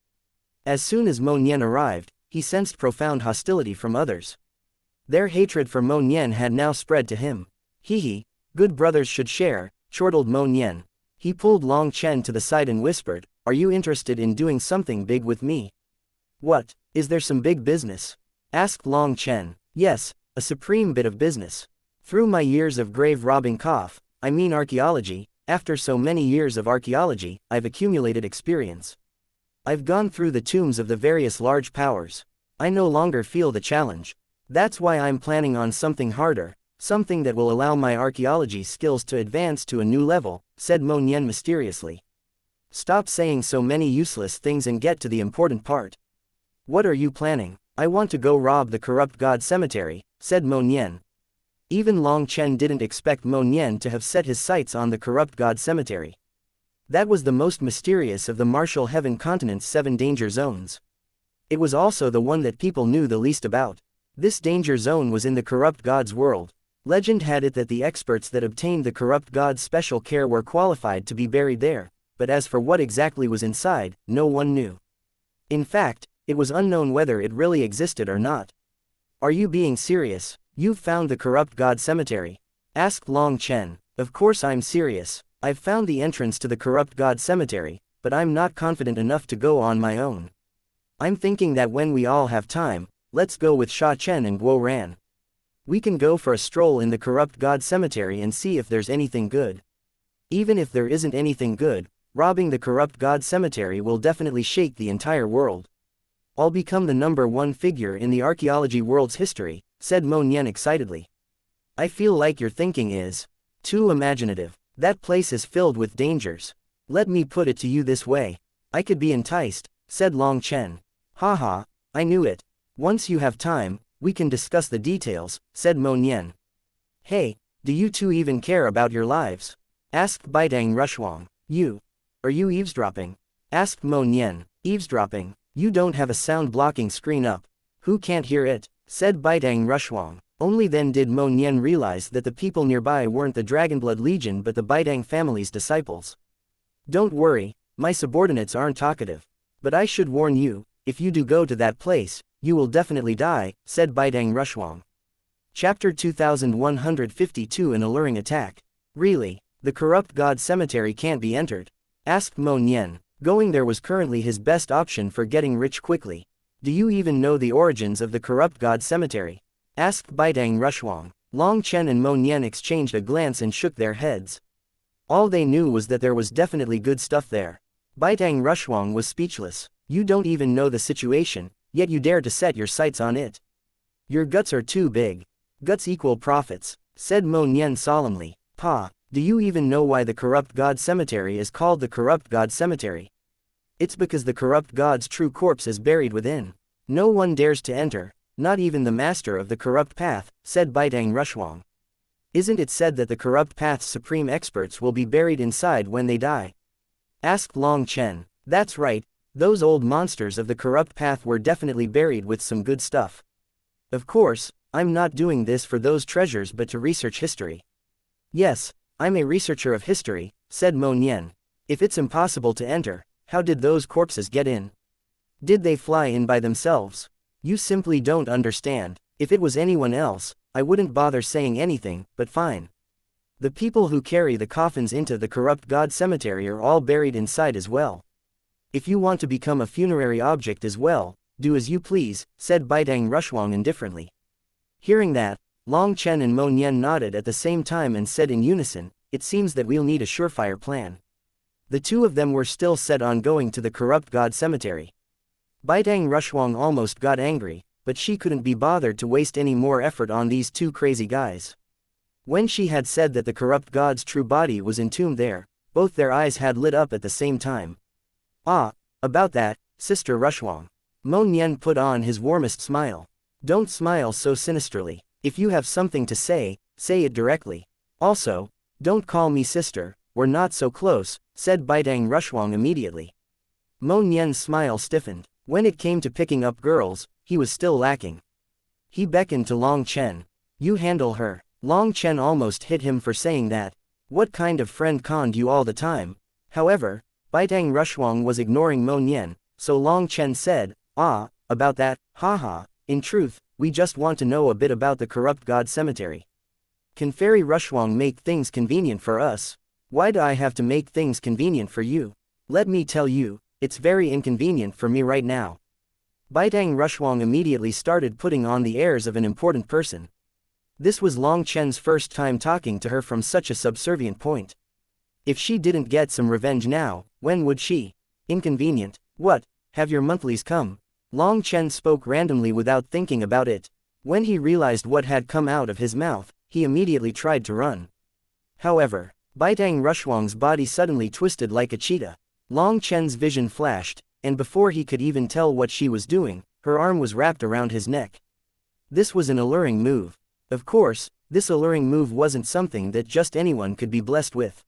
As soon as Mo Nian arrived, he sensed profound hostility from others. Their hatred for Mo Nian had now spread to him. Hee, good brothers should share, chortled Mo Nian. He pulled Long Chen to the side and whispered, are you interested in doing something big with me? What, is there some big business? Asked Long Chen. Yes, a supreme bit of business. Through my years of grave robbing archaeology, after so many years of archaeology, I've accumulated experience. I've gone through the tombs of the various large powers. I no longer feel the challenge. That's why I'm planning on something harder, something that will allow my archaeology skills to advance to a new level, said Mo Nian mysteriously. Stop saying so many useless things and get to the important part. What are you planning? I want to go rob the corrupt god cemetery, said Mo Nian. Even Long Chen didn't expect Mo Nian to have set his sights on the corrupt god cemetery. That was the most mysterious of the Martial Heaven continent's 7 danger zones. It was also the one that people knew the least about. This danger zone was in the corrupt god's world. Legend had it that the experts that obtained the corrupt god's special care were qualified to be buried there, but as for what exactly was inside, no one knew. In fact, it was unknown whether it really existed or not. Are you being serious? You've found the corrupt god cemetery? Asked Long Chen. Of course I'm serious. I've found the entrance to the corrupt god cemetery, but I'm not confident enough to go on my own. I'm thinking that when we all have time, let's go with Sha Chen and Guo Ran. We can go for a stroll in the corrupt god cemetery and see if there's anything good. Even if there isn't anything good, robbing the corrupt god cemetery will definitely shake the entire world. I'll become the #1 figure in the archaeology world's history, said Mo Nian excitedly. I feel like your thinking is too imaginative. That place is filled with dangers. Let me put it to you this way. I could be enticed, said Long Chen. Haha, I knew it. Once you have time, we can discuss the details, said Mo Nian. Hey, do you two even care about your lives? Asked Baidang Rushuang. Are you eavesdropping? Asked Mo Nian. Eavesdropping? You don't have a sound blocking screen up. Who can't hear it? Said Baidang Rushuang. Only then did Mo Nian realize that the people nearby weren't the Dragonblood Legion but the Baidang family's disciples. Don't worry, my subordinates aren't talkative. But I should warn you, if you do go to that place, you will definitely die, said Baidang Rushuang. Chapter 2152 An Alluring Attack. Really, the corrupt god cemetery can't be entered? Asked Mo Nian. Going there was currently his best option for getting rich quickly. Do you even know the origins of the corrupt god cemetery? Asked Baidang Rushuang. Long Chen and Mo Nian exchanged a glance and shook their heads. All they knew was that there was definitely good stuff there. Baidang Rushuang was speechless. You don't even know the situation, yet you dare to set your sights on it. Your guts are too big. Guts equal profits, said Mo Nian solemnly. Pa, do you even know why the corrupt god cemetery is called the corrupt god cemetery? It's because the corrupt god's true corpse is buried within. No one dares to enter, not even the master of the corrupt path, said Baidang Rushuang. Isn't it said that the corrupt path's supreme experts will be buried inside when they die? Asked Long Chen. That's right, those old monsters of the corrupt path were definitely buried with some good stuff. Of course, I'm not doing this for those treasures but to research history. Yes, I'm a researcher of history, said Mo Nian. If it's impossible to enter, how did those corpses get in? Did they fly in by themselves? You simply don't understand. If it was anyone else, I wouldn't bother saying anything, but fine. The people who carry the coffins into the corrupt god cemetery are all buried inside as well. If you want to become a funerary object as well, do as you please, said Baidang Rushuang indifferently. Hearing that, Long Chen and Mo Nian nodded at the same time and said in unison, it seems that we'll need a surefire plan. The two of them were still set on going to the corrupt god cemetery. Baidang Rushuang almost got angry, but she couldn't be bothered to waste any more effort on these two crazy guys. When she had said that the corrupt god's true body was entombed there, both their eyes had lit up at the same time. Ah, about that, Sister Rushuang. Mo Nian put on his warmest smile. Don't smile so sinisterly. If you have something to say it directly. Also, don't call me sister, we're not so close, said Baidang Rushuang immediately. Mo Nian's smile stiffened. When it came to picking up girls, he was still lacking. He beckoned to Long Chen. You handle her. Long Chen almost hit him for saying that. What kind of friend conned you all the time? However, Baitang Rushuang was ignoring Mo Nian, so Long Chen said, "Ah, about that, haha, in truth, we just want to know a bit about the corrupt god cemetery. Can Fairy Rushuang make things convenient for us? Why do I have to make things convenient for you? Let me tell you, it's very inconvenient for me right now." Baitang Rushuang immediately started putting on the airs of an important person. This was Long Chen's first time talking to her from such a subservient point. If she didn't get some revenge now, when would she? Inconvenient? What? Have your monthlies come? Long Chen spoke randomly without thinking about it. When he realized what had come out of his mouth, he immediately tried to run. However, Baitang Rushuang's body suddenly twisted like a cheetah. Long Chen's vision flashed, and before he could even tell what she was doing, her arm was wrapped around his neck. This was an alluring move. Of course, this alluring move wasn't something that just anyone could be blessed with.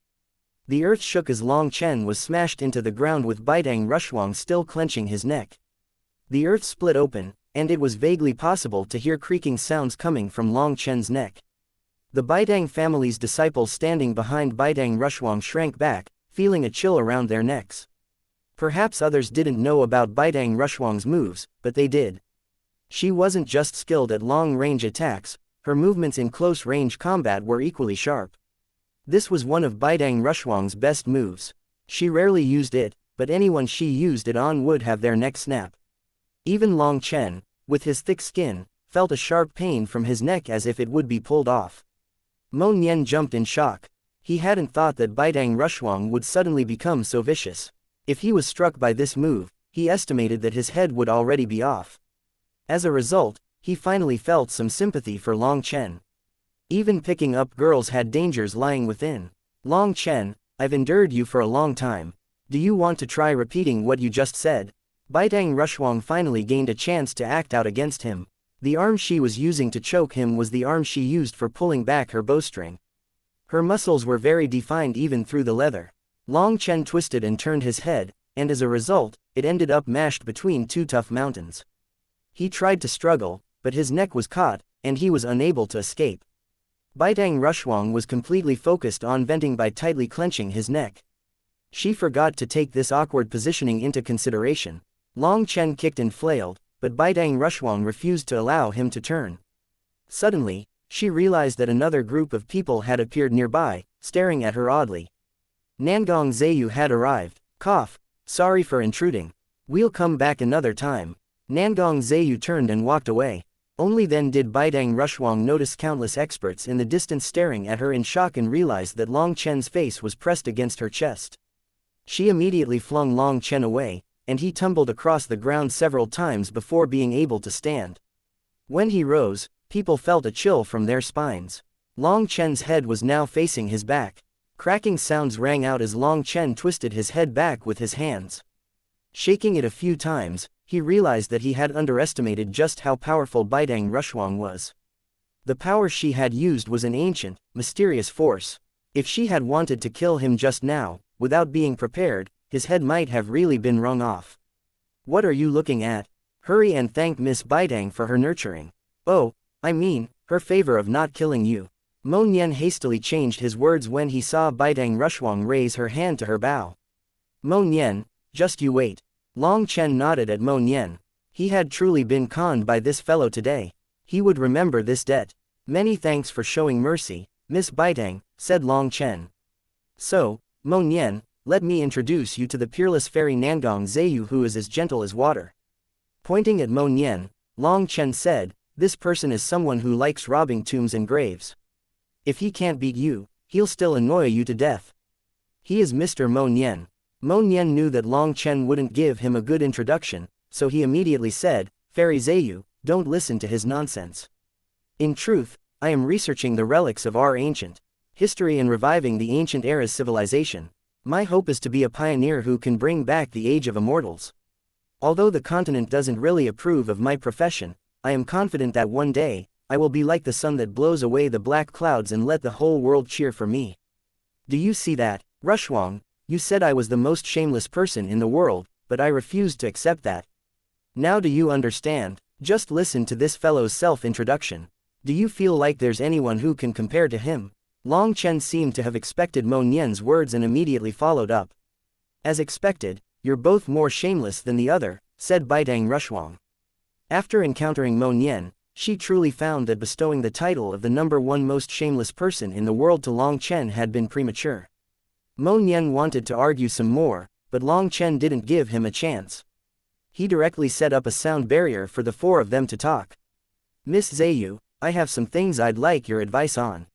The earth shook as Long Chen was smashed into the ground with Baitang Rushuang still clenching his neck. The earth split open, and it was vaguely possible to hear creaking sounds coming from Long Chen's neck. The Baitang family's disciples standing behind Baitang Rushuang shrank back, feeling a chill around their necks. Perhaps others didn't know about Baitang Rushuang's moves, but they did. She wasn't just skilled at long-range attacks, her movements in close-range combat were equally sharp. This was one of Baitang Rushuang's best moves. She rarely used it, but anyone she used it on would have their neck snap. Even Long Chen, with his thick skin, felt a sharp pain from his neck as if it would be pulled off. Mo Nian jumped in shock. He hadn't thought that Baitang Rushuang would suddenly become so vicious. If he was struck by this move, he estimated that his head would already be off. As a result, he finally felt some sympathy for Long Chen. Even picking up girls had dangers lying within. Long Chen, I've endured you for a long time. Do you want to try repeating what you just said? Baitang Rushuang finally gained a chance to act out against him. The arm she was using to choke him was the arm she used for pulling back her bowstring. Her muscles were very defined even through the leather. Long Chen twisted and turned his head, and as a result, it ended up mashed between two tough mountains. He tried to struggle, but his neck was caught, and he was unable to escape. Baitang Rushuang was completely focused on venting by tightly clenching his neck. She forgot to take this awkward positioning into consideration. Long Chen kicked and flailed, but Baitang Rushuang refused to allow him to turn. Suddenly, she realized that another group of people had appeared nearby, staring at her oddly. Nangong Zayu had arrived. Cough. Sorry for intruding. We'll come back another time. Nangong Zayu turned and walked away. Only then did Baitang Rushuang notice countless experts in the distance staring at her in shock and realized that Long Chen's face was pressed against her chest. She immediately flung Long Chen away, and he tumbled across the ground several times before being able to stand. When he rose, people felt a chill from their spines. Long Chen's head was now facing his back. Cracking sounds rang out as Long Chen twisted his head back with his hands. Shaking it a few times, he realized that he had underestimated just how powerful Baitang Rushuang was. The power she had used was an ancient, mysterious force. If she had wanted to kill him just now, without being prepared, his head might have really been wrung off. What are you looking at? Hurry and thank Miss Baitang for her nurturing. Oh, I mean, her favor of not killing you. Mo Nian hastily changed his words when he saw Baitang Rushuang raise her hand to her bow. Mo Nian, just you wait. Long Chen nodded at Mo Nian. He had truly been conned by this fellow today. He would remember this debt. Many thanks for showing mercy, Miss Baitang, said Long Chen. So, Mo Nian, let me introduce you to the peerless fairy Nangong Zayu who is as gentle as water. Pointing at Mo Nian, Long Chen said, this person is someone who likes robbing tombs and graves. If he can't beat you, he'll still annoy you to death. He is Mr. Mo Nian. Mo Nian knew that Long Chen wouldn't give him a good introduction, so he immediately said, Fairy Zayu, don't listen to his nonsense. In truth, I am researching the relics of our ancient history and reviving the ancient era's civilization. My hope is to be a pioneer who can bring back the age of immortals. Although the continent doesn't really approve of my profession, I am confident that one day, I will be like the sun that blows away the black clouds and let the whole world cheer for me. Do you see that, Rushuang? You said I was the most shameless person in the world, but I refused to accept that. Now do you understand? Just listen to this fellow's self-introduction. Do you feel like there's anyone who can compare to him? Long Chen seemed to have expected Mo Nian's words and immediately followed up. As expected, you're both more shameless than the other, said Baidang Rushuang. After encountering Mo Nian, she truly found that bestowing the title of the #1 most shameless person in the world to Long Chen had been premature. Mo Nian wanted to argue some more, but Long Chen didn't give him a chance. He directly set up a sound barrier for the four of them to talk. Miss Zayu, I have some things I'd like your advice on.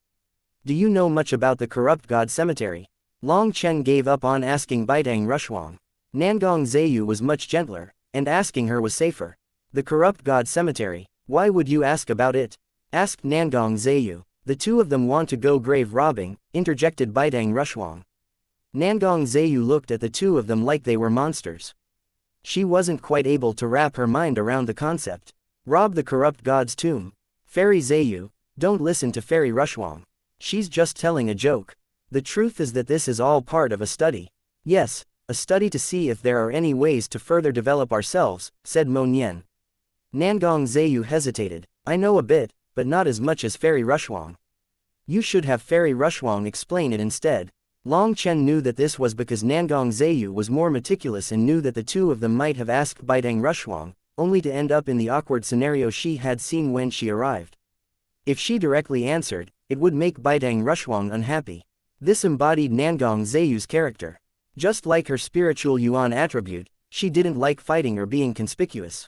Do you know much about the corrupt god cemetery? Long Chen gave up on asking Baidang Rushuang. Nangong Zayu was much gentler, and asking her was safer. The corrupt god cemetery, why would you ask about it? Asked Nangong Zayu. The two of them want to go grave robbing, interjected Baidang Rushuang. Nangong Zayu looked at the two of them like they were monsters. She wasn't quite able to wrap her mind around the concept. Rob the corrupt god's tomb. Fairy Zayu, don't listen to Fairy Rushuang. She's just telling a joke. The truth is that this is all part of a study. Yes, a study to see if there are any ways to further develop ourselves, said Mo Nian. Nangong Zayu hesitated. I know a bit, but not as much as Fairy Rushuang. You should have Fairy Rushuang explain it instead. Long Chen knew that this was because Nangong Zayu was more meticulous and knew that the two of them might have asked Baidang Rushuang, only to end up in the awkward scenario she had seen when she arrived. If she directly answered, it would make Baidang Rushuang unhappy. This embodied Nangong Zayu's character. Just like her spiritual Yuan attribute, she didn't like fighting or being conspicuous.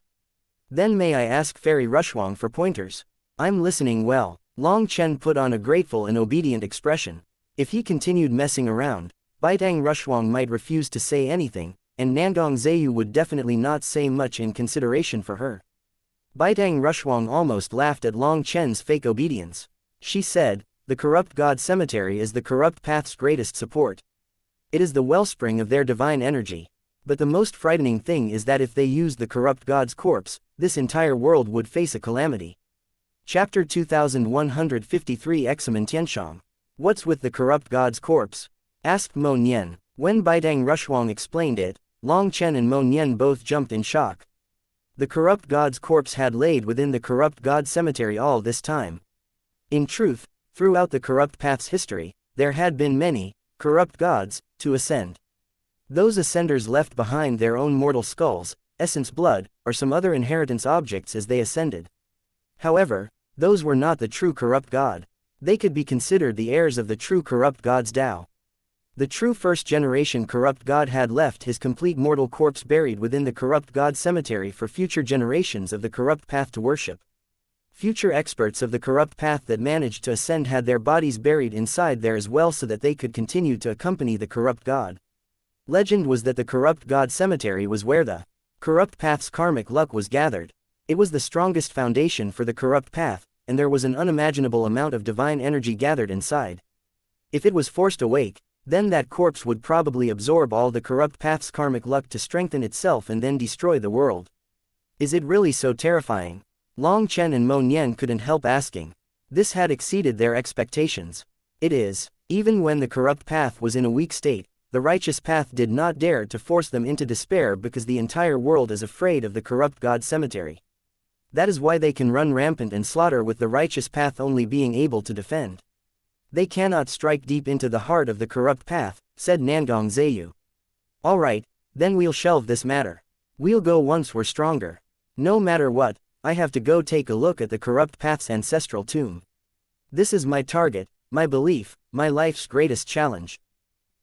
Then may I ask Fairy Rushuang for pointers? I'm listening well. Long Chen put on a grateful and obedient expression. If he continued messing around, Baidang Rushuang might refuse to say anything, and Nangong Zayu would definitely not say much in consideration for her. Baidang Rushuang almost laughed at Long Chen's fake obedience. She said, the corrupt god cemetery is the corrupt path's greatest support. It is the wellspring of their divine energy. But the most frightening thing is that if they used the corrupt god's corpse, this entire world would face a calamity. Chapter 2153 Examen Tianshang. What's with the corrupt god's corpse? Asked Mo Nian. When Baidang Rushuang explained it, Long Chen and Mo Nian both jumped in shock. The corrupt god's corpse had laid within the corrupt god cemetery all this time. In truth, throughout the corrupt path's history, there had been many corrupt gods to ascend. Those ascenders left behind their own mortal skulls, essence blood, or some other inheritance objects as they ascended. However, those were not the true corrupt god. They could be considered the heirs of the true corrupt god's Tao. The true first-generation corrupt god had left his complete mortal corpse buried within the corrupt god cemetery for future generations of the corrupt path to worship. Future experts of the corrupt path that managed to ascend had their bodies buried inside there as well so that they could continue to accompany the corrupt god. Legend was that the corrupt god cemetery was where the corrupt path's karmic luck was gathered. It was the strongest foundation for the corrupt path, and there was an unimaginable amount of divine energy gathered inside. If it was forced awake, then that corpse would probably absorb all the corrupt path's karmic luck to strengthen itself and then destroy the world. Is it really so terrifying? Long Chen and Mo Nian couldn't help asking. This had exceeded their expectations. It is. Even when the corrupt path was in a weak state, the righteous path did not dare to force them into despair because the entire world is afraid of the corrupt god cemetery. That is why they can run rampant and slaughter with the righteous path only being able to defend. They cannot strike deep into the heart of the corrupt path, said Nangong Zayu. Alright, then we'll shelve this matter. We'll go once we're stronger. No matter what, I have to go take a look at the corrupt path's ancestral tomb. This is my target, my belief, my life's greatest challenge.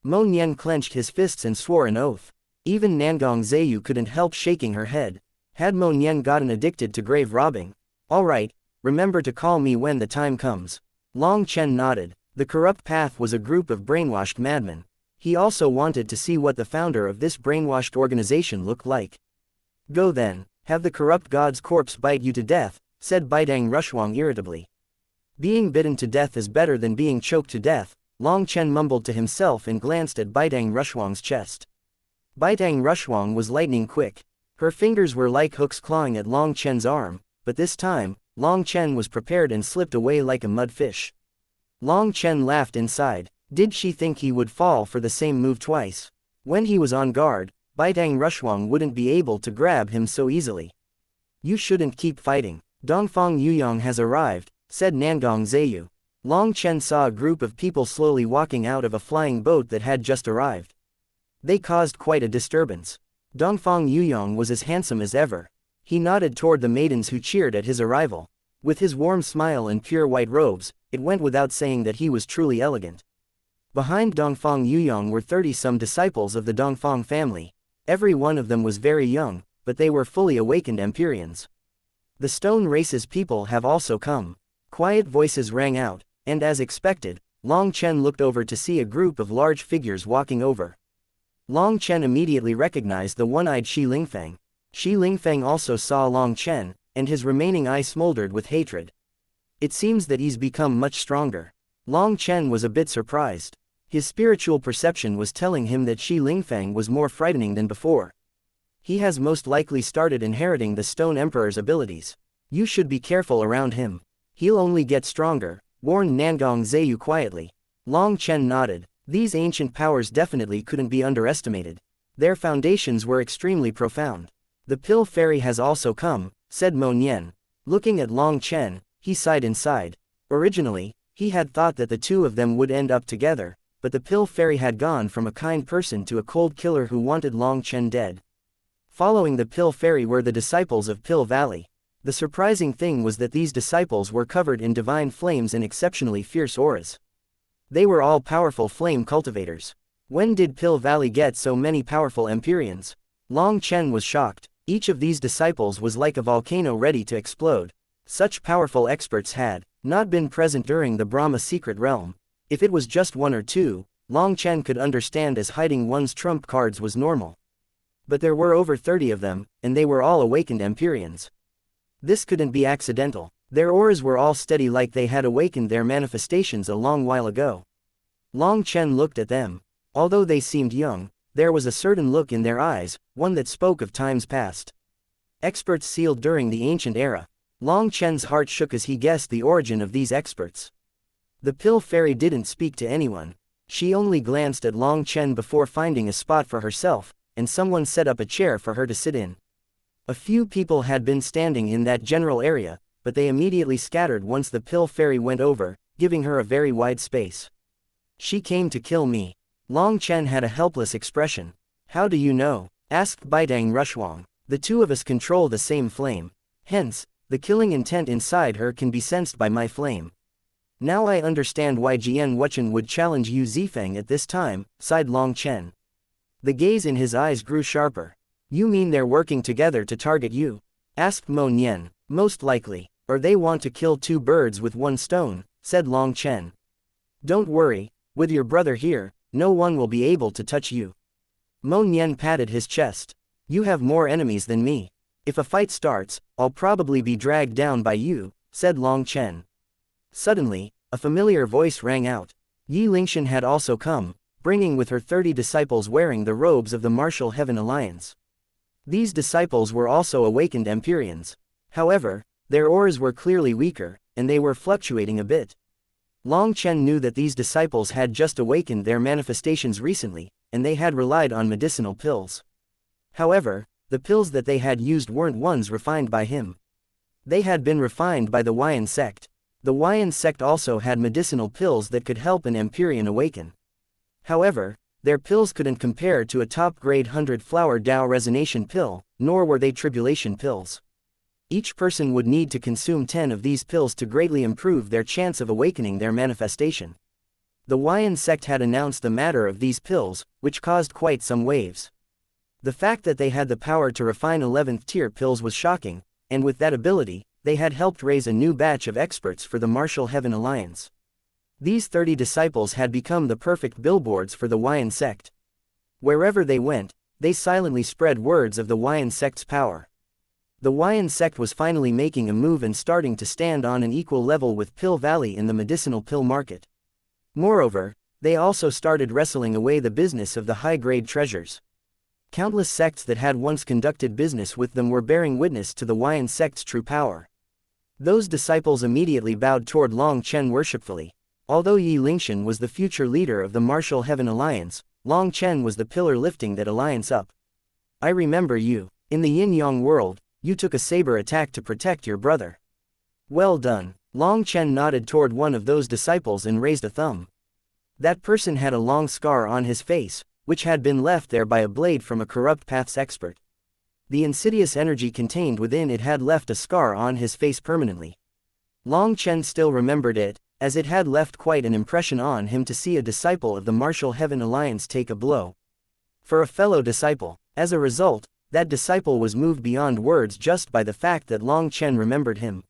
Mo Nian clenched his fists and swore an oath. Even Nangong Zayu couldn't help shaking her head. Had Mo Nian gotten addicted to grave robbing? Alright, remember to call me when the time comes. Long Chen nodded. The corrupt path was a group of brainwashed madmen. He also wanted to see what the founder of this brainwashed organization looked like. Go then, have the corrupt god's corpse bite you to death, said Baidang Rushuang irritably. Being bitten to death is better than being choked to death, Long Chen mumbled to himself and glanced at Baidang Rushuang's chest. Baidang Rushuang was lightning quick. Her fingers were like hooks clawing at Long Chen's arm, but this time, Long Chen was prepared and slipped away like a mudfish. Long Chen laughed inside. Did she think he would fall for the same move twice? When he was on guard, Baidang Rushuang wouldn't be able to grab him so easily. You shouldn't keep fighting. Dongfang Yuyong has arrived, said Nangong Zayu. Long Chen saw a group of people slowly walking out of a flying boat that had just arrived. They caused quite a disturbance. Dongfang Yuyong was as handsome as ever. He nodded toward the maidens who cheered at his arrival. With his warm smile and pure white robes, it went without saying that he was truly elegant. Behind Dongfang Yuyong were 30-some disciples of the Dongfang family. Every one of them was very young, but they were fully awakened Empyreans. The stone race's people have also come. Quiet voices rang out, and as expected, Long Chen looked over to see a group of large figures walking over. Long Chen immediately recognized the one-eyed Shi Lingfeng. Shi Lingfeng also saw Long Chen, and his remaining eye smoldered with hatred. It seems that he's become much stronger. Long Chen was a bit surprised. His spiritual perception was telling him that Shi Lingfeng was more frightening than before. He has most likely started inheriting the Stone Emperor's abilities. You should be careful around him. He'll only get stronger, warned Nangong Zheyu quietly. Long Chen nodded. These ancient powers definitely couldn't be underestimated. Their foundations were extremely profound. The Pill Fairy has also come, said Mo Nian. Looking at Long Chen, he sighed inside. Originally, he had thought that the two of them would end up together, but the Pill Fairy had gone from a kind person to a cold killer who wanted Long Chen dead. Following the Pill Fairy were the disciples of Pill Valley. The surprising thing was that these disciples were covered in divine flames and exceptionally fierce auras. They were all powerful flame cultivators. When did Pill Valley get so many powerful Empyreans? Long Chen was shocked. Each of these disciples was like a volcano ready to explode. Such powerful experts had not been present during the Brahma secret realm. If it was just one or two, Long Chen could understand as hiding one's trump cards was normal. But there were over 30 of them, and they were all awakened Empyreans. This couldn't be accidental. Their auras were all steady like they had awakened their manifestations a long while ago. Long Chen looked at them. Although they seemed young, there was a certain look in their eyes, one that spoke of times past. Experts sealed during the ancient era. Long Chen's heart shook as he guessed the origin of these experts. The Pill Fairy didn't speak to anyone. She only glanced at Long Chen before finding a spot for herself, and someone set up a chair for her to sit in. A few people had been standing in that general area, but they immediately scattered once the Pill Fairy went over, giving her a very wide space. She came to kill me. Long Chen had a helpless expression. How do you know? Asked Baidang Rushuang. The two of us control the same flame. Hence, the killing intent inside her can be sensed by my flame. Now I understand why Jian Wuchen would challenge Yu Zifeng at this time, sighed Long Chen. The gaze in his eyes grew sharper. You mean they're working together to target you? Asked Mo Nian. Most likely. Or they want to kill two birds with one stone, said Long Chen. Don't worry, with your brother here, no one will be able to touch you. Mo Nian patted his chest. You have more enemies than me. If a fight starts, I'll probably be dragged down by you, said Long Chen. Suddenly, a familiar voice rang out. Yi Lingshan had also come, bringing with her 30 disciples wearing the robes of the Martial Heaven Alliance. These disciples were also awakened Empyreans. However, their auras were clearly weaker, and they were fluctuating a bit. Long Chen knew that these disciples had just awakened their manifestations recently, and they had relied on medicinal pills. However, the pills that they had used weren't ones refined by him. They had been refined by the Huayan sect. The Huayan sect also had medicinal pills that could help an Empyrean awaken. However, their pills couldn't compare to a top-grade 100-flower Dao resonation pill, nor were they tribulation pills. Each person would need to consume 10 of these pills to greatly improve their chance of awakening their manifestation. The Huayan sect had announced the matter of these pills, which caused quite some waves. The fact that they had the power to refine 11th-tier pills was shocking, and with that ability, they had helped raise a new batch of experts for the Martial Heaven Alliance. These 30 disciples had become the perfect billboards for the Huayan sect. Wherever they went, they silently spread words of the Huayan sect's power. The Huayan sect was finally making a move and starting to stand on an equal level with Pill Valley in the medicinal pill market. Moreover, they also started wrestling away the business of the high-grade treasures. Countless sects that had once conducted business with them were bearing witness to the Huayan sect's true power. Those disciples immediately bowed toward Long Chen worshipfully. Although Yi Lingshan was the future leader of the Martial Heaven Alliance, Long Chen was the pillar lifting that alliance up. I remember you. In the Yin-Yang world, you took a saber attack to protect your brother. Well done. Long Chen nodded toward one of those disciples and raised a thumb. That person had a long scar on his face, which had been left there by a blade from a corrupt paths expert. The insidious energy contained within it had left a scar on his face permanently. Long Chen still remembered it, as it had left quite an impression on him to see a disciple of the Martial Heaven Alliance take a blow for a fellow disciple. As a result, that disciple was moved beyond words just by the fact that Long Chen remembered him.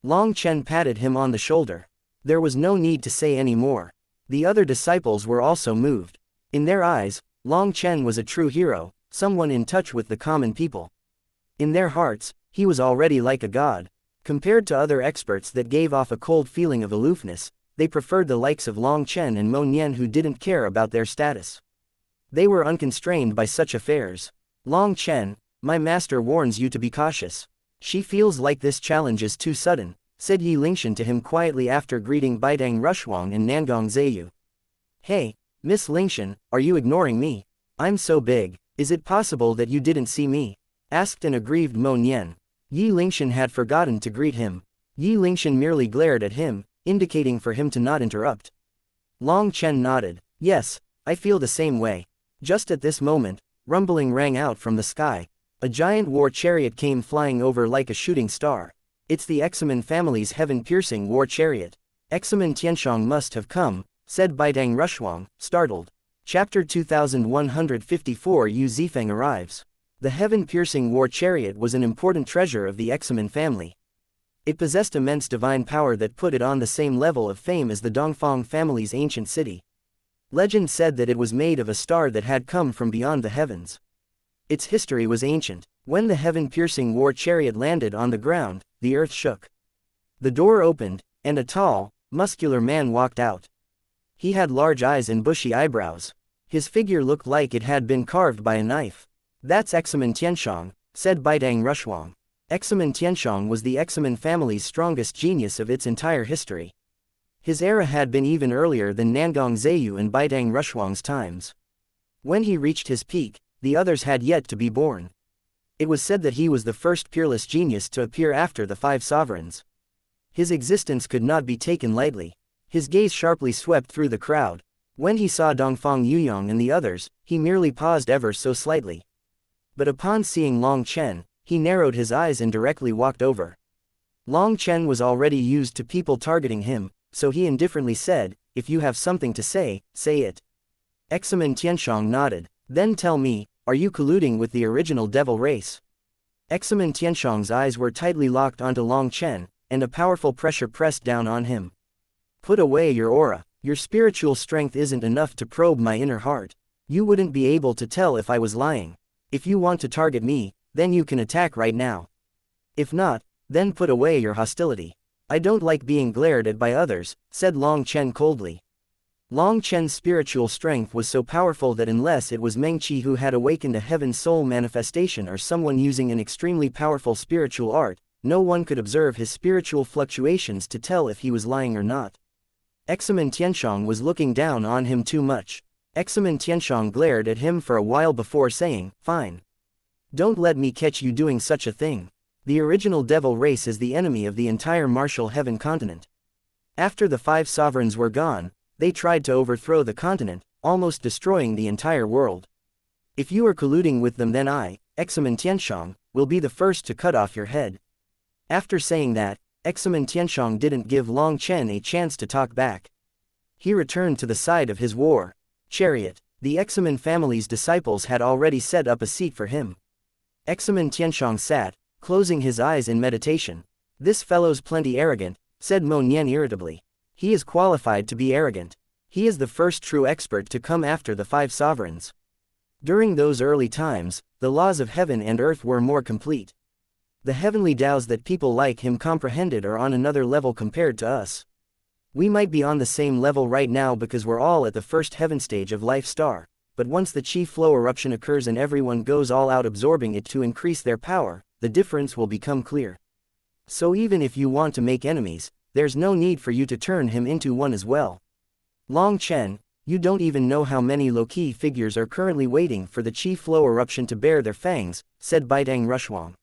Long Chen patted him on the shoulder. There was no need to say any more. The other disciples were also moved. In their eyes, Long Chen was a true hero, someone in touch with the common people. In their hearts, he was already like a god. Compared to other experts that gave off a cold feeling of aloofness, they preferred the likes of Long Chen and Mo Nian, who didn't care about their status. They were unconstrained by such affairs. Long Chen, my master warns you to be cautious. She feels like this challenge is too sudden, said Yi Lingshan to him quietly after greeting Baidang Rushuang and Nangong Zheyu. Hey, Miss Lingshan, are you ignoring me? I'm so big, is it possible that you didn't see me? Asked an aggrieved Mo Nian. Yi Lingshan had forgotten to greet him. Yi Lingshan merely glared at him, indicating for him to not interrupt. Long Chen nodded. Yes, I feel the same way. Just at this moment, rumbling rang out from the sky. A giant war chariot came flying over like a shooting star. It's the Examen family's heaven-piercing war chariot. Examen Tianshang must have come, said Baidang Rushuang, startled. Chapter 2154 Yu Zifeng arrives. The heaven-piercing war chariot was an important treasure of the Examen family. It possessed immense divine power that put it on the same level of fame as the Dongfang family's ancient city. Legend said that it was made of a star that had come from beyond the heavens. Its history was ancient. When the heaven-piercing war chariot landed on the ground, the earth shook. The door opened, and a tall, muscular man walked out. He had large eyes and bushy eyebrows. His figure looked like it had been carved by a knife. That's Examen Tianshang, said Baidang Rushuang. Examen Tianshang was the Examen family's strongest genius of its entire history. His era had been even earlier than Nangong Zheyu and Baidang Rushuang's times. When he reached his peak, the others had yet to be born. It was said that he was the first peerless genius to appear after the five sovereigns. His existence could not be taken lightly. His gaze sharply swept through the crowd. When he saw Dongfang Yuyong and the others, he merely paused ever so slightly. But upon seeing Long Chen, he narrowed his eyes and directly walked over. Long Chen was already used to people targeting him, so he indifferently said, "If you have something to say, say it." Examen Tianshang nodded. Then tell me, are you colluding with the original devil race? Examen Tianshang's eyes were tightly locked onto Long Chen, and a powerful pressure pressed down on him. Put away your aura. Your spiritual strength isn't enough to probe my inner heart. You wouldn't be able to tell if I was lying. If you want to target me, then you can attack right now. If not, then put away your hostility. I don't like being glared at by others, said Long Chen coldly. Long Chen's spiritual strength was so powerful that unless it was Meng Qi who had awakened a heaven soul manifestation or someone using an extremely powerful spiritual art, no one could observe his spiritual fluctuations to tell if he was lying or not. Examen Tianshang was looking down on him too much. Examen Tianshang glared at him for a while before saying, "Fine. Don't let me catch you doing such a thing. The original devil race is the enemy of the entire martial heaven continent. After the five sovereigns were gone, they tried to overthrow the continent, almost destroying the entire world. If you are colluding with them, then I, Examen Tianshang, will be the first to cut off your head." After saying that, Examen Tianshang didn't give Long Chen a chance to talk back. He returned to the side of his war chariot. The Examen family's disciples had already set up a seat for him. Examen Tianshang sat, closing his eyes in meditation. "This fellow's plenty arrogant," said Mo Nian irritably. "He is qualified to be arrogant. He is the first true expert to come after the five sovereigns. During those early times, the laws of heaven and earth were more complete. The heavenly Tao's that people like him comprehended are on another level compared to us. We might be on the same level right now because we're all at the first heaven stage of life star, but once the chi flow eruption occurs and everyone goes all out absorbing it to increase their power, the difference will become clear. So even if you want to make enemies, there's no need for you to turn him into one as well. Long Chen, you don't even know how many low-key figures are currently waiting for the chi flow eruption to bare their fangs," said Baidang Rushuang.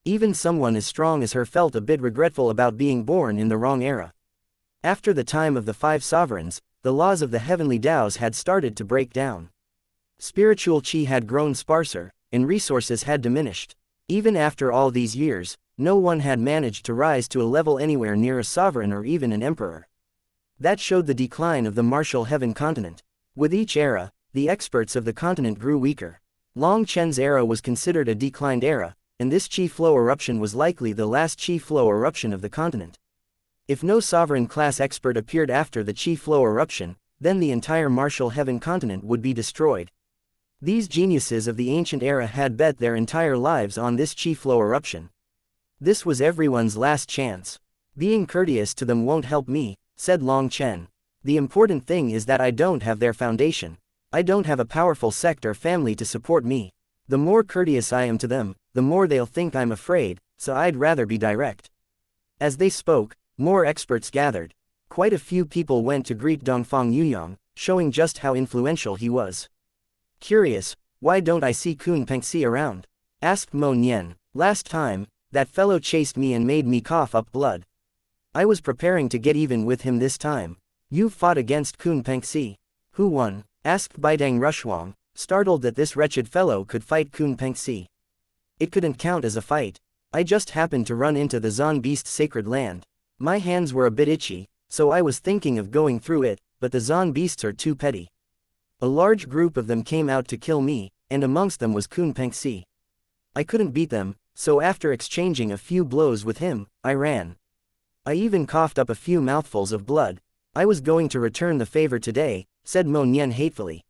Even someone as strong as her felt a bit regretful about being born in the wrong era. After the time of the 5 sovereigns, the laws of the heavenly Taos had started to break down. Spiritual qi had grown sparser, and resources had diminished. Even after all these years, no one had managed to rise to a level anywhere near a sovereign or even an emperor. That showed the decline of the martial heaven continent. With each era, the experts of the continent grew weaker. Long Chen's era was considered a declined era, and this qi flow eruption was likely the last qi flow eruption of the continent. If no sovereign class expert appeared after the qi flow eruption, then the entire martial heaven continent would be destroyed. These geniuses of the ancient era had bet their entire lives on this qi flow eruption. This was everyone's last chance. Being courteous to them won't help me, said Long Chen. The important thing is that I don't have their foundation. I don't have a powerful sect or family to support me. The more courteous I am to them, the more they'll think I'm afraid, so I'd rather be direct. As they spoke, more experts gathered. Quite a few people went to greet Dongfang Yuyang, showing just how influential he was. Curious, why don't I see Kun Pengxi around? Asked Mo Nian. Last time, that fellow chased me and made me cough up blood. I was preparing to get even with him this time. You fought against Kun Pengxi. Who won? Asked Baidang Rushuang, startled that this wretched fellow could fight Kun Pengxi. It couldn't count as a fight. I just happened to run into the Zon Beast's sacred land. My hands were a bit itchy, so I was thinking of going through it, but the Zon Beasts are too petty. A large group of them came out to kill me, and amongst them was Kun Pengxi. I couldn't beat them, so after exchanging a few blows with him, I ran. I even coughed up a few mouthfuls of blood. I was going to return the favor today, said Mo Nian hatefully.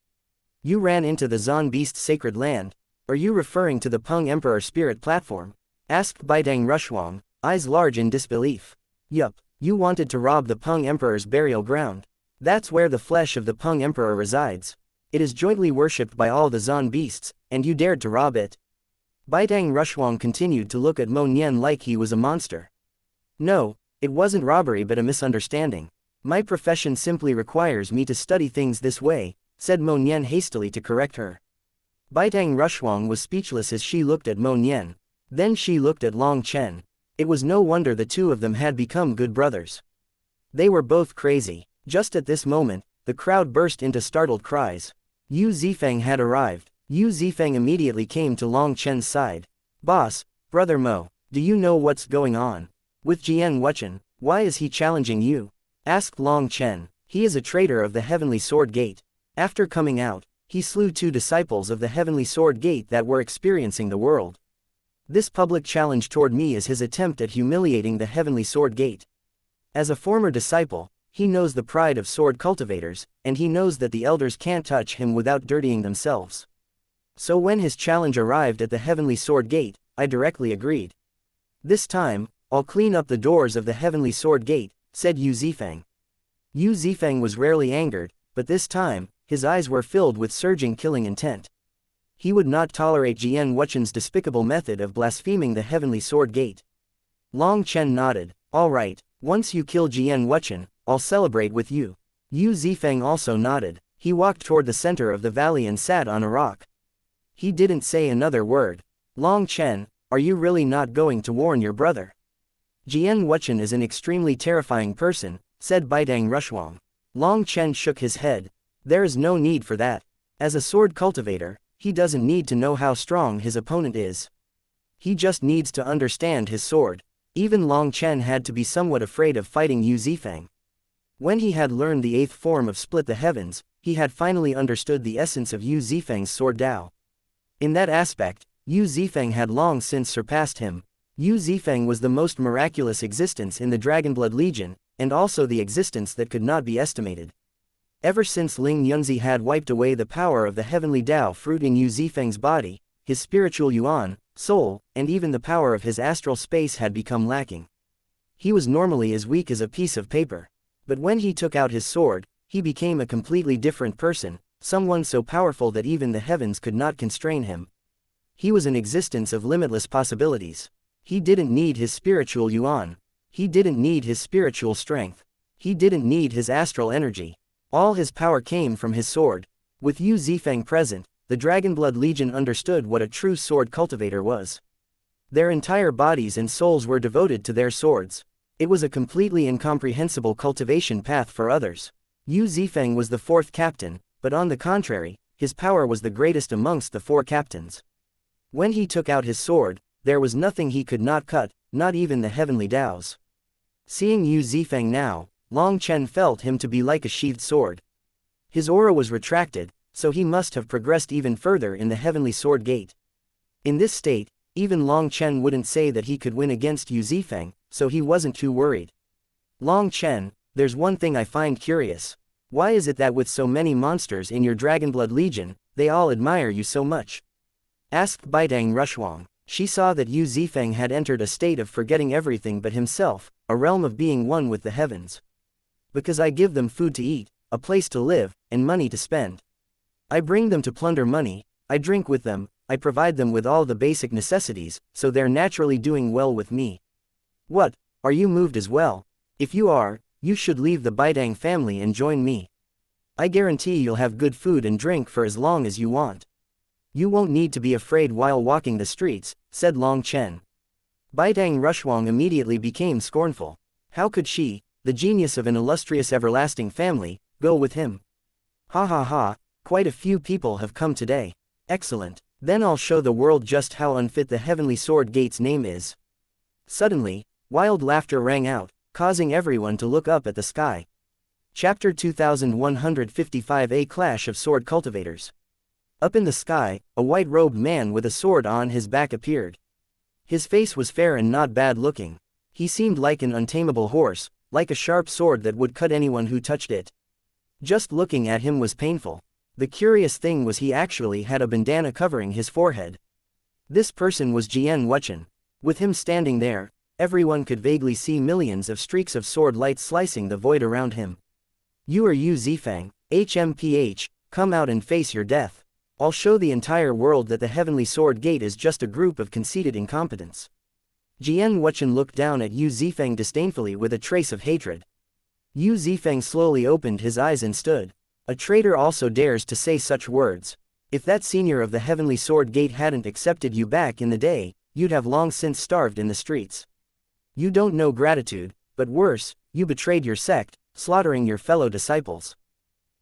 You ran into the Zon Beast's sacred land. Are you referring to the Peng Emperor spirit platform? Asked Baidang Rushuang, eyes large in disbelief. Yup, you wanted to rob the Peng Emperor's burial ground. That's where the flesh of the Peng Emperor resides. It is jointly worshipped by all the Zon Beasts, and you dared to rob it. Baidang Rushuang continued to look at Mo Nian like he was a monster. No, it wasn't robbery but a misunderstanding. My profession simply requires me to study things this way, said Mo Nian hastily to correct her. Baidang Rushuang was speechless as she looked at Mo Nian. Then she looked at Long Chen. It was no wonder the two of them had become good brothers. They were both crazy. Just at this moment, the crowd burst into startled cries. Yu Zifeng had arrived. Yu Zifeng immediately came to Long Chen's side. Boss, Brother Mo, do you know what's going on? With Jian Wuchen, why is he challenging you? Asked Long Chen. He is a traitor of the Heavenly Sword Gate. After coming out, he slew 2 disciples of the Heavenly Sword Gate that were experiencing the world. This public challenge toward me is his attempt at humiliating the Heavenly Sword Gate. As a former disciple, he knows the pride of sword cultivators, and he knows that the elders can't touch him without dirtying themselves. So when his challenge arrived at the Heavenly Sword Gate, I directly agreed. This time, I'll clean up the doors of the Heavenly Sword Gate, said Yu Zifeng. Yu Zifeng was rarely angered, but this time, his eyes were filled with surging killing intent. He would not tolerate Jian Wuchen's despicable method of blaspheming the Heavenly Sword Gate. Long Chen nodded. All right, once you kill Jian Wuchen, I'll celebrate with you. Yu Zifeng also nodded. He walked toward the center of the valley and sat on a rock. He didn't say another word. Long Chen, are you really not going to warn your brother? Jian Wuchen is an extremely terrifying person, said Baidang Rushuang. Long Chen shook his head. There is no need for that. As a sword cultivator, he doesn't need to know how strong his opponent is. He just needs to understand his sword. Even Long Chen had to be somewhat afraid of fighting Yu Zifeng. When he had learned the 8th form of Split the Heavens, he had finally understood the essence of Yu Zifeng's sword Dao. In that aspect, Yu Zifeng had long since surpassed him. Yu Zifeng was the most miraculous existence in the Dragonblood Legion, and also the existence that could not be estimated. Ever since Ling Yunzi had wiped away the power of the heavenly Dao fruit in Yu Zifeng's body, his spiritual yuan, soul, and even the power of his astral space had become lacking. He was normally as weak as a piece of paper. But when he took out his sword, he became a completely different person, someone so powerful that even the heavens could not constrain him. He was an existence of limitless possibilities. He didn't need his spiritual yuan. He didn't need his spiritual strength. He didn't need his astral energy. All his power came from his sword. With Yu Zifeng present, the Dragonblood Legion understood what a true sword cultivator was. Their entire bodies and souls were devoted to their swords. It was a completely incomprehensible cultivation path for others. Yu Zifeng was the fourth captain, but on the contrary, his power was the greatest amongst the four captains. When he took out his sword, there was nothing he could not cut, not even the heavenly Taos. Seeing Yu Zifeng now, Long Chen felt him to be like a sheathed sword. His aura was retracted, so he must have progressed even further in the heavenly sword gate. In this state, even Long Chen wouldn't say that he could win against Yu Zifeng, so he wasn't too worried. Long Chen, there's one thing I find curious. Why is it that with so many monsters in your Dragonblood Legion, they all admire you so much? Asked Baidang Rushuang. She saw that Yu Zifeng had entered a state of forgetting everything but himself, a realm of being one with the heavens. Because I give them food to eat, a place to live, and money to spend. I bring them to plunder money, I drink with them, I provide them with all the basic necessities, so they're naturally doing well with me. What, are you moved as well? If you are, you should leave the Baidang family and join me. I guarantee you'll have good food and drink for as long as you want. You won't need to be afraid while walking the streets, said Long Chen. Baidang Rushuang immediately became scornful. How could she, the genius of an illustrious everlasting family, go with him? Ha ha ha, quite a few people have come today. Excellent, then I'll show the world just how unfit the Heavenly Sword Gate's name is. Suddenly, wild laughter rang out, causing everyone to look up at the sky. Chapter 2155 A Clash of Sword Cultivators. Up in the sky, a white-robed man with a sword on his back appeared. His face was fair and not bad looking. He seemed like an untamable horse, like a sharp sword that would cut anyone who touched it. Just looking at him was painful. The curious thing was he actually had a bandana covering his forehead. This person was Jian Wuchen. With him standing there, everyone could vaguely see millions of streaks of sword light slicing the void around him. You are Yu Zifeng, HMPH, come out and face your death. I'll show the entire world that the Heavenly Sword Gate is just a group of conceited incompetents. Jian Wuchen looked down at Yu Zifeng disdainfully with a trace of hatred. Yu Zifeng slowly opened his eyes and stood. A traitor also dares to say such words. If that senior of the Heavenly Sword Gate hadn't accepted you back in the day, you'd have long since starved in the streets. You don't know gratitude, but worse, you betrayed your sect, slaughtering your fellow disciples.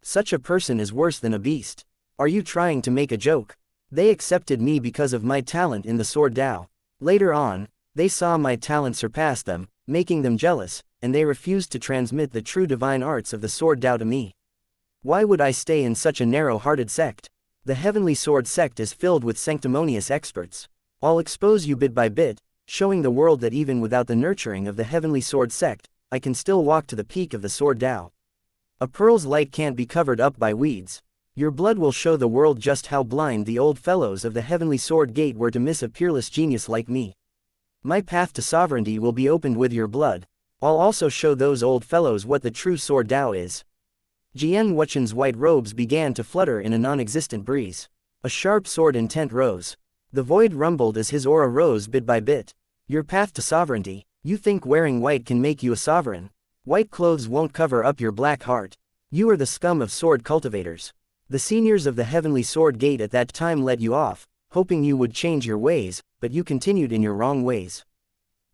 Such a person is worse than a beast. Are you trying to make a joke? They accepted me because of my talent in the Sword Dao. Later on, they saw my talent surpass them, making them jealous, and they refused to transmit the true divine arts of the Sword Dao to me. Why would I stay in such a narrow-hearted sect? The Heavenly Sword sect is filled with sanctimonious experts. I'll expose you bit by bit, showing the world that even without the nurturing of the Heavenly Sword sect, I can still walk to the peak of the Sword Dao. A pearl's light can't be covered up by weeds. Your blood will show the world just how blind the old fellows of the Heavenly Sword Gate were to miss a peerless genius like me. My path to sovereignty will be opened with your blood. I'll also show those old fellows what the true Sword Dao is. Jian Wuchen's white robes began to flutter in a non-existent breeze. A sharp sword intent rose. The void rumbled as his aura rose bit by bit. Your path to sovereignty. You think wearing white can make you a sovereign? White clothes won't cover up your black heart. You are the scum of sword cultivators. The seniors of the Heavenly Sword Gate at that time let you off, hoping you would change your ways, but you continued in your wrong ways.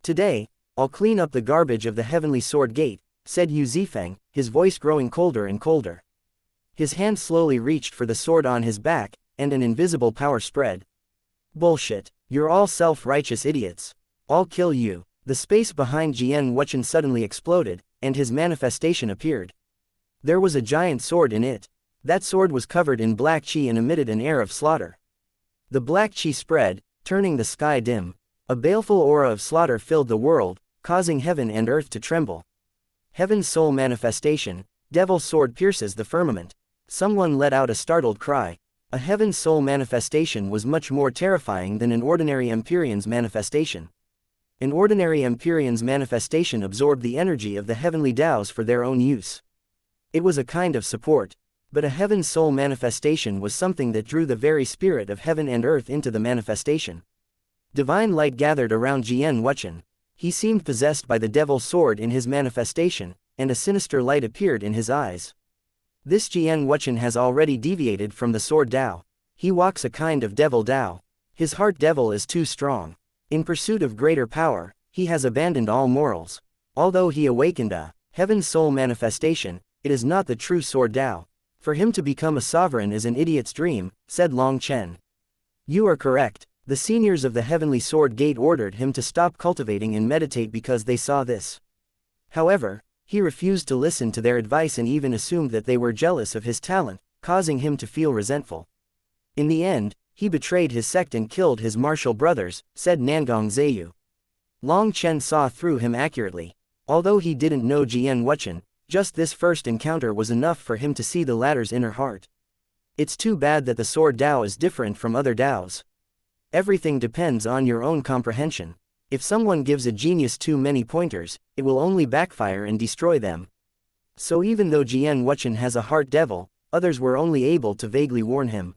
Today, I'll clean up the garbage of the Heavenly Sword Gate, said Yu Zifeng, his voice growing colder and colder. His hand slowly reached for the sword on his back, and an invisible power spread. Bullshit, you're all self-righteous idiots. I'll kill you. The space behind Jian Wuchen suddenly exploded, and his manifestation appeared. There was a giant sword in it. That sword was covered in black chi and emitted an air of slaughter. The black chi spread, turning the sky dim. A baleful aura of slaughter filled the world, causing heaven and earth to tremble. Heaven's soul manifestation, devil's sword pierces the firmament. Someone let out a startled cry. A heaven's soul manifestation was much more terrifying than an ordinary Empyrean's manifestation. An ordinary Empyrean's manifestation absorbed the energy of the heavenly Taos for their own use. It was a kind of support. But a heaven's soul manifestation was something that drew the very spirit of heaven and earth into the manifestation. Divine light gathered around Jian Wuchen. He seemed possessed by the devil's sword in his manifestation, and a sinister light appeared in his eyes. This Jian Wuchen has already deviated from the Sword Dao. He walks a kind of devil Dao. His heart devil is too strong. In pursuit of greater power, he has abandoned all morals. Although he awakened a heaven's soul manifestation, it is not the true sword Tao. For him to become a sovereign is an idiot's dream, said Long Chen. You are correct. The seniors of the Heavenly Sword Gate ordered him to stop cultivating and meditate because they saw this. However, he refused to listen to their advice and even assumed that they were jealous of his talent, causing him to feel resentful. In the end, he betrayed his sect and killed his martial brothers, said Nangong Zheyu. Long Chen saw through him accurately. Although he didn't know Jian Wuchen, just this first encounter was enough for him to see the latter's inner heart. It's too bad that the sword Dao is different from other Daos. Everything depends on your own comprehension. If someone gives a genius too many pointers, it will only backfire and destroy them. So even though Jian Wuchen has a heart devil, others were only able to vaguely warn him.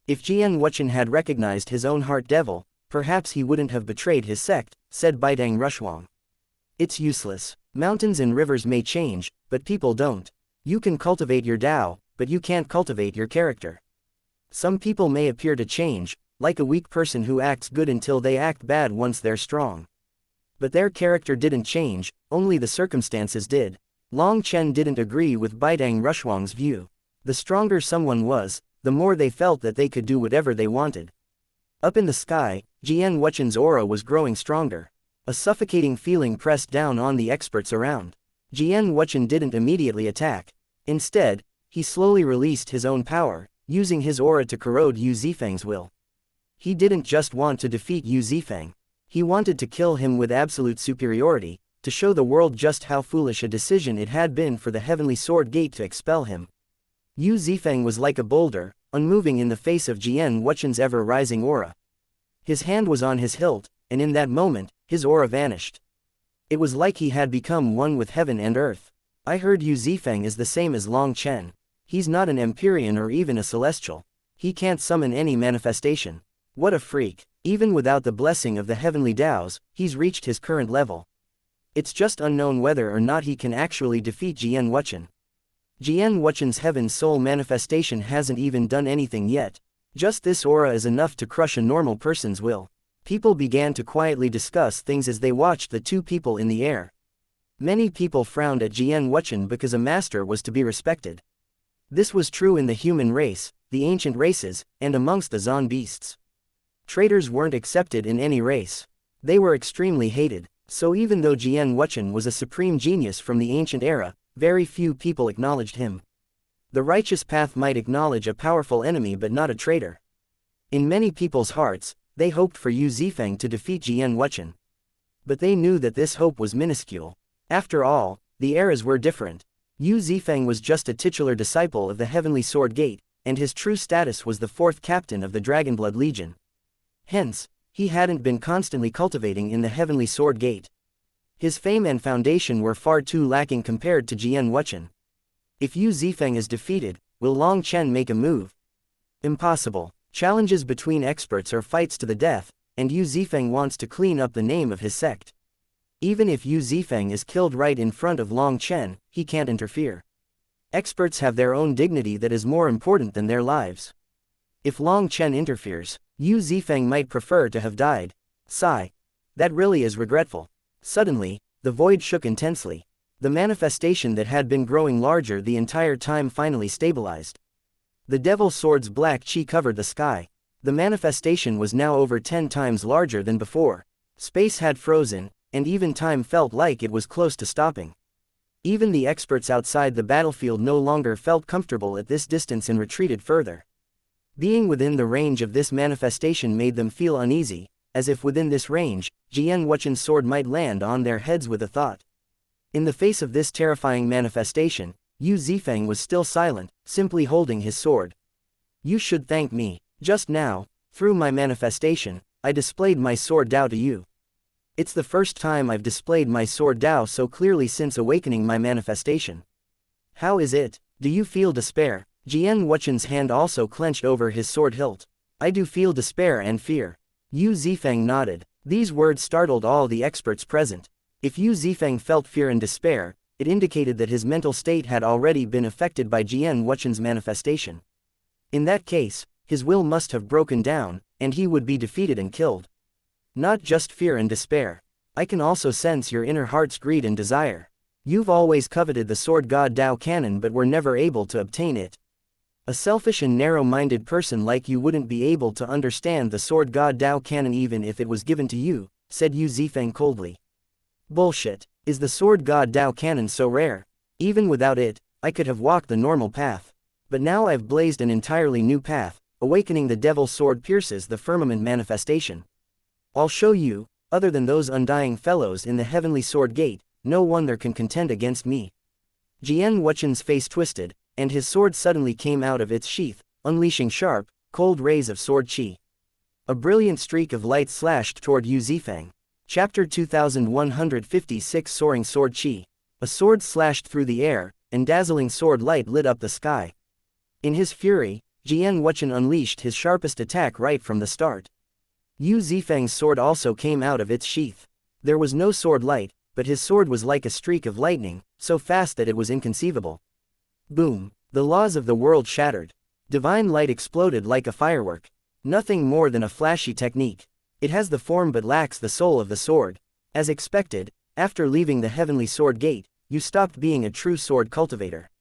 If Jian Wuchen had recognized his own heart devil, perhaps he wouldn't have betrayed his sect, said Baidang Rushuang. It's useless. Mountains and rivers may change, but people don't. You can cultivate your Dao, but you can't cultivate your character. Some people may appear to change, like a weak person who acts good until they act bad once they're strong. But their character didn't change, only the circumstances did. Long Chen didn't agree with Baidang Rushuang's view. The stronger someone was, the more they felt that they could do whatever they wanted. Up in the sky, Jian Wuchen's aura was growing stronger. A suffocating feeling pressed down on the experts around. Jian Wuchen didn't immediately attack. Instead, he slowly released his own power, using his aura to corrode Yu Zifeng's will. He didn't just want to defeat Yu Zifeng. He wanted to kill him with absolute superiority, to show the world just how foolish a decision it had been for the Heavenly Sword Gate to expel him. Yu Zifeng was like a boulder, unmoving in the face of Jian Wuchen's ever-rising aura. His hand was on his hilt, and in that moment, his aura vanished. It was like he had become one with heaven and earth. I heard Yu Zifeng is the same as Long Chen. He's not an Empyrean or even a Celestial. He can't summon any manifestation. What a freak. Even without the blessing of the heavenly Daos, he's reached his current level. It's just unknown whether or not he can actually defeat Jian Wuchen. Jian Wuchen's heaven's soul manifestation hasn't even done anything yet. Just this aura is enough to crush a normal person's will. People began to quietly discuss things as they watched the two people in the air. Many people frowned at Jian Wuchen because a master was to be respected. This was true in the human race, the ancient races, and amongst the Zon beasts. Traitors weren't accepted in any race. They were extremely hated, so even though Jian Wuchen was a supreme genius from the ancient era, very few people acknowledged him. The righteous path might acknowledge a powerful enemy but not a traitor. In many people's hearts, they hoped for Yu Zifeng to defeat Jian Wuchen. But they knew that this hope was minuscule. After all, the eras were different. Yu Zifeng was just a titular disciple of the Heavenly Sword Gate, and his true status was the fourth captain of the Dragonblood Legion. Hence, he hadn't been constantly cultivating in the Heavenly Sword Gate. His fame and foundation were far too lacking compared to Jian Wuchen. If Yu Zifeng is defeated, will Long Chen make a move? Impossible. Challenges between experts are fights to the death, and Yu Zifeng wants to clean up the name of his sect. Even if Yu Zifeng is killed right in front of Long Chen, he can't interfere. Experts have their own dignity that is more important than their lives. If Long Chen interferes, Yu Zifeng might prefer to have died. Sigh. That really is regretful. Suddenly, the void shook intensely. The manifestation that had been growing larger the entire time finally stabilized. The devil sword's black chi covered the sky. The manifestation was now over 10 times larger than before. Space had frozen, and even time felt like it was close to stopping. Even the experts outside the battlefield no longer felt comfortable at this distance and retreated further. Being within the range of this manifestation made them feel uneasy, as if within this range, Jian Wuchen's sword might land on their heads with a thought. In the face of this terrifying manifestation, Yu Zifeng was still silent, simply holding his sword. You should thank me. Just now, through my manifestation, I displayed my sword Dao to you. It's the first time I've displayed my sword Dao so clearly since awakening my manifestation. How is it? Do you feel despair? Jian Wuchen's hand also clenched over his sword hilt. I do feel despair and fear. Yu Zifeng nodded. These words startled all the experts present. If Yu Zifeng felt fear and despair, it indicated that his mental state had already been affected by Jian Wuchen's manifestation. In that case, his will must have broken down, and he would be defeated and killed. Not just fear and despair. I can also sense your inner heart's greed and desire. You've always coveted the sword god Dao Canon but were never able to obtain it. A selfish and narrow-minded person like you wouldn't be able to understand the sword god Dao Canon even if it was given to you, said Yu Zifeng coldly. Bullshit. Is the sword god Dao Canon so rare? Even without it, I could have walked the normal path. But now I've blazed an entirely new path. Awakening the devil's sword pierces the firmament manifestation. I'll show you, other than those undying fellows in the heavenly sword gate, no one there can contend against me. Jian Wuchen's face twisted, and his sword suddenly came out of its sheath, unleashing sharp, cold rays of sword qi. A brilliant streak of light slashed toward Yu Zifeng. Chapter 2156 Soaring Sword Qi. A sword slashed through the air, and dazzling sword light lit up the sky. In his fury, Jian Wuchen unleashed his sharpest attack right from the start. Yu Zifeng's sword also came out of its sheath. There was no sword light, but his sword was like a streak of lightning, so fast that it was inconceivable. Boom! The laws of the world shattered. Divine light exploded like a firework. Nothing more than a flashy technique. It has the form but lacks the soul of the sword. As expected, after leaving the heavenly sword gate, you stopped being a true sword cultivator.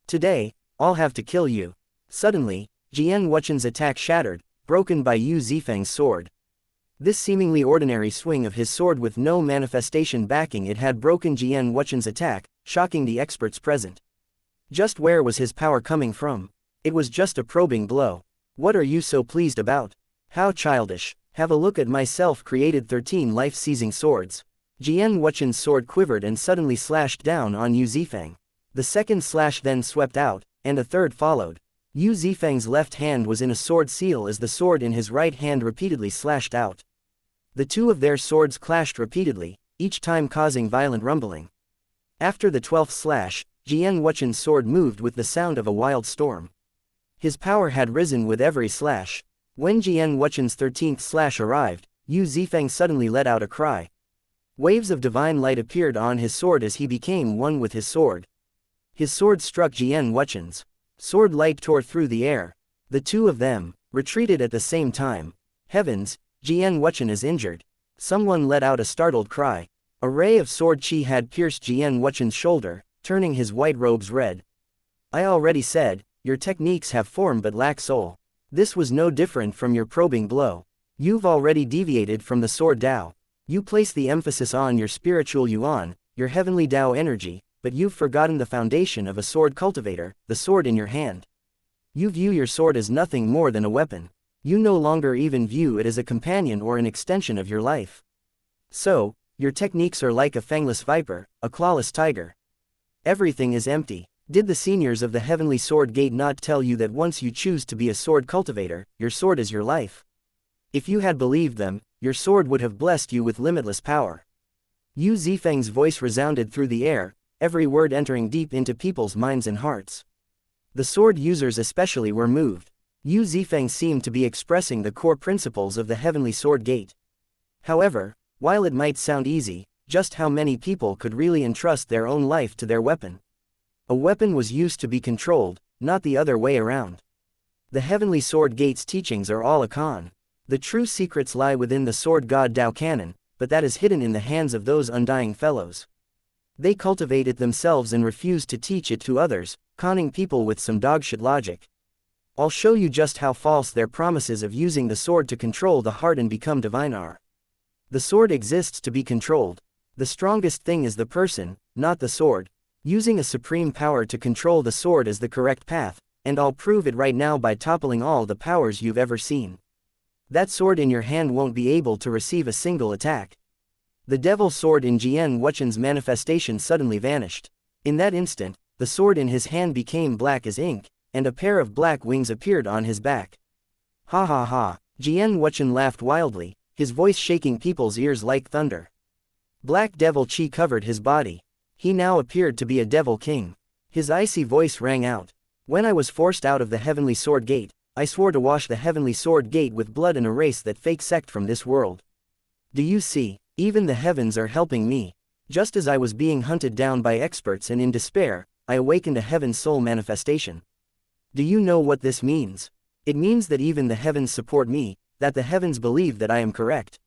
Today, I'll have to kill you. Suddenly, Jian Wuchen's attack shattered, broken by Yu Zifeng's sword. This seemingly ordinary swing of his sword with no manifestation backing it had broken Jian Wuchen's attack, shocking the experts present. Just where was his power coming from? It was just a probing blow. What are you so pleased about? How childish. Have a look at my self-created 13 life-seizing swords. Jian Wuchen's sword quivered and suddenly slashed down on Yu Zifeng. The second slash then swept out, and a third followed. Yu Zifeng's left hand was in a sword seal as the sword in his right hand repeatedly slashed out. The two of their swords clashed repeatedly, each time causing violent rumbling. After the 12th slash, Jian Wuchen's sword moved with the sound of a wild storm. His power had risen with every slash. When Jian Wuchen's 13th slash arrived, Yu Zifeng suddenly let out a cry. Waves of divine light appeared on his sword as he became one with his sword. His sword struck Jian Wuchen's. Sword light tore through the air. The two of them retreated at the same time. Heavens, Jian Wuchen is injured. Someone let out a startled cry. A ray of sword qi had pierced Jian Wuchen's shoulder, turning his white robes red. I already said, your techniques have form but lack soul. This was no different from your probing blow. You've already deviated from the sword Dao. You place the emphasis on your spiritual yuan, your heavenly Dao energy, but you've forgotten the foundation of a sword cultivator, the sword in your hand. You view your sword as nothing more than a weapon. You no longer even view it as a companion or an extension of your life. So, your techniques are like a fangless viper, a clawless tiger. Everything is empty. Did the seniors of the Heavenly Sword Gate not tell you that once you choose to be a sword cultivator, your sword is your life? If you had believed them, your sword would have blessed you with limitless power. Yu Zifeng's voice resounded through the air, every word entering deep into people's minds and hearts. The sword users especially were moved. Yu Zifeng seemed to be expressing the core principles of the Heavenly Sword Gate. However, while it might sound easy, just how many people could really entrust their own life to their weapon? A weapon was used to be controlled, not the other way around. The Heavenly Sword Gate's teachings are all a con. The true secrets lie within the sword god Dao Canon, but that is hidden in the hands of those undying fellows. They cultivate it themselves and refuse to teach it to others, conning people with some dogshit logic. I'll show you just how false their promises of using the sword to control the heart and become divine are. The sword exists to be controlled. The strongest thing is the person, not the sword. Using a supreme power to control the sword is the correct path, and I'll prove it right now by toppling all the powers you've ever seen. That sword in your hand won't be able to receive a single attack. The devil sword in Jian Wuchen's manifestation suddenly vanished. In that instant, the sword in his hand became black as ink, and a pair of black wings appeared on his back. Ha ha ha! Jian Wuchen laughed wildly, his voice shaking people's ears like thunder. Black devil qi covered his body. He now appeared to be a devil king. His icy voice rang out. When I was forced out of the Heavenly Sword Gate, I swore to wash the Heavenly Sword Gate with blood and erase that fake sect from this world. Do you see? Even the heavens are helping me. Just as I was being hunted down by experts and in despair, I awakened a heaven soul manifestation. Do you know what this means? It means that even the heavens support me, that the heavens believe that I am correct.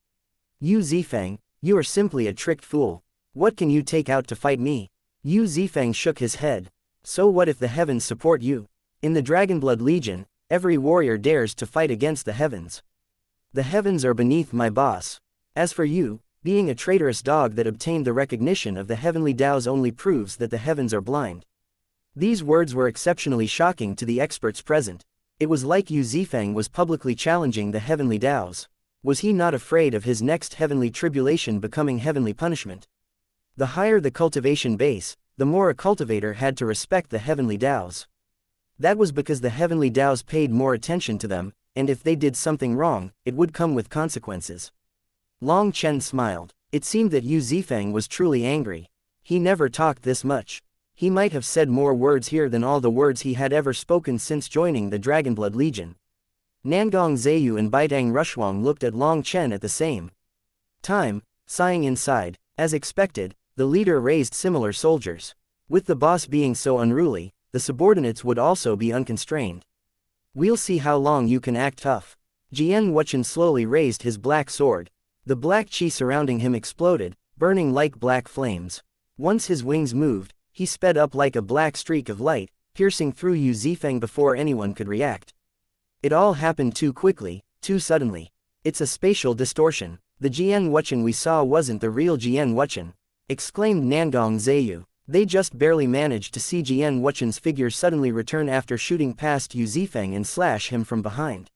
Yu Zifeng, you are simply a tricked fool. What can you take out to fight me? Yu Zifeng shook his head. So what if the heavens support you? In the Dragonblood Legion, every warrior dares to fight against the heavens. The heavens are beneath my boss. As for you, being a traitorous dog that obtained the recognition of the heavenly Taos only proves that the heavens are blind. These words were exceptionally shocking to the experts present. It was like Yu Zifeng was publicly challenging the heavenly Taos. Was he not afraid of his next heavenly tribulation becoming heavenly punishment? The higher the cultivation base, the more a cultivator had to respect the heavenly Taos. That was because the heavenly Taos paid more attention to them, and if they did something wrong, it would come with consequences. Long Chen smiled. It seemed that Yu Zifeng was truly angry. He never talked this much. He might have said more words here than all the words he had ever spoken since joining the Dragonblood Legion. Nangong Zheyu and Baitang Rushuang looked at Long Chen at the same time, sighing inside. As expected, the leader raised similar soldiers. With the boss being so unruly, the subordinates would also be unconstrained. We'll see how long you can act tough. Jian Wuchen slowly raised his black sword. The black chi surrounding him exploded, burning like black flames. Once his wings moved, he sped up like a black streak of light, piercing through Yu Zifeng before anyone could react. It all happened too quickly, too suddenly. It's a spatial distortion. The Jian Wuchen we saw wasn't the real Jian Wuchen, exclaimed Nangong Zheyu. They just barely managed to see Jian Wuchen's figure suddenly return after shooting past Yu Zifeng and slash him from behind.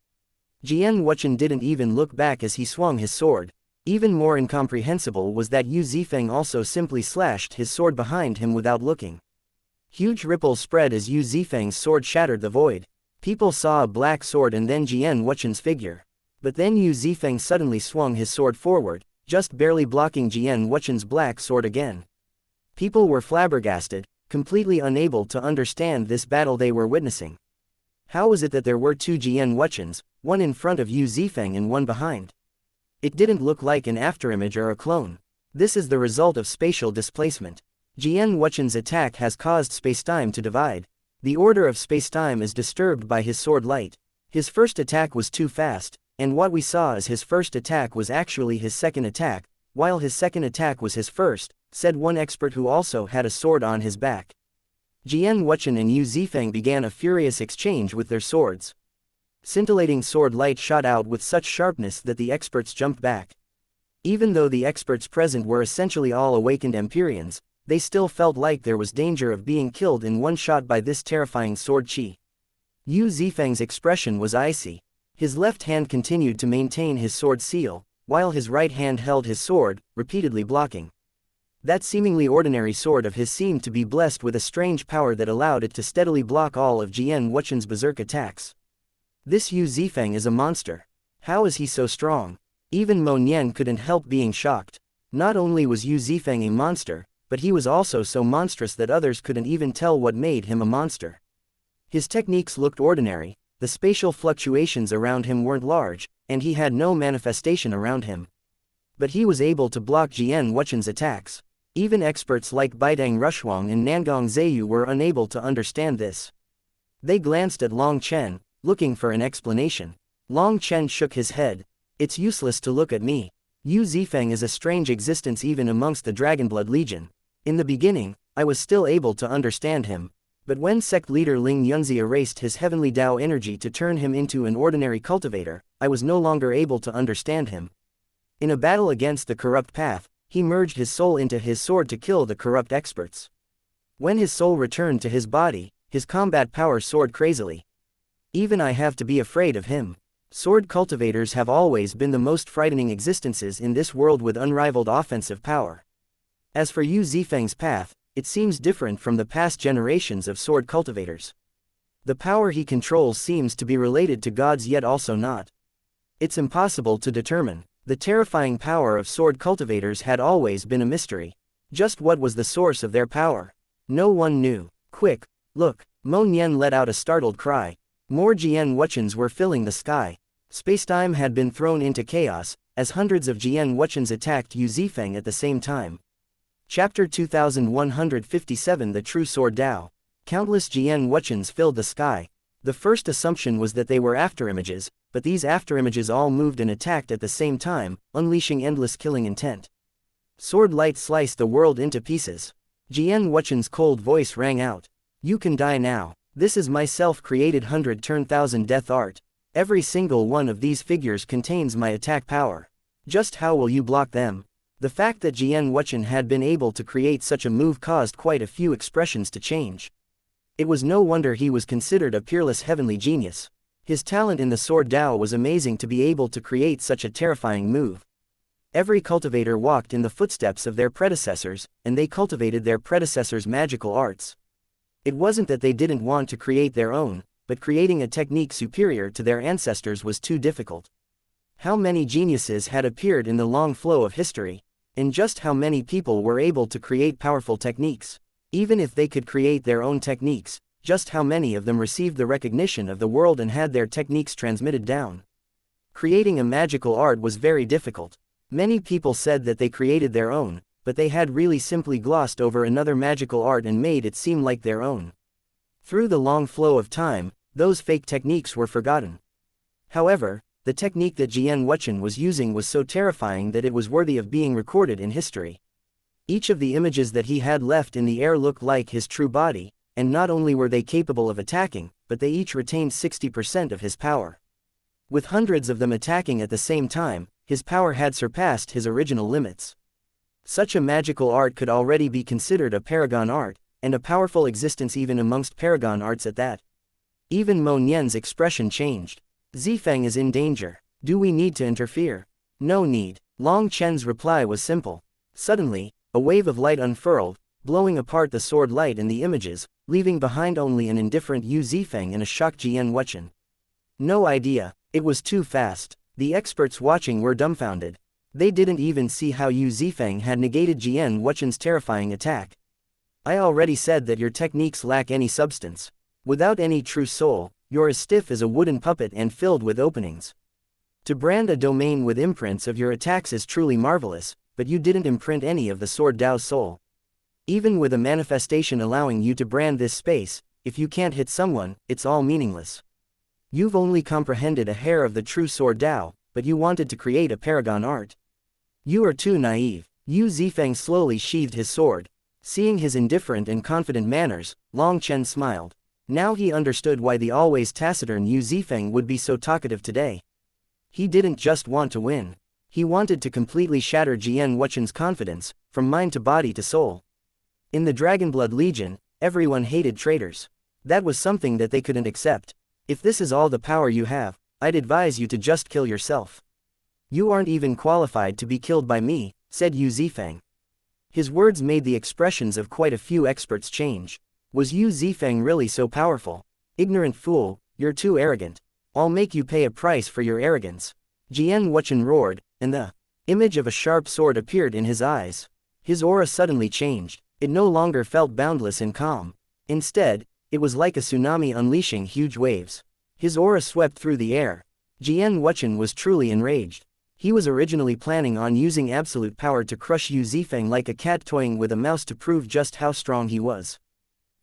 Jian Wuchen didn't even look back as he swung his sword. Even more incomprehensible was that Yu Zifeng also simply slashed his sword behind him without looking. Huge ripples spread as Yu Zifeng's sword shattered the void. People saw a black sword and then Jian Wuchen's figure. But then Yu Zifeng suddenly swung his sword forward, just barely blocking Jian Wuchen's black sword again. People were flabbergasted, completely unable to understand this battle they were witnessing. How was it that there were two Jian Wuchens, one in front of Yu Zifeng and one behind? It didn't look like an afterimage or a clone. This is the result of spatial displacement. Jian Wuchen's attack has caused spacetime to divide. The order of spacetime is disturbed by his sword light. His first attack was too fast, and what we saw as his first attack was actually his second attack, while his second attack was his first, said one expert who also had a sword on his back. Jian Wuchen and Yu Zifeng began a furious exchange with their swords. Scintillating sword light shot out with such sharpness that the experts jumped back. Even though the experts present were essentially all awakened Empyreans, they still felt like there was danger of being killed in one shot by this terrifying sword chi. Yu Zifeng's expression was icy. His left hand continued to maintain his sword seal, while his right hand held his sword, repeatedly blocking. That seemingly ordinary sword of his seemed to be blessed with a strange power that allowed it to steadily block all of Jian Wuchen's berserk attacks. This Yu Zifeng is a monster. How is he so strong? Even Mo Nian couldn't help being shocked. Not only was Yu Zifeng a monster, but he was also so monstrous that others couldn't even tell what made him a monster. His techniques looked ordinary, the spatial fluctuations around him weren't large, and he had no manifestation around him. But he was able to block Jian Wuchen's attacks. Even experts like Baitang Rushuang and Nangong Zheyu were unable to understand this. They glanced at Long Chen, looking for an explanation. Long Chen shook his head. It's useless to look at me. Yu Zifeng is a strange existence even amongst the Dragonblood Legion. In the beginning, I was still able to understand him. But when sect leader Ling Yunzi erased his heavenly Tao energy to turn him into an ordinary cultivator, I was no longer able to understand him. In a battle against the corrupt path, he merged his soul into his sword to kill the corrupt experts. When his soul returned to his body, his combat power soared crazily. Even I have to be afraid of him. Sword cultivators have always been the most frightening existences in this world with unrivaled offensive power. As for Yu Zifeng's path, it seems different from the past generations of sword cultivators. The power he controls seems to be related to gods yet also not. It's impossible to determine. The terrifying power of sword cultivators had always been a mystery. Just what was the source of their power? No one knew. Quick, look! Mo Nian let out a startled cry. More Jian Wuchens were filling the sky. Spacetime had been thrown into chaos, as hundreds of Jian Wuchens attacked Yu Zifeng at the same time. Chapter 2157 The True Sword Tao. Countless Jian Wuchens filled the sky. The first assumption was that they were afterimages, but these afterimages all moved and attacked at the same time, unleashing endless killing intent. Sword light sliced the world into pieces. Jian Wuchen's cold voice rang out. You can die now. This is my self-created 100-turn-thousand death art. Every single one of these figures contains my attack power. Just how will you block them? The fact that Jian Wuchen had been able to create such a move caused quite a few expressions to change. It was no wonder he was considered a peerless heavenly genius. His talent in the sword Dao was amazing to be able to create such a terrifying move. Every cultivator walked in the footsteps of their predecessors, and they cultivated their predecessors' magical arts. It wasn't that they didn't want to create their own, but creating a technique superior to their ancestors was too difficult. How many geniuses had appeared in the long flow of history, and just how many people were able to create powerful techniques? Even if they could create their own techniques, just how many of them received the recognition of the world and had their techniques transmitted down? Creating a magical art was very difficult. Many people said that they created their own, but they had really simply glossed over another magical art and made it seem like their own. Through the long flow of time, those fake techniques were forgotten. However, the technique that Jian Wuchen was using was so terrifying that it was worthy of being recorded in history. Each of the images that he had left in the air looked like his true body, and not only were they capable of attacking, but they each retained 60% of his power. With hundreds of them attacking at the same time, his power had surpassed his original limits. Such a magical art could already be considered a paragon art, and a powerful existence even amongst paragon arts at that. Even Mo Nian's expression changed. Zifeng is in danger. Do we need to interfere? No need. Long Chen's reply was simple. Suddenly, a wave of light unfurled, blowing apart the sword light and the images, leaving behind only an indifferent Yu Zifeng and a shocked Jian Wuchen. No idea. It was too fast. The experts watching were dumbfounded. They didn't even see how Yu Zifeng had negated Jian Wuchen's terrifying attack. I already said that your techniques lack any substance. Without any true soul, you're as stiff as a wooden puppet and filled with openings. To brand a domain with imprints of your attacks is truly marvelous, but you didn't imprint any of the sword Dao's soul. Even with a manifestation allowing you to brand this space, if you can't hit someone, it's all meaningless. You've only comprehended a hair of the true sword Dao, but you wanted to create a paragon art. You are too naive. Yu Zifeng slowly sheathed his sword. Seeing his indifferent and confident manners, Long Chen smiled. Now he understood why the always taciturn Yu Zifeng would be so talkative today. He didn't just want to win. He wanted to completely shatter Jian Wuchen's confidence, from mind to body to soul. In the Dragonblood Legion, everyone hated traitors. That was something that they couldn't accept. If this is all the power you have, I'd advise you to just kill yourself. You aren't even qualified to be killed by me, said Yu Zifeng. His words made the expressions of quite a few experts change. Was Yu Zifeng really so powerful? Ignorant fool, you're too arrogant. I'll make you pay a price for your arrogance. Jian Wuchen roared, and the image of a sharp sword appeared in his eyes. His aura suddenly changed. It no longer felt boundless and calm. Instead, it was like a tsunami unleashing huge waves. His aura swept through the air. Jian Wuchen was truly enraged. He was originally planning on using absolute power to crush Yu Zifeng like a cat toying with a mouse to prove just how strong he was.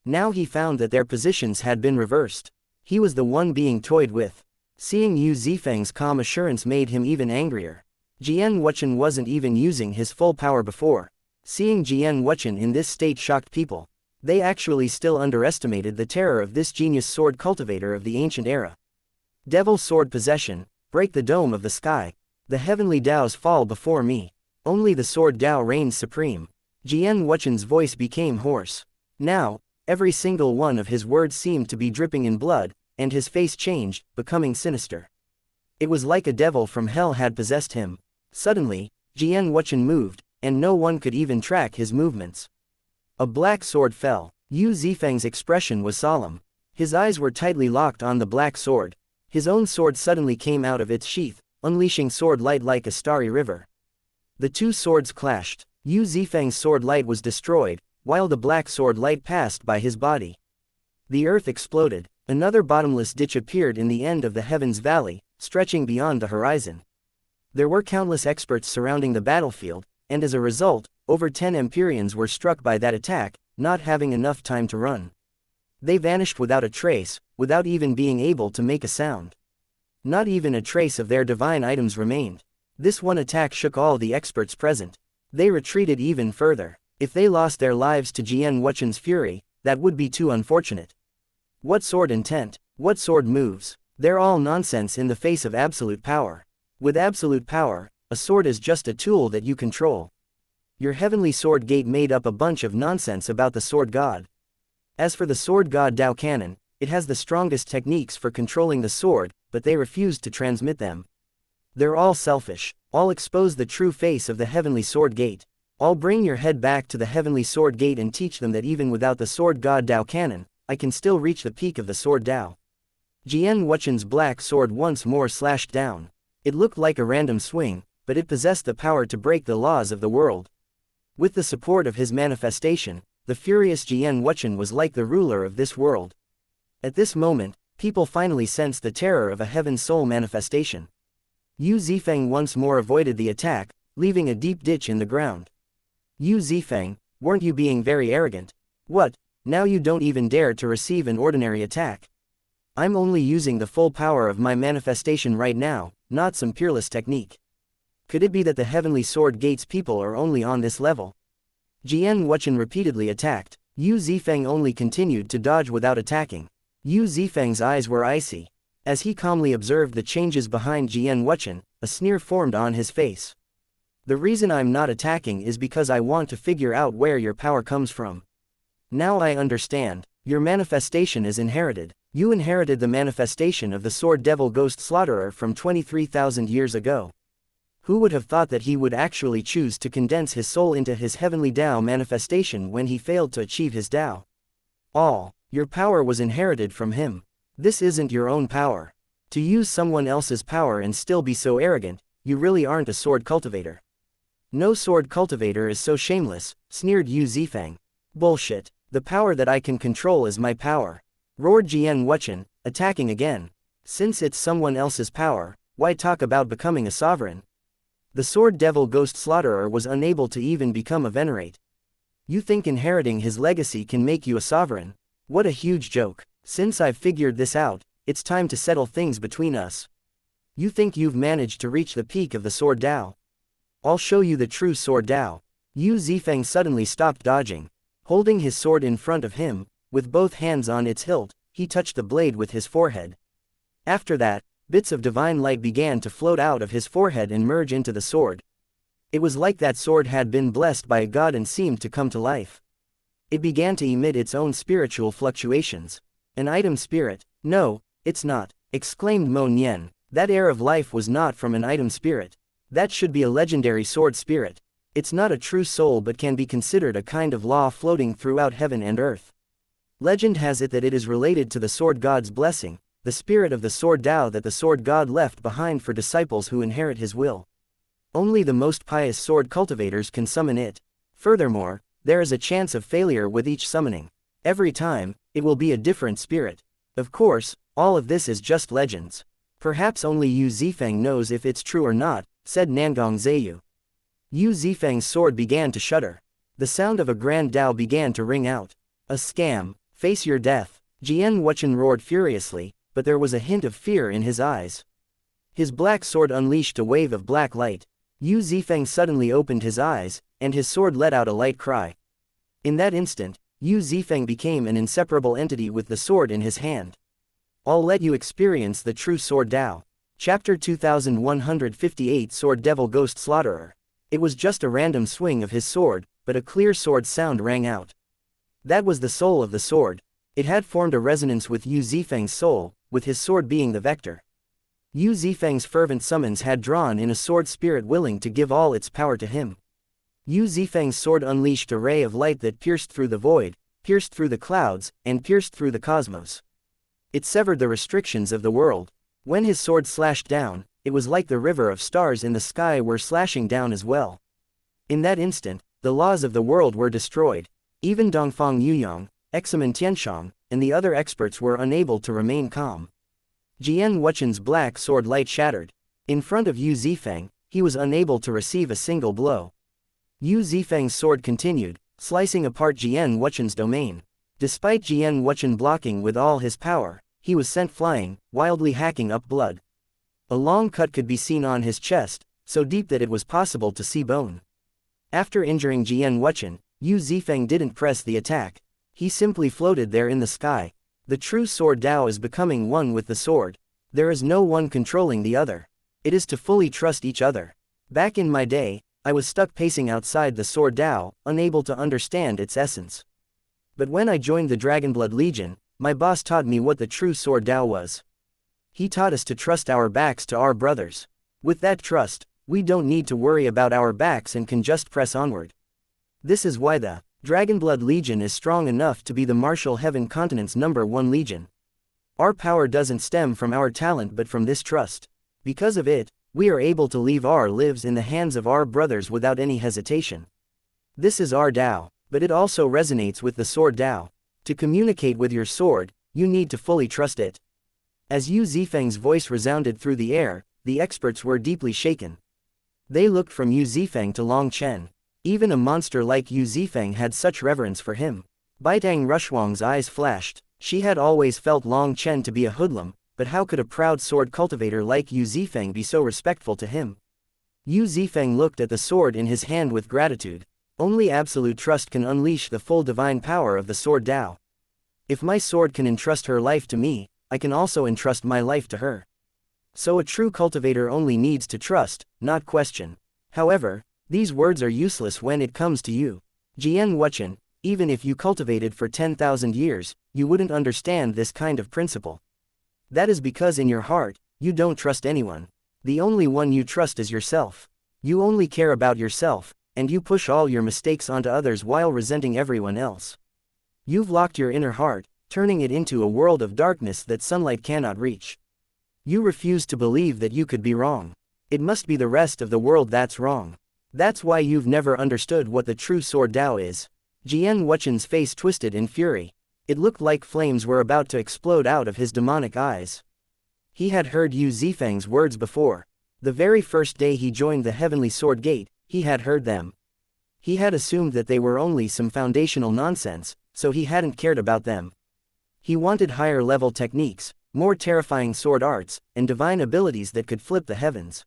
Now he found that their positions had been reversed. He was the one being toyed with. Seeing Yu Zifeng's calm assurance made him even angrier. Jian Wuchen wasn't even using his full power before. Seeing Jian Wuchen in this state shocked people. They actually still underestimated the terror of this genius sword cultivator of the ancient era. Devil sword possession, break the dome of the sky. The heavenly Daos fall before me. Only the sword Dao reigns supreme. Jian Wuchen's voice became hoarse. Now, every single one of his words seemed to be dripping in blood, and his face changed, becoming sinister. It was like a devil from hell had possessed him. Suddenly, Jian Wuchen moved, and no one could even track his movements. A black sword fell. Yu Zifeng's expression was solemn. His eyes were tightly locked on the black sword. His own sword suddenly came out of its sheath, unleashing sword light like a starry river. The two swords clashed. Yu Zifeng's sword light was destroyed, while the black sword light passed by his body. The earth exploded. Another bottomless ditch appeared in the end of the heavens valley, stretching beyond the horizon. There were countless experts surrounding the battlefield, and as a result, over 10 Empyreans were struck by that attack, not having enough time to run. They vanished without a trace, without even being able to make a sound. Not even a trace of their divine items remained. This one attack shook all the experts present. They retreated even further. If they lost their lives to Jian Wuchen's fury, that would be too unfortunate. What sword intent? What sword moves? They're all nonsense in the face of absolute power. With absolute power, a sword is just a tool that you control. Your heavenly sword gate made up a bunch of nonsense about the sword god. As for the sword god Dao Canon, it has the strongest techniques for controlling the sword, but they refused to transmit them. They're all selfish. All expose the true face of the heavenly sword gate. All bring your head back to the heavenly sword gate and teach them that even without the sword god Dao Canon, I can still reach the peak of the sword Dao. Jian Wuchen's black sword once more slashed down. It looked like a random swing, but it possessed the power to break the laws of the world. With the support of his manifestation, the furious Jian Wuchen was like the ruler of this world. At this moment, people finally sensed the terror of a heaven soul manifestation. Yu Zifeng once more avoided the attack, leaving a deep ditch in the ground. Yu Zifeng, weren't you being very arrogant? What, now you don't even dare to receive an ordinary attack? I'm only using the full power of my manifestation right now, not some peerless technique. Could it be that the heavenly sword gate's people are only on this level? Jian Wuchen repeatedly attacked. Yu Zifeng only continued to dodge without attacking. Yu Zifeng's eyes were icy. As he calmly observed the changes behind Jian Wuchen, a sneer formed on his face. The reason I'm not attacking is because I want to figure out where your power comes from. Now I understand. Your manifestation is inherited. You inherited the manifestation of the sword devil ghost slaughterer from 23,000 years ago. Who would have thought that he would actually choose to condense his soul into his heavenly Tao manifestation when he failed to achieve his Tao? Your power was inherited from him. This isn't your own power. To use someone else's power and still be so arrogant, you really aren't a sword cultivator. No sword cultivator is so shameless, sneered Yu Zifeng. Bullshit. The power that I can control is my power, roared Jian Wuchen, attacking again. Since it's someone else's power, why talk about becoming a sovereign? The sword devil ghost slaughterer was unable to even become a venerate. You think inheriting his legacy can make you a sovereign? What a huge joke. Since I've figured this out, it's time to settle things between us. You think you've managed to reach the peak of the sword Dao? I'll show you the true sword Dao. Yu Zifeng suddenly stopped dodging. Holding his sword in front of him, with both hands on its hilt, he touched the blade with his forehead. After that, bits of divine light began to float out of his forehead and merge into the sword. It was like that sword had been blessed by a god and seemed to come to life. It began to emit its own spiritual fluctuations. An item spirit? No, it's not, exclaimed Mo Nian. That air of life was not from an item spirit. That should be a legendary sword spirit. It's not a true soul but can be considered a kind of law floating throughout heaven and earth. Legend has it that it is related to the sword god's blessing, the spirit of the sword Tao that the sword god left behind for disciples who inherit his will. Only the most pious sword cultivators can summon it. Furthermore, there is a chance of failure with each summoning. Every time, it will be a different spirit. Of course, all of this is just legends. Perhaps only Yu Zifeng knows if it's true or not, said Nangong Zheyu. Yu Zifeng's sword began to shudder. The sound of a grand Tao began to ring out. A scam, face your death. Jian Wuchen roared furiously, but there was a hint of fear in his eyes. His black sword unleashed a wave of black light. Yu Zifeng suddenly opened his eyes, and his sword let out a light cry. In that instant, Yu Zifeng became an inseparable entity with the sword in his hand. I'll let you experience the true sword Tao. Chapter 2158 Sword Devil Ghost Slaughterer. It was just a random swing of his sword, but a clear sword sound rang out. That was the soul of the sword. It had formed a resonance with Yu Zifeng's soul, with his sword being the vector. Yu Zifeng's fervent summons had drawn in a sword spirit willing to give all its power to him. Yu Zifeng's sword unleashed a ray of light that pierced through the void, pierced through the clouds, and pierced through the cosmos. It severed the restrictions of the world. When his sword slashed down, it was like the river of stars in the sky were slashing down as well. In that instant, the laws of the world were destroyed. Even Dongfang Yuyong, Examen Tianshang, and the other experts were unable to remain calm. Jian Wuchen's black sword light shattered. In front of Yu Zifeng, he was unable to receive a single blow. Yu Zifeng's sword continued, slicing apart Jian Wuchen's domain. Despite Jian Wuchen blocking with all his power, he was sent flying, wildly hacking up blood. A long cut could be seen on his chest, so deep that it was possible to see bone. After injuring Jian Wuchen, Yu Zifeng didn't press the attack. He simply floated there in the sky. The true sword Dao is becoming one with the sword. There is no one controlling the other. It is to fully trust each other. Back in my day, I was stuck pacing outside the sword Dao, unable to understand its essence. But when I joined the Dragonblood Legion, my boss taught me what the true sword Dao was. He taught us to trust our backs to our brothers. With that trust, we don't need to worry about our backs and can just press onward. This is why the Dragonblood Legion is strong enough to be the Martial Heaven Continent's #1 legion. Our power doesn't stem from our talent but from this trust. Because of it, we are able to leave our lives in the hands of our brothers without any hesitation. This is our Dao, but it also resonates with the sword Dao. To communicate with your sword, you need to fully trust it. As Yu Zifeng's voice resounded through the air, the experts were deeply shaken. They looked from Yu Zifeng to Long Chen. Even a monster like Yu Zifeng had such reverence for him. Baitang Rushuang's eyes flashed. She had always felt Long Chen to be a hoodlum, but how could a proud sword cultivator like Yu Zifeng be so respectful to him? Yu Zifeng looked at the sword in his hand with gratitude. Only absolute trust can unleash the full divine power of the sword Dao. If my sword can entrust her life to me, I can also entrust my life to her. So a true cultivator only needs to trust, not question. However, these words are useless when it comes to you. Jian Wuchen, even if you cultivated for 10,000 years, you wouldn't understand this kind of principle. That is because in your heart, you don't trust anyone. The only one you trust is yourself. You only care about yourself, and you push all your mistakes onto others while resenting everyone else. You've locked your inner heart, turning it into a world of darkness that sunlight cannot reach. You refuse to believe that you could be wrong. It must be the rest of the world that's wrong. That's why you've never understood what the true sword Dao is. Jian Wuchen's face twisted in fury. It looked like flames were about to explode out of his demonic eyes. He had heard Yu Zifeng's words before. The very first day he joined the Heavenly Sword Gate, he had heard them. He had assumed that they were only some foundational nonsense, so he hadn't cared about them. He wanted higher-level techniques, more terrifying sword arts, and divine abilities that could flip the heavens.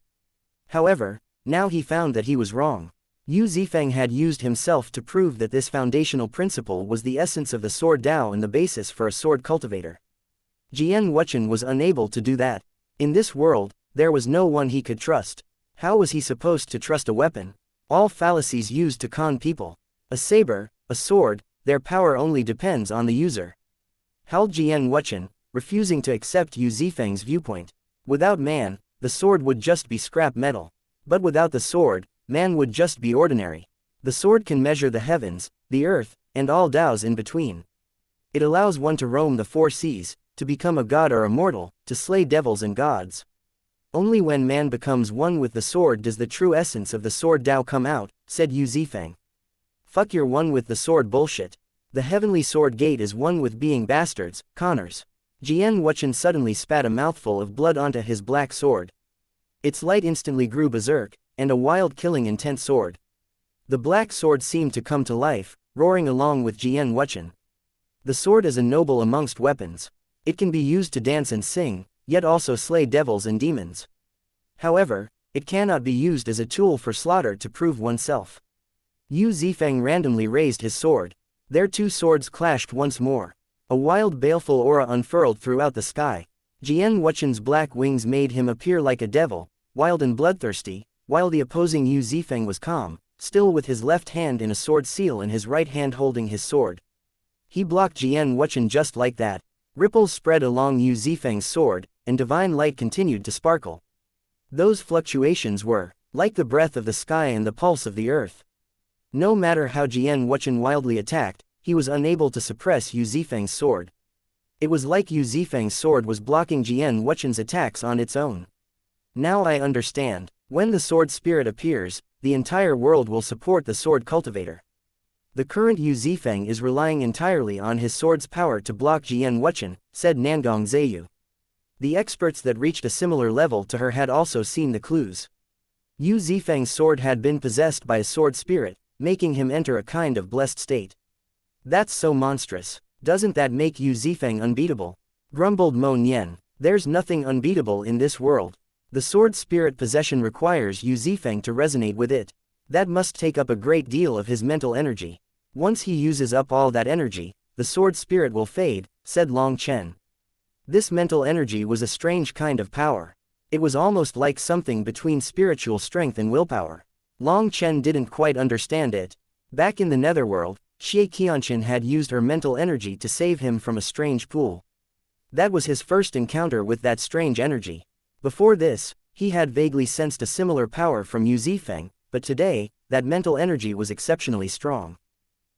However, now he found that he was wrong. Yu Zifeng had used himself to prove that this foundational principle was the essence of the sword Dao and the basis for a sword cultivator. Jian Wuchen was unable to do that. In this world, there was no one he could trust. How was he supposed to trust a weapon? All fallacies used to con people. A saber, a sword, their power only depends on the user. Howled Jian Wuchen, refusing to accept Yu Zifeng's viewpoint. Without man, the sword would just be scrap metal. But without the sword, man would just be ordinary. The sword can measure the heavens, the earth, and all Daos in between. It allows one to roam the 4 seas, to become a god or a mortal, to slay devils and gods. Only when man becomes one with the sword does the true essence of the sword Dao come out, said Yu Zifeng. Fuck your one with the sword bullshit. The Heavenly Sword Gate is one with being bastards, conners. Jian Wuchen suddenly spat a mouthful of blood onto his black sword. Its light instantly grew berserk, and a wild killing intent sword. The black sword seemed to come to life, roaring along with Jian Wuchen. The sword is a noble amongst weapons. It can be used to dance and sing, yet also slay devils and demons. However, it cannot be used as a tool for slaughter to prove oneself. Yu Zifeng randomly raised his sword. Their 2 swords clashed once more. A wild baleful aura unfurled throughout the sky. Jian Wuchen's black wings made him appear like a devil, wild and bloodthirsty, while the opposing Yu Zifeng was calm, still with his left hand in a sword seal and his right hand holding his sword. He blocked Jian Wuchen just like that. Ripples spread along Yu Zifeng's sword, and divine light continued to sparkle. Those fluctuations were like the breath of the sky and the pulse of the earth. No matter how Jian Wuchen wildly attacked, he was unable to suppress Yu Zifeng's sword. It was like Yu Zifeng's sword was blocking Jian Wuchen's attacks on its own. Now I understand. When the sword spirit appears, the entire world will support the sword cultivator. The current Yu Zifeng is relying entirely on his sword's power to block Jian Wuchen, said Nangong Zheyu. The experts that reached a similar level to her had also seen the clues. Yu Zifeng's sword had been possessed by a sword spirit, making him enter a kind of blessed state. That's so monstrous. Doesn't that make Yu Zifeng unbeatable? Grumbled Mo Nian. There's nothing unbeatable in this world. The sword spirit possession requires Yu Zifeng to resonate with it. That must take up a great deal of his mental energy. Once he uses up all that energy, the sword spirit will fade, said Long Chen. This mental energy was a strange kind of power. It was almost like something between spiritual strength and willpower. Long Chen didn't quite understand it. Back in the netherworld, xianxia had used her mental energy to save him from a strange pool. That was his first encounter with that strange energy. Before this, he had vaguely sensed a similar power from Yu Zifeng, but today, that mental energy was exceptionally strong.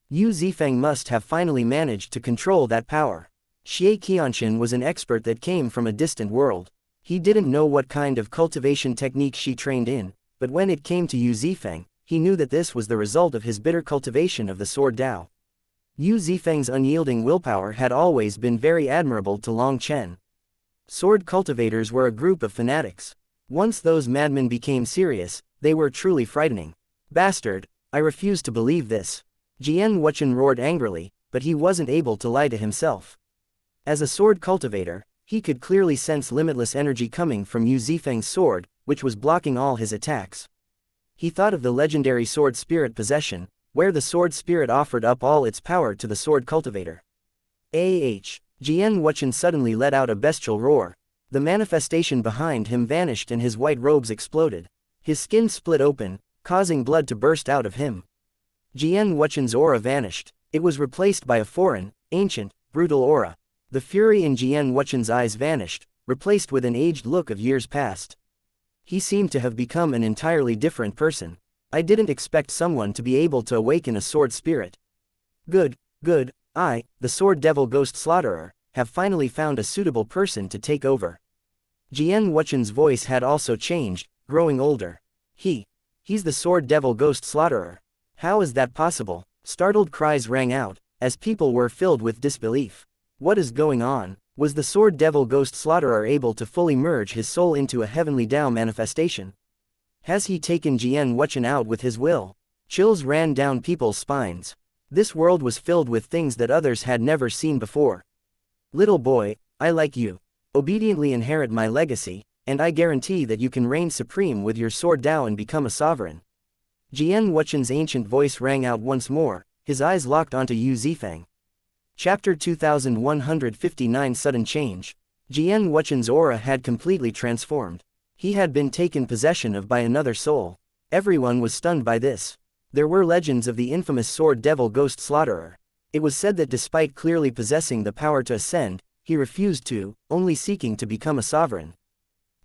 Yu Zifeng must have finally managed to control that power. Xianxia was an expert that came from a distant world. He didn't know what kind of cultivation technique she trained in, but when it came to Yu Zifeng, he knew that this was the result of his bitter cultivation of the sword Dao. Yu Zifeng's unyielding willpower had always been very admirable to Long Chen. Sword cultivators were a group of fanatics. Once those madmen became serious, they were truly frightening. Bastard, I refuse to believe this. Jian Wuchen roared angrily, but he wasn't able to lie to himself. As a sword cultivator, he could clearly sense limitless energy coming from Yu Zifeng's sword, which was blocking all his attacks. He thought of the legendary sword spirit possession, where the sword spirit offered up all its power to the sword cultivator. Jian Wuchen suddenly let out a bestial roar. The manifestation behind him vanished and his white robes exploded. His skin split open, causing blood to burst out of him. Jian Wuchen's aura vanished. It was replaced by a foreign, ancient, brutal aura. The fury in Jian Wuchen's eyes vanished, replaced with an aged look of years past. He seemed to have become an entirely different person. I didn't expect someone to be able to awaken a sword spirit. Good. I, the sword devil ghost slaughterer, have finally found a suitable person to take over. Jian Wuchen's voice had also changed, growing older. He's the sword devil ghost slaughterer. How is that possible? Startled cries rang out, as people were filled with disbelief. What is going on? Was the sword devil ghost slaughterer able to fully merge his soul into a heavenly Dao manifestation? Has he taken Jian Wuchen out with his will? Chills ran down people's spines. This world was filled with things that others had never seen before. Little boy, I like you. Obediently inherit my legacy, and I guarantee that you can reign supreme with your sword Dao and become a sovereign. Jian Wuchen's ancient voice rang out once more, his eyes locked onto Yu Zifeng. Chapter 2159 Sudden Change. Jian Wuchen's aura had completely transformed. He had been taken possession of by another soul. Everyone was stunned by this. There were legends of the infamous sword devil ghost slaughterer. It was said that despite clearly possessing the power to ascend, he refused to, only seeking to become a sovereign.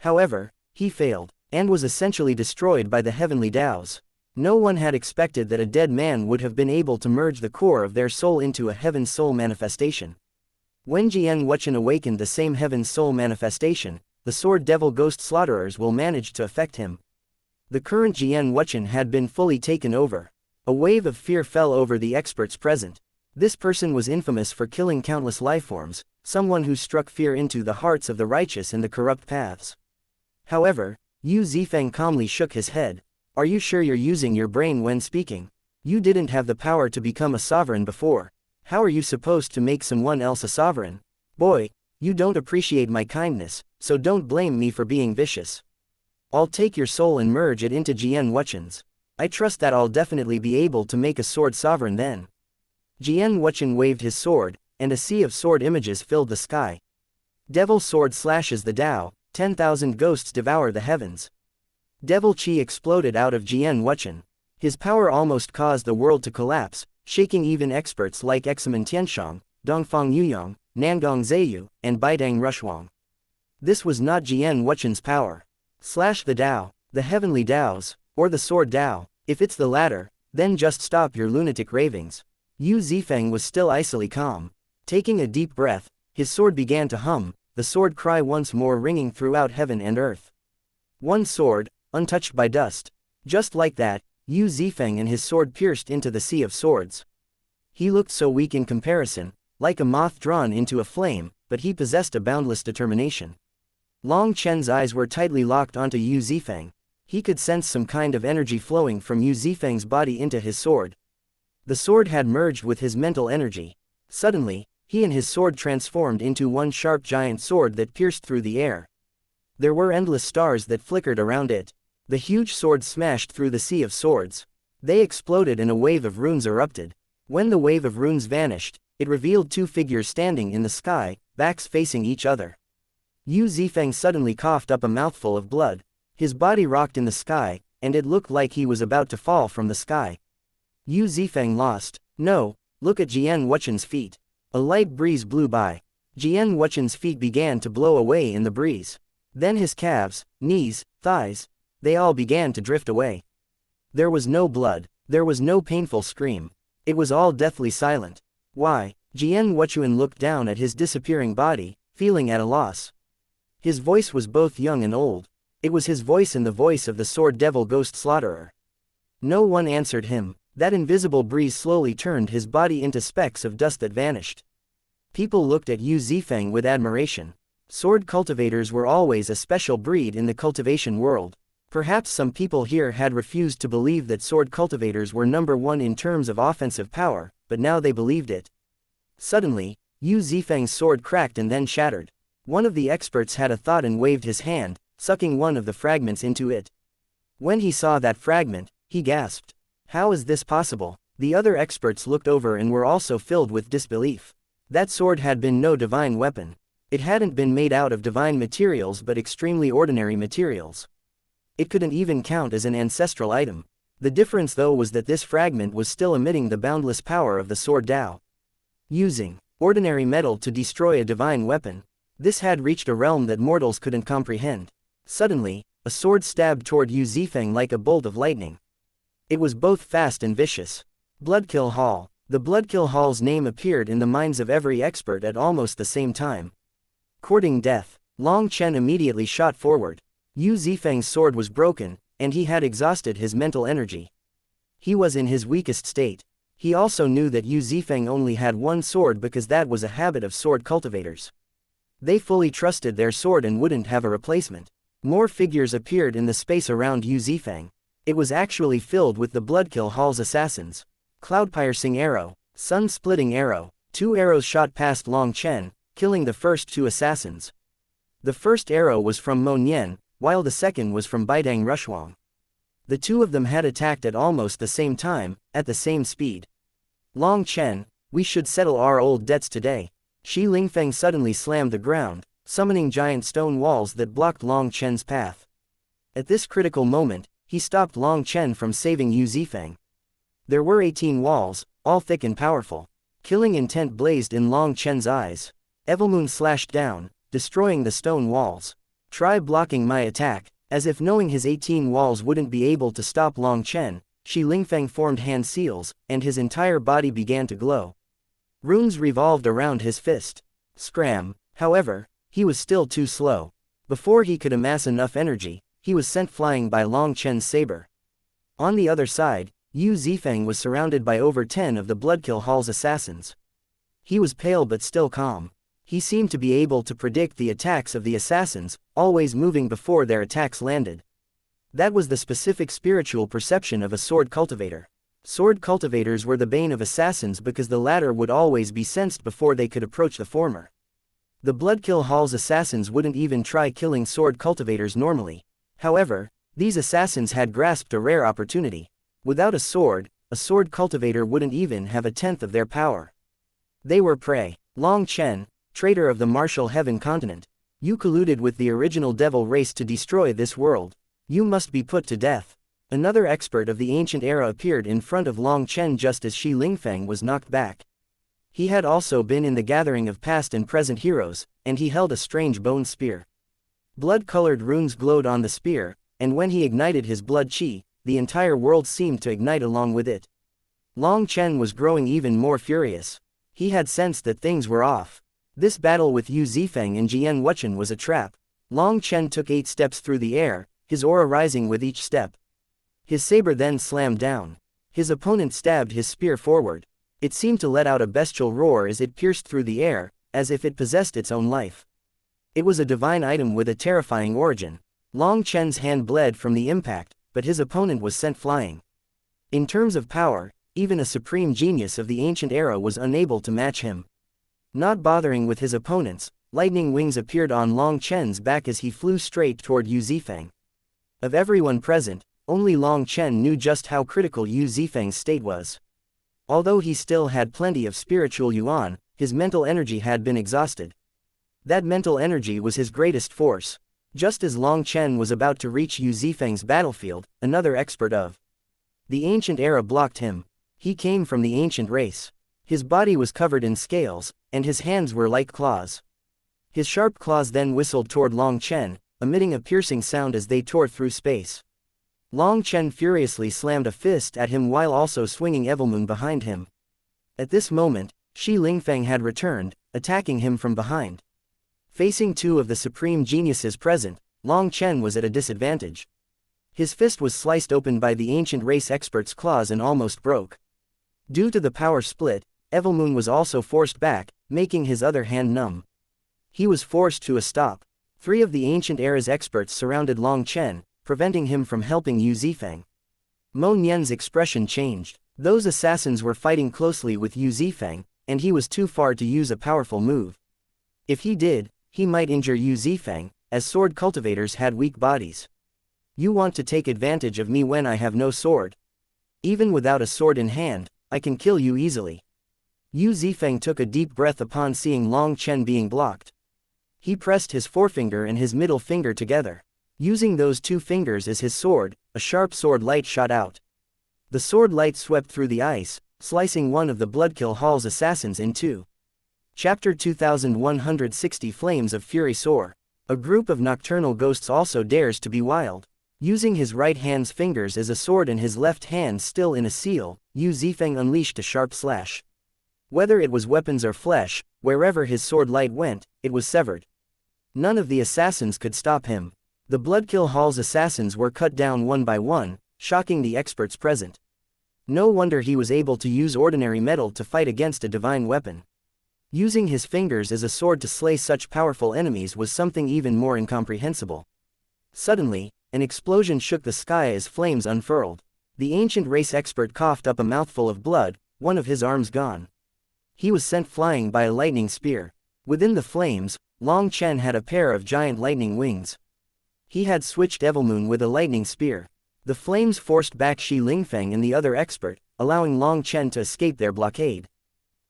However, he failed, and was essentially destroyed by the heavenly Daos. No one had expected that a dead man would have been able to merge the core of their soul into a heaven's soul manifestation. When Jian Wuchen awakened the same heaven's soul manifestation, the sword devil ghost slaughterers will manage to affect him. The current Jian Wuchen had been fully taken over. A wave of fear fell over the experts present. This person was infamous for killing countless lifeforms, someone who struck fear into the hearts of the righteous and the corrupt paths. However, Yu Zifeng calmly shook his head. Are you sure you're using your brain when speaking? You didn't have the power to become a sovereign before. How are you supposed to make someone else a sovereign? Boy, you don't appreciate my kindness, so don't blame me for being vicious. I'll take your soul and merge it into Jian Wuchen's. I trust that I'll definitely be able to make a sword sovereign then. Jian Wuchen waved his sword, and a sea of sword images filled the sky. Devil sword slashes the Dao, 10,000 ghosts devour the heavens. Devil Qi exploded out of Jian Wuchen. His power almost caused the world to collapse, shaking even experts like Examen Tianshang, Dongfang Yuyong, Nangong Zheyu, and Baidang Rushuang. This was not Jian Wuchen's power. Slash the Dao, the heavenly Daos, or the sword Dao. If it's the latter, then just stop your lunatic ravings. Yu Zifeng was still icily calm. Taking a deep breath, his sword began to hum, the sword cry once more ringing throughout heaven and earth. One sword, untouched by dust. Just like that, Yu Zifeng and his sword pierced into the sea of swords. He looked so weak in comparison, like a moth drawn into a flame, but he possessed a boundless determination. Long Chen's eyes were tightly locked onto Yu Zifeng. He could sense some kind of energy flowing from Yu Zifeng's body into his sword. The sword had merged with his mental energy. Suddenly, he and his sword transformed into one sharp giant sword that pierced through the air. There were endless stars that flickered around it. The huge sword smashed through the sea of swords. They exploded and a wave of runes erupted. When the wave of runes vanished, it revealed two figures standing in the sky, backs facing each other. Yu Zifeng suddenly coughed up a mouthful of blood. His body rocked in the sky, and it looked like he was about to fall from the sky. Yu Zifeng lost. No, look at Jian Wuchen's feet. A light breeze blew by. Jian Wuchen's feet began to blow away in the breeze. Then his calves, knees, thighs, they all began to drift away. There was no blood, there was no painful scream. It was all deathly silent. Why? Jian Wuchen looked down at his disappearing body, feeling at a loss. His voice was both young and old. It was his voice and the voice of the sword devil ghost slaughterer. No one answered him. That invisible breeze slowly turned his body into specks of dust that vanished. People looked at Yu Zifeng with admiration. Sword cultivators were always a special breed in the cultivation world. Perhaps some people here had refused to believe that sword cultivators were number one in terms of offensive power, but now they believed it. Suddenly, Yu Zifeng's sword cracked and then shattered. One of the experts had a thought and waved his hand, sucking one of the fragments into it. When he saw that fragment, he gasped. How is this possible? The other experts looked over and were also filled with disbelief. That sword had been no divine weapon. It hadn't been made out of divine materials but extremely ordinary materials. It couldn't even count as an ancestral item. The difference though was that this fragment was still emitting the boundless power of the sword Tao. Using ordinary metal to destroy a divine weapon. This had reached a realm that mortals couldn't comprehend. Suddenly, a sword stabbed toward Yu Zifeng like a bolt of lightning. It was both fast and vicious. Bloodkill Hall. The Bloodkill Hall's name appeared in the minds of every expert at almost the same time. Courting death. Long Chen immediately shot forward. Yu Zifeng's sword was broken, and he had exhausted his mental energy. He was in his weakest state. He also knew that Yu Zifeng only had one sword because that was a habit of sword cultivators. They fully trusted their sword and wouldn't have a replacement. More figures appeared in the space around Yu Zifeng. It was actually filled with the Bloodkill Hall's assassins. Cloud-piercing arrow, sun-splitting arrow. 2 arrows shot past Long Chen, killing the first 2 assassins. The first arrow was from Mo Nian, while the second was from Baidang Rushuang. The 2 of them had attacked at almost the same time, at the same speed. Long Chen, we should settle our old debts today. Shi Lingfeng suddenly slammed the ground, summoning giant stone walls that blocked Long Chen's path. At this critical moment, he stopped Long Chen from saving Yu Zifeng. There were 18 walls, all thick and powerful. Killing intent blazed in Long Chen's eyes. Evilmoon slashed down, destroying the stone walls. Try blocking my attack. As if knowing his 18 walls wouldn't be able to stop Long Chen, Shi Lingfeng formed hand seals, and his entire body began to glow. Runes revolved around his fist. Scram. However, he was still too slow. Before he could amass enough energy, he was sent flying by Long Chen's saber. On the other side, Yu Zifeng was surrounded by over 10 of the Bloodkill Hall's assassins. He was pale but still calm. He seemed to be able to predict the attacks of the assassins, always moving before their attacks landed. That was the specific spiritual perception of a sword cultivator. Sword cultivators were the bane of assassins because the latter would always be sensed before they could approach the former. The Bloodkill Hall's assassins wouldn't even try killing sword cultivators normally. However, these assassins had grasped a rare opportunity. Without a sword cultivator wouldn't even have a tenth of their power. They were prey. Long Chen, traitor of the martial heaven continent. You colluded with the original devil race to destroy this world. You must be put to death. Another expert of the ancient era appeared in front of Long Chen just as Shi Lingfeng was knocked back. He had also been in the gathering of past and present heroes, and he held a strange bone spear. Blood-colored runes glowed on the spear, and when he ignited his blood chi, the entire world seemed to ignite along with it. Long Chen was growing even more furious. He had sensed that things were off. This battle with Yu Zifeng and Jian Wuchen was a trap. Long Chen took 8 steps through the air, his aura rising with each step. His saber then slammed down. His opponent stabbed his spear forward. It seemed to let out a bestial roar as it pierced through the air, as if it possessed its own life. It was a divine item with a terrifying origin. Long Chen's hand bled from the impact, but his opponent was sent flying. In terms of power, even a supreme genius of the ancient era was unable to match him. Not bothering with his opponents, lightning wings appeared on Long Chen's back as he flew straight toward Yu Zifeng. Of everyone present, only Long Chen knew just how critical Yu Zifeng's state was. Although he still had plenty of spiritual yuan, his mental energy had been exhausted. That mental energy was his greatest force. Just as Long Chen was about to reach Yu Zifeng's battlefield, another expert of the ancient era blocked him. He came from the ancient race. His body was covered in scales, and his hands were like claws. His sharp claws then whistled toward Long Chen, emitting a piercing sound as they tore through space. Long Chen furiously slammed a fist at him while also swinging Evilmoon behind him. At this moment, Shi Lingfeng had returned, attacking him from behind. Facing two of the supreme geniuses present, Long Chen was at a disadvantage. His fist was sliced open by the ancient race expert's claws and almost broke. Due to the power split, Evilmoon was also forced back, making his other hand numb. He was forced to a stop. 3 of the ancient era's experts surrounded Long Chen, preventing him from helping Yu Zifeng. Mo Nian's expression changed. Those assassins were fighting closely with Yu Zifeng, and he was too far to use a powerful move. If he did, he might injure Yu Zifeng, as sword cultivators had weak bodies. You want to take advantage of me when I have no sword? Even without a sword in hand, I can kill you easily. Yu Zifeng took a deep breath upon seeing Long Chen being blocked. He pressed his forefinger and his middle finger together. Using those 2 fingers as his sword, a sharp sword light shot out. The sword light swept through the ice, slicing one of the Bloodkill Hall's assassins in 2. Chapter 2160 Flames of Fury soar. A group of nocturnal ghosts also dares to be wild. Using his right hand's fingers as a sword and his left hand still in a seal, Yu Zifeng unleashed a sharp slash. Whether it was weapons or flesh, wherever his sword light went, it was severed. None of the assassins could stop him. The Bloodkill Hall's assassins were cut down one by one, shocking the experts present. No wonder he was able to use ordinary metal to fight against a divine weapon. Using his fingers as a sword to slay such powerful enemies was something even more incomprehensible. Suddenly, an explosion shook the sky as flames unfurled. The ancient race expert coughed up a mouthful of blood, one of his arms gone. He was sent flying by a lightning spear. Within the flames, Long Chen had a pair of giant lightning wings. He had switched Evilmoon with a lightning spear. The flames forced back Shi Lingfeng and the other expert, allowing Long Chen to escape their blockade.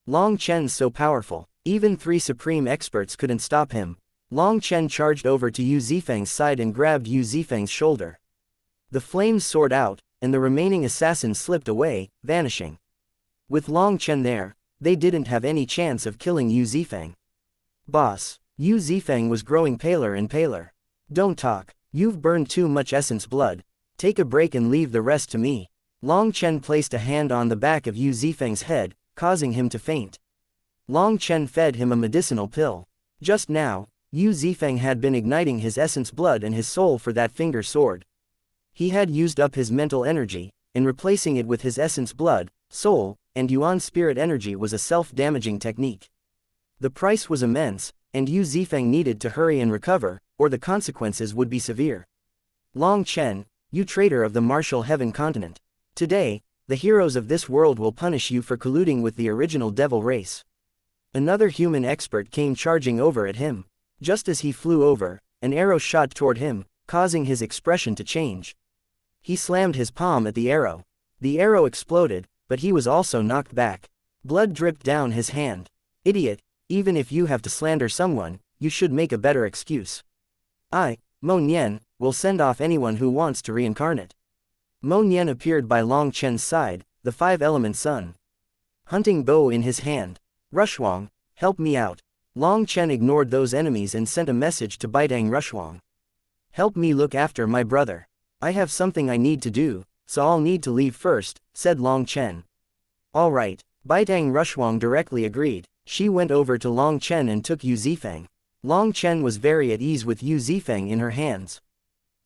Long Chen's so powerful, even 3 supreme experts couldn't stop him. Long Chen charged over to Yu Zifeng's side and grabbed Yu Zifeng's shoulder. The flames soared out, and the remaining assassins slipped away, vanishing. With Long Chen there, they didn't have any chance of killing Yu Zifeng. Boss, Yu Zifeng was growing paler and paler. Don't talk. You've burned too much essence blood. Take a break and leave the rest to me. Long Chen placed a hand on the back of Yu Zifeng's head, causing him to faint. Long Chen fed him a medicinal pill. Just now, Yu Zifeng had been igniting his essence blood and his soul for that finger sword. He had used up his mental energy, and replacing it with his essence blood, soul, and yuan spirit energy was a self-damaging technique. The price was immense, and Yu Zifeng needed to hurry and recover, or the consequences would be severe. Long Chen, you traitor of the martial heaven continent. Today, the heroes of this world will punish you for colluding with the original devil race. Another human expert came charging over at him. Just as he flew over, an arrow shot toward him, causing his expression to change. He slammed his palm at the arrow. The arrow exploded, but he was also knocked back. Blood dripped down his hand. Idiot, even if you have to slander someone, you should make a better excuse. I, Mo Nian, will send off anyone who wants to reincarnate. Mo Nian appeared by Long Chen's side, the 5-element sun. Hunting bow in his hand. Rushwang, help me out. Long Chen ignored those enemies and sent a message to Baitang Rushwang. Help me look after my brother. I have something I need to do, so I'll need to leave first, said Long Chen. Alright, Baitang Rushwang directly agreed. She went over to Long Chen and took Yu Zifeng. Long Chen was very at ease with Yu Zifeng in her hands.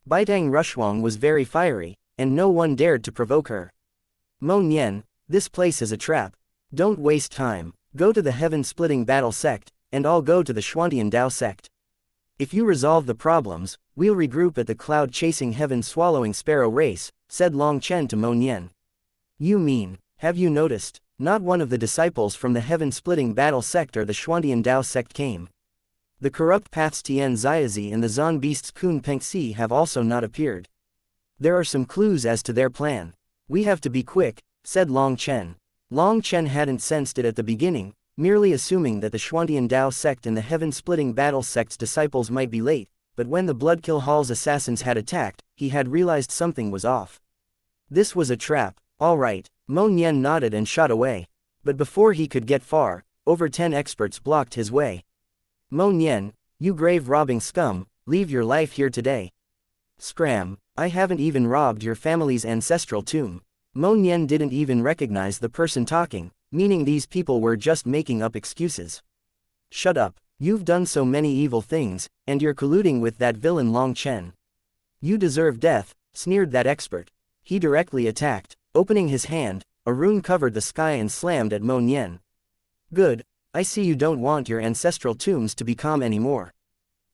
Baitang Rushwang was very fiery, and no one dared to provoke her. Mo Nian, this place is a trap. Don't waste time, go to the heaven-splitting battle sect, and I'll go to the Xuantian Dao sect. If you resolve the problems, we'll regroup at the cloud-chasing heaven-swallowing sparrow race, said Long Chen to Mo Nian. You mean, have you noticed, not one of the disciples from the heaven-splitting battle sect or the Xuantian Dao sect came. The corrupt paths Tian Xiazi and the Zon beasts Kun Pengxi have also not appeared. There are some clues as to their plan. We have to be quick, said Long Chen. Long Chen hadn't sensed it at the beginning, merely assuming that the Xuantian Dao sect and the heaven-splitting battle sect's disciples might be late, but when the Bloodkill Hall's assassins had attacked, he had realized something was off. This was a trap. All right, Mo Nian nodded and shot away. But before he could get far, over 10 experts blocked his way. Mo Nian, you grave-robbing scum, leave your life here today. Scram, I haven't even robbed your family's ancestral tomb. Mo Nian didn't even recognize the person talking, meaning these people were just making up excuses. Shut up, you've done so many evil things, and you're colluding with that villain Long Chen. You deserve death, sneered that expert. He directly attacked. Opening his hand, a rune covered the sky and slammed at Mo Nian. Good, I see you don't want your ancestral tombs to be calm anymore.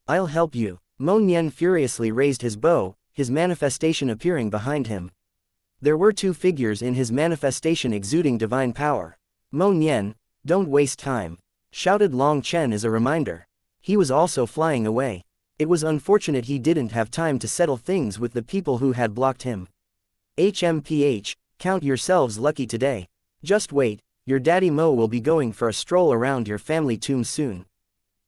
I'll help you. Mo Nian furiously raised his bow, his manifestation appearing behind him. There were 2 figures in his manifestation exuding divine power. Mo Nian, don't waste time, shouted Long Chen as a reminder. He was also flying away. It was unfortunate he didn't have time to settle things with the people who had blocked him. HMPH, count yourselves lucky today. Just wait, your daddy Mo will be going for a stroll around your family tomb soon.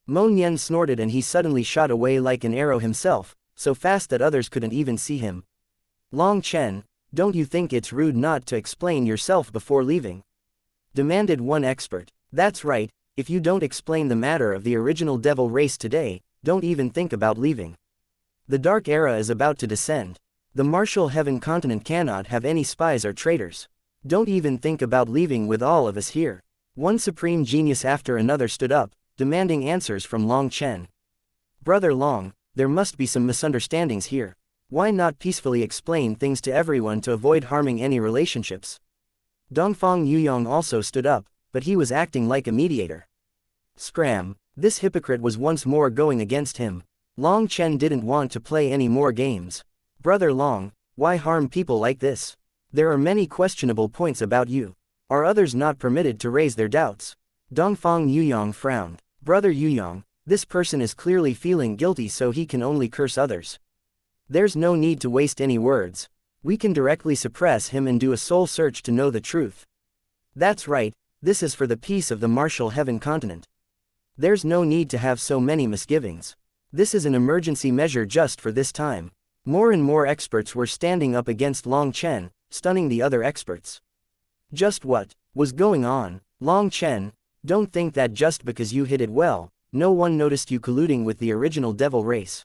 Mo Nian snorted and he suddenly shot away like an arrow himself, so fast that others couldn't even see him. Long Chen, don't you think it's rude not to explain yourself before leaving? Demanded one expert. That's right, if you don't explain the matter of the original devil race today, don't even think about leaving. The Dark Era is about to descend. The martial heaven continent cannot have any spies or traitors. Don't even think about leaving with all of us here. One supreme genius after another stood up, demanding answers from Long Chen. Brother Long, there must be some misunderstandings here. Why not peacefully explain things to everyone to avoid harming any relationships? Dongfang Yuyong also stood up, but he was acting like a mediator. Scram, this hypocrite was once more going against him. Long Chen didn't want to play any more games. Brother Long, why harm people like this? There are many questionable points about you. Are others not permitted to raise their doubts? Dongfang Yuyong frowned. Brother Yuyong, this person is clearly feeling guilty so he can only curse others. There's no need to waste any words. We can directly suppress him and do a soul search to know the truth. That's right, this is for the peace of the martial heaven continent. There's no need to have so many misgivings. This is an emergency measure just for this time. More and more experts were standing up against Long Chen, stunning the other experts. Just what was going on? Long Chen, don't think that just because you hid it well, no one noticed you colluding with the original devil race.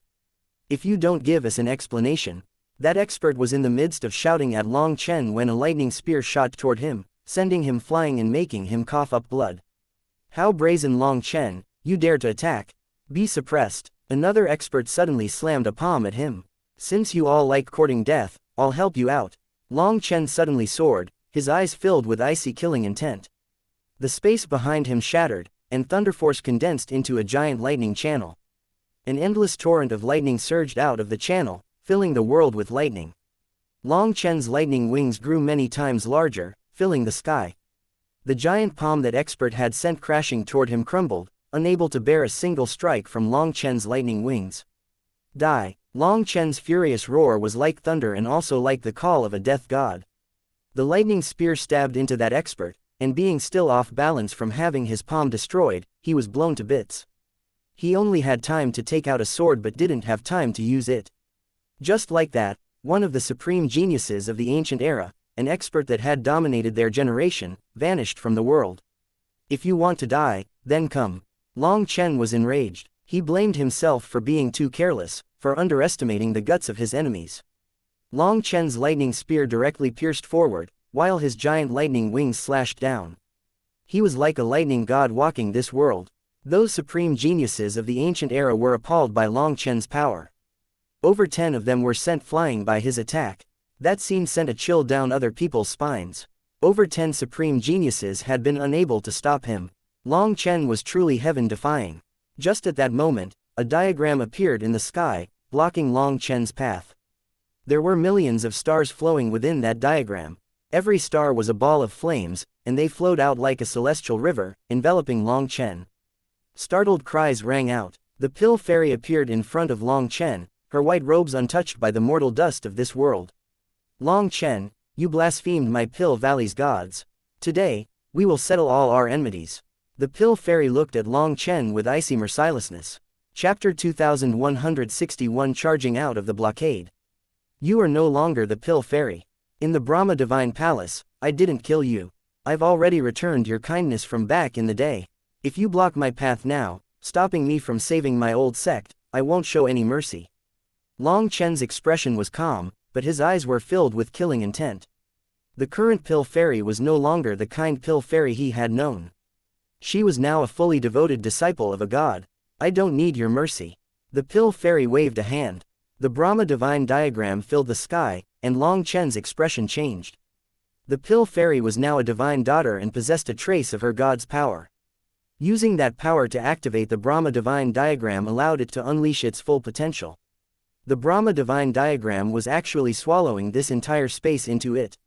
If you don't give us an explanation. That expert was in the midst of shouting at Long Chen when a lightning spear shot toward him, sending him flying and making him cough up blood. How brazen, Long Chen, you dare to attack? Be suppressed. Another expert suddenly slammed a palm at him. Since you all like courting death, I'll help you out. Long Chen suddenly soared, his eyes filled with icy killing intent. The space behind him shattered, and thunder force condensed into a giant lightning channel. An endless torrent of lightning surged out of the channel, filling the world with lightning. Long Chen's lightning wings grew many times larger, filling the sky. The giant palm that expert had sent crashing toward him crumbled, unable to bear a single strike from Long Chen's lightning wings. Die! Long Chen's furious roar was like thunder and also like the call of a death god. The lightning spear stabbed into that expert, and being still off balance from having his palm destroyed, he was blown to bits. He only had time to take out a sword but didn't have time to use it. Just like that, one of the supreme geniuses of the ancient era, an expert that had dominated their generation, vanished from the world. If you want to die, then come. Long Chen was enraged. He blamed himself for being too careless, for underestimating the guts of his enemies. Long Chen's lightning spear directly pierced forward, while his giant lightning wings slashed down. He was like a lightning god walking this world. Those supreme geniuses of the ancient era were appalled by Long Chen's power. Over 10 of them were sent flying by his attack. That scene sent a chill down other people's spines. Over 10 supreme geniuses had been unable to stop him. Long Chen was truly heaven-defying. Just at that moment, a diagram appeared in the sky, blocking Long Chen's path. There were millions of stars flowing within that diagram. Every star was a ball of flames, and they flowed out like a celestial river, enveloping Long Chen. Startled cries rang out. The pill fairy appeared in front of Long Chen, her white robes untouched by the mortal dust of this world. Long Chen, you blasphemed my Pill Valley's gods. Today, we will settle all our enmities. The pill fairy looked at Long Chen with icy mercilessness. Chapter 2161 Charging out of the blockade. You are no longer the pill fairy. In the Brahma Divine Palace, I didn't kill you. I've already returned your kindness from back in the day. If you block my path now, stopping me from saving my old sect, I won't show any mercy. Long Chen's expression was calm, but his eyes were filled with killing intent. The current pill fairy was no longer the kind pill fairy he had known. She was now a fully devoted disciple of a god. I don't need your mercy. The pill fairy waved a hand. The Brahma divine diagram filled the sky, and Long Chen's expression changed. The pill fairy was now a divine daughter and possessed a trace of her god's power. Using that power to activate the Brahma divine diagram allowed it to unleash its full potential. The Brahma divine diagram was actually swallowing this entire space into it.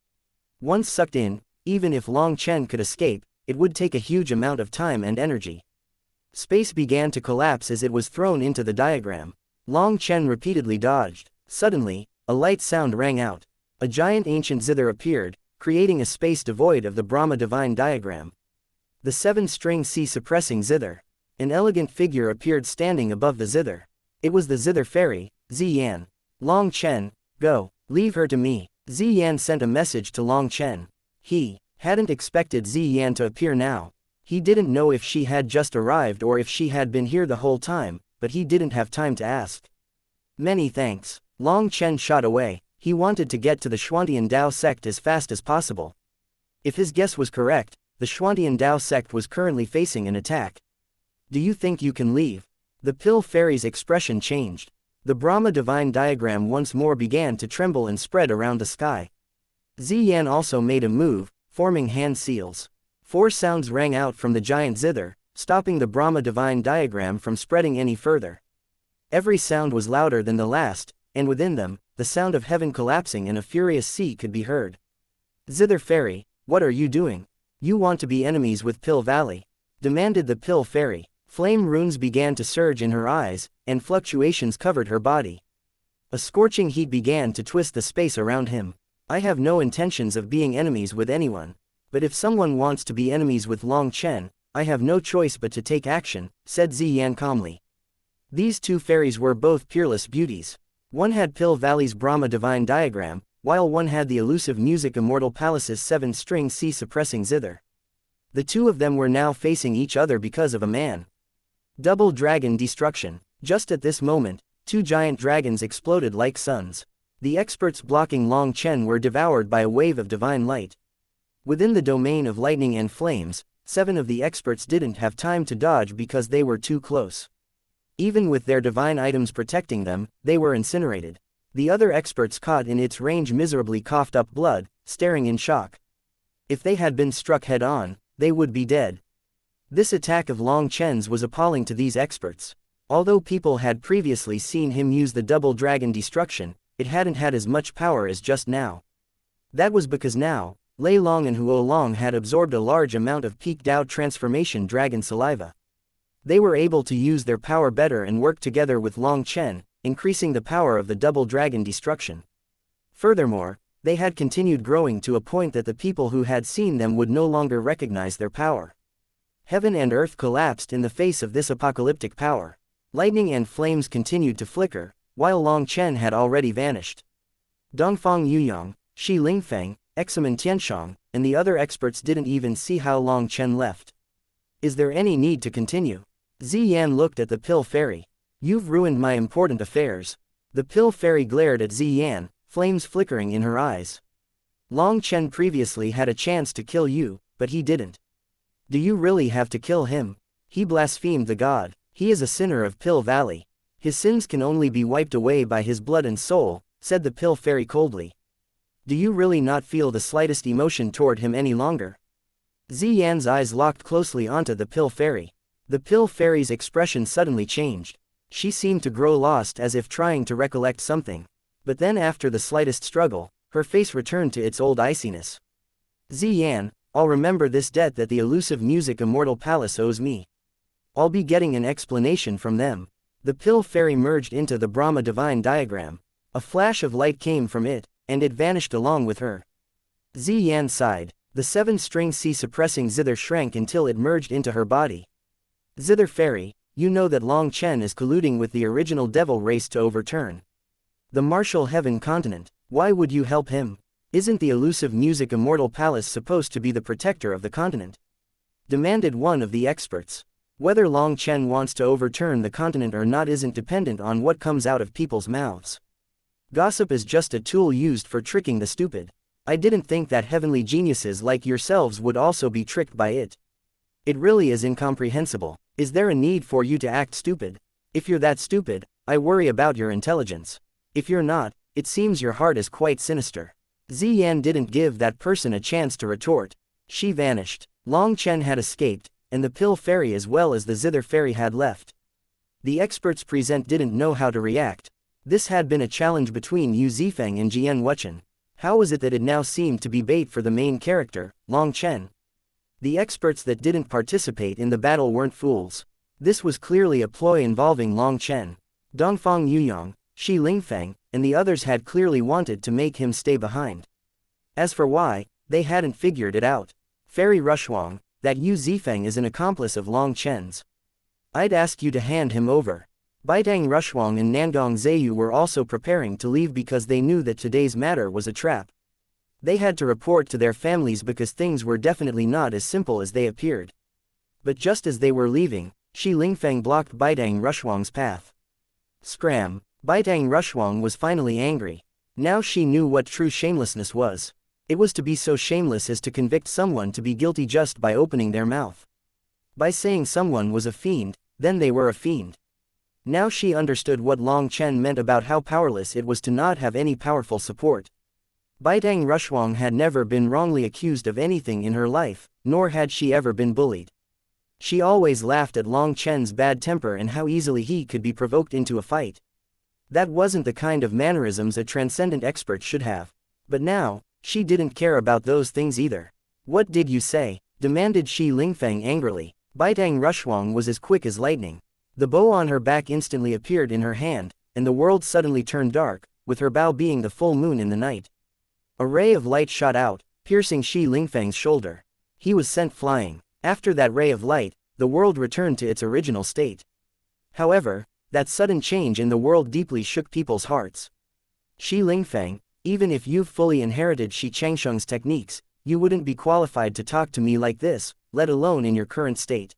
Once sucked in, even if Long Chen could escape, it would take a huge amount of time and energy. Space began to collapse as it was thrown into the diagram. Long Chen repeatedly dodged. Suddenly, a light sound rang out. A giant ancient zither appeared, creating a space devoid of the Brahma divine diagram. The 7-string C-suppressing zither. An elegant figure appeared standing above the zither. It was the zither fairy, Ziyan. Long Chen, go, leave her to me. Ziyan sent a message to Long Chen. He hadn't expected Ziyan to appear now. He didn't know if she had just arrived or if she had been here the whole time, but he didn't have time to ask. Many thanks. Long Chen shot away. He wanted to get to the Xuantian Dao sect as fast as possible. If his guess was correct, the Xuantian Dao sect was currently facing an attack. Do you think you can leave? The pill fairy's expression changed. The Brahma divine diagram once more began to tremble and spread around the sky. Ziyan also made a move, forming hand seals. 4 sounds rang out from the giant zither, stopping the Brahma divine diagram from spreading any further. Every sound was louder than the last, and within them, the sound of heaven collapsing in a furious sea could be heard. Zither fairy, what are you doing? You want to be enemies with Pill Valley? Demanded the pill fairy. Flame runes began to surge in her eyes, and fluctuations covered her body. A scorching heat began to twist the space around him. I have no intentions of being enemies with anyone. But if someone wants to be enemies with Long Chen, I have no choice but to take action, said Ziyan calmly. These 2 fairies were both peerless beauties. One had Pill Valley's Brahma divine diagram, while one had the elusive Music Immortal Palace's 7-string C-suppressing zither. The 2 of them were now facing each other because of a man. Double dragon destruction. Just at this moment, 2 giant dragons exploded like suns. The experts blocking Long Chen were devoured by a wave of divine light. Within the domain of lightning and flames, 7 of the experts didn't have time to dodge because they were too close. Even with their divine items protecting them, they were incinerated. The other experts caught in its range miserably coughed up blood, staring in shock. If they had been struck head-on, they would be dead. This attack of Long Chen's was appalling to these experts. Although people had previously seen him use the double dragon destruction, it hadn't had as much power as just now. That was because now, Lei Long and Huo Long had absorbed a large amount of peak Dao transformation dragon saliva. They were able to use their power better and work together with Long Chen, increasing the power of the double dragon destruction. Furthermore, they had continued growing to a point that the people who had seen them would no longer recognize their power. Heaven and earth collapsed in the face of this apocalyptic power. Lightning and flames continued to flicker, while Long Chen had already vanished. Dongfang Yuyong, Shi Lingfeng, Examen Tianshang, and the other experts didn't even see how Long Chen left. Is there any need to continue? Ziyan looked at the pill fairy. You've ruined my important affairs. The pill fairy glared at Ziyan, flames flickering in her eyes. Long Chen previously had a chance to kill you, but he didn't. Do you really have to kill him? He blasphemed the god. He is a sinner of Pill Valley. His sins can only be wiped away by his blood and soul, said the pill fairy coldly. Do you really not feel the slightest emotion toward him any longer? Ziyan's eyes locked closely onto the pill fairy. The pill fairy's expression suddenly changed. She seemed to grow lost as if trying to recollect something. But then after the slightest struggle, her face returned to its old iciness. Ziyan, I'll remember this debt that the elusive Music Immortal Palace owes me. I'll be getting an explanation from them. The pill fairy merged into the Brahma divine diagram. A flash of light came from it, and it vanished along with her. Ziyan sighed. The 7-string C suppressing zither shrank until it merged into her body. Zither fairy, you know that Long Chen is colluding with the original devil race to overturn the martial heaven continent. Why would you help him? Isn't the elusive music immortal palace supposed to be the protector of the continent? Demanded one of the experts. Whether Long Chen wants to overturn the continent or not isn't dependent on what comes out of people's mouths. Gossip is just a tool used for tricking the stupid. I didn't think that heavenly geniuses like yourselves would also be tricked by it. It really is incomprehensible. Is there a need for you to act stupid? If you're that stupid, I worry about your intelligence. If you're not, it seems your heart is quite sinister. Ziyan didn't give that person a chance to retort. She vanished. Long Chen had escaped, and the pill fairy as well as the zither fairy had left. The experts present didn't know how to react. This had been a challenge between Yu Zifeng and Jian Wuchen. How was it that it now seemed to be bait for the main character, Long Chen? The experts that didn't participate in the battle weren't fools. This was clearly a ploy involving Long Chen. Dongfang Yuyong, Shi Lingfeng, and the others had clearly wanted to make him stay behind. As for why, they hadn't figured it out. Fairy Rushwang, that Yu Zifeng is an accomplice of Long Chen's. I'd ask you to hand him over. Baitang Rushwang and Nangong Zheyu were also preparing to leave because they knew that today's matter was a trap. They had to report to their families because things were definitely not as simple as they appeared. But just as they were leaving, Shi Lingfeng blocked Baitang Rushwang's path. Scram! Baitang Rushwang was finally angry. Now she knew what true shamelessness was. It was to be so shameless as to convict someone to be guilty just by opening their mouth. By saying someone was a fiend, then they were a fiend. Now she understood what Long Chen meant about how powerless it was to not have any powerful support. Baitang Rushwang had never been wrongly accused of anything in her life, nor had she ever been bullied. She always laughed at Long Chen's bad temper and how easily he could be provoked into a fight. That wasn't the kind of mannerisms a transcendent expert should have. But now, she didn't care about those things either. What did you say? Demanded Shi Lingfeng angrily. Baitang Rushwang was as quick as lightning. The bow on her back instantly appeared in her hand, and the world suddenly turned dark, with her bow being the full moon in the night. A ray of light shot out, piercing Shi Lingfeng's shoulder. He was sent flying. After that ray of light, the world returned to its original state. However, that sudden change in the world deeply shook people's hearts. Shi Lingfeng, even if you've fully inherited Shi Changsheng's techniques, you wouldn't be qualified to talk to me like this, let alone in your current state.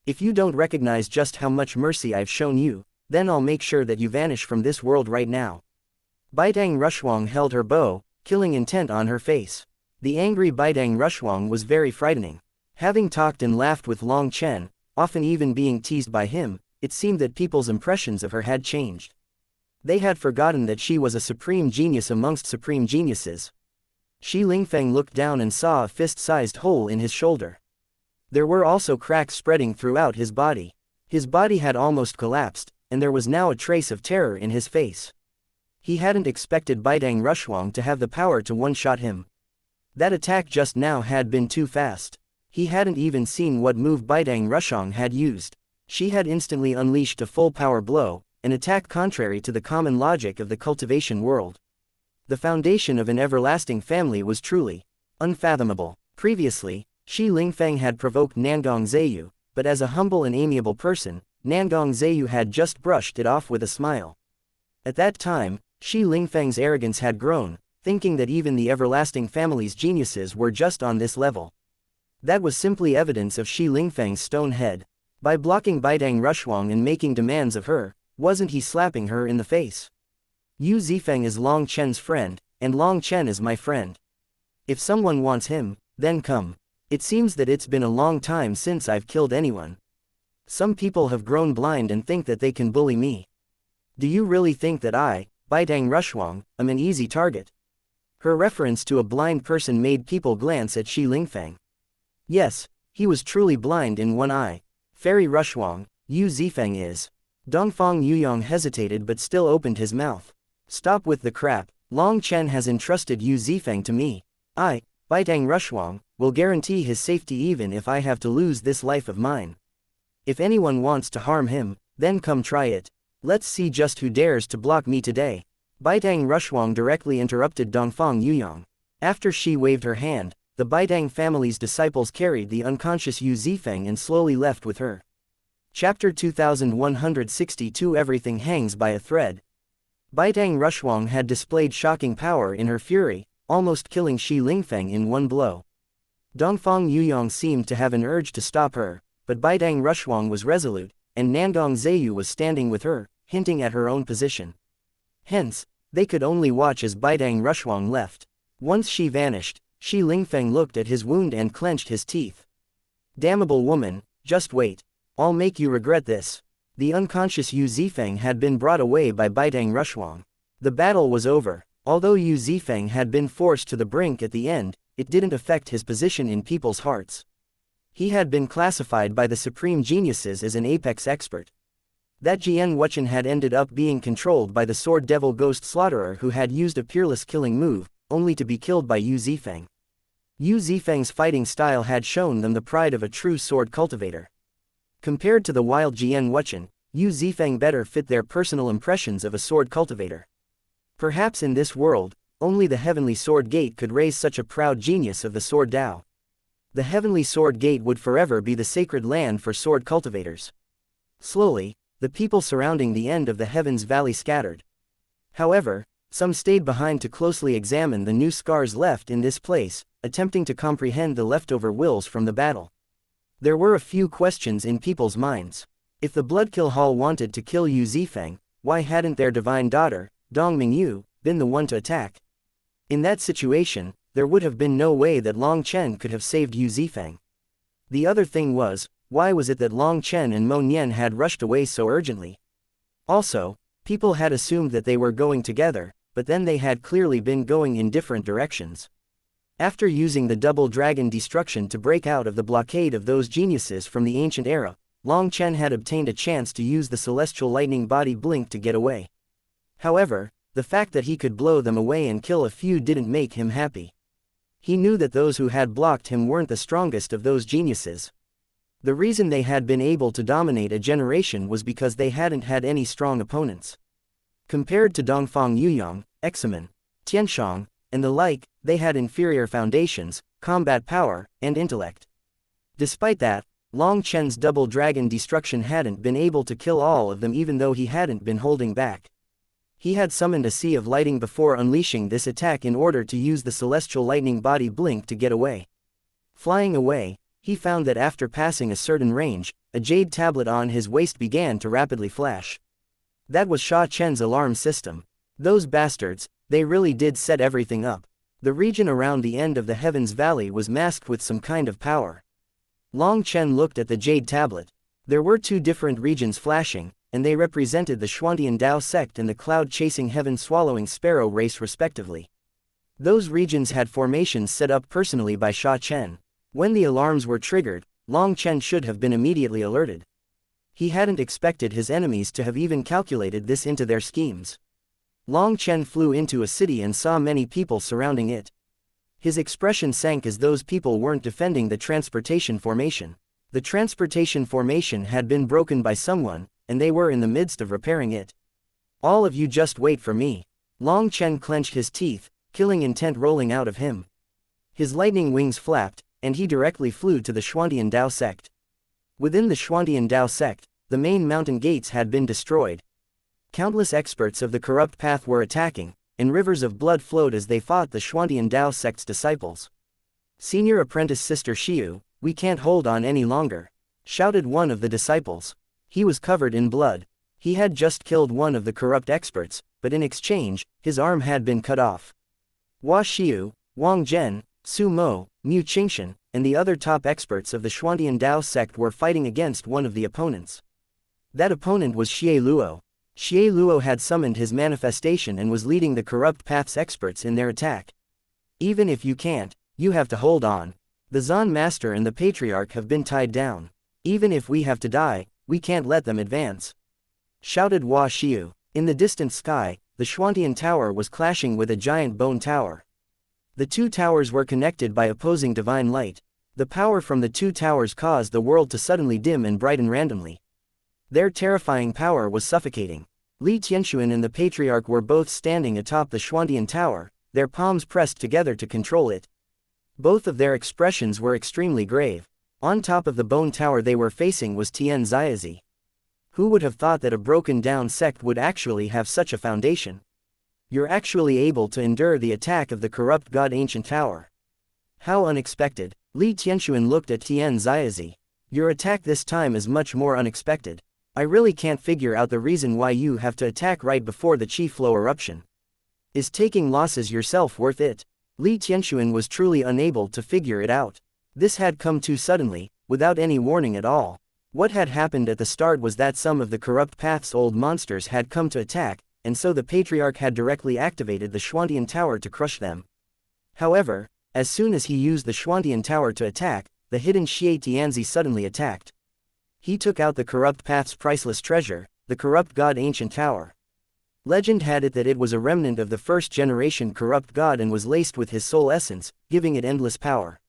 If you don't recognize just how much mercy I've shown you, then I'll make sure that you vanish from this world right now. Baitang Rushwang held her bow, killing intent on her face. The angry Baitang Rushwang was very frightening. Having talked and laughed with Long Chen, often even being teased by him, it seemed that people's impressions of her had changed. They had forgotten that she was a supreme genius amongst supreme geniuses. Shi Lingfeng looked down and saw a fist-sized hole in his shoulder. There were also cracks spreading throughout his body. His body had almost collapsed, and there was now a trace of terror in his face. He hadn't expected Baitang Rushwang to have the power to one-shot him. That attack just now had been too fast. He hadn't even seen what move Baitang Rushwang had used. She had instantly unleashed a full-power blow, an attack contrary to the common logic of the cultivation world. The foundation of an everlasting family was truly unfathomable. Previously, Shi Lingfeng had provoked Nangong Zheyu, but as a humble and amiable person, Nangong Zheyu had just brushed it off with a smile. At that time, Shi Lingfeng's arrogance had grown, thinking that even the everlasting family's geniuses were just on this level. That was simply evidence of Shi Lingfeng's stone head. By blocking Baitang Rushwang and making demands of her, wasn't he slapping her in the face? Yu Zifeng is Long Chen's friend, and Long Chen is my friend. If someone wants him, then come. It seems that it's been a long time since I've killed anyone. Some people have grown blind and think that they can bully me. Do you really think that I, Baitang Rushwang, am an easy target? Her reference to a blind person made people glance at Shi Lingfeng. Yes, he was truly blind in one eye. Fairy Rushwang, Yu Zifeng is. Dongfang Yuyong hesitated but still opened his mouth. Stop with the crap. Long Chen has entrusted Yu Zifeng to me. I, Baitang Rushwang, will guarantee his safety even if I have to lose this life of mine. If anyone wants to harm him, then come try it. Let's see just who dares to block me today. Baitang Rushuang directly interrupted Dongfang Yuyang. After she waved her hand, the Baitang family's disciples carried the unconscious Yu Zifeng and slowly left with her. Chapter 2162 Everything hangs by a thread. Baitang Rushuang had displayed shocking power in her fury, almost killing Shi Lingfeng in one blow. Dongfang Yuyang seemed to have an urge to stop her, but Baitang Rushuang was resolute, and Nangong Zheyu was standing with her, hinting at her own position. Hence, they could only watch as Baitang Rushuang left. Once she vanished, Shi Lingfeng looked at his wound and clenched his teeth. Damnable woman, just wait. I'll make you regret this. The unconscious Yu Zifeng had been brought away by Baitang Rushuang. The battle was over. Although Yu Zifeng had been forced to the brink at the end, it didn't affect his position in people's hearts. He had been classified by the supreme geniuses as an apex expert. That Jian Wuchen had ended up being controlled by the sword devil ghost slaughterer who had used a peerless killing move, only to be killed by Yu Zifeng. Yu Zifeng's fighting style had shown them the pride of a true sword cultivator. Compared to the wild Jian Wuchen, Yu Zifeng better fit their personal impressions of a sword cultivator. Perhaps in this world, only the Heavenly Sword Gate could raise such a proud genius of the Sword Tao. The Heavenly Sword Gate would forever be the sacred land for sword cultivators. Slowly, the people surrounding the end of the Heavens Valley scattered. However, some stayed behind to closely examine the new scars left in this place, attempting to comprehend the leftover wills from the battle. There were a few questions in people's minds. If the Bloodkill Hall wanted to kill Yu Zifeng, why hadn't their divine daughter, Dong Mingyu, been the one to attack? In that situation, there would have been no way that Long Chen could have saved Yu Zifeng. The other thing was, why was it that Long Chen and Mo Nian had rushed away so urgently? Also, people had assumed that they were going together, but then they had clearly been going in different directions. After using the double dragon destruction to break out of the blockade of those geniuses from the ancient era, Long Chen had obtained a chance to use the celestial lightning body blink to get away. However, the fact that he could blow them away and kill a few didn't make him happy. He knew that those who had blocked him weren't the strongest of those geniuses. The reason they had been able to dominate a generation was because they hadn't had any strong opponents. Compared to Dongfang Yuyang, Examen, Tianshang, and the like, they had inferior foundations, combat power, and intellect. Despite that, Long Chen's double dragon destruction hadn't been able to kill all of them even though he hadn't been holding back. He had summoned a sea of lighting before unleashing this attack in order to use the celestial lightning body blink to get away. Flying away, he found that after passing a certain range, a jade tablet on his waist began to rapidly flash. That was Sha Chen's alarm system. Those bastards, they really did set everything up. The region around the end of the Heavens Valley was masked with some kind of power. Long Chen looked at the jade tablet. There were two different regions flashing, and they represented the Xuantian Dao sect and the cloud-chasing heaven-swallowing sparrow race respectively. Those regions had formations set up personally by Sha Chen. When the alarms were triggered, Long Chen should have been immediately alerted. He hadn't expected his enemies to have even calculated this into their schemes. Long Chen flew into a city and saw many people surrounding it. His expression sank as those people weren't defending the transportation formation. The transportation formation had been broken by someone, and they were in the midst of repairing it. All of you just wait for me. Long Chen clenched his teeth, killing intent rolling out of him. His lightning wings flapped, and he directly flew to the Xuantian Dao sect. Within the Xuantian Dao sect, the main mountain gates had been destroyed. Countless experts of the corrupt path were attacking, and rivers of blood flowed as they fought the Xuantian Dao sect's disciples. Senior apprentice Sister Xiu, we can't hold on any longer, shouted one of the disciples. He was covered in blood. He had just killed one of the corrupt experts, but in exchange, his arm had been cut off. Hua Xiu, Wang Zhen, Su Mo, Mu Qingshan, and the other top experts of the Xuantian Dao sect were fighting against one of the opponents. That opponent was Xie Luo. Xie Luo had summoned his manifestation and was leading the corrupt path's experts in their attack. Even if you can't, you have to hold on. The Zan Master and the Patriarch have been tied down. Even if we have to die, we can't let them advance, shouted Hua Xiu. In the distant sky, the Xuantian Tower was clashing with a giant bone tower. The two towers were connected by opposing divine light. The power from the two towers caused the world to suddenly dim and brighten randomly. Their terrifying power was suffocating. Li Tianxuan and the Patriarch were both standing atop the Xuantian Tower, their palms pressed together to control it. Both of their expressions were extremely grave. On top of the bone tower they were facing was Tian Xiaozi. Who would have thought that a broken-down sect would actually have such a foundation? You're actually able to endure the attack of the corrupt god ancient tower. How unexpected. Li Tianxuan looked at Tian Xiaozi. Your attack this time is much more unexpected. I really can't figure out the reason why you have to attack right before the chi flow eruption. Is taking losses yourself worth it? Li Tianxuan was truly unable to figure it out. This had come too suddenly, without any warning at all. What had happened at the start was that some of the corrupt path's old monsters had come to attack, and so the Patriarch had directly activated the Xuantian Tower to crush them. However, as soon as he used the Xuantian Tower to attack, the hidden Xie Tianzi suddenly attacked. He took out the corrupt path's priceless treasure, the corrupt god ancient tower. Legend had it that it was a remnant of the first-generation corrupt god and was laced with his soul essence, giving it endless power.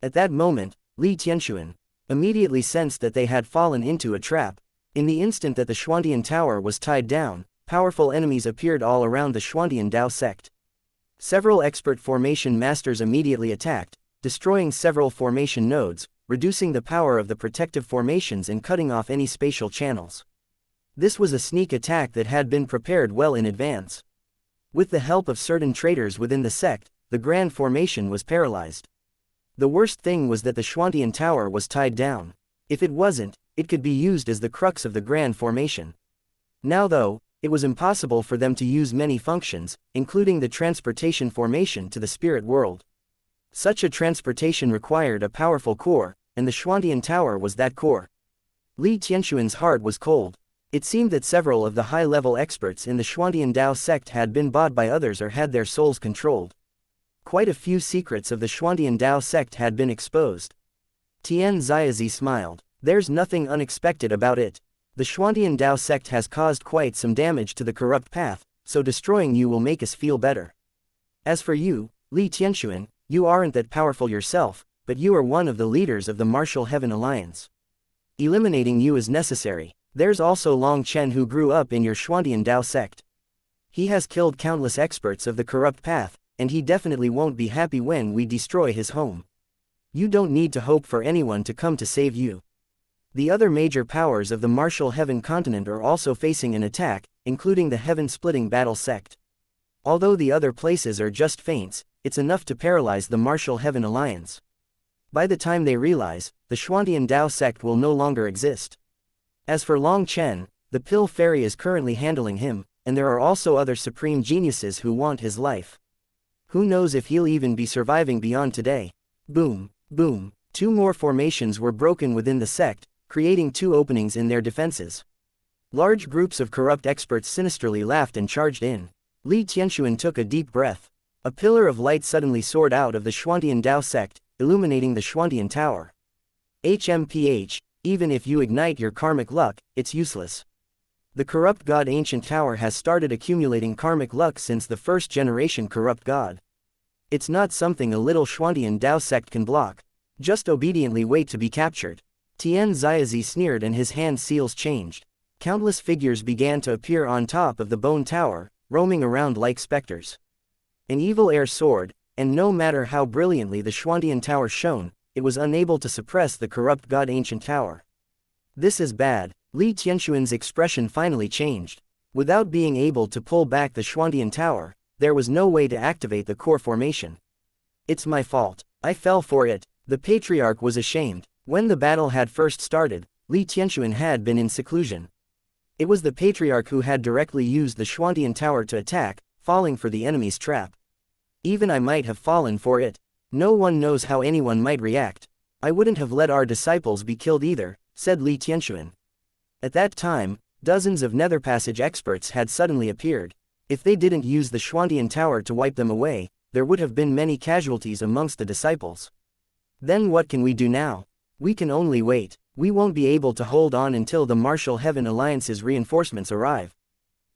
At that moment, Li Tianxuan immediately sensed that they had fallen into a trap. In the instant that the Xuantian Tower was tied down, powerful enemies appeared all around the Xuantian Dao sect. Several expert formation masters immediately attacked, destroying several formation nodes, reducing the power of the protective formations and cutting off any spatial channels. This was a sneak attack that had been prepared well in advance. With the help of certain traitors within the sect, the Grand Formation was paralyzed. The worst thing was that the Xuantian Tower was tied down. If it wasn't, it could be used as the crux of the Grand Formation. Now though, it was impossible for them to use many functions, including the transportation formation to the spirit world. Such a transportation required a powerful core, and the Xuantian Tower was that core. Li Tianxuan's heart was cold. It seemed that several of the high-level experts in the Xuantian Dao sect had been bought by others or had their souls controlled. Quite a few secrets of the Xuantian Dao sect had been exposed. Tian Xiaozi smiled. There's nothing unexpected about it. The Xuantian Dao sect has caused quite some damage to the corrupt path, so destroying you will make us feel better. As for you, Li Tianxuan, you aren't that powerful yourself, but you are one of the leaders of the Martial Heaven Alliance. Eliminating you is necessary. There's also Long Chen who grew up in your Xuantian Dao sect. He has killed countless experts of the corrupt path, and he definitely won't be happy when we destroy his home. You don't need to hope for anyone to come to save you. The other major powers of the Martial Heaven continent are also facing an attack, including the Heaven-splitting battle sect. Although the other places are just feints, it's enough to paralyze the Martial Heaven Alliance. By the time they realize, the Xuantian Dao sect will no longer exist. As for Long Chen, the Pill Fairy is currently handling him, and there are also other supreme geniuses who want his life. Who knows if he'll even be surviving beyond today. Boom, boom. 2 more formations were broken within the sect, creating 2 openings in their defenses. Large groups of corrupt experts sinisterly laughed and charged in. Li Tianxuan took a deep breath. A pillar of light suddenly soared out of the Xuantian Dao sect, illuminating the Xuantian Tower. HMPH, even if you ignite your karmic luck, it's useless. The corrupt god ancient tower has started accumulating karmic luck since the first-generation corrupt god. It's not something a little Xuantian Dao sect can block. Just obediently wait to be captured. Tian Xiaozi sneered and his hand seals changed. Countless figures began to appear on top of the bone tower, roaming around like specters. An evil air soared, and no matter how brilliantly the Xuantian Tower shone, it was unable to suppress the corrupt god ancient tower. This is bad. Li Tianxuan's expression finally changed. Without being able to pull back the Xuantian Tower, there was no way to activate the core formation. It's my fault. I fell for it. The Patriarch was ashamed. When the battle had first started, Li Tianxuan had been in seclusion. It was the Patriarch who had directly used the Xuantian Tower to attack, falling for the enemy's trap. Even I might have fallen for it. No one knows how anyone might react. I wouldn't have let our disciples be killed either, said Li Tianxuan. At that time, dozens of Nether Passage experts had suddenly appeared. If they didn't use the Xuantian Tower to wipe them away, there would have been many casualties amongst the disciples. Then what can we do now? We can only wait. We won't be able to hold on until the Martial Heaven Alliance's reinforcements arrive.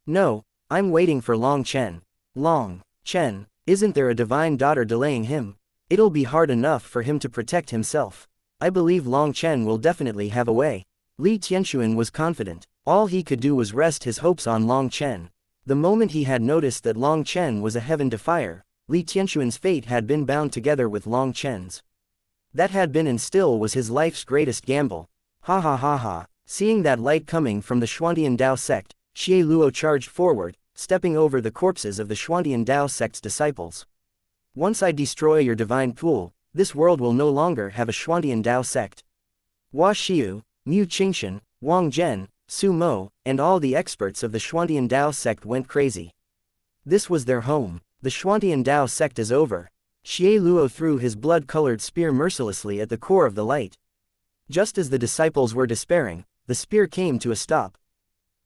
No, I'm waiting for Long Chen. Long Chen, isn't there a divine daughter delaying him? It'll be hard enough for him to protect himself. I believe Long Chen will definitely have a way. Li Tianxuan was confident. All he could do was rest his hopes on Long Chen. The moment he had noticed that Long Chen was a heaven defier, Li Tianxuan's fate had been bound together with Long Chen's. That had been and still was his life's greatest gamble. Ha ha ha ha. Seeing that light coming from the Xuantian Dao sect, Xie Luo charged forward, stepping over the corpses of the Xuantian Dao sect's disciples. Once I destroy your divine pool, this world will no longer have a Xuantian Dao sect. Hua Xiu, Mu Qingshan, Wang Zhen, Su Mo, and all the experts of the Xuantian Dao sect went crazy. This was their home. The Xuantian Dao sect is over. Xie Luo threw his blood-colored spear mercilessly at the core of the light. Just as the disciples were despairing, the spear came to a stop.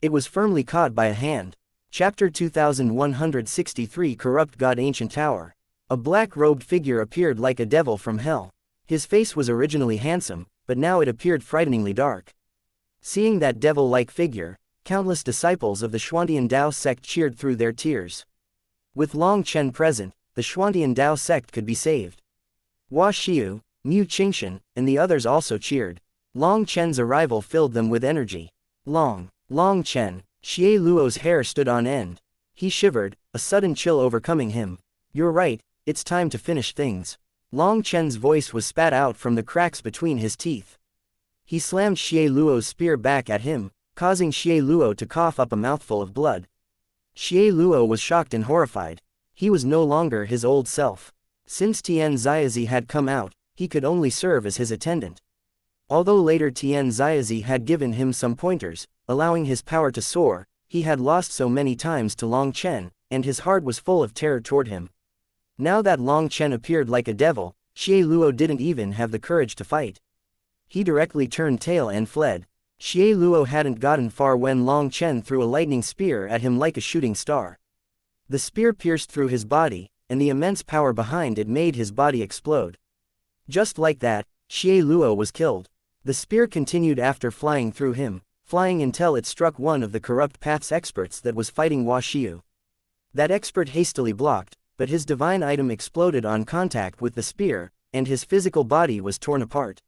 It was firmly caught by a hand. Chapter 2163 Corrupt God Ancient Tower. A black-robed figure appeared like a devil from hell. His face was originally handsome, but now it appeared frighteningly dark. Seeing that devil-like figure, countless disciples of the Xuantian Dao sect cheered through their tears. With Long Chen present, the Xuantian Dao sect could be saved. Hua Xiu, Mu Qingshan, and the others also cheered. Long Chen's arrival filled them with energy. Long Chen. Xie Luo's hair stood on end. He shivered, a sudden chill overcoming him. You're right, it's time to finish things. Long Chen's voice was spat out from the cracks between his teeth. He slammed Xie Luo's spear back at him, causing Xie Luo to cough up a mouthful of blood. Xie Luo was shocked and horrified. He was no longer his old self. Since Tian Xiaozi had come out, he could only serve as his attendant. Although later Tian Xiaozi had given him some pointers, allowing his power to soar, he had lost so many times to Long Chen, and his heart was full of terror toward him. Now that Long Chen appeared like a devil, Xie Luo didn't even have the courage to fight. He directly turned tail and fled. Xie Luo hadn't gotten far when Long Chen threw a lightning spear at him like a shooting star. The spear pierced through his body, and the immense power behind it made his body explode. Just like that, Xie Luo was killed. The spear continued after flying through him, flying until it struck one of the Corrupt Path's experts that was fighting Hua Xiu. That expert hastily blocked, but his divine item exploded on contact with the spear, and his physical body was torn apart.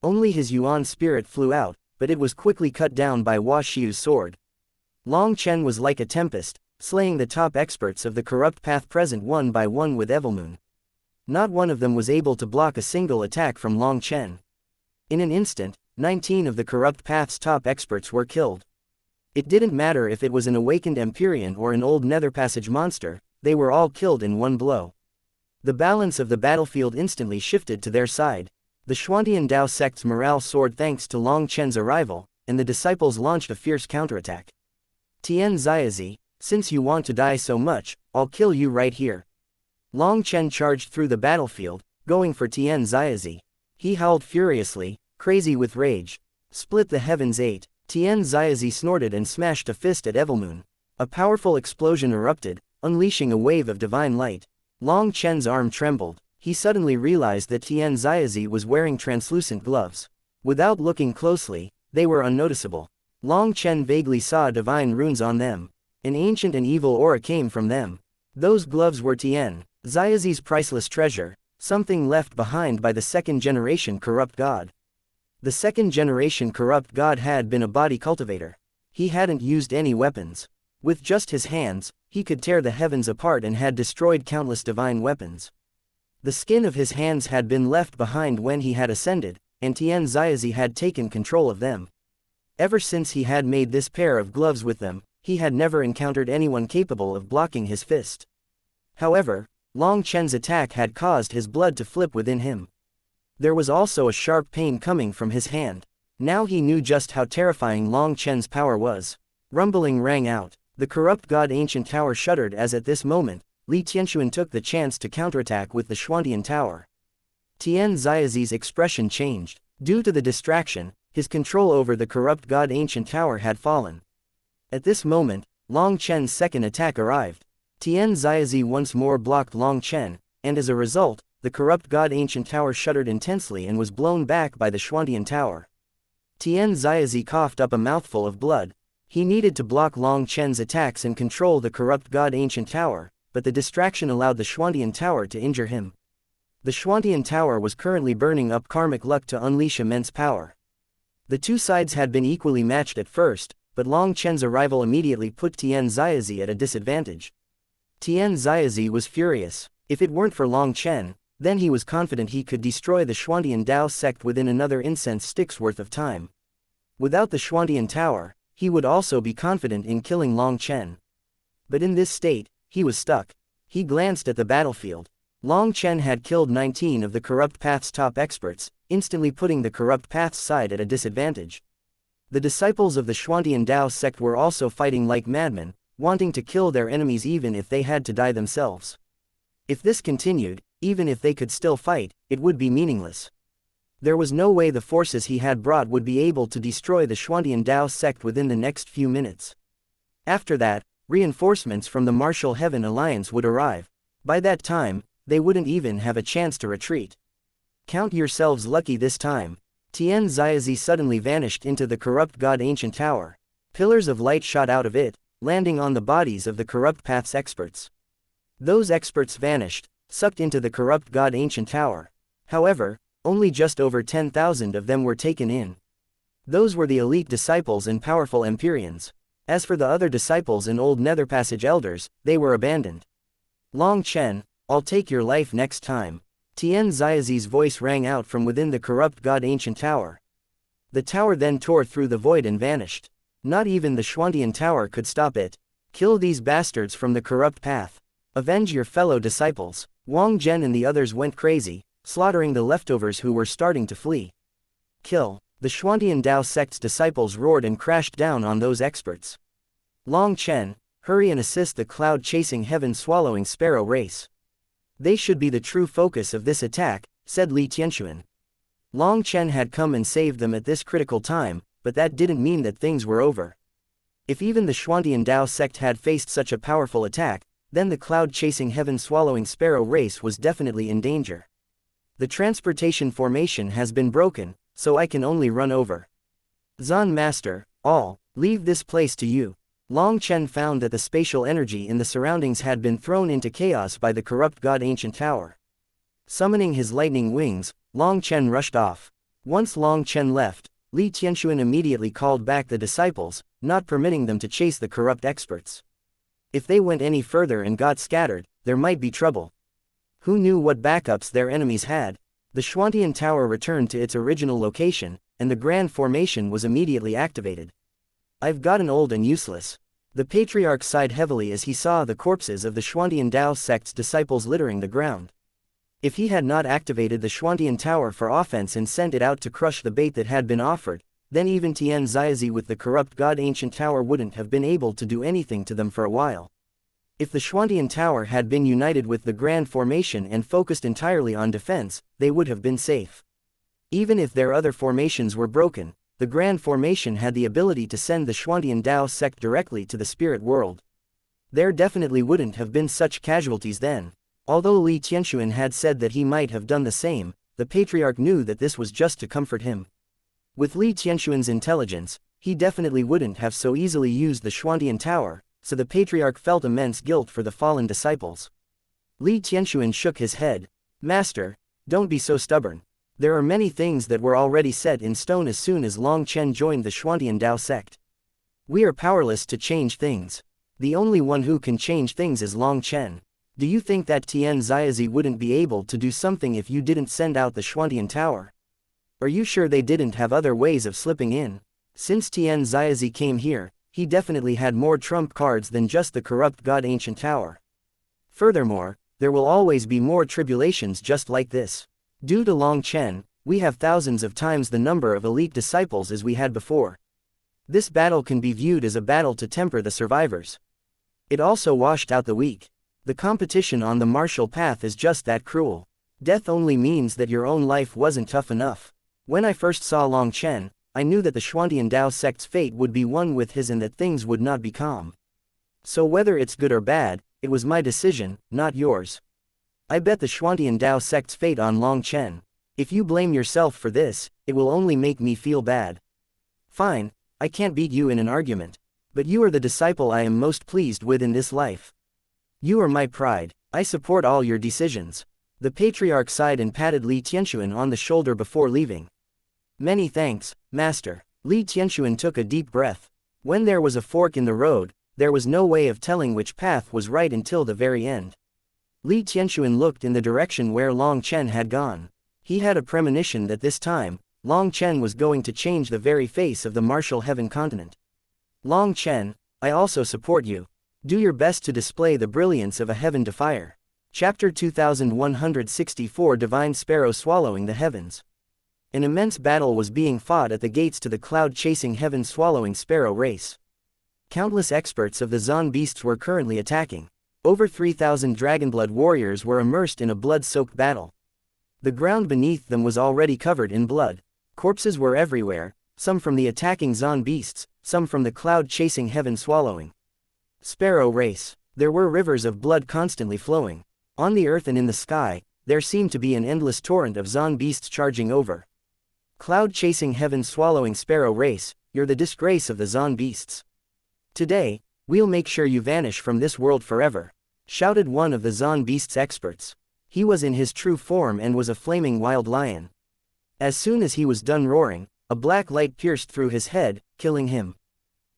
Only his Yuan spirit flew out, but it was quickly cut down by Hua Xiu's sword. Long Chen was like a tempest, slaying the top experts of the Corrupt Path present one by one with Evilmoon. Not one of them was able to block a single attack from Long Chen. In an instant, 19 of the Corrupt Path's top experts were killed. It didn't matter if it was an awakened Empyrean or an old Nether Passage monster, they were all killed in one blow. The balance of the battlefield instantly shifted to their side. The Xuantian Dao sect's morale soared thanks to Long Chen's arrival, and the disciples launched a fierce counterattack. Tian Xiaozi, since you want to die so much, I'll kill you right here. Long Chen charged through the battlefield, going for Tian Xiaozi. He howled furiously, crazy with rage. Split the heavens 8. Tian Xiaozi snorted and smashed a fist at Evilmoon. A powerful explosion erupted, unleashing a wave of divine light. Long Chen's arm trembled. He suddenly realized that Tian Xiaozi was wearing translucent gloves. Without looking closely, they were unnoticeable. Long Chen vaguely saw divine runes on them. An ancient and evil aura came from them. Those gloves were Tian Xiaozi's priceless treasure, something left behind by the second-generation corrupt god. The second-generation corrupt god had been a body cultivator. He hadn't used any weapons. With just his hands, he could tear the heavens apart and had destroyed countless divine weapons. The skin of his hands had been left behind when he had ascended, and Tian Xiaozi had taken control of them. Ever since he had made this pair of gloves with them, he had never encountered anyone capable of blocking his fist. However, Long Chen's attack had caused his blood to flip within him. There was also a sharp pain coming from his hand. Now he knew just how terrifying Long Chen's power was. Rumbling rang out. The corrupt god ancient tower shuddered as at this moment, Li Tianxuan took the chance to counterattack with the Xuantian tower. Tian Xiaozi's expression changed. Due to the distraction, his control over the corrupt god ancient tower had fallen. At this moment, Long Chen's second attack arrived. Tian Xiaozi once more blocked Long Chen, and as a result, the corrupt god ancient tower shuddered intensely and was blown back by the Xuantian tower. Tian Xiaozi coughed up a mouthful of blood. He needed to block Long Chen's attacks and control the corrupt god ancient tower, but the distraction allowed the Xuantian tower to injure him. The Xuantian tower was currently burning up karmic luck to unleash immense power. The two sides had been equally matched at first, but Long Chen's arrival immediately put Tian Xiaozi at a disadvantage. Tian Xiaozi was furious. If it weren't for Long Chen, then he was confident he could destroy the Xuantian Dao sect within another incense stick's worth of time. Without the Xuantian Tower, he would also be confident in killing Long Chen. But in this state, he was stuck. He glanced at the battlefield. Long Chen had killed 19 of the Corrupt Path's top experts, instantly putting the Corrupt Path's side at a disadvantage. The disciples of the Xuantian Dao sect were also fighting like madmen, wanting to kill their enemies even if they had to die themselves. If this continued, even if they could still fight, it would be meaningless. There was no way the forces he had brought would be able to destroy the Xuantian Dao sect within the next few minutes. After that, reinforcements from the Martial Heaven Alliance would arrive. By that time, they wouldn't even have a chance to retreat. Count yourselves lucky this time. Tian Xiaozi suddenly vanished into the Corrupt God Ancient Tower. Pillars of light shot out of it, landing on the bodies of the Corrupt Path's experts. Those experts vanished, sucked into the Corrupt God Ancient Tower. However, only just over 10,000 of them were taken in. Those were the elite disciples and powerful Empyreans. As for the other disciples and old Netherpassage elders, they were abandoned. Long Chen, I'll take your life next time. Tian Xiaozi's voice rang out from within the Corrupt God Ancient Tower. The tower then tore through the void and vanished. Not even the Xuantian Tower could stop it. Kill these bastards from the Corrupt Path. Avenge your fellow disciples. Wang Zhen and the others went crazy, slaughtering the leftovers who were starting to flee. Kill. The Xuantian Dao sect's disciples roared and crashed down on those experts. Long Chen, hurry and assist the cloud-chasing heaven-swallowing sparrow race. They should be the true focus of this attack, said Li Tianxuan. Long Chen had come and saved them at this critical time, but that didn't mean that things were over. If even the Xuantian Dao sect had faced such a powerful attack, then the cloud-chasing heaven-swallowing sparrow race was definitely in danger. The transportation formation has been broken, so I can only run over. Zan Master, all, leave this place to you. Long Chen found that the spatial energy in the surroundings had been thrown into chaos by the Corrupt God Ancient Tower. Summoning his lightning wings, Long Chen rushed off. Once Long Chen left, Li Tianxuan immediately called back the disciples, not permitting them to chase the corrupt experts. If they went any further and got scattered, there might be trouble. Who knew what backups their enemies had? The Xuantian Tower returned to its original location, and the Grand Formation was immediately activated. I've gotten old and useless. The Patriarch sighed heavily as he saw the corpses of the Xuantian Dao sect's disciples littering the ground. If he had not activated the Xuantian Tower for offense and sent it out to crush the bait that had been offered, then even Tian Xiaozi with the Corrupt God Ancient Tower wouldn't have been able to do anything to them for a while. If the Xuantian Tower had been united with the Grand Formation and focused entirely on defense, they would have been safe. Even if their other formations were broken, the Grand Formation had the ability to send the Xuantian Dao sect directly to the spirit world. There definitely wouldn't have been such casualties then. Although Li Tianxuan had said that he might have done the same, the Patriarch knew that this was just to comfort him. With Li Tianxuan's intelligence, he definitely wouldn't have so easily used the Xuantian Tower, so the Patriarch felt immense guilt for the fallen disciples. Li Tianxuan shook his head. Master, don't be so stubborn. There are many things that were already set in stone as soon as Long Chen joined the Xuantian Dao sect. We are powerless to change things. The only one who can change things is Long Chen. Do you think that Tian Xiaozi wouldn't be able to do something if you didn't send out the Xuantian Tower? Are you sure they didn't have other ways of slipping in? Since Tian Xiaozi came here, he definitely had more trump cards than just the Corrupt God Ancient Tower. Furthermore, there will always be more tribulations just like this. Due to Long Chen, we have thousands of times the number of elite disciples as we had before. This battle can be viewed as a battle to temper the survivors. It also washed out the weak. The competition on the martial path is just that cruel. Death only means that your own life wasn't tough enough. When I first saw Long Chen, I knew that the Xuantian Dao sect's fate would be one with his and that things would not be calm. So whether it's good or bad, it was my decision, not yours. I bet the Xuantian Dao sect's fate on Long Chen. If you blame yourself for this, it will only make me feel bad. Fine, I can't beat you in an argument. But you are the disciple I am most pleased with in this life. You are my pride. I support all your decisions. The Patriarch sighed and patted Li Tianxuan on the shoulder before leaving. Many thanks, Master. Li Tianxuan took a deep breath. When there was a fork in the road, there was no way of telling which path was right until the very end. Li Tianxuan looked in the direction where Long Chen had gone. He had a premonition that this time, Long Chen was going to change the very face of the martial heaven continent. Long Chen, I also support you. Do your best to display the brilliance of a heaven defier. Chapter 2164 Divine Sparrow Swallowing the Heavens. An immense battle was being fought at the gates to the cloud-chasing heaven-swallowing sparrow race. Countless experts of the Zon beasts were currently attacking. Over 3,000 Dragonblood warriors were immersed in a blood-soaked battle. The ground beneath them was already covered in blood. Corpses were everywhere, some from the attacking Zon beasts, some from the cloud-chasing heaven-swallowing sparrow race. There were rivers of blood constantly flowing. On the earth and in the sky, there seemed to be an endless torrent of Zon beasts charging over. Cloud-chasing heaven-swallowing sparrow race, you're the disgrace of the Zon beasts. Today, we'll make sure you vanish from this world forever, shouted one of the Zon beasts' experts. He was in his true form and was a flaming wild lion. As soon as he was done roaring, a black light pierced through his head, killing him.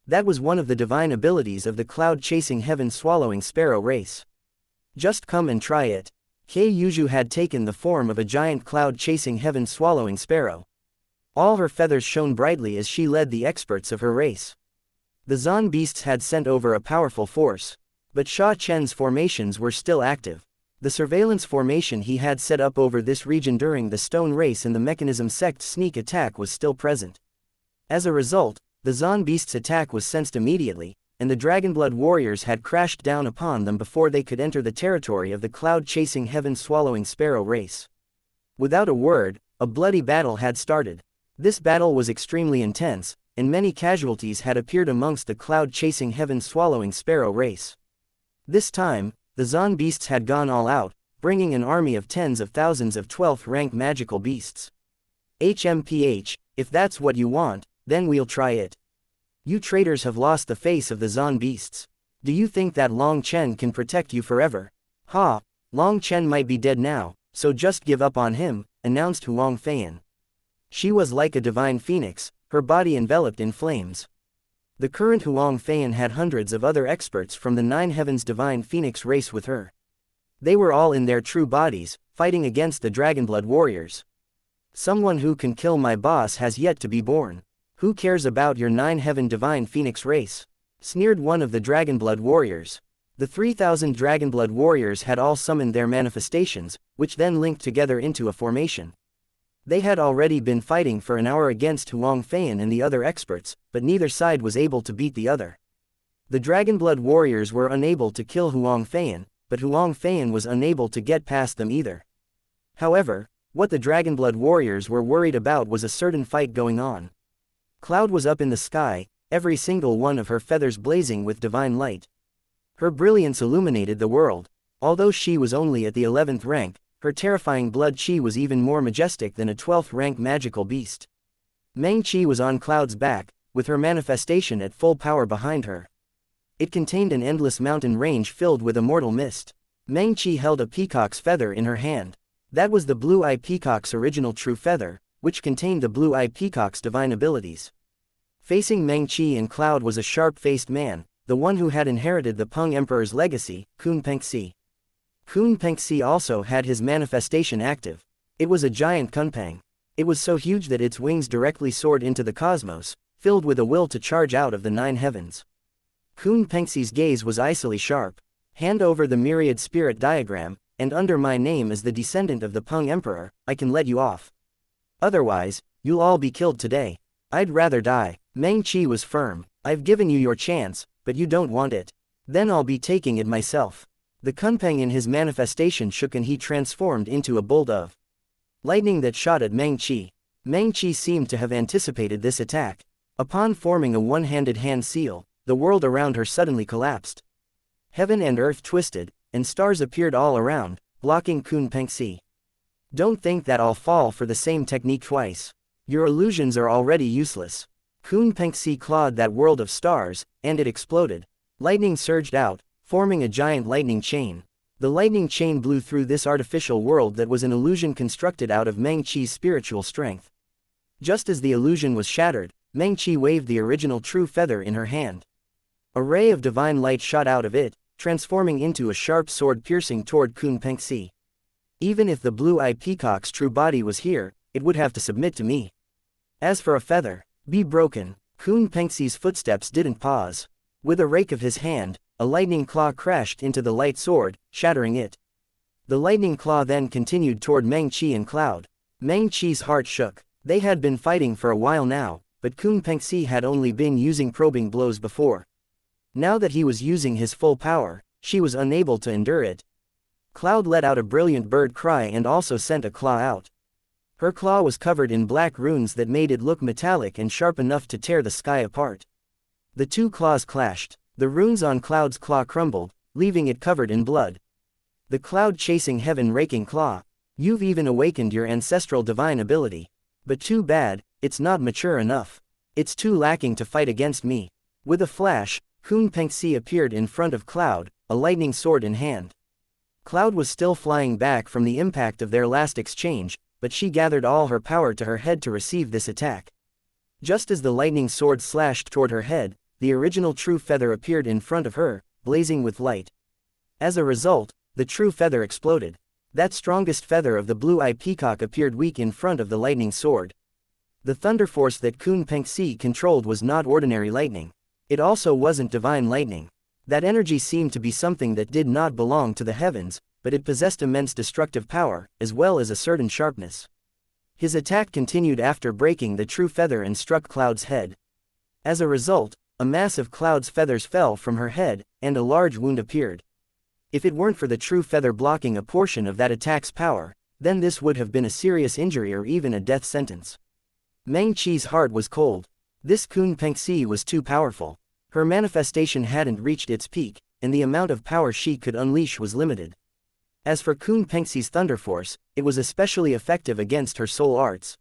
That was one of the divine abilities of the cloud-chasing heaven-swallowing sparrow race. Just come and try it. Kei Yuju had taken the form of a giant cloud-chasing heaven-swallowing sparrow. All her feathers shone brightly as she led the experts of her race. The Zon beasts had sent over a powerful force, but Sha Chen's formations were still active. The surveillance formation he had set up over this region during the Stone Race and the Mechanism Sect's sneak attack was still present. As a result, the Zon beasts' attack was sensed immediately, and the Dragonblood warriors had crashed down upon them before they could enter the territory of the cloud-chasing heaven-swallowing sparrow race. Without a word, a bloody battle had started. This battle was extremely intense, and many casualties had appeared amongst the cloud-chasing heaven-swallowing sparrow race. This time, the Zon beasts had gone all out, bringing an army of tens of thousands of 12th-rank magical beasts. HMPH, if that's what you want, then we'll try it. You traitors have lost the face of the Zon beasts. Do you think that Long Chen can protect you forever? Ha, Long Chen might be dead now, so just give up on him, announced Huang Feiyan. She was like a divine phoenix, her body enveloped in flames. The current Huang Feiyan had hundreds of other experts from the Nine Heavens divine phoenix race with her. They were all in their true bodies, fighting against the Dragonblood warriors. Someone who can kill my boss has yet to be born. Who cares about your Nine Heaven divine phoenix race? Sneered one of the Dragonblood warriors. The 3,000 Dragonblood warriors had all summoned their manifestations, which then linked together into a formation. They had already been fighting for an hour against Huang Feiyan and the other experts, but neither side was able to beat the other. The Dragonblood warriors were unable to kill Huang Feiyan, but Huang Feiyan was unable to get past them either. However, what the Dragonblood warriors were worried about was a certain fight going on. Cloud was up in the sky, every single one of her feathers blazing with divine light. Her brilliance illuminated the world. Although she was only at the 11th rank, her terrifying blood chi was even more majestic than a 12th rank magical beast. Meng Qi was on Cloud's back, with her manifestation at full power behind her. It contained an endless mountain range filled with immortal mist. Meng Qi held a peacock's feather in her hand. That was the blue-eye peacock's original true feather, which contained the blue-eye peacock's divine abilities. Facing Meng Qi and Cloud was a sharp-faced man, the one who had inherited the Peng Emperor's legacy, Kun Pengxi. Kun Pengxi also had his manifestation active. It was a giant kunpeng. It was so huge that its wings directly soared into the cosmos, filled with a will to charge out of the nine heavens. Kun Pengxi's gaze was icily sharp. Hand over the myriad spirit diagram, and under my name as the descendant of the Peng Emperor, I can let you off. Otherwise, you'll all be killed today. I'd rather die. Meng Qi was firm. I've given you your chance, but you don't want it. Then I'll be taking it myself. The kunpeng in his manifestation shook and he transformed into a bolt of lightning that shot at Meng Qi. Meng Qi seemed to have anticipated this attack. Upon forming a one-handed hand seal, the world around her suddenly collapsed. Heaven and earth twisted, and stars appeared all around, blocking Kun Pengxi. Don't think that I'll fall for the same technique twice. Your illusions are already useless. Kun Pengxi clawed that world of stars, and it exploded. Lightning surged out, forming a giant lightning chain. The lightning chain blew through this artificial world that was an illusion constructed out of Meng Qi's spiritual strength. Just as the illusion was shattered, Meng Qi waved the original true feather in her hand. A ray of divine light shot out of it, transforming into a sharp sword piercing toward Kun Pengxi. Even if the blue-eyed peacock's true body was here, it would have to submit to me. As for a feather, be broken. Kun Pengxi's footsteps didn't pause. With a rake of his hand, a lightning claw crashed into the light sword, shattering it. The lightning claw then continued toward Meng Qi and Cloud. Meng Qi's heart shook. They had been fighting for a while now, but Kun Pengxi had only been using probing blows before. Now that he was using his full power, she was unable to endure it. Cloud let out a brilliant bird cry and also sent a claw out. Her claw was covered in black runes that made it look metallic and sharp enough to tear the sky apart. The two claws clashed. The runes on Cloud's claw crumbled, leaving it covered in blood. The cloud-chasing heaven-raking claw. You've even awakened your ancestral divine ability. But too bad, it's not mature enough. It's too lacking to fight against me. With a flash, Kun Pengxi appeared in front of Cloud, a lightning sword in hand. Cloud was still flying back from the impact of their last exchange, but she gathered all her power to her head to receive this attack. Just as the lightning sword slashed toward her head, the original true feather appeared in front of her, blazing with light. As a result, the true feather exploded. That strongest feather of the blue-eyed peacock appeared weak in front of the lightning sword. The thunder force that Kun Pengxi controlled was not ordinary lightning. It also wasn't divine lightning. That energy seemed to be something that did not belong to the heavens, but it possessed immense destructive power, as well as a certain sharpness. His attack continued after breaking the true feather and struck Cloud's head. As a result, a mass of Cloud's feathers fell from her head, and a large wound appeared. If it weren't for the true feather blocking a portion of that attack's power, then this would have been a serious injury or even a death sentence. Meng Qi's heart was cold. This Kun Pengxi was too powerful. Her manifestation hadn't reached its peak, and the amount of power she could unleash was limited. As for Kun Pengxi's thunder force, it was especially effective against her soul arts.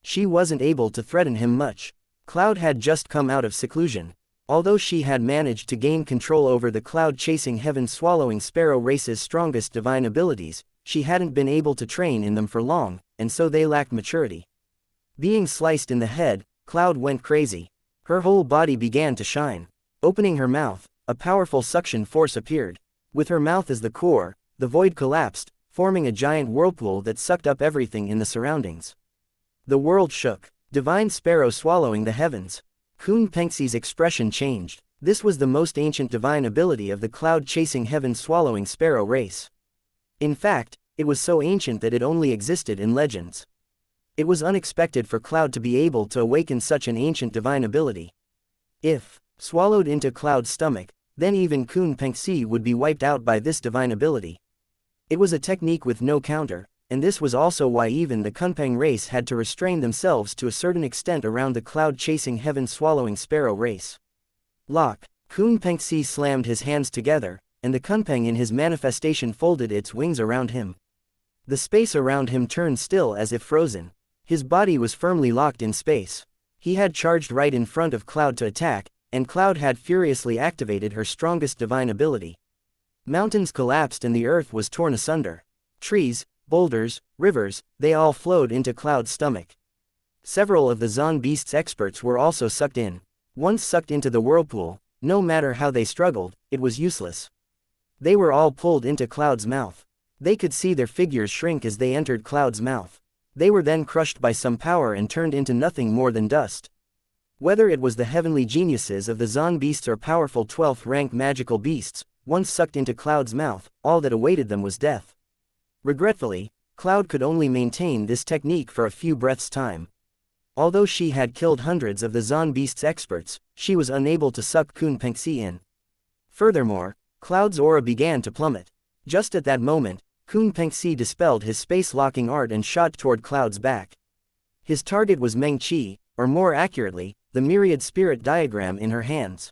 She wasn't able to threaten him much. Cloud had just come out of seclusion. Although she had managed to gain control over the cloud-chasing heaven-swallowing sparrow race's strongest divine abilities, she hadn't been able to train in them for long, and so they lacked maturity. Being sliced in the head, Cloud went crazy. Her whole body began to shine. Opening her mouth, a powerful suction force appeared. With her mouth as the core, the void collapsed, forming a giant whirlpool that sucked up everything in the surroundings. The world shook. Divine sparrow swallowing the heavens. Kun Pengxi's expression changed. This was the most ancient divine ability of the cloud-chasing heaven-swallowing sparrow race. In fact, it was so ancient that it only existed in legends. It was unexpected for Cloud to be able to awaken such an ancient divine ability. If swallowed into Cloud's stomach, then even Kun Pengxi would be wiped out by this divine ability. It was a technique with no counter, and this was also why even the Kunpeng race had to restrain themselves to a certain extent around the cloud-chasing heaven-swallowing sparrow race. Lock. Kun Pengxi slammed his hands together, and the Kunpeng in his manifestation folded its wings around him. The space around him turned still as if frozen. His body was firmly locked in space. He had charged right in front of Cloud to attack, and Cloud had furiously activated her strongest divine ability. Mountains collapsed and the earth was torn asunder. Trees, boulders, rivers, they all flowed into Cloud's stomach. Several of the Zon Beast's experts were also sucked in. Once sucked into the whirlpool, no matter how they struggled, it was useless. They were all pulled into Cloud's mouth. They could see their figures shrink as they entered Cloud's mouth. They were then crushed by some power and turned into nothing more than dust. Whether it was the heavenly geniuses of the Zon Beasts or powerful 12th rank magical beasts, once sucked into Cloud's mouth, all that awaited them was death. Regretfully, Cloud could only maintain this technique for a few breaths' time. Although she had killed hundreds of the Zon Beast's experts, she was unable to suck Kun Pengxi in. Furthermore, Cloud's aura began to plummet. Just at that moment, Kun Pengxi dispelled his space-locking art and shot toward Cloud's back. His target was Meng Qi, or more accurately, the myriad spirit diagram in her hands.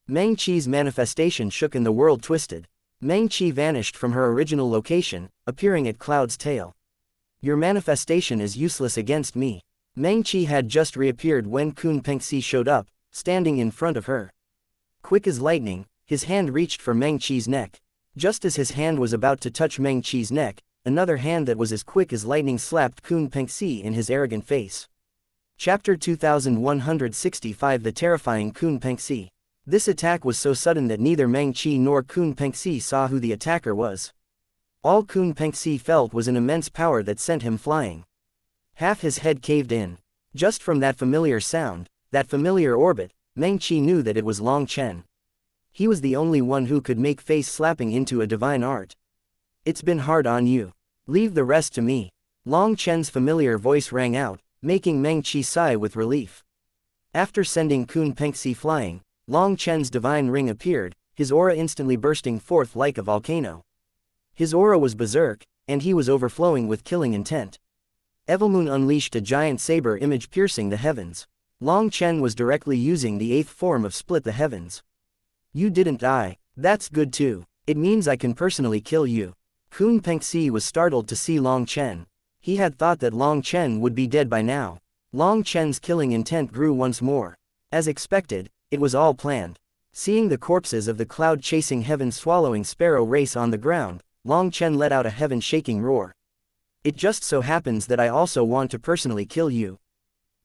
Meng Qi's manifestation shook and the world twisted. Meng Qi vanished from her original location, appearing at Cloud's tail. Your manifestation is useless against me. Meng Qi had just reappeared when Kun Pengxi showed up, standing in front of her. Quick as lightning, his hand reached for Meng Qi's neck. Just as his hand was about to touch Meng Qi's neck, another hand that was as quick as lightning slapped Kun Pengxi in his arrogant face. Chapter 2165 The Terrifying Kun Pengxi. This attack was so sudden that neither Meng Qi nor Kun Pengxi saw who the attacker was. All Kun Pengxi felt was an immense power that sent him flying. Half his head caved in. Just from that familiar sound, that familiar orbit, Meng Qi knew that it was Long Chen. He was the only one who could make face slapping into a divine art. It's been hard on you. Leave the rest to me. Long Chen's familiar voice rang out, making Meng Qi sigh with relief. After sending Kun Pengxi flying, Long Chen's divine ring appeared, his aura instantly bursting forth like a volcano. His aura was berserk, and he was overflowing with killing intent. Evilmoon unleashed a giant saber image piercing the heavens. Long Chen was directly using the 8th form of Split the Heavens. You didn't die. That's good too. It means I can personally kill you. Kun Pengxi was startled to see Long Chen. He had thought that Long Chen would be dead by now. Long Chen's killing intent grew once more. As expected, it was all planned. Seeing the corpses of the cloud-chasing heaven-swallowing sparrow race on the ground, Long Chen let out a heaven-shaking roar. It just so happens that I also want to personally kill you.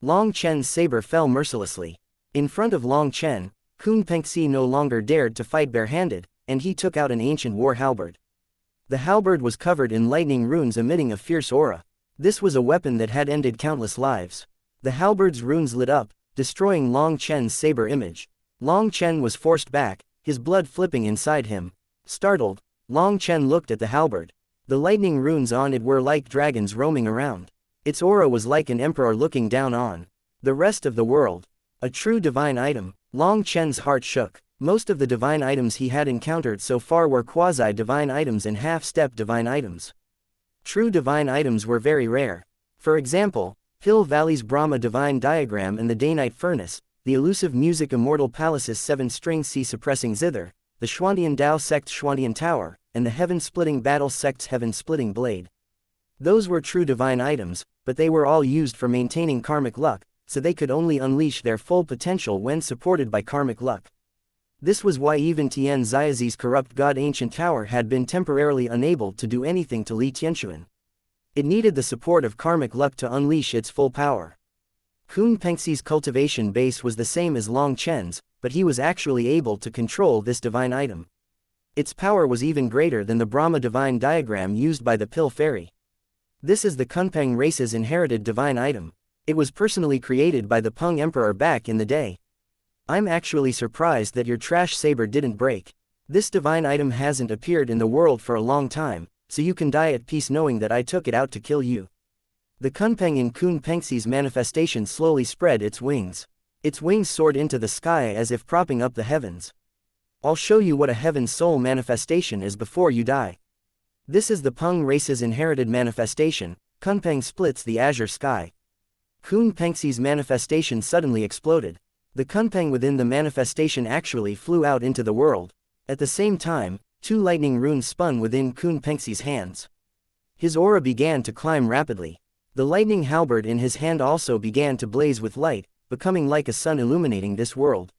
Long Chen's saber fell mercilessly. In front of Long Chen, Kun Pengxi no longer dared to fight barehanded, and he took out an ancient war halberd. The halberd was covered in lightning runes emitting a fierce aura. This was a weapon that had ended countless lives. The halberd's runes lit up, destroying Long Chen's saber image. Long Chen was forced back, his blood flipping inside him. Startled, Long Chen looked at the halberd. The lightning runes on it were like dragons roaming around. Its aura was like an emperor looking down on the rest of the world. A true divine item. Long Chen's heart shook. Most of the divine items he had encountered so far were quasi-divine items and half-step divine items. True divine items were very rare. For example, Hill Valley's Brahma divine diagram and the Daynite furnace, the elusive music immortal palace's 7-string sea-suppressing zither, the Xuantian Dao sect's Xuantian tower, and the heaven-splitting battle sect's heaven-splitting blade. Those were true divine items, but they were all used for maintaining karmic luck, so they could only unleash their full potential when supported by karmic luck. This was why even Tian Xiazi's corrupt god ancient tower had been temporarily unable to do anything to Li Tianxuan. It needed the support of karmic luck to unleash its full power. Kun Pengxi's cultivation base was the same as Long Chen's, but he was actually able to control this divine item. Its power was even greater than the Brahma divine diagram used by the Pill Fairy. This is the Kunpeng race's inherited divine item. It was personally created by the Peng Emperor back in the day. I'm actually surprised that your trash saber didn't break. This divine item hasn't appeared in the world for a long time, so you can die at peace knowing that I took it out to kill you. The Kunpeng in Kun Pengxi's manifestation slowly spread its wings. Its wings soared into the sky as if propping up the heavens. I'll show you what a heaven soul manifestation is before you die. This is the Peng race's inherited manifestation. Kunpeng splits the azure sky. Kun Pengxi's manifestation suddenly exploded. The Kunpeng within the manifestation actually flew out into the world. At the same time, 2 lightning runes spun within Kun Pengxi's hands. His aura began to climb rapidly. The lightning halberd in his hand also began to blaze with light, becoming like a sun illuminating this world.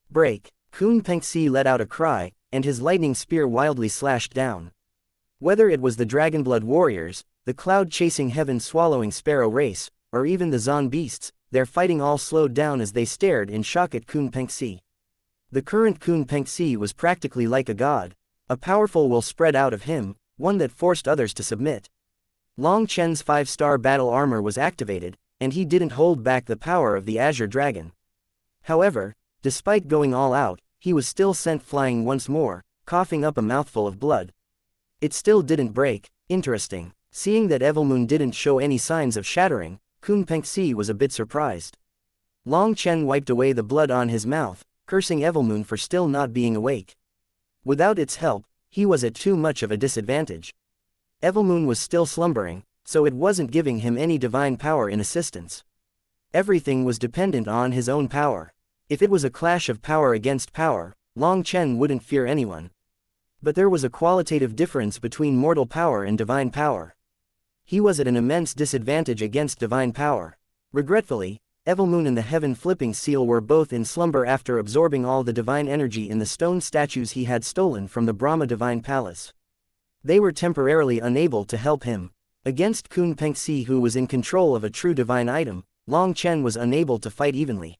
Break! Kun Pengxi let out a cry, and his lightning spear wildly slashed down. Whether it was the Dragonblood warriors, the cloud-chasing heaven-swallowing sparrow race, or even the Zon beasts, their fighting all slowed down as they stared in shock at Kun Pengxi. The current Kun Pengxi was practically like a god. A powerful will spread out of him, one that forced others to submit. Long Chen's 5-star battle armor was activated, and he didn't hold back the power of the Azure Dragon. However, despite going all out, he was still sent flying once more, coughing up a mouthful of blood. It still didn't break. Interesting. Seeing that Evilmoon didn't show any signs of shattering, Kun Pengxi was a bit surprised. Long Chen wiped away the blood on his mouth, cursing Evilmoon for still not being awake. Without its help, he was at too much of a disadvantage. Evilmoon was still slumbering, so it wasn't giving him any divine power in assistance. Everything was dependent on his own power. If it was a clash of power against power, Long Chen wouldn't fear anyone. But there was a qualitative difference between mortal power and divine power. He was at an immense disadvantage against divine power. Regretfully, Evilmoon and the heaven-flipping seal were both in slumber after absorbing all the divine energy in the stone statues he had stolen from the Brahma Divine Palace. They were temporarily unable to help him. Against Kun Pengxi, who was in control of a true divine item, Long Chen was unable to fight evenly.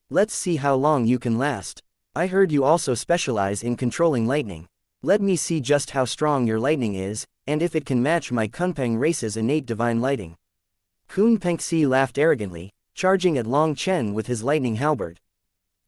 Let's see how long you can last. I heard you also specialize in controlling lightning. Let me see just how strong your lightning is, and if it can match my Kunpeng race's innate divine lighting. Kun Pengxi laughed arrogantly, charging at Long Chen with his lightning halberd.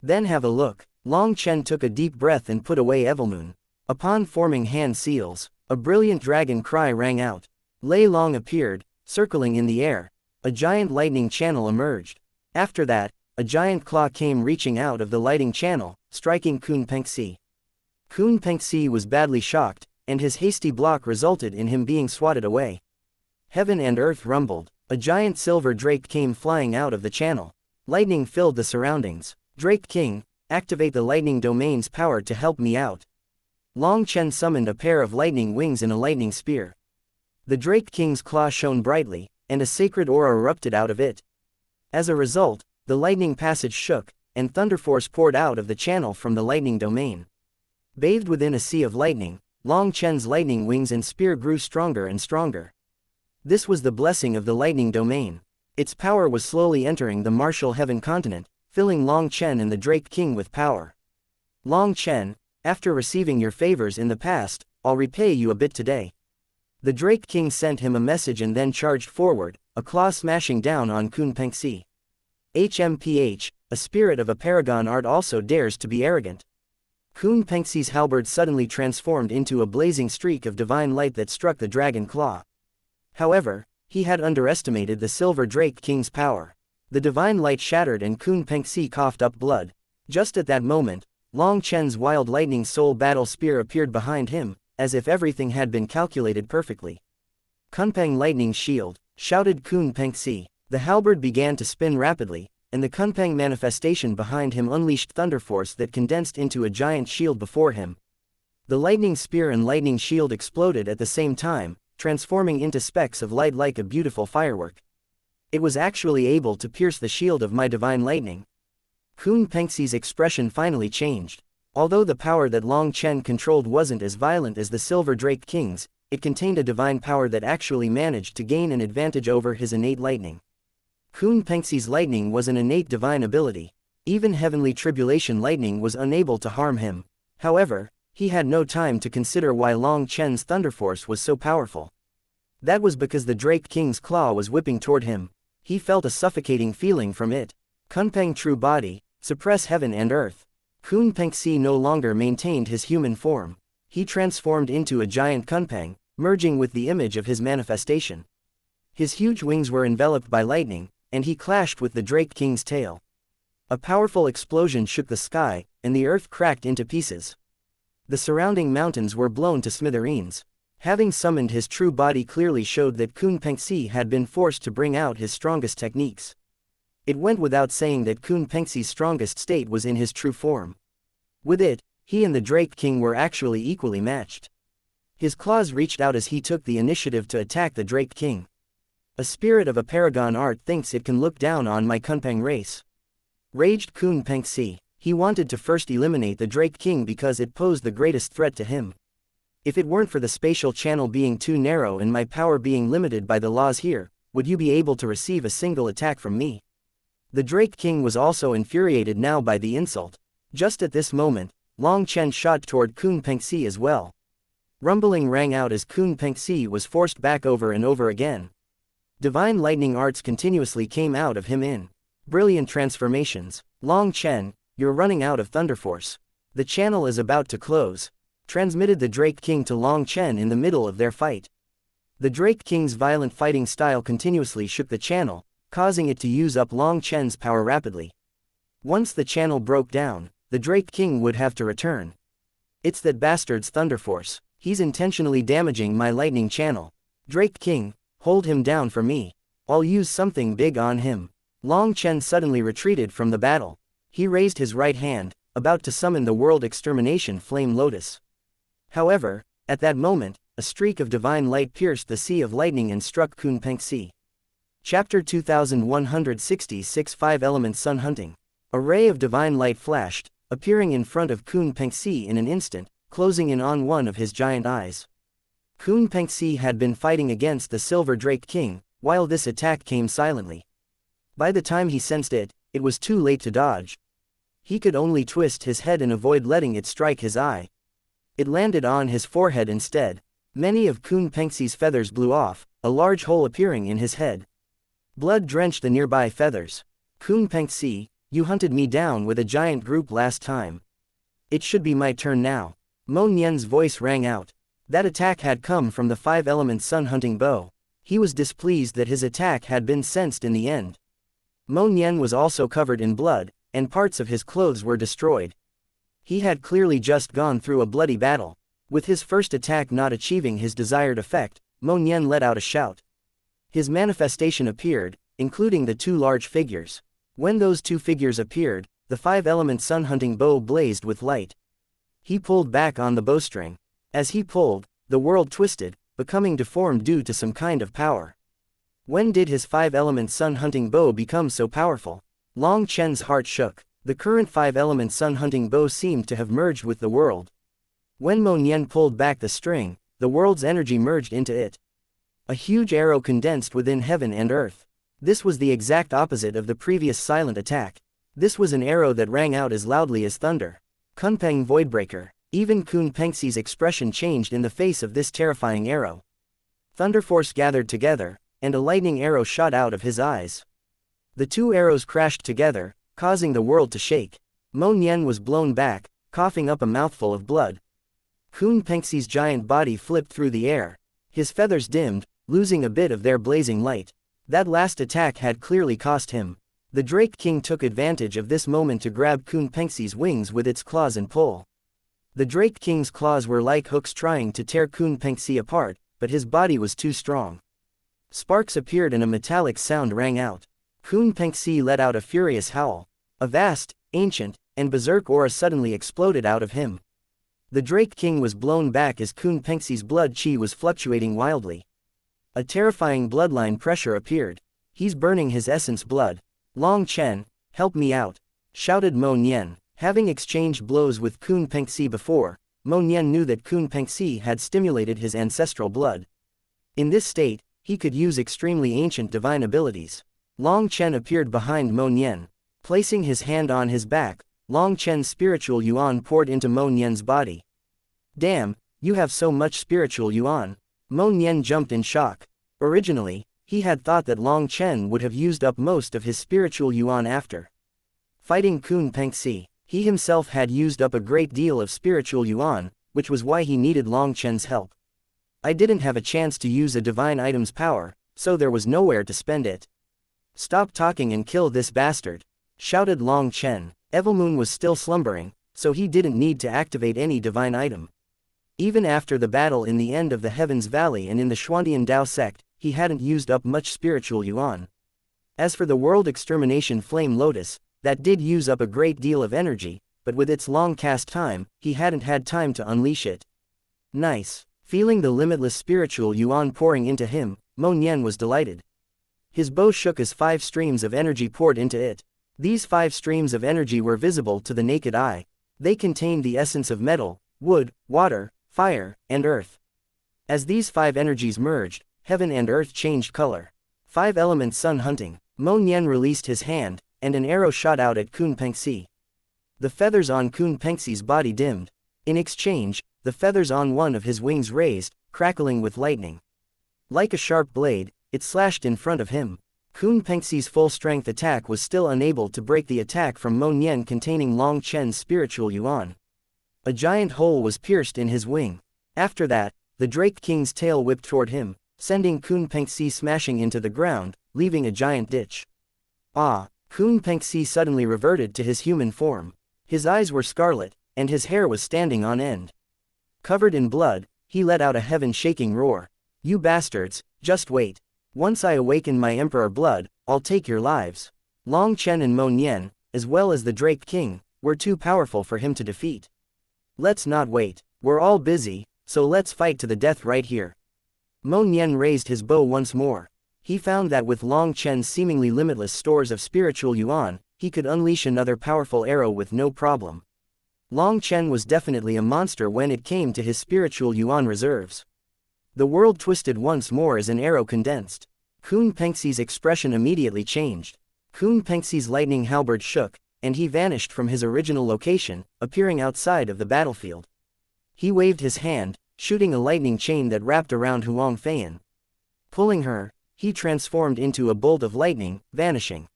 Then have a look. Long Chen took a deep breath and put away Evilmoon. Upon forming hand seals, a brilliant dragon cry rang out. Lei Long appeared, circling in the air. A giant lightning channel emerged. After that, a giant claw came reaching out of the lighting channel, striking Kun Pengxi. Kun Pengxi was badly shocked, and his hasty block resulted in him being swatted away. Heaven and earth rumbled. A giant silver drake came flying out of the channel. Lightning filled the surroundings. Drake King, activate the lightning domain's power to help me out. Long Chen summoned a pair of lightning wings and a lightning spear. The Drake King's claw shone brightly, and a sacred aura erupted out of it. As a result, the lightning passage shook, and thunder force poured out of the channel from the lightning domain. Bathed within a sea of lightning, Long Chen's lightning wings and spear grew stronger and stronger. This was the blessing of the lightning domain. Its power was slowly entering the martial heaven continent, filling Long Chen and the Drake King with power. Long Chen, after receiving your favors in the past, I'll repay you a bit today. The Drake King sent him a message and then charged forward, a claw smashing down on Kun Pengxi. HMPH, a spirit of a paragon art also dares to be arrogant. Kun Pengxi's halberd suddenly transformed into a blazing streak of divine light that struck the dragon claw. However, he had underestimated the Silver Drake King's power. The divine light shattered and Kun Pengxi coughed up blood. Just at that moment, Long Chen's wild lightning soul battle spear appeared behind him, as if everything had been calculated perfectly. Kunpeng lightning shield, shouted Kun Pengxi. The halberd began to spin rapidly, and the Kunpeng manifestation behind him unleashed thunder force that condensed into a giant shield before him. The lightning spear and lightning shield exploded at the same time, transforming into specks of light like a beautiful firework. It was actually able to pierce the shield of my divine lightning. Kun Pengxi's expression finally changed. Although the power that Long Chen controlled wasn't as violent as the Silver Drake King's, it contained a divine power that actually managed to gain an advantage over his innate lightning. Kun Pengxi's lightning was an innate divine ability. Even heavenly tribulation lightning was unable to harm him. However, he had no time to consider why Long Chen's thunder force was so powerful. That was because the Drake King's claw was whipping toward him. He felt a suffocating feeling from it. Kunpeng true body, suppress heaven and earth. Kun Pengxi no longer maintained his human form. He transformed into a giant Kunpeng, merging with the image of his manifestation. His huge wings were enveloped by lightning, and he clashed with the Drake King's tail. A powerful explosion shook the sky, and the earth cracked into pieces. The surrounding mountains were blown to smithereens. Having summoned his true body clearly showed that Kun Pengxi had been forced to bring out his strongest techniques. It went without saying that Kun Pengxi's strongest state was in his true form. With it, he and the Drake King were actually equally matched. His claws reached out as he took the initiative to attack the Drake King. A spirit of a paragon art thinks it can look down on my Kunpeng race. Raged Kun Pengxi. He wanted to first eliminate the Drake King because it posed the greatest threat to him. If it weren't for the spatial channel being too narrow and my power being limited by the laws here, would you be able to receive a single attack from me? The Drake King was also infuriated now by the insult. Just at this moment, Long Chen shot toward Kun Pengxi as well. Rumbling rang out as Kun Pengxi was forced back over and over again. Divine lightning arts continuously came out of him in brilliant transformations. Long Chen, you're running out of thunder force. The channel is about to close. Transmitted the Drake King to Long Chen in the middle of their fight. The Drake King's violent fighting style continuously shook the channel, causing it to use up Long Chen's power rapidly. Once the channel broke down, the Drake King would have to return. It's that bastard's thunder force. He's intentionally damaging my lightning channel. Drake King, hold him down for me. I'll use something big on him. Long Chen suddenly retreated from the battle. He raised his right hand, about to summon the World Extermination Flame Lotus. However, at that moment, a streak of divine light pierced the sea of lightning and struck Kun Pengxi. Chapter 2166 5 Element Sun Hunting. A ray of divine light flashed, appearing in front of Kun Pengxi in an instant, closing in on one of his giant eyes. Kun Pengxi had been fighting against the Silver Drake King, while this attack came silently. By the time he sensed it, it was too late to dodge. He could only twist his head and avoid letting it strike his eye. It landed on his forehead instead. Many of Kun Pengxi's feathers blew off, a large hole appearing in his head. Blood drenched the nearby feathers. Kun Pengxi, you hunted me down with a giant group last time. It should be my turn now. Mo Nian's voice rang out. That attack had come from the 5-element sun hunting bow. He was displeased that his attack had been sensed in the end. Mo Nian was also covered in blood, and parts of his clothes were destroyed. He had clearly just gone through a bloody battle. With his first attack not achieving his desired effect, Mo Nian let out a shout. His manifestation appeared, including the 2 large figures. When those 2 figures appeared, the 5-element sun hunting bow blazed with light. He pulled back on the bowstring. As he pulled, the world twisted, becoming deformed due to some kind of power. When did his 5-element sun hunting bow become so powerful? Long Chen's heart shook. The current 5-element sun hunting bow seemed to have merged with the world. When Mo Nian pulled back the string, the world's energy merged into it. A huge arrow condensed within heaven and earth. This was the exact opposite of the previous silent attack. This was an arrow that rang out as loudly as thunder. Kunpeng Voidbreaker. Even Kun Pengxi's expression changed in the face of this terrifying arrow. Thunder Force gathered together, and a lightning arrow shot out of his eyes. The 2 arrows crashed together, causing the world to shake. Mo Nian was blown back, coughing up a mouthful of blood. Kun Pengxi's giant body flipped through the air. His feathers dimmed, losing a bit of their blazing light. That last attack had clearly cost him. The Drake King took advantage of this moment to grab Kun Pengxi's wings with its claws and pull. The Drake King's claws were like hooks trying to tear Kun Pengxi apart, but his body was too strong. Sparks appeared and a metallic sound rang out. Kun Pengxi let out a furious howl. A vast, ancient, and berserk aura suddenly exploded out of him. The Drake King was blown back as Kun Pengxi's blood chi was fluctuating wildly. A terrifying bloodline pressure appeared. He's burning his essence blood. Long Chen, help me out, shouted Mo Nian. Having exchanged blows with Kun Pengxi before, Mo Nian knew that Kun Pengxi had stimulated his ancestral blood. In this state, he could use extremely ancient divine abilities. Long Chen appeared behind Mo Nian. Placing his hand on his back, Long Chen's spiritual yuan poured into Mo Nian's body. Damn, you have so much spiritual yuan. Mo Nian jumped in shock. Originally, he had thought that Long Chen would have used up most of his spiritual yuan after fighting Kun Pengxi. He himself had used up a great deal of spiritual yuan, which was why he needed Long Chen's help. I didn't have a chance to use a divine item's power, so there was nowhere to spend it. Stop talking and kill this bastard, shouted Long Chen. Evilmoon was still slumbering, so he didn't need to activate any divine item. Even after the battle in the end of the Heavens Valley and in the Xuantian Dao sect, he hadn't used up much spiritual yuan. As for the World Extermination Flame Lotus, that did use up a great deal of energy, but with its long cast time, he hadn't had time to unleash it. Nice. Feeling the limitless spiritual yuan pouring into him, Mo Nian was delighted. His bow shook as 5 streams of energy poured into it. These 5 streams of energy were visible to the naked eye. They contained the essence of metal, wood, water, fire, and earth. As these 5 energies merged, heaven and earth changed color. 5-element sun hunting. Mo Nian released his hand, and an arrow shot out at Kun Pengxi. The feathers on Kun Pengxi's body dimmed. In exchange, the feathers on one of his wings raised, crackling with lightning. Like a sharp blade, it slashed in front of him. Kun Pengxi's full-strength attack was still unable to break the attack from Mo Nian containing Long Chen's spiritual yuan. A giant hole was pierced in his wing. After that, the Drake King's tail whipped toward him, sending Kun Pengxi smashing into the ground, leaving a giant ditch. Ah! Kun Pengxi suddenly reverted to his human form. His eyes were scarlet, and his hair was standing on end. Covered in blood, he let out a heaven-shaking roar. You bastards, just wait. Once I awaken my Emperor blood, I'll take your lives. Long Chen and Mo Nian, as well as the Drake King, were too powerful for him to defeat. Let's not wait. We're all busy, so let's fight to the death right here. Mo Nian raised his bow once more. He found that with Long Chen's seemingly limitless stores of spiritual yuan, he could unleash another powerful arrow with no problem. Long Chen was definitely a monster when it came to his spiritual yuan reserves. The world twisted once more as an arrow condensed. Kun Pengxi's expression immediately changed. Kun Pengxi's lightning halberd shook, and he vanished from his original location, appearing outside of the battlefield. He waved his hand, shooting a lightning chain that wrapped around Huang Feiyan. Pulling her, he transformed into a bolt of lightning, vanishing.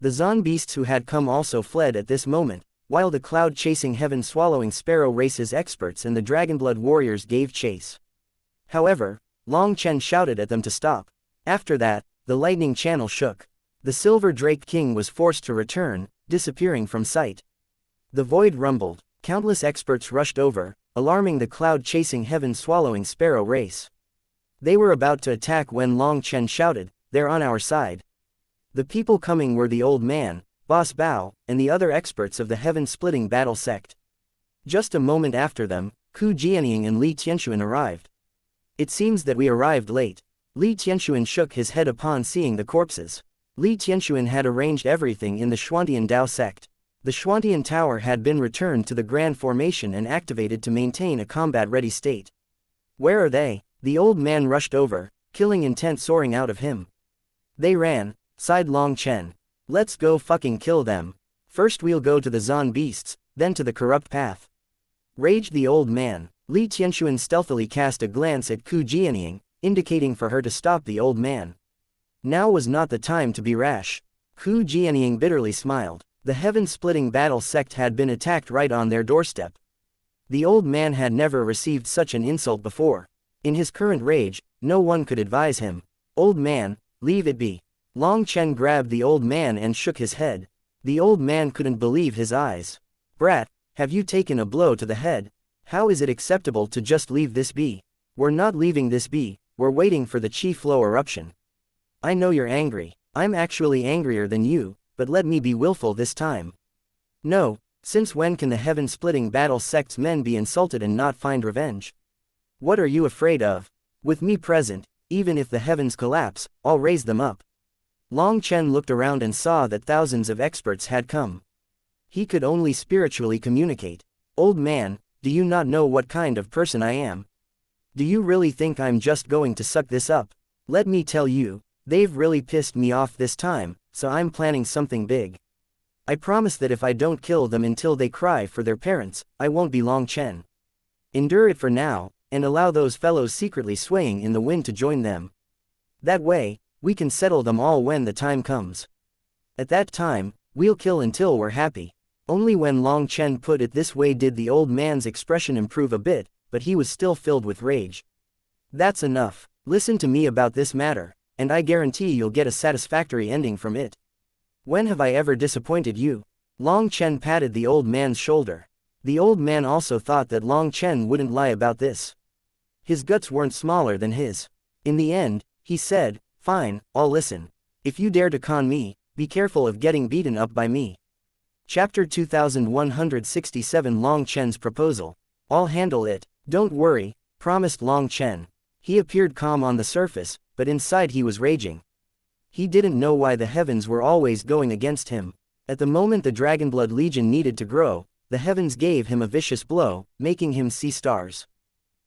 The Zon beasts who had come also fled at this moment, while the cloud-chasing heaven-swallowing sparrow race's experts and the dragonblood warriors gave chase. However, Long Chen shouted at them to stop. After that, the lightning channel shook. The Silver Drake King was forced to return, disappearing from sight. The void rumbled. Countless experts rushed over, alarming the cloud-chasing heaven-swallowing sparrow race. They were about to attack when Long Chen shouted, "They're on our side." The people coming were the old man, Boss Bao, and the other experts of the heaven-splitting battle sect. Just a moment after them, Ku Jianying and Li Tianxuan arrived. "It seems that we arrived late." Li Tianxuan shook his head upon seeing the corpses. Li Tianxuan had arranged everything in the Xuantian Dao sect. The Xuantian Tower had been returned to the Grand Formation and activated to maintain a combat-ready state. "Where are they?" The old man rushed over, killing intent soaring out of him. "They ran," sighed Long Chen. "Let's go fucking kill them. First we'll go to the Zon beasts, then to the corrupt path," raged the old man. Li Tianxuan stealthily cast a glance at Ku Jianying, indicating for her to stop the old man. Now was not the time to be rash. Ku Jianying bitterly smiled. The heaven-splitting battle sect had been attacked right on their doorstep. The old man had never received such an insult before. In his current rage, no one could advise him. "Old man, leave it be." Long Chen grabbed the old man and shook his head. The old man couldn't believe his eyes. "Brat, have you taken a blow to the head? How is it acceptable to just leave this be?" "We're not leaving this be, we're waiting for the Chi Flow eruption." "I know you're angry. I'm actually angrier than you, but let me be willful this time." "No, since when can the heaven-splitting battle sect's men be insulted and not find revenge? What are you afraid of? With me present, even if the heavens collapse, I'll raise them up." Long Chen looked around and saw that thousands of experts had come. He could only spiritually communicate. "Old man, do you not know what kind of person I am? Do you really think I'm just going to suck this up? Let me tell you, they've really pissed me off this time, so I'm planning something big. I promise that if I don't kill them until they cry for their parents, I won't be Long Chen. Endure it for now, and allow those fellows secretly swaying in the wind to join them. That way, we can settle them all when the time comes. At that time, we'll kill until we're happy." Only when Long Chen put it this way did the old man's expression improve a bit, but he was still filled with rage. "That's enough. Listen to me about this matter, and I guarantee you'll get a satisfactory ending from it. When have I ever disappointed you?" Long Chen patted the old man's shoulder. The old man also thought that Long Chen wouldn't lie about this. His guts weren't smaller than his. In the end, he said, "Fine, I'll listen. If you dare to con me, be careful of getting beaten up by me." Chapter 2167 Long Chen's Proposal. "I'll handle it. Don't worry," promised Long Chen. He appeared calm on the surface, but inside he was raging. He didn't know why the heavens were always going against him. At the moment the Dragonblood Legion needed to grow, the heavens gave him a vicious blow, making him see stars.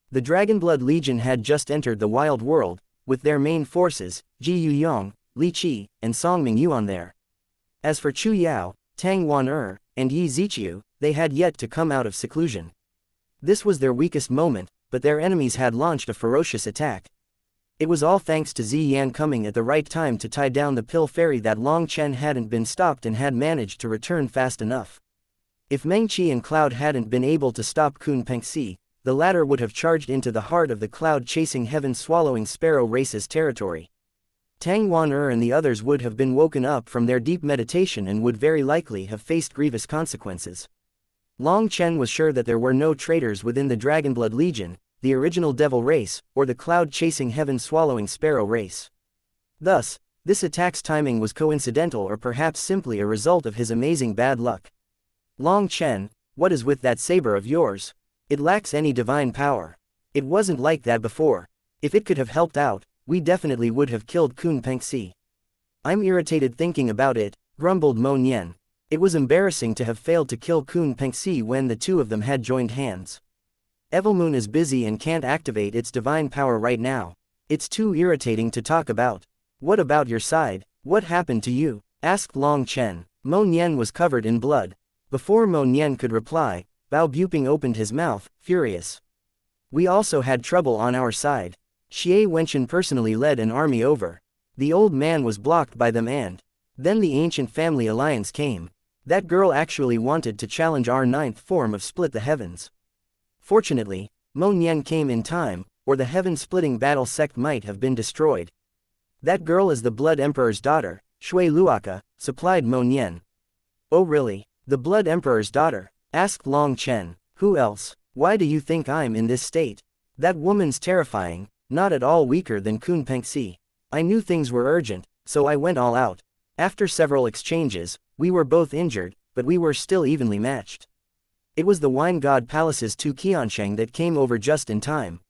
The Dragonblood Legion had just entered the wild world, with their main forces, Ji Yuyong, Li Qi, and Song Mingyu there. As for Chu Yao, Tang Wan and Yi Ziqiu, they had yet to come out of seclusion. This was their weakest moment, but their enemies had launched a ferocious attack. It was all thanks to Zi Yan coming at the right time to tie down the pill fairy that Long Chen hadn't been stopped and had managed to return fast enough. If Meng Qi and Cloud hadn't been able to stop Kun Pengxi, the latter would have charged into the heart of the cloud-chasing heaven-swallowing sparrow race's territory. Tang Wan and the others would have been woken up from their deep meditation and would very likely have faced grievous consequences. Long Chen was sure that there were no traitors within the Dragonblood Legion, the original devil race, or the cloud-chasing heaven-swallowing sparrow race. Thus, this attack's timing was coincidental or perhaps simply a result of his amazing bad luck. "Long Chen, what is with that saber of yours? It lacks any divine power. It wasn't like that before. If it could have helped out, we definitely would have killed Kun Pengxi." "I'm irritated thinking about it," grumbled Mo Nian. It was embarrassing to have failed to kill Kun Pengxi when the two of them had joined hands. Evilmoon is busy and can't activate its divine power right now. It's too irritating to talk about. "What about your side? What happened to you?" asked Long Chen. Mo Nian was covered in blood. Before Mo Nian could reply, Bao Buping opened his mouth, furious. We also had trouble on our side. Xie Wenchen personally led an army over. The old man was blocked by them and then the ancient family alliance came. That girl actually wanted to challenge our ninth form of split the heavens. Fortunately, Mo Nian came in time, or the heaven-splitting battle sect might have been destroyed. That girl is the Blood Emperor's daughter, Shui Luoka, supplied Mo Nian. Oh really? The Blood Emperor's daughter? Asked Long Chen. Who else? Why do you think I'm in this state? That woman's terrifying, not at all weaker than Kun Pengxi. I knew things were urgent, so I went all out. After several exchanges, we were both injured, but we were still evenly matched. It was the Wine God Palace's Tu Qiansheng that came over just in time.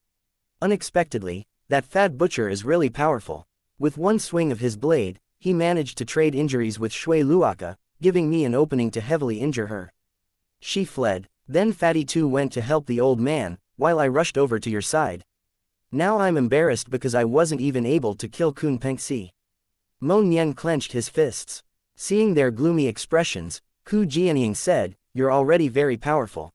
Unexpectedly, that fat butcher is really powerful. With one swing of his blade, he managed to trade injuries with Shui Luoka, giving me an opening to heavily injure her. She fled. Then Fatty Tu went to help the old man, while I rushed over to your side. Now I'm embarrassed because I wasn't even able to kill Kun Pengxi. Mo Nian clenched his fists. Seeing their gloomy expressions, Ku Jianying said, you're already very powerful.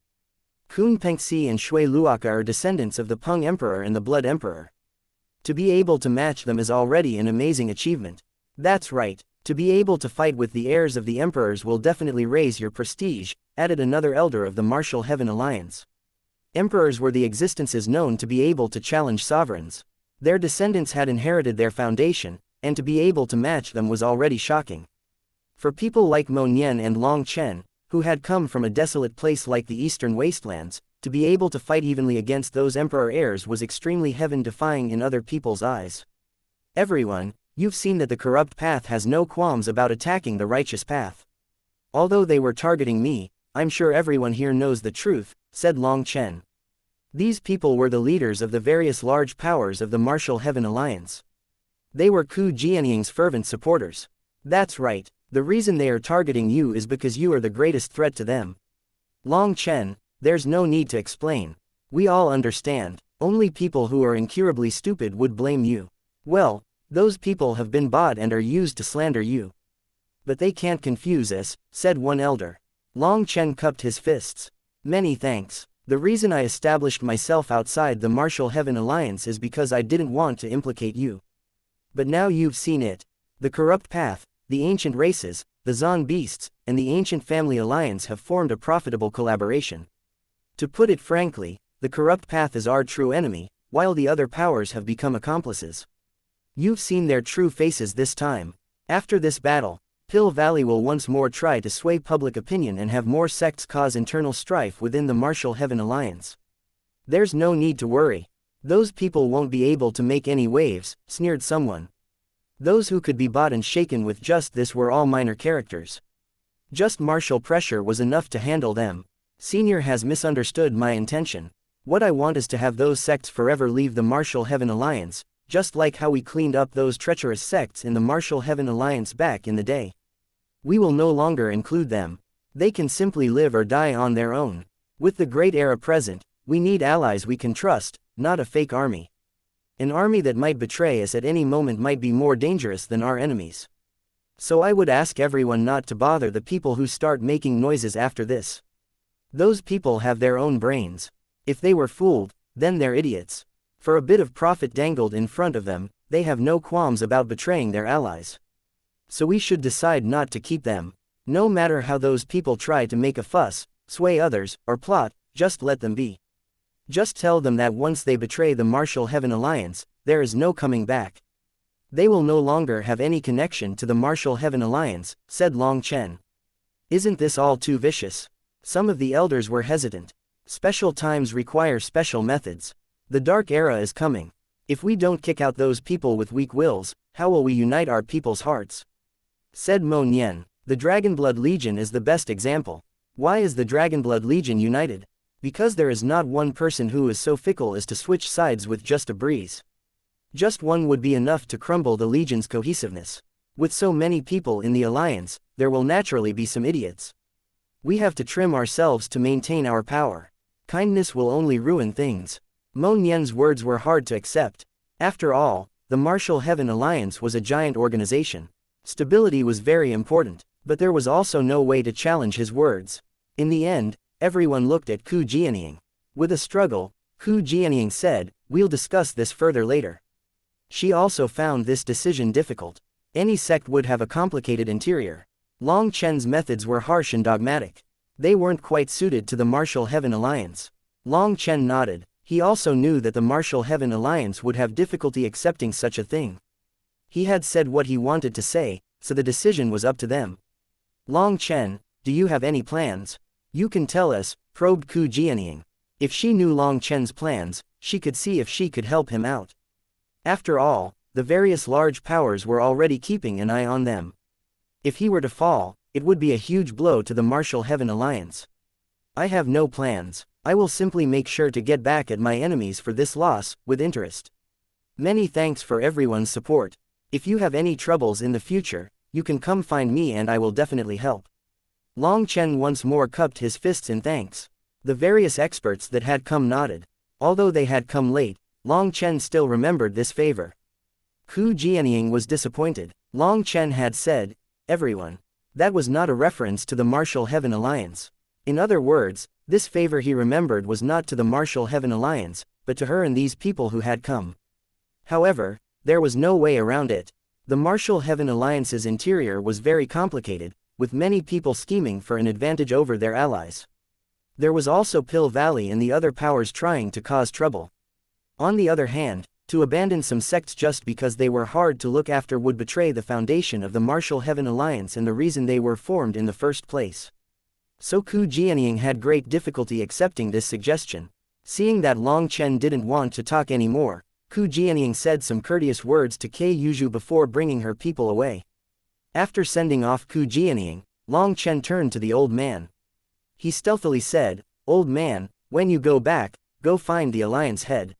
Kun Pengxi and Shui Luoka are descendants of the Peng Emperor and the Blood Emperor. To be able to match them is already an amazing achievement. That's right, to be able to fight with the heirs of the emperors will definitely raise your prestige, added another elder of the Martial Heaven Alliance. Emperors were the existences known to be able to challenge sovereigns. Their descendants had inherited their foundation, and to be able to match them was already shocking. For people like Mo Nian and Long Chen, who had come from a desolate place like the Eastern Wastelands, to be able to fight evenly against those emperor heirs was extremely heaven-defying in other people's eyes. Everyone, you've seen that the corrupt path has no qualms about attacking the righteous path. Although they were targeting me, I'm sure everyone here knows the truth, said Long Chen. These people were the leaders of the various large powers of the Martial Heaven Alliance. They were Ku Jianying's fervent supporters. That's right, the reason they are targeting you is because you are the greatest threat to them. Long Chen, there's no need to explain. We all understand, only people who are incurably stupid would blame you. Well, those people have been bought and are used to slander you. But they can't confuse us, said one elder. Long Chen cupped his fists. Many thanks. The reason I established myself outside the Martial Heaven Alliance is because I didn't want to implicate you. But now you've seen it. The corrupt path, the ancient races, the Zon beasts, and the ancient family alliance have formed a profitable collaboration. To put it frankly, the corrupt path is our true enemy, while the other powers have become accomplices. You've seen their true faces this time. After this battle, Pill Valley will once more try to sway public opinion and have more sects cause internal strife within the Martial Heaven Alliance. There's no need to worry. Those people won't be able to make any waves, sneered someone. Those who could be bought and shaken with just this were all minor characters. Just martial pressure was enough to handle them. Senior has misunderstood my intention. What I want is to have those sects forever leave the Martial Heaven Alliance, just like how we cleaned up those treacherous sects in the Martial Heaven Alliance back in the day. We will no longer include them. They can simply live or die on their own. With the great era present, we need allies we can trust, not a fake army. An army that might betray us at any moment might be more dangerous than our enemies. So I would ask everyone not to bother the people who start making noises after this. Those people have their own brains. If they were fooled, then they're idiots. For a bit of profit dangled in front of them, they have no qualms about betraying their allies. So we should decide not to keep them. No matter how those people try to make a fuss, sway others, or plot, just let them be. Just tell them that once they betray the Martial Heaven Alliance, there is no coming back. They will no longer have any connection to the Martial Heaven Alliance, said Long Chen. Isn't this all too vicious? Some of the elders were hesitant. Special times require special methods. The Dark Era is coming. If we don't kick out those people with weak wills, how will we unite our people's hearts? Said Mo Nian. The Dragonblood Legion is the best example. Why is the Dragonblood Legion united? Because there is not one person who is so fickle as to switch sides with just a breeze. Just one would be enough to crumble the Legion's cohesiveness. With so many people in the alliance, there will naturally be some idiots. We have to trim ourselves to maintain our power. Kindness will only ruin things. Mo Nian's words were hard to accept. After all, the Martial Heaven Alliance was a giant organization. Stability was very important, but there was also no way to challenge his words. In the end, everyone looked at Ku Jianying. With a struggle, Ku Jianying said, "We'll discuss this further later." She also found this decision difficult. Any sect would have a complicated interior. Long Chen's methods were harsh and dogmatic. They weren't quite suited to the Martial Heaven Alliance. Long Chen nodded. He also knew that the Martial Heaven Alliance would have difficulty accepting such a thing. He had said what he wanted to say, so the decision was up to them. "Long Chen, do you have any plans? You can tell us," probed Ku Jianying. If she knew Long Chen's plans, she could see if she could help him out. After all, the various large powers were already keeping an eye on them. If he were to fall, it would be a huge blow to the Martial Heaven Alliance. "I have no plans. I will simply make sure to get back at my enemies for this loss, with interest. Many thanks for everyone's support. If you have any troubles in the future, you can come find me and I will definitely help." Long Chen once more cupped his fists in thanks. The various experts that had come nodded. Although they had come late, Long Chen still remembered this favor. Ku Jianying was disappointed. Long Chen had said, "Everyone." That was not a reference to the Martial Heaven Alliance. In other words, this favor he remembered was not to the Martial Heaven Alliance, but to her and these people who had come. However, there was no way around it. The Martial Heaven Alliance's interior was very complicated, with many people scheming for an advantage over their allies. There was also Pill Valley and the other powers trying to cause trouble. On the other hand, to abandon some sects just because they were hard to look after would betray the foundation of the Martial Heaven Alliance and the reason they were formed in the first place. So Ku Jianying had great difficulty accepting this suggestion. Seeing that Long Chen didn't want to talk anymore, Ku Jianying said some courteous words to Kei Yuju before bringing her people away. After sending off Ku Jianying, Long Chen turned to the old man. He stealthily said, "Old man, when you go back, go find the Alliance head."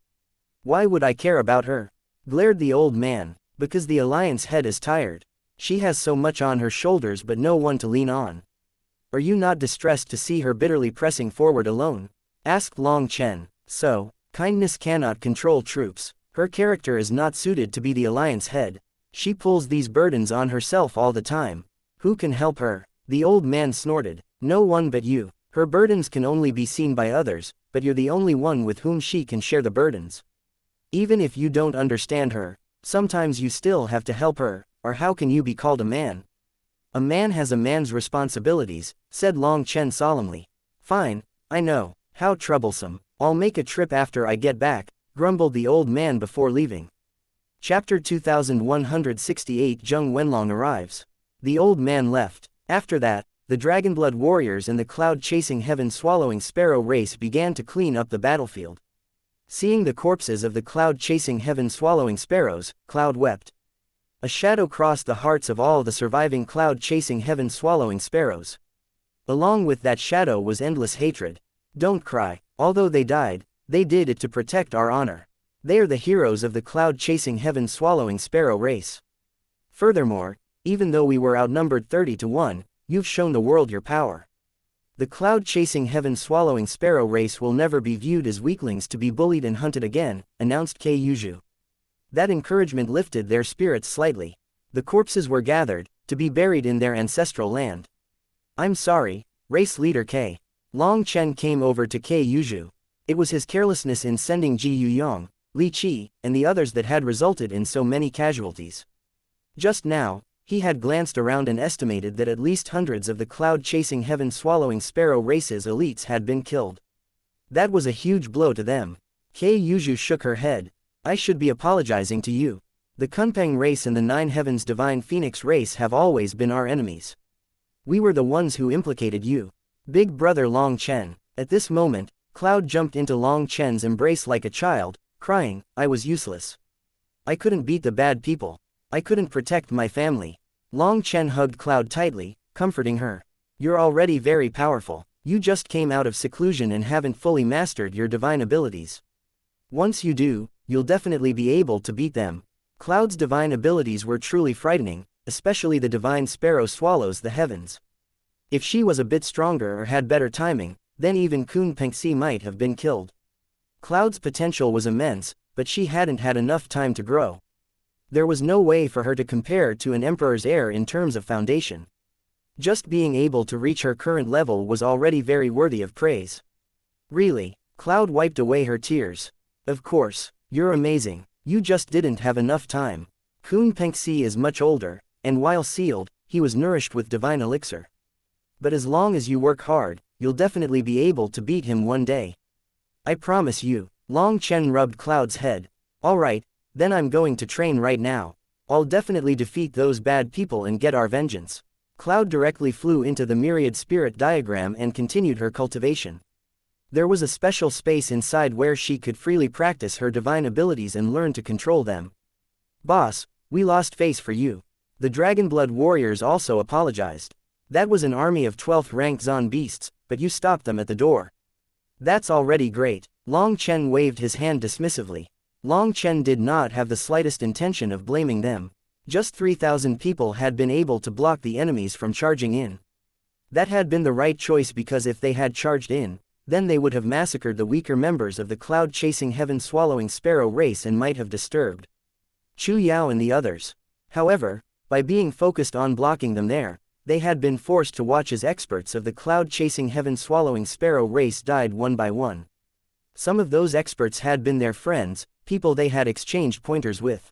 "Why would I care about her?" glared the old man. "Because the Alliance head is tired. She has so much on her shoulders but no one to lean on." "Are you not distressed to see her bitterly pressing forward alone?" asked Long Chen. "So, kindness cannot control troops. Her character is not suited to be the Alliance head. She pulls these burdens on herself all the time. Who can help her?" The old man snorted. "No one but you. Her burdens can only be seen by others, but you're the only one with whom she can share the burdens. Even if you don't understand her, sometimes you still have to help her, or how can you be called a man?" "A man has a man's responsibilities," said Long Chen solemnly. "Fine, I know. How troublesome. I'll make a trip after I get back," grumbled the old man before leaving. Chapter 2168 Zheng Wenlong arrives. The old man left. After that, the Dragonblood warriors and the cloud-chasing heaven-swallowing sparrow race began to clean up the battlefield. Seeing the corpses of the cloud-chasing heaven-swallowing sparrows, Cloud wept. A shadow crossed the hearts of all the surviving cloud-chasing heaven-swallowing sparrows. Along with that shadow was endless hatred. "Don't cry. Although they died, they did it to protect our honor. They are the heroes of the cloud-chasing heaven-swallowing sparrow race. Furthermore, even though we were outnumbered 30-1, you've shown the world your power. The cloud-chasing heaven-swallowing sparrow race will never be viewed as weaklings to be bullied and hunted again," announced Kei Yuju. That encouragement lifted their spirits slightly. The corpses were gathered, to be buried in their ancestral land. "I'm sorry, race leader Kei." Long Chen came over to Kei Yuju. It was his carelessness in sending Ji Yuyong, Li Qi, and the others that had resulted in so many casualties. Just now, he had glanced around and estimated that at least hundreds of the cloud-chasing heaven-swallowing sparrow race's elites had been killed. That was a huge blow to them. Kei Yuju shook her head. "I should be apologizing to you. The Kunpeng race and the Nine Heavens Divine Phoenix race have always been our enemies. We were the ones who implicated you. Big brother Long Chen." At this moment, Cloud jumped into Long Chen's embrace like a child, crying, "I was useless. I couldn't beat the bad people. I couldn't protect my family." Long Chen hugged Cloud tightly, comforting her. "You're already very powerful. You just came out of seclusion and haven't fully mastered your divine abilities. Once you do, you'll definitely be able to beat them." Cloud's divine abilities were truly frightening, especially the divine sparrow swallows the heavens. If she was a bit stronger or had better timing, then even Kun Pengxi might have been killed. Cloud's potential was immense, but she hadn't had enough time to grow. There was no way for her to compare to an emperor's heir in terms of foundation. Just being able to reach her current level was already very worthy of praise. Really, Cloud wiped away her tears. Of course, you're amazing. You just didn't have enough time. Kun Pengxi is much older, and while sealed, he was nourished with divine elixir. But as long as you work hard, you'll definitely be able to beat him one day. I promise you. Long Chen rubbed Cloud's head. Alright, then I'm going to train right now. I'll definitely defeat those bad people and get our vengeance. Cloud directly flew into the myriad spirit diagram and continued her cultivation. There was a special space inside where she could freely practice her divine abilities and learn to control them. Boss, we lost face for you. The Dragonblood warriors also apologized. That was an army of 12th rank Zon beasts, but you stopped them at the door. That's already great. Long Chen waved his hand dismissively. Long Chen did not have the slightest intention of blaming them. Just 3,000 people had been able to block the enemies from charging in. That had been the right choice because if they had charged in, then they would have massacred the weaker members of the cloud-chasing heaven-swallowing sparrow race and might have disturbed Chu Yao and the others. However, by being focused on blocking them there, they had been forced to watch as experts of the cloud-chasing heaven-swallowing sparrow race died one by one. Some of those experts had been their friends, people they had exchanged pointers with.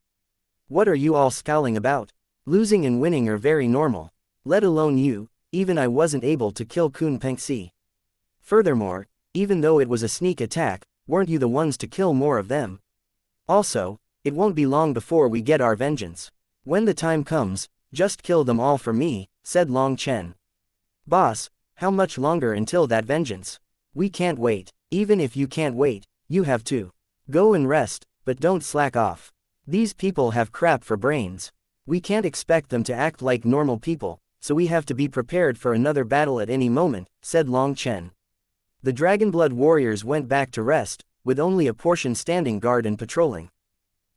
What are you all scowling about? Losing and winning are very normal. Let alone you, even I wasn't able to kill Kun Pengxi. Furthermore, even though it was a sneak attack, weren't you the ones to kill more of them? Also, it won't be long before we get our vengeance. When the time comes, just kill them all for me, said Long Chen. Boss, how much longer until that vengeance? We can't wait. Even if you can't wait, you have to. Go and rest, but don't slack off. These people have crap for brains. We can't expect them to act like normal people, so we have to be prepared for another battle at any moment, said Long Chen. The Dragonblood warriors went back to rest, with only a portion standing guard and patrolling.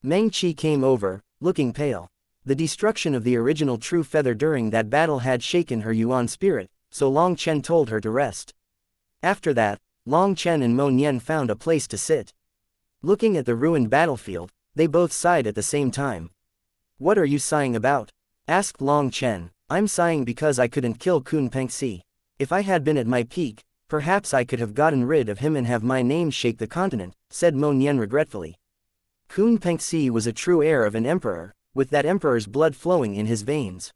Meng Qi came over, looking pale. The destruction of the original True Feather during that battle had shaken her Yuan spirit, so Long Chen told her to rest. After that, Long Chen and Mo Nian found a place to sit. Looking at the ruined battlefield, they both sighed at the same time. What are you sighing about? Asked Long Chen. I'm sighing because I couldn't kill Kun Pengxi. If I had been at my peak, perhaps I could have gotten rid of him and have my name shake the continent, said Mo Nian regretfully. Kun Pengxi was a true heir of an emperor, with that emperor's blood flowing in his veins.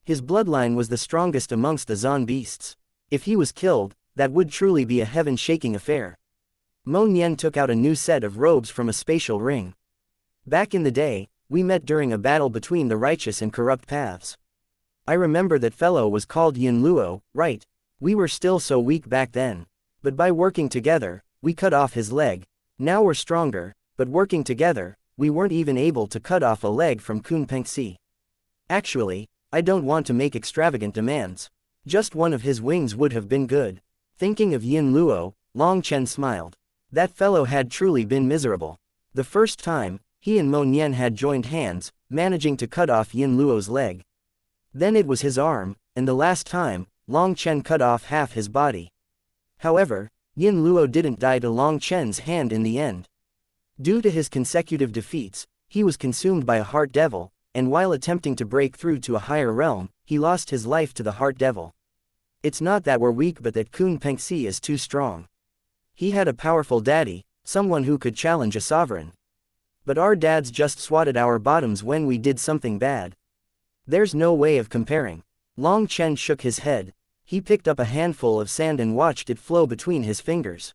His bloodline was the strongest amongst the Zon beasts. If he was killed, that would truly be a heaven-shaking affair. Mo Nian took out a new set of robes from a spatial ring. Back in the day, we met during a battle between the righteous and corrupt paths. I remember that fellow was called Yin Luo, right? We were still so weak back then. But by working together, we cut off his leg. Now we're stronger, but working together, we weren't even able to cut off a leg from Kun Pengxi. Actually, I don't want to make extravagant demands. Just one of his wings would have been good. Thinking of Yin Luo, Long Chen smiled. That fellow had truly been miserable. The first time, he and Mo Nian had joined hands, managing to cut off Yin Luo's leg. Then it was his arm, and the last time, Long Chen cut off half his body. However, Yin Luo didn't die to Long Chen's hand in the end. Due to his consecutive defeats, he was consumed by a heart devil, and while attempting to break through to a higher realm, he lost his life to the heart devil. It's not that we're weak but that Kun Pengxi is too strong. He had a powerful daddy, someone who could challenge a sovereign. But our dads just swatted our bottoms when we did something bad. There's no way of comparing. Long Chen shook his head. He picked up a handful of sand and watched it flow between his fingers.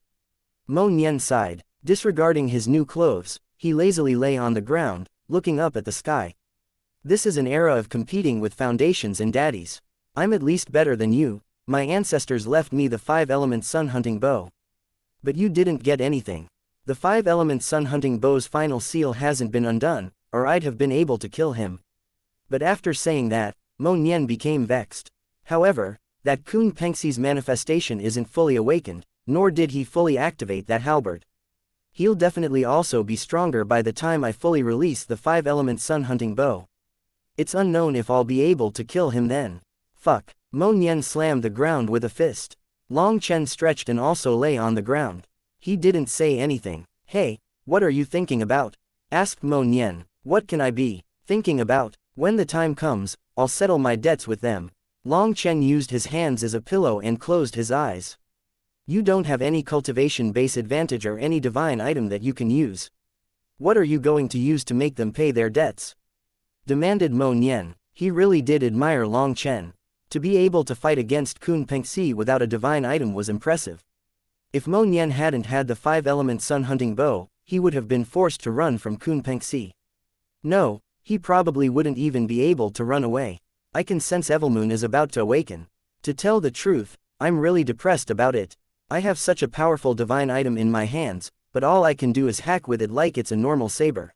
Mo Nian sighed. Disregarding his new clothes, he lazily lay on the ground, looking up at the sky. This is an era of competing with foundations and daddies. I'm at least better than you. My ancestors left me the 5-element sun hunting bow. But you didn't get anything. The 5-element sun hunting bow's final seal hasn't been undone, or I'd have been able to kill him. But after saying that, Mo Nian became vexed. However, that Kun Pengxi's manifestation isn't fully awakened, nor did he fully activate that halberd. He'll definitely also be stronger by the time I fully release the 5-element sun hunting bow. It's unknown if I'll be able to kill him then. Fuck. Mo Nian slammed the ground with a fist. Long Chen stretched and also lay on the ground. He didn't say anything. Hey, what are you thinking about? Asked Mo Nian. What can I be? Thinking about, when the time comes, I'll settle my debts with them. Long Chen used his hands as a pillow and closed his eyes. You don't have any cultivation base advantage or any divine item that you can use. What are you going to use to make them pay their debts? Demanded Mo Nian. He really did admire Long Chen. To be able to fight against Kun Pengxi without a divine item was impressive. If Mo Nian hadn't had the 5-element sun hunting bow, he would have been forced to run from Kun Pengxi. No, he probably wouldn't even be able to run away. I can sense Evilmoon is about to awaken. To tell the truth, I'm really depressed about it. I have such a powerful divine item in my hands, but all I can do is hack with it like it's a normal saber.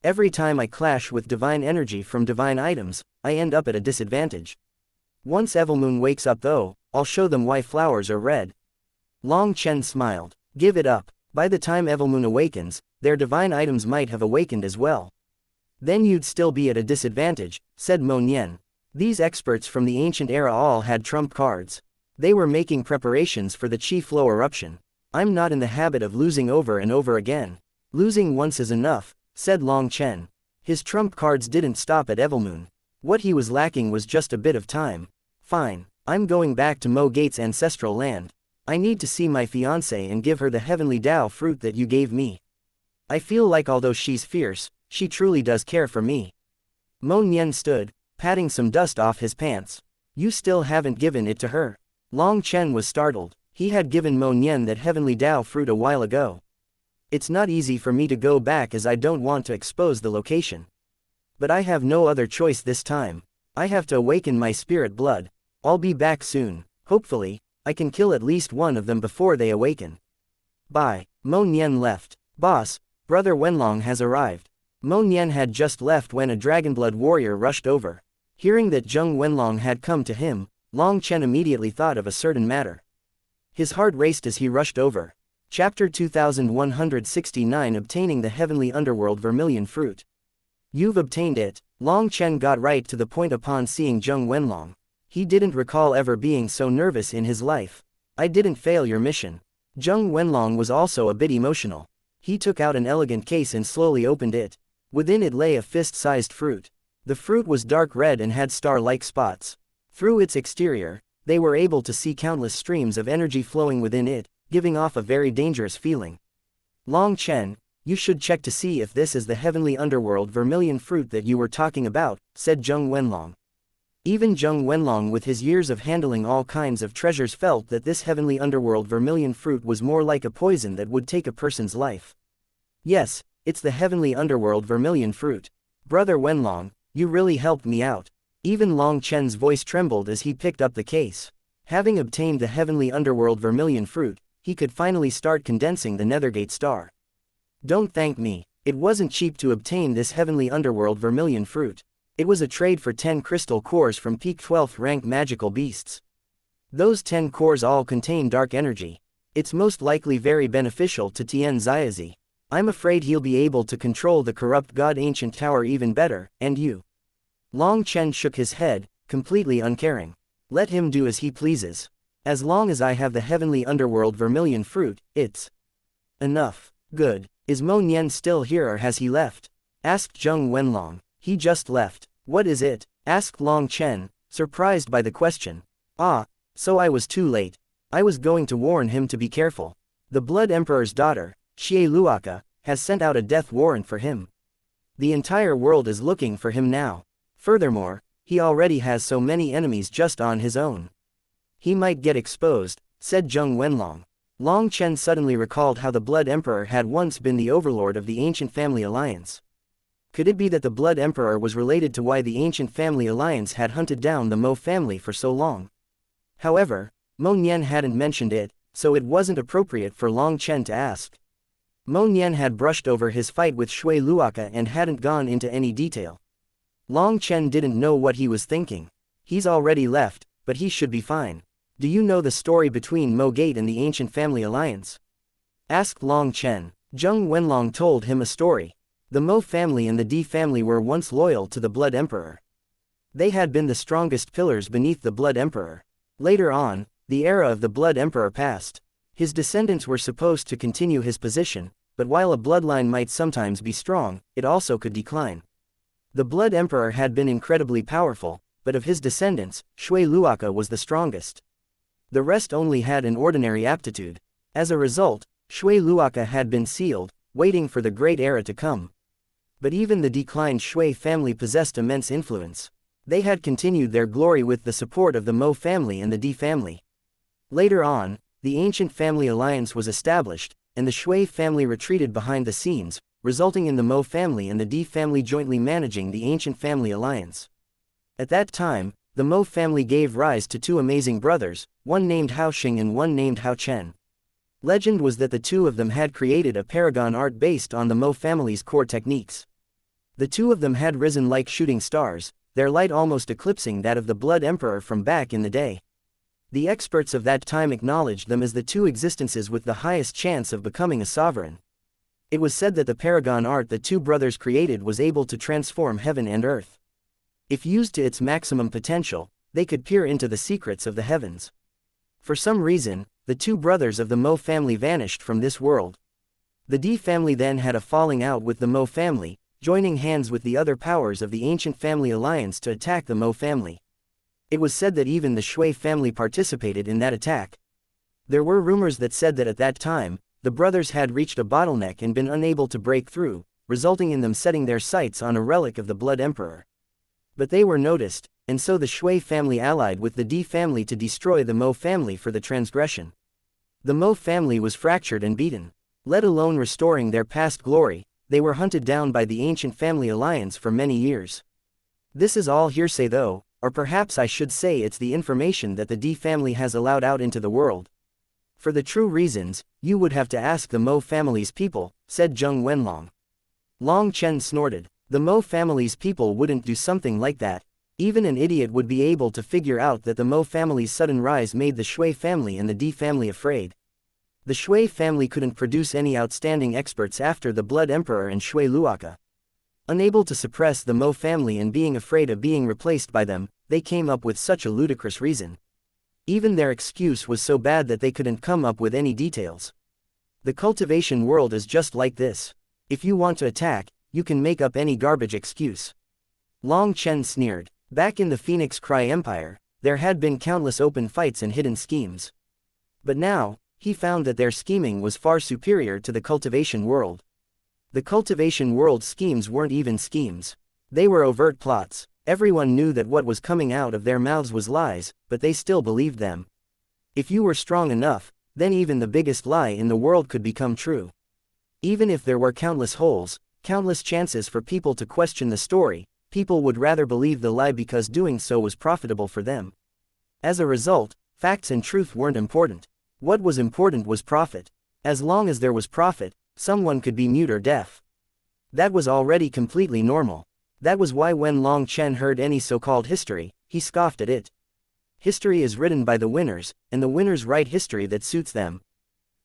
Every time I clash with divine energy from divine items, I end up at a disadvantage. Once Evilmoon wakes up though, I'll show them why flowers are red. Long Chen smiled. Give it up. By the time Evilmoon awakens, their divine items might have awakened as well. Then you'd still be at a disadvantage, said Mo Nian. These experts from the ancient era all had trump cards. They were making preparations for the Qi flow eruption. I'm not in the habit of losing over and over again. Losing once is enough, said Long Chen. His trump cards didn't stop at Evilmoon. What he was lacking was just a bit of time. Fine, I'm going back to Mo Gate's ancestral land. I need to see my fiancée and give her the heavenly Dao fruit that you gave me. I feel like although she's fierce, she truly does care for me. Mo Nian stood, patting some dust off his pants. You still haven't given it to her. Long Chen was startled. He had given Mo Nian that heavenly Dao fruit a while ago. It's not easy for me to go back as I don't want to expose the location. But I have no other choice this time. I have to awaken my spirit blood. I'll be back soon. Hopefully, I can kill at least one of them before they awaken. Bye. Mo Nian left. Boss, Brother Wenlong has arrived. Mo Nian had just left when a dragonblood warrior rushed over. Hearing that Zheng Wenlong had come to him, Long Chen immediately thought of a certain matter. His heart raced as he rushed over. Chapter 2169 Obtaining the Heavenly Underworld Vermilion Fruit. You've obtained it. Long Chen got right to the point upon seeing Zheng Wenlong. He didn't recall ever being so nervous in his life. I didn't fail your mission. Zheng Wenlong was also a bit emotional. He took out an elegant case and slowly opened it. Within it lay a fist-sized fruit. The fruit was dark red and had star-like spots. Through its exterior, they were able to see countless streams of energy flowing within it, giving off a very dangerous feeling. Long Chen, you should check to see if this is the heavenly underworld vermilion fruit that you were talking about, said Zheng Wenlong. Even Zheng Wenlong with his years of handling all kinds of treasures felt that this heavenly underworld vermilion fruit was more like a poison that would take a person's life. Yes, it's the heavenly underworld vermilion fruit. Brother Wenlong, you really helped me out. Even Long Chen's voice trembled as he picked up the case. Having obtained the heavenly underworld vermilion fruit, he could finally start condensing the Nethergate star. Don't thank me. It wasn't cheap to obtain this heavenly underworld vermilion fruit. It was a trade for 10 crystal cores from peak 12th rank magical beasts. Those 10 cores all contain dark energy. It's most likely very beneficial to Tian Xiaozi. I'm afraid he'll be able to control the corrupt god ancient tower even better, and you. Long Chen shook his head, completely uncaring. Let him do as he pleases. As long as I have the heavenly underworld vermilion fruit, it's enough. Good. Is Mo Nian still here or has he left? Asked Zheng Wenlong. He just left. What is it? Asked Long Chen, surprised by the question. Ah, so I was too late. I was going to warn him to be careful. The Blood Emperor's daughter, Xie Luoka, has sent out a death warrant for him. The entire world is looking for him now. Furthermore, he already has so many enemies just on his own. He might get exposed, said Zheng Wenlong. Long Chen suddenly recalled how the Blood Emperor had once been the overlord of the Ancient Family Alliance. Could it be that the Blood Emperor was related to why the Ancient Family Alliance had hunted down the Mo family for so long? However, Mo Nian hadn't mentioned it, so it wasn't appropriate for Long Chen to ask. Mo Nian had brushed over his fight with Shui Luoka and hadn't gone into any detail. Long Chen didn't know what he was thinking. He's already left, but he should be fine. Do you know the story between Mo Gate and the Ancient Family Alliance? Asked Long Chen. Zheng Wenlong told him a story. The Mo family and the Di family were once loyal to the Blood Emperor. They had been the strongest pillars beneath the Blood Emperor. Later on, the era of the Blood Emperor passed. His descendants were supposed to continue his position, but while a bloodline might sometimes be strong, it also could decline. The Blood Emperor had been incredibly powerful, but of his descendants, Shui Luoka was the strongest. The rest only had an ordinary aptitude. As a result, Shui Luoka had been sealed, waiting for the great era to come. But even the declined Shui family possessed immense influence. They had continued their glory with the support of the Mo family and the Di family. Later on, the ancient family alliance was established, and the Shui family retreated behind the scenes, resulting in the Mo family and the Di family jointly managing the ancient family alliance. At that time, the Mo family gave rise to two amazing brothers, one named Hao Xing and one named Hao Chen. Legend was that the two of them had created a paragon art based on the Mo family's core techniques. The two of them had risen like shooting stars, their light almost eclipsing that of the Blood Emperor from back in the day. The experts of that time acknowledged them as the two existences with the highest chance of becoming a sovereign. It was said that the paragon art the two brothers created was able to transform heaven and earth. If used to its maximum potential, they could peer into the secrets of the heavens. For some reason, the two brothers of the Mo family vanished from this world. The Di family then had a falling out with the Mo family, joining hands with the other powers of the ancient family alliance to attack the Mo family. It was said that even the Shui family participated in that attack. There were rumors that said that at that time, the brothers had reached a bottleneck and been unable to break through, resulting in them setting their sights on a relic of the Blood Emperor. But they were noticed, and so the Shui family allied with the Di family to destroy the Mo family for the transgression. The Mo family was fractured and beaten. Let alone restoring their past glory, they were hunted down by the ancient family alliance for many years. This is all hearsay though, or perhaps I should say it's the information that the Di family has allowed out into the world. For the true reasons, you would have to ask the Mo family's people, said Zheng Wenlong. Long Chen snorted. The Mo family's people wouldn't do something like that. Even an idiot would be able to figure out that the Mo family's sudden rise made the Shui family and the Di family afraid. The Shui family couldn't produce any outstanding experts after the Blood Emperor and Shui Luoka. Unable to suppress the Mo family and being afraid of being replaced by them, they came up with such a ludicrous reason. Even their excuse was so bad that they couldn't come up with any details. The cultivation world is just like this. If you want to attack, you can make up any garbage excuse. Long Chen sneered. Back in the Phoenix Cry Empire, there had been countless open fights and hidden schemes. But now, he found that their scheming was far superior to the cultivation world. The cultivation world schemes weren't even schemes. They were overt plots. Everyone knew that what was coming out of their mouths was lies, but they still believed them. If you were strong enough, then even the biggest lie in the world could become true. Even if there were countless holes, countless chances for people to question the story, people would rather believe the lie because doing so was profitable for them. As a result, facts and truth weren't important. What was important was profit. As long as there was profit, someone could be mute or deaf. That was already completely normal. That was why when Long Chen heard any so-called history, he scoffed at it. History is written by the winners, and the winners write history that suits them.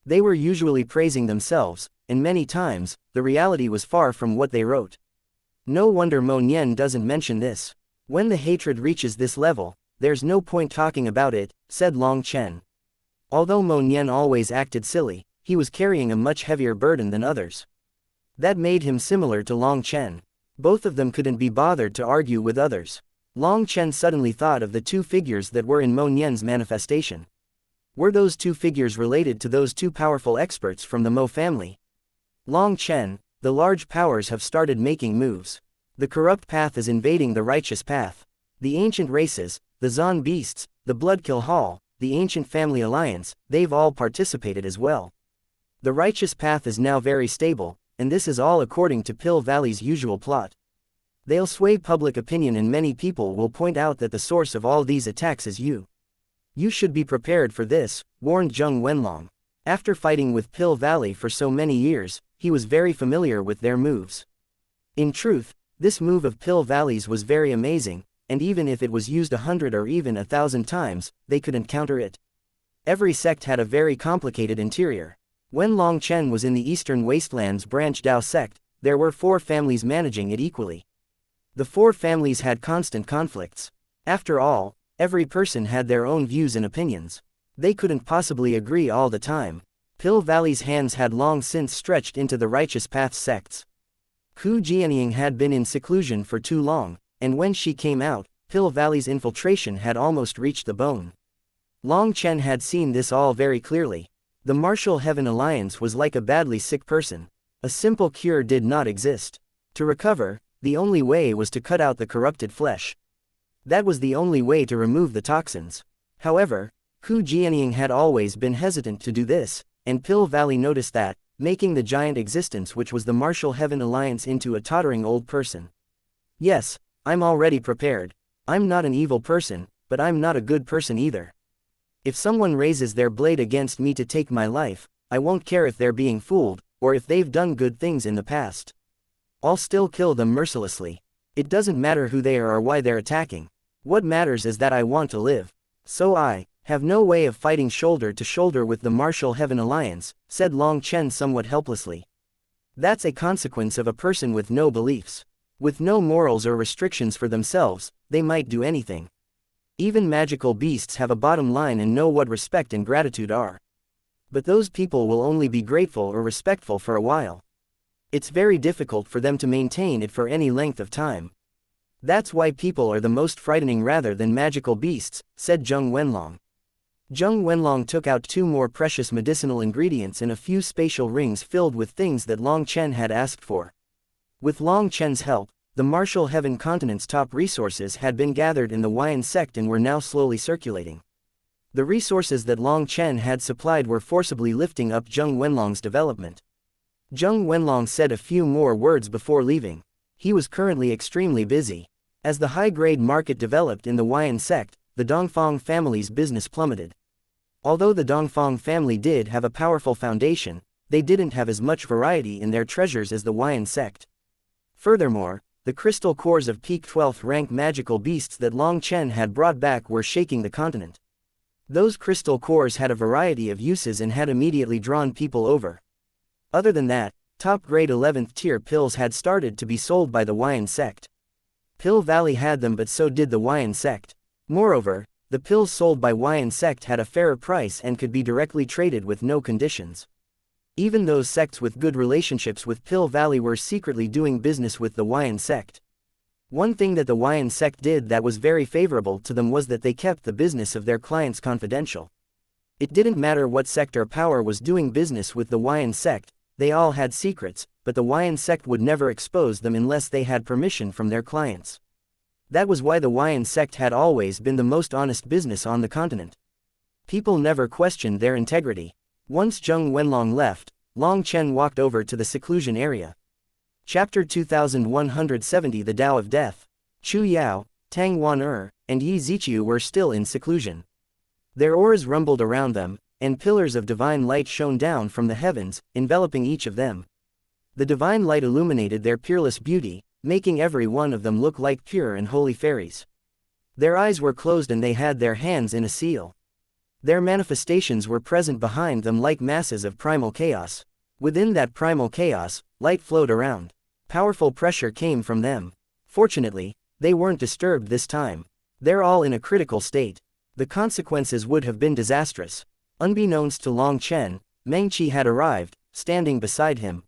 They were usually praising themselves, and many times, the reality was far from what they wrote. No wonder Mo Nian doesn't mention this. When the hatred reaches this level, there's no point talking about it, said Long Chen. Although Mo Nian always acted silly, he was carrying a much heavier burden than others. That made him similar to Long Chen. Both of them couldn't be bothered to argue with others. Long Chen suddenly thought of the two figures that were in Mo Nian's manifestation. Were those two figures related to those two powerful experts from the Mo family? Long Chen, the large powers have started making moves. The corrupt path is invading the righteous path. The ancient races, the Zon beasts, the Bloodkill Hall, the ancient family alliance, they've all participated as well. The righteous path is now very stable, and this is all according to Pill Valley's usual plot. They'll sway public opinion and many people will point out that the source of all these attacks is you. You should be prepared for this, warned Zheng Wenlong. After fighting with Pill Valley for so many years, he was very familiar with their moves. In truth, this move of Pill Valley's was very amazing, and even if it was used 100 or even 1,000 times, they couldn't counter it. Every sect had a very complicated interior. When Long Chen was in the Eastern Wastelands branch Dao sect, there were 4 families managing it equally. The 4 families had constant conflicts. After all, every person had their own views and opinions. They couldn't possibly agree all the time. Pill Valley's hands had long since stretched into the righteous path sects. Hu Jianying had been in seclusion for too long, and when she came out, Pill Valley's infiltration had almost reached the bone. Long Chen had seen this all very clearly. The Martial Heaven Alliance was like a badly sick person. A simple cure did not exist. To recover, the only way was to cut out the corrupted flesh. That was the only way to remove the toxins. However, Hu Jianying had always been hesitant to do this, and Pill Valley noticed that, making the giant existence which was the Martial Heaven Alliance into a tottering old person. Yes, I'm already prepared. I'm not an evil person, but I'm not a good person either. If someone raises their blade against me to take my life, I won't care if they're being fooled, or if they've done good things in the past. I'll still kill them mercilessly. It doesn't matter who they are or why they're attacking. What matters is that I want to live. So I have no way of fighting shoulder to shoulder with the Martial Heaven Alliance, said Long Chen somewhat helplessly. That's a consequence of a person with no beliefs. With no morals or restrictions for themselves, they might do anything. Even magical beasts have a bottom line and know what respect and gratitude are. But those people will only be grateful or respectful for a while. It's very difficult for them to maintain it for any length of time. That's why people are the most frightening rather than magical beasts, said Zheng Wenlong. Zheng Wenlong took out 2 more precious medicinal ingredients and a few spatial rings filled with things that Long Chen had asked for. With Long Chen's help, the Martial Heaven continent's top resources had been gathered in the Huayan sect and were now slowly circulating. The resources that Long Chen had supplied were forcibly lifting up Zheng Wenlong's development. Zheng Wenlong said a few more words before leaving. He was currently extremely busy. As the high-grade market developed in the Huayan sect, the Dongfang family's business plummeted. Although the Dongfang family did have a powerful foundation, they didn't have as much variety in their treasures as the Huayan sect. Furthermore, the crystal cores of peak 12th rank magical beasts that Long Chen had brought back were shaking the continent. Those crystal cores had a variety of uses and had immediately drawn people over. Other than that, top-grade 11th tier pills had started to be sold by the Huayan sect. Pill Valley had them, but so did the Huayan sect. Moreover, the pills sold by Huayan sect had a fairer price and could be directly traded with no conditions. Even those sects with good relationships with Pill Valley were secretly doing business with the Huayan sect. One thing that the Huayan sect did that was very favorable to them was that they kept the business of their clients confidential. It didn't matter what sect or power was doing business with the Huayan sect, they all had secrets, but the Huayan sect would never expose them unless they had permission from their clients. That was why the Huayan sect had always been the most honest business on the continent. People never questioned their integrity. Once Zheng Wenlong left, Long Chen walked over to the seclusion area. Chapter 2170 The Tao of Death. Chu Yao, Tang Wan and Yi Ziqiu were still in seclusion. Their auras rumbled around them, and pillars of divine light shone down from the heavens, enveloping each of them. The divine light illuminated their peerless beauty, making every one of them look like pure and holy fairies. Their eyes were closed and they had their hands in a seal. Their manifestations were present behind them like masses of primal chaos. Within that primal chaos, light flowed around. Powerful pressure came from them. Fortunately, they weren't disturbed this time. They're all in a critical state. The consequences would have been disastrous. Unbeknownst to Long Chen, Meng Qi had arrived, standing beside him.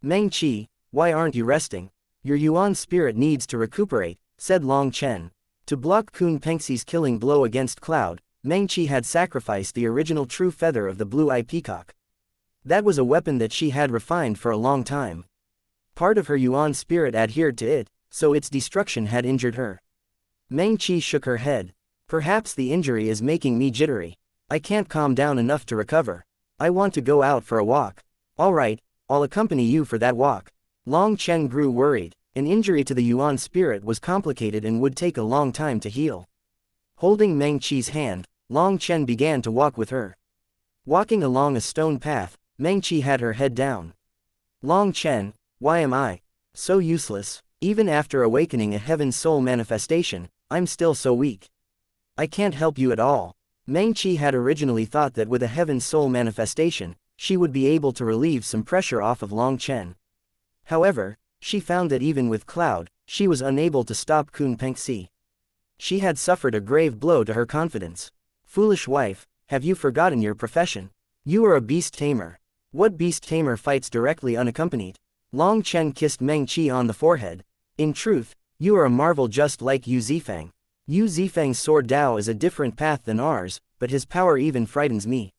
Meng Qi, why aren't you resting? Your Yuan spirit needs to recuperate, said Long Chen. To block Kun Pengxi's killing blow against Cloud, Meng Qi had sacrificed the original true feather of the blue-eye peacock. That was a weapon that she had refined for a long time. Part of her Yuan spirit adhered to it, so its destruction had injured her. Meng Qi shook her head. Perhaps the injury is making me jittery. I can't calm down enough to recover. I want to go out for a walk. All right, I'll accompany you for that walk. Long Chen grew worried. An injury to the Yuan spirit was complicated and would take a long time to heal. Holding Meng Qi's hand, Long Chen began to walk with her. Walking along a stone path, Meng Qi had her head down. Long Chen, why am I so useless? Even after awakening a heaven soul manifestation, I'm still so weak. I can't help you at all. Meng Qi had originally thought that with a heaven soul manifestation, she would be able to relieve some pressure off of Long Chen. However, she found that even with Cloud, she was unable to stop Kun Pengxi. She had suffered a grave blow to her confidence. Foolish wife, have you forgotten your profession? You are a beast tamer. What beast tamer fights directly unaccompanied? Long Chen kissed Meng Qi on the forehead. In truth, you are a marvel just like Yu Zifang. Yu Zifang's sword Dao is a different path than ours, but his power even frightens me.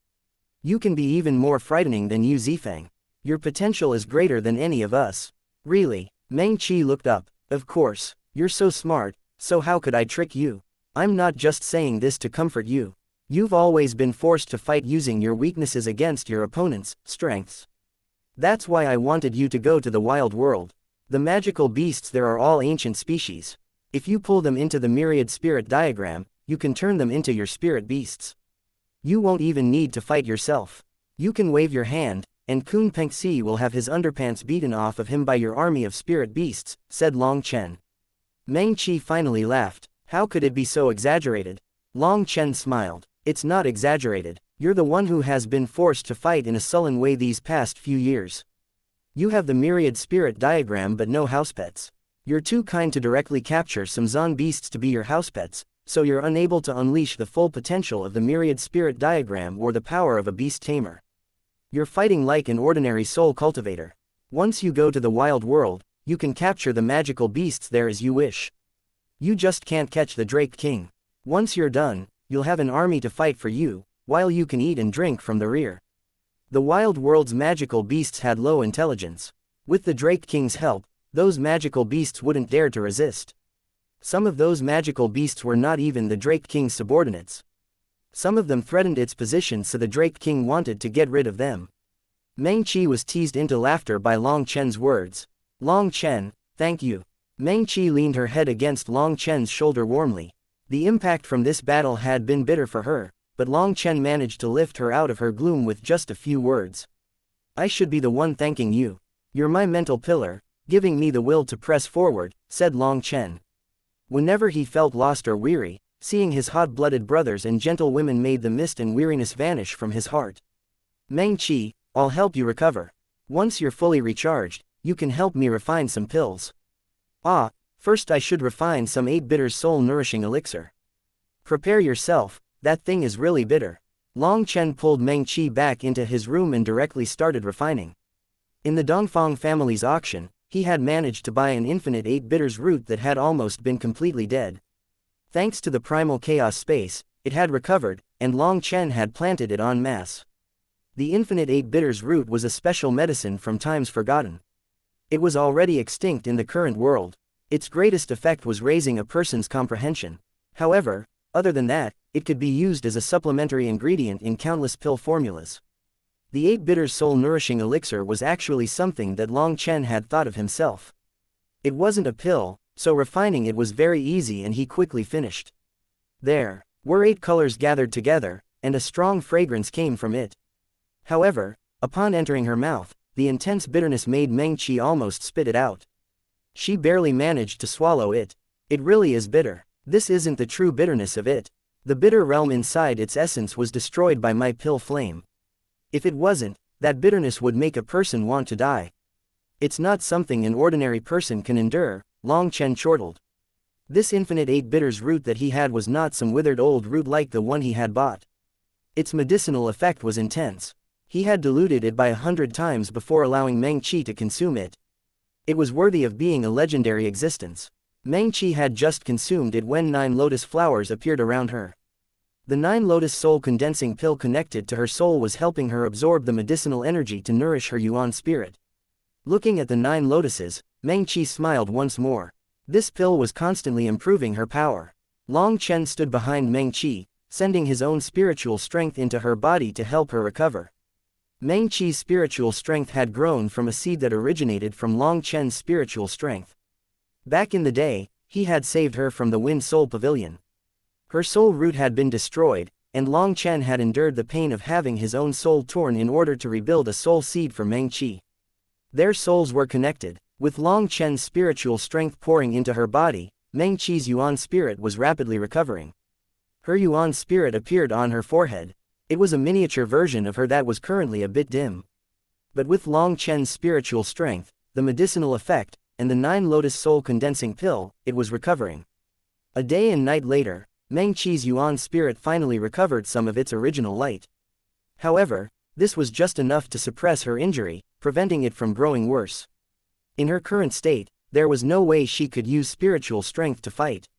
You can be even more frightening than Yu Zifang. Your potential is greater than any of us. Really? Meng Qi looked up. Of course. You're so smart, so how could I trick you? I'm not just saying this to comfort you. You've always been forced to fight using your weaknesses against your opponent's strengths. That's why I wanted you to go to the wild world. The magical beasts there are all ancient species. If you pull them into the myriad spirit diagram, you can turn them into your spirit beasts. You won't even need to fight yourself. You can wave your hand, and Kun Pengxi will have his underpants beaten off of him by your army of spirit beasts, said Long Chen. Meng Qi finally laughed. How could it be so exaggerated? Long Chen smiled. It's not exaggerated. You're the one who has been forced to fight in a sullen way these past few years. You have the myriad spirit diagram but no housepets. You're too kind to directly capture some Zon beasts to be your housepets, so you're unable to unleash the full potential of the myriad spirit diagram or the power of a beast tamer. You're fighting like an ordinary soul cultivator. Once you go to the wild world, you can capture the magical beasts there as you wish. You just can't catch the Drake King. Once you're done, you'll have an army to fight for you, while you can eat and drink from the rear. The wild world's magical beasts had low intelligence. With the Drake King's help, those magical beasts wouldn't dare to resist. Some of those magical beasts were not even the Drake King's subordinates. Some of them threatened its position, so the Drake King wanted to get rid of them. Meng Qi was teased into laughter by Long Chen's words. Long Chen, thank you. Meng Qi leaned her head against Long Chen's shoulder warmly. The impact from this battle had been bitter for her, but Long Chen managed to lift her out of her gloom with just a few words. I should be the one thanking you. You're my mental pillar, giving me the will to press forward, said Long Chen. Whenever he felt lost or weary, seeing his hot-blooded brothers and gentle women made the mist and weariness vanish from his heart. Meng Qi, I'll help you recover. Once you're fully recharged, you can help me refine some pills. Ah, first I should refine some 8 bitters soul-nourishing elixir. Prepare yourself, that thing is really bitter. Long Chen pulled Meng Qi back into his room and directly started refining. In the Dongfang family's auction, he had managed to buy an infinite 8 bitters root that had almost been completely dead. Thanks to the primal chaos space, it had recovered, and Long Chen had planted it en masse. The infinite 8 bitters root was a special medicine from times forgotten. It was already extinct in the current world. Its greatest effect was raising a person's comprehension. However, other than that, it could be used as a supplementary ingredient in countless pill formulas. The 8 bitters soul-nourishing elixir was actually something that Long Chen had thought of himself. It wasn't a pill, so refining it was very easy and he quickly finished. There were 8 colors gathered together, and a strong fragrance came from it. However, upon entering her mouth, the intense bitterness made Meng Qi almost spit it out. She barely managed to swallow it. It really is bitter. This isn't the true bitterness of it. The bitter realm inside its essence was destroyed by my pill flame. If it wasn't, that bitterness would make a person want to die. It's not something an ordinary person can endure, Long Chen chortled. This infinite 8 bitters root that he had was not some withered old root like the one he had bought. Its medicinal effect was intense. He had diluted it by 100 times before allowing Meng Qi to consume it. It was worthy of being a legendary existence. Meng Qi had just consumed it when 9 lotus flowers appeared around her. The 9 lotus soul condensing pill connected to her soul was helping her absorb the medicinal energy to nourish her yuan spirit. Looking at the 9 lotuses, Meng Qi smiled once more. This pill was constantly improving her power. Long Chen stood behind Meng Qi, sending his own spiritual strength into her body to help her recover. Meng Qi's spiritual strength had grown from a seed that originated from Long Chen's spiritual strength. Back in the day, he had saved her from the Wind Soul Pavilion. Her soul root had been destroyed, and Long Chen had endured the pain of having his own soul torn in order to rebuild a soul seed for Meng Qi. Their souls were connected. With Long Chen's spiritual strength pouring into her body, Meng Qi's yuan spirit was rapidly recovering. Her yuan spirit appeared on her forehead. It was a miniature version of her that was currently a bit dim. But with Long Chen's spiritual strength, the medicinal effect, and the 9 lotus soul condensing pill, it was recovering. A day and night later, Meng Qi's yuan spirit finally recovered some of its original light. However, this was just enough to suppress her injury, preventing it from growing worse. In her current state, there was no way she could use spiritual strength to fight.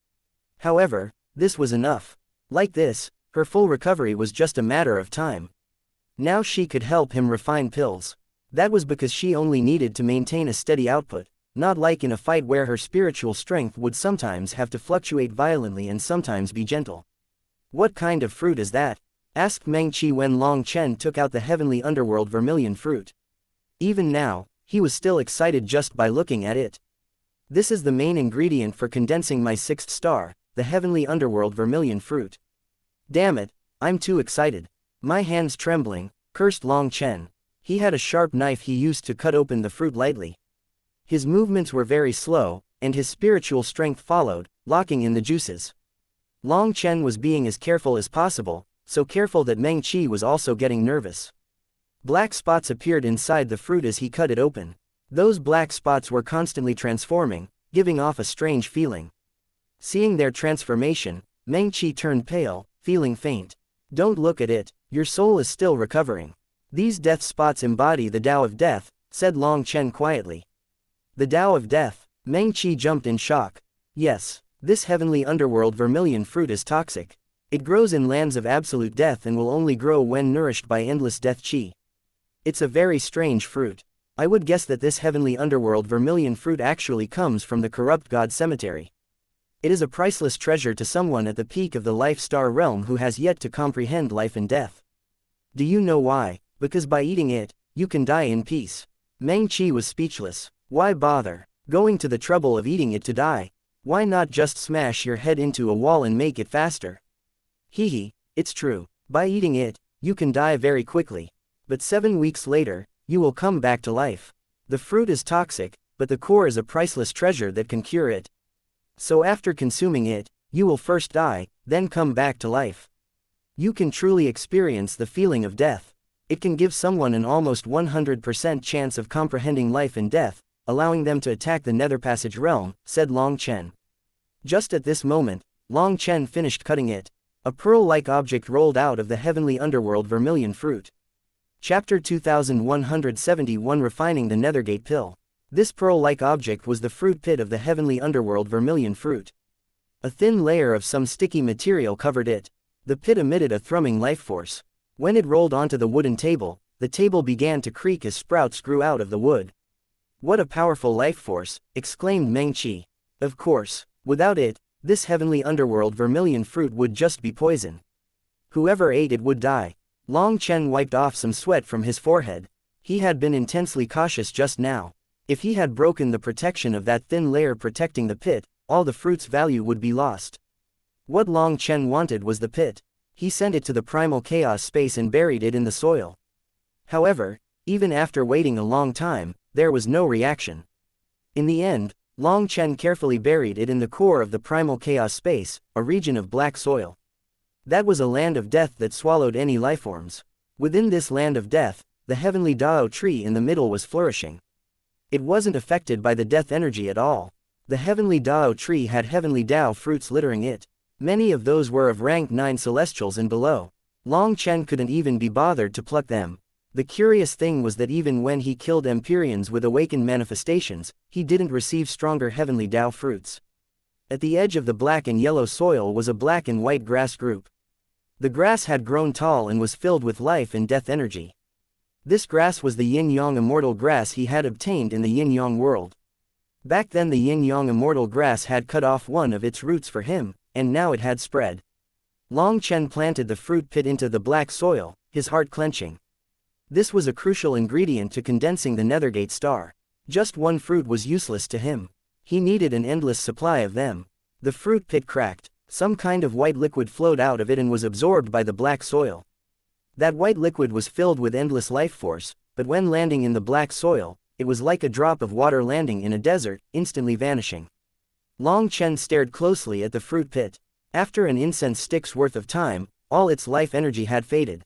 However, this was enough. Like this, her full recovery was just a matter of time. Now she could help him refine pills. That was because she only needed to maintain a steady output, not like in a fight where her spiritual strength would sometimes have to fluctuate violently and sometimes be gentle. What kind of fruit is that? Asked Meng Qi when Long Chen took out the heavenly underworld vermilion fruit. Even now, he was still excited just by looking at it. This is the main ingredient for condensing my 6th star, the heavenly underworld vermilion fruit. Damn it, I'm too excited. My hands trembling, cursed Long Chen. He had a sharp knife he used to cut open the fruit lightly. His movements were very slow, and his spiritual strength followed, locking in the juices. Long Chen was being as careful as possible, so careful that Meng Qi was also getting nervous. Black spots appeared inside the fruit as he cut it open. Those black spots were constantly transforming, giving off a strange feeling. Seeing their transformation, Meng Qi turned pale, feeling faint. Don't look at it, your soul is still recovering. These death spots embody the Tao of Death, said Long Chen quietly. The Tao of Death? Meng Qi jumped in shock. Yes, this heavenly underworld vermilion fruit is toxic. It grows in lands of absolute death and will only grow when nourished by endless death qi. It's a very strange fruit. I would guess that this heavenly underworld vermilion fruit actually comes from the corrupt god cemetery. It is a priceless treasure to someone at the peak of the life star realm who has yet to comprehend life and death. Do you know why? Because by eating it, you can die in peace. Meng Qi was speechless. Why bother going to the trouble of eating it to die? Why not just smash your head into a wall and make it faster? Hehe, it's true. By eating it, you can die very quickly. But 7 weeks later, you will come back to life. The fruit is toxic, but the core is a priceless treasure that can cure it. So after consuming it, you will first die, then come back to life. You can truly experience the feeling of death. It can give someone an almost 100% chance of comprehending life and death, allowing them to attack the Nether Passage realm, said Long Chen. Just at this moment, Long Chen finished cutting it. A pearl-like object rolled out of the heavenly underworld vermilion fruit. Chapter 2171 Refining the Nethergate Pill. This pearl-like object was the fruit pit of the heavenly underworld vermilion fruit. A thin layer of some sticky material covered it. The pit emitted a thrumming life force. When it rolled onto the wooden table, the table began to creak as sprouts grew out of the wood. What a powerful life force, exclaimed Meng Qi. Of course, without it, this heavenly underworld vermilion fruit would just be poison. Whoever ate it would die. Long Chen wiped off some sweat from his forehead. He had been intensely cautious just now. If he had broken the protection of that thin layer protecting the pit, all the fruit's value would be lost. What Long Chen wanted was the pit. He sent it to the primal chaos space and buried it in the soil. However, even after waiting a long time, there was no reaction. In the end, Long Chen carefully buried it in the core of the primal chaos space, a region of black soil. That was a land of death that swallowed any lifeforms. Within this land of death, the heavenly Dao tree in the middle was flourishing. It wasn't affected by the death energy at all. The heavenly Dao tree had heavenly Dao fruits littering it. Many of those were of rank 9 celestials and below. Long Chen couldn't even be bothered to pluck them. The curious thing was that even when he killed Empyreans with awakened manifestations, he didn't receive stronger heavenly Dao fruits. At the edge of the black and yellow soil was a black and white grass group. The grass had grown tall and was filled with life and death energy. This grass was the yin-yang immortal grass he had obtained in the yin-yang world. Back then the yin-yang immortal grass had cut off one of its roots for him, and now it had spread. Long Chen planted the fruit pit into the black soil, his heart clenching. This was a crucial ingredient to condensing the Nethergate star. Just one fruit was useless to him. He needed an endless supply of them. The fruit pit cracked. Some kind of white liquid flowed out of it and was absorbed by the black soil. That white liquid was filled with endless life force, but when landing in the black soil, it was like a drop of water landing in a desert, instantly vanishing. Long Chen stared closely at the fruit pit. After an incense stick's worth of time, all its life energy had faded.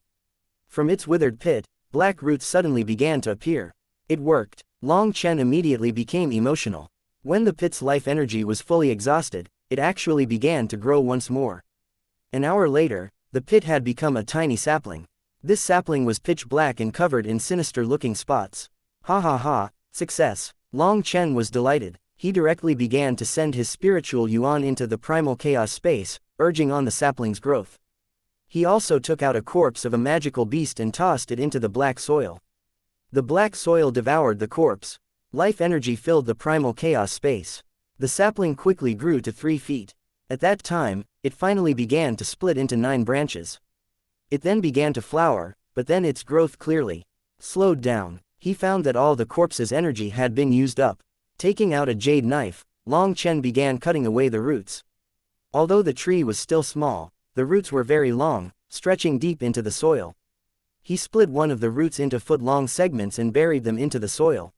From its withered pit, black roots suddenly began to appear. It worked. Long Chen immediately became emotional. When the pit's life energy was fully exhausted, it actually began to grow once more. An hour later, the pit had become a tiny sapling. This sapling was pitch black and covered in sinister-looking spots. Ha ha ha, success. Long Chen was delighted. He directly began to send his spiritual yuan into the primal chaos space, urging on the sapling's growth. He also took out a corpse of a magical beast and tossed it into the black soil. The black soil devoured the corpse. Life energy filled the primal chaos space. The sapling quickly grew to 3 feet. At that time, it finally began to split into 9 branches. It then began to flower, but then its growth clearly slowed down. He found that all the corpse's energy had been used up. Taking out a jade knife, Long Chen began cutting away the roots. Although the tree was still small, the roots were very long, stretching deep into the soil. He split one of the roots into foot-long segments and buried them into the soil.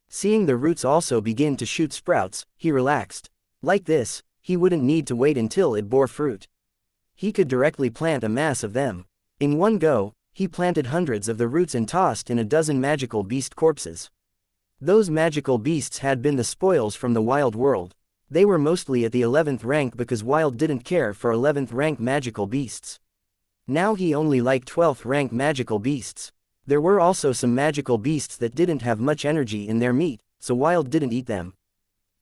Seeing the roots also begin to shoot sprouts, he relaxed. Like this, he wouldn't need to wait until it bore fruit. He could directly plant a mass of them. In one go, he planted hundreds of the roots and tossed in a dozen magical beast corpses. Those magical beasts had been the spoils from the wild world. They were mostly at the 11th rank because Wild didn't care for 11th rank magical beasts. Now he only liked 12th rank magical beasts. There were also some magical beasts that didn't have much energy in their meat, so Wild didn't eat them.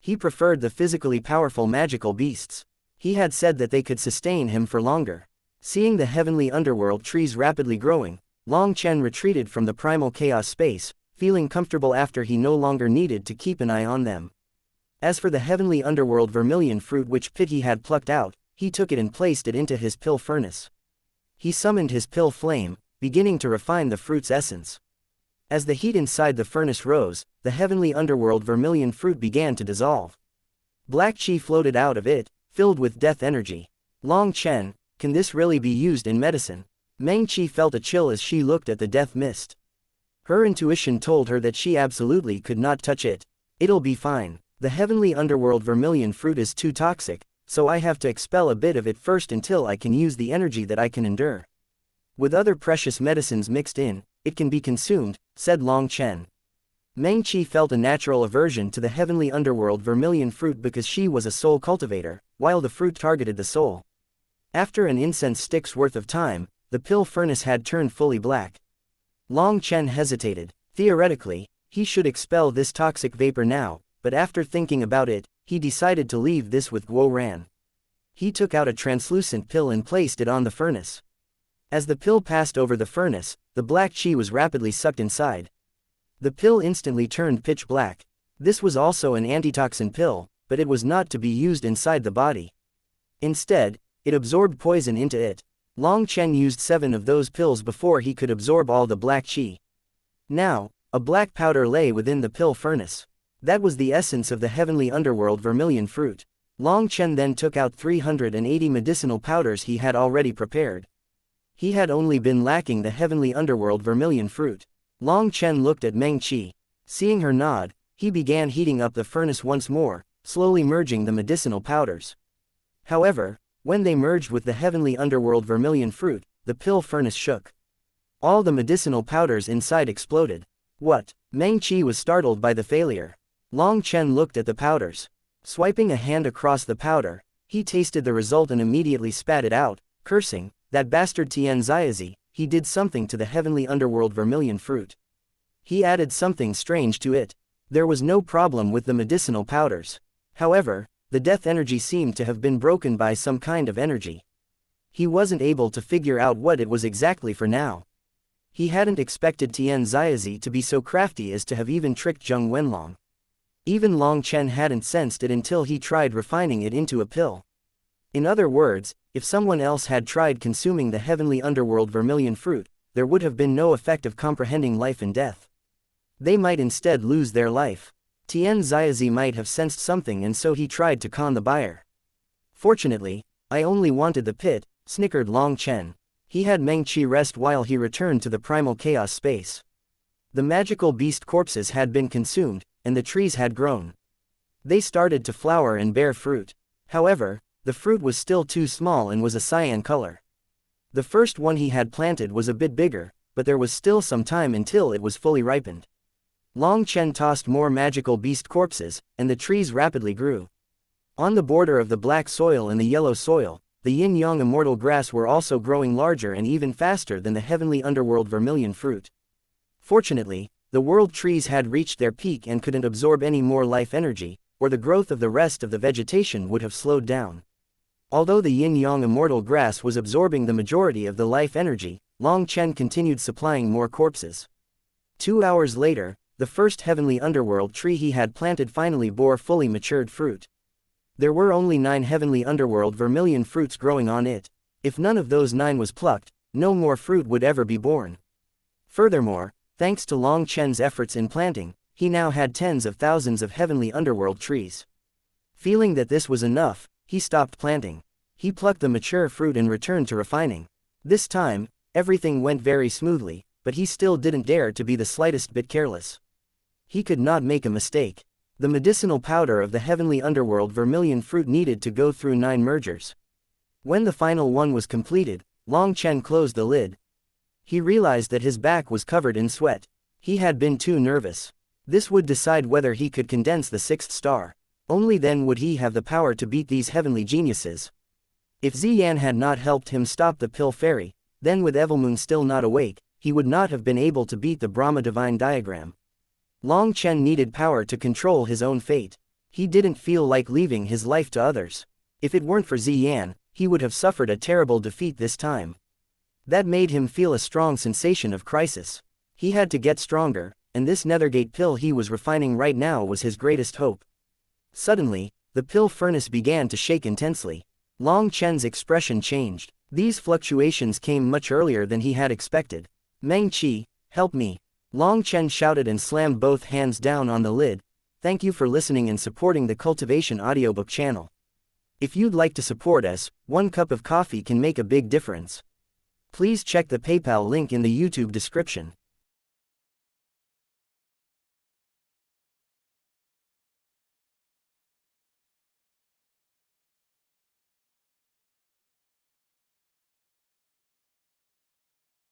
He preferred the physically powerful magical beasts. He had said that they could sustain him for longer. Seeing the heavenly underworld trees rapidly growing, Long Chen retreated from the primal chaos space, feeling comfortable after he no longer needed to keep an eye on them. As for the heavenly underworld vermilion fruit which Pity had plucked out, he took it and placed it into his pill furnace. He summoned his pill flame, beginning to refine the fruit's essence. As the heat inside the furnace rose, the heavenly underworld vermilion fruit began to dissolve. Black chi floated out of it, filled with death energy. Long Chen, can this really be used in medicine? Meng Qi felt a chill as she looked at the death mist. Her intuition told her that she absolutely could not touch it. It'll be fine. The heavenly underworld vermilion fruit is too toxic, so I have to expel a bit of it first until I can use the energy that I can endure. With other precious medicines mixed in, it can be consumed, said Long Chen. Meng Qi felt a natural aversion to the heavenly underworld vermilion fruit because she was a soul cultivator, while the fruit targeted the soul. After an incense stick's worth of time, the pill furnace had turned fully black. Long Chen hesitated. Theoretically, he should expel this toxic vapor now, but after thinking about it, he decided to leave this with Guo Ran. He took out a translucent pill and placed it on the furnace. As the pill passed over the furnace, the black chi was rapidly sucked inside. The pill instantly turned pitch black. This was also an antitoxin pill, but it was not to be used inside the body. Instead, it absorbed poison into it. Long Chen used 7 of those pills before he could absorb all the black chi. Now, a black powder lay within the pill furnace. That was the essence of the heavenly underworld vermilion fruit. Long Chen then took out 380 medicinal powders he had already prepared. He had only been lacking the heavenly underworld vermilion fruit. Long Chen looked at Meng Qi. Seeing her nod, he began heating up the furnace once more, slowly merging the medicinal powders. However, when they merged with the heavenly underworld vermilion fruit, the pill furnace shook. All the medicinal powders inside exploded. What? Meng Qi was startled by the failure. Long Chen looked at the powders. Swiping a hand across the powder, he tasted the result and immediately spat it out, cursing, that bastard xianxia, he did something to the heavenly underworld vermilion fruit. He added something strange to it. There was no problem with the medicinal powders. However, the death energy seemed to have been broken by some kind of energy. He wasn't able to figure out what it was exactly for now. He hadn't expected xianxia to be so crafty as to have even tricked Zheng Wenlong. Even Long Chen hadn't sensed it until he tried refining it into a pill. In other words, if someone else had tried consuming the heavenly underworld vermilion fruit, there would have been no effect of comprehending life and death. They might instead lose their life. Xianxia might have sensed something and so he tried to con the buyer. Fortunately, I only wanted the pit, snickered Long Chen. He had Meng Qi rest while he returned to the primal chaos space. The magical beast corpses had been consumed, and the trees had grown. They started to flower and bear fruit. However, the fruit was still too small and was a cyan color. The first one he had planted was a bit bigger, but there was still some time until it was fully ripened. Long Chen tossed more magical beast corpses, and the trees rapidly grew. On the border of the black soil and the yellow soil, the yin-yang immortal grass were also growing larger and even faster than the heavenly underworld vermilion fruit. Fortunately, The world trees had reached their peak and couldn't absorb any more life energy, or the growth of the rest of the vegetation would have slowed down. Although the yin-yang immortal grass was absorbing the majority of the life energy, Long Chen continued supplying more corpses. 2 hours later, the first heavenly underworld tree he had planted finally bore fully matured fruit. There were only 9 heavenly underworld vermilion fruits growing on it. If none of those 9 was plucked, no more fruit would ever be born. Furthermore, thanks to Long Chen's efforts in planting, he now had tens of thousands of heavenly underworld trees. Feeling that this was enough, he stopped planting. He plucked the mature fruit and returned to refining. This time, everything went very smoothly, but he still didn't dare to be the slightest bit careless. He could not make a mistake. The medicinal powder of the heavenly underworld vermilion fruit needed to go through 9 mergers. When the final one was completed, Long Chen closed the lid. He realized that his back was covered in sweat. He had been too nervous. This would decide whether he could condense the 6th star. Only then would he have the power to beat these heavenly geniuses. If Ziyan had not helped him stop the pill fairy, then with Evilmoon still not awake, he would not have been able to beat the Brahma divine diagram. Long Chen needed power to control his own fate. He didn't feel like leaving his life to others. If it weren't for Ziyan, he would have suffered a terrible defeat this time. That made him feel a strong sensation of crisis. He had to get stronger, and this nethergate pill he was refining right now was his greatest hope. Suddenly, the pill furnace began to shake intensely. Long Chen's expression changed. These fluctuations came much earlier than he had expected. Meng Qi, help me. Long Chen shouted and slammed both hands down on the lid. Thank you for listening and supporting the Cultivation audiobook channel. If you'd like to support us, 1 cup of coffee can make a big difference. Please check the PayPal link in the YouTube description.